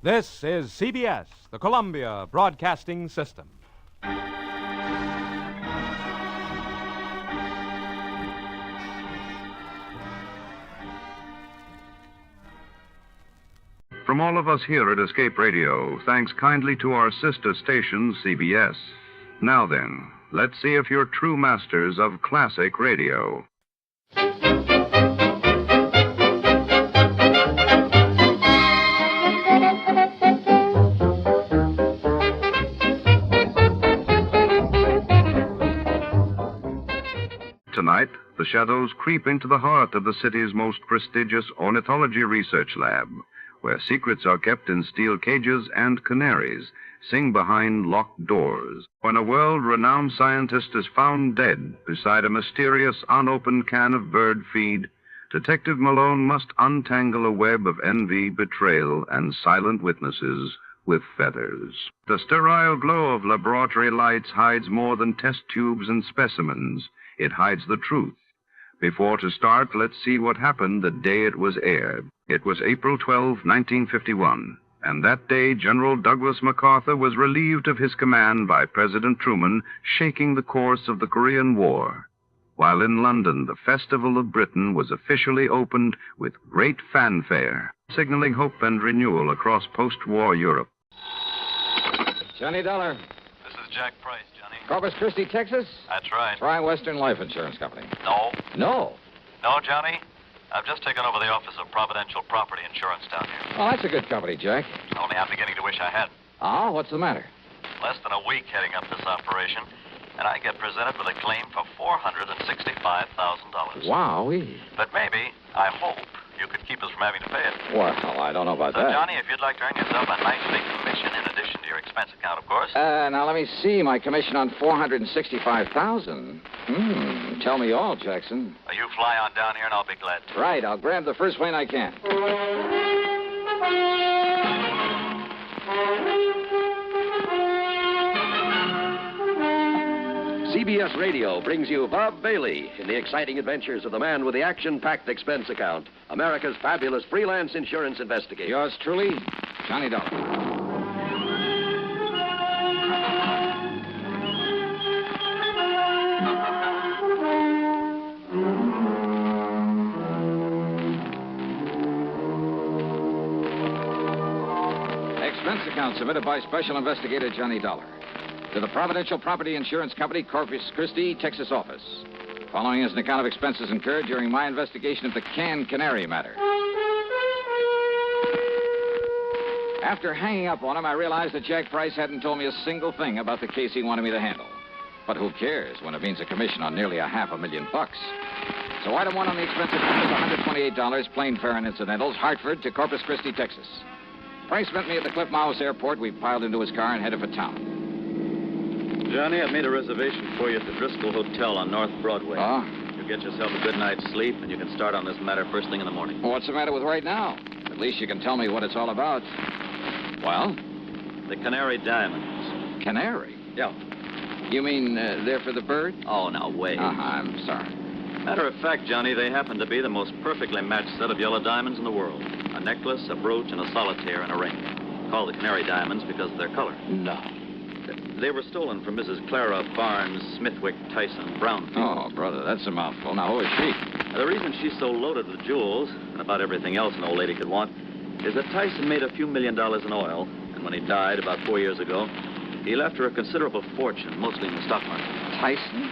This is CBS, the Columbia Broadcasting System. From all of us here at Escape Radio, thanks kindly to our sister station, CBS. Now then, let's see if you're true masters of classic radio. Tonight, the shadows creep into the heart of the city's most prestigious ornithology research lab, where secrets are kept in steel cages and canaries sing behind locked doors. When a world-renowned scientist is found dead beside a mysterious unopened can of bird feed, Detective Malone must untangle a web of envy, betrayal, and silent witnesses with feathers. The sterile glow of laboratory lights hides more than test tubes and specimens. It hides the truth. Before to start, let's see what happened the day it was aired. It was April 12, 1951, and that day General Douglas MacArthur was relieved of his command by President Truman, shaking the course of the Korean War. While in London, the Festival of Britain was officially opened with great fanfare, signaling hope and renewal across post-war Europe. Johnny Dollar. This is Jack Price, Johnny. Corpus Christi, Texas? That's right. Try Western Life Insurance Company. No. No? No, Johnny. I've just taken over the office of Providential Property Insurance down here. Oh, that's a good company, Jack. Only I'm beginning to wish I had. Oh, what's the matter? Less than a week heading up this operation, and I get presented with a claim for $465,000. Wowee. But maybe, I hope, you could keep us from having to pay it. Well, I don't know about So, that. Johnny, if you'd like to earn yourself a nice big commission in addition to your expense account, of course. Now, let me see. My commission on $465,000. Tell me all, Jackson. You fly on down here, and I'll be glad to. Right, I'll grab the first plane I can. CBS Radio brings you Bob Bailey in the exciting adventures of the man with the action-packed expense account, America's fabulous freelance insurance investigator. Yours truly, Johnny Dollar. account submitted by Special Investigator Johnny Dollar to the Providential Property Insurance Company, Corpus Christi, Texas office. Following is an account of expenses incurred during my investigation of the Canary matter. After hanging up on him, I realized that Jack Price hadn't told me a single thing about the case he wanted me to handle. But who cares when it means a commission on nearly $500,000? So item one on the expense account is $128, plain fare and incidentals, Hartford to Corpus Christi, Texas. Price met me at the Cliff Mouse Airport. We piled into his car and headed for town. Johnny, I've made a reservation for you at the Driscoll Hotel on North Broadway. Oh? You get yourself a good night's sleep, and you can start on this matter first thing in the morning. Well, what's the matter with right now? At least you can tell me what it's all about. Well? The Canary diamonds. Canary? Yeah. You mean they're for the bird? Oh, now, wait. I'm sorry. Matter of fact, Johnny, they happen to be the most perfectly matched set of yellow diamonds in the world. A necklace, a brooch, and a solitaire and a ring. Called the Canary diamonds because of their color. No. They were stolen from Mrs. Clara Barnes Smithwick Tyson Brownfield. Oh, brother, that's a mouthful. Now, who is she? The reason she's so loaded with jewels, and about everything else an old lady could want, is that Tyson made a few $1 million in oil, and when he died about 4 years ago, he left her a considerable fortune, mostly in the stock market. Tyson?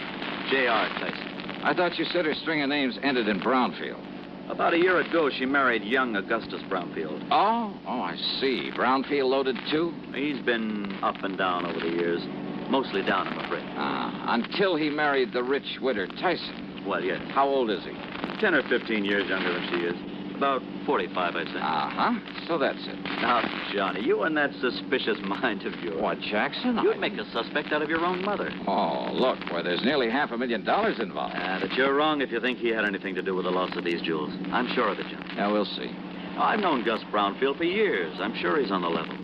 J.R. Tyson. I thought you said her string of names ended in Brownfield. About a year ago, she married young Augustus Brownfield. Oh, I see. Brownfield loaded, too? He's been up and down over the years. Mostly down, I'm afraid. Until he married the rich widow Tyson. Well, yes. How old is he? 10 or 15 years younger than she is. About 45, I'd say. So that's it. Now, Johnny, you and that suspicious mind of yours. What, Jackson? You'd make a suspect out of your own mother. Oh, look, where there's nearly $500,000 involved. But you're wrong if you think he had anything to do with the loss of these jewels. I'm sure of it, Johnny. Yeah, we'll see. I've known Gus Brownfield for years. I'm sure he's on the level.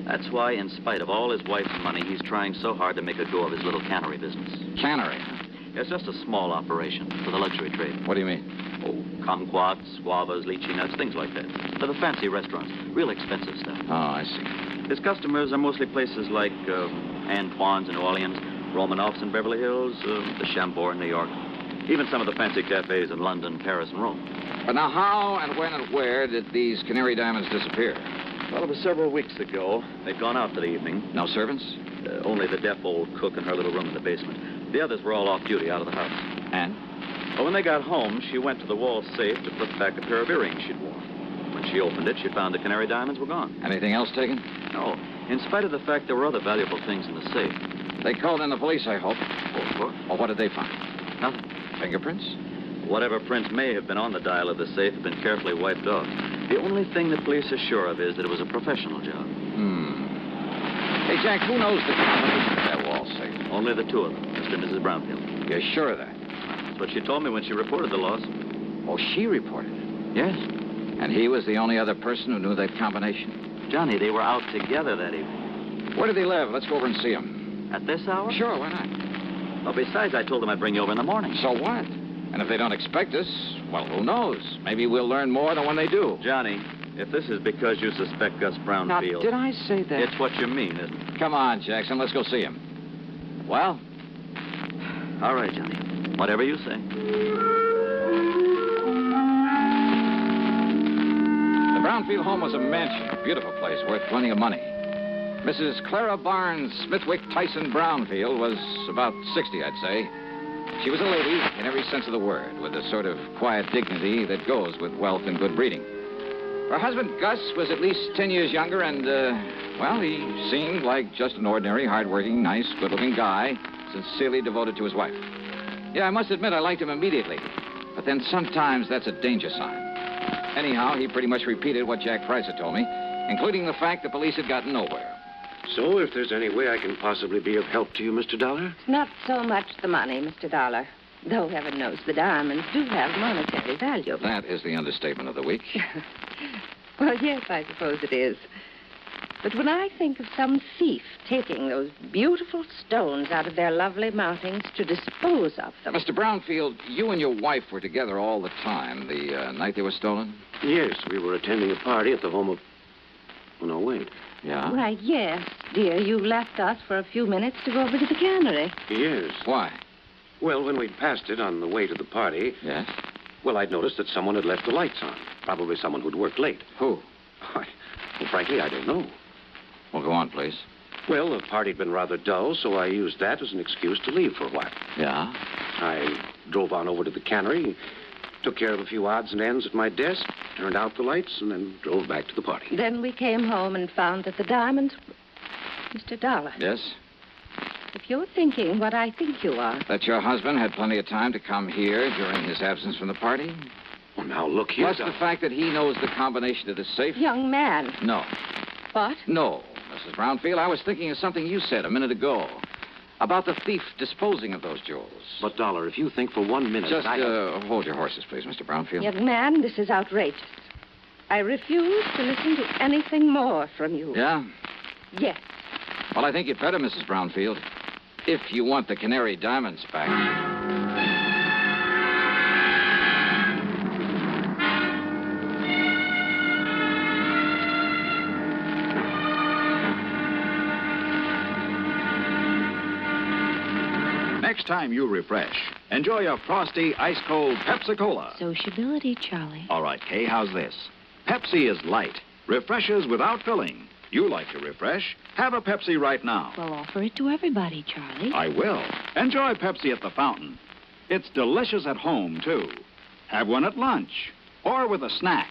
That's why, in spite of all his wife's money, he's trying so hard to make a go of his little cannery business. Cannery? It's just a small operation for the luxury trade. What do you mean? Oh, kumquats, guavas, lychee nuts, things like that. For the fancy restaurants. Real expensive stuff. Oh, I see. His customers are mostly places like Antoine's in New Orleans, Romanoff's in Beverly Hills, the Chambord in New York. Even some of the fancy cafes in London, Paris, and Rome. But now how and when and where did these Canary diamonds disappear? Well, it was several weeks ago. They'd gone out for the evening. No servants? Only the deaf old cook in her little room in the basement. The others were all off duty out of the house. And? Well, when they got home, she went to the wall safe to put back a pair of earrings she'd worn. When she opened it, she found the Canary diamonds were gone. Anything else taken? No. In spite of the fact there were other valuable things in the safe. They called in the police, I hope. Oh, of course. Well, what did they find? Nothing. Fingerprints? Whatever prints may have been on the dial of the safe have been carefully wiped off. The only thing the police are sure of is that it was a professional job. Hey, Jack, who knows the combination of that wall safe? Only the two of them, Mr. and Mrs. Brownfield. You're sure of that? That's what she told me when she reported the loss. Oh, she reported it? Yes. And he was the only other person who knew that combination? Johnny, they were out together that evening. Where did they live? Let's go over and see him. At this hour? Sure, why not? Well, besides, I told them I'd bring you over in the morning. So what? And if they don't expect us, well, who knows? Maybe we'll learn more than when they do. Johnny, if this is because you suspect Gus Brownfield... Now, did I say that? It's what you mean, isn't it? Come on, Jackson, let's go see him. Well? All right, Johnny. Whatever you say. The Brownfield home was a mansion, a beautiful place, worth plenty of money. Mrs. Clara Barnes Smithwick Tyson Brownfield was about 60, I'd say. She was a lady in every sense of the word, with a sort of quiet dignity that goes with wealth and good breeding. Her husband, Gus, was at least 10 years younger, and, well, he seemed like just an ordinary, hard-working, nice, good-looking guy, sincerely devoted to his wife. Yeah, I must admit I liked him immediately, but then sometimes that's a danger sign. Anyhow, he pretty much repeated what Jack Price had told me, including the fact the police had gotten nowhere. So, if there's any way I can possibly be of help to you, Mr. Dollar? Not so much the money, Mr. Dollar. Though heaven knows the diamonds do have monetary value. That is the understatement of the week. Well, yes, I suppose it is. But when I think of some thief taking those beautiful stones out of their lovely mountings to dispose of them... Mr. Brownfield, you and your wife were together all the time the night they were stolen? Yes, we were attending a party at the home of... Oh, no, wait. Yeah? Why, yes, dear. You left us for a few minutes to go over to the Canary. Yes. Why? Well, when we'd passed it on the way to the party... Yes? Well, I'd noticed that someone had left the lights on. Probably someone who'd worked late. Who? Well, frankly, I don't know. Well, go on, please. Well, the party had been rather dull, so I used that as an excuse to leave for a while. Yeah? I drove on over to the Canary, took care of a few odds and ends at my desk, turned out the lights, and then drove back to the party. Then we came home and found that the diamonds... Mr. Dollar. Yes? If you're thinking what I think you are... That your husband had plenty of time to come here during his absence from the party? Well, now, look here, Plus the fact that he knows the combination to the safe? Young man. No. What? No, Mrs. Brownfield. I was thinking of something you said a minute ago. About the thief disposing of those jewels. But, Dollar, if you think for 1 minute... Just hold your horses, please, Mr. Brownfield. Young man, this is outrageous. I refuse to listen to anything more from you. Yeah? Yes. Well, I think you'd better, Mrs. Brownfield. If you want the Canary diamonds back. Next time you refresh, enjoy a frosty, ice-cold Pepsi-Cola. Sociability, Charlie. All right, Kay, how's this? Pepsi is light, refreshes without filling. You like to refresh? Have a Pepsi right now. Well, offer it to everybody, Charlie. I will. Enjoy Pepsi at the fountain. It's delicious at home, too. Have one at lunch or with a snack.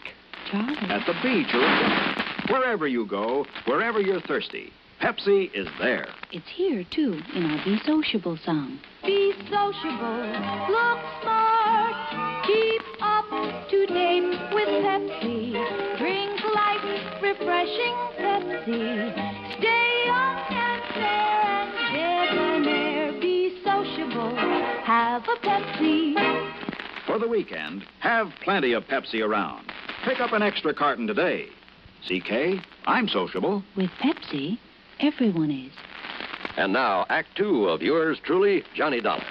Charlie. At the beach or at dinner. Wherever you go, wherever you're thirsty, Pepsi is there. It's here, too, in our Be Sociable song. Be sociable, look smart, keep up to date with Pepsi. Drink light, refreshing Pepsi. Stay young and fair and debonair. Be sociable, have a Pepsi. For the weekend, have plenty of Pepsi around. Pick up an extra carton today. CK, I'm sociable. With Pepsi, everyone is. And now, Act 2 of yours truly, Johnny Dollar.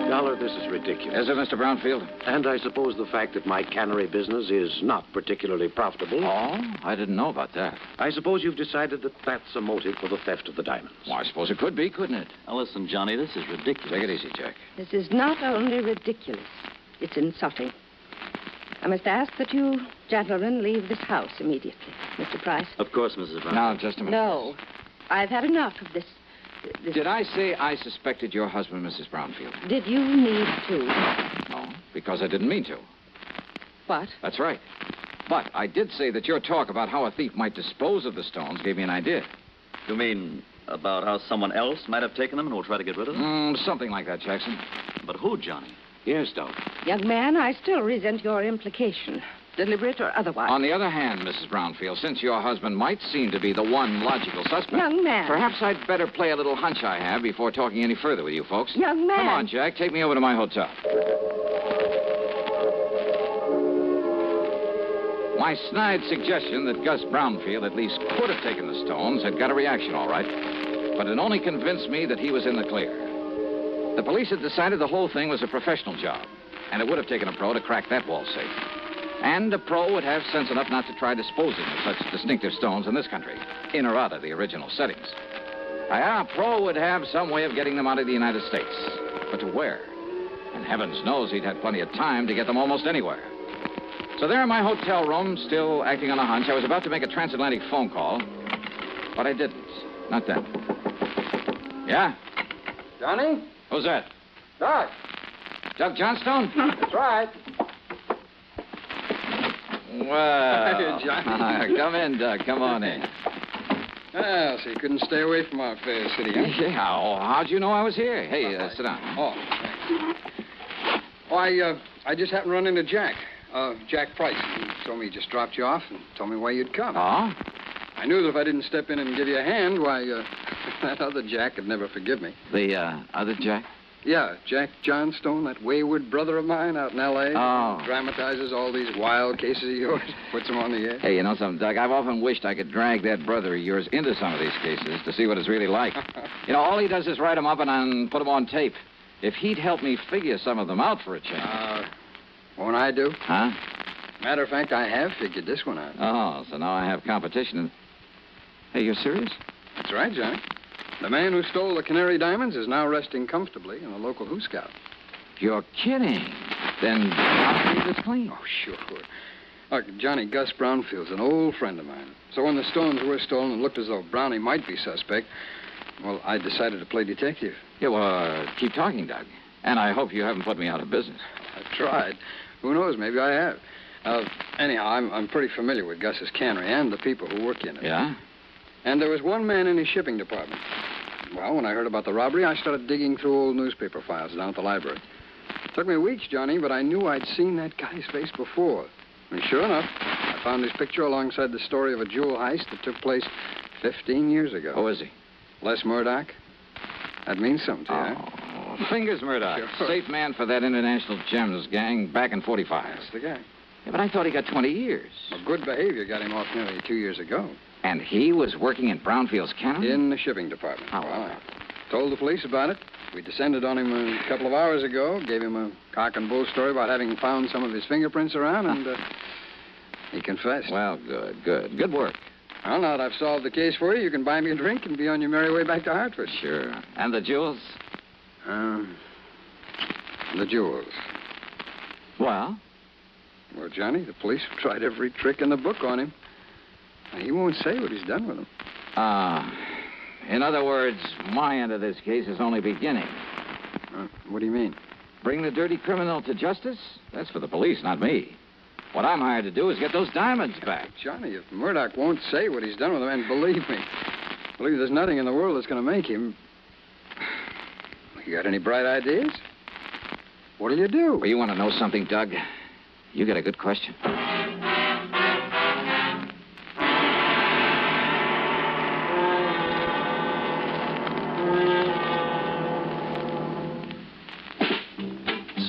Dollar, this is ridiculous. Is it, Mr. Brownfield? And I suppose the fact that my cannery business is not particularly profitable. Oh, I didn't know about that. I suppose you've decided that that's a motive for the theft of the diamonds. Well, I suppose it could be, couldn't it? Now, listen, Johnny, this is ridiculous. Take it easy, Jack. This is not only ridiculous, it's insulting. I must ask that you gentlemen leave this house immediately. Mr. Price? Of course, Mrs. Brown. Now, just a minute. No. I've had enough of this. Did I say I suspected your husband, Mrs. Brownfield? Did you need to? No, because I didn't mean to. What? That's right. But I did say that your talk about how a thief might dispose of the stones gave me an idea. You mean about how someone else might have taken them and will try to get rid of them? Something like that, Jackson. But who, Johnny? Yes, Doc. Young man, I still resent your implication, deliberate or otherwise. On the other hand, Mrs. Brownfield, since your husband might seem to be the one logical suspect... Young man. Perhaps I'd better play a little hunch I have before talking any further with you folks. Young man. Come on, Jack. Take me over to my hotel. My snide suggestion that Gus Brownfield at least could have taken the stones had got a reaction, all right. But it only convinced me that he was in the clear. The police had decided the whole thing was a professional job, and it would have taken a pro to crack that wall safe. And a pro would have sense enough not to try disposing of such distinctive stones in this country, in or out of the original settings. A pro would have some way of getting them out of the United States. But to where? And heavens knows he'd had plenty of time to get them almost anywhere. So there in my hotel room, still acting on a hunch, I was about to make a transatlantic phone call, but I didn't. Not then. Yeah? Johnny? Who's that? Doc. Doug Johnstone? That's right. Well, Hey, Johnny. Come in, Doug. Come on in. Ah, so you couldn't stay away from our fair city, huh? Yeah, how'd you know I was here? Hey, sit down. Oh, thanks. Oh, I just happened to run into Jack. Jack Price. He told me he just dropped you off and told me why you'd come. Oh? I knew that if I didn't step in and give you a hand, why, that other Jack could never forgive me. The, other Jack? Yeah, Jack Johnstone, that wayward brother of mine out in L.A. Oh. Dramatizes all these wild cases of yours, puts them on the air. Hey, you know something, Doug? I've often wished I could drag that brother of yours into some of these cases to see what it's really like. You know, all he does is write them up and put them on tape. If he'd help me figure some of them out for a change. Won't I do? Huh? Matter of fact, I have figured this one out. Oh, so now I have competition. Hey, you're serious? That's right, Johnny. The man who stole the Canary diamonds is now resting comfortably in a local Who Scout. You're kidding. Then I'll keep this clean. Oh, sure. Look, Johnny Gus Brownfield's an old friend of mine. So when the stones were stolen and looked as though Brownie might be suspect, well, I decided to play detective. Yeah, well, keep talking, Doug. And I hope you haven't put me out of business. I've tried. Who knows? Maybe I have. Anyhow, I'm pretty familiar with Gus's cannery and the people who work in it. Yeah? And there was one man in his shipping department. Well, when I heard about the robbery, I started digging through old newspaper files down at the library. It took me weeks, Johnny, but I knew I'd seen that guy's face before. And sure enough, I found his picture alongside the story of a jewel heist that took place 15 years ago. Who is he? Les Murdoch. That means something to you, Oh, Fingers Murdoch. Sure. Safe man for that International Gems gang back in 45. That's the guy. Yeah, but I thought he got 20 years. Well, good behavior got him off nearly 2 years ago. And he was working in Brownfield's cannery? In the shipping department. Oh. Well, I told the police about it. We descended on him a couple of hours ago, gave him a cock and bull story about having found some of his fingerprints around, and he confessed. Well, good. Good work. Well, now that I've solved the case for you, you can buy me a drink and be on your merry way back to Hartford. Sure. And the jewels? The jewels. Well? Well, Johnny, the police have tried every trick in the book on him. And he won't say what he's done with them. In other words, my end of this case is only beginning. What do you mean? Bring the dirty criminal to justice? That's for the police, not me. What I'm hired to do is get those diamonds back. Johnny, if Murdoch won't say what he's done with them, and believe me, there's nothing in the world that's going to make him. You got any bright ideas? What'll you do? Well, you want to know something, Doug? You got a good question.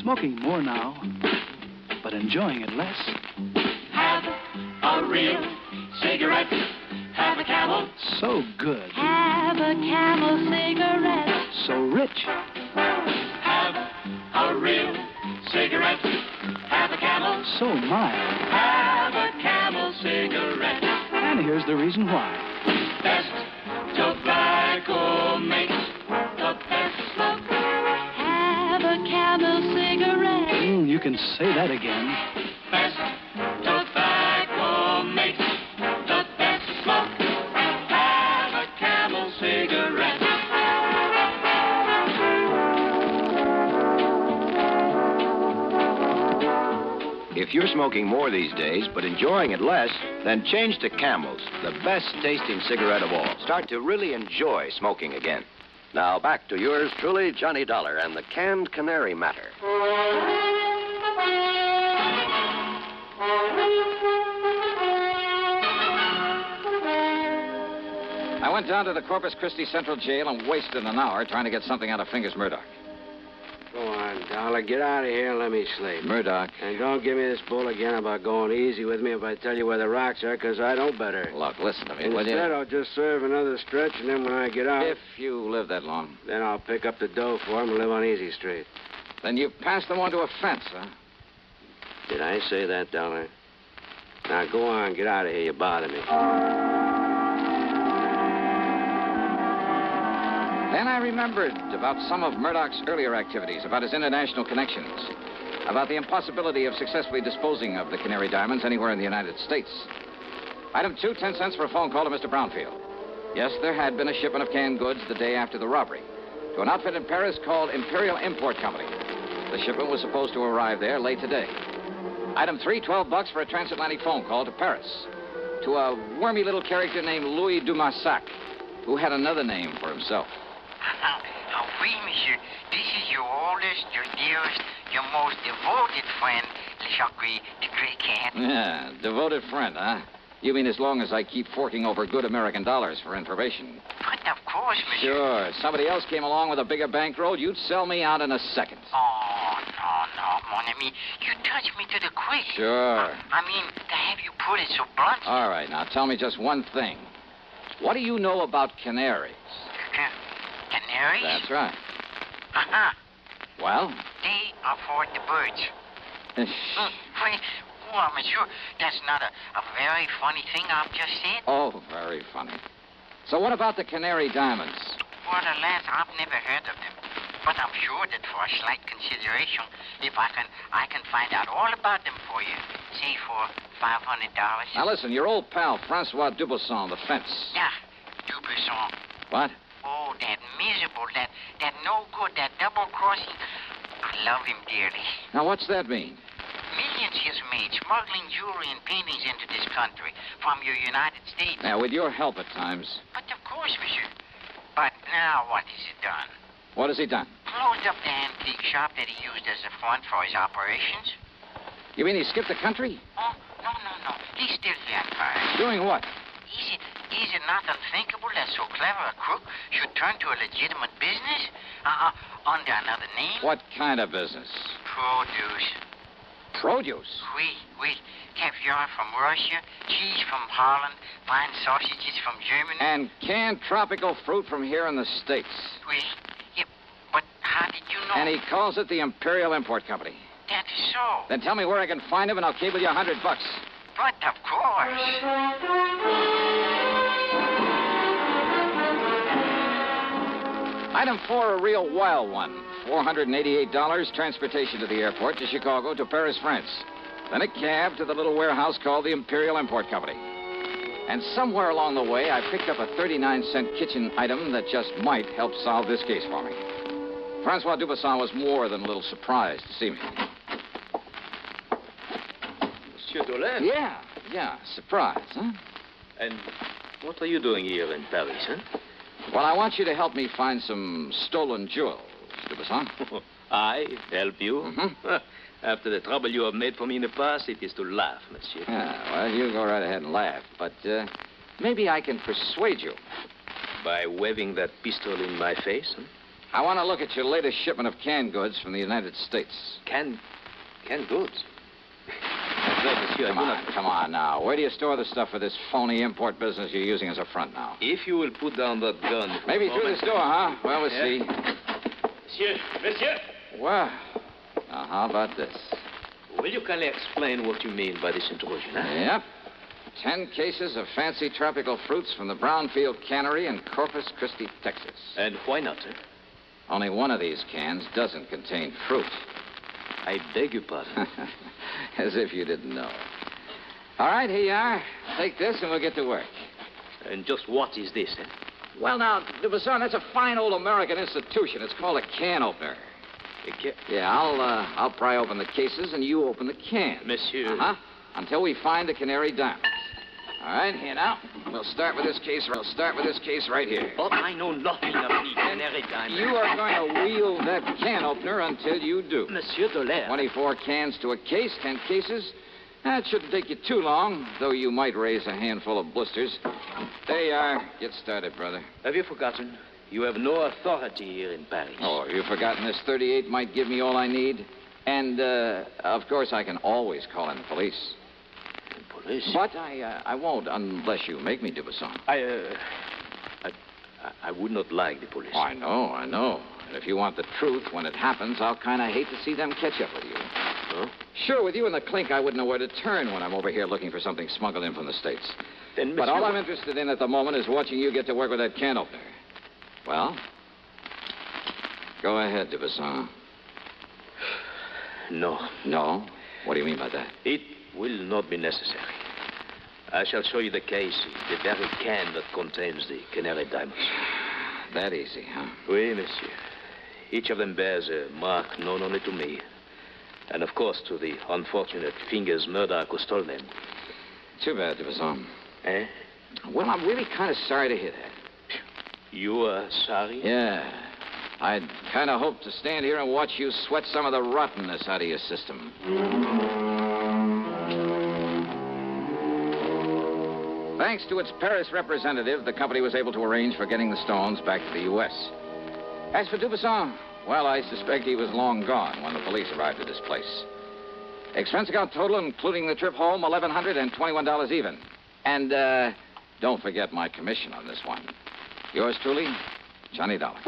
Smoking more now, but enjoying it less. Have a real cigarette. Have a Camel. So good. Have a Camel cigarette. So rich. Have a real cigarette. Have a Camel. So mild. Have a Camel cigarette. And here's the reason why. Best tobacco makes the best smoke. Have a Camel cigarette. You can say that again. Best tobacco makes the best smoke. Have a Camel cigarette. If you're smoking more these days, but enjoying it less, then change to Camels, the best tasting cigarette of all. Start to really enjoy smoking again. Now back to yours truly, Johnny Dollar, and the canned Canary matter. I went down to the Corpus Christi Central Jail and wasted an hour trying to get something out of Fingers Murdoch. Go on, Dollar. Get out of here and let me sleep. Murdoch. And don't give me this bull again about going easy with me if I tell you where the rocks are, because I know better. Look, listen to me, will you? Instead, I'll just serve another stretch, and then when I get out... If you live that long. Then I'll pick up the dough for him and live on Easy Street. Then you've passed them on to a fence, huh? Did I say that, Dollar? Now, go on. Get out of here. You bother me. Then I remembered about some of Murdoch's earlier activities, about his international connections, about the impossibility of successfully disposing of the Canary diamonds anywhere in the United States. Item 2, 10 cents for a phone call to Mr. Brownfield. Yes, there had been a shipment of canned goods the day after the robbery to an outfit in Paris called Imperial Import Company. The shipment was supposed to arrive there late today. Item 3, $12 for a transatlantic phone call to Paris to a wormy little character named Louis Dumassac, who had another name for himself. Oui, monsieur. This is your oldest, your dearest, your most devoted friend, Le Jacques, the Great Cat. Yeah, devoted friend, huh? You mean as long as I keep forking over good American dollars for information? But of course, monsieur. Sure. If somebody else came along with a bigger bankroll, you'd sell me out in a second. Oh, no, mon ami. You touch me to the quick. Sure. I mean, to have you put it so bluntly. All right, now tell me just one thing. What do you know about canaries? Canaries? That's right. Uh-huh. Well? They are for the birds. Wait, well, monsieur, that's not a very funny thing I've just said. Oh, very funny. So what about the Canary diamonds? Well, alas, I've never heard of them. But I'm sure that for a slight consideration, if I can find out all about them for you, say for $500. Now listen, your old pal, Francois Dubuisson, the fence. Yeah, Dubuisson. What? Oh, that miserable, that no good, that double-crossing. I love him dearly. Now, what's that mean? Millions he's made smuggling jewelry and paintings into this country from your United States. Now, with your help at times. But of course, monsieur. But now what has he done? What has he done? Closed up the antique shop that he used as a front for his operations. You mean he skipped the country? Oh, no. He's still here in Paris. Doing what? Is it not unthinkable that so clever a crook should turn to a legitimate business? Under another name? What kind of business? Produce. Produce? Oui. Caviar from Russia, cheese from Holland, fine sausages from Germany. And canned tropical fruit from here in the States. Oui. Yeah, but how did you know? And he calls it the Imperial Import Company. That is so. Then tell me where I can find him and I'll cable you $100. But of course. Item 4, a real wild one. $488, transportation to the airport, to Chicago, to Paris, France. Then a cab to the little warehouse called the Imperial Import Company. And somewhere along the way, I picked up a 39-cent kitchen item that just might help solve this case for me. Francois Dubuisson was more than a little surprised to see me. Monsieur Dolar? Yeah, surprise, huh? And what are you doing here in Paris, huh? Well, I want you to help me find some stolen jewels, Dubuisson. I help you? Mm-hmm. After the trouble you have made for me in the past, it is to laugh, monsieur. Yeah, well, you go right ahead and laugh. But maybe I can persuade you. By waving that pistol in my face, huh? I want to look at your latest shipment of canned goods from the United States. Canned goods? Monsieur, Come on now. Where do you store the stuff for this phony import business you're using as a front now? If you will put down that gun... Maybe through this door, huh? Well, we'll see. Monsieur! Well, now, how about this? Will you kindly explain what you mean by this intrusion, huh? Yep. 10 cases of fancy tropical fruits from the Brownfield Canary in Corpus Christi, Texas. And why not, sir? Only one of these cans doesn't contain fruit. I beg your pardon. As if you didn't know. All right, here you are. Take this and we'll get to work. And just what is this, eh? Well, now, Dubuisson, that's a fine old American institution. It's called a can opener. Yeah, I'll pry open the cases and you open the cans. Monsieur. Uh-huh. Until we find the Canary diamonds. All right, here now. We'll start with this case right here. Oh, I know nothing of the Canary diamonds. You are going to wield that can opener until you do. Monsieur Dolar. 24 cans to a case, 10 cases. That shouldn't take you too long, though you might raise a handful of blisters. There you are. Get started, brother. Have you forgotten? You have no authority here in Paris. Oh, have you forgotten this 38 might give me all I need? And, of course, I can always call in the police. Police? But I won't unless you make me, Dubuisson. I would not like the police. Oh, I know. And if you want the truth, when it happens, I'll kind of hate to see them catch up with you. Huh? Sure, with you in the clink, I wouldn't know where to turn when I'm over here looking for something smuggled in from the States. Then, but all I'm interested in at the moment is watching you get to work with that can opener. Well, go ahead, Dubuisson. No. No? What do you mean by that? It will not be necessary. I shall show you the case, the very can that contains the Canary diamonds. That easy, huh? Oui, monsieur. Each of them bears a mark known only to me. And, of course, to the unfortunate fingers murderer who stole them. Too bad, Dubuisson. Eh? Well, I'm really kind of sorry to hear that. You are sorry? Yeah. I'd kind of hoped to stand here and watch you sweat some of the rottenness out of your system. Thanks to its Paris representative, the company was able to arrange for getting the stones back to the U.S. As for Dubuisson, well, I suspect he was long gone when the police arrived at his place. Expense account total, including the trip home, $1,121 even. And, don't forget my commission on this one. Yours truly, Johnny Dollar.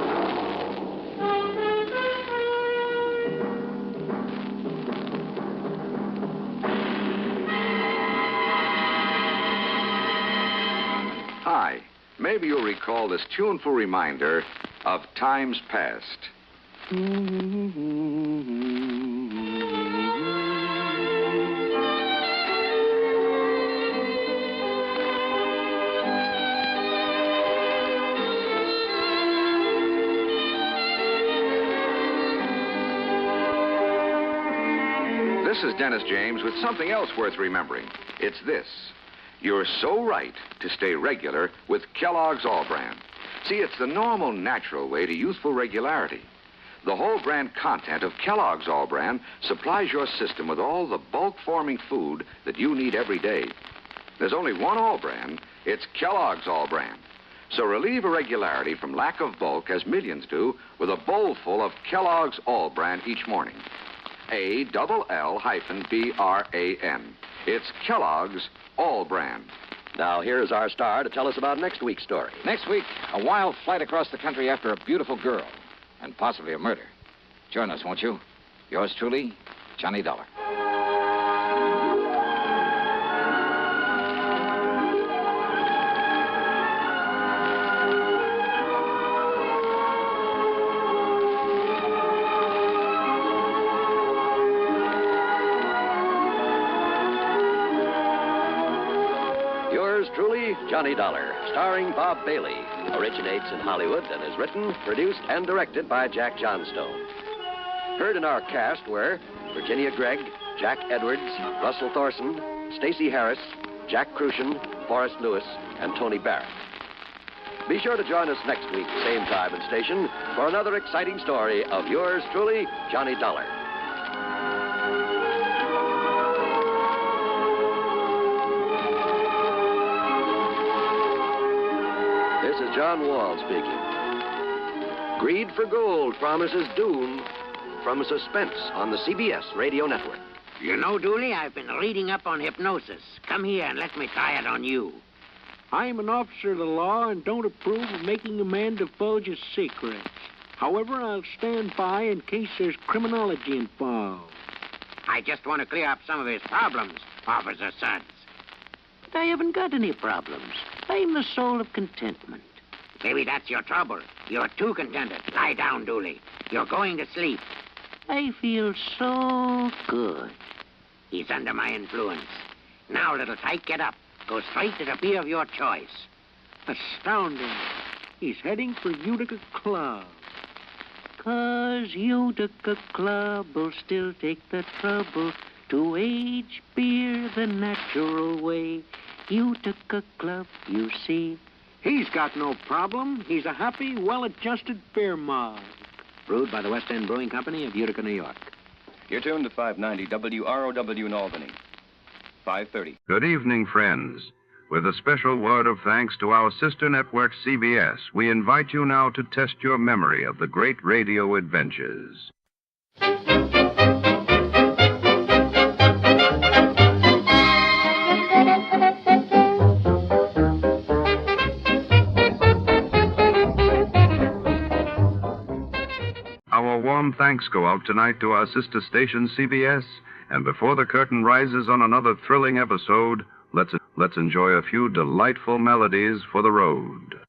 Hi. Maybe you'll recall this tuneful reminder of times past. This is Dennis James with something else worth remembering. It's this. You're so right to stay regular with Kellogg's All Brand. See, it's the normal, natural way to youthful regularity. The whole brand content of Kellogg's All Brand supplies your system with all the bulk-forming food that you need every day. There's only one All Brand. It's Kellogg's All Brand. So relieve irregularity from lack of bulk, as millions do, with a bowl full of Kellogg's All Brand each morning. ALL-BRAN. It's Kellogg's All Brand. Now, here's our star to tell us about next week's story. Next week, a wild flight across the country after a beautiful girl, and possibly a murder. Join us, won't you? Yours truly, Johnny Dollar. Truly, Johnny Dollar, starring Bob Bailey, originates in Hollywood and is written, produced, and directed by Jack Johnstone. Heard in our cast were Virginia Gregg, Jack Edwards, Russell Thorson, Stacey Harris, Jack Crucian, Forrest Lewis, and Tony Barrett. Be sure to join us next week, same time and station, for another exciting story of yours truly, Johnny Dollar. This is John Wall speaking. Greed for Gold promises doom from Suspense on the CBS radio network. You know, Dooley, I've been reading up on hypnosis. Come here and let me try it on you. I'm an officer of the law and don't approve of making a man divulge his secrets. However, I'll stand by in case there's criminology involved. I just want to clear up some of his problems, Officer Suggs. But I haven't got any problems. I'm the soul of contentment. Maybe that's your trouble. You're too contented. Lie down, Dooley. You're going to sleep. I feel so good. He's under my influence. Now, little tyke, get up. Go straight to the beer of your choice. Astounding. He's heading for Utica Club. 'Cause Utica Club will still take the trouble to age beer the natural way. Utica Club, you see. He's got no problem. He's a happy, well-adjusted beer mug. Brewed by the West End Brewing Company of Utica, New York. You're tuned to 590 WROW in Albany. 5:30. Good evening, friends. With a special word of thanks to our sister network, CBS, we invite you now to test your memory of the great radio adventures. Our warm thanks go out tonight to our sister station, CBS. And before the curtain rises on another thrilling episode, let's enjoy a few delightful melodies for the road.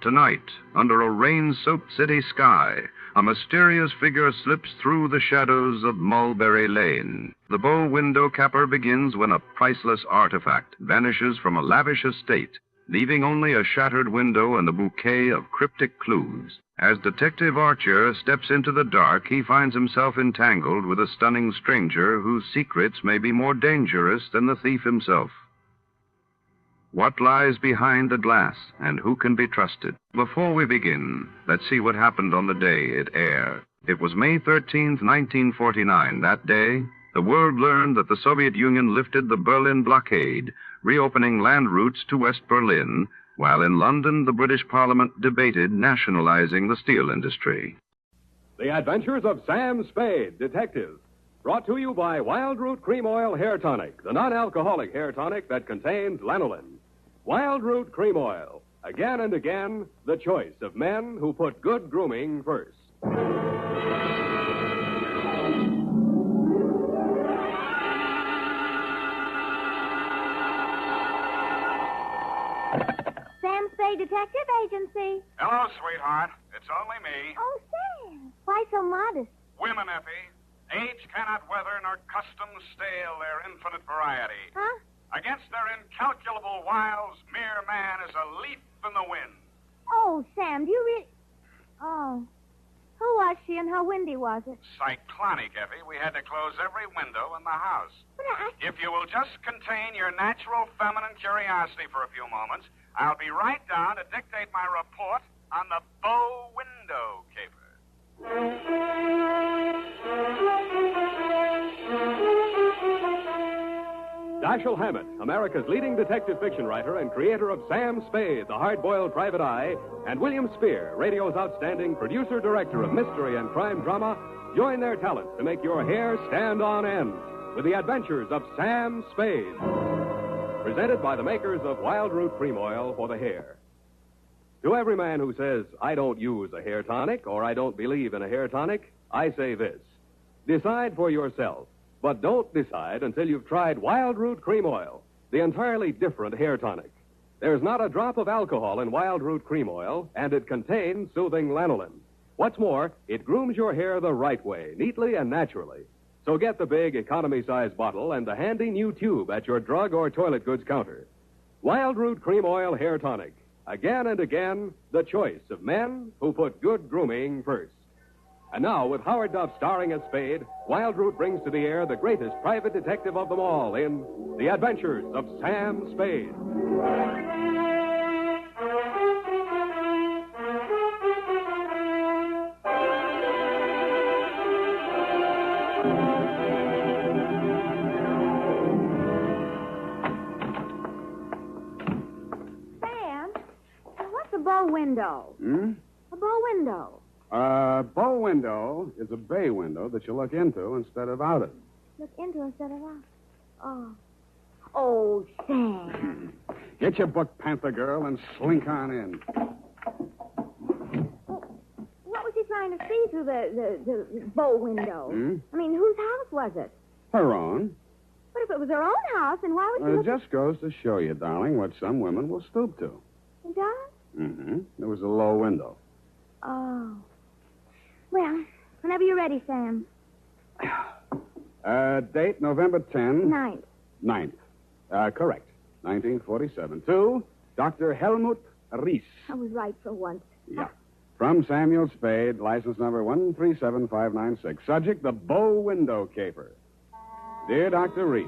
Tonight, under a rain-soaked city sky, a mysterious figure slips through the shadows of Mulberry Lane. The bow window capper begins when a priceless artifact vanishes from a lavish estate, leaving only a shattered window and a bouquet of cryptic clues. As Detective Archer steps into the dark, he finds himself entangled with a stunning stranger whose secrets may be more dangerous than the thief himself. What lies behind the glass, and who can be trusted? Before we begin, let's see what happened on the day it aired. It was May 13th, 1949. That day, the world learned that the Soviet Union lifted the Berlin blockade, reopening land routes to West Berlin, while in London, the British Parliament debated nationalizing the steel industry. The Adventures of Sam Spade, Detective. Brought to you by Wild Root Cream Oil Hair Tonic, the non-alcoholic hair tonic that contains lanolin. Wild Root Cream Oil. Again and again, the choice of men who put good grooming first. Sam Spade Detective Agency. Hello, sweetheart. It's only me. Oh, Sam. Why so modest? Women, Effie. Age cannot weather nor custom stale their infinite variety. Huh? Against their incalculable wiles, mere man is a leaf in the wind. Oh, Sam, do you really... Oh. Who was she and how windy was it? Cyclonic, Effie. We had to close every window in the house. But If you will just contain your natural feminine curiosity for a few moments, I'll be right down to dictate my report on the bow window caper. Dashiell Hammett, America's leading detective fiction writer and creator of Sam Spade, the hard-boiled private eye, and William Spear, radio's outstanding producer-director of mystery and crime drama, join their talents to make your hair stand on end with the adventures of Sam Spade. Presented by the makers of Wild Root Cream Oil for the hair. To every man who says, I don't use a hair tonic or I don't believe in a hair tonic, I say this. Decide for yourself. But don't decide until you've tried Wild Root Cream Oil, the entirely different hair tonic. There's not a drop of alcohol in Wild Root Cream Oil, and it contains soothing lanolin. What's more, it grooms your hair the right way, neatly and naturally. So get the big economy-size bottle and the handy new tube at your drug or toilet goods counter. Wild Root Cream Oil Hair Tonic. Again and again, the choice of men who put good grooming first. And now, with Howard Duff starring as Spade, Wild Root brings to the air the greatest private detective of them all in The Adventures of Sam Spade. Sam, what's a bow window? A bow window. Bow window is a bay window that you look into instead of out of. Look into instead of out. Oh. Oh, Sam. Get your book, Panther Girl, and slink on in. What was he trying to see through the bow window? I mean, whose house was it? Her own. But if it was her own house, then why would she It just goes to show you, darling, what some women will stoop to. It does? There was a low window. Oh. Well, whenever you're ready, Sam. Date November 10. 9th. Correct. 1947. To Dr. Helmut Ries. I was right for once. Yeah. From Samuel Spade, license number 137596. Subject, the bow window caper. Dear Dr. Ries,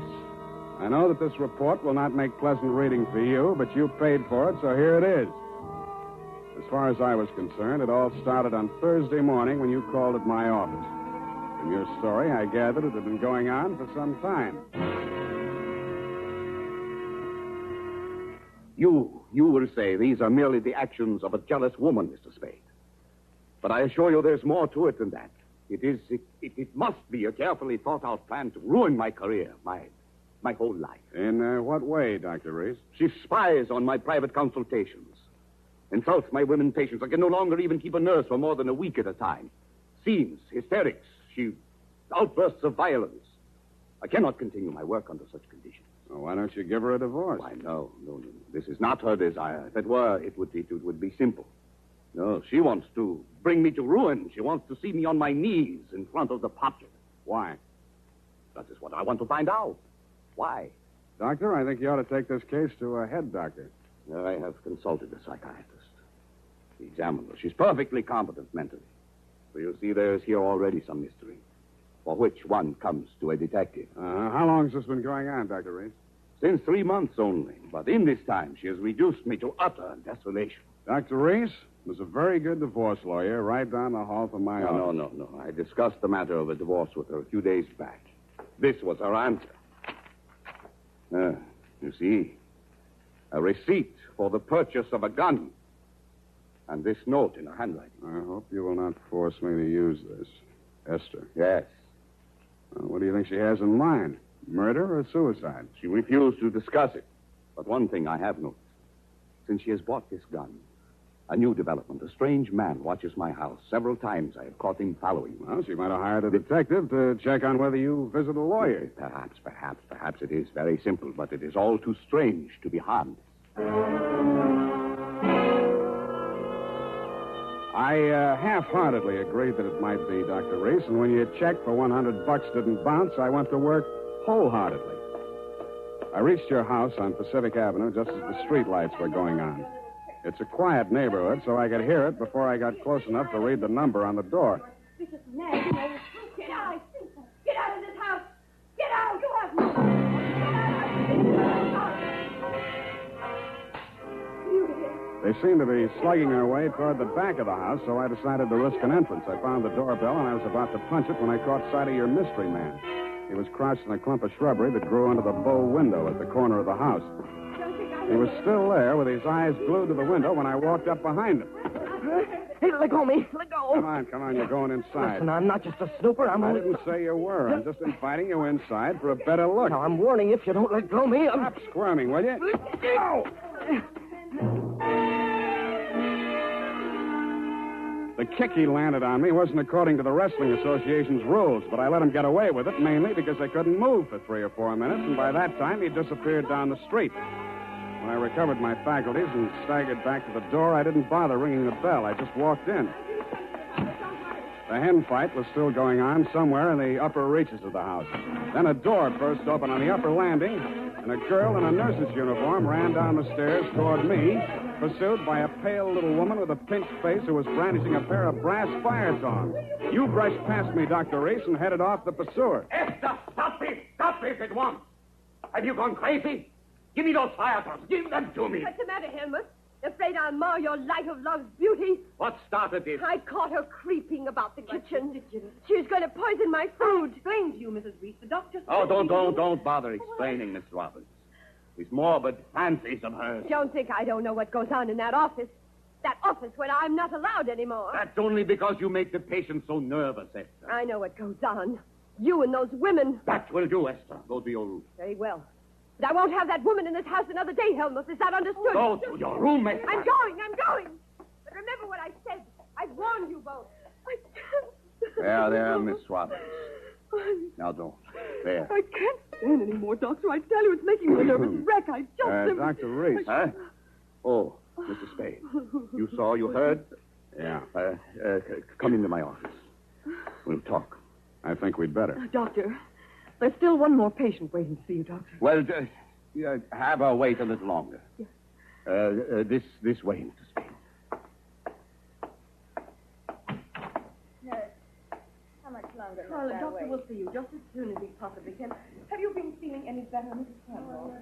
I know that this report will not make pleasant reading for you, but you paid for it, so here it is. As far as I was concerned, it all started on Thursday morning when you called at my office. From your story, I gathered it had been going on for some time. You will say these are merely the actions of a jealous woman, Mr. Spade. But I assure you there's more to it than that. It must be a carefully thought-out plan to ruin my career, my whole life. In what way, Dr. Reese? She spies on my private consultations. Insults my women patients. I can no longer even keep a nurse for more than a week at a time. Scenes, hysterics, outbursts of violence. I cannot continue my work under such conditions. Well, why don't you give her a divorce? Why, no. This is not her desire. If it were, it would be simple. No, she wants to bring me to ruin. She wants to see me on my knees in front of the public. Why? That is what I want to find out. Why? Doctor, I think you ought to take this case to a head doctor. I have consulted a psychiatrist. He examined her. She's perfectly competent mentally. So you see, there's here already some mystery, for which one comes to a detective. How long has this been going on, Dr. Reese? Since 3 months only. But in this time, she has reduced me to utter desolation. Dr. Reese was a very good divorce lawyer right down the hall from my office. No. I discussed the matter of a divorce with her a few days back. This was her answer. You see, a receipt for the purchase of a gun. And this note in her handwriting. I hope you will not force me to use this. Esther. Yes. What do you think she has in mind? Murder or suicide? She refused to discuss it. But one thing I have noticed. Since she has bought this gun, a new development. A strange man watches my house. Several times I have caught him following me. Well, she might have hired a detective to check on whether you visit a lawyer. Perhaps it is very simple, but it is all too strange to be harmless. I half-heartedly agreed that it might be, Dr. Reese, and when your check for $100 didn't bounce, I went to work wholeheartedly. I reached your house on Pacific Avenue just as the street lights were going on. It's a quiet neighborhood, so I could hear it before I got close enough to read the number on the door. Get out! Get out of this house! Get out! You have They seemed to be slugging their way toward the back of the house, so I decided to risk an entrance. I found the doorbell, and I was about to punch it when I caught sight of your mystery man. He was crouched in a clump of shrubbery that grew under the bow window at the corner of the house. He was still there with his eyes glued to the window when I walked up behind him. Hey, let go of me. Let go. Come on. You're going inside. Listen, I'm not just a snooper. I didn't say you were. I'm just inviting you inside for a better look. Now, I'm warning you, if you don't let go of me, Stop squirming, will you? Go! The kick he landed on me wasn't according to the Wrestling Association's rules, but I let him get away with it mainly because I couldn't move for 3 or 4 minutes, and by that time he disappeared down the street. When I recovered my faculties and staggered back to the door, I didn't bother ringing the bell. I just walked in. The hen fight was still going on somewhere in the upper reaches of the house. Then a door burst open on the upper landing, and a girl in a nurse's uniform ran down the stairs toward me, pursued by a pale little woman with a pinched face who was brandishing a pair of brass fire tongs. You brushed past me, Dr. Reese, and headed off the pursuer. Esther, stop this! Stop this at once! Have you gone crazy? Give me those fire tongs. Give them to me. What's the matter, Helmut? Afraid I'll mar your light of love's beauty? What started this? I caught her creeping about the kitchen. She's going to poison my food. Explain to you, Mrs. Reese. The doctor said... Oh, don't bother explaining, Miss Roberts. These morbid fancies of hers. Don't think I don't know what goes on in that office. That office where I'm not allowed anymore. That's only because you make the patient so nervous, Esther. I know what goes on. You and those women. That will do, Esther. Go to your room. Very well. But I won't have that woman in this house another day, Helmut. Is that understood? Go to your room, Esther. I'm going. But remember what I said. I warned you both. I can't. There, Miss Roberts. Now don't. There. I can't stand any more, Doctor. I tell you, it's making me a nervous wreck. I just... Dr. Reese. Huh? Oh, Mr. Spade. You saw, you heard? Yeah. Come into my office. We'll talk. I think we'd better. Doctor, there's still one more patient waiting to see you, Doctor. Well, have her wait a little longer. Yes. This way, Mr. Spade. How much longer? Well, the doctor will see you just as soon as he possibly can. Have you been feeling any better, Mrs. Campbell?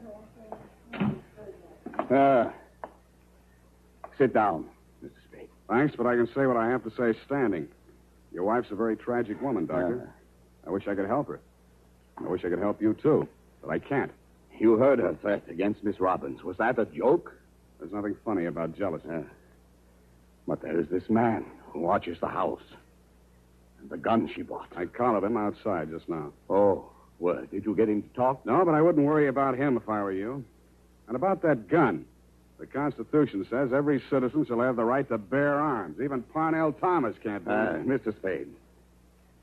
Sit down, Mr. Spade. Thanks, but I can say what I have to say standing. Your wife's a very tragic woman, Doctor. I wish I could help her. I wish I could help you, too, but I can't. You heard her threat against Miss Robbins. Was that a joke? There's nothing funny about jealousy. But there is this man who watches the house. And the gun she bought. I collared him outside just now. Oh, well, did you get him to talk? No, but I wouldn't worry about him if I were you. And about that gun. The Constitution says every citizen shall have the right to bear arms. Even Parnell Thomas can't do that. Mr. Spade,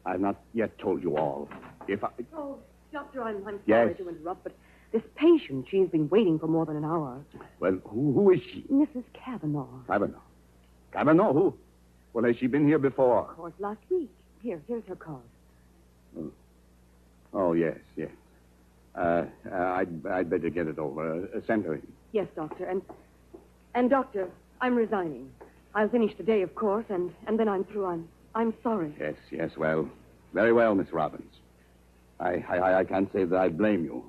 I've not yet told you all. If I... Oh, Doctor, I'm sorry Yes. to interrupt, but this patient, she's been waiting for more than an hour. Well, who is she? Mrs. Kavanaugh. Kavanaugh. Cavanaugh, who? Well, has she been here before? Of course, last week. Here's her card. Oh, yes. I'd better get it over. Send her in. Yes, Doctor. And Doctor, I'm resigning. I'll finish today, of course, and then I'm through. I'm sorry. Yes, well. Very well, Miss Robbins. I can't say that I blame you.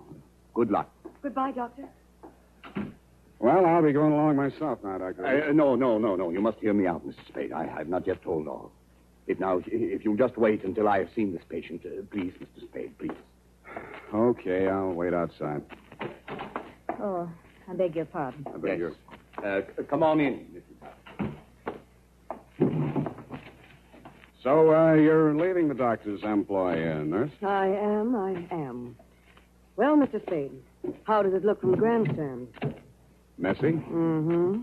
Good luck. Goodbye, Doctor. Well, I'll be going along myself now, Dr. No. You must hear me out, Mr. Spade. I've not yet told all. If you'll just wait until I have seen this patient, please, Mr. Spade, please. Okay, I'll wait outside. Oh, I beg your pardon. I beg yours. Come on in, Mrs. So, you're leaving the doctor's employ, nurse? I am. Well, Mr. Spade, how does it look from the grandstand? Messy? Mm-hmm.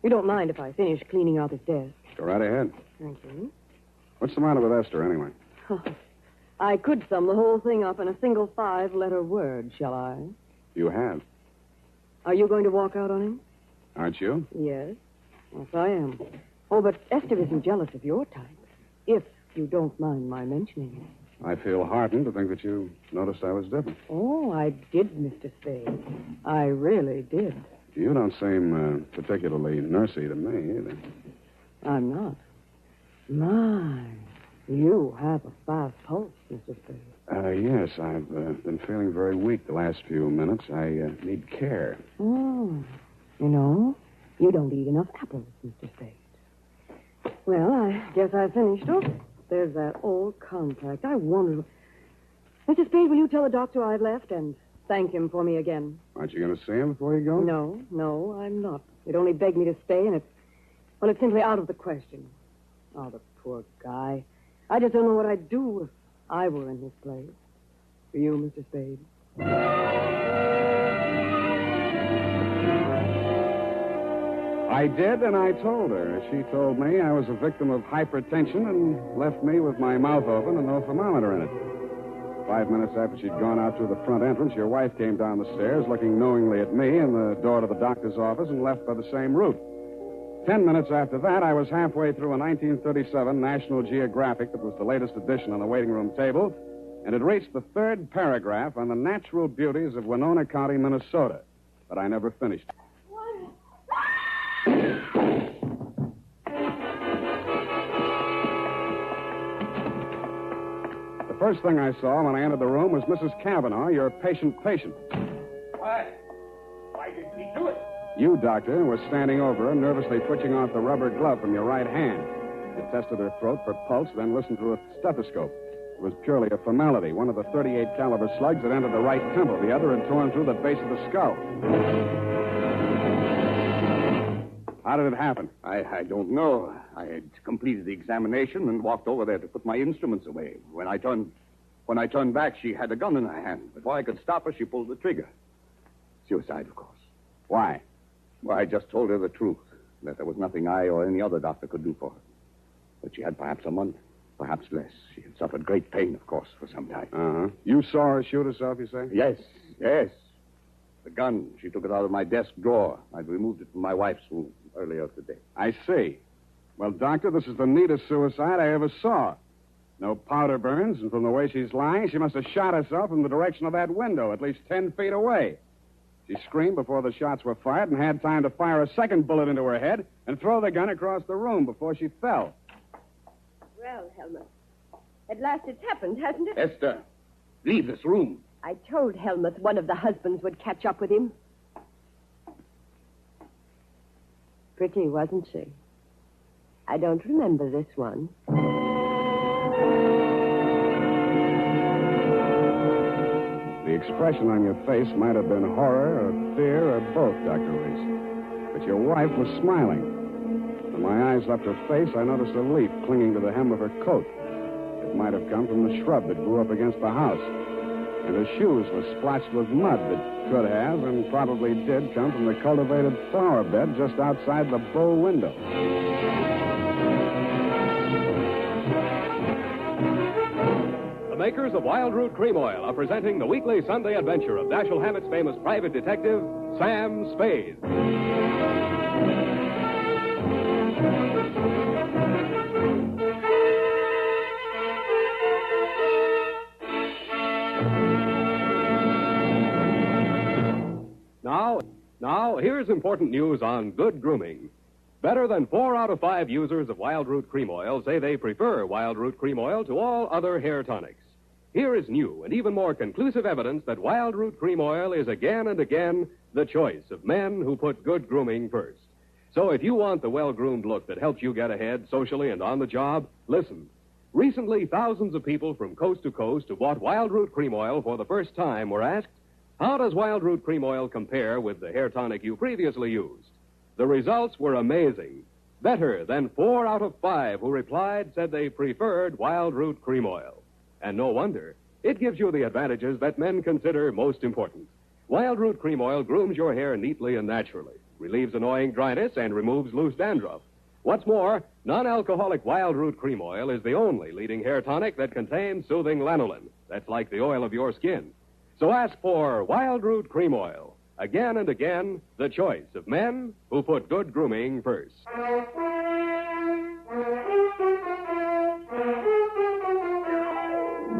You don't mind if I finish cleaning out his desk? Go right ahead. Thank you. What's the matter with Esther, anyway? I could sum the whole thing up in a single 5-letter word, shall I? You have. Are you going to walk out on him? Aren't you? Yes. Yes, I am. Oh, but Esther isn't jealous of your type. If you don't mind my mentioning it. I feel heartened to think that you noticed I was different. Oh, I did, Mr. Spade. I really did. You don't seem particularly nursey to me, either. I'm not. My, you have a fast pulse, Mr. Spade. Yes, I've been feeling very weak the last few minutes. I need care. Oh, you don't eat enough apples, Mr. Spade. Well, I guess I finished. Oh, there's that old contract. I wonder. Mr. Spade, will you tell the doctor I've left and thank him for me again? Aren't you going to see him before you go? No, I'm not. He'd only begged me to stay, and it's simply out of the question. Oh, the poor guy. I just don't know what I'd do if I were in his place. For you, Mr. Spade. I did, and I told her. She told me I was a victim of hypertension and left me with my mouth open and no thermometer in it. 5 minutes after she'd gone out through the front entrance, your wife came down the stairs looking knowingly at me and the door to the doctor's office and left by the same route. 10 minutes after that, I was halfway through a 1937 National Geographic that was the latest edition on the waiting room table, and had reached the 3rd paragraph on the natural beauties of Winona County, Minnesota. But I never finished. The first thing I saw when I entered the room was Mrs. Cavanaugh, your patient. Why did he do it? You, Doctor, were standing over her, nervously twitching off the rubber glove from your right hand. You tested her throat for pulse, then listened through a stethoscope. It was purely a formality. One of the .38 caliber slugs had entered the right temple. The other had torn through the base of the skull. How did it happen? I don't know. I had completed the examination and walked over there to put my instruments away. When I turned back, she had a gun in her hand. Before I could stop her, she pulled the trigger. Suicide, of course. Why? Well, I just told her the truth, that there was nothing I or any other doctor could do for her. That she had perhaps a month, perhaps less. She had suffered great pain, of course, for some time. Uh-huh. You saw her shoot herself, you say? Yes. The gun, she took it out of my desk drawer. I'd removed it from my wife's room earlier today. I see. Well, Doctor, this is the neatest suicide I ever saw. No powder burns, and from the way she's lying, she must have shot herself in the direction of that window, at least 10 feet away. She screamed before the shots were fired and had time to fire a second bullet into her head and throw the gun across the room before she fell. Well, Helmut, at last it's happened, hasn't it? Esther, leave this room. I told Helmut one of the husbands would catch up with him. Pretty, wasn't she? I don't remember this one. The expression on your face might have been horror or fear or both, Dr. Reese. But your wife was smiling. When my eyes left her face, I noticed a leaf clinging to the hem of her coat. It might have come from the shrub that grew up against the house. And her shoes were splotched with mud that could have and probably did come from the cultivated flower bed just outside the bow window. The makers of Wild Root Cream Oil are presenting the weekly Sunday adventure of Dashiell Hammett's famous private detective, Sam Spade. Now, here's important news on good grooming. Better than 4 out of 5 users of Wild Root Cream Oil say they prefer Wild Root Cream Oil to all other hair tonics. Here is new and even more conclusive evidence that Wild Root Cream Oil is again and again the choice of men who put good grooming first. So if you want the well-groomed look that helps you get ahead socially and on the job, listen. Recently, thousands of people from coast to coast who bought Wild Root Cream Oil for the first time were asked, how does Wild Root Cream Oil compare with the hair tonic you previously used? The results were amazing. Better than 4 out of 5 who replied said they preferred Wild Root Cream Oil. And no wonder. It gives you the advantages that men consider most important. Wild Root Cream Oil grooms your hair neatly and naturally, relieves annoying dryness, and removes loose dandruff. What's more, non-alcoholic Wild Root Cream Oil is the only leading hair tonic that contains soothing lanolin. That's like the oil of your skin. So ask for Wild Root Cream Oil. Again and again, the choice of men who put good grooming first.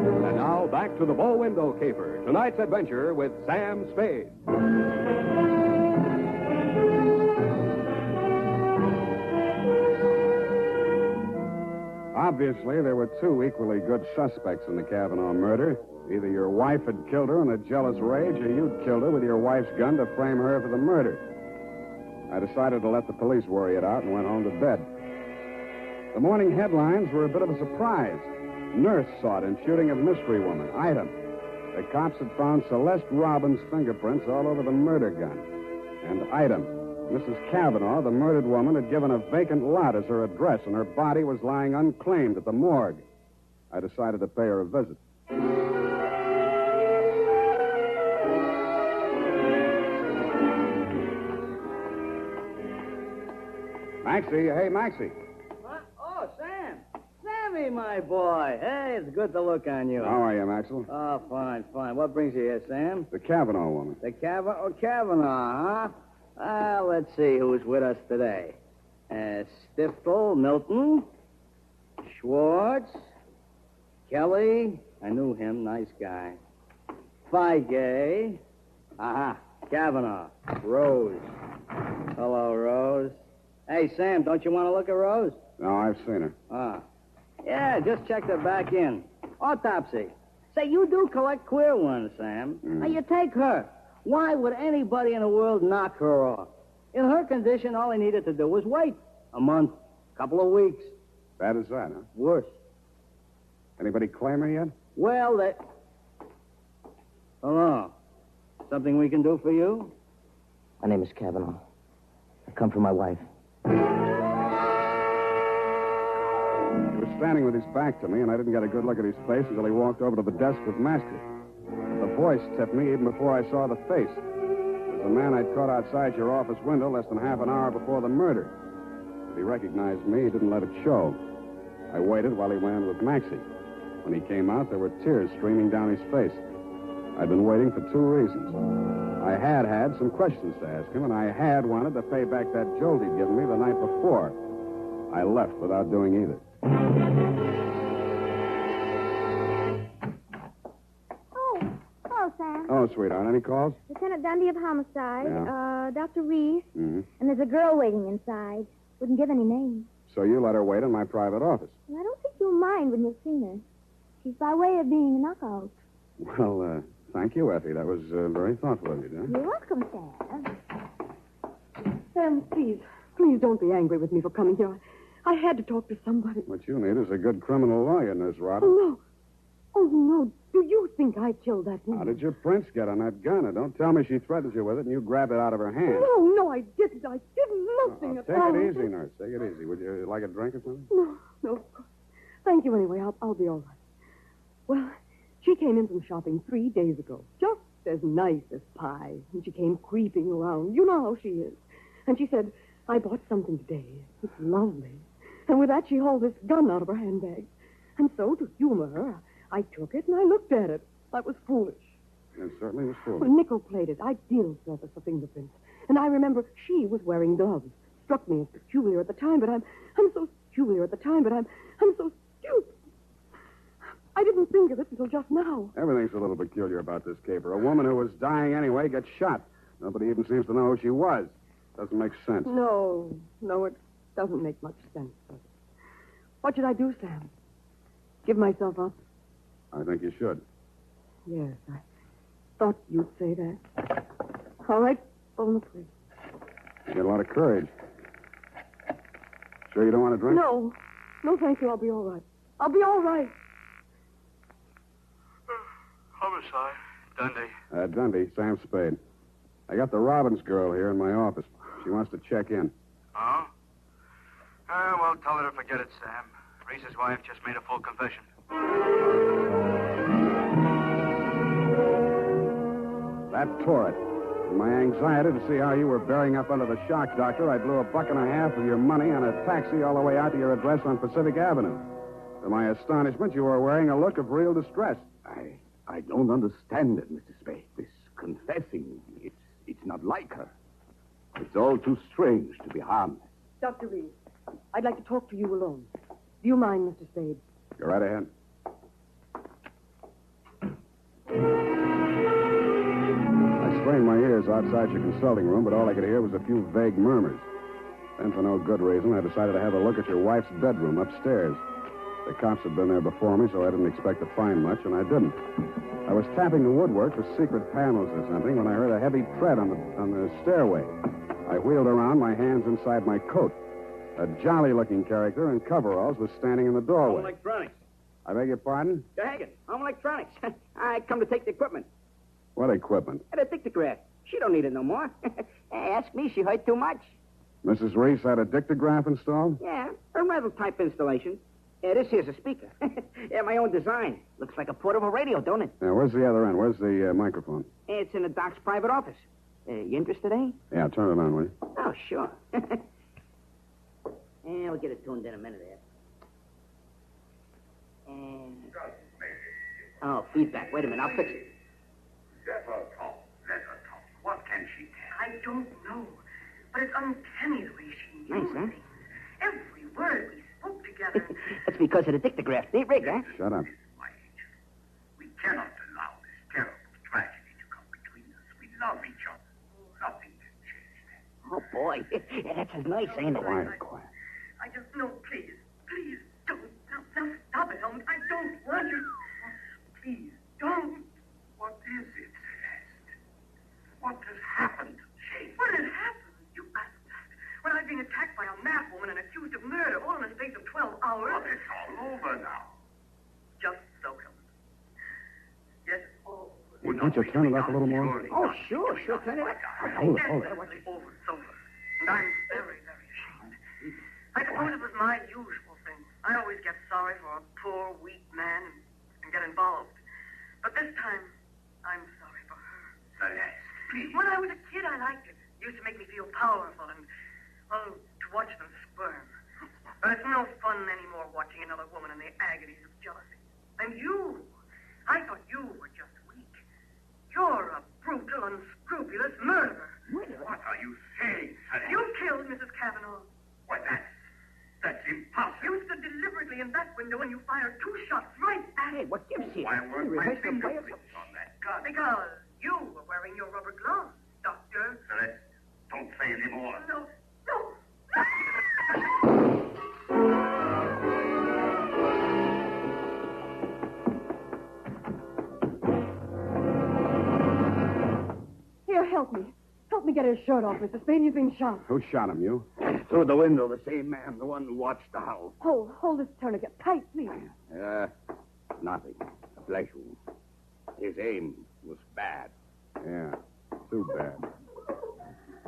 And now, back to the bow window caper. Tonight's adventure with Sam Spade. Obviously, there were 2 equally good suspects in the Kavanaugh murder. Either your wife had killed her in a jealous rage, or you'd killed her with your wife's gun to frame her for the murder. I decided to let the police worry it out and went home to bed. The morning headlines were a bit of a surprise. Nurse sought in shooting of mystery woman. Item. The cops had found Celeste Robbins' fingerprints all over the murder gun. And item. Mrs. Kavanaugh, the murdered woman, had given a vacant lot as her address, and her body was lying unclaimed at the morgue. I decided to pay her a visit. Maxie, hey, Maxie. What? Oh, Sam. Sammy, my boy. Hey, it's good to look on you. How are you, Maxwell? Oh, fine, fine. What brings you here, Sam? The Kavanaugh woman. The Kavanaugh, huh? Let's see who's with us today. Stiftel, Milton, Schwartz, Kelly. I knew him. Nice guy. Feige. Aha. Kavanaugh. Rose. Hello, Rose. Hey, Sam, don't you want to look at Rose? No, I've seen her. Ah. Yeah, just checked her back in. Autopsy. Say, you do collect queer ones, Sam. Now, you take her. Why would anybody in the world knock her off? In her condition, all he needed to do was wait. A month. Couple of weeks. Bad as that, huh? Worse. Anybody claim her yet? Well, that... Hello. Something we can do for you? My name is Kavanaugh. I come for my wife. He was standing with his back to me, and I didn't get a good look at his face until he walked over to the desk with Master. The voice tipped me even before I saw the face. It was the man I'd caught outside your office window less than half an hour before the murder. If he recognized me, he didn't let it show. I waited while he went in with Maxie. When he came out, there were tears streaming down his face. I'd been waiting for 2 reasons. I had some questions to ask him, and I had wanted to pay back that jolt he'd given me the night before. I left without doing either. Hello, Sam. Oh, sweetheart. Any calls? Lieutenant Dundee of Homicide. Yeah. Dr. Reese. Mm-hmm. And there's a girl waiting inside. Wouldn't give any names. So you let her wait in my private office? Well, I don't think you'll mind when you've seen her. She's by way of being a knockout. Well, thank you, Effie. That was very thoughtful of you, dear. You're welcome, Sam. Sam, please don't be angry with me for coming here. I had to talk to somebody. What you need is a good criminal lawyer, Nurse Rodder. Oh, no. Do you think I killed that woman? How did your prints get on that gun? And don't tell me she threatened you with it and you grabbed it out of her hand. No, I didn't. I did nothing at all. Take it easy, Nurse. Take it easy. Would you like a drink or something? No, of course. Thank you anyway. I'll be all right. Well, she came in from shopping 3 days ago. Just as nice as pie. And she came creeping around. You know how she is. And she said, I bought something today. It's lovely. And with that, she hauled this gun out of her handbag. And so, to humor her, I took it and I looked at it. That was foolish. It certainly was foolish. Well, nickel-plated, ideal surface for fingerprints. And I remember she was wearing gloves. Struck me as peculiar at the time, but I'm so peculiar at the time, but I'm so stupid. I didn't think of it until just now. Everything's a little peculiar about this caper. A woman who was dying anyway gets shot. Nobody even seems to know who she was. Doesn't make sense. No, it doesn't make much sense, does it? What should I do, Sam? Give myself up? I think you should. Yes, I thought you'd say that. All right, phone the police. You got a lot of courage. Sure you don't want to drink? No, thank you. I'll be all right. I'll be all right. Homicide. Dundee. Dundee, Sam Spade. I got the Robbins girl here in my office. She wants to check in. Oh? Well, tell her to forget it, Sam. Reese's wife just made a full confession. That tore it. In my anxiety to see how you were bearing up under the shock, Doctor, I blew $1.50 of your money on a taxi all the way out to your address on Pacific Avenue. To my astonishment, you were wearing a look of real distress. I don't understand it, Mr. Spade. This confessing, it's not like her. It's all too strange to be harmless. Dr. Reed, I'd like to talk to you alone. Do you mind, Mr. Spade? Go right ahead. I strained my ears outside your consulting room, but all I could hear was a few vague murmurs. Then, for no good reason, I decided to have a look at your wife's bedroom upstairs. The cops had been there before me, so I didn't expect to find much, and I didn't. I was tapping the woodwork for secret panels or something when I heard a heavy tread on the stairway. I wheeled around, my hands inside my coat. A jolly-looking character in coveralls was standing in the doorway. Home Electronics. I beg your pardon? Hagen, Home Electronics. I come to take the equipment. What equipment? The dictograph. She don't need it no more. Ask me, she hurt too much. Mrs. Reese had a dictograph installed? Yeah, a rental type installation. This here's a speaker. Yeah, my own design. Looks like a portable radio, don't it? Yeah, where's the other end? Where's the microphone? It's in the doc's private office. You interested, eh? Yeah, turn it on, will you? Oh, sure. Yeah, we'll get it tuned in a minute there. And... Oh, feedback. Wait a minute, I'll fix it. Let her talk. What can she tell? I don't know. But it's uncanny the way she Nice, used huh? things. Every word we spoke together. That's because of the dictograph. Ain't rigged, huh? Shut up. We cannot allow this terrible tragedy to come between us. We love each other. Nothing can change that. Oh, boy. Yeah, that's as nice, ain't it? Quiet. I just know, please, don't. Now stop it. I don't want you. Please, don't. What is it, Celeste? What has happened to Jane? What had happened? You asked that. When I've been attacked by a mad woman and accused of murder all in the space of 12 hours. But it's all over now. Just so, Helen. Yes, it's all over. Won't you turn it up a little more? Oh, sure. Turn it up. Hold it. It's over. And I'm very, very ashamed. I suppose it was my usual thing. I always get sorry for a poor, weak man and get involved. But this time, I'm sorry for her. Celeste, please. When I was a kid, I liked it. It used to make me feel powerful and, well, to watch them squirm. But it's no fun anymore watching another woman in the agonies of jealousy. And you, I thought you were just weak. You're a brutal, unscrupulous murderer. What are you saying, Celeste? You killed Mrs. Cavanaugh. What, that's impossible. You stood deliberately in that window and you fired 2 shots right at Hey, what gives you? Why weren't my fingerprints on that gun? Because you were wearing your rubber gloves, Doctor. Celeste, don't say any more. No. Here, help me. Help me get his shirt off, Mr. Spade. He's been shot. Who shot him, you? Through the window, the same man, the one who watched the house. Hold this tourniquet tight, please. Nothing. A flesh wound. His aim was bad. Yeah, too bad.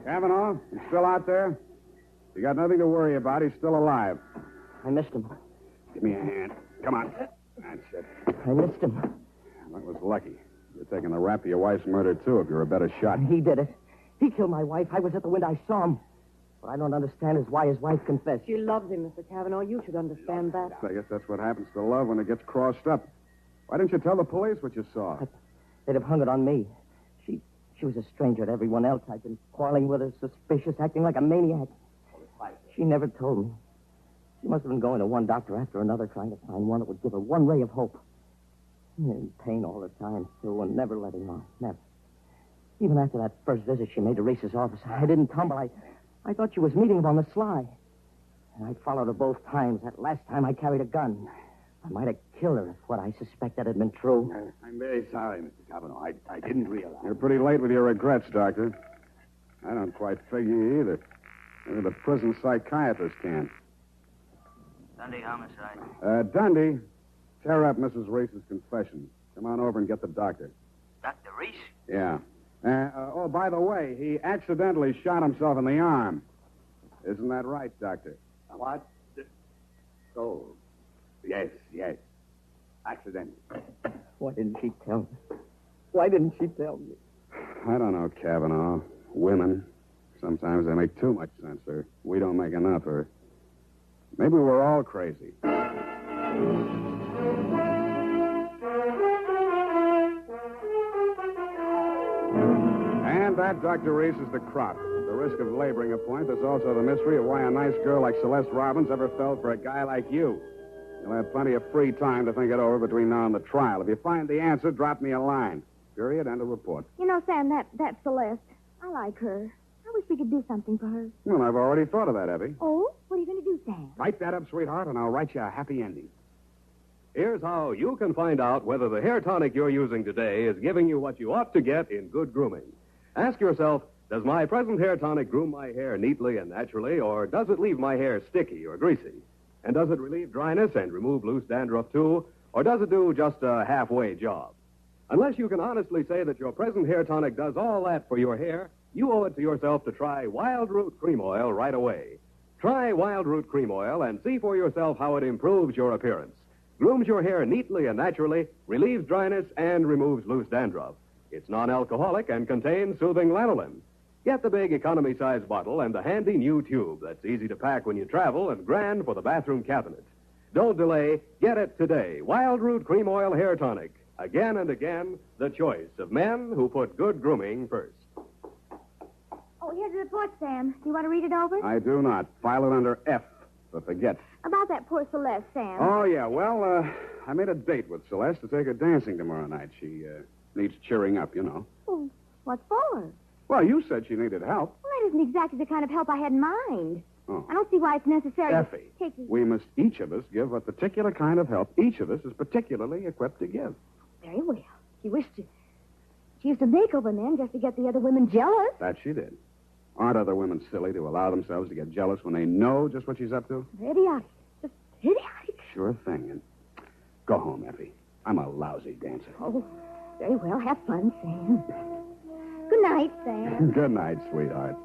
Cavanaugh, you still out there? You got nothing to worry about. He's still alive. I missed him. Give me a hand. Come on. That's it. I missed him. That was lucky. You're taking the rap for your wife's murder, too, if you're a better shot. He did it. He killed my wife. I was at the window. I saw him. What I don't understand is why his wife confessed. She loves him, Mr. Cavanaugh. You should understand that. I guess that's what happens to love when it gets crossed up. Why didn't you tell the police what you saw? They'd have hung it on me. She was a stranger to everyone else. I'd been quarreling with her, suspicious, acting like a maniac. She never told me. She must have been going to one doctor after another, trying to find one that would give her one ray of hope. In pain all the time, too, and never letting on. Never. Even after that first visit she made to Reese's office, I didn't tumble. I thought she was meeting him on the sly. And I followed her both times. That last time I carried a gun. I might have killed her if what I suspected had been true. I'm very sorry, Mr. Cavanaugh. I didn't realize. You're pretty late with your regrets, Doctor. I don't quite figure either. Maybe the prison psychiatrist can. Dundee homicide. Dundee, tear up Mrs. Reese's confession. Come on over and get the doctor. Dr. Reese? Yeah. By the way, he accidentally shot himself in the arm. Isn't that right, Doctor? What? Oh, yes. Accident. Why didn't she tell me? Why didn't she tell me? I don't know, Cavanaugh. Women, sometimes they make too much sense, or we don't make enough, or maybe we're all crazy. And that, Dr. Reese, is the crop. At the risk of laboring a point, there's also the mystery of why a nice girl like Celeste Robbins ever fell for a guy like you. You'll have plenty of free time to think it over between now and the trial. If you find the answer, drop me a line. Period. End of report. You know, Sam, that's Celeste. I like her. I wish we could do something for her. Well, I've already thought of that, Effie. Oh? What are you going to do, Sam? Write that up, sweetheart, and I'll write you a happy ending. Here's how you can find out whether the hair tonic you're using today is giving you what you ought to get in good grooming. Ask yourself, does my present hair tonic groom my hair neatly and naturally, or does it leave my hair sticky or greasy? And does it relieve dryness and remove loose dandruff, too, or does it do just a halfway job? Unless you can honestly say that your present hair tonic does all that for your hair, you owe it to yourself to try Wild Root Cream Oil right away. Try Wild Root Cream Oil and see for yourself how it improves your appearance, grooms your hair neatly and naturally, relieves dryness, and removes loose dandruff. It's non-alcoholic and contains soothing lanolin. Get the big economy-size bottle and the handy new tube that's easy to pack when you travel and grand for the bathroom cabinet. Don't delay. Get it today. Wild Root Cream Oil Hair Tonic. Again and again, the choice of men who put good grooming first. Oh, here's the report, Sam. Do you want to read it over? I do not. File it under F for forget. About that poor Celeste, Sam. Oh, yeah. Well, I made a date with Celeste to take her dancing tomorrow night. She needs cheering up, you know. Well, what for? Well, you said she needed help. Well, that isn't exactly the kind of help I had in mind. Oh. I don't see why it's necessary Effie, to take... we must each of us give a particular kind of help each of us is particularly equipped to give. Very well. She used to make over men just to get the other women jealous. That she did. Aren't other women silly to allow themselves to get jealous when they know just what she's up to? Idiotic. Just idiotic. Sure thing. And go home, Effie. I'm a lousy dancer. Oh, very well. Have fun, Sam. Good night, Sam. Good night, sweetheart.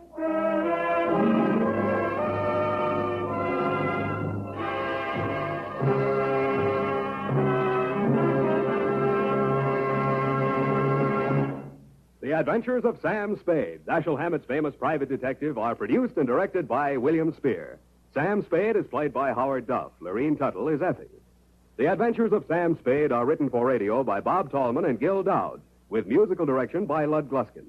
The Adventures of Sam Spade, Dashiell Hammett's famous private detective, are produced and directed by William Spear. Sam Spade is played by Howard Duff. Lorene Tuttle is Effie. The Adventures of Sam Spade are written for radio by Bob Tallman and Gil Dowd, with musical direction by Lud Gluskin.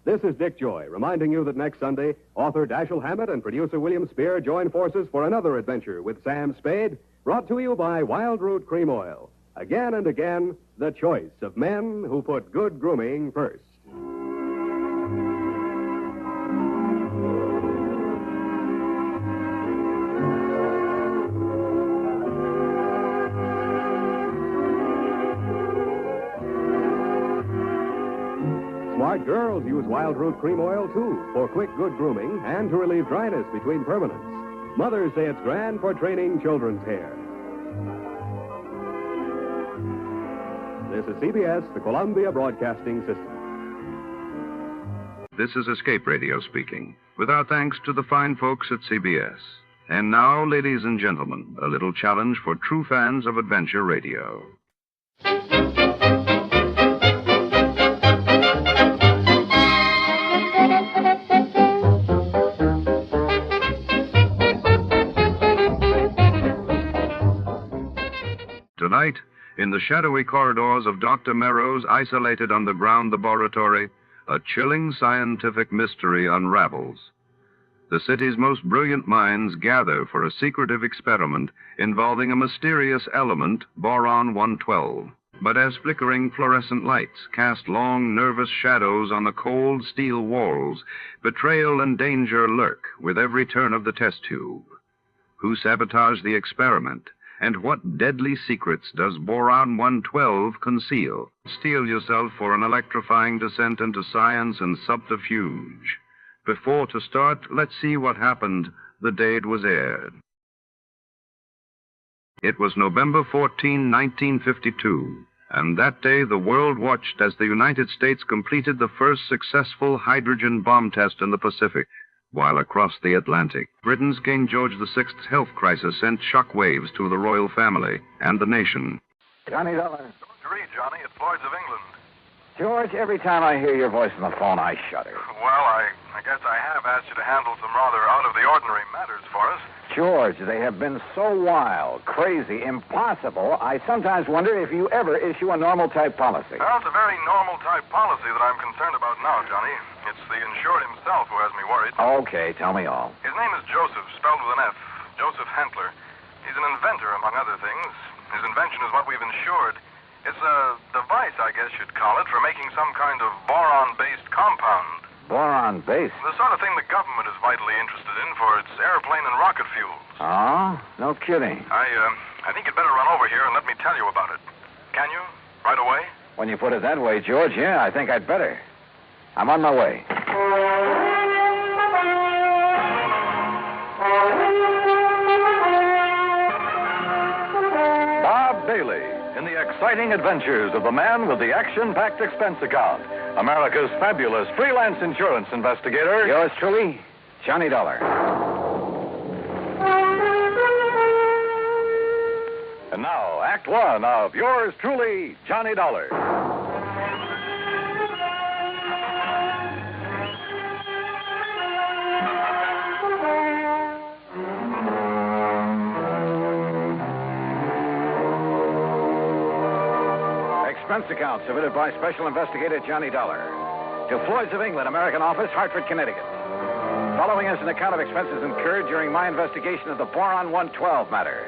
This is Dick Joy, reminding you that next Sunday, author Dashiell Hammett and producer William Spear join forces for another adventure with Sam Spade, brought to you by Wild Root Cream Oil. Again and again, the choice of men who put good grooming first. Smart girls use Wild Root Cream Oil, too, for quick, good grooming and to relieve dryness between permanents. Mothers say it's grand for training children's hair. This is CBS, the Columbia Broadcasting System. This is Escape Radio speaking, with our thanks to the fine folks at CBS. And now, ladies and gentlemen, a little challenge for true fans of adventure radio. Tonight, in the shadowy corridors of Dr. Merrow's isolated underground laboratory, a chilling scientific mystery unravels. The city's most brilliant minds gather for a secretive experiment involving a mysterious element, boron 112. But as flickering fluorescent lights cast long, nervous shadows on the cold steel walls, betrayal and danger lurk with every turn of the test tube. Who sabotaged the experiment? And what deadly secrets does Boron 112 conceal? Steel yourself for an electrifying descent into science and subterfuge. Before to start, let's see what happened the day it was aired. It was November 14, 1952, and that day the world watched as the United States completed the first successful hydrogen bomb test in the Pacific. While across the Atlantic, Britain's King George VI's health crisis sent shockwaves to the royal family and the nation. Johnny Dollar. To read, Johnny, at Floyd's of England. George, every time I hear your voice on the phone, I shudder. Well, I guess I have asked you to handle some rather out-of-the-ordinary matters for us. George, they have been so wild, crazy, impossible, I sometimes wonder if you ever issue a normal-type policy. Well, it's a very normal-type policy that I'm concerned about now, Johnny. It's the insured himself who has me worried. Okay, tell me all. His name is Joseph, spelled with an F. Joseph Hentler. He's an inventor, among other things. His invention is what we've insured. It's a device, I guess you'd call it, for making some kind of boron-based compound. Boron-based? The sort of thing the government is vitally interested in for its airplane and rocket fuels. Oh? No kidding. I think you'd better run over here and let me tell you about it. Can you? Right away? When you put it that way, George, yeah, I think I'd better. I'm on my way. Bob Bailey in the exciting adventures of the man with the action-packed expense account, America's fabulous freelance insurance investigator. Yours truly, Johnny Dollar. And now, Act One of yours truly, Johnny Dollar. Expense account submitted by Special Investigator Johnny Dollar to Floyd's of England, American Office, Hartford, Connecticut. Following is an account of expenses incurred during my investigation of the Boron 112 matter.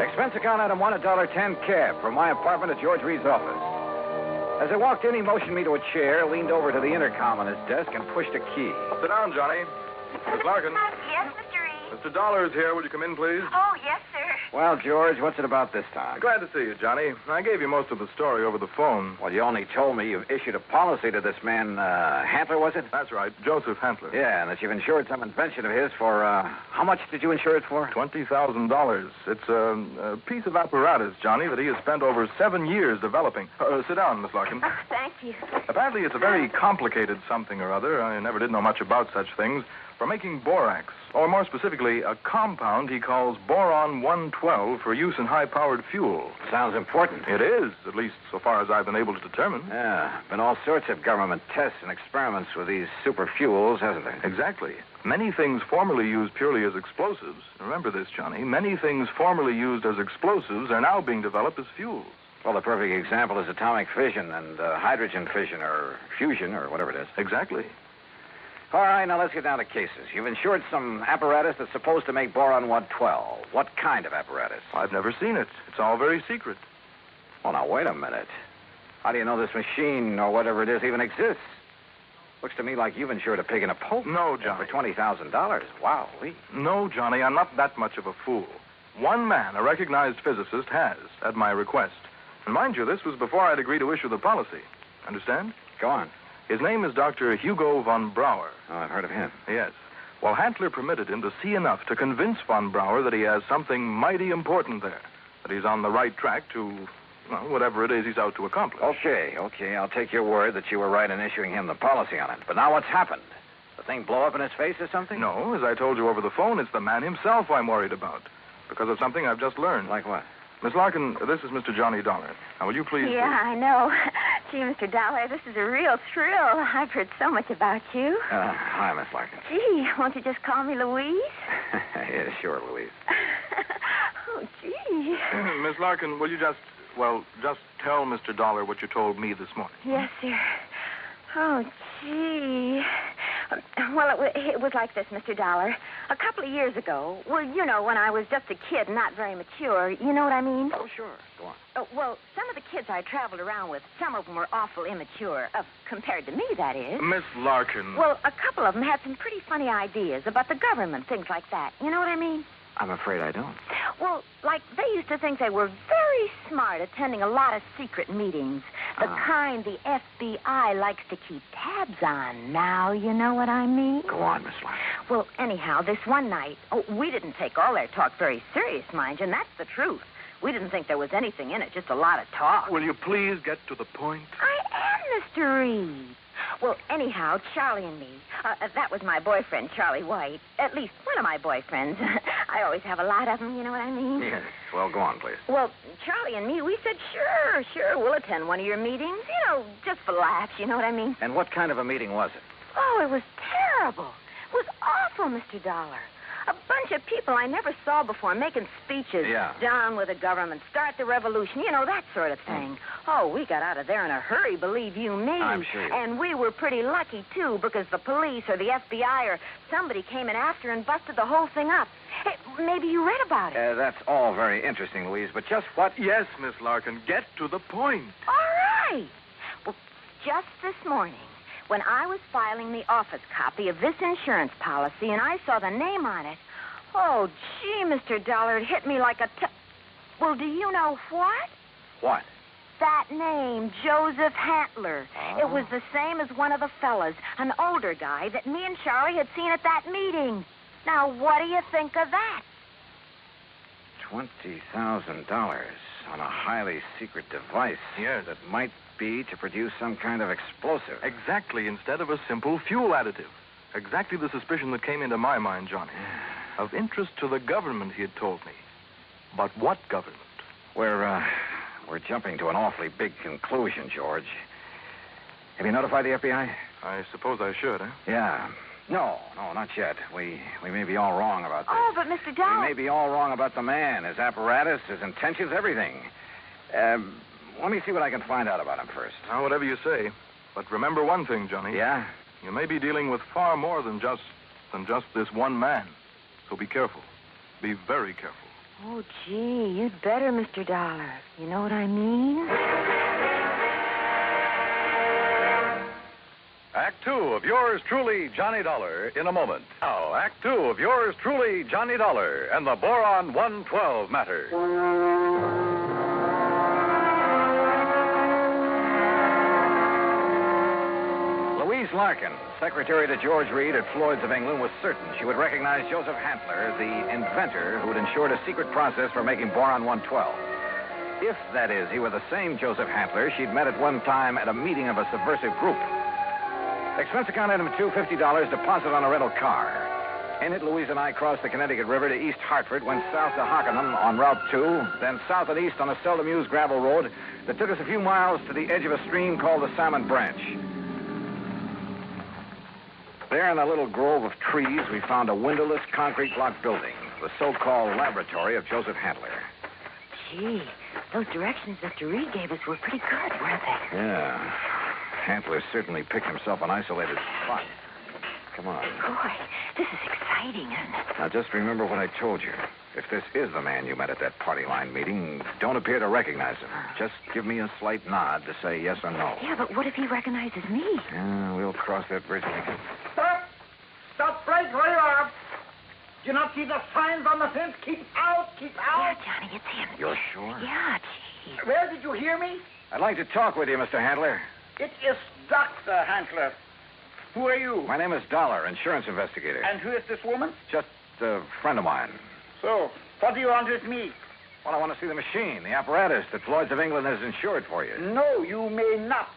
Expense account item 1, $1.10 cab from my apartment to George Reed's office. As I walked in, he motioned me to a chair, leaned over to the intercom on his desk, and pushed a key. Sit down, Johnny. Miss Larkin. Yes, Mr. Reed. Mr. Dollar is here. Would you come in, please? Oh, yes, sir. Well, George, what's it about this time? Glad to see you, Johnny. I gave you most of the story over the phone. Well, you only told me you've issued a policy to this man, Hantler, was it? That's right, Joseph Hantler. Yeah, and that you've insured some invention of his for, how much did you insure it for? $20,000. It's a piece of apparatus, Johnny, that he has spent over 7 years developing. Sit down, Miss Larkin. Oh, thank you. Apparently, it's a very complicated something or other. I never did know much about such things. For making borax, or more specifically, a compound he calls Boron 112 for use in high-powered fuel. Sounds important. It is, at least so far as I've been able to determine. Yeah, been all sorts of government tests and experiments with these super fuels, hasn't there? Exactly. Many things formerly used purely as explosives, remember this, Johnny, many things formerly used as explosives are now being developed as fuels. Well, the perfect example is atomic fission and hydrogen fission or fusion or whatever it is. Exactly. All right, now let's get down to cases. You've insured some apparatus that's supposed to make boron 112. What kind of apparatus? I've never seen it. It's all very secret. Well, now, wait a minute. How do you know this machine or whatever it is even exists? Looks to me like you've insured a pig in a poke. No, Johnny. For $20,000. Wow. No, Johnny, I'm not that much of a fool. One man, a recognized physicist, has, at my request. And mind you, this was before I'd agreed to issue the policy. Understand? Go on. His name is Dr. Hugo von Brauer. Oh, I've heard of him. Yes. Well, Hantler permitted him to see enough to convince von Brauer that he has something mighty important there, that he's on the right track to, well, whatever it is he's out to accomplish. Okay. I'll take your word that you were right in issuing him the policy on it. But now what's happened? The thing blow up in his face or something? No, as I told you over the phone, it's the man himself I'm worried about, because of something I've just learned. Like what? Miss Larkin, this is Mr. Johnny Dollar. Now, will you please... Yeah, I know. Gee, Mr. Dollar, this is a real thrill. I've heard so much about you. Hi, Miss Larkin. Gee, won't you just call me Louise? Yeah, sure, Louise. Oh, gee. Miss Larkin, will you just tell Mr. Dollar what you told me this morning? Yes, sir. Oh, gee. Well, it was like this, Mr. Dollar. A couple of years ago, well, you know, when I was just a kid and not very mature, you know what I mean? Oh, sure. Go on. Well, some of the kids I traveled around with, some of them were awful immature, compared to me, that is. Miss Larkin. Well, a couple of them had some pretty funny ideas about the government, things like that. You know what I mean? I'm afraid I don't. Well, like, they used to think they were very smart attending a lot of secret meetings. The kind the FBI likes to keep tabs on. Now, you know what I mean? Go on, Miss Larkin. Well, anyhow, this one night, we didn't take all their talk very serious, mind you, and that's the truth. We didn't think there was anything in it, just a lot of talk. Will you please get to the point? I am, Mr. Reed. Well, anyhow, Charlie and me, that was my boyfriend, Charlie White. At least one of my boyfriends. I always have a lot of them, you know what I mean? Yes. Well, go on, please. Well, Charlie and me, we said, sure, we'll attend one of your meetings. You know, just for laughs, you know what I mean? And what kind of a meeting was it? Oh, it was terrible. It was awful, Mr. Dollar. A bunch of people I never saw before making speeches. Yeah. Down with the government, start the revolution, you know, that sort of thing. Oh, we got out of there in a hurry, believe you me. I'm sure you did. And we were pretty lucky, too, because the police or the FBI or somebody came in after and busted the whole thing up. Hey, maybe you read about it. That's all very interesting, Louise, but just what... Yes, Miss Larkin, get to the point. All right. Well, just this morning, when I was filing the office copy of this insurance policy and I saw the name on it, oh, gee, Mr. Dollar, it hit me like a... Well, do you know what? What? That name, Joseph Hantler. Oh. It was the same as one of the fellas, an older guy that me and Charlie had seen at that meeting. Now, what do you think of that? $20,000 on a highly secret device. Yes. That might be to produce some kind of explosive. Exactly, instead of a simple fuel additive. Exactly the suspicion that came into my mind, Johnny. Of interest to the government, he had told me. But what government? We're jumping to an awfully big conclusion, George. Have you notified the FBI? I suppose I should, eh? Yeah. No, not yet. We may be all wrong about this. Oh, but Mr. Dollar... We may be all wrong about the man, his apparatus, his intentions, everything. Let me see what I can find out about him first. Now, whatever you say. But remember one thing, Johnny. Yeah? You may be dealing with far more than just this one man. So be careful. Be very careful. Oh, gee, you'd better, Mr. Dollar. You know what I mean? Act 2 of yours truly, Johnny Dollar, in a moment. Now, Act 2 of yours truly, Johnny Dollar, and the Boron 112 matter. Louise Larkin, secretary to George Reed at Floyd's of England, was certain she would recognize Joseph Hantler, the inventor who had ensured a secret process for making Boron 112. If, that is, he were the same Joseph Hantler she'd met at one time at a meeting of a subversive group. Expense account item 250, deposit on a rental car. In it, Louise and I crossed the Connecticut River to East Hartford, went south to Hockenham on Route 2, then south and east on a seldom used gravel road that took us a few miles to the edge of a stream called the Salmon Branch. There in a little grove of trees, we found a windowless concrete block building, the so-called laboratory of Joseph Hantler. Gee, those directions Mr. Reed gave us were pretty good, weren't they? Yeah. Hantler certainly picked himself an isolated spot. Come on. Boy, this is exciting, isn't it? Now, just remember what I told you. If this is the man you met at that party line meeting, don't appear to recognize him. Just give me a slight nod to say yes or no. Yeah, but what if he recognizes me? Yeah, we'll cross that bridge when we get... Stop right where you are. Do you not see the signs on the fence? Keep out, keep out. Yeah, Johnny, it's him. You're sure? Yeah, gee. Where did you hear me? I'd like to talk with you, Mr. Hantler. It is Dr. Hantler. Who are you? My name is Dollar, insurance investigator. And who is this woman? Just a friend of mine. So, what do you want with me? Well, I want to see the machine, the apparatus that Floyd's of England has insured for you. No, you may not.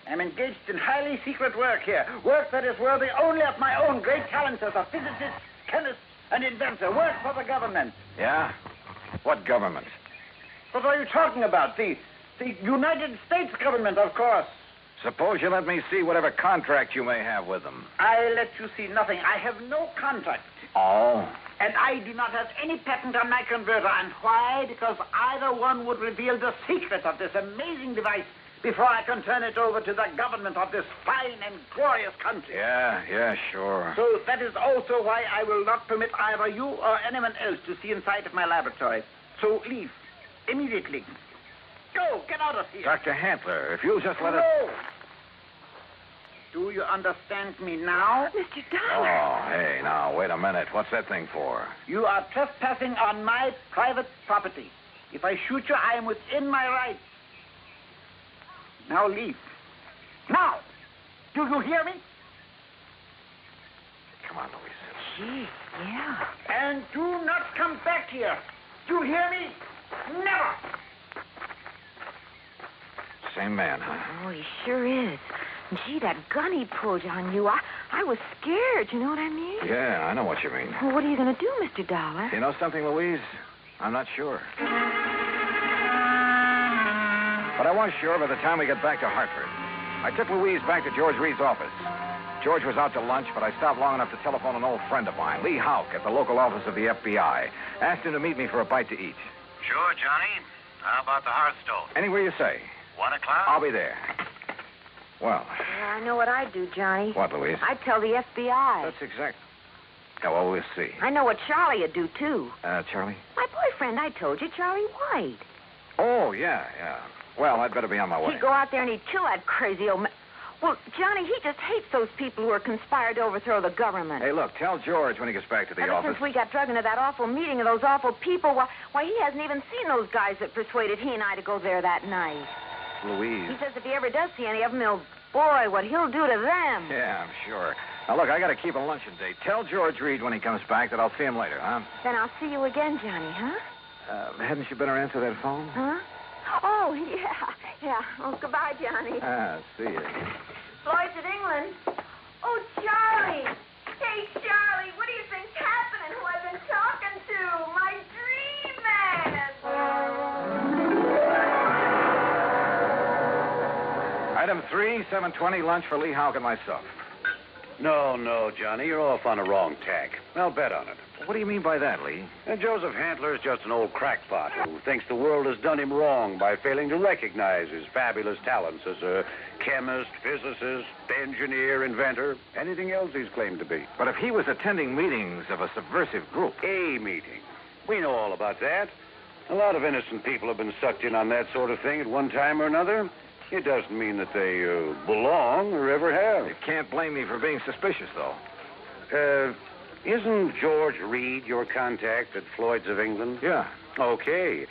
I'm engaged in highly secret work here. Work that is worthy only of my own great talents as a physicist, chemist, and inventor. Work for the government. Yeah? What government? What are you talking about? The United States government, of course. Suppose you let me see whatever contract you may have with them. I let you see nothing. I have no contract. Oh? And I do not have any patent on my converter. And why? Because either one would reveal the secret of this amazing device before I can turn it over to the government of this fine and glorious country. Yeah, sure. So that is also why I will not permit either you or anyone else to see inside of my laboratory. So leave. Immediately. Go, get out of here. Dr. Hantler, if you'll just let us... No. Do you understand me now? Mr. Dollar. Oh, hey, now, wait a minute. What's that thing for? You are trespassing on my private property. If I shoot you, I am within my rights. Now leave. Now! Do you hear me? Come on, Louise. Gee, yeah. And do not come back here. Do you hear me? Never! Same man, huh? Oh, he sure is. Gee, that gun he pulled on you, I was scared, you know what I mean? Yeah, I know what you mean. Well, what are you going to do, Mr. Dollar? You know something, Louise? I'm not sure. But I was sure by the time we got back to Hartford. I took Louise back to George Reed's office. George was out to lunch, but I stopped long enough to telephone an old friend of mine, Lee Houck, at the local office of the FBI. Asked him to meet me for a bite to eat. Sure, Johnny. How about the Hearthstone? Anywhere you say. 1 o'clock? I'll be there. Well. Yeah, I know what I'd do, Johnny. What, Louise? I'd tell the FBI. That's exact. Yeah, well, we'll see. I know what Charlie would do, too. Charlie? My boyfriend, I told you, Charlie White. Oh, yeah. Well, I'd better be on my way. He'd go out there and he'd kill that crazy old man. Well, Johnny, he just hates those people who are conspired to overthrow the government. Hey, look, tell George when he gets back to the office. Ever since we got drugged into that awful meeting of those awful people, why, he hasn't even seen those guys that persuaded he and I to go there that night. Louise. He says if he ever does see any of them, boy, what he'll do to them. Yeah, I'm sure. Now, look, I got to keep a luncheon date. Tell George Reed when he comes back that I'll see him later, huh? Then I'll see you again, Johnny, huh? Hadn't you better answer that phone? Huh? Oh, yeah. Oh, goodbye, Johnny. See you. Floyd's at England. Oh, Charlie. Hey, Charlie, what do you think's happening? Who I've been talking to? My dream man. Item 3, 7:20, lunch for Lee Houck and myself. No, Johnny, you're off on a wrong tack. I'll bet on it. What do you mean by that, Lee? Joseph Hantler is just an old crackpot who thinks the world has done him wrong by failing to recognize his fabulous talents as a chemist, physicist, engineer, inventor, anything else he's claimed to be. But if he was attending meetings of a subversive group... A meeting. We know all about that. A lot of innocent people have been sucked in on that sort of thing at one time or another. It doesn't mean that they belong or ever have. You can't blame me for being suspicious, though. Isn't George Reed your contact at Floyd's of England? Yeah. Okay.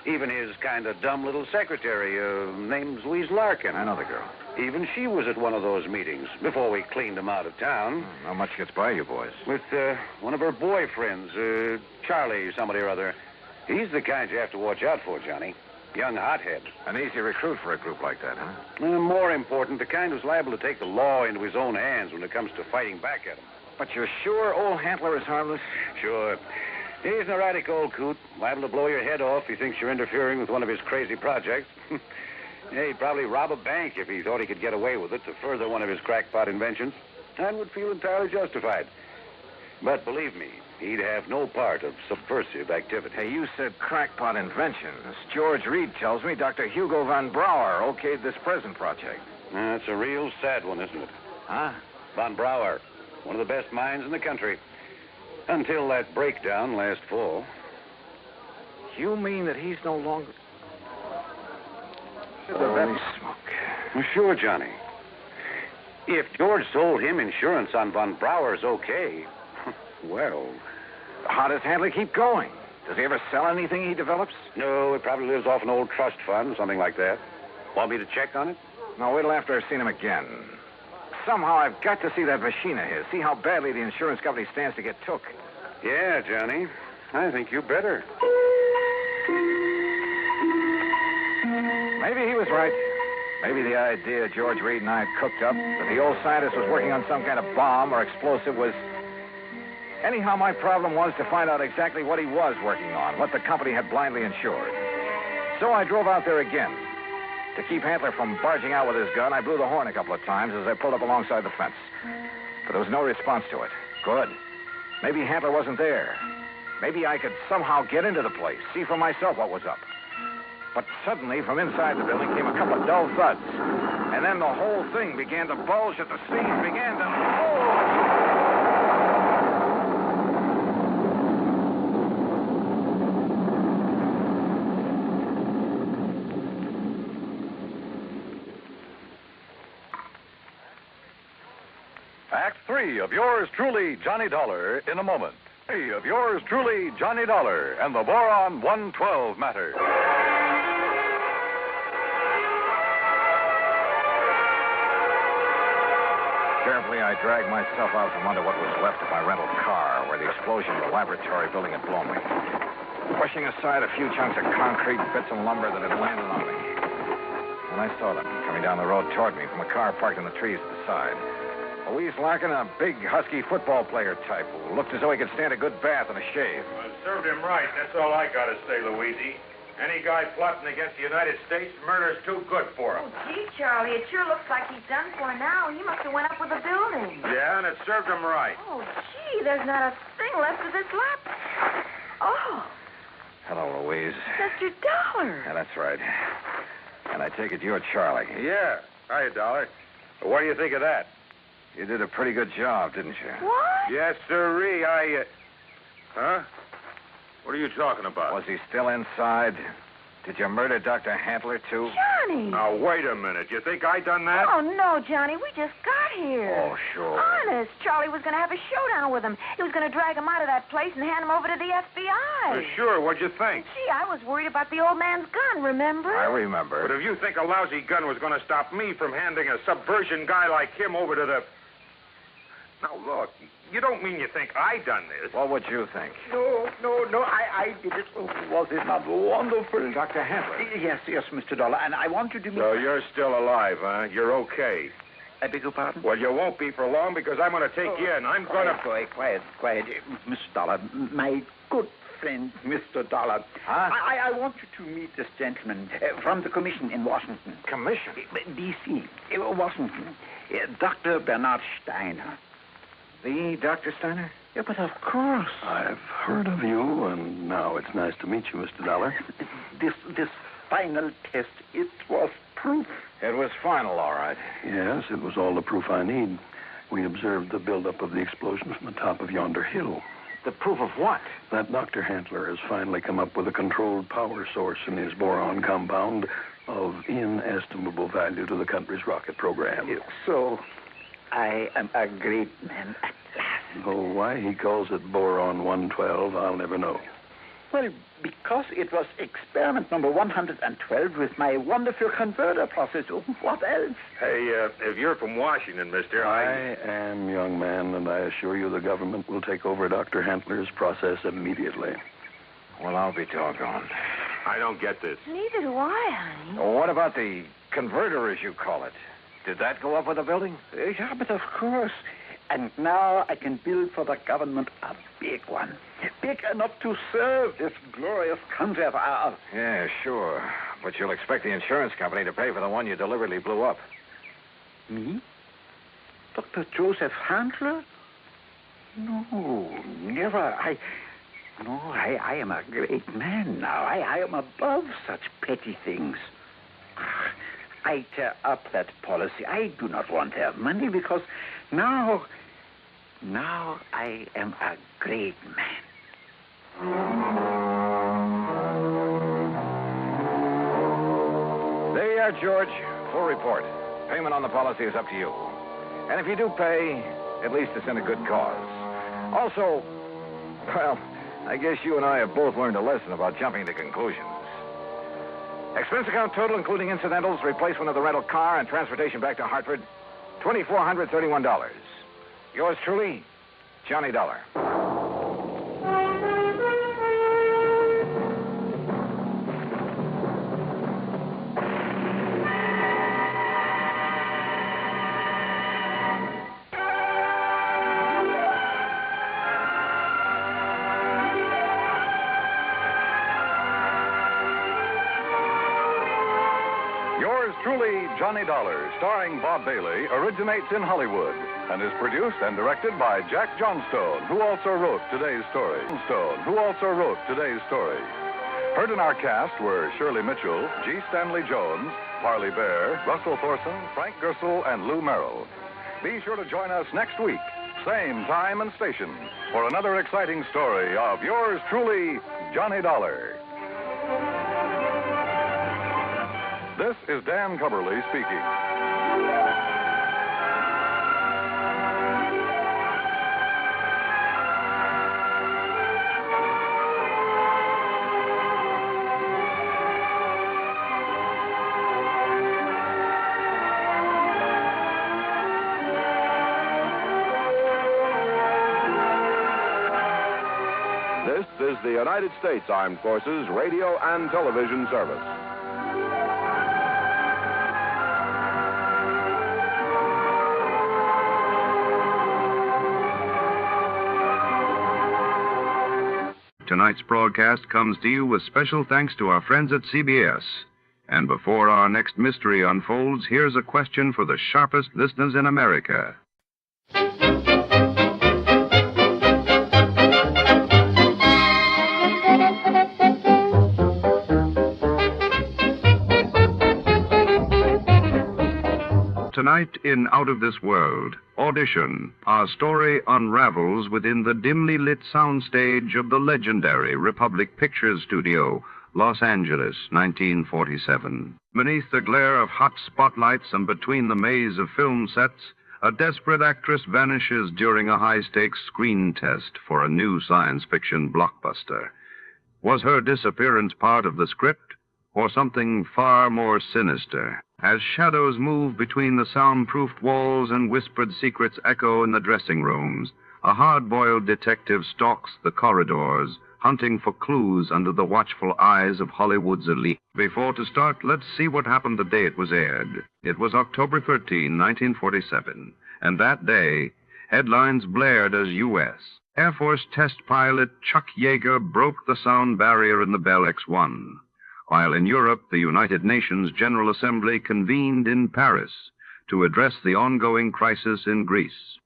Even his kind of dumb little secretary, name's Louise Larkin. I know the girl. Even she was at one of those meetings before we cleaned him out of town. Not much gets by you boys. With one of her boyfriends, Charlie somebody or other. He's the kind you have to watch out for, Johnny. Young hothead. An easy recruit for a group like that, huh? More important, the kind who's liable to take the law into his own hands when it comes to fighting back at him. But you're sure old Hantler is harmless? Sure. He's an erratic old coot, liable to blow your head off if he thinks you're interfering with one of his crazy projects. Yeah, he'd probably rob a bank if he thought he could get away with it to further one of his crackpot inventions, and would feel entirely justified. But believe me, he'd have no part of subversive activity. Hey, you said crackpot inventions. George Reed tells me Dr. Hugo von Brauer okayed this present project. That's a real sad one, isn't it? Huh? Von Brauer, one of the best minds in the country. Until that breakdown last fall. You mean that he's no longer... Holy smoke. Well, sure, Johnny. If George sold him insurance on von Brauer's okay... Well, how does Handley keep going? Does he ever sell anything he develops? No, he probably lives off an old trust fund, something like that. Want me to check on it? No, wait till after I've seen him again. Somehow I've got to see that machine of his, see how badly the insurance company stands to get took. Yeah, Johnny. I think you better. Maybe he was right. Maybe the idea George Reed and I had cooked up, that the old scientist was working on some kind of bomb or explosive was... Anyhow, my problem was to find out exactly what he was working on, what the company had blindly insured. So I drove out there again. To keep Hantler from barging out with his gun, I blew the horn a couple of times as I pulled up alongside the fence. But there was no response to it. Good. Maybe Hantler wasn't there. Maybe I could somehow get into the place, see for myself what was up. But suddenly, from inside the building came a couple of dull thuds. And then the whole thing began to bulge at the seams, began to... Act 3 of yours truly, Johnny Dollar, in a moment. 3 of yours truly, Johnny Dollar, and the Boron 112 matter. Carefully, I dragged myself out from under what was left of my rental car, where the explosion of the laboratory building had blown me. Pushing aside a few chunks of concrete, bits of lumber that had landed on me. And I saw them coming down the road toward me from a car parked in the trees at the side. Louise Larkin, a big, husky football player type who looked as though he could stand a good bath and a shave. Well, served him right. That's all I got to say, Louise. Any guy plotting against the United States, murder's too good for him. Oh, gee, Charlie, it sure looks like he's done for now. He must have went up with the building. Yeah, and it served him right. Oh, gee, there's not a thing left of this lap. Oh, Hello, Louise. Mr. Dollar. Yeah, that's right. And I take it you're Charlie. Yeah. Hiya, Dollar. What do you think of that? You did a pretty good job, didn't you? What? Yes, sirree. Huh? What are you talking about? Was he still inside? Did you murder Dr. Handler, too? Johnny. Now, wait a minute. You think I done that? Oh, no, Johnny. We just got here. Oh, sure. Honest. Charlie was going to have a showdown with him. He was going to drag him out of that place and hand him over to the FBI. Sure. What'd you think? Gee, I was worried about the old man's gun, remember? I remember. But if you think a lousy gun was going to stop me from handing a subversion guy like him over to the... Now, look, you don't mean you think I done this. What would you think? No, I did it. Oh, was it not wonderful? Dr. Handler. Yes, Mr. Dollar, and I want you to meet... So you're still alive, huh? You're okay. I beg your pardon? Well, you won't be for long because I'm going to take you in. I'm going to... Quiet. Mr. Dollar, my good friend, Mr. Dollar. Huh? I want you to meet this gentleman from the commission in Washington. Commission? D.C., Washington. Dr. Bernard Steiner. The Dr. Steiner? Yeah, but of course. I've heard of you, and now it's nice to meet you, Mr. Dollar. This final test, it was proof. It was final, all right. Yes, it was all the proof I need. We observed the buildup of the explosion from the top of yonder hill. The proof of what? That Dr. Handler has finally come up with a controlled power source in his boron compound of inestimable value to the country's rocket program. So, I am a great man at last. Though why he calls it Boron 112, I'll never know. Well, because it was experiment number 112 with my wonderful converter process. What else? Hey, if you're from Washington, mister, I am, young man, and I assure you the government will take over Dr. Handler's process immediately. Well, I'll be doggone. I don't get this. Neither do I, honey. Well, what about the converter, as you call it? Did that go up with the building? Yeah, but of course. And now I can build for the government a big one. Big enough to serve this glorious country of ours. Yeah, sure. But you'll expect the insurance company to pay for the one you deliberately blew up. Me? Dr. Joseph Handler? No, never. I am a great man now. I am above such petty things. I tear up that policy. I do not want their money because now I am a great man. There you are, George. Full report. Payment on the policy is up to you. And if you do pay, at least it's in a good cause. Also, well, I guess you and I have both learned a lesson about jumping to conclusions. Expense account total, including incidentals, replacement of the rental car, and transportation back to Hartford, $2,431. Yours truly, Johnny Dollar. Truly, Johnny Dollar, starring Bob Bailey, originates in Hollywood and is produced and directed by Jack Johnstone, who also wrote today's story. Heard in our cast were Shirley Mitchell, G. Stanley Jones, Parley Bear, Russell Thorson, Frank Gersel, and Lou Merrill. Be sure to join us next week, same time and station, for another exciting story of yours truly, Johnny Dollar. This is Dan Cubberly speaking. This is the United States Armed Forces Radio and Television Service. Tonight's broadcast comes to you with special thanks to our friends at CBS. And before our next mystery unfolds, here's a question for the sharpest listeners in America. Tonight in Out of This World, Audition, our story unravels within the dimly lit soundstage of the legendary Republic Pictures Studio, Los Angeles, 1947. Beneath the glare of hot spotlights and between the maze of film sets, a desperate actress vanishes during a high-stakes screen test for a new science fiction blockbuster. Was her disappearance part of the script, or something far more sinister? As shadows move between the soundproofed walls and whispered secrets echo in the dressing rooms, a hard-boiled detective stalks the corridors, hunting for clues under the watchful eyes of Hollywood's elite. Before to start, let's see what happened the day it was aired. It was October 13, 1947, and that day, headlines blared as U.S. Air Force test pilot Chuck Yeager broke the sound barrier in the Bell X-1. While in Europe, the United Nations General Assembly convened in Paris to address the ongoing crisis in Greece.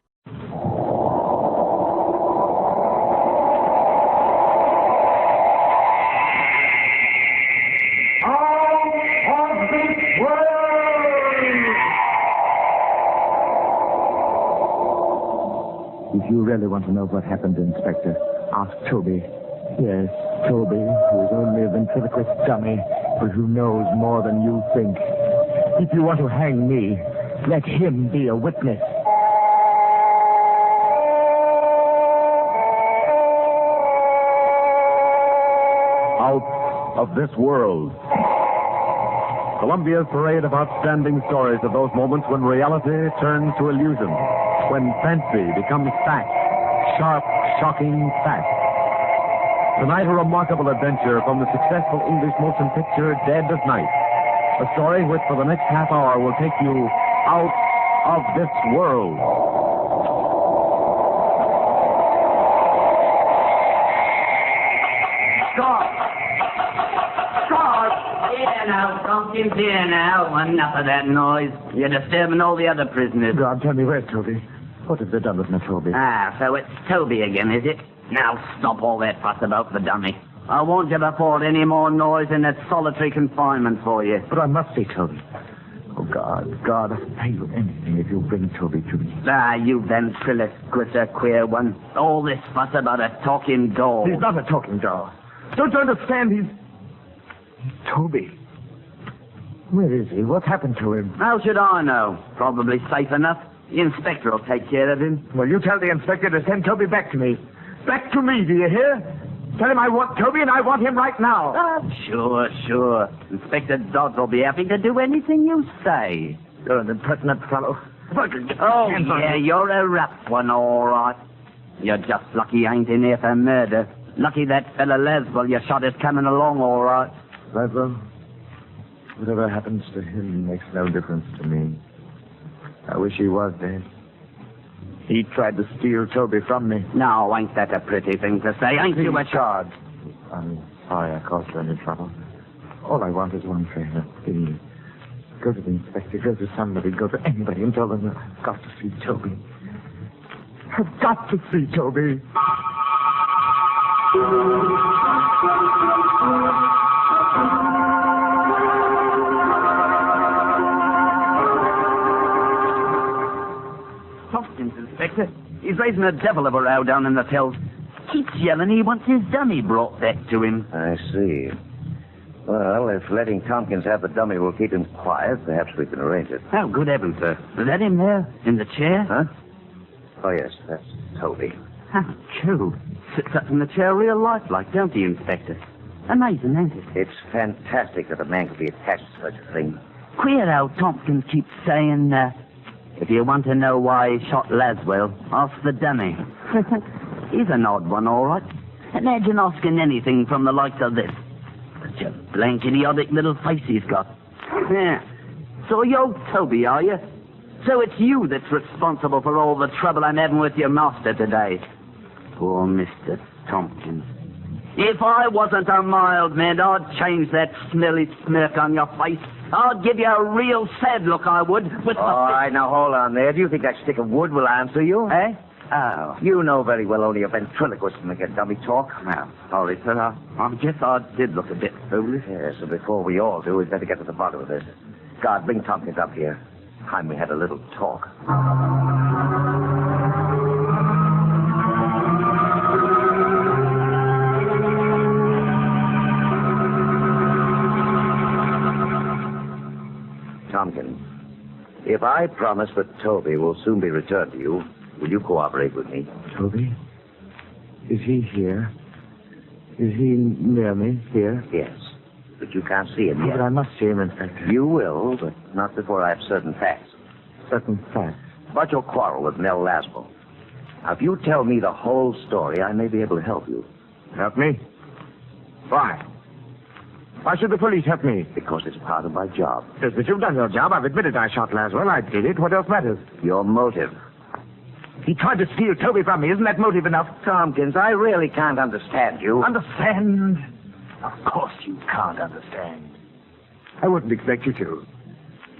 If you really want to know what happened, Inspector, ask Toby. Yes, Toby, who is only a ventriloquist dummy, but who knows more than you think. If you want to hang me, let him be a witness. Out of This World. Columbia's parade of outstanding stories of those moments when reality turns to illusion, when fancy becomes fact, sharp, shocking fact. Tonight, a remarkable adventure from the successful English motion picture Dead of Night. A story which, for the next half hour, will take you out of this world. Stop! Here now, Tompkins, here now. Enough of that noise. You're disturbing all the other prisoners. God, tell me, where's Toby? What have they done with my Toby? Ah, so it's Toby again, is it? Now stop all that fuss about the dummy. I won't give afford any more noise in that solitary confinement for you. But I must see Toby. Oh, God, I'll pay you anything if you bring Toby to me. Ah, you ventriloquist, a queer one. All this fuss about a talking doll. He's not a talking doll. Don't you understand? He's Toby. Where is he? What's happened to him? How should I know? Probably safe enough. The inspector will take care of him. Well, you tell the inspector to send Toby back to me. Back to me, do you hear? Tell him I want Toby and I want him right now. Sure. Inspector Dodds will be happy to do anything you say. You're an impertinent fellow. You're a rough one, all right. You're just lucky you ain't in here for murder. Lucky that fella Leswell you shot is coming along, all right. Leswell? Whatever happens to him makes no difference to me. I wish he was dead. He tried to steal Toby from me. Now, ain't that a pretty thing to say? Ain't you a charge? I'm sorry I caused you any trouble. All I want is one favor. Please. Go to the inspector, go to somebody, go to anybody and tell them that I've got to see Toby. I've got to see Toby. Tompkins, Inspector. He's raising a devil of a row down in the tills. Keeps yelling he wants his dummy brought back to him. I see. Well, if letting Tompkins have the dummy will keep him quiet, perhaps we can arrange it. Oh, good heavens, sir. Is that him there, in the chair? Huh? Oh, yes, that's Toby. How cool. Sits up in the chair real lifelike, don't he, Inspector? Amazing, ain't it? It's fantastic that a man could be attached to such a thing. Queer how Tompkins keeps saying, if you want to know why he shot Laswell, ask the dummy. He's an odd one, all right. Imagine asking anything from the likes of this. Such a blank, idiotic little face he's got. Yeah. So you're Toby, are you? So it's you that's responsible for all the trouble I'm having with your master today. Poor Mr. Tompkins. If I wasn't a mild man, I'd change that smelly smirk on your face. I'd give you a real sad look, I would. All right, now hold on there. Do you think that stick of wood will answer you? Eh? Oh, you know very well only a ventriloquist can make a dummy talk. Well, sorry, sir. I guess I did look a bit foolish. Yes, so before we all do, we'd better get to the bottom of this. God, bring Tompkins up here. Time we had a little talk. Tompkins, if I promise that Toby will soon be returned to you, will you cooperate with me? Toby? Is he here? Is he near me here? Yes, but you can't see him yet. But I must see him, Inspector. You will, but not before I have certain facts. Certain facts? About your quarrel with Mel Laswell. Now, if you tell me the whole story, I may be able to help you. Help me? Why? Why should the police help me? Because it's part of my job. Yes, but you've done your job. I've admitted I shot Laswell. I did it. What else matters? Your motive. He tried to steal Toby from me. Isn't that motive enough? Tompkins, I really can't understand you. Understand? Of course you can't understand. I wouldn't expect you to.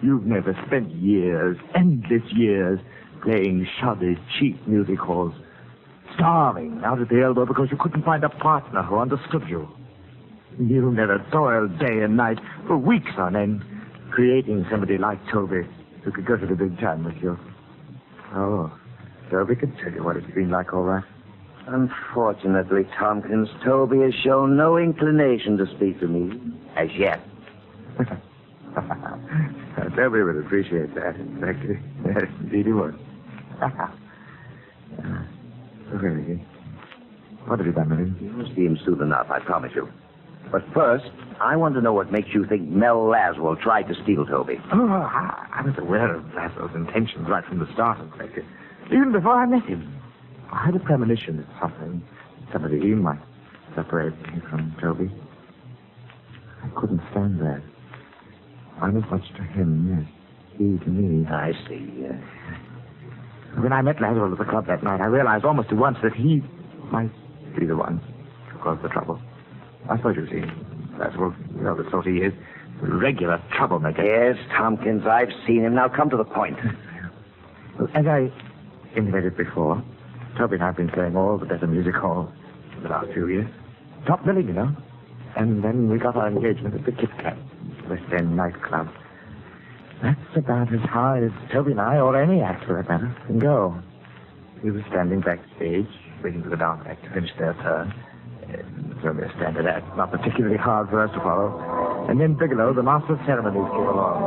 You've never spent years, endless years, playing shoddy, cheap music halls, starving out at the elbow because you couldn't find a partner who understood you. You never toiled day and night for weeks on end, creating somebody like Toby who could go to the big time with you. Oh, Toby can tell you what it's been like, all right. Unfortunately, Tompkins, Toby has shown no inclination to speak to me as yet. Toby would appreciate that, Inspector. Yes, indeed he would. Okay. What have you done with him? You'll see him soon enough, I promise you. But first, I want to know what makes you think Mel Laswell tried to steal Toby. Oh, I was aware of Laswell's intentions right from the start, Inspector. Even before I met him. I had a premonition that somebody might separate me from Toby. I couldn't stand that. I was much to him, yes. He to me. I see, yes. When I met Laswell at the club that night, I realized almost at once that he might be the one to cause the trouble. I suppose you've seen Laswell, you know the sort he is. Regular troublemaker. Yes, Tompkins, I've seen him. Now come to the point. Well, as I intimated before, Toby and I have been playing all the better music halls for the last few years. Top billing, you know. And then we got our engagement at the Kit Kat, West End nightclub. That's about as high as Toby and I, or any act for that matter, can go. We were standing backstage, waiting for the dance act to finish their turn. It's only a standard act, not particularly hard for us to follow. And then Bigelow, the master of ceremonies, came along.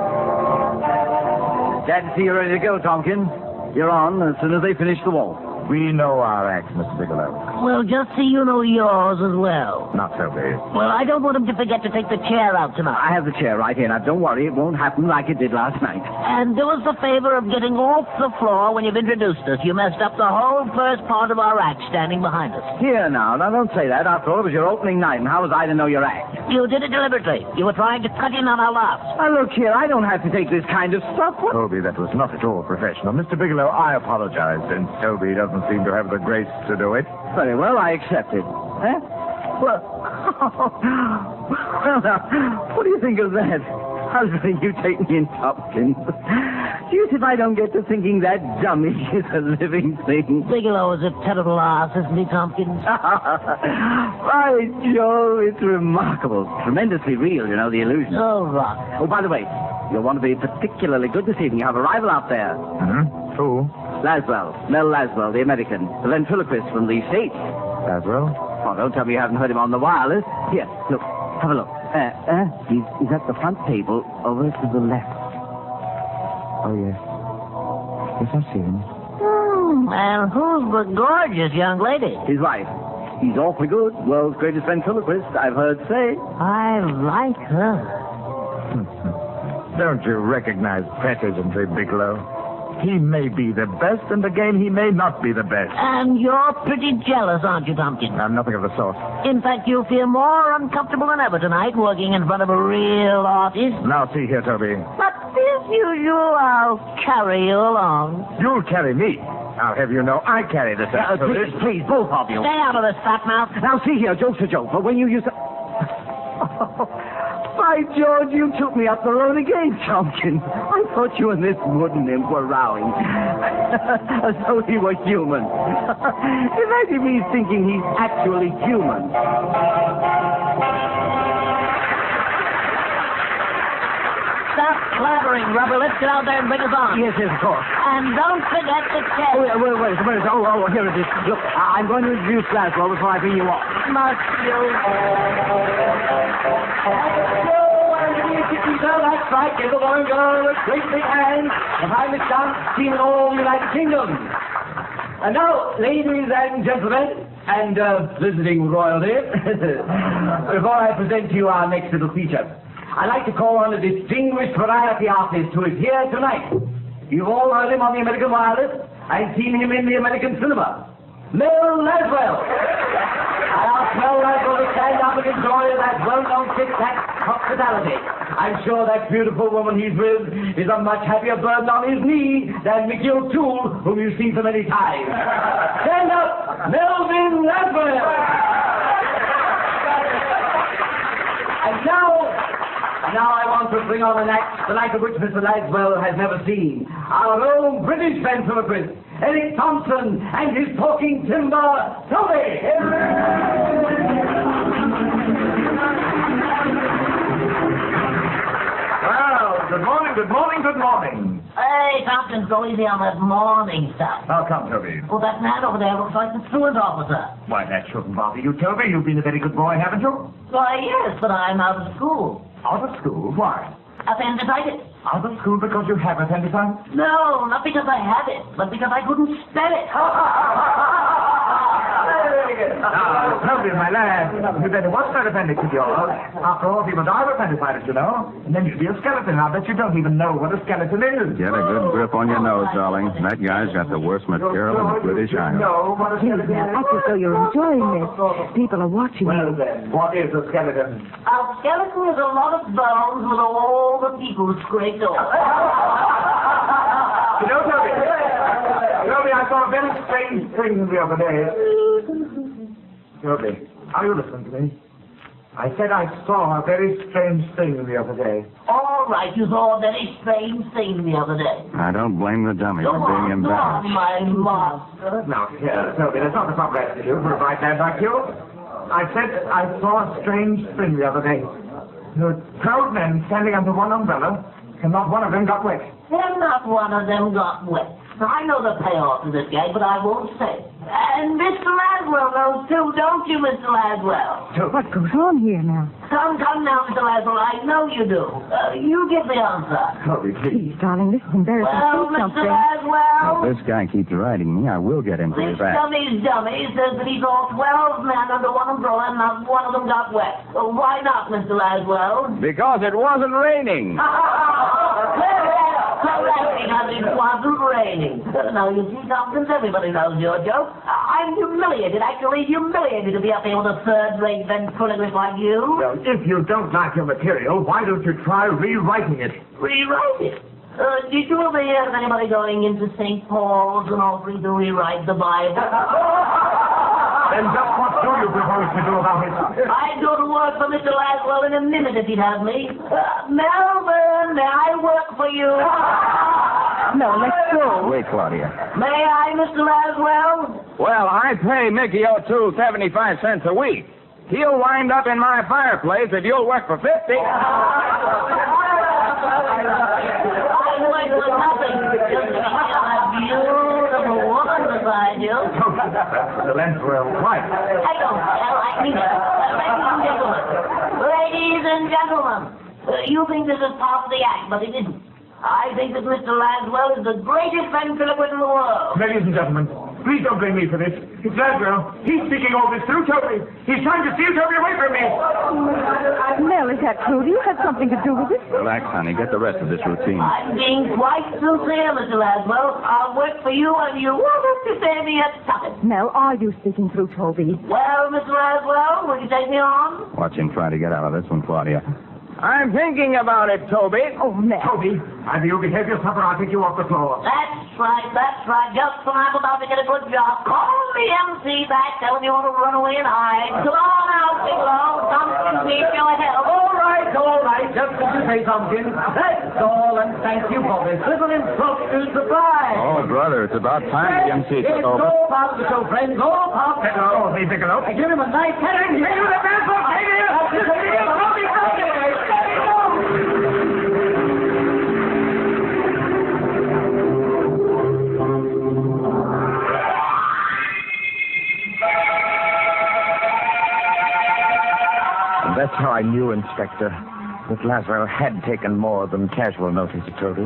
Glad to see you ready to go, Tompkins. You're on as soon as they finish the waltz. We know our act, Mr. Bigelow. Well, just so you know yours as well. Not Toby. Well, I don't want him to forget to take the chair out tonight. I have the chair right here. Now, don't worry. It won't happen like it did last night. And do us the favor of getting off the floor when you've introduced us. You messed up the whole first part of our act standing behind us. Here, now, don't say that. After all, it was your opening night, and how was I to know your act? You did it deliberately. You were trying to cut in on our laughs. Now, look here. I don't have to take this kind of stuff. Toby, that was not at all professional. Mr. Bigelow, I apologize, since Toby doesn't seem to have the grace to do it. Very well, I accept it. Eh? Well, well, now, what do you think of that? Husband, you take me in, Tompkins. Deuce if I don't get to thinking that dummy is a living thing. Bigelow is a terrible ass, isn't he, Tompkins? By Joe, it's remarkable. Tremendously real, you know, the illusion. Oh, rock. Oh, by the way, you'll want to be particularly good this evening. You have a rival out there. Mm-hmm. Who? Laswell. Mel Laswell, the American. The ventriloquist from the States. Laswell? Oh, don't tell me you haven't heard him on the wireless. Here, look. Have a look. He's at the front table over to the left. Oh, yes. Yes, I see him. And who's the gorgeous young lady? His wife. He's awfully good. World's greatest ventriloquist, I've heard say. I like her. Don't you recognize precisionary, Bigelow? He may be the best, and again, he may not be the best. And you're pretty jealous, aren't you, Tompkins? I'm nothing of the sort. In fact, you'll feel more uncomfortable than ever tonight working in front of a real artist. Now, see here, Toby. But as usual, I'll carry you along. You'll carry me. I'll have you know I carry the set. Please, both of you. Stay out of this, fat mouth. Now, see here, joke's a joke, but when you use the... By George, you took me up the road again, Tompkins. I thought you and this wooden imp were rowing. As though he were human. Imagine me thinking he's actually human. Stop blabbering, Rubber. Let's get out there and bring us on. Yes, of course. And don't forget the check. Wait. Oh, here it is. Look, I'm going to introduce Laswell before I bring you up. Must you? That's right. Give the boy and girl a great big hand. The finest dance seen in all the United Kingdom. And now, ladies and gentlemen, and visiting royalty, before I present to you our next little feature, I'd like to call on a distinguished variety artist who is here tonight. You've all heard him on the American wireless and seen him in the American cinema. Mel Laswell. I ask Mel Laswell to stand up and enjoy that well-known tic-tac hospitality. I'm sure that beautiful woman he's with is a much happier burden on his knee than Mickey O'Toole, whom you've seen so many times. Stand up, Melvin Laswell. And now I want to bring on an act the like of which Mr. Laswell has never seen. Our own British ventriloquist, Eric Thompson, and his talking timber, Toby. Well, good morning. Hey, Tompkins, go easy on that morning stuff. How come, Toby? Well, that man over there looks like the steward's officer. Why, that shouldn't bother you, Toby. You've been a very good boy, haven't you? Why, yes, but I'm out of school. Out of school? Why? Appendicitis. Out of school because you have appendicitis? No, not because I had it, but because I couldn't spell it. Now, Toby, my lad, you better watch that appendix of yours. After all, people die of appendicitis, you know. And then you'd be a skeleton. I bet you don't even know what a skeleton is. Get a good grip on your nose, darling. That guy's got the worst material in the British Isles. Please, now, act as though you're enjoying this. People are watching Well, you. then, what is a skeleton? A skeleton is a lot of bones with all the people scraped off. You know, Toby, I saw a very strange thing the other day. Toby, are you listening to me? I said I saw a very strange thing the other day. All right, you saw a very strange thing the other day. I don't blame the dummy for being embarrassed. My master. Now, here, Toby, there's not a proper attitude for a bright man like you. I said I saw a strange thing the other day. There were 12 men standing under one umbrella, and not one of them got wet. And not one of them got wet. Now, I know the payoff to this game, but I won't say. And Mr. Laswell knows too, don't you, Mr. Laswell? What goes on here now? Come now, Mr. Laswell, I know you do. You give the answer. Toby, please. Please, darling, this is embarrassing. Well, Say Mr. something. Laswell, If this guy keeps writing me, I will get him for this his act. dummy's dummy says that he saw 12 men under one umbrella and not one of them got wet. Well, why not, Mr. Laswell? Because it wasn't raining. Because it wasn't raining. Now, you see, Tompkins, everybody knows your joke. I'm humiliated, actually humiliated to be up here with a third-rate ventriloquist like you. Well, if you don't like your material, why don't you try rewriting it? Rewrite it? Did you ever hear of anybody going into St. Paul's and offering to rewrite the Bible? Then just what do you propose to do about it? I'd go to work for Mr. Laswell in a minute if he'd have me. Melvin, may I work for you? No, let's go. Wait, Claudia. May I, Mr. Laswell? Well, I pay Mickey O'Toole 75 cents a week. He'll wind up in my fireplace if you'll work for 50. I work for nothing. Just to have a beautiful woman beside you. The Laswell wife. I don't tell. I mean it. Ladies and gentlemen, you think this is part of the act, but it isn't. I think that Mr. Laswell is the greatest ventriloquist in the world. Ladies and gentlemen, please don't blame me for this. It's Laswell. He's speaking all this through Toby. He's trying to steal Toby away from me. Mel, is that true? Do you have something to do with it? Relax, honey. Get the rest of this routine. I'm being quite sincere, Mr. Laswell. I'll work for you and you won't have to say me a tuppence. Mel, are you speaking through Toby? Well, Mr. Laswell, will you take me on? Watch him try to get out of this one, Claudia. I'm thinking about it, Toby. Oh, Mel. Toby, either you behave yourself or I'll take you off the floor. That's right. Just when I'm about to get a good job, call the MC back, tell him you want to run away and hide. Come on out, Bigelow. Tompkins needs your help. All right. Just as you say, Tompkins. That's all, and thank you for this little impromptu surprise. Oh, brother, it's about time the MC took over. It's all part of the show, friends. All part of the show. Hey, Bigelow. I give him a nice header. Give him the best one. Take it. That's how I knew, Inspector, that Laswell had taken more than casual notice of Toby.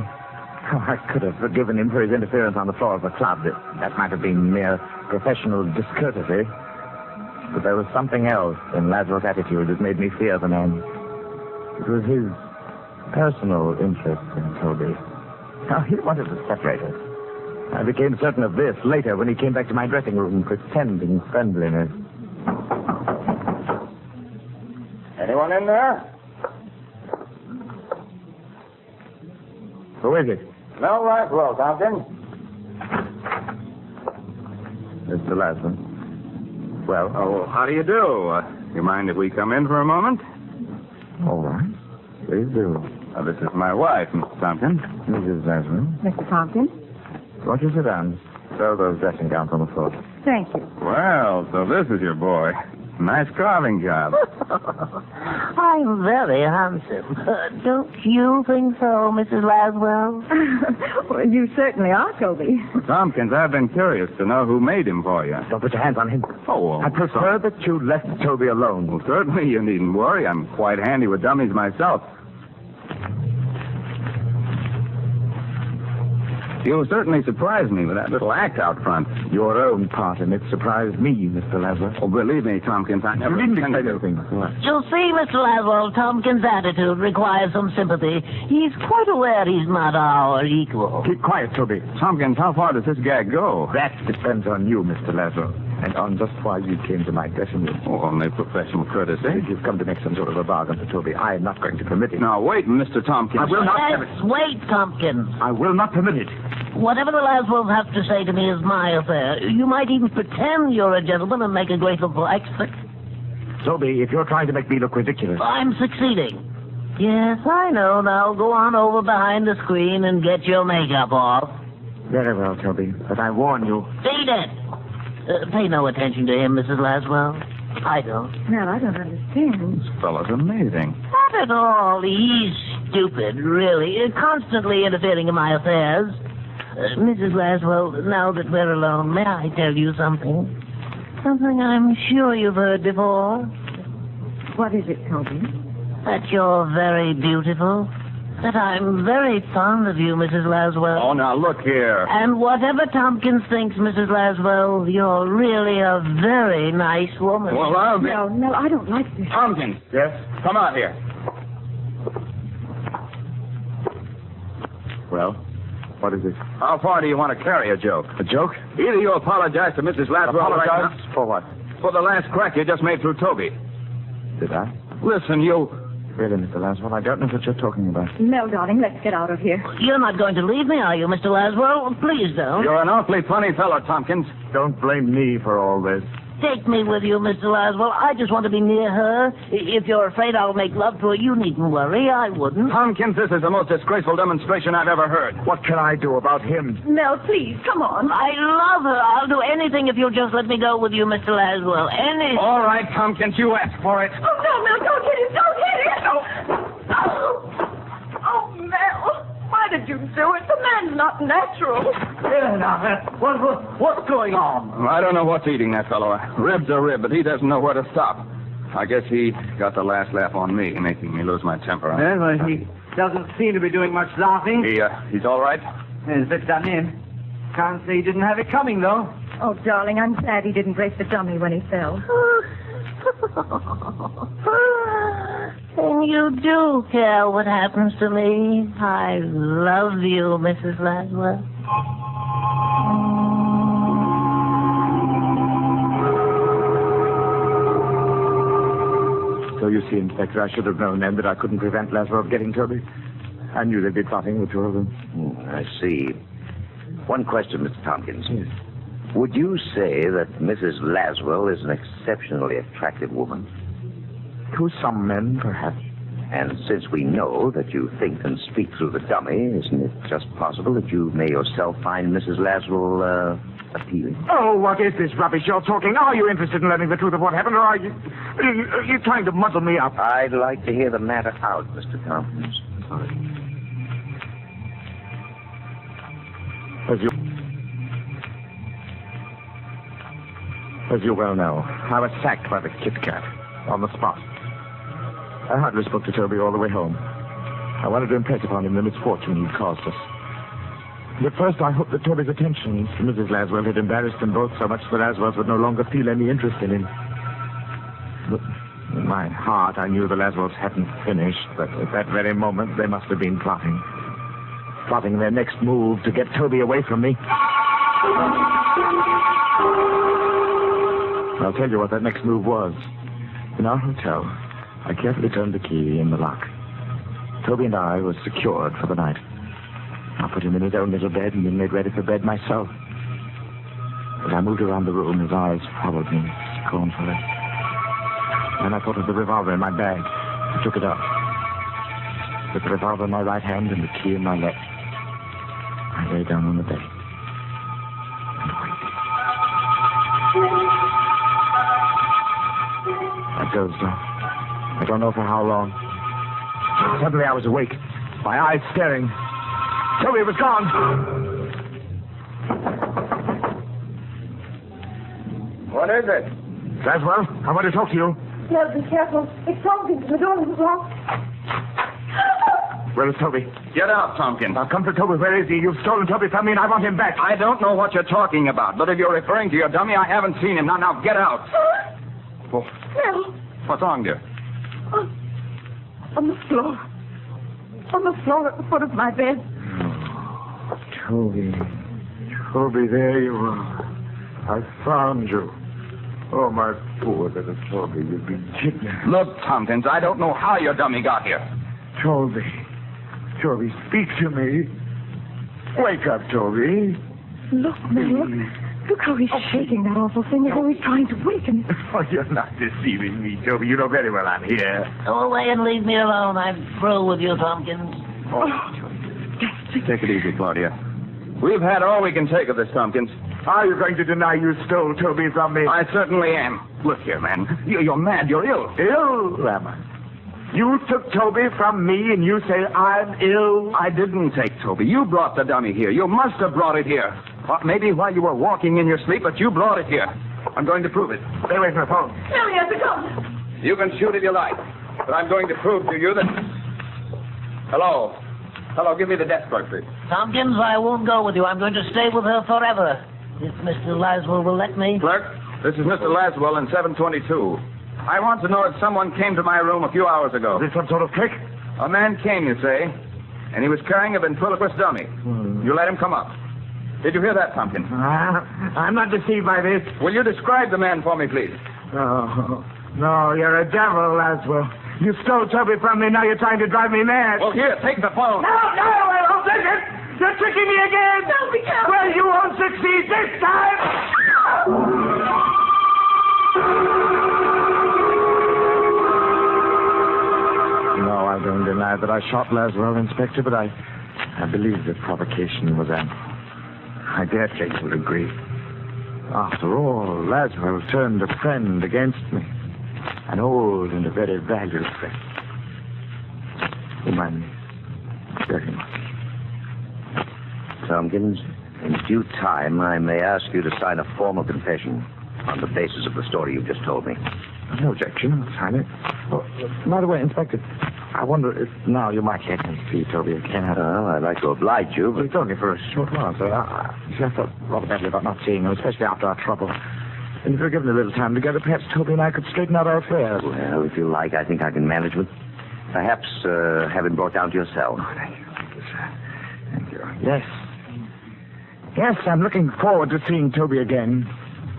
Oh, I could have forgiven him for his interference on the floor of the club. That might have been mere professional discourtesy. But there was something else in Laswell's attitude that made me fear the man. It was his personal interest in Toby. Now, he wanted to separate us. I became certain of this later when he came back to my dressing room pretending friendliness. Anyone in there? Who is it? Mel Laswell, Tompkins. Mr. Laswell. Well? Oh, how do you do? You mind if we come in for a moment? All right. Please do. This is my wife, Mr. Tompkins. Mrs. Laswell. Mr. Tompkins? Won't you sit down? Throw those dressing gowns on the floor. Thank you. Well, so this is your boy. Nice carving job. I'm very handsome. Don't you think so, Mrs. Laswell? Well, you certainly are, Toby. Tompkins, I've been curious to know who made him for you. Don't put your hands on him. Oh, well, I prefer that you left Toby alone. Well, certainly, you needn't worry. I'm quite handy with dummies myself. You certainly surprised me with that little act out front. Your own part in it surprised me, Mr. Laswell. Oh, believe me, Tompkins, I never... You didn't expect anything. You'll see, Mr. Laswell, Tompkins' attitude requires some sympathy. He's quite aware he's not our equal. Keep quiet, Toby. Tompkins, how far does this gag go? That depends on you, Mr. Laswell, and on just why you came to my dressing room. Oh, only professional courtesy. If you've come to make some sort of a bargain for Toby, I am not going to permit it. Now, wait, Mr. Tompkins. I will not Let's permit it. wait, Tompkins. I will not permit it. Whatever the Laswells have to say to me is my affair. You might even pretend you're a gentleman and make a grateful exit. Toby, if you're trying to make me look ridiculous... I'm succeeding. Yes, I know. Now go on over behind the screen and get your makeup off. Very well, Toby, but I warn you... Beat it! Pay no attention to him, Mrs. Laswell. I don't. Well, I don't understand. This fellow's amazing. Not at all. He's stupid, really. Constantly interfering in my affairs. Mrs. Laswell, now that we're alone, may I tell you something? Something I'm sure you've heard before. What is it, Toby? That you're very beautiful. That I'm very fond of you, Mrs. Laswell. Oh, now, look here. And whatever Tompkins thinks, Mrs. Laswell, you're really a very nice woman. Well, I'll be... No, I don't like this. Tompkins. Yes? Come out here. Well, what is it? How far do you want to carry a joke? A joke? Either you apologize to Mrs. Laswell... Apologize? Right For what? for the last crack you just made through Toby. Did I? Listen, you... Really, Mr. Laswell, I don't know what you're talking about. Mel, darling, let's get out of here. You're not going to leave me, are you, Mr. Laswell? Please don't. You're an awfully funny fellow, Tompkins. Don't blame me for all this. Take me with you, Mr. Laswell. I just want to be near her. If you're afraid I'll make love to her, you needn't worry. I wouldn't. Tompkins, this is the most disgraceful demonstration I've ever heard. What can I do about him? Mel, please, come on. I love her. I'll do anything if you'll just let me go with you, Mr. Laswell. Anything. All right, Tompkins, you asked for it. Oh, no, Mel, don't hit him. Don't hit him. Oh, Mel. Why did you do it? The man's not natural. What's going on? I don't know what's eating that fellow. A rib's a rib, but he doesn't know where to stop. I guess he got the last laugh on me, making me lose my temper. Well, he doesn't seem to be doing much laughing. He's all right? He's a bit done in. Can't say he didn't have it coming, though. Oh, darling, I'm glad he didn't break the dummy when he fell. And you do care what happens to me. I love you, Mrs. Laswell. So you see, Inspector, I should have known then that I couldn't prevent Laswell getting Toby. I knew they'd be plotting, the two of them. I see. One question, Mr. Tompkins. Yes. Would you say that Mrs. Laswell is an exceptionally attractive woman? To some men, perhaps. And since we know that you think and speak through the dummy, isn't it just possible that you may yourself find Mrs. Laswell appealing? Oh, what is this rubbish you're talking? Are you interested in learning the truth of what happened, or are you trying to muddle me up? I'd like to hear the matter out, Mr. Tompkins. Sorry. As you well know, I was sacked by the Kit Kat on the spot. I hardly spoke to Toby all the way home. I wanted to impress upon him the misfortune he'd caused us. And at first, I hoped that Toby's attentions to Mrs. Laswell had embarrassed them both so much that Laswells would no longer feel any interest in him. But in my heart, I knew the Laswells hadn't finished, but at that very moment, they must have been plotting. Plotting their next move to get Toby away from me. I'll tell you what that next move was. In our hotel, I carefully turned the key in the lock. Toby and I were secured for the night. I put him in his own little bed and then made ready for bed myself. As I moved around the room, his eyes followed me scornfully. Then I thought of the revolver in my bag. I took it up. With the revolver in my right hand and the key in my left, I lay down on the bed and waited. I dozed off. I don't know for how long. Suddenly I was awake, my eyes staring. Toby was gone. What is it? Laswell, I want to talk to you. No, be careful. It's Tompkins. The door is locked. Where is Toby? Get out, Tompkins. I'll come for Toby. Where is he? You've stolen Toby from me and I want him back. I don't know what you're talking about, but if you're referring to your dummy, I haven't seen him. Now, get out. Oh. No. What's wrong, dear? On the floor. On the floor at the foot of my bed. Toby. Toby, there you are. I found you. Oh, my poor little Toby, you've been kidnapped. Look, Tompkins, I don't know how your dummy got here. Toby. Toby, speak to me. Wake up, Toby. Look, Mel. Look how he's shaking that awful thing as though he's trying to waken. Oh, you're not deceiving me, Toby. You know very well I'm here. Go away and leave me alone. I'm through with you, Tompkins. Oh. Take it easy, Claudia. We've had all we can take of this, Tompkins. Are you going to deny you stole Toby from me? I certainly am. Look here, man. You're mad. You're ill. Ill, am I? You took Toby from me and you say I'm ill? I didn't take Toby. You brought the dummy here. You must have brought it here. Well, maybe while you were walking in your sleep, but you brought it here. I'm going to prove it. Stay away from the phone. Celia, the gun. You can shoot if you like, but I'm going to prove to you that... Hello. Hello, give me the desk clerk, please. Tompkins, I won't go with you. I'm going to stay with her forever. If Mr. Laswell will let me. Clerk, this is Mr. Laswell in 722. I want to know if someone came to my room a few hours ago. Is this some sort of trick? A man came, you say, and he was carrying a ventriloquist dummy. You let him come up. Did you hear that, Tompkins? I'm not deceived by this. Will you describe the man for me, please? No, you're a devil, Laswell. You stole Toby from me, now you're trying to drive me mad. Well, here, take the phone. No, I won't take it. You're tricking me again. No, be careful. Well, you won't succeed this time. deny that I shot Laswell, Inspector, but I believe the provocation was ample. I dare say you will agree. After all, Laswell turned a friend against me. An old and a very valued friend. Whom I'm very much. Tompkins, in due time, I may ask you to sign a formal confession on the basis of the story you've just told me. No objection. I'll sign it. Oh, by the way, Inspector, I wonder if now you might let me see Toby again. Well, I'd like to oblige you, but... It's only for a short while, sir. I felt rather badly about not seeing him, especially after our trouble. And if we're given a little time together, perhaps Toby and I could straighten out our affairs. Well, if you like, I think I can manage with. Perhaps have him brought down to your cell. Oh, thank you, sir. Thank you. Yes. Yes, I'm looking forward to seeing Toby again.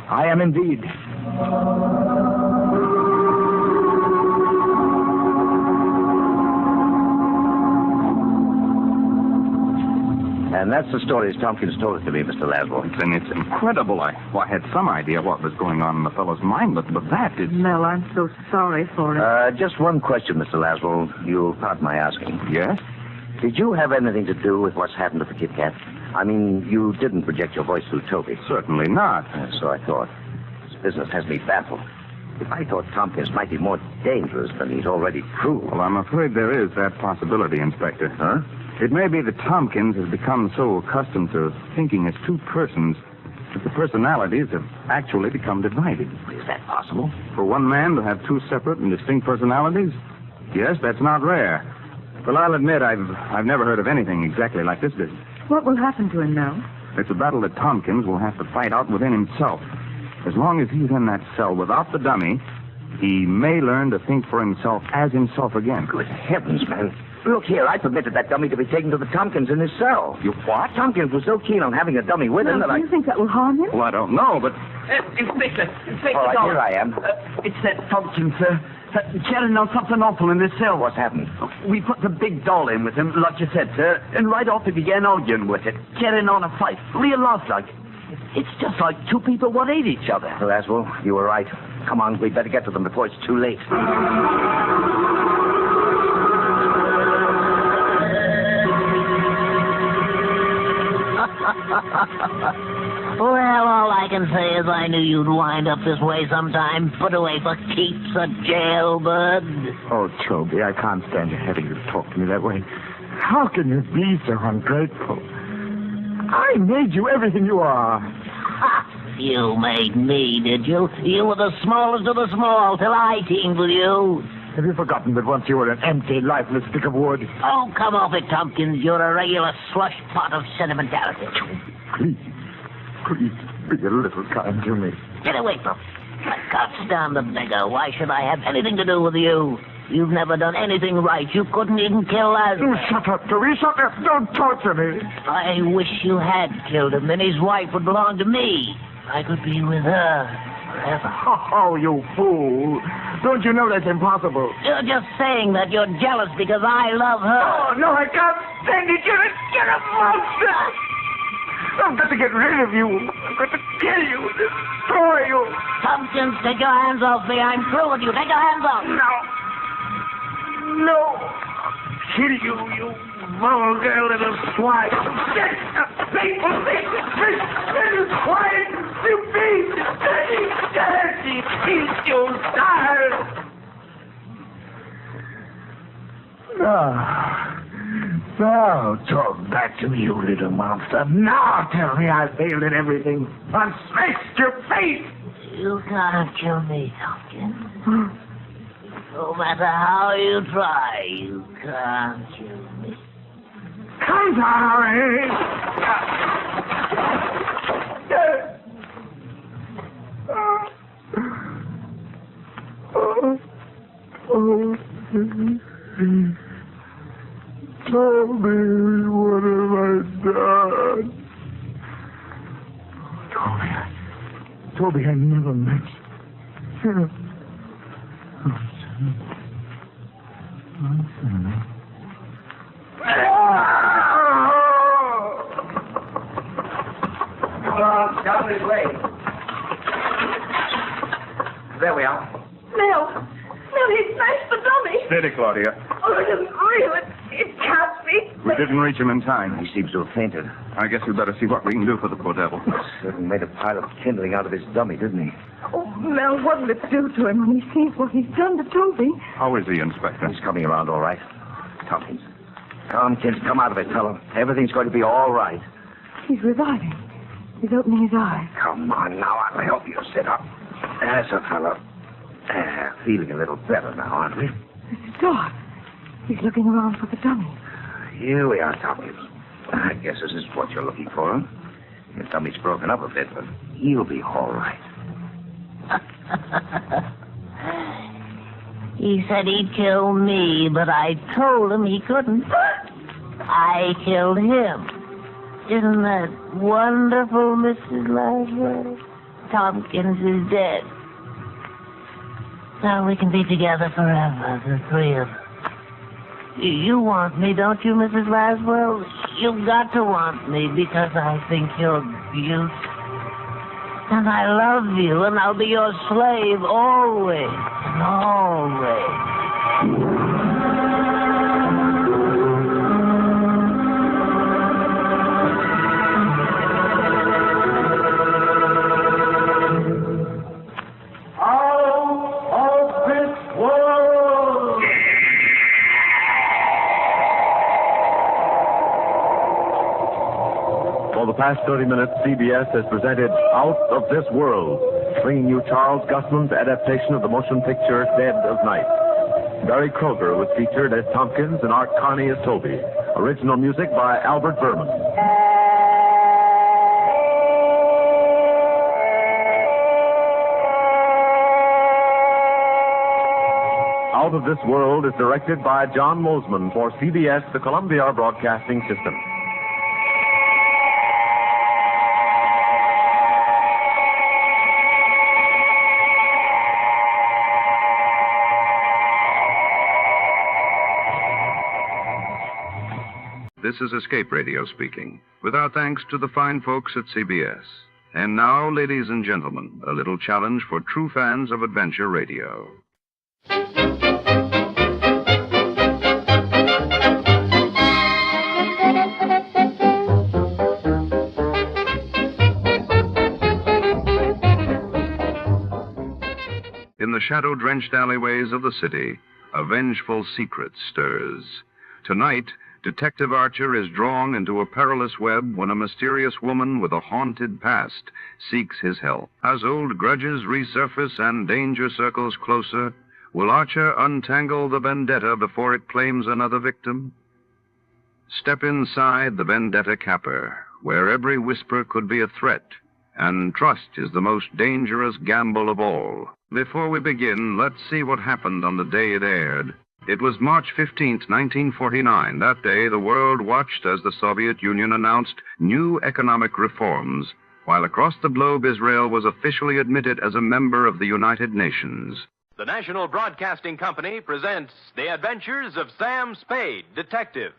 I am indeed. And that's the story as Tompkins told it to me, Mr. Laswell. And it's incredible. I had some idea what was going on in the fellow's mind, but that is... Mel, I'm so sorry for it. Just one question, Mr. Laswell. You'll pardon my asking. Yes? Did you have anything to do with what's happened to the Kit Kat? I mean, you didn't project your voice through Toby. Certainly not. So I thought. This business has me baffled. If I thought Tompkins might be more dangerous than he's already proved. Well, I'm afraid there is that possibility, Inspector. Huh? It may be that Tompkins has become so accustomed to thinking as two persons that the personalities have actually become divided. Is that possible? For one man to have two separate and distinct personalities? Yes, that's not rare. Well, I'll admit I've never heard of anything exactly like this business. What will happen to him now? It's a battle that Tompkins will have to fight out within himself. As long as he's in that cell without the dummy, he may learn to think for himself as himself again. Good heavens, man. Look here, I permitted that dummy to be taken to the Tompkins in his cell. You what? Tompkins was so keen on having a dummy with him that Do you think that will harm him? Well, I don't know, but... Inspector, All right, Dollar. here I am. It's that Tompkins, sir. Jerry knows something awful in this cell. What's happened? We put the big doll in with him, like you said, sir, and right off he began arguing with it, carrying on a fight, real life-like. It's just like two people what hate each other. Laswell, you were right. Come on, we'd better get to them before it's too late. Well, all I can say is I knew you'd wind up this way sometime. Put away for keeps a jailbird. Oh, Toby, I can't stand you having you talk to me that way. How can you be so ungrateful? I made you everything you are. You made me, did you? You were the smallest of the small till I teamed with you. Have you forgotten that once you were an empty, lifeless stick of wood? Oh, come off it, Tompkins. You're a regular slush pot of sentimentality. Please, be a little kind to me. Get away from me. I can't stand the beggar. Why should I have anything to do with you? You've never done anything right. You couldn't even kill Lazarus. Shut up, Toby. Shut up. Don't torture me. I wish you had killed him, and his wife would belong to me. I could be with her forever. Oh, you fool. Don't you know that's impossible? You're just saying that you're jealous because I love her. Oh, no, I can't stand it. You're a monster. I've got to get rid of you. I've got to kill you, destroy you. Tompkins, take your hands off me. I'm through with you. Take your hands off. No. I'll kill you, you vulgar little swine. Get a people thing. Little swine. You beast. Dirty. Eat you, style. Now talk back to me, you little monster. Now tell me I failed at everything. I smashed your face. You can't kill me, Tompkins. No matter how you try, you can't kill me. Canary! Toby, what have I done? Toby, I never meant. Down this way. There we are. Mel, he smashed the dummy. Steady, Claudia. Oh, it isn't real. It can't be. We didn't reach him in time. He seems to have fainted. I guess we better see what we can do for the poor devil. Certainly made a pile of kindling out of his dummy, didn't he? Oh, Mel, what'll it do to him when he sees what he's done to Toby? How is he, Inspector? He's coming around all right. Tompkins. Tompkins, come out of it, fellow. Everything's going to be all right. He's reviving. He's opening his eyes. Come on now, I'll help you sit up. There's a fellow. Feeling a little better now, aren't we? Mr. Dodd. He's looking around for the dummy. Here we are, Tompkins. I guess this is what you're looking for. The dummy's broken up a bit, but he'll be all right. He said he'd kill me, but I told him he couldn't. I killed him. Isn't that wonderful, Mrs. Laswell? Tompkins is dead. Now we can be together forever, the three of us. You want me, don't you, Mrs. Laswell? You've got to want me because I think you're beautiful. And I love you, and I'll be your slave always and always. For the past 30 minutes, CBS has presented Out of This World, bringing you Charles Gusman's adaptation of the motion picture Dead of Night. Barry Kroger was featured as Tompkins and Art Carney as Toby. Original music by Albert Berman. Out of This World is directed by John Mosman for CBS, the Columbia Broadcasting System. This is Escape Radio speaking, with our thanks to the fine folks at CBS. And now, ladies and gentlemen, a little challenge for true fans of adventure radio. In the shadow-drenched alleyways of the city, a vengeful secret stirs. Tonight, Detective Archer is drawn into a perilous web when a mysterious woman with a haunted past seeks his help. As old grudges resurface and danger circles closer, will Archer untangle the vendetta before it claims another victim? Step inside the Vendetta Caper, where every whisper could be a threat, and trust is the most dangerous gamble of all. Before we begin, let's see what happened on the day it aired. It was March 15th, 1949. That day, the world watched as the Soviet Union announced new economic reforms, while across the globe, Israel was officially admitted as a member of the United Nations. The National Broadcasting Company presents The Adventures of Sam Spade, Detective.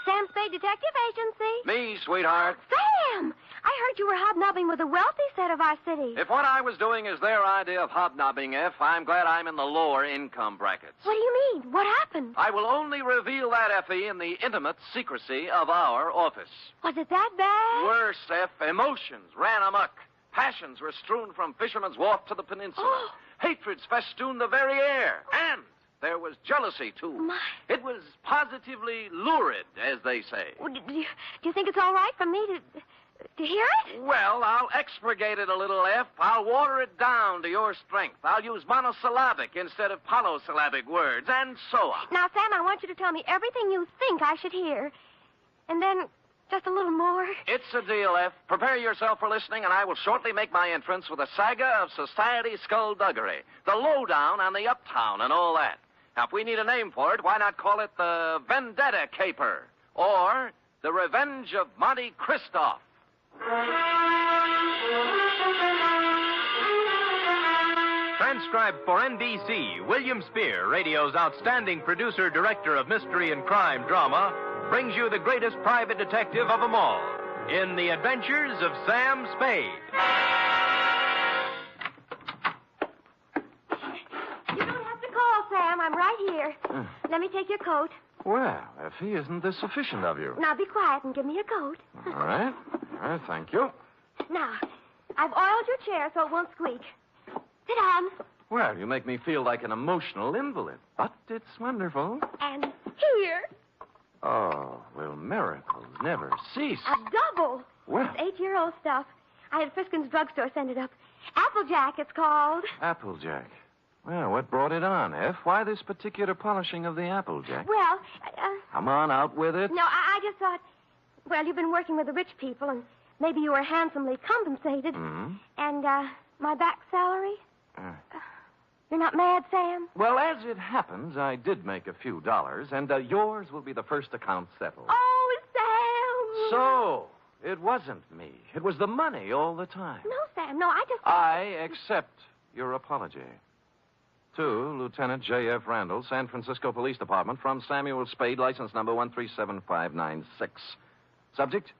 Sam Spade Detective Agency. Me, sweetheart. Sam! I heard you were hobnobbing with the wealthy set of our city. If what I was doing is their idea of hobnobbing, I'm glad I'm in the lower income brackets. What do you mean? What happened? I will only reveal that, Effie, in the intimate secrecy of our office. Was it that bad? Worse, F. Emotions ran amok. Passions were strewn from Fisherman's Wharf to the peninsula. Oh. Hatreds festooned the very air. And there was jealousy, too. My. It was positively lurid, as they say. Well, do you think it's all right for me to hear it? Well, I'll expurgate it a little, F. I'll water it down to your strength. I'll use monosyllabic instead of polysyllabic words, and so on. Now, Sam, I want you to tell me everything you think I should hear. And then just a little more. It's a deal, F. Prepare yourself for listening, and I will shortly make my entrance with a saga of society skullduggery, the lowdown on the uptown and all that. Now, if we need a name for it, why not call it the Vendetta Caper or the Revenge of Monte Cristo? Transcribed for NBC, William Spear, radio's outstanding producer-director of mystery and crime drama, brings you the greatest private detective of them all, in The Adventures of Sam Spade. You don't have to call, Sam. I'm right here. Let me take your coat. Well, Effie, isn't this sufficient of you? Now be quiet and give me your coat. All right. Thank you. Now, I've oiled your chair so it won't squeak. Sit down. Well, you make me feel like an emotional invalid, but it's wonderful. And here. Oh, will miracles never cease? A double. Well. It's 8-year-old stuff. I had Friskin's drugstore send it up. Applejack, it's called. Applejack. Well, what brought it on, F? Why this particular polishing of the Applejack? Well, Come on, out with it. no, I just thought, well, you've been working with the rich people, and maybe you were handsomely compensated. Mm-hmm. And, my back salary? You're not mad, Sam? Well, as it happens, I did make a few dollars, and yours will be the first account settled. Oh, Sam! So, it wasn't me. It was the money all the time. No, Sam, no, I just... I accept your apology. To Lieutenant J.F. Randall, San Francisco Police Department, from Samuel Spade, license number 1375596. Subject,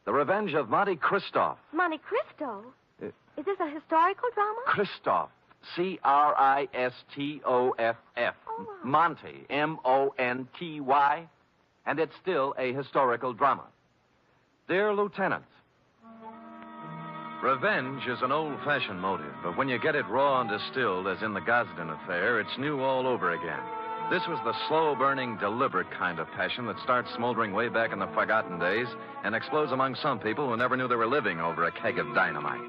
The Revenge of Monte Cristoff. Monte Cristo? Is this a historical drama? Cristoff. Cristoff. Oh. Monty. Monty. And it's still a historical drama. Dear Lieutenant, revenge is an old-fashioned motive, but when you get it raw and distilled, as in the Gosden affair, it's new all over again. This was the slow-burning, deliberate kind of passion that starts smoldering way back in the forgotten days and explodes among some people who never knew they were living over a keg of dynamite.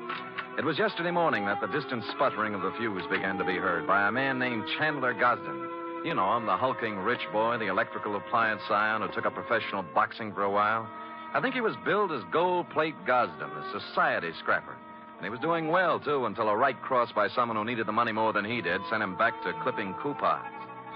It was yesterday morning that the distant sputtering of the fuse began to be heard by a man named Chandler Gosden. You know him, the hulking rich boy, the electrical appliance scion who took up professional boxing for a while. I think he was billed as Gold Plate Gosden, a society scrapper. And he was doing well, too, until a right cross by someone who needed the money more than he did sent him back to clipping coupons.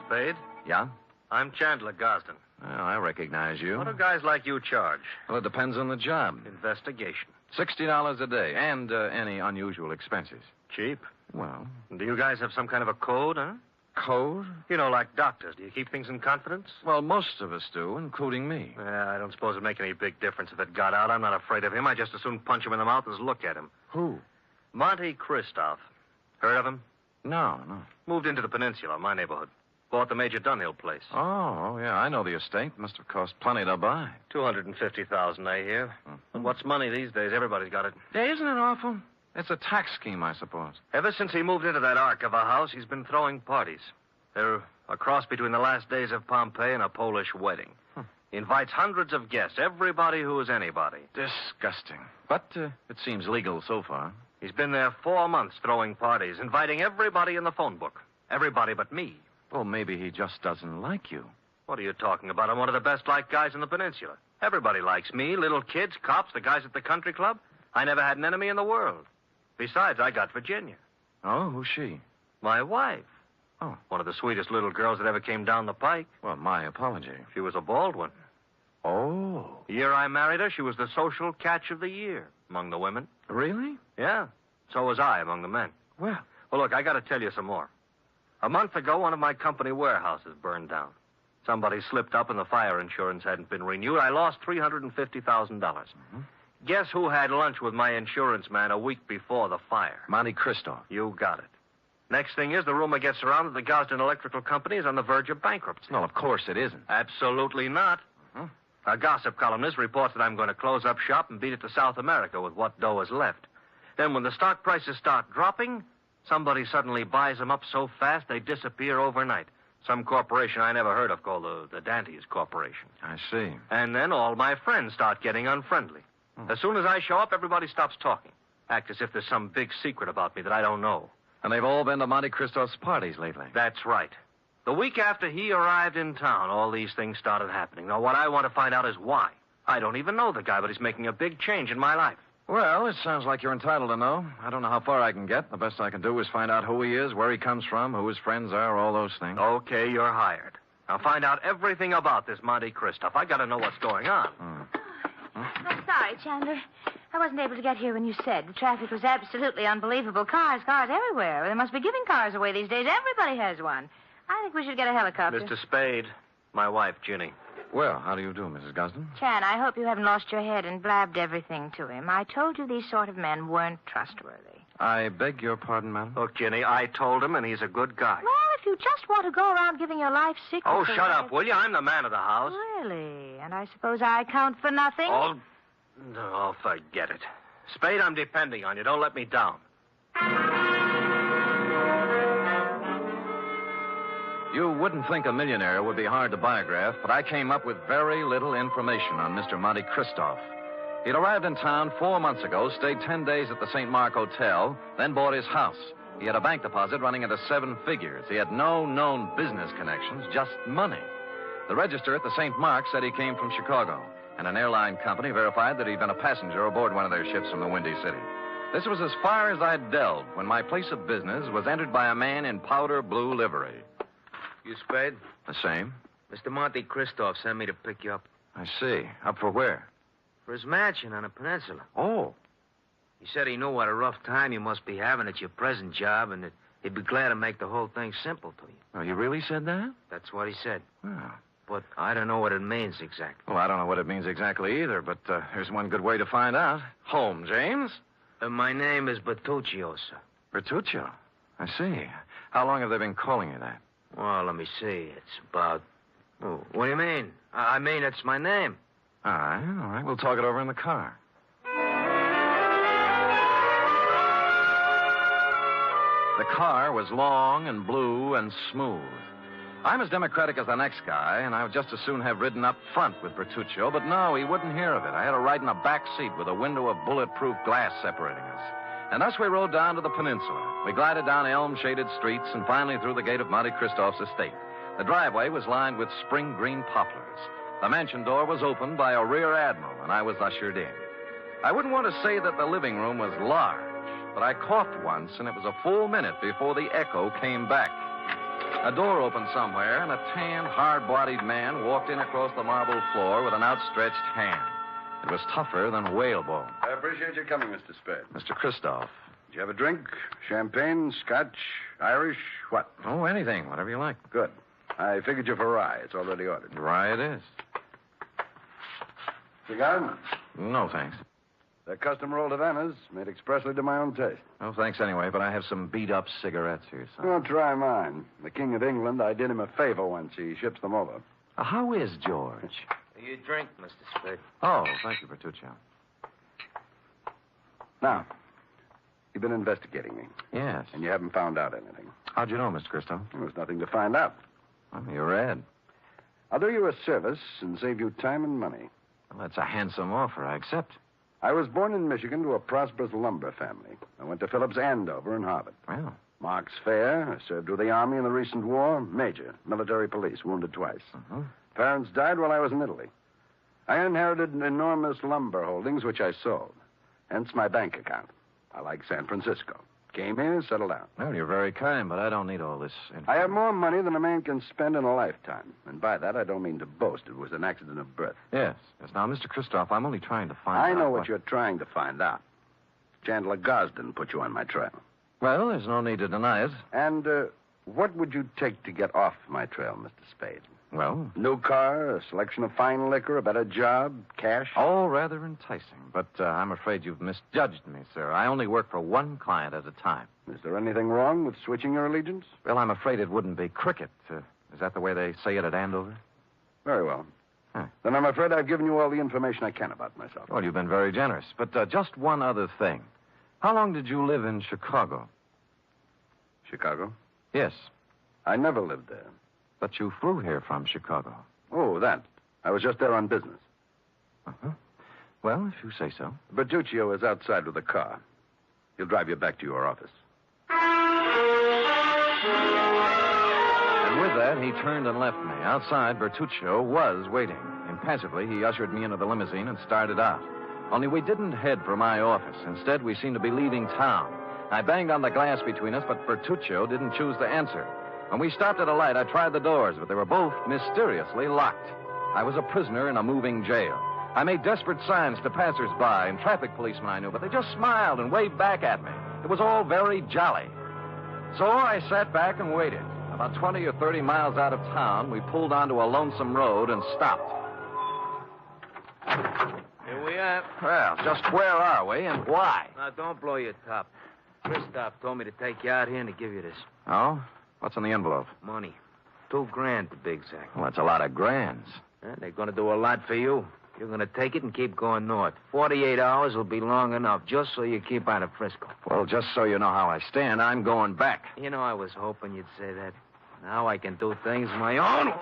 Spade? Yeah? I'm Chandler Gosden. Well, I recognize you. What do guys like you charge? Well, it depends on the job. Investigation. $60 a day, and any unusual expenses. Cheap. Well. Do you guys have some kind of a code, huh? Code? You know, like doctors. Do you keep things in confidence? Well, most of us do, including me. Yeah, I don't suppose it'd make any big difference if it got out. I'm not afraid of him. I just as soon punch him in the mouth as look at him. Who? Monte Cristoff. Heard of him? No. Moved into the peninsula, my neighborhood. Bought the Major Dunhill place. Oh, yeah, I know the estate. Must have cost plenty to buy. $250,000, I hear. And what's money these days? Everybody's got it. Yeah, isn't it awful? It's a tax scheme, I suppose. Ever since he moved into that ark of a house, he's been throwing parties. They're a cross between the last days of Pompeii and a Polish wedding. He invites hundreds of guests, everybody who is anybody. Disgusting. But it seems legal so far. He's been there 4 months throwing parties, inviting everybody in the phone book. Everybody but me. Well, maybe he just doesn't like you. What are you talking about? I'm one of the best-liked guys in the peninsula. Everybody likes me, little kids, cops, the guys at the country club. I never had an enemy in the world. Besides, I got Virginia. Oh, who's she? My wife. Oh. One of the sweetest little girls that ever came down the pike. Well, my apology. She was a Baldwin. Oh. The year I married her, she was the social catch of the year among the women. Really? Yeah. So was I among the men. Well, look, I got to tell you some more. A month ago, one of my company warehouses burned down. Somebody slipped up and the fire insurance hadn't been renewed. I lost $350,000. Guess who had lunch with my insurance man a week before the fire? Monte Cristo. You got it. Next thing is, the rumor gets around that the Gosden Electrical Company is on the verge of bankruptcy. No, of course it isn't. Absolutely not. A gossip columnist reports that I'm going to close up shop and beat it to South America with what dough is left. Then when the stock prices start dropping, somebody suddenly buys them up so fast they disappear overnight. Some corporation I never heard of called the Dantes Corporation. I see. And then all my friends start getting unfriendly. As soon as I show up, everybody stops talking. Act as if there's some big secret about me that I don't know. And they've all been to Monte Cristo's parties lately. That's right. The week after he arrived in town, all these things started happening. Now, what I want to find out is why. I don't even know the guy, but he's making a big change in my life. Well, it sounds like you're entitled to know. I don't know how far I can get. The best I can do is find out who he is, where he comes from, who his friends are, all those things. Okay, you're hired. Now find out everything about this Monte Cristo. I got to know what's going on. I'm sorry, Chandler. I wasn't able to get here when you said. The traffic was absolutely unbelievable. Cars everywhere. They must be giving cars away these days. Everybody has one. I think we should get a helicopter. Mr. Spade, my wife, Ginny. Well, how do you do, Mrs. Gosden? Chan, I hope you haven't lost your head and blabbed everything to him. I told you these sort of men weren't trustworthy. I beg your pardon, madam? Look, Ginny, I told him, and he's a good guy. Well, if you just want to go around giving your life secrets... Oh, shut up, will you? I'm the man of the house. Really? And I suppose I count for nothing? Oh, no, forget it. Spade, I'm depending on you. Don't let me down. You wouldn't think a millionaire would be hard to biograph, but I came up with very little information on Mr. Monte Christoph. He'd arrived in town 4 months ago, stayed 10 days at the St. Mark Hotel, then bought his house. He had a bank deposit running into 7 figures. He had no known business connections, just money. The register at the St. Mark said he came from Chicago, and an airline company verified that he'd been a passenger aboard one of their ships from the Windy City. This was as far as I'd delved when my place of business was entered by a man in powder blue livery. You Spade? The same. Mr. Monte Christoph sent me to pick you up. I see. Up for where? For his mansion on a peninsula. Oh. He said he knew what a rough time you must be having at your present job and that he'd be glad to make the whole thing simple to you. Oh, he really said that? That's what he said. Oh. But I don't know what it means exactly. Well, I don't know what it means exactly either, but there's one good way to find out. Home, James? My name is Bertuccio, sir. Bertuccio? I see. How long have they been calling you that? Well, let me see. It's about... Oh, what do you mean? I mean, it's my name. All right. We'll talk it over in the car. The car was long and blue and smooth. I'm as democratic as the next guy, and I would just as soon have ridden up front with Bertuccio, but no, he wouldn't hear of it. I had to ride in a back seat with a window of bulletproof glass separating us. And thus we rode down to the peninsula. We glided down elm-shaded streets and finally through the gate of Monte Christoph's estate. The driveway was lined with spring green poplars. The mansion door was opened by a rear admiral, and I was ushered in. I wouldn't want to say that the living room was large, but I coughed once, and it was a full minute before the echo came back. A door opened somewhere, and a tan, hard-bodied man walked in across the marble floor with an outstretched hand. It was tougher than whalebone. I appreciate your coming, Mr. Spade. Mr. Christoph. Did you have a drink? Champagne, Scotch, Irish, what? Oh, anything, whatever you like. Good. I figured you for rye. It's already ordered. Rye it is. Cigar? No, thanks. They're custom rolled Havanas, made expressly to my own taste. No, thanks anyway, but I have some beat-up cigarettes here, son. Oh, try mine. The King of England, I did him a favor once. He ships them over. How is George? You drink, Mr. Spade. Oh, thank you, Bertuccio. Now, you've been investigating me. Yes. And you haven't found out anything. How'd you know, Mr. Christoph? There was nothing to find out. Well, you read. I'll do you a service and save you time and money. Well, that's a handsome offer. I accept. I was born in Michigan to a prosperous lumber family. I went to Phillips Andover and Harvard. Well. Mark's fair. I served with the Army in the recent war. Major. Military police. Wounded twice. Uh-huh. Parents died while I was in Italy. I inherited enormous lumber holdings, which I sold. Hence my bank account. I like San Francisco. Came here, settled down. Well, you're very kind, but I don't need all this information. I have more money than a man can spend in a lifetime. And by that, I don't mean to boast. It was an accident of birth. Yes. Now, Mr. Christoph, I'm only trying to find out. I know what you're trying to find out. Chandler Gosden put you on my trail. Well, there's no need to deny it. And what would you take to get off my trail, Mr. Spade? Well? New car, a selection of fine liquor, a better job, cash? All rather enticing, but I'm afraid you've misjudged me, sir. I only work for one client at a time. Is there anything wrong with switching your allegiance? Well, I'm afraid it wouldn't be cricket. Is that the way they say it at Andover? Very well. Huh. Then I'm afraid I've given you all the information I can about myself. Well, you've been very generous. But just one other thing. How long did you live in Chicago? Chicago? Yes. I never lived there. But you flew here from Chicago. Oh, that. I was just there on business. Uh-huh. Well, if you say so. Bertuccio is outside with a car. He'll drive you back to your office. And with that, he turned and left me. Outside, Bertuccio was waiting. Impassively, he ushered me into the limousine and started out. Only we didn't head for my office. Instead, we seemed to be leaving town. I banged on the glass between us, but Bertuccio didn't choose to answer. When we stopped at a light, I tried the doors, but they were both mysteriously locked. I was a prisoner in a moving jail. I made desperate signs to passers-by and traffic policemen I knew, but they just smiled and waved back at me. It was all very jolly. So I sat back and waited. About 20 or 30 miles out of town, we pulled onto a lonesome road and stopped. that? Well, just where are we and why? Now, don't blow your top. Christoph told me to take you out here and to give you this. Oh? What's in the envelope? Money. $2,000 to be exact. Well, that's a lot of grands. They're going to do a lot for you. You're going to take it and keep going north. 48 hours will be long enough, just so you keep out of Frisco. Well, just so you know how I stand, I'm going back. You know, I was hoping you'd say that. Now I can do things my own.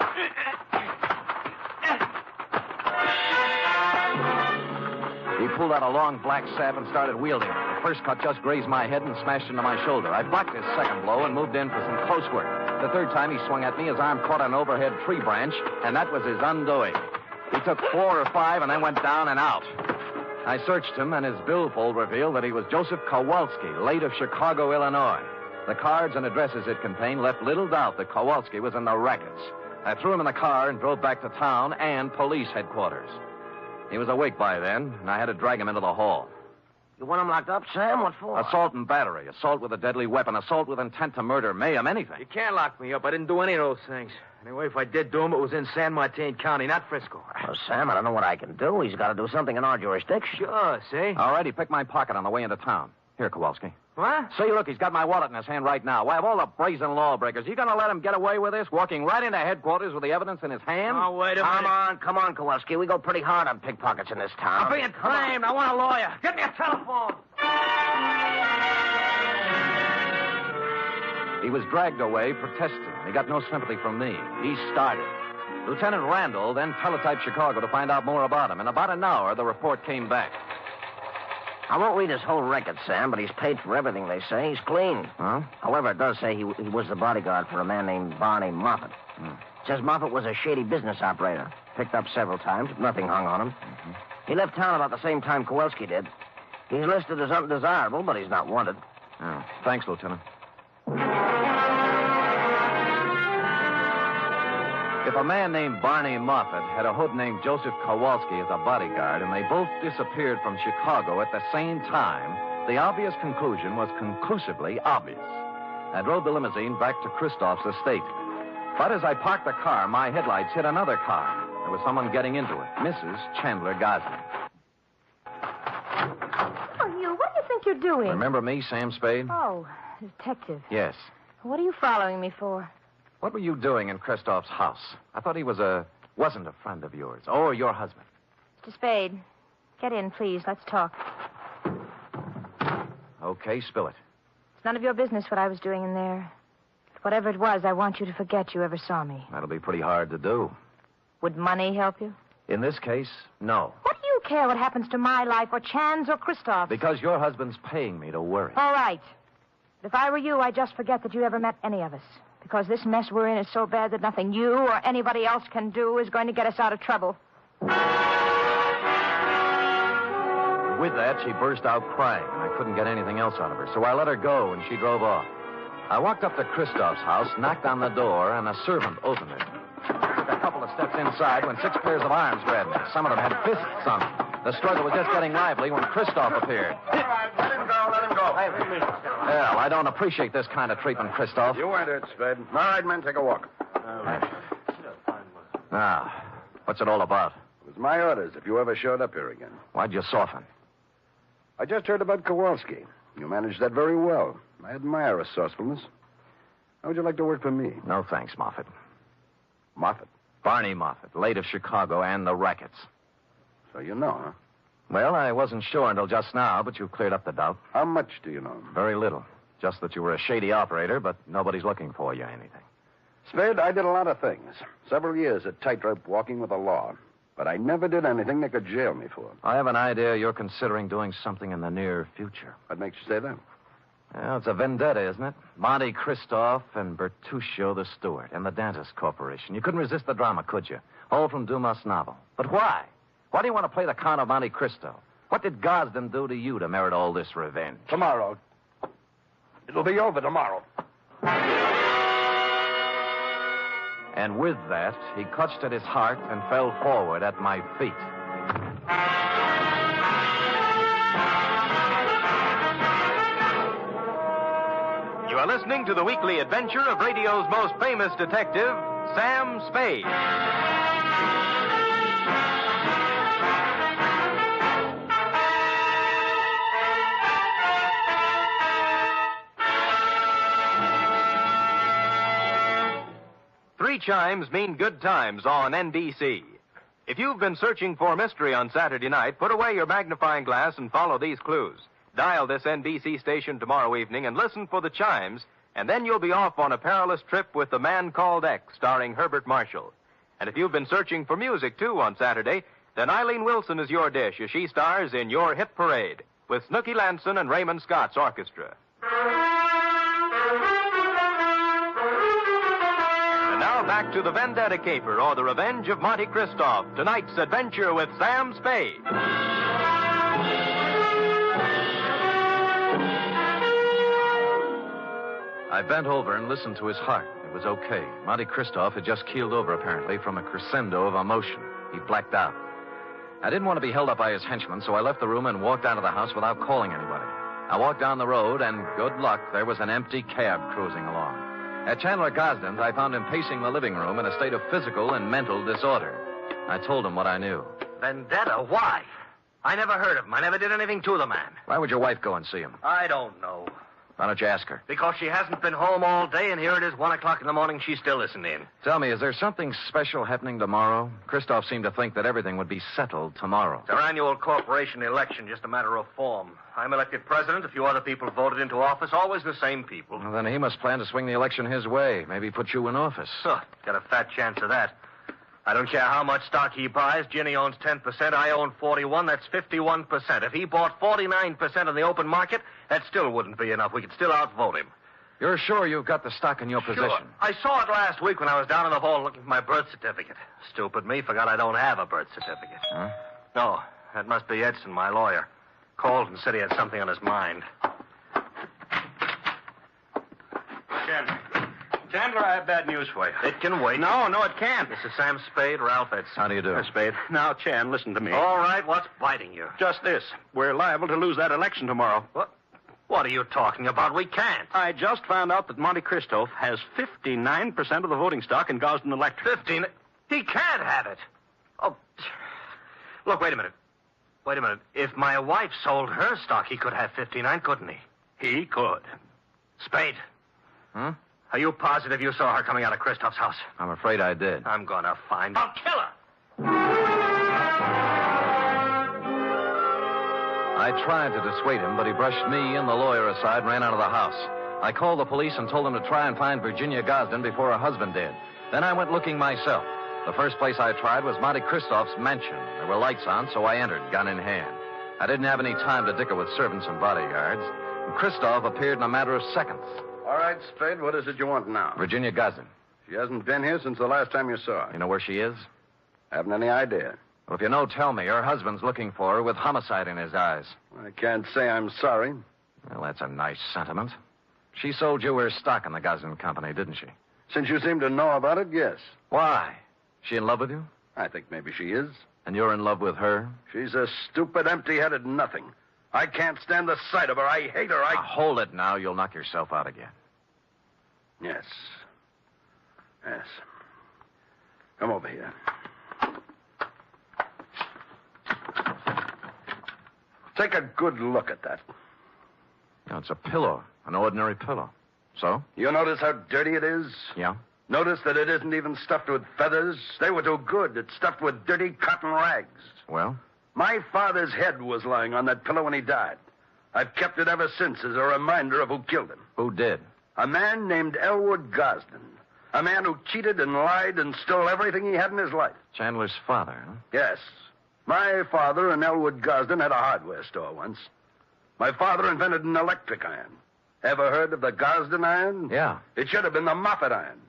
He pulled out a long black sab and started wielding it. The first cut just grazed my head and smashed into my shoulder. I blocked his second blow and moved in for some close work. The third time he swung at me, his arm caught an overhead tree branch, and that was his undoing. He took 4 or 5 and then went down and out. I searched him, and his billfold revealed that he was Joseph Kowalski, late of Chicago, Illinois. The cards and addresses it contained left little doubt that Kowalski was in the rackets. I threw him in the car and drove back to town and police headquarters. He was awake by then, and I had to drag him into the hall. You want him locked up, Sam? What for? Assault and battery, assault with a deadly weapon, assault with intent to murder, mayhem, anything. You can't lock me up. I didn't do any of those things. Anyway, if I did do them, it was in San Martin County, not Frisco. Well, Sam, I don't know what I can do. He's got to do something in our jurisdiction. Sure, see? All right, he picked my pocket on the way into town. Here, Kowalski. What? See, look, he's got my wallet in his hand right now. Why, of all the brazen lawbreakers, you going to let him get away with this, walking right into headquarters with the evidence in his hand? Oh, wait a minute. Come on, Kowalski. We go pretty hard on pickpockets in this town. I'm being claimed. I want a lawyer. Get me a telephone. He was dragged away protesting. He got no sympathy from me. He started. Lieutenant Randall then teletyped Chicago to find out more about him. In about an hour, the report came back. I won't read his whole record, Sam, but he's paid for everything, they say. He's clean. Huh? However, it does say he was the bodyguard for a man named Barney Moffat. Says Moffat was a shady business operator. Picked up several times, but nothing hung on him. He left town about the same time Kowalski did. He's listed as undesirable, but he's not wanted. Oh, thanks, Lieutenant. If a man named Barney Moffat had a hood named Joseph Kowalski as a bodyguard, and they both disappeared from Chicago at the same time, the obvious conclusion was conclusively obvious. I drove the limousine back to Christoph's estate. But as I parked the car, my headlights hit another car. There was someone getting into it, Mrs. Chandler Gosling. Oh, you, what do you think you're doing? Remember me, Sam Spade? Oh, detective. Yes. What are you following me for? What were you doing in Christoph's house? I thought he wasn't a friend of yours, or your husband. Mr. Spade, get in, please. Let's talk. Okay, spill it. It's none of your business what I was doing in there. But whatever it was, I want you to forget you ever saw me. That'll be pretty hard to do. Would money help you? In this case, no. What do you care what happens to my life or Chan's or Christoph's? Because your husband's paying me to worry. All right. But if I were you, I'd just forget that you ever met any of us. Because this mess we're in is so bad that nothing you or anybody else can do is going to get us out of trouble. With that, she burst out crying, and I couldn't get anything else out of her, so I let her go, and she drove off. I walked up to Christoph's house, knocked on the door, and a servant opened it. Took a couple of steps inside when 6 pairs of arms grabbed me. Some of them had fists on them. The struggle was just getting lively when Christoph appeared. All right, let him go, let him go. Well, I don't appreciate this kind of treatment, Christoph. You entered, Spade. All right, men, take a walk. Now, what's it all about? It was my orders if you ever showed up here again. Why'd you soften? I just heard about Kowalski. You managed that very well. I admire resourcefulness. How would you like to work for me? No, thanks, Moffat. Moffat? Barney Moffat, late of Chicago and the rackets. So you know, huh? Well, I wasn't sure until just now, but you cleared up the doubt. How much do you know? Very little. Just that you were a shady operator, but nobody's looking for you or anything. Spade, I did a lot of things. Several years at tightrope walking with the law. But I never did anything they could jail me for. I have an idea you're considering doing something in the near future. What makes you say that? Well, it's a vendetta, isn't it? Monte Christoph and Bertuccio the Steward and the Dentist Corporation. You couldn't resist the drama, could you? All from Dumas' novel. But why? Why do you want to play the Count of Monte Cristo? What did Gosden do to you to merit all this revenge? Tomorrow. It'll be over tomorrow. And with that, he clutched at his heart and fell forward at my feet. You are listening to the weekly adventure of radio's most famous detective, Sam Spade. 3 chimes mean good times on NBC. If you've been searching for mystery on Saturday night, put away your magnifying glass and follow these clues. Dial this NBC station tomorrow evening and listen for the chimes, and then you'll be off on a perilous trip with The Man Called X, starring Herbert Marshall. And if you've been searching for music, too, on Saturday, then Eileen Wilson is your dish as she stars in Your Hit Parade with Snooky Lanson and Raymond Scott's orchestra. And now back to The Vendetta Caper, or The Revenge of Monte Cristo, tonight's adventure with Sam Spade. I bent over and listened to his heart. It was okay. Monte Cristo had just keeled over, apparently, from a crescendo of emotion. He blacked out. I didn't want to be held up by his henchmen, so I left the room and walked out of the house without calling anybody. I walked down the road, and good luck, there was an empty cab cruising along. At Chandler Gosden's, I found him pacing the living room in a state of physical and mental disorder. I told him what I knew. Vendetta? Why? I never heard of him. I never did anything to the man. Why would your wife go and see him? I don't know. Why don't you ask her? Because she hasn't been home all day, and here it is, 1 o'clock in the morning, she's still listening. Tell me, is there something special happening tomorrow? Christoph seemed to think that everything would be settled tomorrow. It's our annual corporation election, just a matter of form. I'm elected president, a few other people voted into office, always the same people. Well, then he must plan to swing the election his way. Maybe put you in office. Huh, got a fat chance of that. I don't care how much stock he buys. Ginny owns 10%. I own 41. That's 51%. If he bought 49% in the open market, that still wouldn't be enough. We could still outvote him. You're sure you've got the stock in your possession? I saw it last week when I was down in the hall looking for my birth certificate. Stupid me. Forgot I don't have a birth certificate. Huh? No, that must be Edson, my lawyer. Called and said he had something on his mind. Chandler, I have bad news for you. It can wait. No, it can't. This is Sam Spade, Ralph Edson. How do you do? Spade. Now, Chan, listen to me. All right, what's biting you? Just this. We're liable to lose that election tomorrow. What are you talking about? We can't. I just found out that Monte Cristo has 59% of the voting stock in Gosden Electric. 15? He can't have it. Oh, look, wait a minute. If my wife sold her stock, he could have 59, couldn't he? He could. Spade. Huh? Are you positive you saw her coming out of Christoph's house? I'm afraid I did. I'm gonna find her. I'll kill her! I tried to dissuade him, but he brushed me and the lawyer aside and ran out of the house. I called the police and told them to try and find Virginia Gosden before her husband did. Then I went looking myself. The first place I tried was Monte Cristoph's mansion. There were lights on, so I entered, gun in hand. I didn't have any time to dicker with servants and bodyguards, and Christoph appeared in a matter of seconds. All right, Spade, what is it you want now? Virginia Gosden. She hasn't been here since the last time you saw her. You know where she is? Haven't any idea. Well, if you know, tell me. Her husband's looking for her with homicide in his eyes. I can't say I'm sorry. Well, that's a nice sentiment. She sold you her stock in the Gosden Company, didn't she? Since you seem to know about it, yes. Why? She in love with you? I think maybe she is. And you're in love with her? She's a stupid, empty-headed nothing. I can't stand the sight of her. I hate her. Now, hold it now. You'll knock yourself out again. Yes. Come over here. Take a good look at that. No, it's a pillow. An ordinary pillow. So? You notice how dirty it is? Yeah. Notice that it isn't even stuffed with feathers. They were too good. It's stuffed with dirty cotton rags. Well? My father's head was lying on that pillow when he died. I've kept it ever since as a reminder of who killed him. Who did? A man named Elwood Gosden. A man who cheated and lied and stole everything he had in his life. Chandler's father, huh? Yes. My father and Elwood Gosden had a hardware store once. My father invented an electric iron. Ever heard of the Gosden iron? Yeah. It should have been the Moffat iron.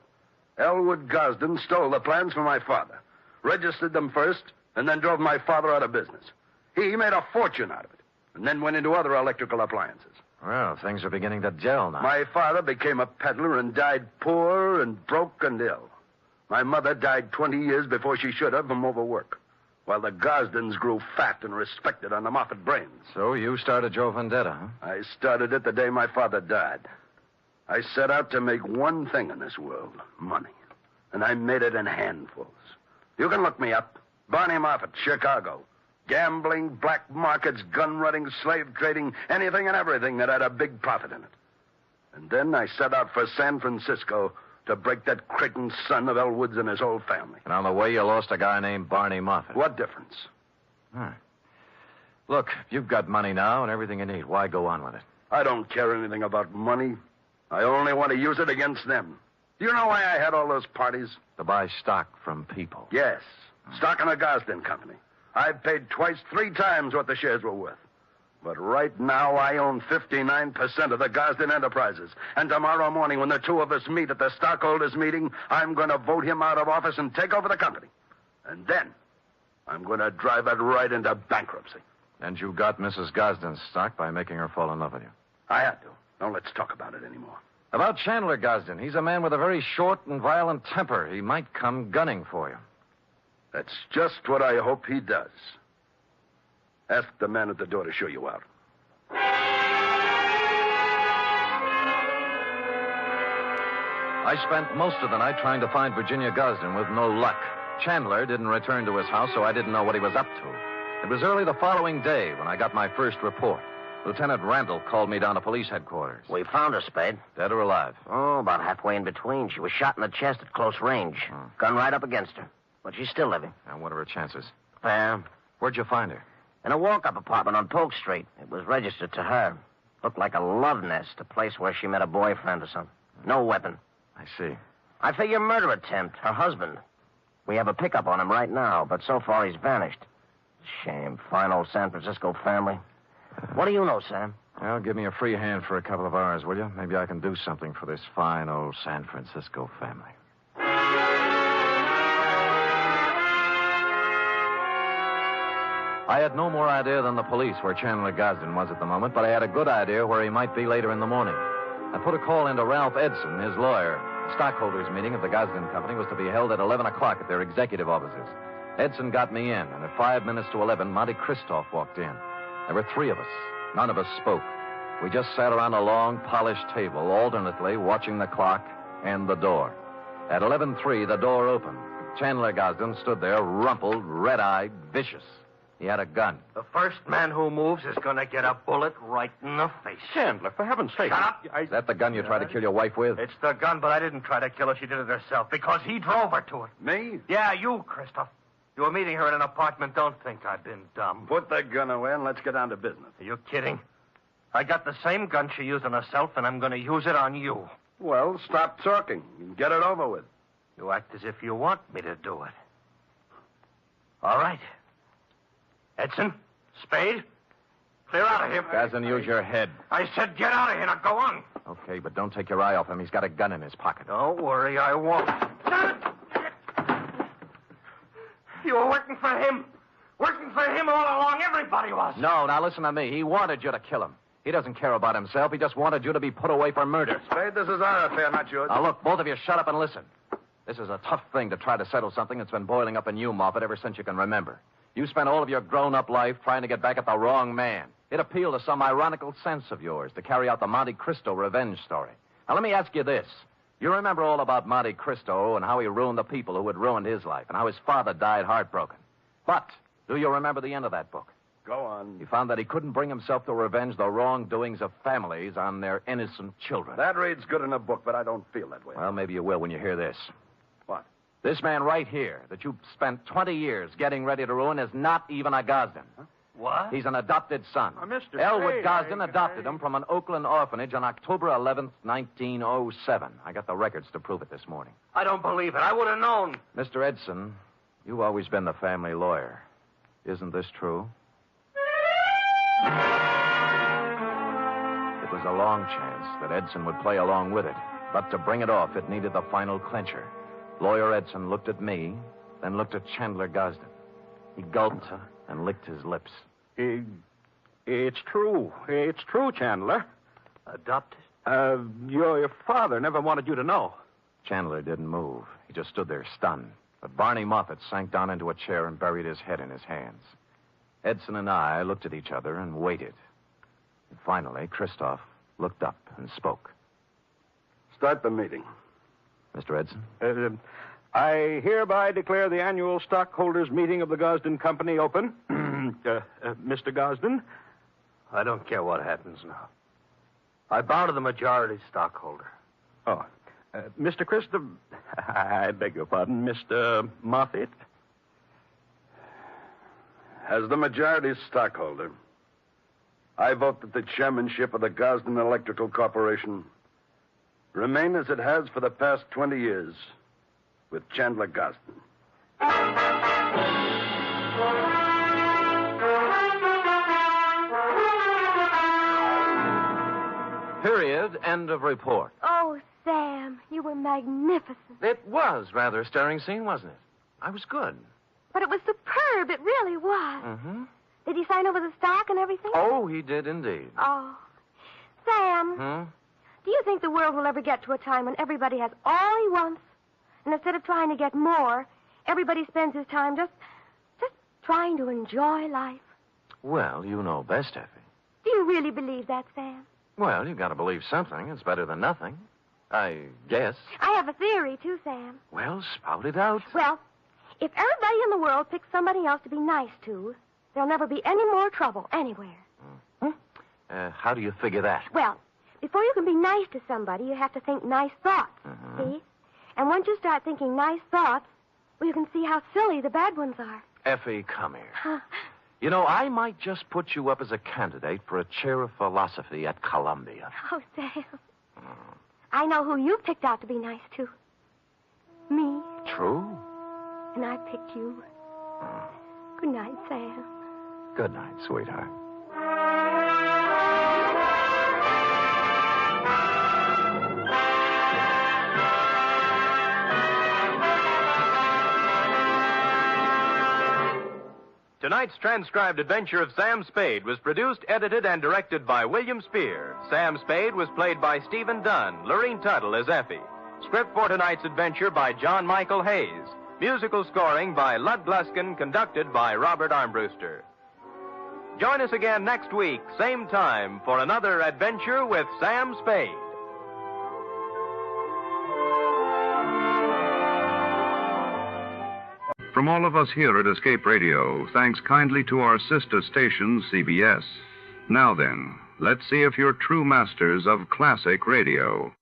Elwood Gosden stole the plans from my father, registered them first, and then drove my father out of business. He made a fortune out of it, and then went into other electrical appliances. Well, things are beginning to gel now. My father became a peddler and died poor and broke and ill. My mother died 20 years before she should have from overwork, while the Gosdens grew fat and respected on the Moffat brains. So you started your vendetta, huh? I started it the day my father died. I set out to make one thing in this world, money. And I made it in handfuls. You can look me up. Barney Moffat, Chicago. Gambling, black markets, gun running, slave trading, anything and everything that had a big profit in it. And then I set out for San Francisco to break that Creighton son of Elwood's and his whole family. And on the way, you lost a guy named Barney Moffat. What difference? Huh. Look, you've got money now and everything you need. Why go on with it? I don't care anything about money. I only want to use it against them. Do you know why I had all those parties? To buy stock from people. Yes. Stock in the Gosden Company. I've paid twice, 3 times what the shares were worth. But right now, I own 59% of the Gosden Enterprises. And tomorrow morning, when the two of us meet at the stockholders' meeting, I'm going to vote him out of office and take over the company. And then, I'm going to drive it right into bankruptcy. And you got Mrs. Gosden's stock by making her fall in love with you. I had to. Now, let's talk about it anymore. About Chandler Gosden. He's a man with a very short and violent temper. He might come gunning for you. That's just what I hope he does. Ask the man at the door to show you out. I spent most of the night trying to find Virginia Gosden with no luck. Chandler didn't return to his house, so I didn't know what he was up to. It was early the following day when I got my first report. Lieutenant Randall called me down to police headquarters. We found her, Spade. Dead or alive? Oh, about halfway in between. She was shot in the chest at close range. Gun right up against her. But she's still living. And what are her chances? Fair. Where'd you find her? In a walk-up apartment on Polk Street. It was registered to her. Looked like a love nest, a place where she met a boyfriend or something. No weapon. I see. I figure murder attempt, her husband. We have a pickup on him right now, but so far he's vanished. Shame. Fine old San Francisco family. What do you know, Sam? Well, give me a free hand for a couple of hours, will you? Maybe I can do something for this fine old San Francisco family. I had no more idea than the police where Chandler Gosden was at the moment, but I had a good idea where he might be later in the morning. I put a call into Ralph Edson, his lawyer. The stockholders' meeting of the Gosden Company was to be held at 11 o'clock at their executive offices. Edson got me in, and at 5 minutes to 11, Monte Christoph walked in. There were 3 of us. None of us spoke. We just sat around a long, polished table, alternately watching the clock and the door. At 11:03, the door opened. Chandler Gosden stood there, rumpled, red-eyed, vicious. He had a gun. The first man who moves is going to get a bullet right in the face. Chandler, for heaven's sake. Shut up. Is that the gun you tried to kill your wife with? It's the gun, but I didn't try to kill her. She did it herself because he drove her to it. Me? Yeah, you, Christoph. You were meeting her in an apartment. Don't think I've been dumb. Put that gun away and let's get down to business. Are you kidding? I got the same gun she used on herself, and I'm going to use it on you. Well, stop talking and get it over with. You act as if you want me to do it. All right. Edson, Spade, clear out of here. Gosden, use your head. I said get out of here. Now go on. Okay, but don't take your eye off him. He's got a gun in his pocket. Don't worry, I won't. You were working for him. Working for him all along. Everybody was. No, now listen to me. He wanted you to kill him. He doesn't care about himself. He just wanted you to be put away for murder. Spade, this is our affair, not yours. Now, look, both of you shut up and listen. This is a tough thing to try to settle something that's been boiling up in you, Moffat, ever since you can remember. You spent all of your grown-up life trying to get back at the wrong man. It appealed to some ironical sense of yours to carry out the Monte Cristo revenge story. Now, let me ask you this. You remember all about Monte Cristo and how he ruined the people who had ruined his life and how his father died heartbroken. But do you remember the end of that book? Go on. He found that he couldn't bring himself to revenge the wrongdoings of families on their innocent children. That reads good in a book, but I don't feel that way. Well, maybe you will when you hear this. What? This man right here that you spent 20 years getting ready to ruin is not even a Gosden. Huh? What? He's an adopted son. Mr. Elwood Spade, Gosden adopted him from an Oakland orphanage on October 11th, 1907. I got the records to prove it this morning. I don't believe it. I would have known. Mr. Edson, you've always been the family lawyer. Isn't this true? It was a long chance that Edson would play along with it. But to bring it off, it needed the final clincher. Lawyer Edson looked at me, then looked at Chandler Gosden. He gulped and licked his lips. It's true. It's true, Chandler. Adopted? Your father never wanted you to know. Chandler didn't move. He just stood there stunned. But Barney Moffat sank down into a chair and buried his head in his hands. Edson and I looked at each other and waited. And finally, Christoph looked up and spoke. Start the meeting. Mr. Edson? I hereby declare the annual stockholders' meeting of the Gosden Company open. Mr. Gosden? I don't care what happens now. I bow to the majority stockholder. Oh, Mr. Christopher... I beg your pardon, Mr. Moffat? As the majority stockholder, I vote that the chairmanship of the Gosden Electrical Corporation remain as it has for the past 20 years with Chandler Gosden. Period. End of report. Oh, Sam, you were magnificent. It was rather a stirring scene, wasn't it? I was good. But it was superb. It really was. Mm-hmm. Did he sign over the stock and everything? Oh, he did indeed. Oh. Sam, do you think the world will ever get to a time when everybody has all he wants, and instead of trying to get more, everybody spends his time just trying to enjoy life? Well, you know best, Effie. Do you really believe that, Sam? Well, you've got to believe something. It's better than nothing. I guess. I have a theory, too, Sam. Well, spout it out. Well, if everybody in the world picks somebody else to be nice to, there'll never be any more trouble anywhere. How do you figure that? Well, before you can be nice to somebody, you have to think nice thoughts, see? And once you start thinking nice thoughts, well, you can see how silly the bad ones are. Effie, come here. You know, I might just put you up as a candidate for a chair of philosophy at Columbia. Oh, Sam. I know who you picked out to be nice to. Me. True. And I picked you. Good night, Sam. Good night, sweetheart. Tonight's transcribed adventure of Sam Spade was produced, edited, and directed by William Spear. Sam Spade was played by Stephen Dunn, Lorene Tuttle as Effie. Script for tonight's adventure by John Michael Hayes. Musical scoring by Lud Gluskin, conducted by Robert Armbruster. Join us again next week, same time, for another adventure with Sam Spade. From all of us here at Escape Radio, thanks kindly to our sister station, CBS. Now then, let's see if you're true masters of classic radio.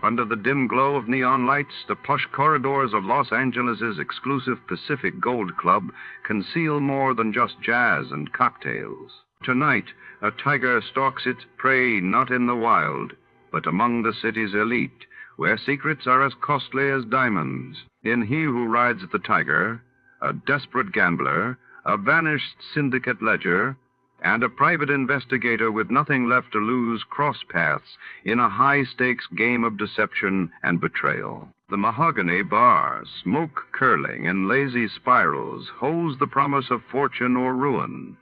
Under the dim glow of neon lights, the plush corridors of Los Angeles' exclusive Pacific Gold Club conceal more than just jazz and cocktails. Tonight, a tiger stalks its prey not in the wild, but among the city's elite, where secrets are as costly as diamonds. In He Who Rides the Tiger, a desperate gambler, a vanished syndicate ledger, and a private investigator with nothing left to lose cross paths in a high-stakes game of deception and betrayal. The mahogany bar, smoke curling in lazy spirals, holds the promise of fortune or ruin.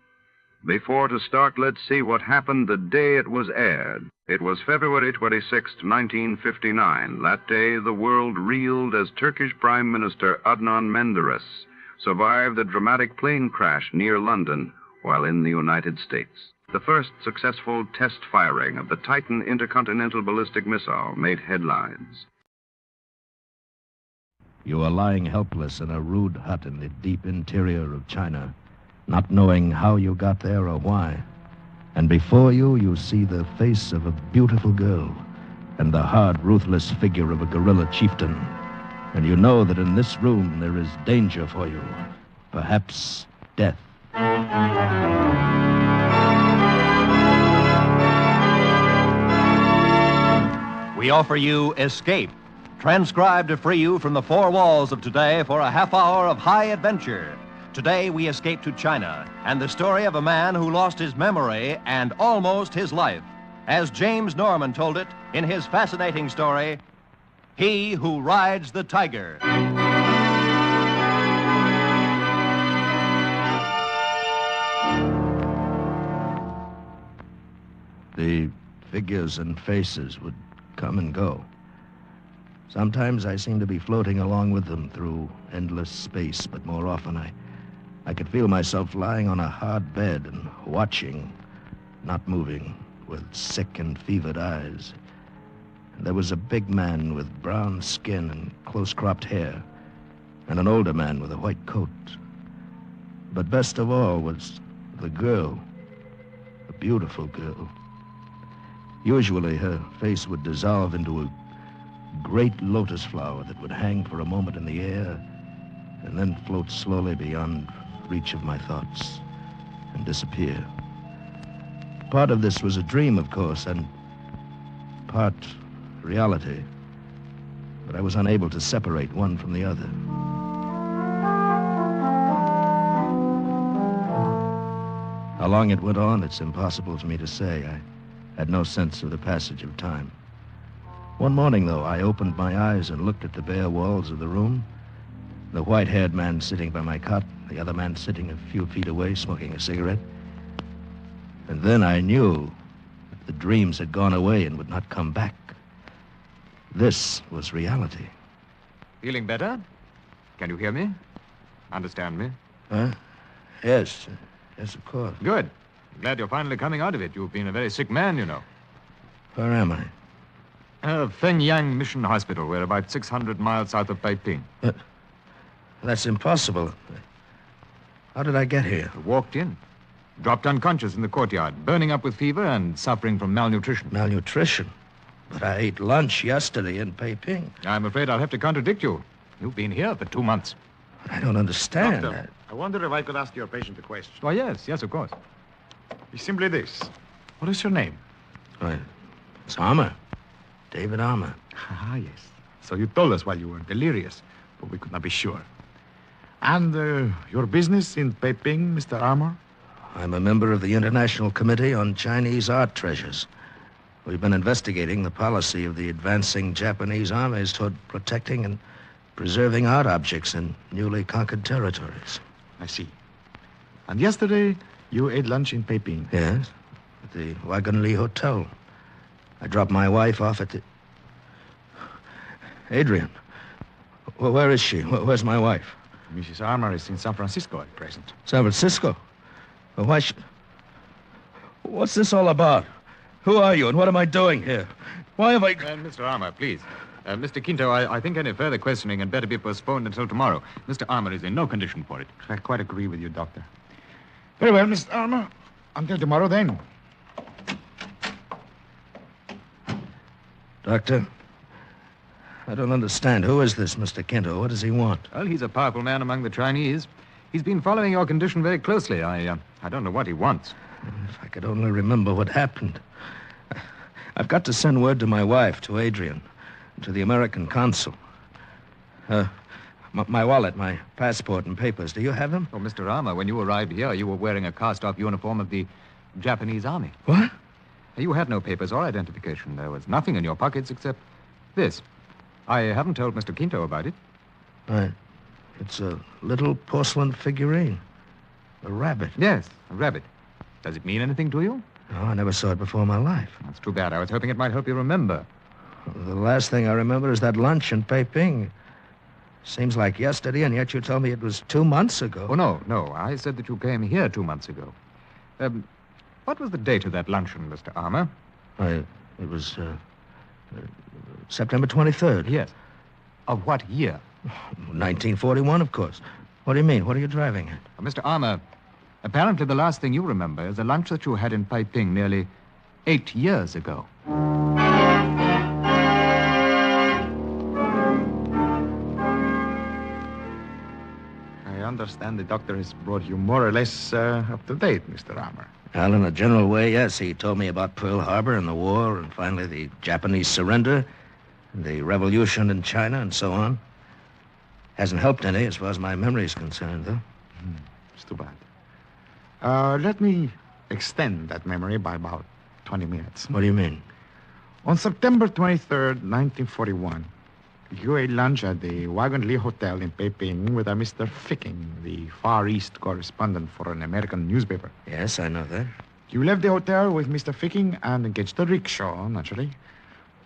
Before to start, let's see what happened the day it was aired. It was February 26, 1959. That day, the world reeled as Turkish Prime Minister Adnan Menderes survived a dramatic plane crash near London while in the United States. The first successful test firing of the Titan intercontinental ballistic missile made headlines. You are lying helpless in a rude hut in the deep interior of China, not knowing how you got there or why. And before you, you see the face of a beautiful girl and the hard, ruthless figure of a guerrilla chieftain. And you know that in this room there is danger for you, perhaps death. We offer you Escape, transcribed to free you from the four walls of today for a half hour of high adventure. Today we escape to China and the story of a man who lost his memory and almost his life, as James Norman told it in his fascinating story, He Who Rides the Tiger. The figures and faces would come and go. Sometimes I seemed to be floating along with them through endless space, but more often I could feel myself lying on a hard bed and watching, not moving, with sick and fevered eyes. There was a big man with brown skin and close-cropped hair, and an older man with a white coat. But best of all was the girl, a beautiful girl. Usually her face would dissolve into a great lotus flower that would hang for a moment in the air and then float slowly beyond reach of my thoughts and disappear. Part of this was a dream, of course, and part reality. But I was unable to separate one from the other. How long it went on, it's impossible for me to say. I had no sense of the passage of time. One morning, though, I opened my eyes and looked at the bare walls of the room. The white-haired man sitting by my cot, the other man sitting a few feet away, smoking a cigarette. And then I knew that the dreams had gone away and would not come back. This was reality. Feeling better? Can you hear me? Understand me? Huh? Yes. Yes, of course. Good. Glad you're finally coming out of it. You've been a very sick man, you know. Where am I? Fenyang Mission Hospital. We're about 600 miles south of Peiping. That's impossible. How did I get here? Walked in. Dropped unconscious in the courtyard, burning up with fever and suffering from malnutrition. Malnutrition? But I ate lunch yesterday in Peiping. I'm afraid I'll have to contradict you. You've been here for 2 months. I don't understand. Doctor, I wonder if I could ask your patient a question. Why, yes, of course. It's simply this. What is your name? Why, it's Armour. David Armour. Ah, yes. So you told us while you were delirious, but we could not be sure. And your business in Peiping, Mr. Armour? I'm a member of the International Committee on Chinese Art Treasures. We've been investigating the policy of the advancing Japanese armies toward protecting and preserving art objects in newly conquered territories. I see. And yesterday, you ate lunch in Peiping? Yes, at the Wagon Li Hotel. I dropped my wife off at the... Adrian, where is she? Where's my wife? Mrs. Armour is in San Francisco at present. San Francisco? Well, why should... What's this all about? Who are you and what am I doing here? Why have I... Mr. Armour, please. Mr. Quinto, I think any further questioning had better be postponed until tomorrow. Mr. Armour is in no condition for it. I quite agree with you, Doctor. Very well, Mr. Armour. Until tomorrow, then. Doctor, I don't understand. Who is this Mr. Quinto? What does he want? Well, he's a powerful man among the Chinese. He's been following your condition very closely. I don't know what he wants. If I could only remember what happened. I've got to send word to my wife, to Adrian, to the American consul. My wallet, my passport and papers. Do you have them? Oh, Mr. Armour, when you arrived here, you were wearing a cast-off uniform of the Japanese Army. What? You had no papers or identification. There was nothing in your pockets except this. I haven't told Mr. Quinto about it. Right. It's a little porcelain figurine. A rabbit. Yes, a rabbit. Does it mean anything to you? No, I never saw it before in my life. That's too bad. I was hoping it might help you remember. The last thing I remember is that lunch in Peiping. Seems like yesterday, and yet you told me it was 2 months ago. Oh, no. I said that you came here 2 months ago. What was the date of that luncheon, Mr. Armour? It was September 23rd. Yes. Of what year? 1941, of course. What do you mean? What are you driving at? Mr. Armour, apparently the last thing you remember is a lunch that you had in Peiping nearly 8 years ago. I understand the doctor has brought you more or less up to date, Mr. Armour. Well, in a general way, yes. He told me about Pearl Harbor and the war, and finally the Japanese surrender, the revolution in China, and so on. Hasn't helped any as far as my memory is concerned, though. It's too bad. Let me extend that memory by about 20 minutes. What do you mean? On September 23rd, 1941, you ate lunch at the Wagon Li Hotel in Peiping with a Mr. Ficking, the Far East correspondent for an American newspaper. Yes, I know that. You left the hotel with Mr. Ficking and engaged a rickshaw, naturally.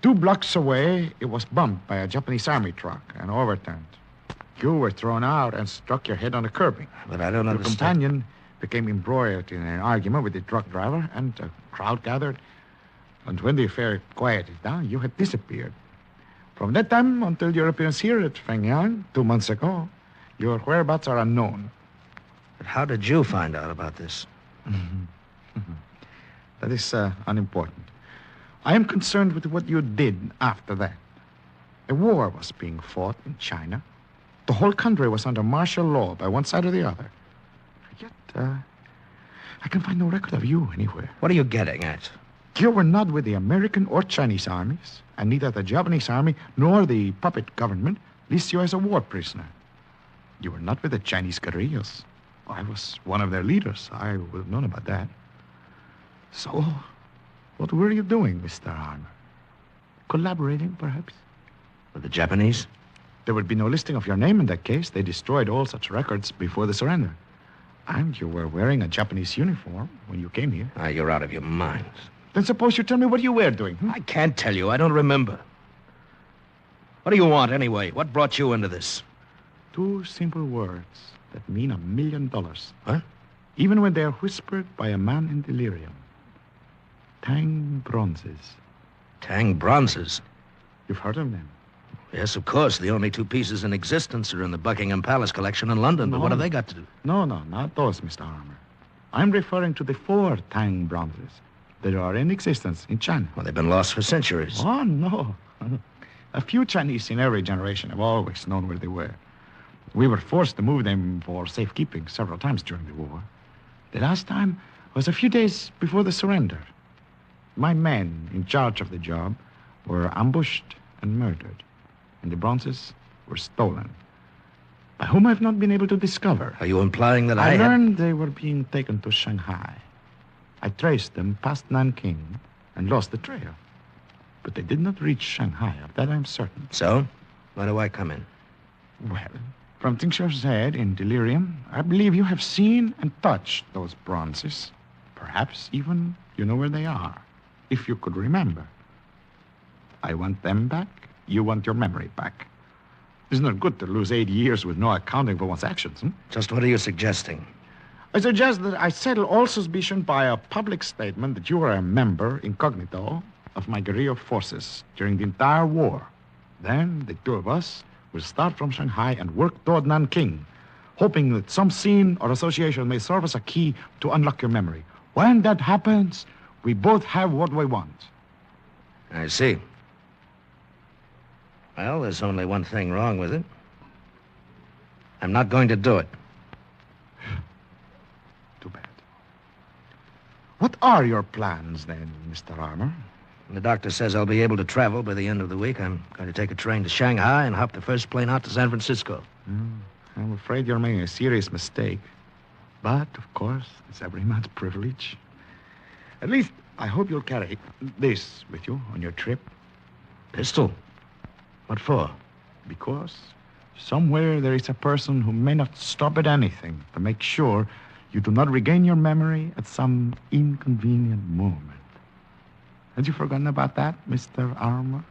2 blocks away, it was bumped by a Japanese army truck and overturned. You were thrown out and struck your head on the curbing. But I don't understand. Your companion became embroiled in an argument with the truck driver, and a crowd gathered. And when the affair quieted down, you had disappeared. From that time until your appearance here at Fengyang 2 months ago, your whereabouts are unknown. But how did you find out about this? That is unimportant. I am concerned with what you did after that. A war was being fought in China. The whole country was under martial law by one side or the other. Yet, I can find no record of you anywhere. What are you getting at? You were not with the American or Chinese armies, and neither the Japanese army nor the puppet government lists you as a war prisoner. You were not with the Chinese guerrillas. I was one of their leaders. I would have known about that. So, what were you doing, Mr. Armour? Collaborating, perhaps? With the Japanese? There would be no listing of your name in that case. They destroyed all such records before the surrender. And you were wearing a Japanese uniform when you came here. You're out of your minds. Then suppose you tell me what you were doing. I can't tell you. I don't remember. What do you want, anyway? What brought you into this? 2 simple words that mean $1 million. Huh? Even when they are whispered by a man in delirium. Tang bronzes. Tang bronzes? You've heard of them? Yes, of course. The only 2 pieces in existence are in the Buckingham Palace collection in London. But what have they got to do? No, not those, Mr. Armour. I'm referring to the 4 Tang bronzes that are in existence in China. Well, they've been lost for centuries. Oh, no. A few Chinese in every generation have always known where they were. We were forced to move them for safekeeping several times during the war. The last time was a few days before the surrender. My men in charge of the job were ambushed and murdered, and the bronzes were stolen. By whom I've not been able to discover. Are you implying that I learned they were being taken to Shanghai. I traced them past Nanking and lost the trail. But they did not reach Shanghai. Of that I'm certain. So? Why do I come in? Well, from things you've said in delirium, I believe you have seen and touched those bronzes. Perhaps even you know where they are, if you could remember. I want them back. You want your memory back. It's not good to lose 8 years with no accounting for one's actions. Just what are you suggesting? I suggest that I settle all suspicion by a public statement that you are a member, incognito, of my guerrilla forces during the entire war. Then the 2 of us will start from Shanghai and work toward Nanking, hoping that some scene or association may serve as a key to unlock your memory. When that happens, we both have what we want. I see. Well, there's only one thing wrong with it. I'm not going to do it. Too bad. What are your plans, then, Mr. Armour? The doctor says I'll be able to travel by the end of the week. I'm going to take a train to Shanghai and hop the first plane out to San Francisco. I'm afraid you're making a serious mistake. But, of course, it's every man's privilege. At least, I hope you'll carry this with you on your trip. Pistol? What for? Because somewhere there is a person who may not stop at anything to make sure you do not regain your memory at some inconvenient moment. Had you forgotten about that, Mr. Armour?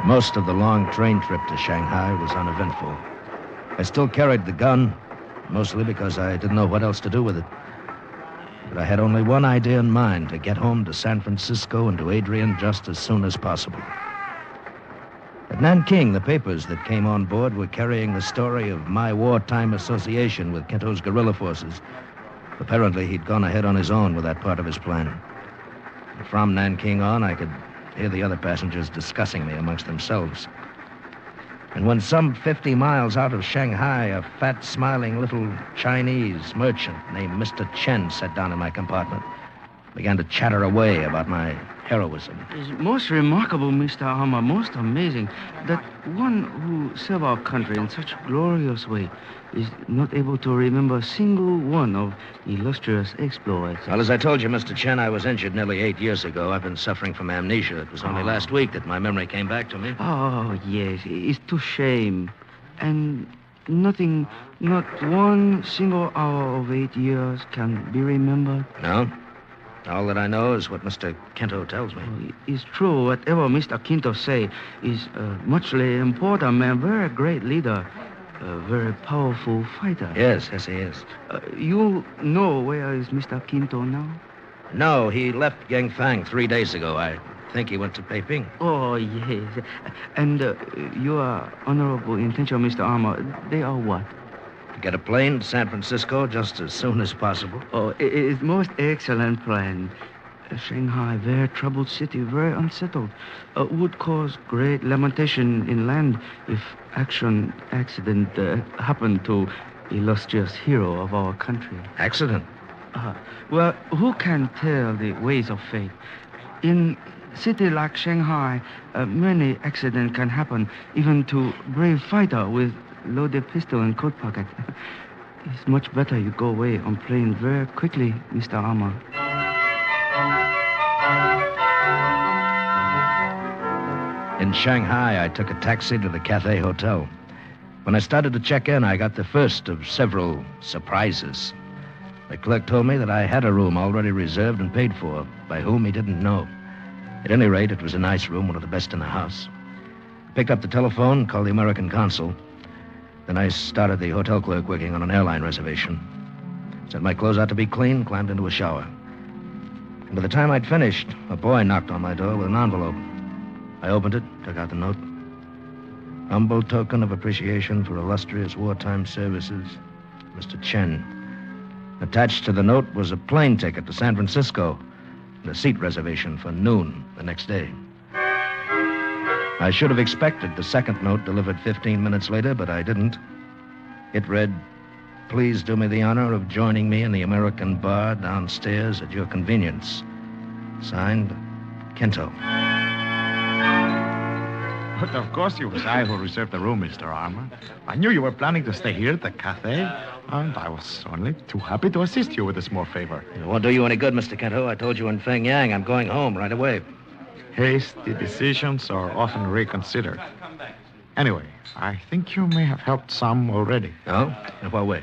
Most of the long train trip to Shanghai was uneventful. I still carried the gun, mostly because I didn't know what else to do with it. But I had only one idea in mind, to get home to San Francisco and to Adrian just as soon as possible. At Nanking, the papers that came on board were carrying the story of my wartime association with Kinto's guerrilla forces. Apparently, he'd gone ahead on his own with that part of his plan. From Nanking on, I could hear the other passengers discussing me amongst themselves. And when some 50 miles out of Shanghai, a fat, smiling little Chinese merchant named Mr. Chen sat down in my compartment, began to chatter away about my heroism. It's most remarkable, Mr. Armour, most amazing, that one who served our country in such a glorious way is not able to remember a single one of illustrious exploits. Well, as I told you, Mr. Chen, I was injured nearly 8 years ago. I've been suffering from amnesia. It was only last week that my memory came back to me. Oh, yes, it's too shame. And nothing, not one single hour of 8 years can be remembered? No. All that I know is what Mr. Kinto tells me. It's true. Whatever Mr. Kinto say is muchly important man, very great leader. a very powerful fighter. Yes, he is. You know where is Mr. Quinto now? No, he left Yangfang 3 days ago. I think he went to Peiping. Oh, yes. And your honorable intention, Mr. Armour, they are what? To get a plane to San Francisco just as soon as possible. Oh, it's most excellent plan. Shanghai, very troubled city, very unsettled. Would cause great lamentation in land if accident happened to illustrious hero of our country. Accident? Well, who can tell the ways of fate? In city like Shanghai, many accidents can happen, even to brave fighter with loaded pistol and coat pocket. It's much better you go away on plane very quickly, Mr. Armour. In Shanghai, I took a taxi to the Cathay Hotel. When I started to check in, I got the first of several surprises. The clerk told me that I had a room already reserved and paid for, by whom he didn't know. At any rate, it was a nice room, one of the best in the house. I picked up the telephone, called the American consul. Then I started the hotel clerk working on an airline reservation. Sent my clothes out to be clean, climbed into a shower. And by the time I'd finished, a boy knocked on my door with an envelope. I opened it, took out the note. Humble token of appreciation for illustrious wartime services, Mr. Chen. Attached to the note was a plane ticket to San Francisco and a seat reservation for noon the next day. I should have expected the second note delivered 15 minutes later, but I didn't. It read, "Please do me the honor of joining me in the American bar downstairs at your convenience. Signed, Kento." But of course it was I who reserved the room, Mr. Armour. I knew you were planning to stay here at the cafe, and I was only too happy to assist you with a small favor. It won't do you any good, Mr. Kento. I told you in Pengyang I'm going home right away. Hasty decisions are often reconsidered. Anyway, I think you may have helped some already. Oh? In what way?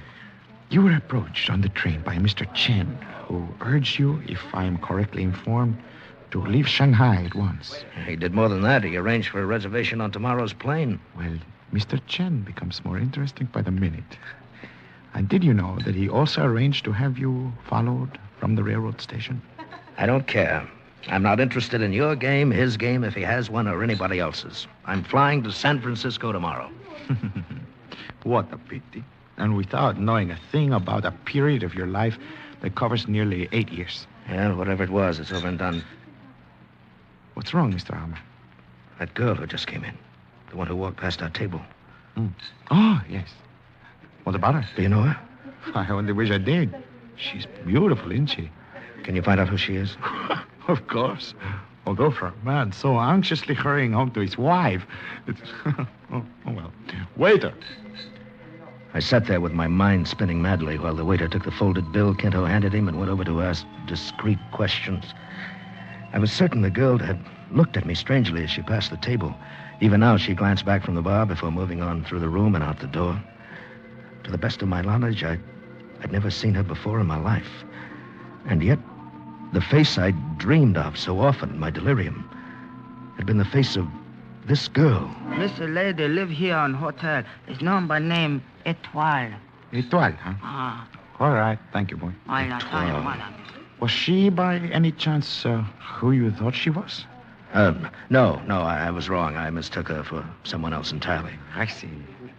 You were approached on the train by Mr. Chen, who urged you, if I am correctly informed, to leave Shanghai at once. He did more than that. He arranged for a reservation on tomorrow's plane. Well, Mr. Chen becomes more interesting by the minute. And did you know that he also arranged to have you followed from the railroad station? I don't care. I'm not interested in your game, his game, if he has one, or anybody else's. I'm flying to San Francisco tomorrow. What a pity. And without knowing a thing about a period of your life that covers nearly 8 years. Well, whatever it was, it's over and done. What's wrong, Mr. Armour? That girl who just came in. The one who walked past our table. Oh, yes. What about her? Do you know her? I only wish I did. She's beautiful, isn't she? Can you find out who she is? Of course. Although for a man so anxiously hurrying home to his wife, it's... oh, well. Waiter. I sat there with my mind spinning madly while the waiter took the folded bill Kento handed him and went over to ask discreet questions. I was certain the girl had looked at me strangely as she passed the table. Even now, she glanced back from the bar before moving on through the room and out the door. To the best of my knowledge, I'd never seen her before in my life. And yet, the face I'd dreamed of so often in my delirium had been the face of this girl. Mr. Lady live here on hotel. It's known by name Etoile. Etoile, huh? Ah. All right. Thank you, boy. Was she, by any chance, who you thought she was? No, I was wrong. I mistook her for someone else entirely. I see.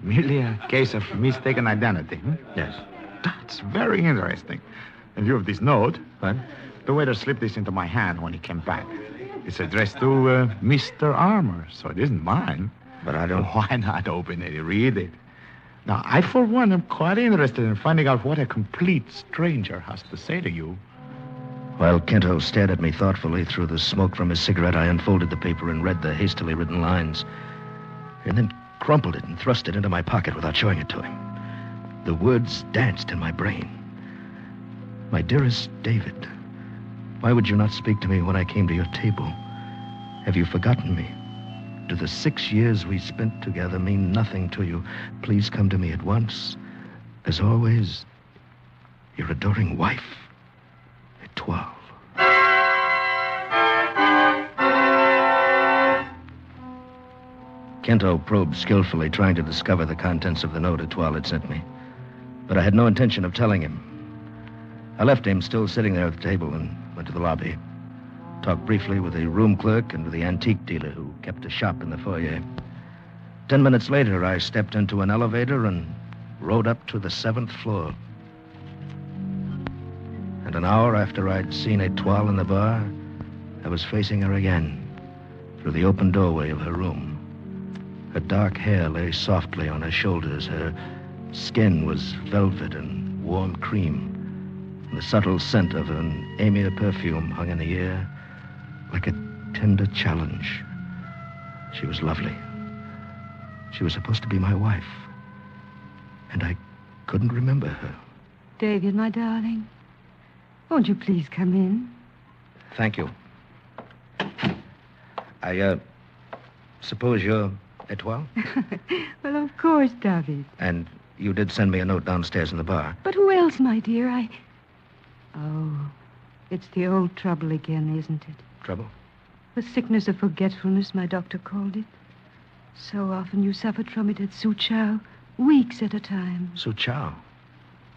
Merely a case of mistaken identity, Yes. That's very interesting. In view of this note, what? The waiter slipped this into my hand when he came back. It's addressed to Mr. Armour, so it isn't mine. But I don't... Why not open it and read it? Now, I, for one, am quite interested in finding out what a complete stranger has to say to you. While Kento stared at me thoughtfully through the smoke from his cigarette, I unfolded the paper and read the hastily written lines, and then crumpled it and thrust it into my pocket without showing it to him. The words danced in my brain. My dearest David, why would you not speak to me when I came to your table? Have you forgotten me? Do the 6 years we spent together mean nothing to you? Please come to me at once. As always, your adoring wife, Etoile. Kento probed skillfully, trying to discover the contents of the note Etoile had sent me. But I had no intention of telling him. I left him still sitting there at the table and went to the lobby. Talked briefly with the room clerk and with the antique dealer who kept a shop in the foyer. 10 minutes later, I stepped into an elevator and rode up to the 7th floor. And an hour after I'd seen Etoile in the bar, I was facing her again through the open doorway of her room. Her dark hair lay softly on her shoulders. Her skin was velvet and warm cream. And the subtle scent of an amia perfume hung in the air like a tender challenge. She was lovely. She was supposed to be my wife. And I couldn't remember her. David, my darling, won't you please come in? Thank you. I suppose you're Etoile? Well, of course, David. And you did send me a note downstairs in the bar. But who else, my dear? Oh, it's the old trouble again, isn't it? Trouble? The sickness of forgetfulness, my doctor called it. So often you suffered from it at Suchow, weeks at a time. Suchow?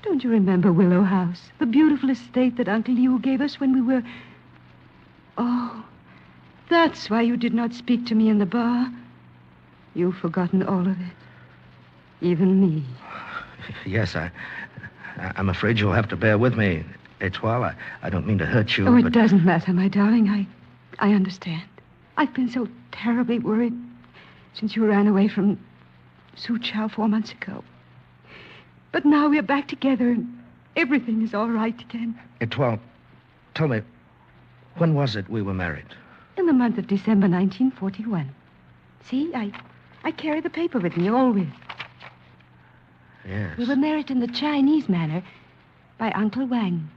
Don't you remember Willow House, the beautiful estate that Uncle Liu gave us when we were... Oh, that's why you did not speak to me in the bar. You've forgotten all of it. Even me. Yes, I'm afraid you'll have to bear with me, Etoile. I don't mean to hurt you, Oh, it but... doesn't matter, my darling. I understand. I've been so terribly worried since you ran away from Suchow 4 months ago. But now we're back together and everything is all right again. Etoile, tell me, when was it we were married? In the month of December 1941. See, I carry the paper with me always. Yes. We were married in the Chinese manner by Uncle Wang.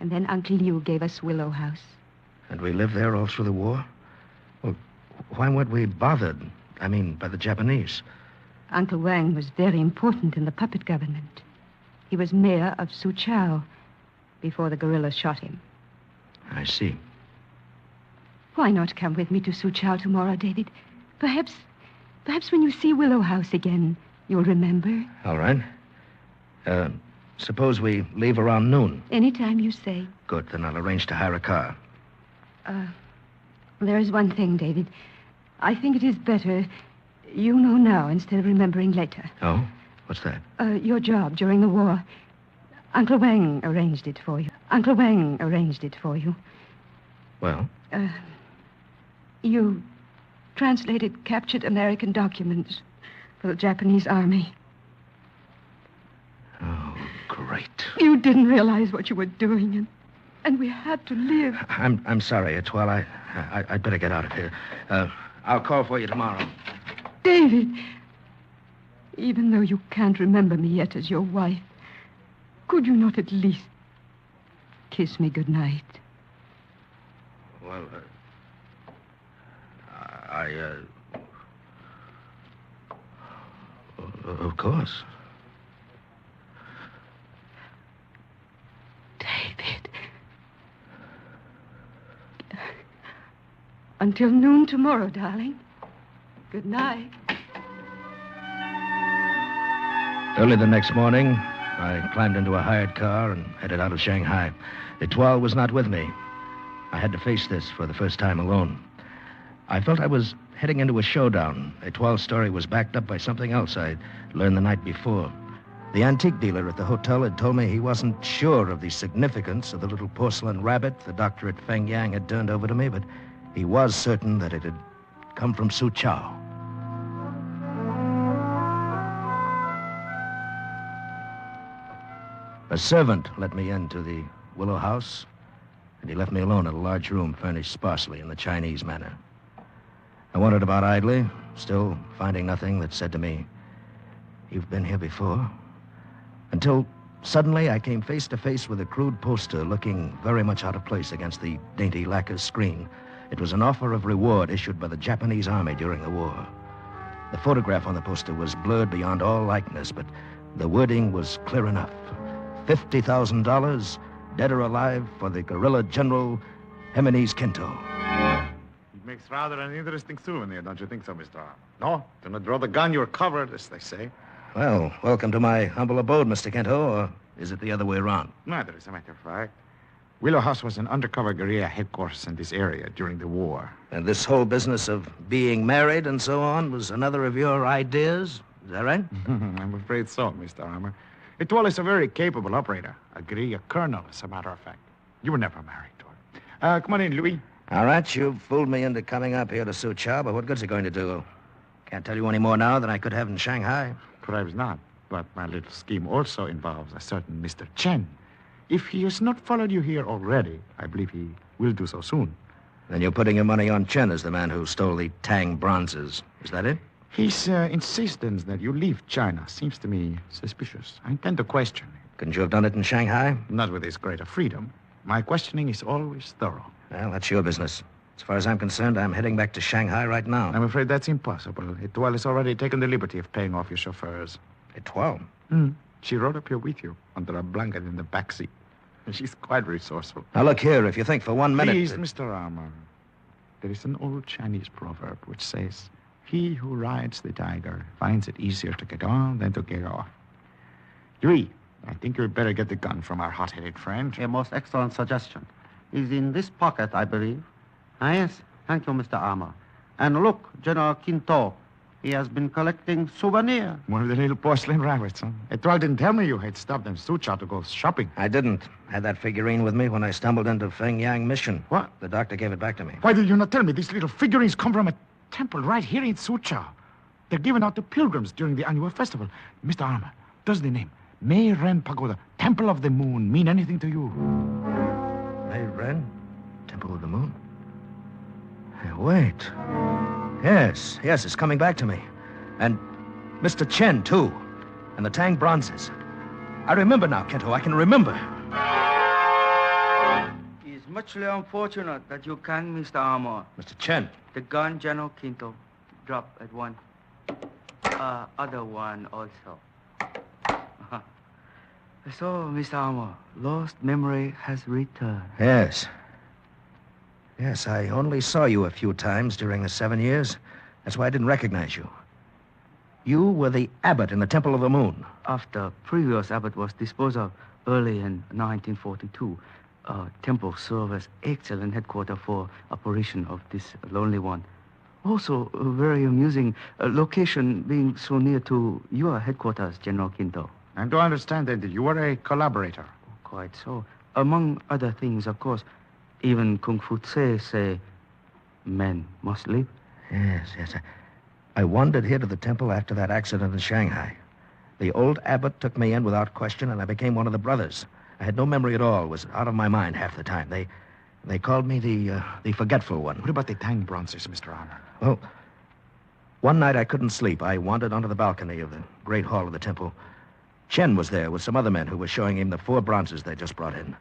And then Uncle Liu gave us Willow House. And we lived there all through the war? Well, why weren't we bothered? I mean, by the Japanese? Uncle Wang was very important in the puppet government. He was mayor of Suchow before the guerrillas shot him. I see. Why not come with me to Suchow tomorrow, David? Perhaps when you see Willow House again, you'll remember. All right. Suppose we leave around noon. Anytime you say. Good, then I'll arrange to hire a car. There is one thing, David. I think it is better you know now instead of remembering later. Oh? What's that? Your job during the war. Uncle Wang arranged it for you. Uncle Wang arranged it for you. Well? You translated captured American documents for the Japanese army. Oh, great. You didn't realize what you were doing, and we had to live. I'm sorry, Etoile. I'd better get out of here. I'll call for you tomorrow. David, even though you can't remember me yet as your wife, could you not at least kiss me goodnight? Well, of course. David. Until noon tomorrow, darling. Good night. Early the next morning, I climbed into a hired car and headed out of Shanghai. Etoile was not with me. I had to face this for the first time alone. I felt I was heading into a showdown. Etoile's story was backed up by something else I'd learned the night before. The antique dealer at the hotel had told me he wasn't sure of the significance of the little porcelain rabbit the doctor at Fengyang had turned over to me, but he was certain that it had come from Suchow. A servant let me into the Willow House, and he left me alone in a large room furnished sparsely in the Chinese manner. I wandered about idly, still finding nothing that said to me, "You've been here before," until suddenly I came face to face with a crude poster looking very much out of place against the dainty lacquer screen. It was an offer of reward issued by the Japanese army during the war. The photograph on the poster was blurred beyond all likeness, but the wording was clear enough. $50,000, dead or alive, for the guerrilla general Jimenez Kento. It makes rather an interesting souvenir, don't you think so, Mr. Arm? No, do not draw the gun, you're covered, as they say. Well, welcome to my humble abode, Mr. Kento, or is it the other way around? Neither, as a matter of fact. Willow House was an undercover guerrilla headquarters in this area during the war. And this whole business of being married and so on was another of your ideas? Is that right? I'm afraid so, Mr. Armour. Etoile is a very capable operator. A guerrilla colonel, as a matter of fact. You were never married to her. Come on in, Louis. All right, you've fooled me into coming up here to Suzhou, but what good's it going to do? Can't tell you any more now than I could have in Shanghai. Perhaps not, but my little scheme also involves a certain Mr. Chen. If he has not followed you here already, I believe he will do so soon. Then you're putting your money on Chen as the man who stole the Tang bronzes. Is that it? His insistence that you leave China seems to me suspicious. I intend to question him. Couldn't you have done it in Shanghai? Not with this greater freedom. My questioning is always thorough. Well, that's your business. As far as I'm concerned, I'm heading back to Shanghai right now. I'm afraid that's impossible. Etoile has already taken the liberty of paying off your chauffeurs. Etoile? She rode up here with you under a blanket in the back seat. She's quite resourceful. Now, look here, if you think for 1 minute... Please, Mr. Armour. There is an old Chinese proverb which says, he who rides the tiger finds it easier to get on than to get off. Louis, I think you'd better get the gun from our hot-headed friend. A most excellent suggestion. Is in this pocket, I believe. Ah, yes. Thank you, Mr. Armour. And look, General Quinto. He has been collecting souvenirs. One of the little porcelain rabbits, huh? Etoile didn't tell me you had stopped in Suzhou to go shopping. I didn't. Had that figurine with me when I stumbled into Feng Yang Mission. What? The doctor gave it back to me. Why did you not tell me? These little figurines come from a temple right here in Suzhou. They're given out to pilgrims during the annual festival. Mr. Armour, does the name Mei Ren Pagoda, Temple of the Moon, mean anything to you? Mei Ren? Temple of the Moon? Hey, wait. Yes, it's coming back to me. And Mr. Chen, too. And the Tang bronzes. I remember now, Kento. I can remember. It's muchly unfortunate that you can't, Mr. Armour. Mr. Chen. The gun, General Quinto, dropped at one. Other one also. So, Mr. Armour, lost memory has returned. Yes. Yes, I only saw you a few times during the 7 years. That's why I didn't recognize you. You were the abbot in the Temple of the Moon. After previous abbot was disposed of early in 1942, temple served as excellent headquarters for operation of this lonely one. Also, a very amusing location being so near to your headquarters, General Quinto. And to understand that you were a collaborator. Quite so. Among other things, of course, even Kung Fu Tse say men must live. Yes. I wandered here to the temple after that accident in Shanghai. The old abbot took me in without question, and I became one of the brothers. I had no memory at all, was out of my mind half the time. They called me the forgetful one. What about the Tang bronzes, Mr. Armour? Well, one night I couldn't sleep. I wandered onto the balcony of the great hall of the temple. Chen was there with some other men who were showing him the 4 bronzes they just brought in.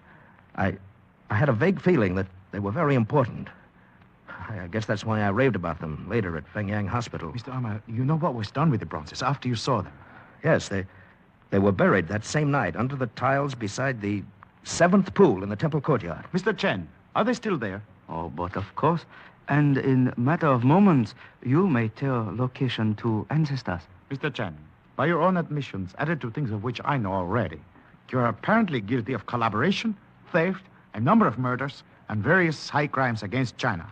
I had a vague feeling that they were very important. I guess that's why I raved about them later at Feng Yang Hospital. Mr. Armour, you know what was done with the bronzes after you saw them? Yes, they were buried that same night under the tiles beside the 7th pool in the temple courtyard. Mr. Chen, are they still there? Oh, but of course. And in a matter of moments, you may tell location to ancestors. Mr. Chen, by your own admissions, added to things of which I know already, you are apparently guilty of collaboration, theft, a number of murders, and various high crimes against China.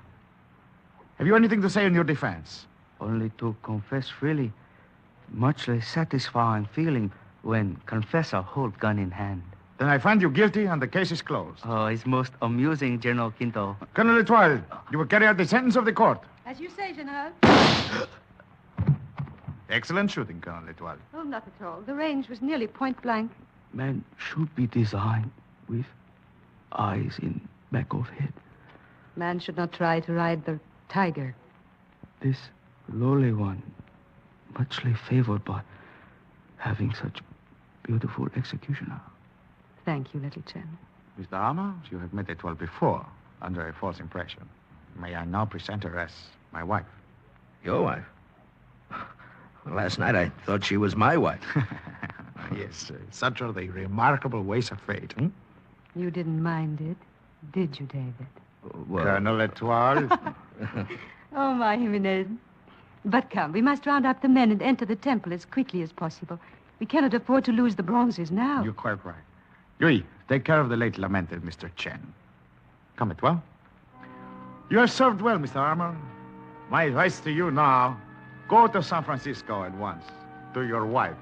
Have you anything to say in your defense? Only to confess freely. Much less satisfying feeling when confessor hold gun in hand. Then I find you guilty and the case is closed. Oh, it's most amusing, General Quinto. Colonel Etoile, you will carry out the sentence of the court. As you say, General. Excellent shooting, Colonel Etoile. Oh, not at all. The range was nearly point blank. Man should be designed with eyes in back of head. Man should not try to ride the tiger. This lowly one, muchly favored by having such beautiful executioner. Thank you, little Chen. Mr. Armour, you have met Etoile before, under a false impression. May I now present her as my wife? Your wife? Well, last night I thought she was my wife. Yes, such are the remarkable ways of fate, hmm? You didn't mind it, did you, David? Well, Colonel Etoile, Oh, my Jimenez. But come, we must round up the men and enter the temple as quickly as possible. We cannot afford to lose the bronzes now. You're quite right. Yui, take care of the late lamented Mr. Chen. Come it well. You are served well, Mr. Armour. My advice to you now, go to San Francisco at once. To your wife.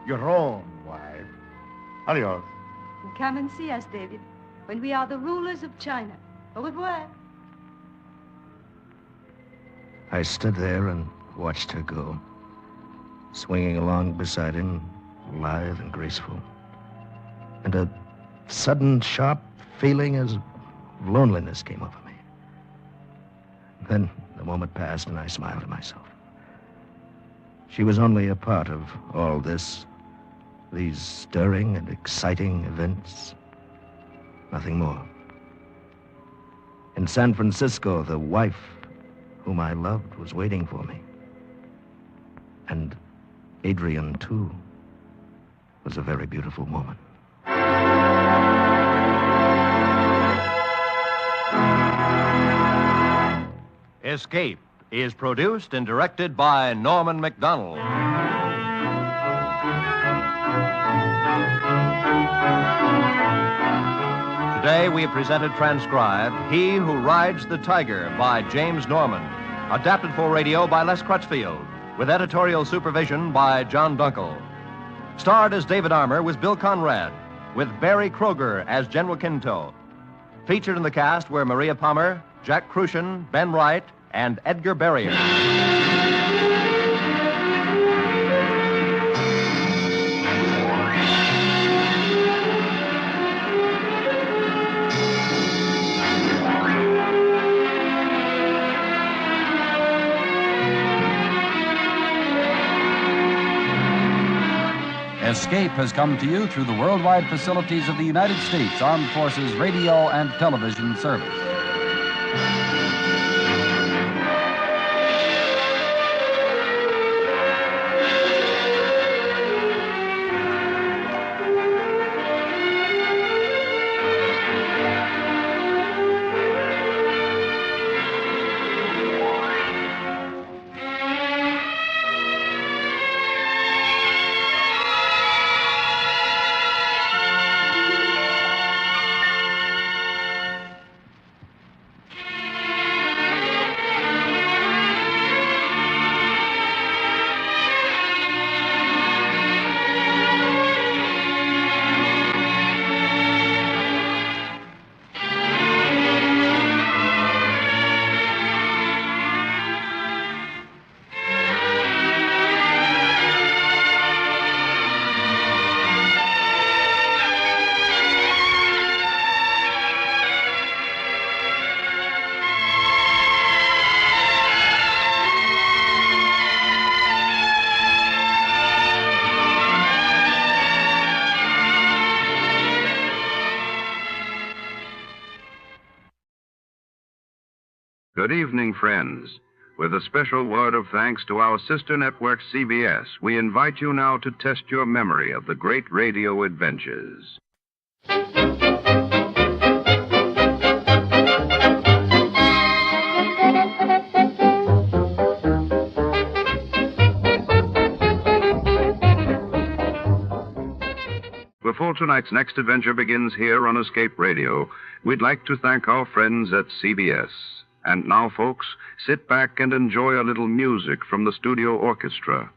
Your own wife. Adios. Come and see us, David, when we are the rulers of China. Au revoir. I stood there and watched her go, swinging along beside him, lithe and graceful. And a sudden, sharp feeling of loneliness came over me. Then the moment passed, and I smiled to myself. She was only a part of all this, these stirring and exciting events. Nothing more. In San Francisco, the wife whom I loved was waiting for me. And Adrian, too, was a very beautiful woman. Escape is produced and directed by Norman MacDonald. Today we have presented transcribed He Who Rides the Tiger by James Norman, adapted for radio by Les Crutchfield, with editorial supervision by John Dunkel. Starred as David Armour was Bill Conrad, with Barry Kroger as General Quinto. Featured in the cast were Maria Palmer, Jack Crucian, Ben Wright, and Edgar Barrier. Escape has come to you through the worldwide facilities of the United States Armed Forces Radio and Television Service. Good evening, friends. With a special word of thanks to our sister network, CBS, we invite you now to test your memory of the great radio adventures. Before tonight's next adventure begins here on Escape Radio, we'd like to thank our friends at CBS. And now, folks, sit back and enjoy a little music from the studio orchestra.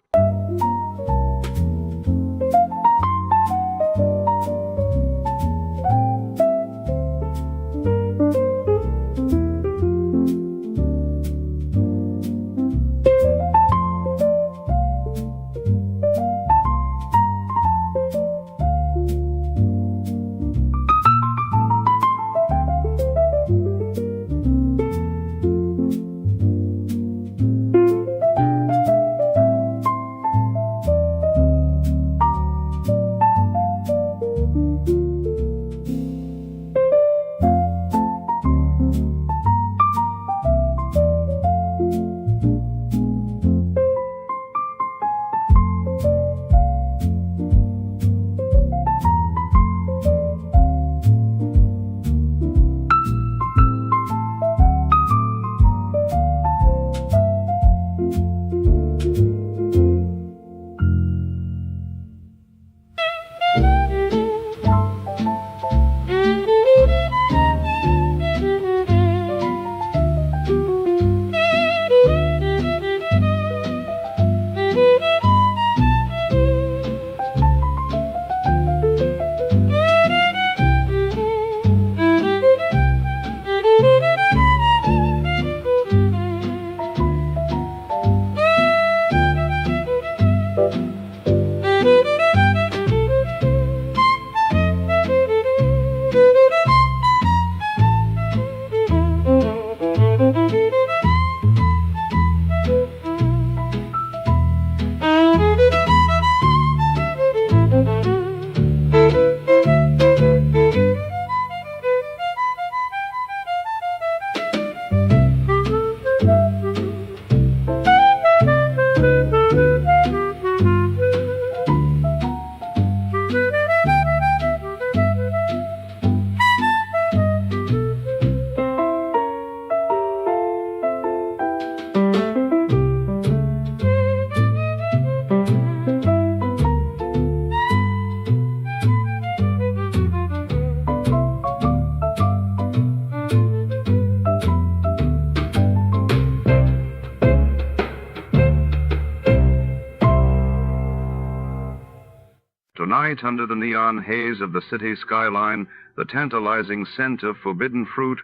Tonight, under the neon haze of the city skyline, the tantalizing scent of forbidden fruit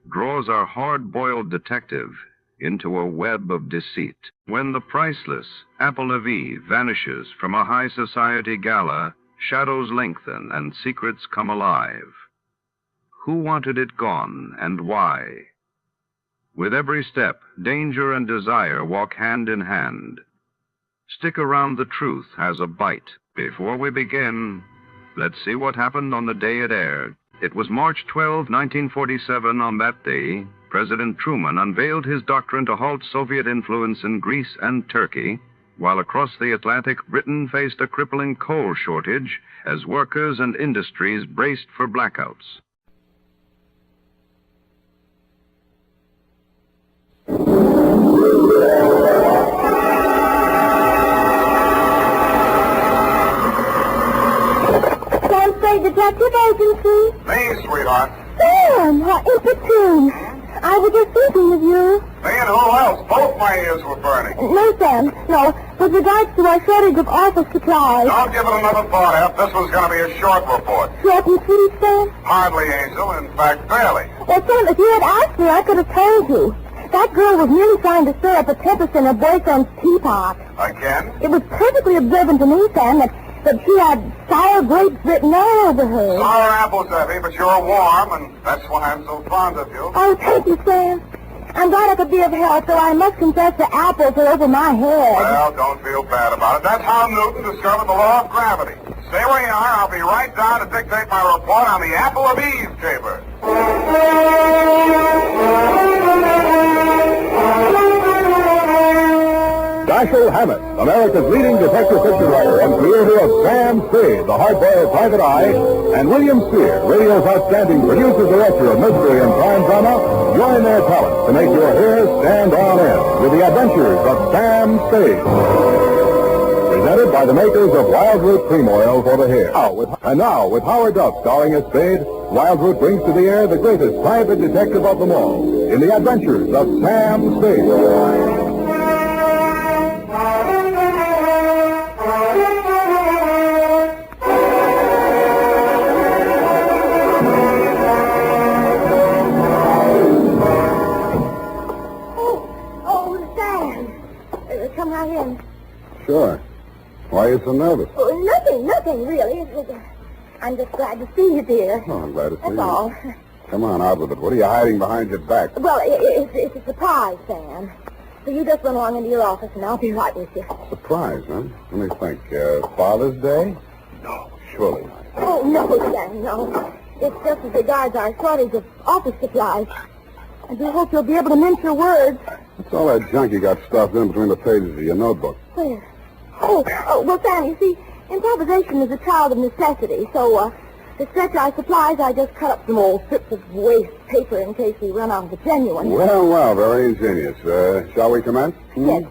draws our hard-boiled detective into a web of deceit. When the priceless apple of Eve vanishes from a high society gala, shadows lengthen and secrets come alive. Who wanted it gone and why? With every step, danger and desire walk hand in hand. Stick around, the truth has a bite. Before we begin, let's see what happened on the day it aired. It was March 12, 1947. On that day, President Truman unveiled his doctrine to halt Soviet influence in Greece and Turkey, while across the Atlantic, Britain faced a crippling coal shortage as workers and industries braced for blackouts. Sam Spade, Detective Agency. Me, sweetheart. Sam, how opportune. I was just thinking of you. Me and who else? Both my ears were burning. No, Sam, no. With regards to our shortage of office supplies. Don't give it another thought, Ep. This was going to be a short report. Short and sweet, Sam? Hardly, Angel. In fact, barely. Well, Sam, if you had asked me, I could have told you. That girl was merely trying to stir up a tempest in her boyfriend's teapot. Again? It was perfectly observant to me, Sam, that she had sour grapes written all over her. Sour apples, Effie, but you're warm, and that's why I'm so fond of you. Oh, thank you, Sam. I'm glad I could be of help, though I must confess the apples are over my head. Well, don't feel bad about it. That's how Newton discovered the law of gravity. Stay where you are. I'll be right down to dictate my report on the Apple of Eve caper. Dashiell Hammett, America's leading detective fiction writer and creator of Sam Spade, the hard-boiled private eye, and William Spear, radio's outstanding producer-director of mystery and crime drama, join their talent to make your hair stand on end with the adventures of Sam Spade. Presented by the makers of Wildroot Cream Oil for the hair. And now, with Howard Duff starring as Spade, Wildroot brings to the air the greatest private detective of them all in the adventures of Sam Spade. Come right in. Sure. Why are you so nervous? Oh, nothing, really. I'm just glad to see you, dear. Oh, I'm glad to see you. That's all. Come on, out with it. What are you hiding behind your back? Well, it's a surprise, Sam. So you just run along into your office, and I'll be right with you. Surprise, huh? Let me think. Father's Day? No, surely not. Oh, no, Sam, no. It's just as regards our shortage of office supplies. I do hope you'll be able to mince your words. What's all that junk you got stuffed in between the pages of your notebook? Where? Oh, well, Sam, you see, improvisation is a child of necessity, so, to stretch our supplies, I just cut up some old strips of waste paper in case we run out of the genuine. Well, very ingenious. Shall we commence? Yes,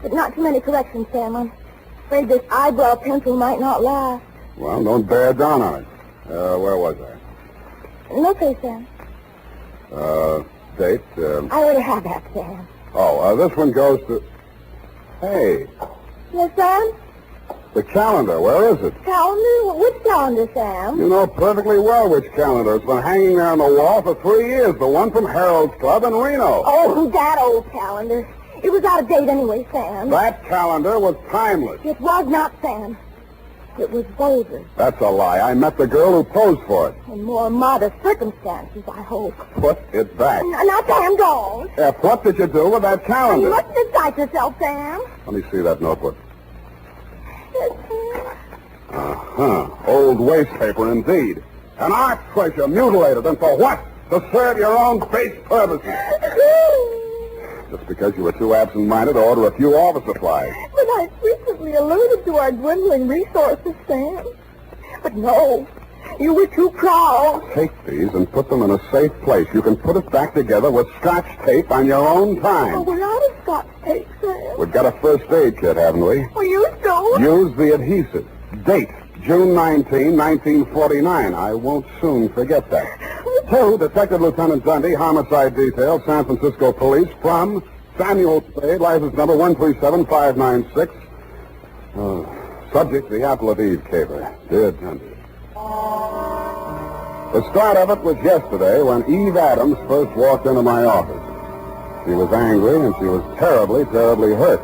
but not too many corrections, Sam. I'm afraid this eyebrow pencil might not last. Well, don't bear down on it. Where was I? Okay, Sam. Date? I already have that, Sam. Oh, this one goes to... Hey, Yes, Sam? the calendar. Where is it? Calendar? Which calendar, Sam? You know perfectly well which calendar. It's been hanging there on the wall for 3 years. The one from Harold's Club in Reno. Oh, that old calendar. It was out of date anyway, Sam. That calendar was timeless. It was not, Sam. It was vulgar. That's a lie. I met the girl who posed for it. In more modest circumstances, I hope. Put it back. Now, Sam, don't. What did you do with that calendar? You mustn't excite yourself, Sam. Let me see that notebook. Yes, Sam. Uh-huh. Old waste paper, indeed. An art treasure mutilated, and for what? To serve your own base purposes. Just because you were too absent-minded to order a few office supplies. But I frequently alluded to our dwindling resources, Sam. But no, you were too proud. Take these and put them in a safe place. You can put it back together with Scotch tape on your own time. Oh, we're out of Scotch tape, Sam. We've got a first aid kit, haven't we? Well, you don't. Use the adhesive. Date, June 19, 1949. I won't soon forget that. To Detective Lieutenant Dundee, Homicide Detail, San Francisco Police, from Samuel Spade, license number 137596. Subject, the apple of Eve caper. Dear Tender. The start of it was yesterday when Eve Adams first walked into my office. She was angry and she was terribly, terribly hurt.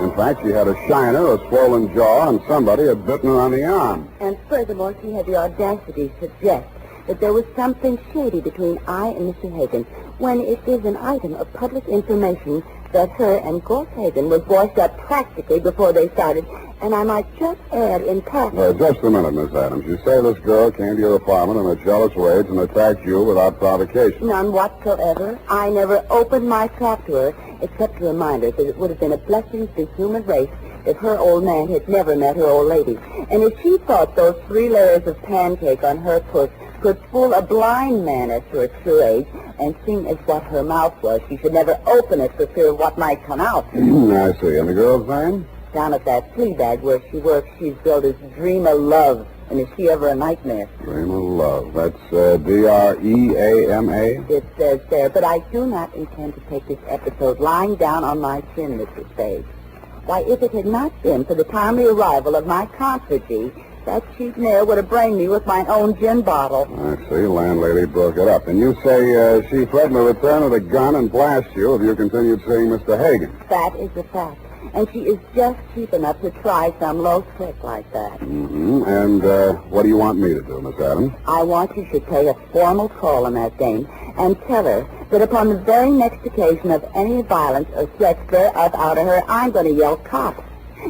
In fact, she had a shiner, a swollen jaw, and somebody had bitten her on the arm. And furthermore, she had the audacity to suggest that there was something shady between I and Mr. Hagen, when it is an item of public information that her and Gorse Hagen were voiced up practically before they started. And I might just add in passing... Just a minute, Miss Adams. You say this girl came to your apartment in a jealous rage and attacked you without provocation. None whatsoever. I never opened my trap to her, except to remind her that it would have been a blessing to the human race if her old man had never met her old lady. And if she thought those 3 layers of pancake on her puss could fool a blind man at her true age, and seeing as what her mouth was, she should never open it for fear of what might come out. I see. And the girl's name? Down at that flea bag where she works, she's billed as Dream of Love. And is she ever a nightmare? Dream of Love. That's D-R-E-A-M-A? It says there, but I do not intend to take this episode lying down on my chin, Mr. Spade. Why, if it had not been for the timely arrival of my comfortee, that cheap mare would have brained me with my own gin bottle. I see. Landlady broke it up. And you say she threatened to return with a gun and blast you if you continued seeing Mr. Hagen. That is a fact. And she is just cheap enough to try some low trick like that. Mm-hmm. And what do you want me to do, Miss Adams? I want you to pay a formal call on that dame and tell her that upon the very next occasion of any violence or threats thereof out of her, I'm going to yell cops.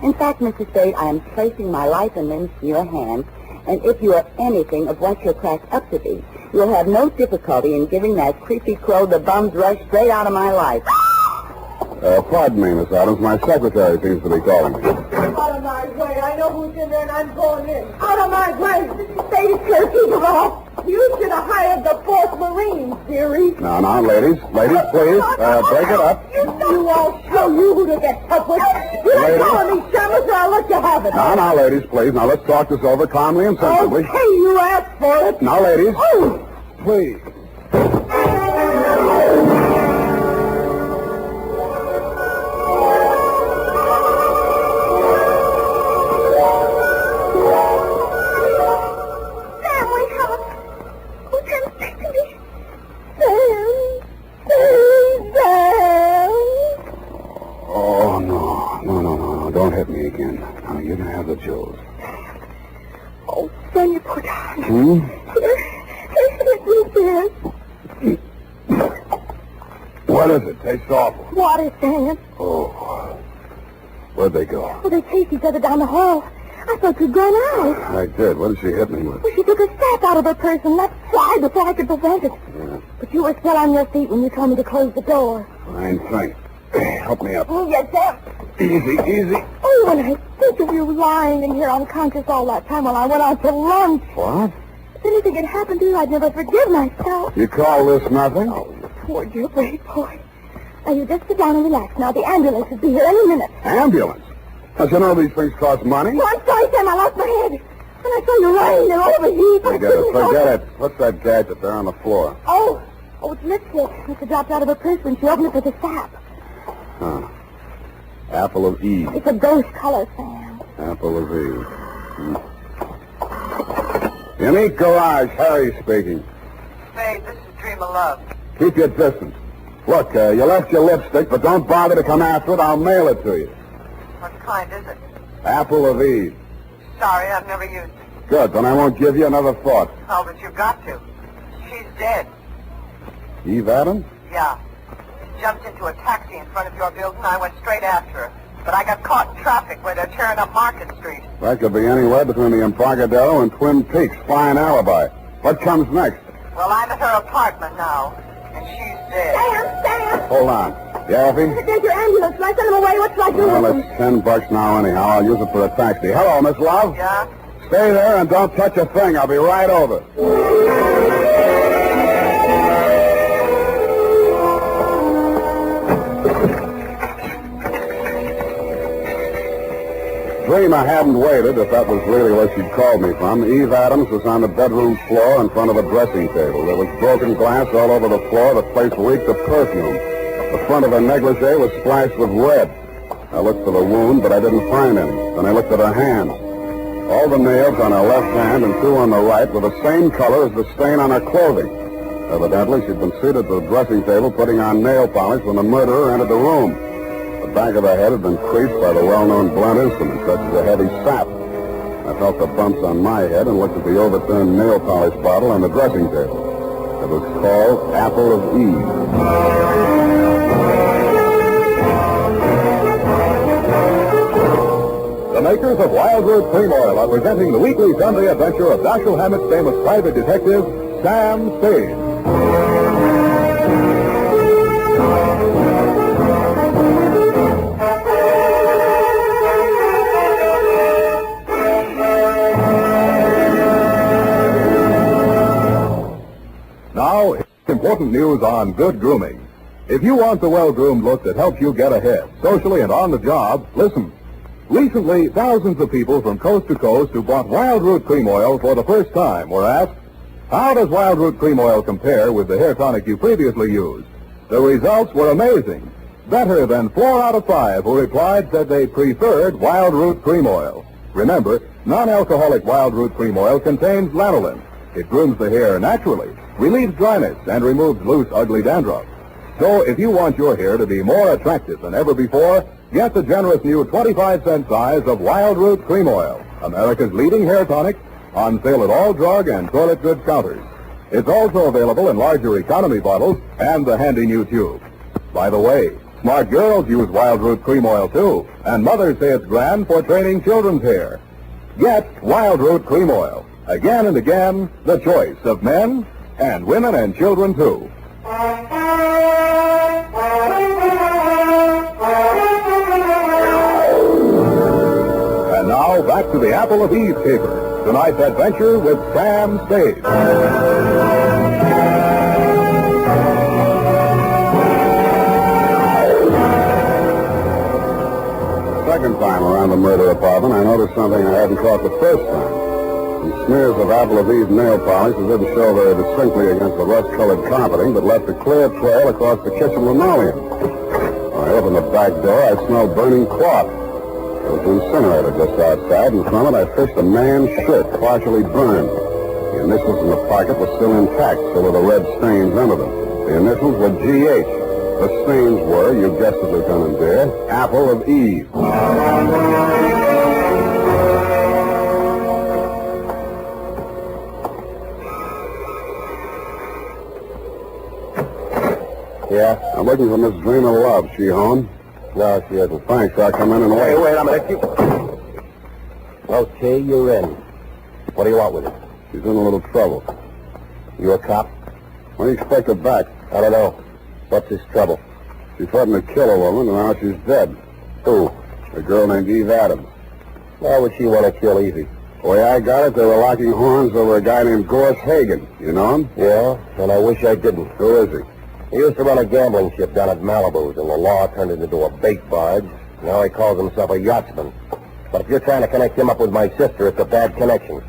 In fact, Mr. Spade, I am placing my life and limbs in your hands, and if you are anything of what you're cracked up to be, you'll have no difficulty in giving that creepy crow the bum's rush straight out of my life. Pardon me, Miss Adams. My secretary seems to be calling me. Out of my way. I know who's in there, and I'm going in. Out of my way. Mr. Spade is here. Keep it off. You should have hired the 4th Marines, dearie. Now, ladies. Ladies, please. Break it up. You all show you who to get tough with. You're not calling me shamus, or I'll let you have it. Now, ladies, please. Now, let's talk this over calmly and sensibly. Okay, you asked for it. Now, ladies. Oh. Please. Don't hit me again. Now, you can have the jewels. Oh, Sam, you poor darling. What is it? Tastes awful. Water, Sam. Oh. Where'd they go? Well, they chased each other down the hall. I thought you'd gone out. I did. What did she hit me with? Well, she took a staff out of her purse and let fly before I could prevent it. Yeah. But you were still on your feet when you told me to close the door. Fine thing. Help me up. Oh, yes, Sam. Easy, easy. Oh, when I think of you lying in here unconscious all that time while I went out to lunch. What? If anything had happened to you, I'd never forgive myself. You call this nothing? Oh, you poor dear brave boy. Now, you just sit down and relax. Now, the ambulance will be here any minute. Ambulance? Don't you know these things cost money? Oh, I'm sorry, Sam. I lost my head. When I saw you lying there overheat. Forget it. What's that gadget there on the floor? Oh, it's lipstick. It dropped out of her purse when she opened it with a sap. Huh. Apple of Eve. It's a ghost color, Sam. Apple of Eve. Unique Garage, Harry speaking. Spade, this is Dream of Love. Keep your distance. Look, you left your lipstick, but don't bother to come after it. I'll mail it to you. What kind is it? Apple of Eve. Sorry, I've never used it. Good, then I won't give you another thought. Oh, but you've got to. She's dead. Eve Adams? Yeah. Jumped into a taxi in front of your building. I went straight after her. But I got caught in traffic where they're tearing up Market Street. That could be anywhere between the Embarcadero and Twin Peaks. Fine alibi. What comes next? Well, I'm at her apartment now, and she's dead. Sam! Hold on. Yeah, Effie? There's your ambulance. Can I send them away? What should I do Well, with it's $10 now anyhow. I'll use it for a taxi. Hello, Miss Love? Yeah? Stay there and don't touch a thing. I'll be right over. Dream I hadn't waited, if that was really where she'd called me from. Eve Adams was on the bedroom floor in front of a dressing table. There was broken glass all over the floor. The place reeked of perfume. The front of her negligee was splashed with red. I looked for the wound, but I didn't find any. Then I looked at her hand. All the nails on her left hand and 2 on the right were the same color as the stain on her clothing. Evidently, she'd been seated at the dressing table putting on nail polish when the murderer entered the room. The back of her head had been creased by the well-known blunt instrument, such as a heavy sap. I felt the bumps on my head and looked at the overturned nail polish bottle on the dressing table. It was called Apple of Eve. The makers of Wild Root Cream Oil are presenting the weekly Sunday adventure of Dashiell Hammett's famous private detective, Sam Spade. Now, important news on good grooming. If you want the well-groomed look that helps you get ahead, socially and on the job, listen. Recently, thousands of people from coast to coast who bought Wild Root Cream Oil for the first time were asked, how does Wild Root Cream Oil compare with the hair tonic you previously used? The results were amazing. Better than 4 out of 5 who replied said they preferred Wild Root Cream Oil. Remember, non-alcoholic Wild Root Cream Oil contains lanolin. It grooms the hair naturally, relieves dryness, and removes loose, ugly dandruff. So if you want your hair to be more attractive than ever before, get the generous new 25-cent size of Wild Root Cream Oil, America's leading hair tonic, on sale at all drug and toilet goods counters. It's also available in larger economy bottles and the handy new tube. By the way, smart girls use Wild Root Cream Oil too, and mothers say it's grand for training children's hair. Get Wild Root Cream Oil. Again and again, the choice of men and women and children too. And now back to the Apple of Eve caper. Tonight's adventure with Sam Spade. Second time around the murder apartment, I noticed something I hadn't caught the first time. Some smears of Apple of Eve nail polish that didn't show very distinctly against the rust-colored carpeting, but left a clear trail across the kitchen linoleum. When I opened the back door, I smelled burning cloth. There was an incinerator just outside, and from it I fished a man's shirt, partially burned. The initials in the pocket were still intact, so were the red stains under them. The initials were G.H. The stains were, you guessed it, Lieutenant Deere, Apple of Eve. Yeah? I'm looking for Miss Dream of Love. She home? No, she isn't. Thanks. I'll come in and wait. Wait a minute. Okay, you're in. What do you want with her? She's in a little trouble. You a cop? When do you expect her back? I don't know. What's this trouble? She threatened to kill a woman, and now she's dead. Who? A girl named Eve Adams. Why would she want to kill Evie? The way I got it, they were locking horns over a guy named Gorse Hagen. You know him? Yeah, and I wish I didn't. Who is he? He used to run a gambling ship down at Malibu's, and the law turned it into a bait barge. Now he calls himself a yachtsman. But if you're trying to connect him up with my sister, it's a bad connection.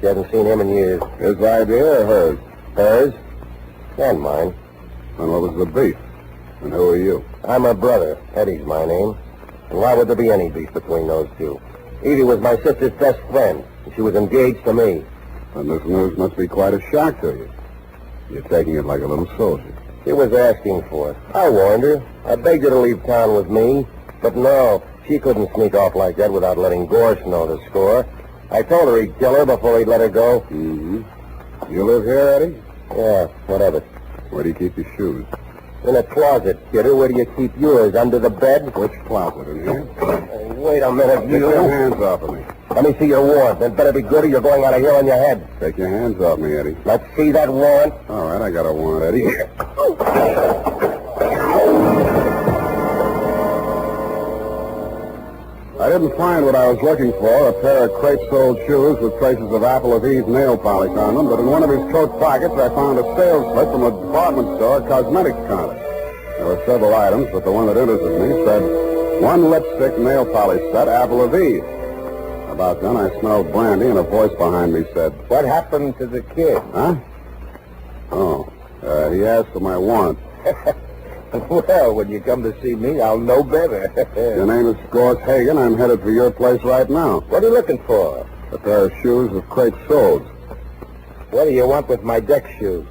She hasn't seen him in years. His idea or hers? Hers? And mine. And what was the beef? And who are you? I'm her brother. Eddie's my name. And why would there be any beef between those two? Evie was my sister's best friend, and she was engaged to me. And this news must be quite a shock to you. You're taking it like a little soldier. She was asking for it. I warned her. I begged her to leave town with me. But no, she couldn't sneak off like that without letting Gorse know the score. I told her he'd kill her before he'd let her go. Mm-hmm. You live here, Eddie? Yeah, whatever. Where do you keep your shoes? In a closet, kidder. Where do you keep yours? Under the bed? Which closet, in here? Wait a minute, Take your hands off of me. Let me see your warrant. That better be good or you're going out of here on your head. Take your hands off me, Eddie. Let's see that warrant. All right, I got a warrant, Eddie. I didn't find what I was looking for, a pair of crepe-soled shoes with traces of Apple of Eve nail polish on them, but in one of his coat pockets I found a sales slip from a department store cosmetics counter. There were several items, but the one that interested me said, 1 lipstick nail polish set, Apple of Eve. About then I smelled brandy and a voice behind me said, What happened to the kid? Huh? Oh, he asked for my warrant. Well, when you come to see me, I'll know better. Your name is Gorse Hagen. I'm headed for your place right now. What are you looking for? A pair of shoes with crepe soles. What do you want with my deck shoes?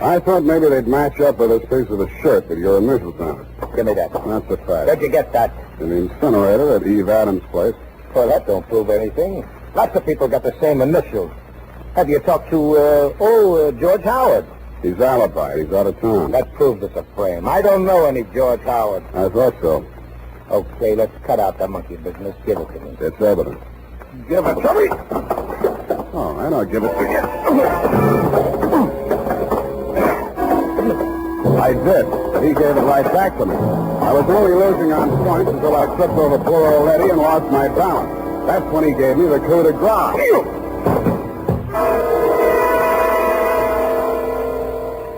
I thought maybe they'd match up with this piece of the shirt with your initials on it. Give me that. That's a fact. Where'd you get that? In the incinerator at Eve Adams' place. Well, that don't prove anything. Lots of people got the same initials. Have you talked to, George Howard? He's alibied. He's out of town. That proves it's a frame. I don't know any George Howard. I thought so. Okay, let's cut out the monkey business. Give it to me. It's evidence. Give it to me. Oh, I don't give it to you. I did, but he gave it right back to me. I was only losing on points until I tripped over poor old Eddie and lost my balance. That's when he gave me the coup de grace.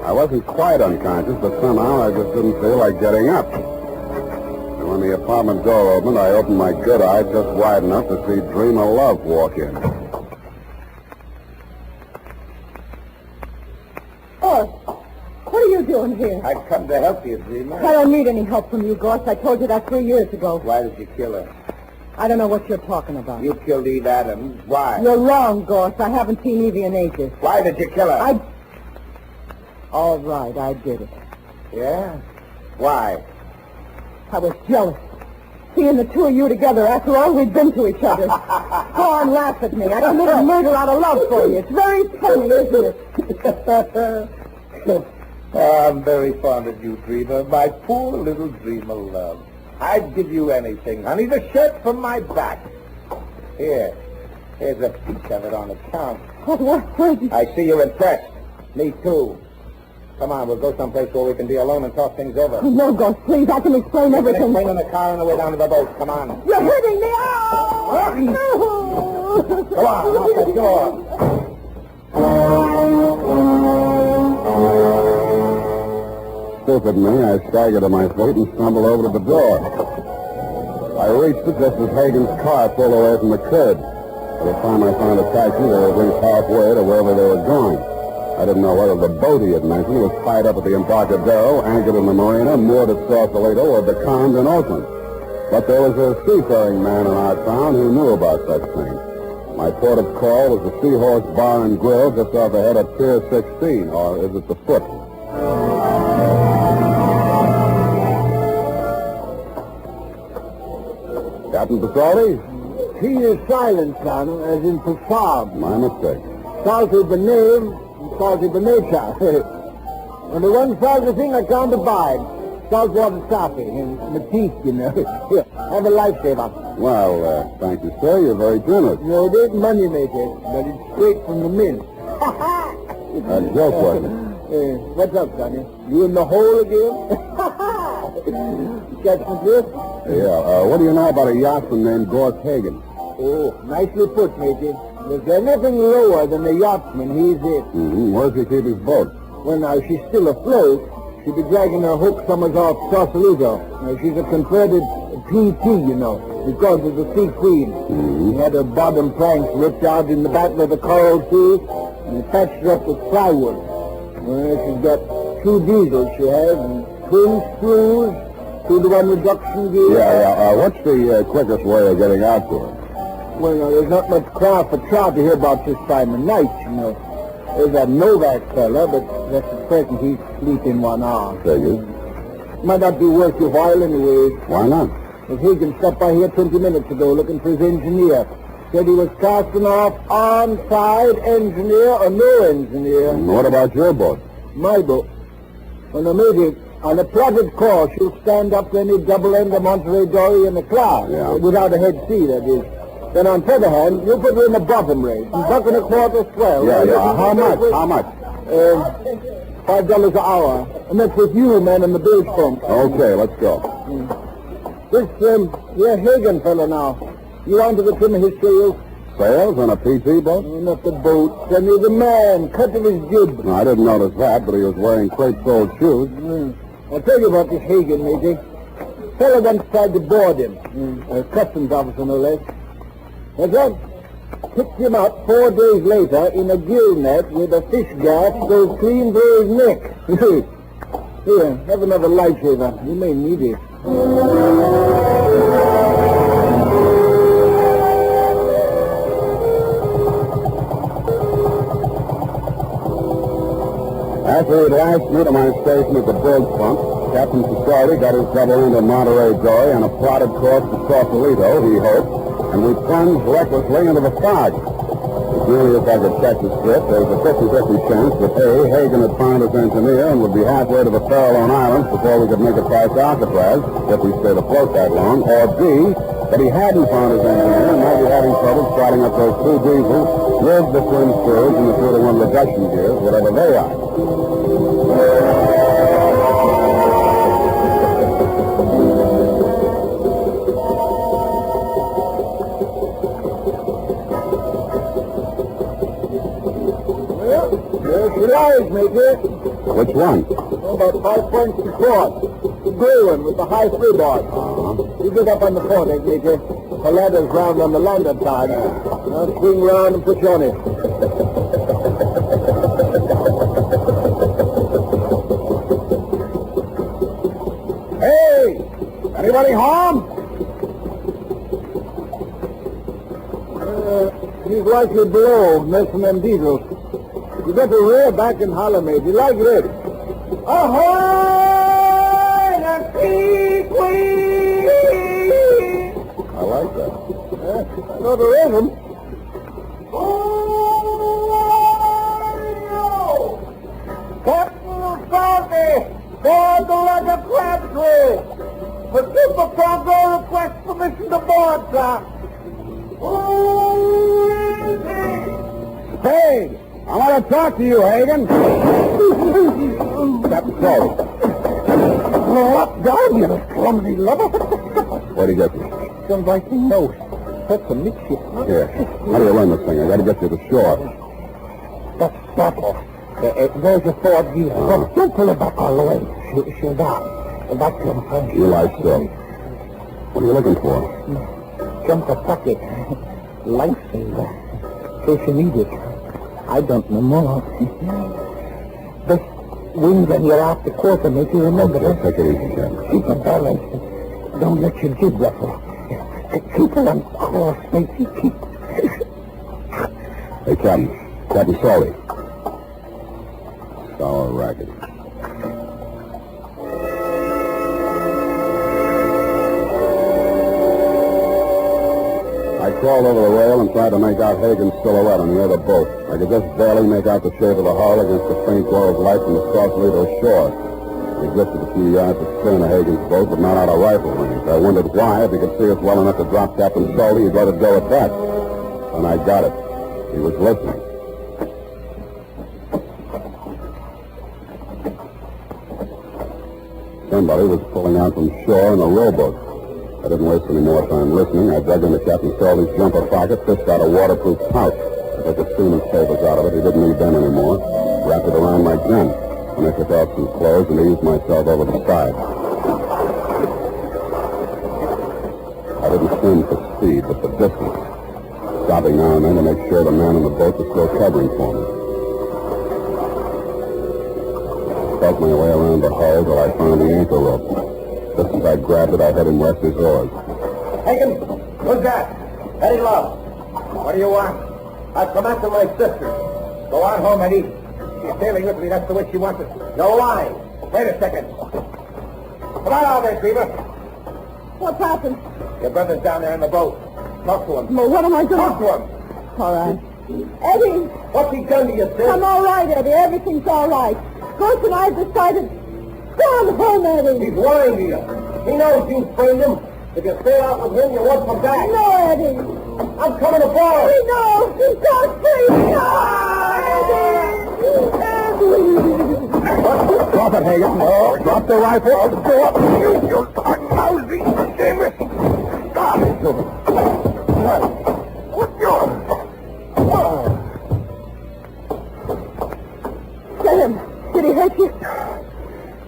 I wasn't quite unconscious, but somehow I just didn't feel like getting up. And when the apartment door opened, I opened my good eye just wide enough to see Dream of Love walk in. Oh, what are you doing here? I've come to help you, Dreamer. I don't need any help from you, Goss. I told you that 3 years ago. Why did you kill her? I don't know what you're talking about. You killed Eve Adams. Why? You're wrong, Goss. I haven't seen Evie in ages. Why did you kill her? All right, I did it. Yeah? Why? I was jealous. Seeing the two of you together after all we'd been to each other. Go on, laugh at me. I don't mean murder out of love for you. It's very funny, isn't it? I'm very fond of you, Dreamer. My poor little Dream of Love. I'd give you anything, honey. The shirt from my back. Here. Here's a piece of it on account. Oh, what? I see you're impressed. Me too. Come on, we'll go someplace where we can be alone and talk things over. No, Goss, please. I can explain everything. Explain in the car on the way down to the boat. Come on. You're hurting me. Oh! No! Come on, off the door. Stupid me, I staggered to my feet and stumbled over to the door. I reached it just as Hagen's car pulled away from the curb. By the time I found a taxi, they were at least halfway to wherever they were going. I didn't know whether the boat he had mentioned was tied up at the Embarcadero, anchored in the marina, moored at Sausalito, or becalmed in Oakland. But there was a seafaring man in our town who knew about such things. My port of call was the Seahorse Bar and Grill just off ahead of Pier 16, or is it the Foot? Captain Pasoldi? He is silent, son, as in profound. My mistake. Salty the name, salty the nature. Only one salty thing I can't abide. Saltwater coffee and Matisse, you know. Here, have a lifesaver. Well, thank you, sir. You're very generous. No, it ain't money maker, but it's straight from the mint. A joke, wasn't it? What's up, Sonny? You in the hole again? Catch the drift? Yeah. What do you know about a yachtsman named Gorse Hagen? Oh, nicely put, matey. If there's anything lower than a yachtsman, he's it. Mm-hmm. Where does he keep his boat? Well, now, she's still afloat. She'd be dragging her hook summers off Sausalito. Now, she's a converted PT, you know, because of the Sea Queen. Mm-hmm. He had her bottom planks ripped out in the back of the Coral Sea, and patched her up with plywood. Well, she's got 2 diesels, she has, and twin screws, 2-to-1 reduction gear. Yeah. What's the quickest way of getting out to her? Well, now, there's not much crowd for trout to hear about this time of night, you know. There's that Novak fella, but just at present he's sleeping 1 hour. Figures. Might not be worth your while anyway. Why not? If Hagen stopped by here 20 minutes ago looking for his engineer. Said he was casting off on-side engineer or no engineer. And what about your boat? My boat? Well, now, maybe on a plotted course she'll stand up to any double-ender Monterey Dory in the class. Yeah. Without a head sea, that is. Then on the other hand, you put her in the bottom rate. Buck and a quarter swell. Yeah. How much? How much? $5 an hour. And that's with you, man, in the bilge pump. Okay, let's go. This, Hagen fella now. You onto the trim of his sails? Sails on a PT boat? Not the boat. Send me the man. Cut of his jib. No, I didn't notice that, but he was wearing crepe-soled shoes. I'll tell you about this Hagen, matey. Fella once tried to board him. A customs officer, no less. That's right. Picked him up 4 days later in a gill net with a fish gaff goes clean through his neck. Here, have another lifesaver. You may need it. After we'd last meet at my station at the Bulls Pump, Captain Society got his double into Monterey Joy on a plotted course to Sausalito, he hoped, and we plunged recklessly into the fog. As nearly as I could catch the script, there was a 50-50 chance that A, Hagen had found his engineer and would be halfway to the Farallone Islands before we could make it past Alcatraz, if we stayed afloat that long, or B, that he hadn't found his engineer and might be having trouble starting up those two diesels with the twin screws and the two to one reduction gears, whatever they are. There's your eyes, Major. Which one? About 5 points across. The gray one with the high freeboard. You get up on the corner, Major. The ladder's round on the landing side. Now swing round and push on it. Hey! Anybody home? He's likely below, messing them diesels. You better rear back and holler, Major, like this. Ahoy! The sea queen! I like that. I know there is 'em. Captain Salty, board the like a crabtree. The Super Cargo requests permission to board, sir. Spade! I want to talk to you, Hagen. That's so. Blow up down, you clumsy lover. Where'd he get you? Some writing note. That's a midship. Here. How do you learn this thing? I got to get you to shore. That's Stefano. There's a Ford gear. Don't pull it back all the way. She'll die. And that's some fun. You lie still. What are you looking for? Jump a bucket. Lifesaver. In case you need it. I don't know more. This wings on your after quarter make you remember Okay, that. take it easy, Captain. Keep a balance. Don't let your jib ruffle. Keep it on course, matey. Keep. Hey, Captain Salty. Sour racket. I crawled over the rail and tried to make out Hagen's silhouette on the other boat. I could just barely make out the shape of the hull against the faint glow of light from the Sausalito shore. He drifted a few yards astern of Hagen's boat, but not out of rifle range. I wondered why. If he could see us well enough to drop Captain Salty, he'd let it go at that. And I got it. He was listening. Somebody was pulling out from shore in a rowboat. I didn't waste any more time listening. I dug into Captain Salty's jumper pocket, fished out a waterproof pouch. I took the seaman's papers out of it. He didn't need them anymore. Wrapped it around my gun. And I took off some clothes and eased myself over the side. I didn't swim for speed, but for distance. Stopping now and then to make sure the man in the boat was still covering for me. Felt my way around the hull till I found the anchor rope. Just as I grabbed it, I heard him rest his oars. Hagen, who's that? Eddie Love. What do you want? I've come after my sister. Go on home, Eddie. She's sailing with me. That's the way she wants it. No lying. Wait a second. Come on out there, Beaver. What's happened? Your brother's down there in the boat. Talk to him. Well, what am I doing? Talk to him. All right. Eddie! What's he done to you, sis? I'm all right, Eddie. Everything's all right. Ghost and I decided... Go on home, Eddie. He's lying to you. He knows you framed him. If you sail out with him, you won't come back. No, Eddie. I'm coming aboard. He knows. He's got free. No, Eddie. Drop it, Hagen. Oh, drop the rifle. I'll go up with you. You're lousy. Damn it. Stop it. What's yours? Sam, did he hurt you?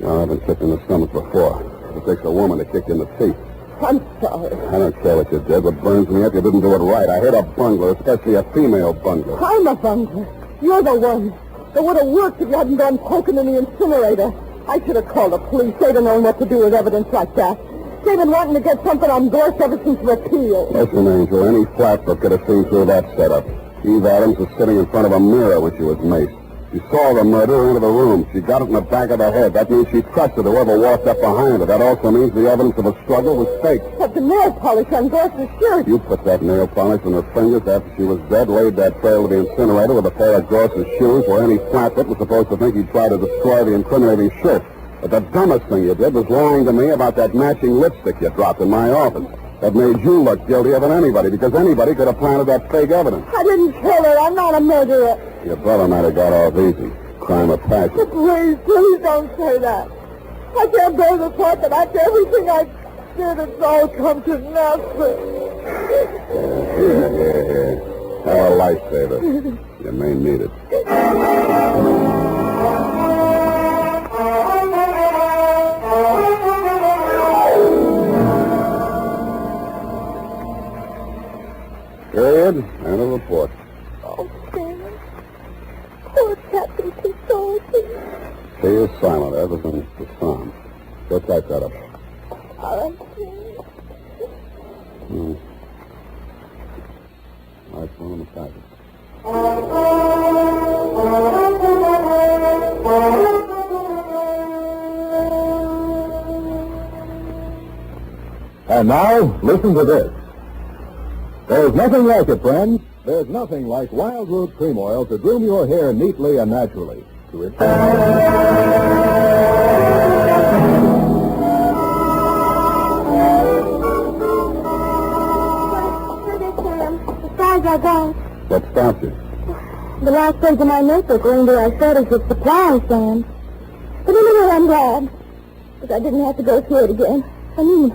No, I've been kicked in the stomach before. It takes a woman to kick you in the teeth. I'm sorry. I don't care what you did. What burns me up, you didn't do it right. I hit a bungler, especially a female bungler. I'm a bungler. You're the one. It would have worked if you hadn't gone poking in the incinerator. I should have called the police. They'd have known what to do with evidence like that. They've been wanting to get something on Gorse ever since repeal. Listen, Angel, any flatfoot could have seen through that setup. Eve Adams was sitting in front of a mirror when she was maced. She saw the murderer enter the room. She got it in the back of the head. That means she trusted whoever walked up behind her. That also means the evidence of a struggle was fake. But the nail polish on Gross's shirt. You put that nail polish on her fingers after she was dead, laid that trail to the incinerator with a pair of Gross's shoes where any flatfoot was supposed to think he'd try to destroy the incriminating shirt. But the dumbest thing you did was lying to me about that matching lipstick you dropped in my office. That made you look guiltier than anybody, because anybody could have planted that fake evidence. I didn't kill her. I'm not a murderer. Your brother might have got off easy. Crime of passion. Please don't say that. I can't bear the thought that after everything I did, it's all come to nothing. Here. Have a lifesaver. You may need it. Period. And a report. Oh, Sam. Poor Captain Pistolfi. She is silent. Everything's the same. Go type that up. All right, Sam. Nice one on the package. And now, listen to this. There's nothing like it, friends. There's nothing like Wild Root Cream Oil to groom your hair neatly and naturally. To it. As far as I go. What stopped you? The last page of my notebook were into our shortage of supplies, Sam. But anyway, I'm glad. Because I didn't have to go through it again. I mean,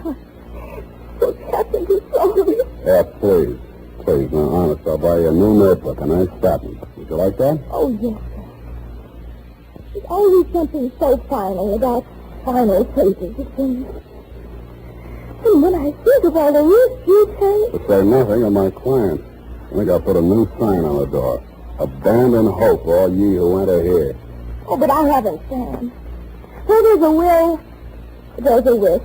so Captain Pistolfi. Yeah, please. Please, now, honest, I'll buy you a new notebook, a nice fat one. Would you like that? Oh, yes, sir. There's always something so final about final pages of things. And when I think of all the risks you take... To say nothing of my clients. I think I'll put a new sign on the door. Abandon hope, all ye who enter here. Oh, but I haven't, Sam. Where there's a will, there's a wish.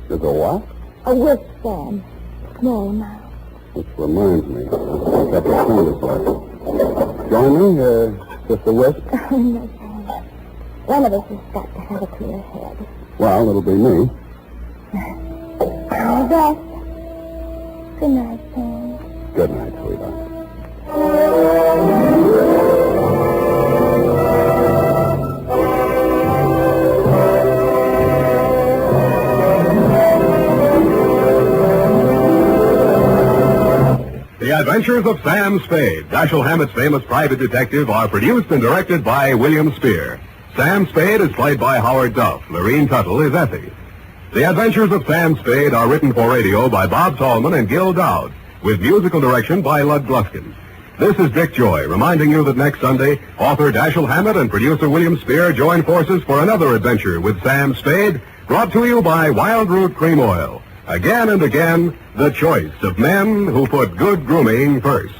There's a what? A wish, Sam. Small amount. Which reminds me, I've got the sound like. Join me, just a whisk? No, Sam. One of us has got to have a clear head. Well, it'll be me. All best. Good night, Sam. Good night, sweetheart. The Adventures of Sam Spade, Dashiell Hammett's famous private detective, are produced and directed by William Spear. Sam Spade is played by Howard Duff. Lorene Tuttle is Effie. The Adventures of Sam Spade are written for radio by Bob Tallman and Gil Dowd, with musical direction by Lud Gluskin. This is Dick Joy, reminding you that next Sunday, author Dashiell Hammett and producer William Spear join forces for another adventure with Sam Spade, brought to you by Wild Root Cream Oil. Again and again, the choice of men who put good grooming first.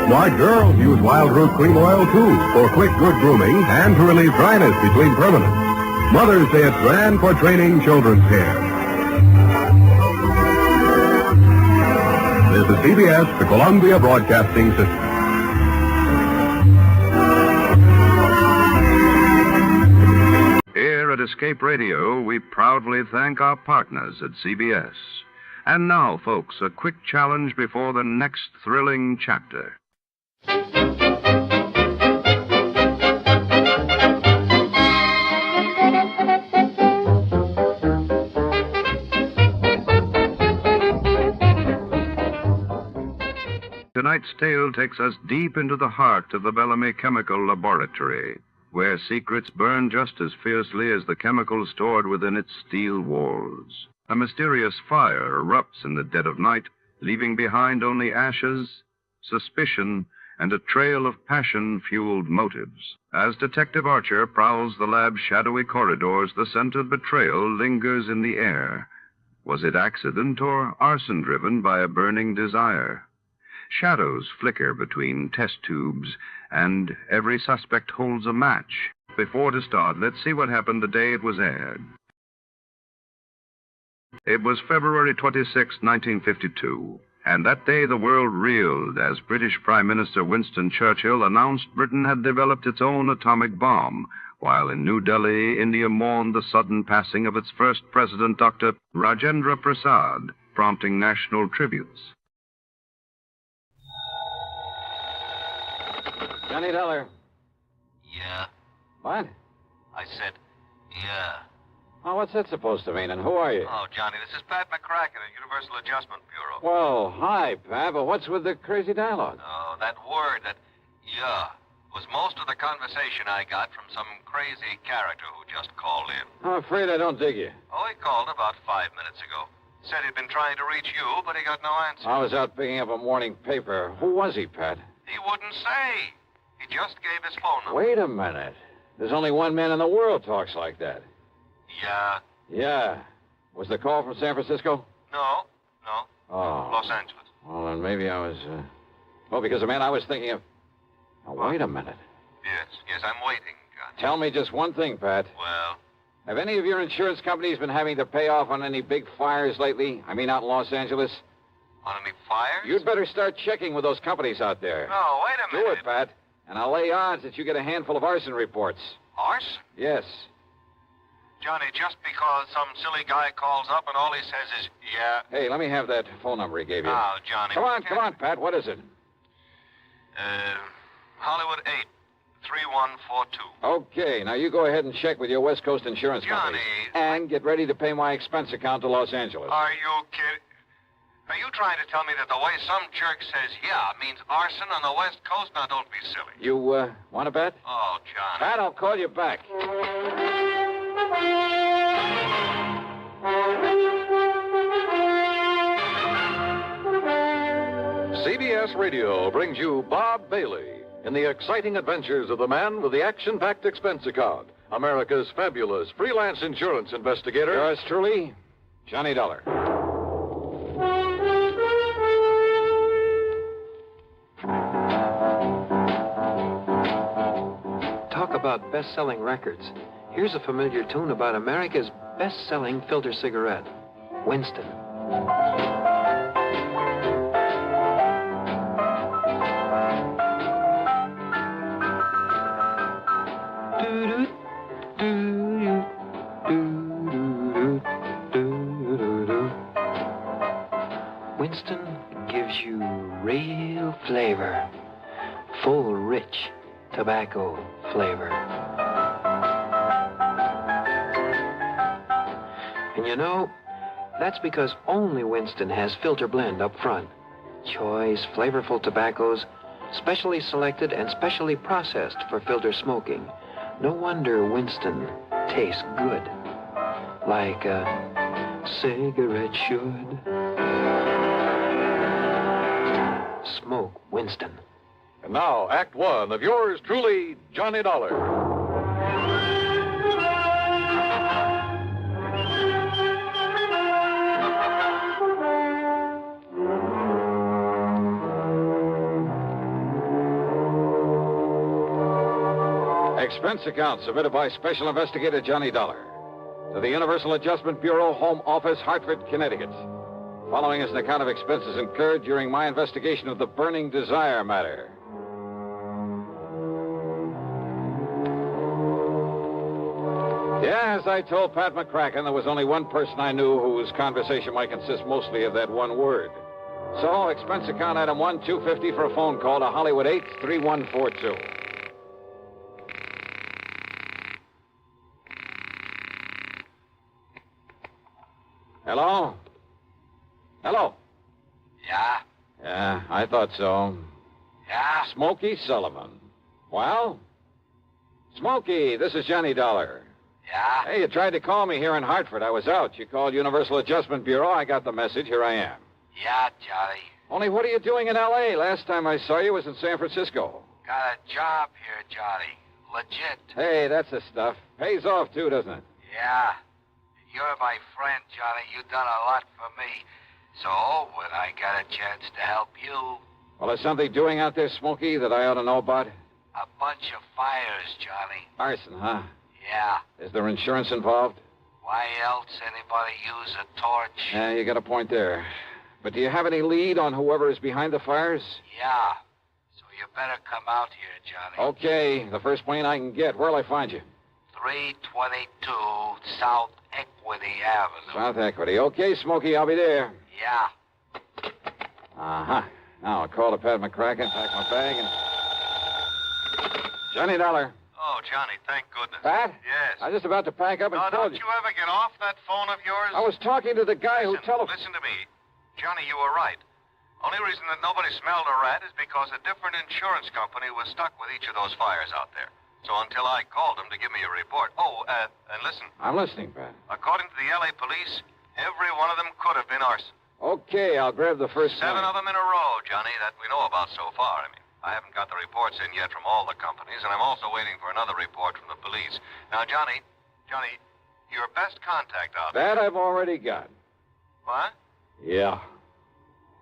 Smart girls use Wild Root Cream Oil, too, for quick, good grooming and to relieve dryness between permanents. Mothers say it's grand for training children's hair. This is CBS, the Columbia Broadcasting System. Here at Escape Radio, we proudly thank our partners at CBS. And now, folks, a quick challenge before the next thrilling chapter. Tonight's tale takes us deep into the heart of the Bellamy Chemical Laboratory, where secrets burn just as fiercely as the chemicals stored within its steel walls. A mysterious fire erupts in the dead of night, leaving behind only ashes, suspicion, and a trail of passion-fueled motives. As Detective Archer prowls the lab's shadowy corridors, the scent of betrayal lingers in the air. Was it accident or arson driven by a burning desire? Shadows flicker between test tubes, and every suspect holds a match. Before to start, let's see what happened the day it was aired. It was February 26, 1952, and that day the world reeled as British Prime Minister Winston Churchill announced Britain had developed its own atomic bomb, while in New Delhi, India mourned the sudden passing of its first president, Dr. Rajendra Prasad, prompting national tributes. Johnny Dollar. Yeah. What? I said, yeah. Oh, what's that supposed to mean, and who are you? Oh, Johnny, this is Pat McCracken at Universal Adjustment Bureau. Well, hi, Pat, but what's with the crazy dialogue? Oh, that word, that yeah, was most of the conversation I got from some crazy character who just called in. I'm afraid I don't dig you. Oh, he called about 5 minutes ago. Said he'd been trying to reach you, but he got no answer. I was out picking up a morning paper. Who was he, Pat? He wouldn't say. He just gave his phone number. Wait a minute. There's only one man in the world talks like that. Yeah. Yeah. Was the call from San Francisco? No. Oh. Los Angeles. Well, then maybe I was, Well, because the man I was thinking of... Now, wait a minute. Yes, I'm waiting, Johnny. Tell me just one thing, Pat. Well? Have any of your insurance companies been having to pay off on any big fires lately? I mean, out in Los Angeles? On any fires? You'd better start checking with those companies out there. No, wait a minute. Do it, Pat. And I'll lay odds that you get a handful of arson reports. Arson? Yes. Johnny, just because some silly guy calls up and all he says is, yeah. Hey, let me have that phone number he gave you. Now, Johnny. Come on, Pat. What is it? Hollywood 8, 3142. Okay, now you go ahead and check with your West Coast insurance company. And get ready to pay my expense account to Los Angeles. Are you kidding? Are you trying to tell me that the way some jerk says yeah means arson on the West Coast? Now, don't be silly. You, want to bet? Oh, Johnny. Pat, I'll call you back. CBS Radio brings you Bob Bailey in the exciting adventures of the man with the action-packed expense account, America's fabulous freelance insurance investigator. Yours truly, Johnny Dollar. Talk about best-selling records. Here's a familiar tune about America's best-selling filter cigarette, Winston. Winston gives you real flavor, full, rich tobacco flavor. And you know, that's because only Winston has filter blend up front. Choice, flavorful tobaccos, specially selected and specially processed for filter smoking. No wonder Winston tastes good, like a cigarette should. Smoke Winston. And now, Act One of yours truly, Johnny Dollar. Expense account submitted by Special Investigator Johnny Dollar to the Universal Adjustment Bureau, Home Office, Hartford, Connecticut. Following is an account of expenses incurred during my investigation of the Burning Desire matter. Yeah, as I told Pat McCracken, there was only one person I knew whose conversation might consist mostly of that one word. So, expense account item 1, $250 for a phone call to Hollywood 8, 3142. Hello? Hello? Yeah? Yeah, I thought so. Yeah? Smokey Sullivan. Well? Smokey, this is Johnny Dollar. Yeah? Hey, you tried to call me here in Hartford. I was out. You called Universal Adjustment Bureau. I got the message. Here I am. Yeah, Johnny. Only what are you doing in L.A.? Last time I saw you was in San Francisco. Got a job here, Johnny. Legit. Hey, that's the stuff. Pays off, too, doesn't it? Yeah. You're my friend, Johnny. You've done a lot for me. So, when I got a chance to help you, Well, is something doing out there, Smokey, that I ought to know about? A bunch of fires, Johnny. Arson, huh? Yeah. Is there insurance involved? Why else anybody use a torch? Yeah, you got a point there. But do you have any lead on whoever is behind the fires? Yeah. So you better come out here, Johnny. Okay, the first plane I can get. Where'll I find you? 322 South Equity Avenue. South Equity. Okay, Smokey, I'll be there. Yeah. Uh-huh. Now I'll call to Pat McCracken, pack my bag, and... Johnny Dollar. Oh, Johnny, thank goodness. Pat? Yes. I was just about to pack up and No, call don't you ever get off that phone of yours? I was talking to the guy who Listen to me. Johnny, you were right. Only reason that nobody smelled a rat is because a different insurance company was stuck with each of those fires out there. So until I called them to give me a report. Oh, and listen. I'm listening, Pat. According to the L.A. police, every one of them could have been arson. Okay, I'll grab the first 7 plane. of them in a row, Johnny, that we know about so far. I mean, I haven't got the reports in yet from all the companies, and I'm also waiting for another report from the police. Now, Johnny, your best contact out there. That I've already got. What? Yeah.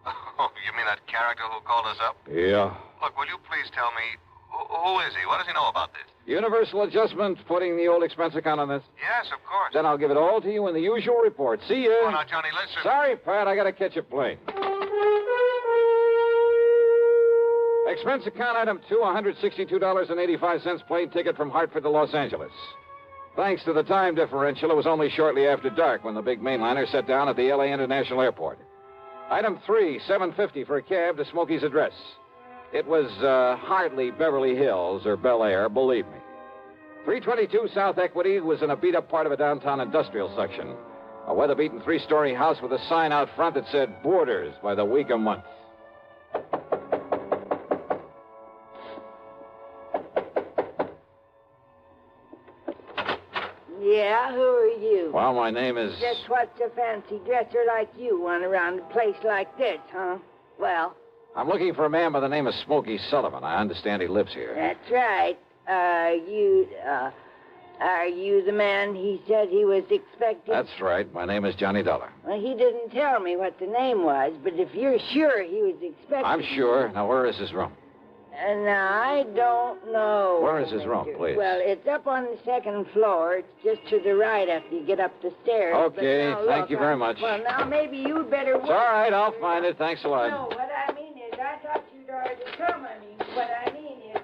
Oh, you mean that character who called us up? Yeah. Look, will you please tell me, who is he? What does he know about this? Universal Adjustment putting the old expense account on this? Yes, of course. Then I'll give it all to you in the usual report. See ya. Oh, now, Johnny, listen. Sorry, Pat, I gotta catch a plane. Expense account item 2, $162.85 plane ticket from Hartford to Los Angeles. Thanks to the time differential, it was only shortly after dark when the big mainliner set down at the L.A. International Airport. Item 3, $7.50 for a cab to Smokey's address. It was hardly Beverly Hills or Bel Air, believe me. 322 South Equity was in a beat-up part of a downtown industrial section. A weather-beaten 3-story house with a sign out front that said Boarders by the week a month. Yeah, who are you? Well, my name is... Just what's a fancy dresser like you want around a place like this, huh? Well... I'm looking for a man by the name of Smokey Sullivan. I understand he lives here. That's right. Are you the man he said he was expecting? That's right. My name is Johnny Dollar. Well, he didn't tell me what the name was, but if you're sure he was expecting... I'm sure. Now, where is his room? And I don't know. Where is his room, please? Well, it's up on the second floor. It's just to the right after you get up the stairs. Okay, But now, thank look, you very much. Well, now maybe you'd better... It's all right, I'll find it. Thanks a lot. No, what I mean is, I thought you'd already come. I mean, what I mean is...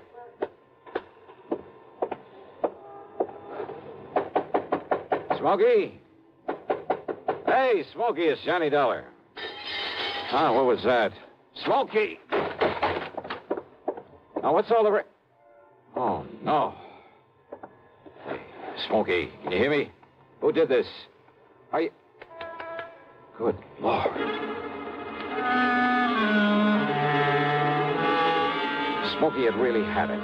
Smokey? Hey, Smokey, it's Johnny Dollar. Huh, what was that? Smokey! Now, what's all the... Oh, no. Hey, Smokey, can you hear me? Who did this? Are you... Good Lord. Smokey had really had it.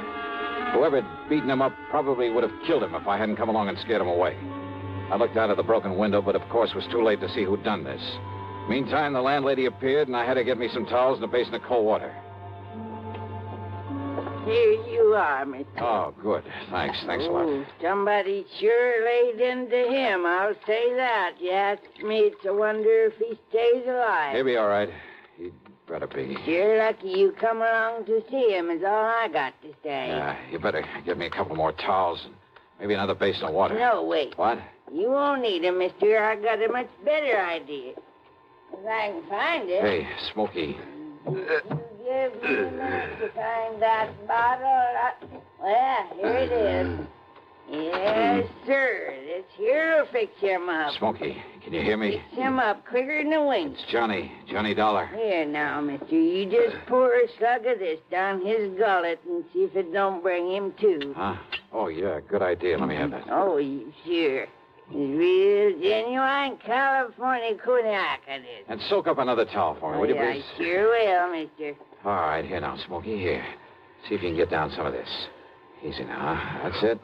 Whoever had beaten him up probably would have killed him if I hadn't come along and scared him away. I looked out of the broken window, but of course it was too late to see who'd done this. Meantime, the landlady appeared, and I had to get me some towels and a basin of cold water. Here you are, Mr. Oh, good. Thanks a lot. Somebody sure laid into him, I'll say that. You ask me, it's a wonder if he stays alive. He'll be all right. He'd better be. You're lucky you come along to see him, is all I got to say. Yeah, you better get me a couple more towels and maybe another basin of water. No, wait. What? You won't need him, mister. I got a much better idea. If I can find it. Hey, Smokey. Give me a minute to find that bottle. Well, here it is. Yes, sir. This here'll fix him up. Smokey, can you hear me? Fix him up quicker than a wink. It's Johnny Dollar. Here now, mister. You just pour a slug of this down his gullet and see if it don't bring him to. Huh? Oh, yeah, good idea. Let me have that. Oh, sure. It's real genuine California cognac, it is. And soak up another towel for me, will you, I please? sure will, mister. All right, here now, Smokey, here. See if you can get down some of this. Easy now, huh? That's it.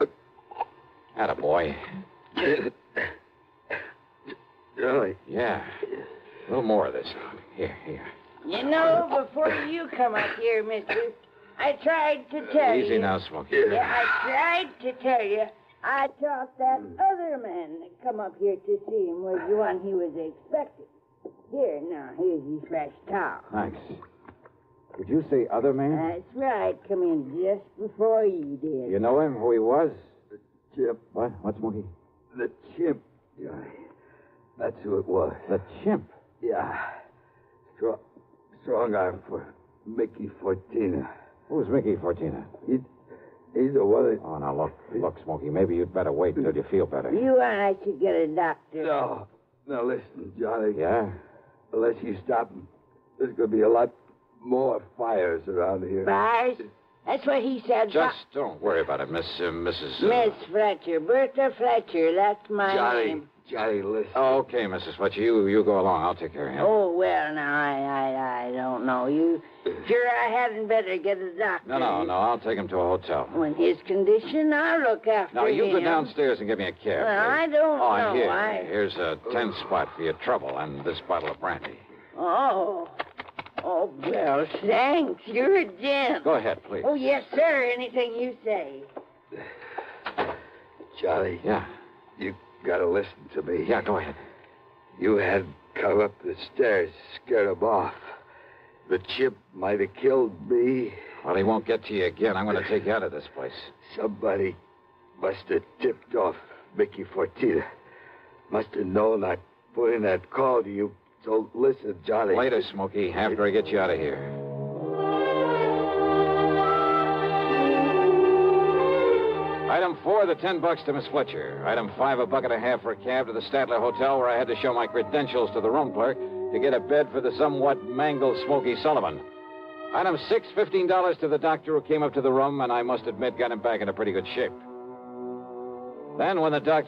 Attaboy. Really? Yeah. A little more of this. Here. You know, before you come up here, mister, I tried to tell you. Easy now, Smokey. Yeah, I tried to tell you. I thought that other man that come up here to see him was the one he was expecting. Here, now, here's your fresh towel. Thanks. Did you say other man? That's right. Come in just before you did. You know him, who he was? The chimp. What? What's Smokey? The chimp, Johnny. That's who it was. The chimp? Yeah. Strong arm for Mickey Fortina. Who's Mickey Fortina? He's the one that... Oh, now, look, Smokey, maybe you'd better wait until you feel better. You and I should get a doctor. No. Now, listen, Johnny. Yeah? Unless you stop him, there's going to be a lot more fires around here. Fires? That's what he said. Just don't worry about it, Mrs. Miss Fletcher. Bertha Fletcher. That's my name. Johnny, listen. Oh, okay, Mrs. Fletcher. You go along. I'll take care of him. Oh, well, now, I don't know. You sure I hadn't better get a doctor? No. I'll take him to a hotel. In his condition, I'll look after him. Now, you go downstairs and give me a cab. Well, I don't know. Here's a 10 spot for your trouble and this bottle of brandy. Oh, well, thanks. You're a gent. Go ahead, please. Oh, yes, sir. Anything you say. Johnny. Yeah? You gotta listen to me. Yeah, go ahead. You had come up the stairs, scared him off. The chimp might have killed me. Well, he won't get to you again. I'm going to take you out of this place. Somebody must have tipped off Mickey Fortina. Must have known I'd put in that call to you. So listen, Johnny. Later, Smokey, after I get you out of here. Item 4, the $10 to Miss Fletcher. Item 5, $1.50 for a cab to the Statler Hotel, where I had to show my credentials to the room clerk to get a bed for the somewhat mangled Smokey Sullivan. Item 6, $15 to the doctor who came up to the room, and I must admit got him back in a pretty good shape. Then when the doctor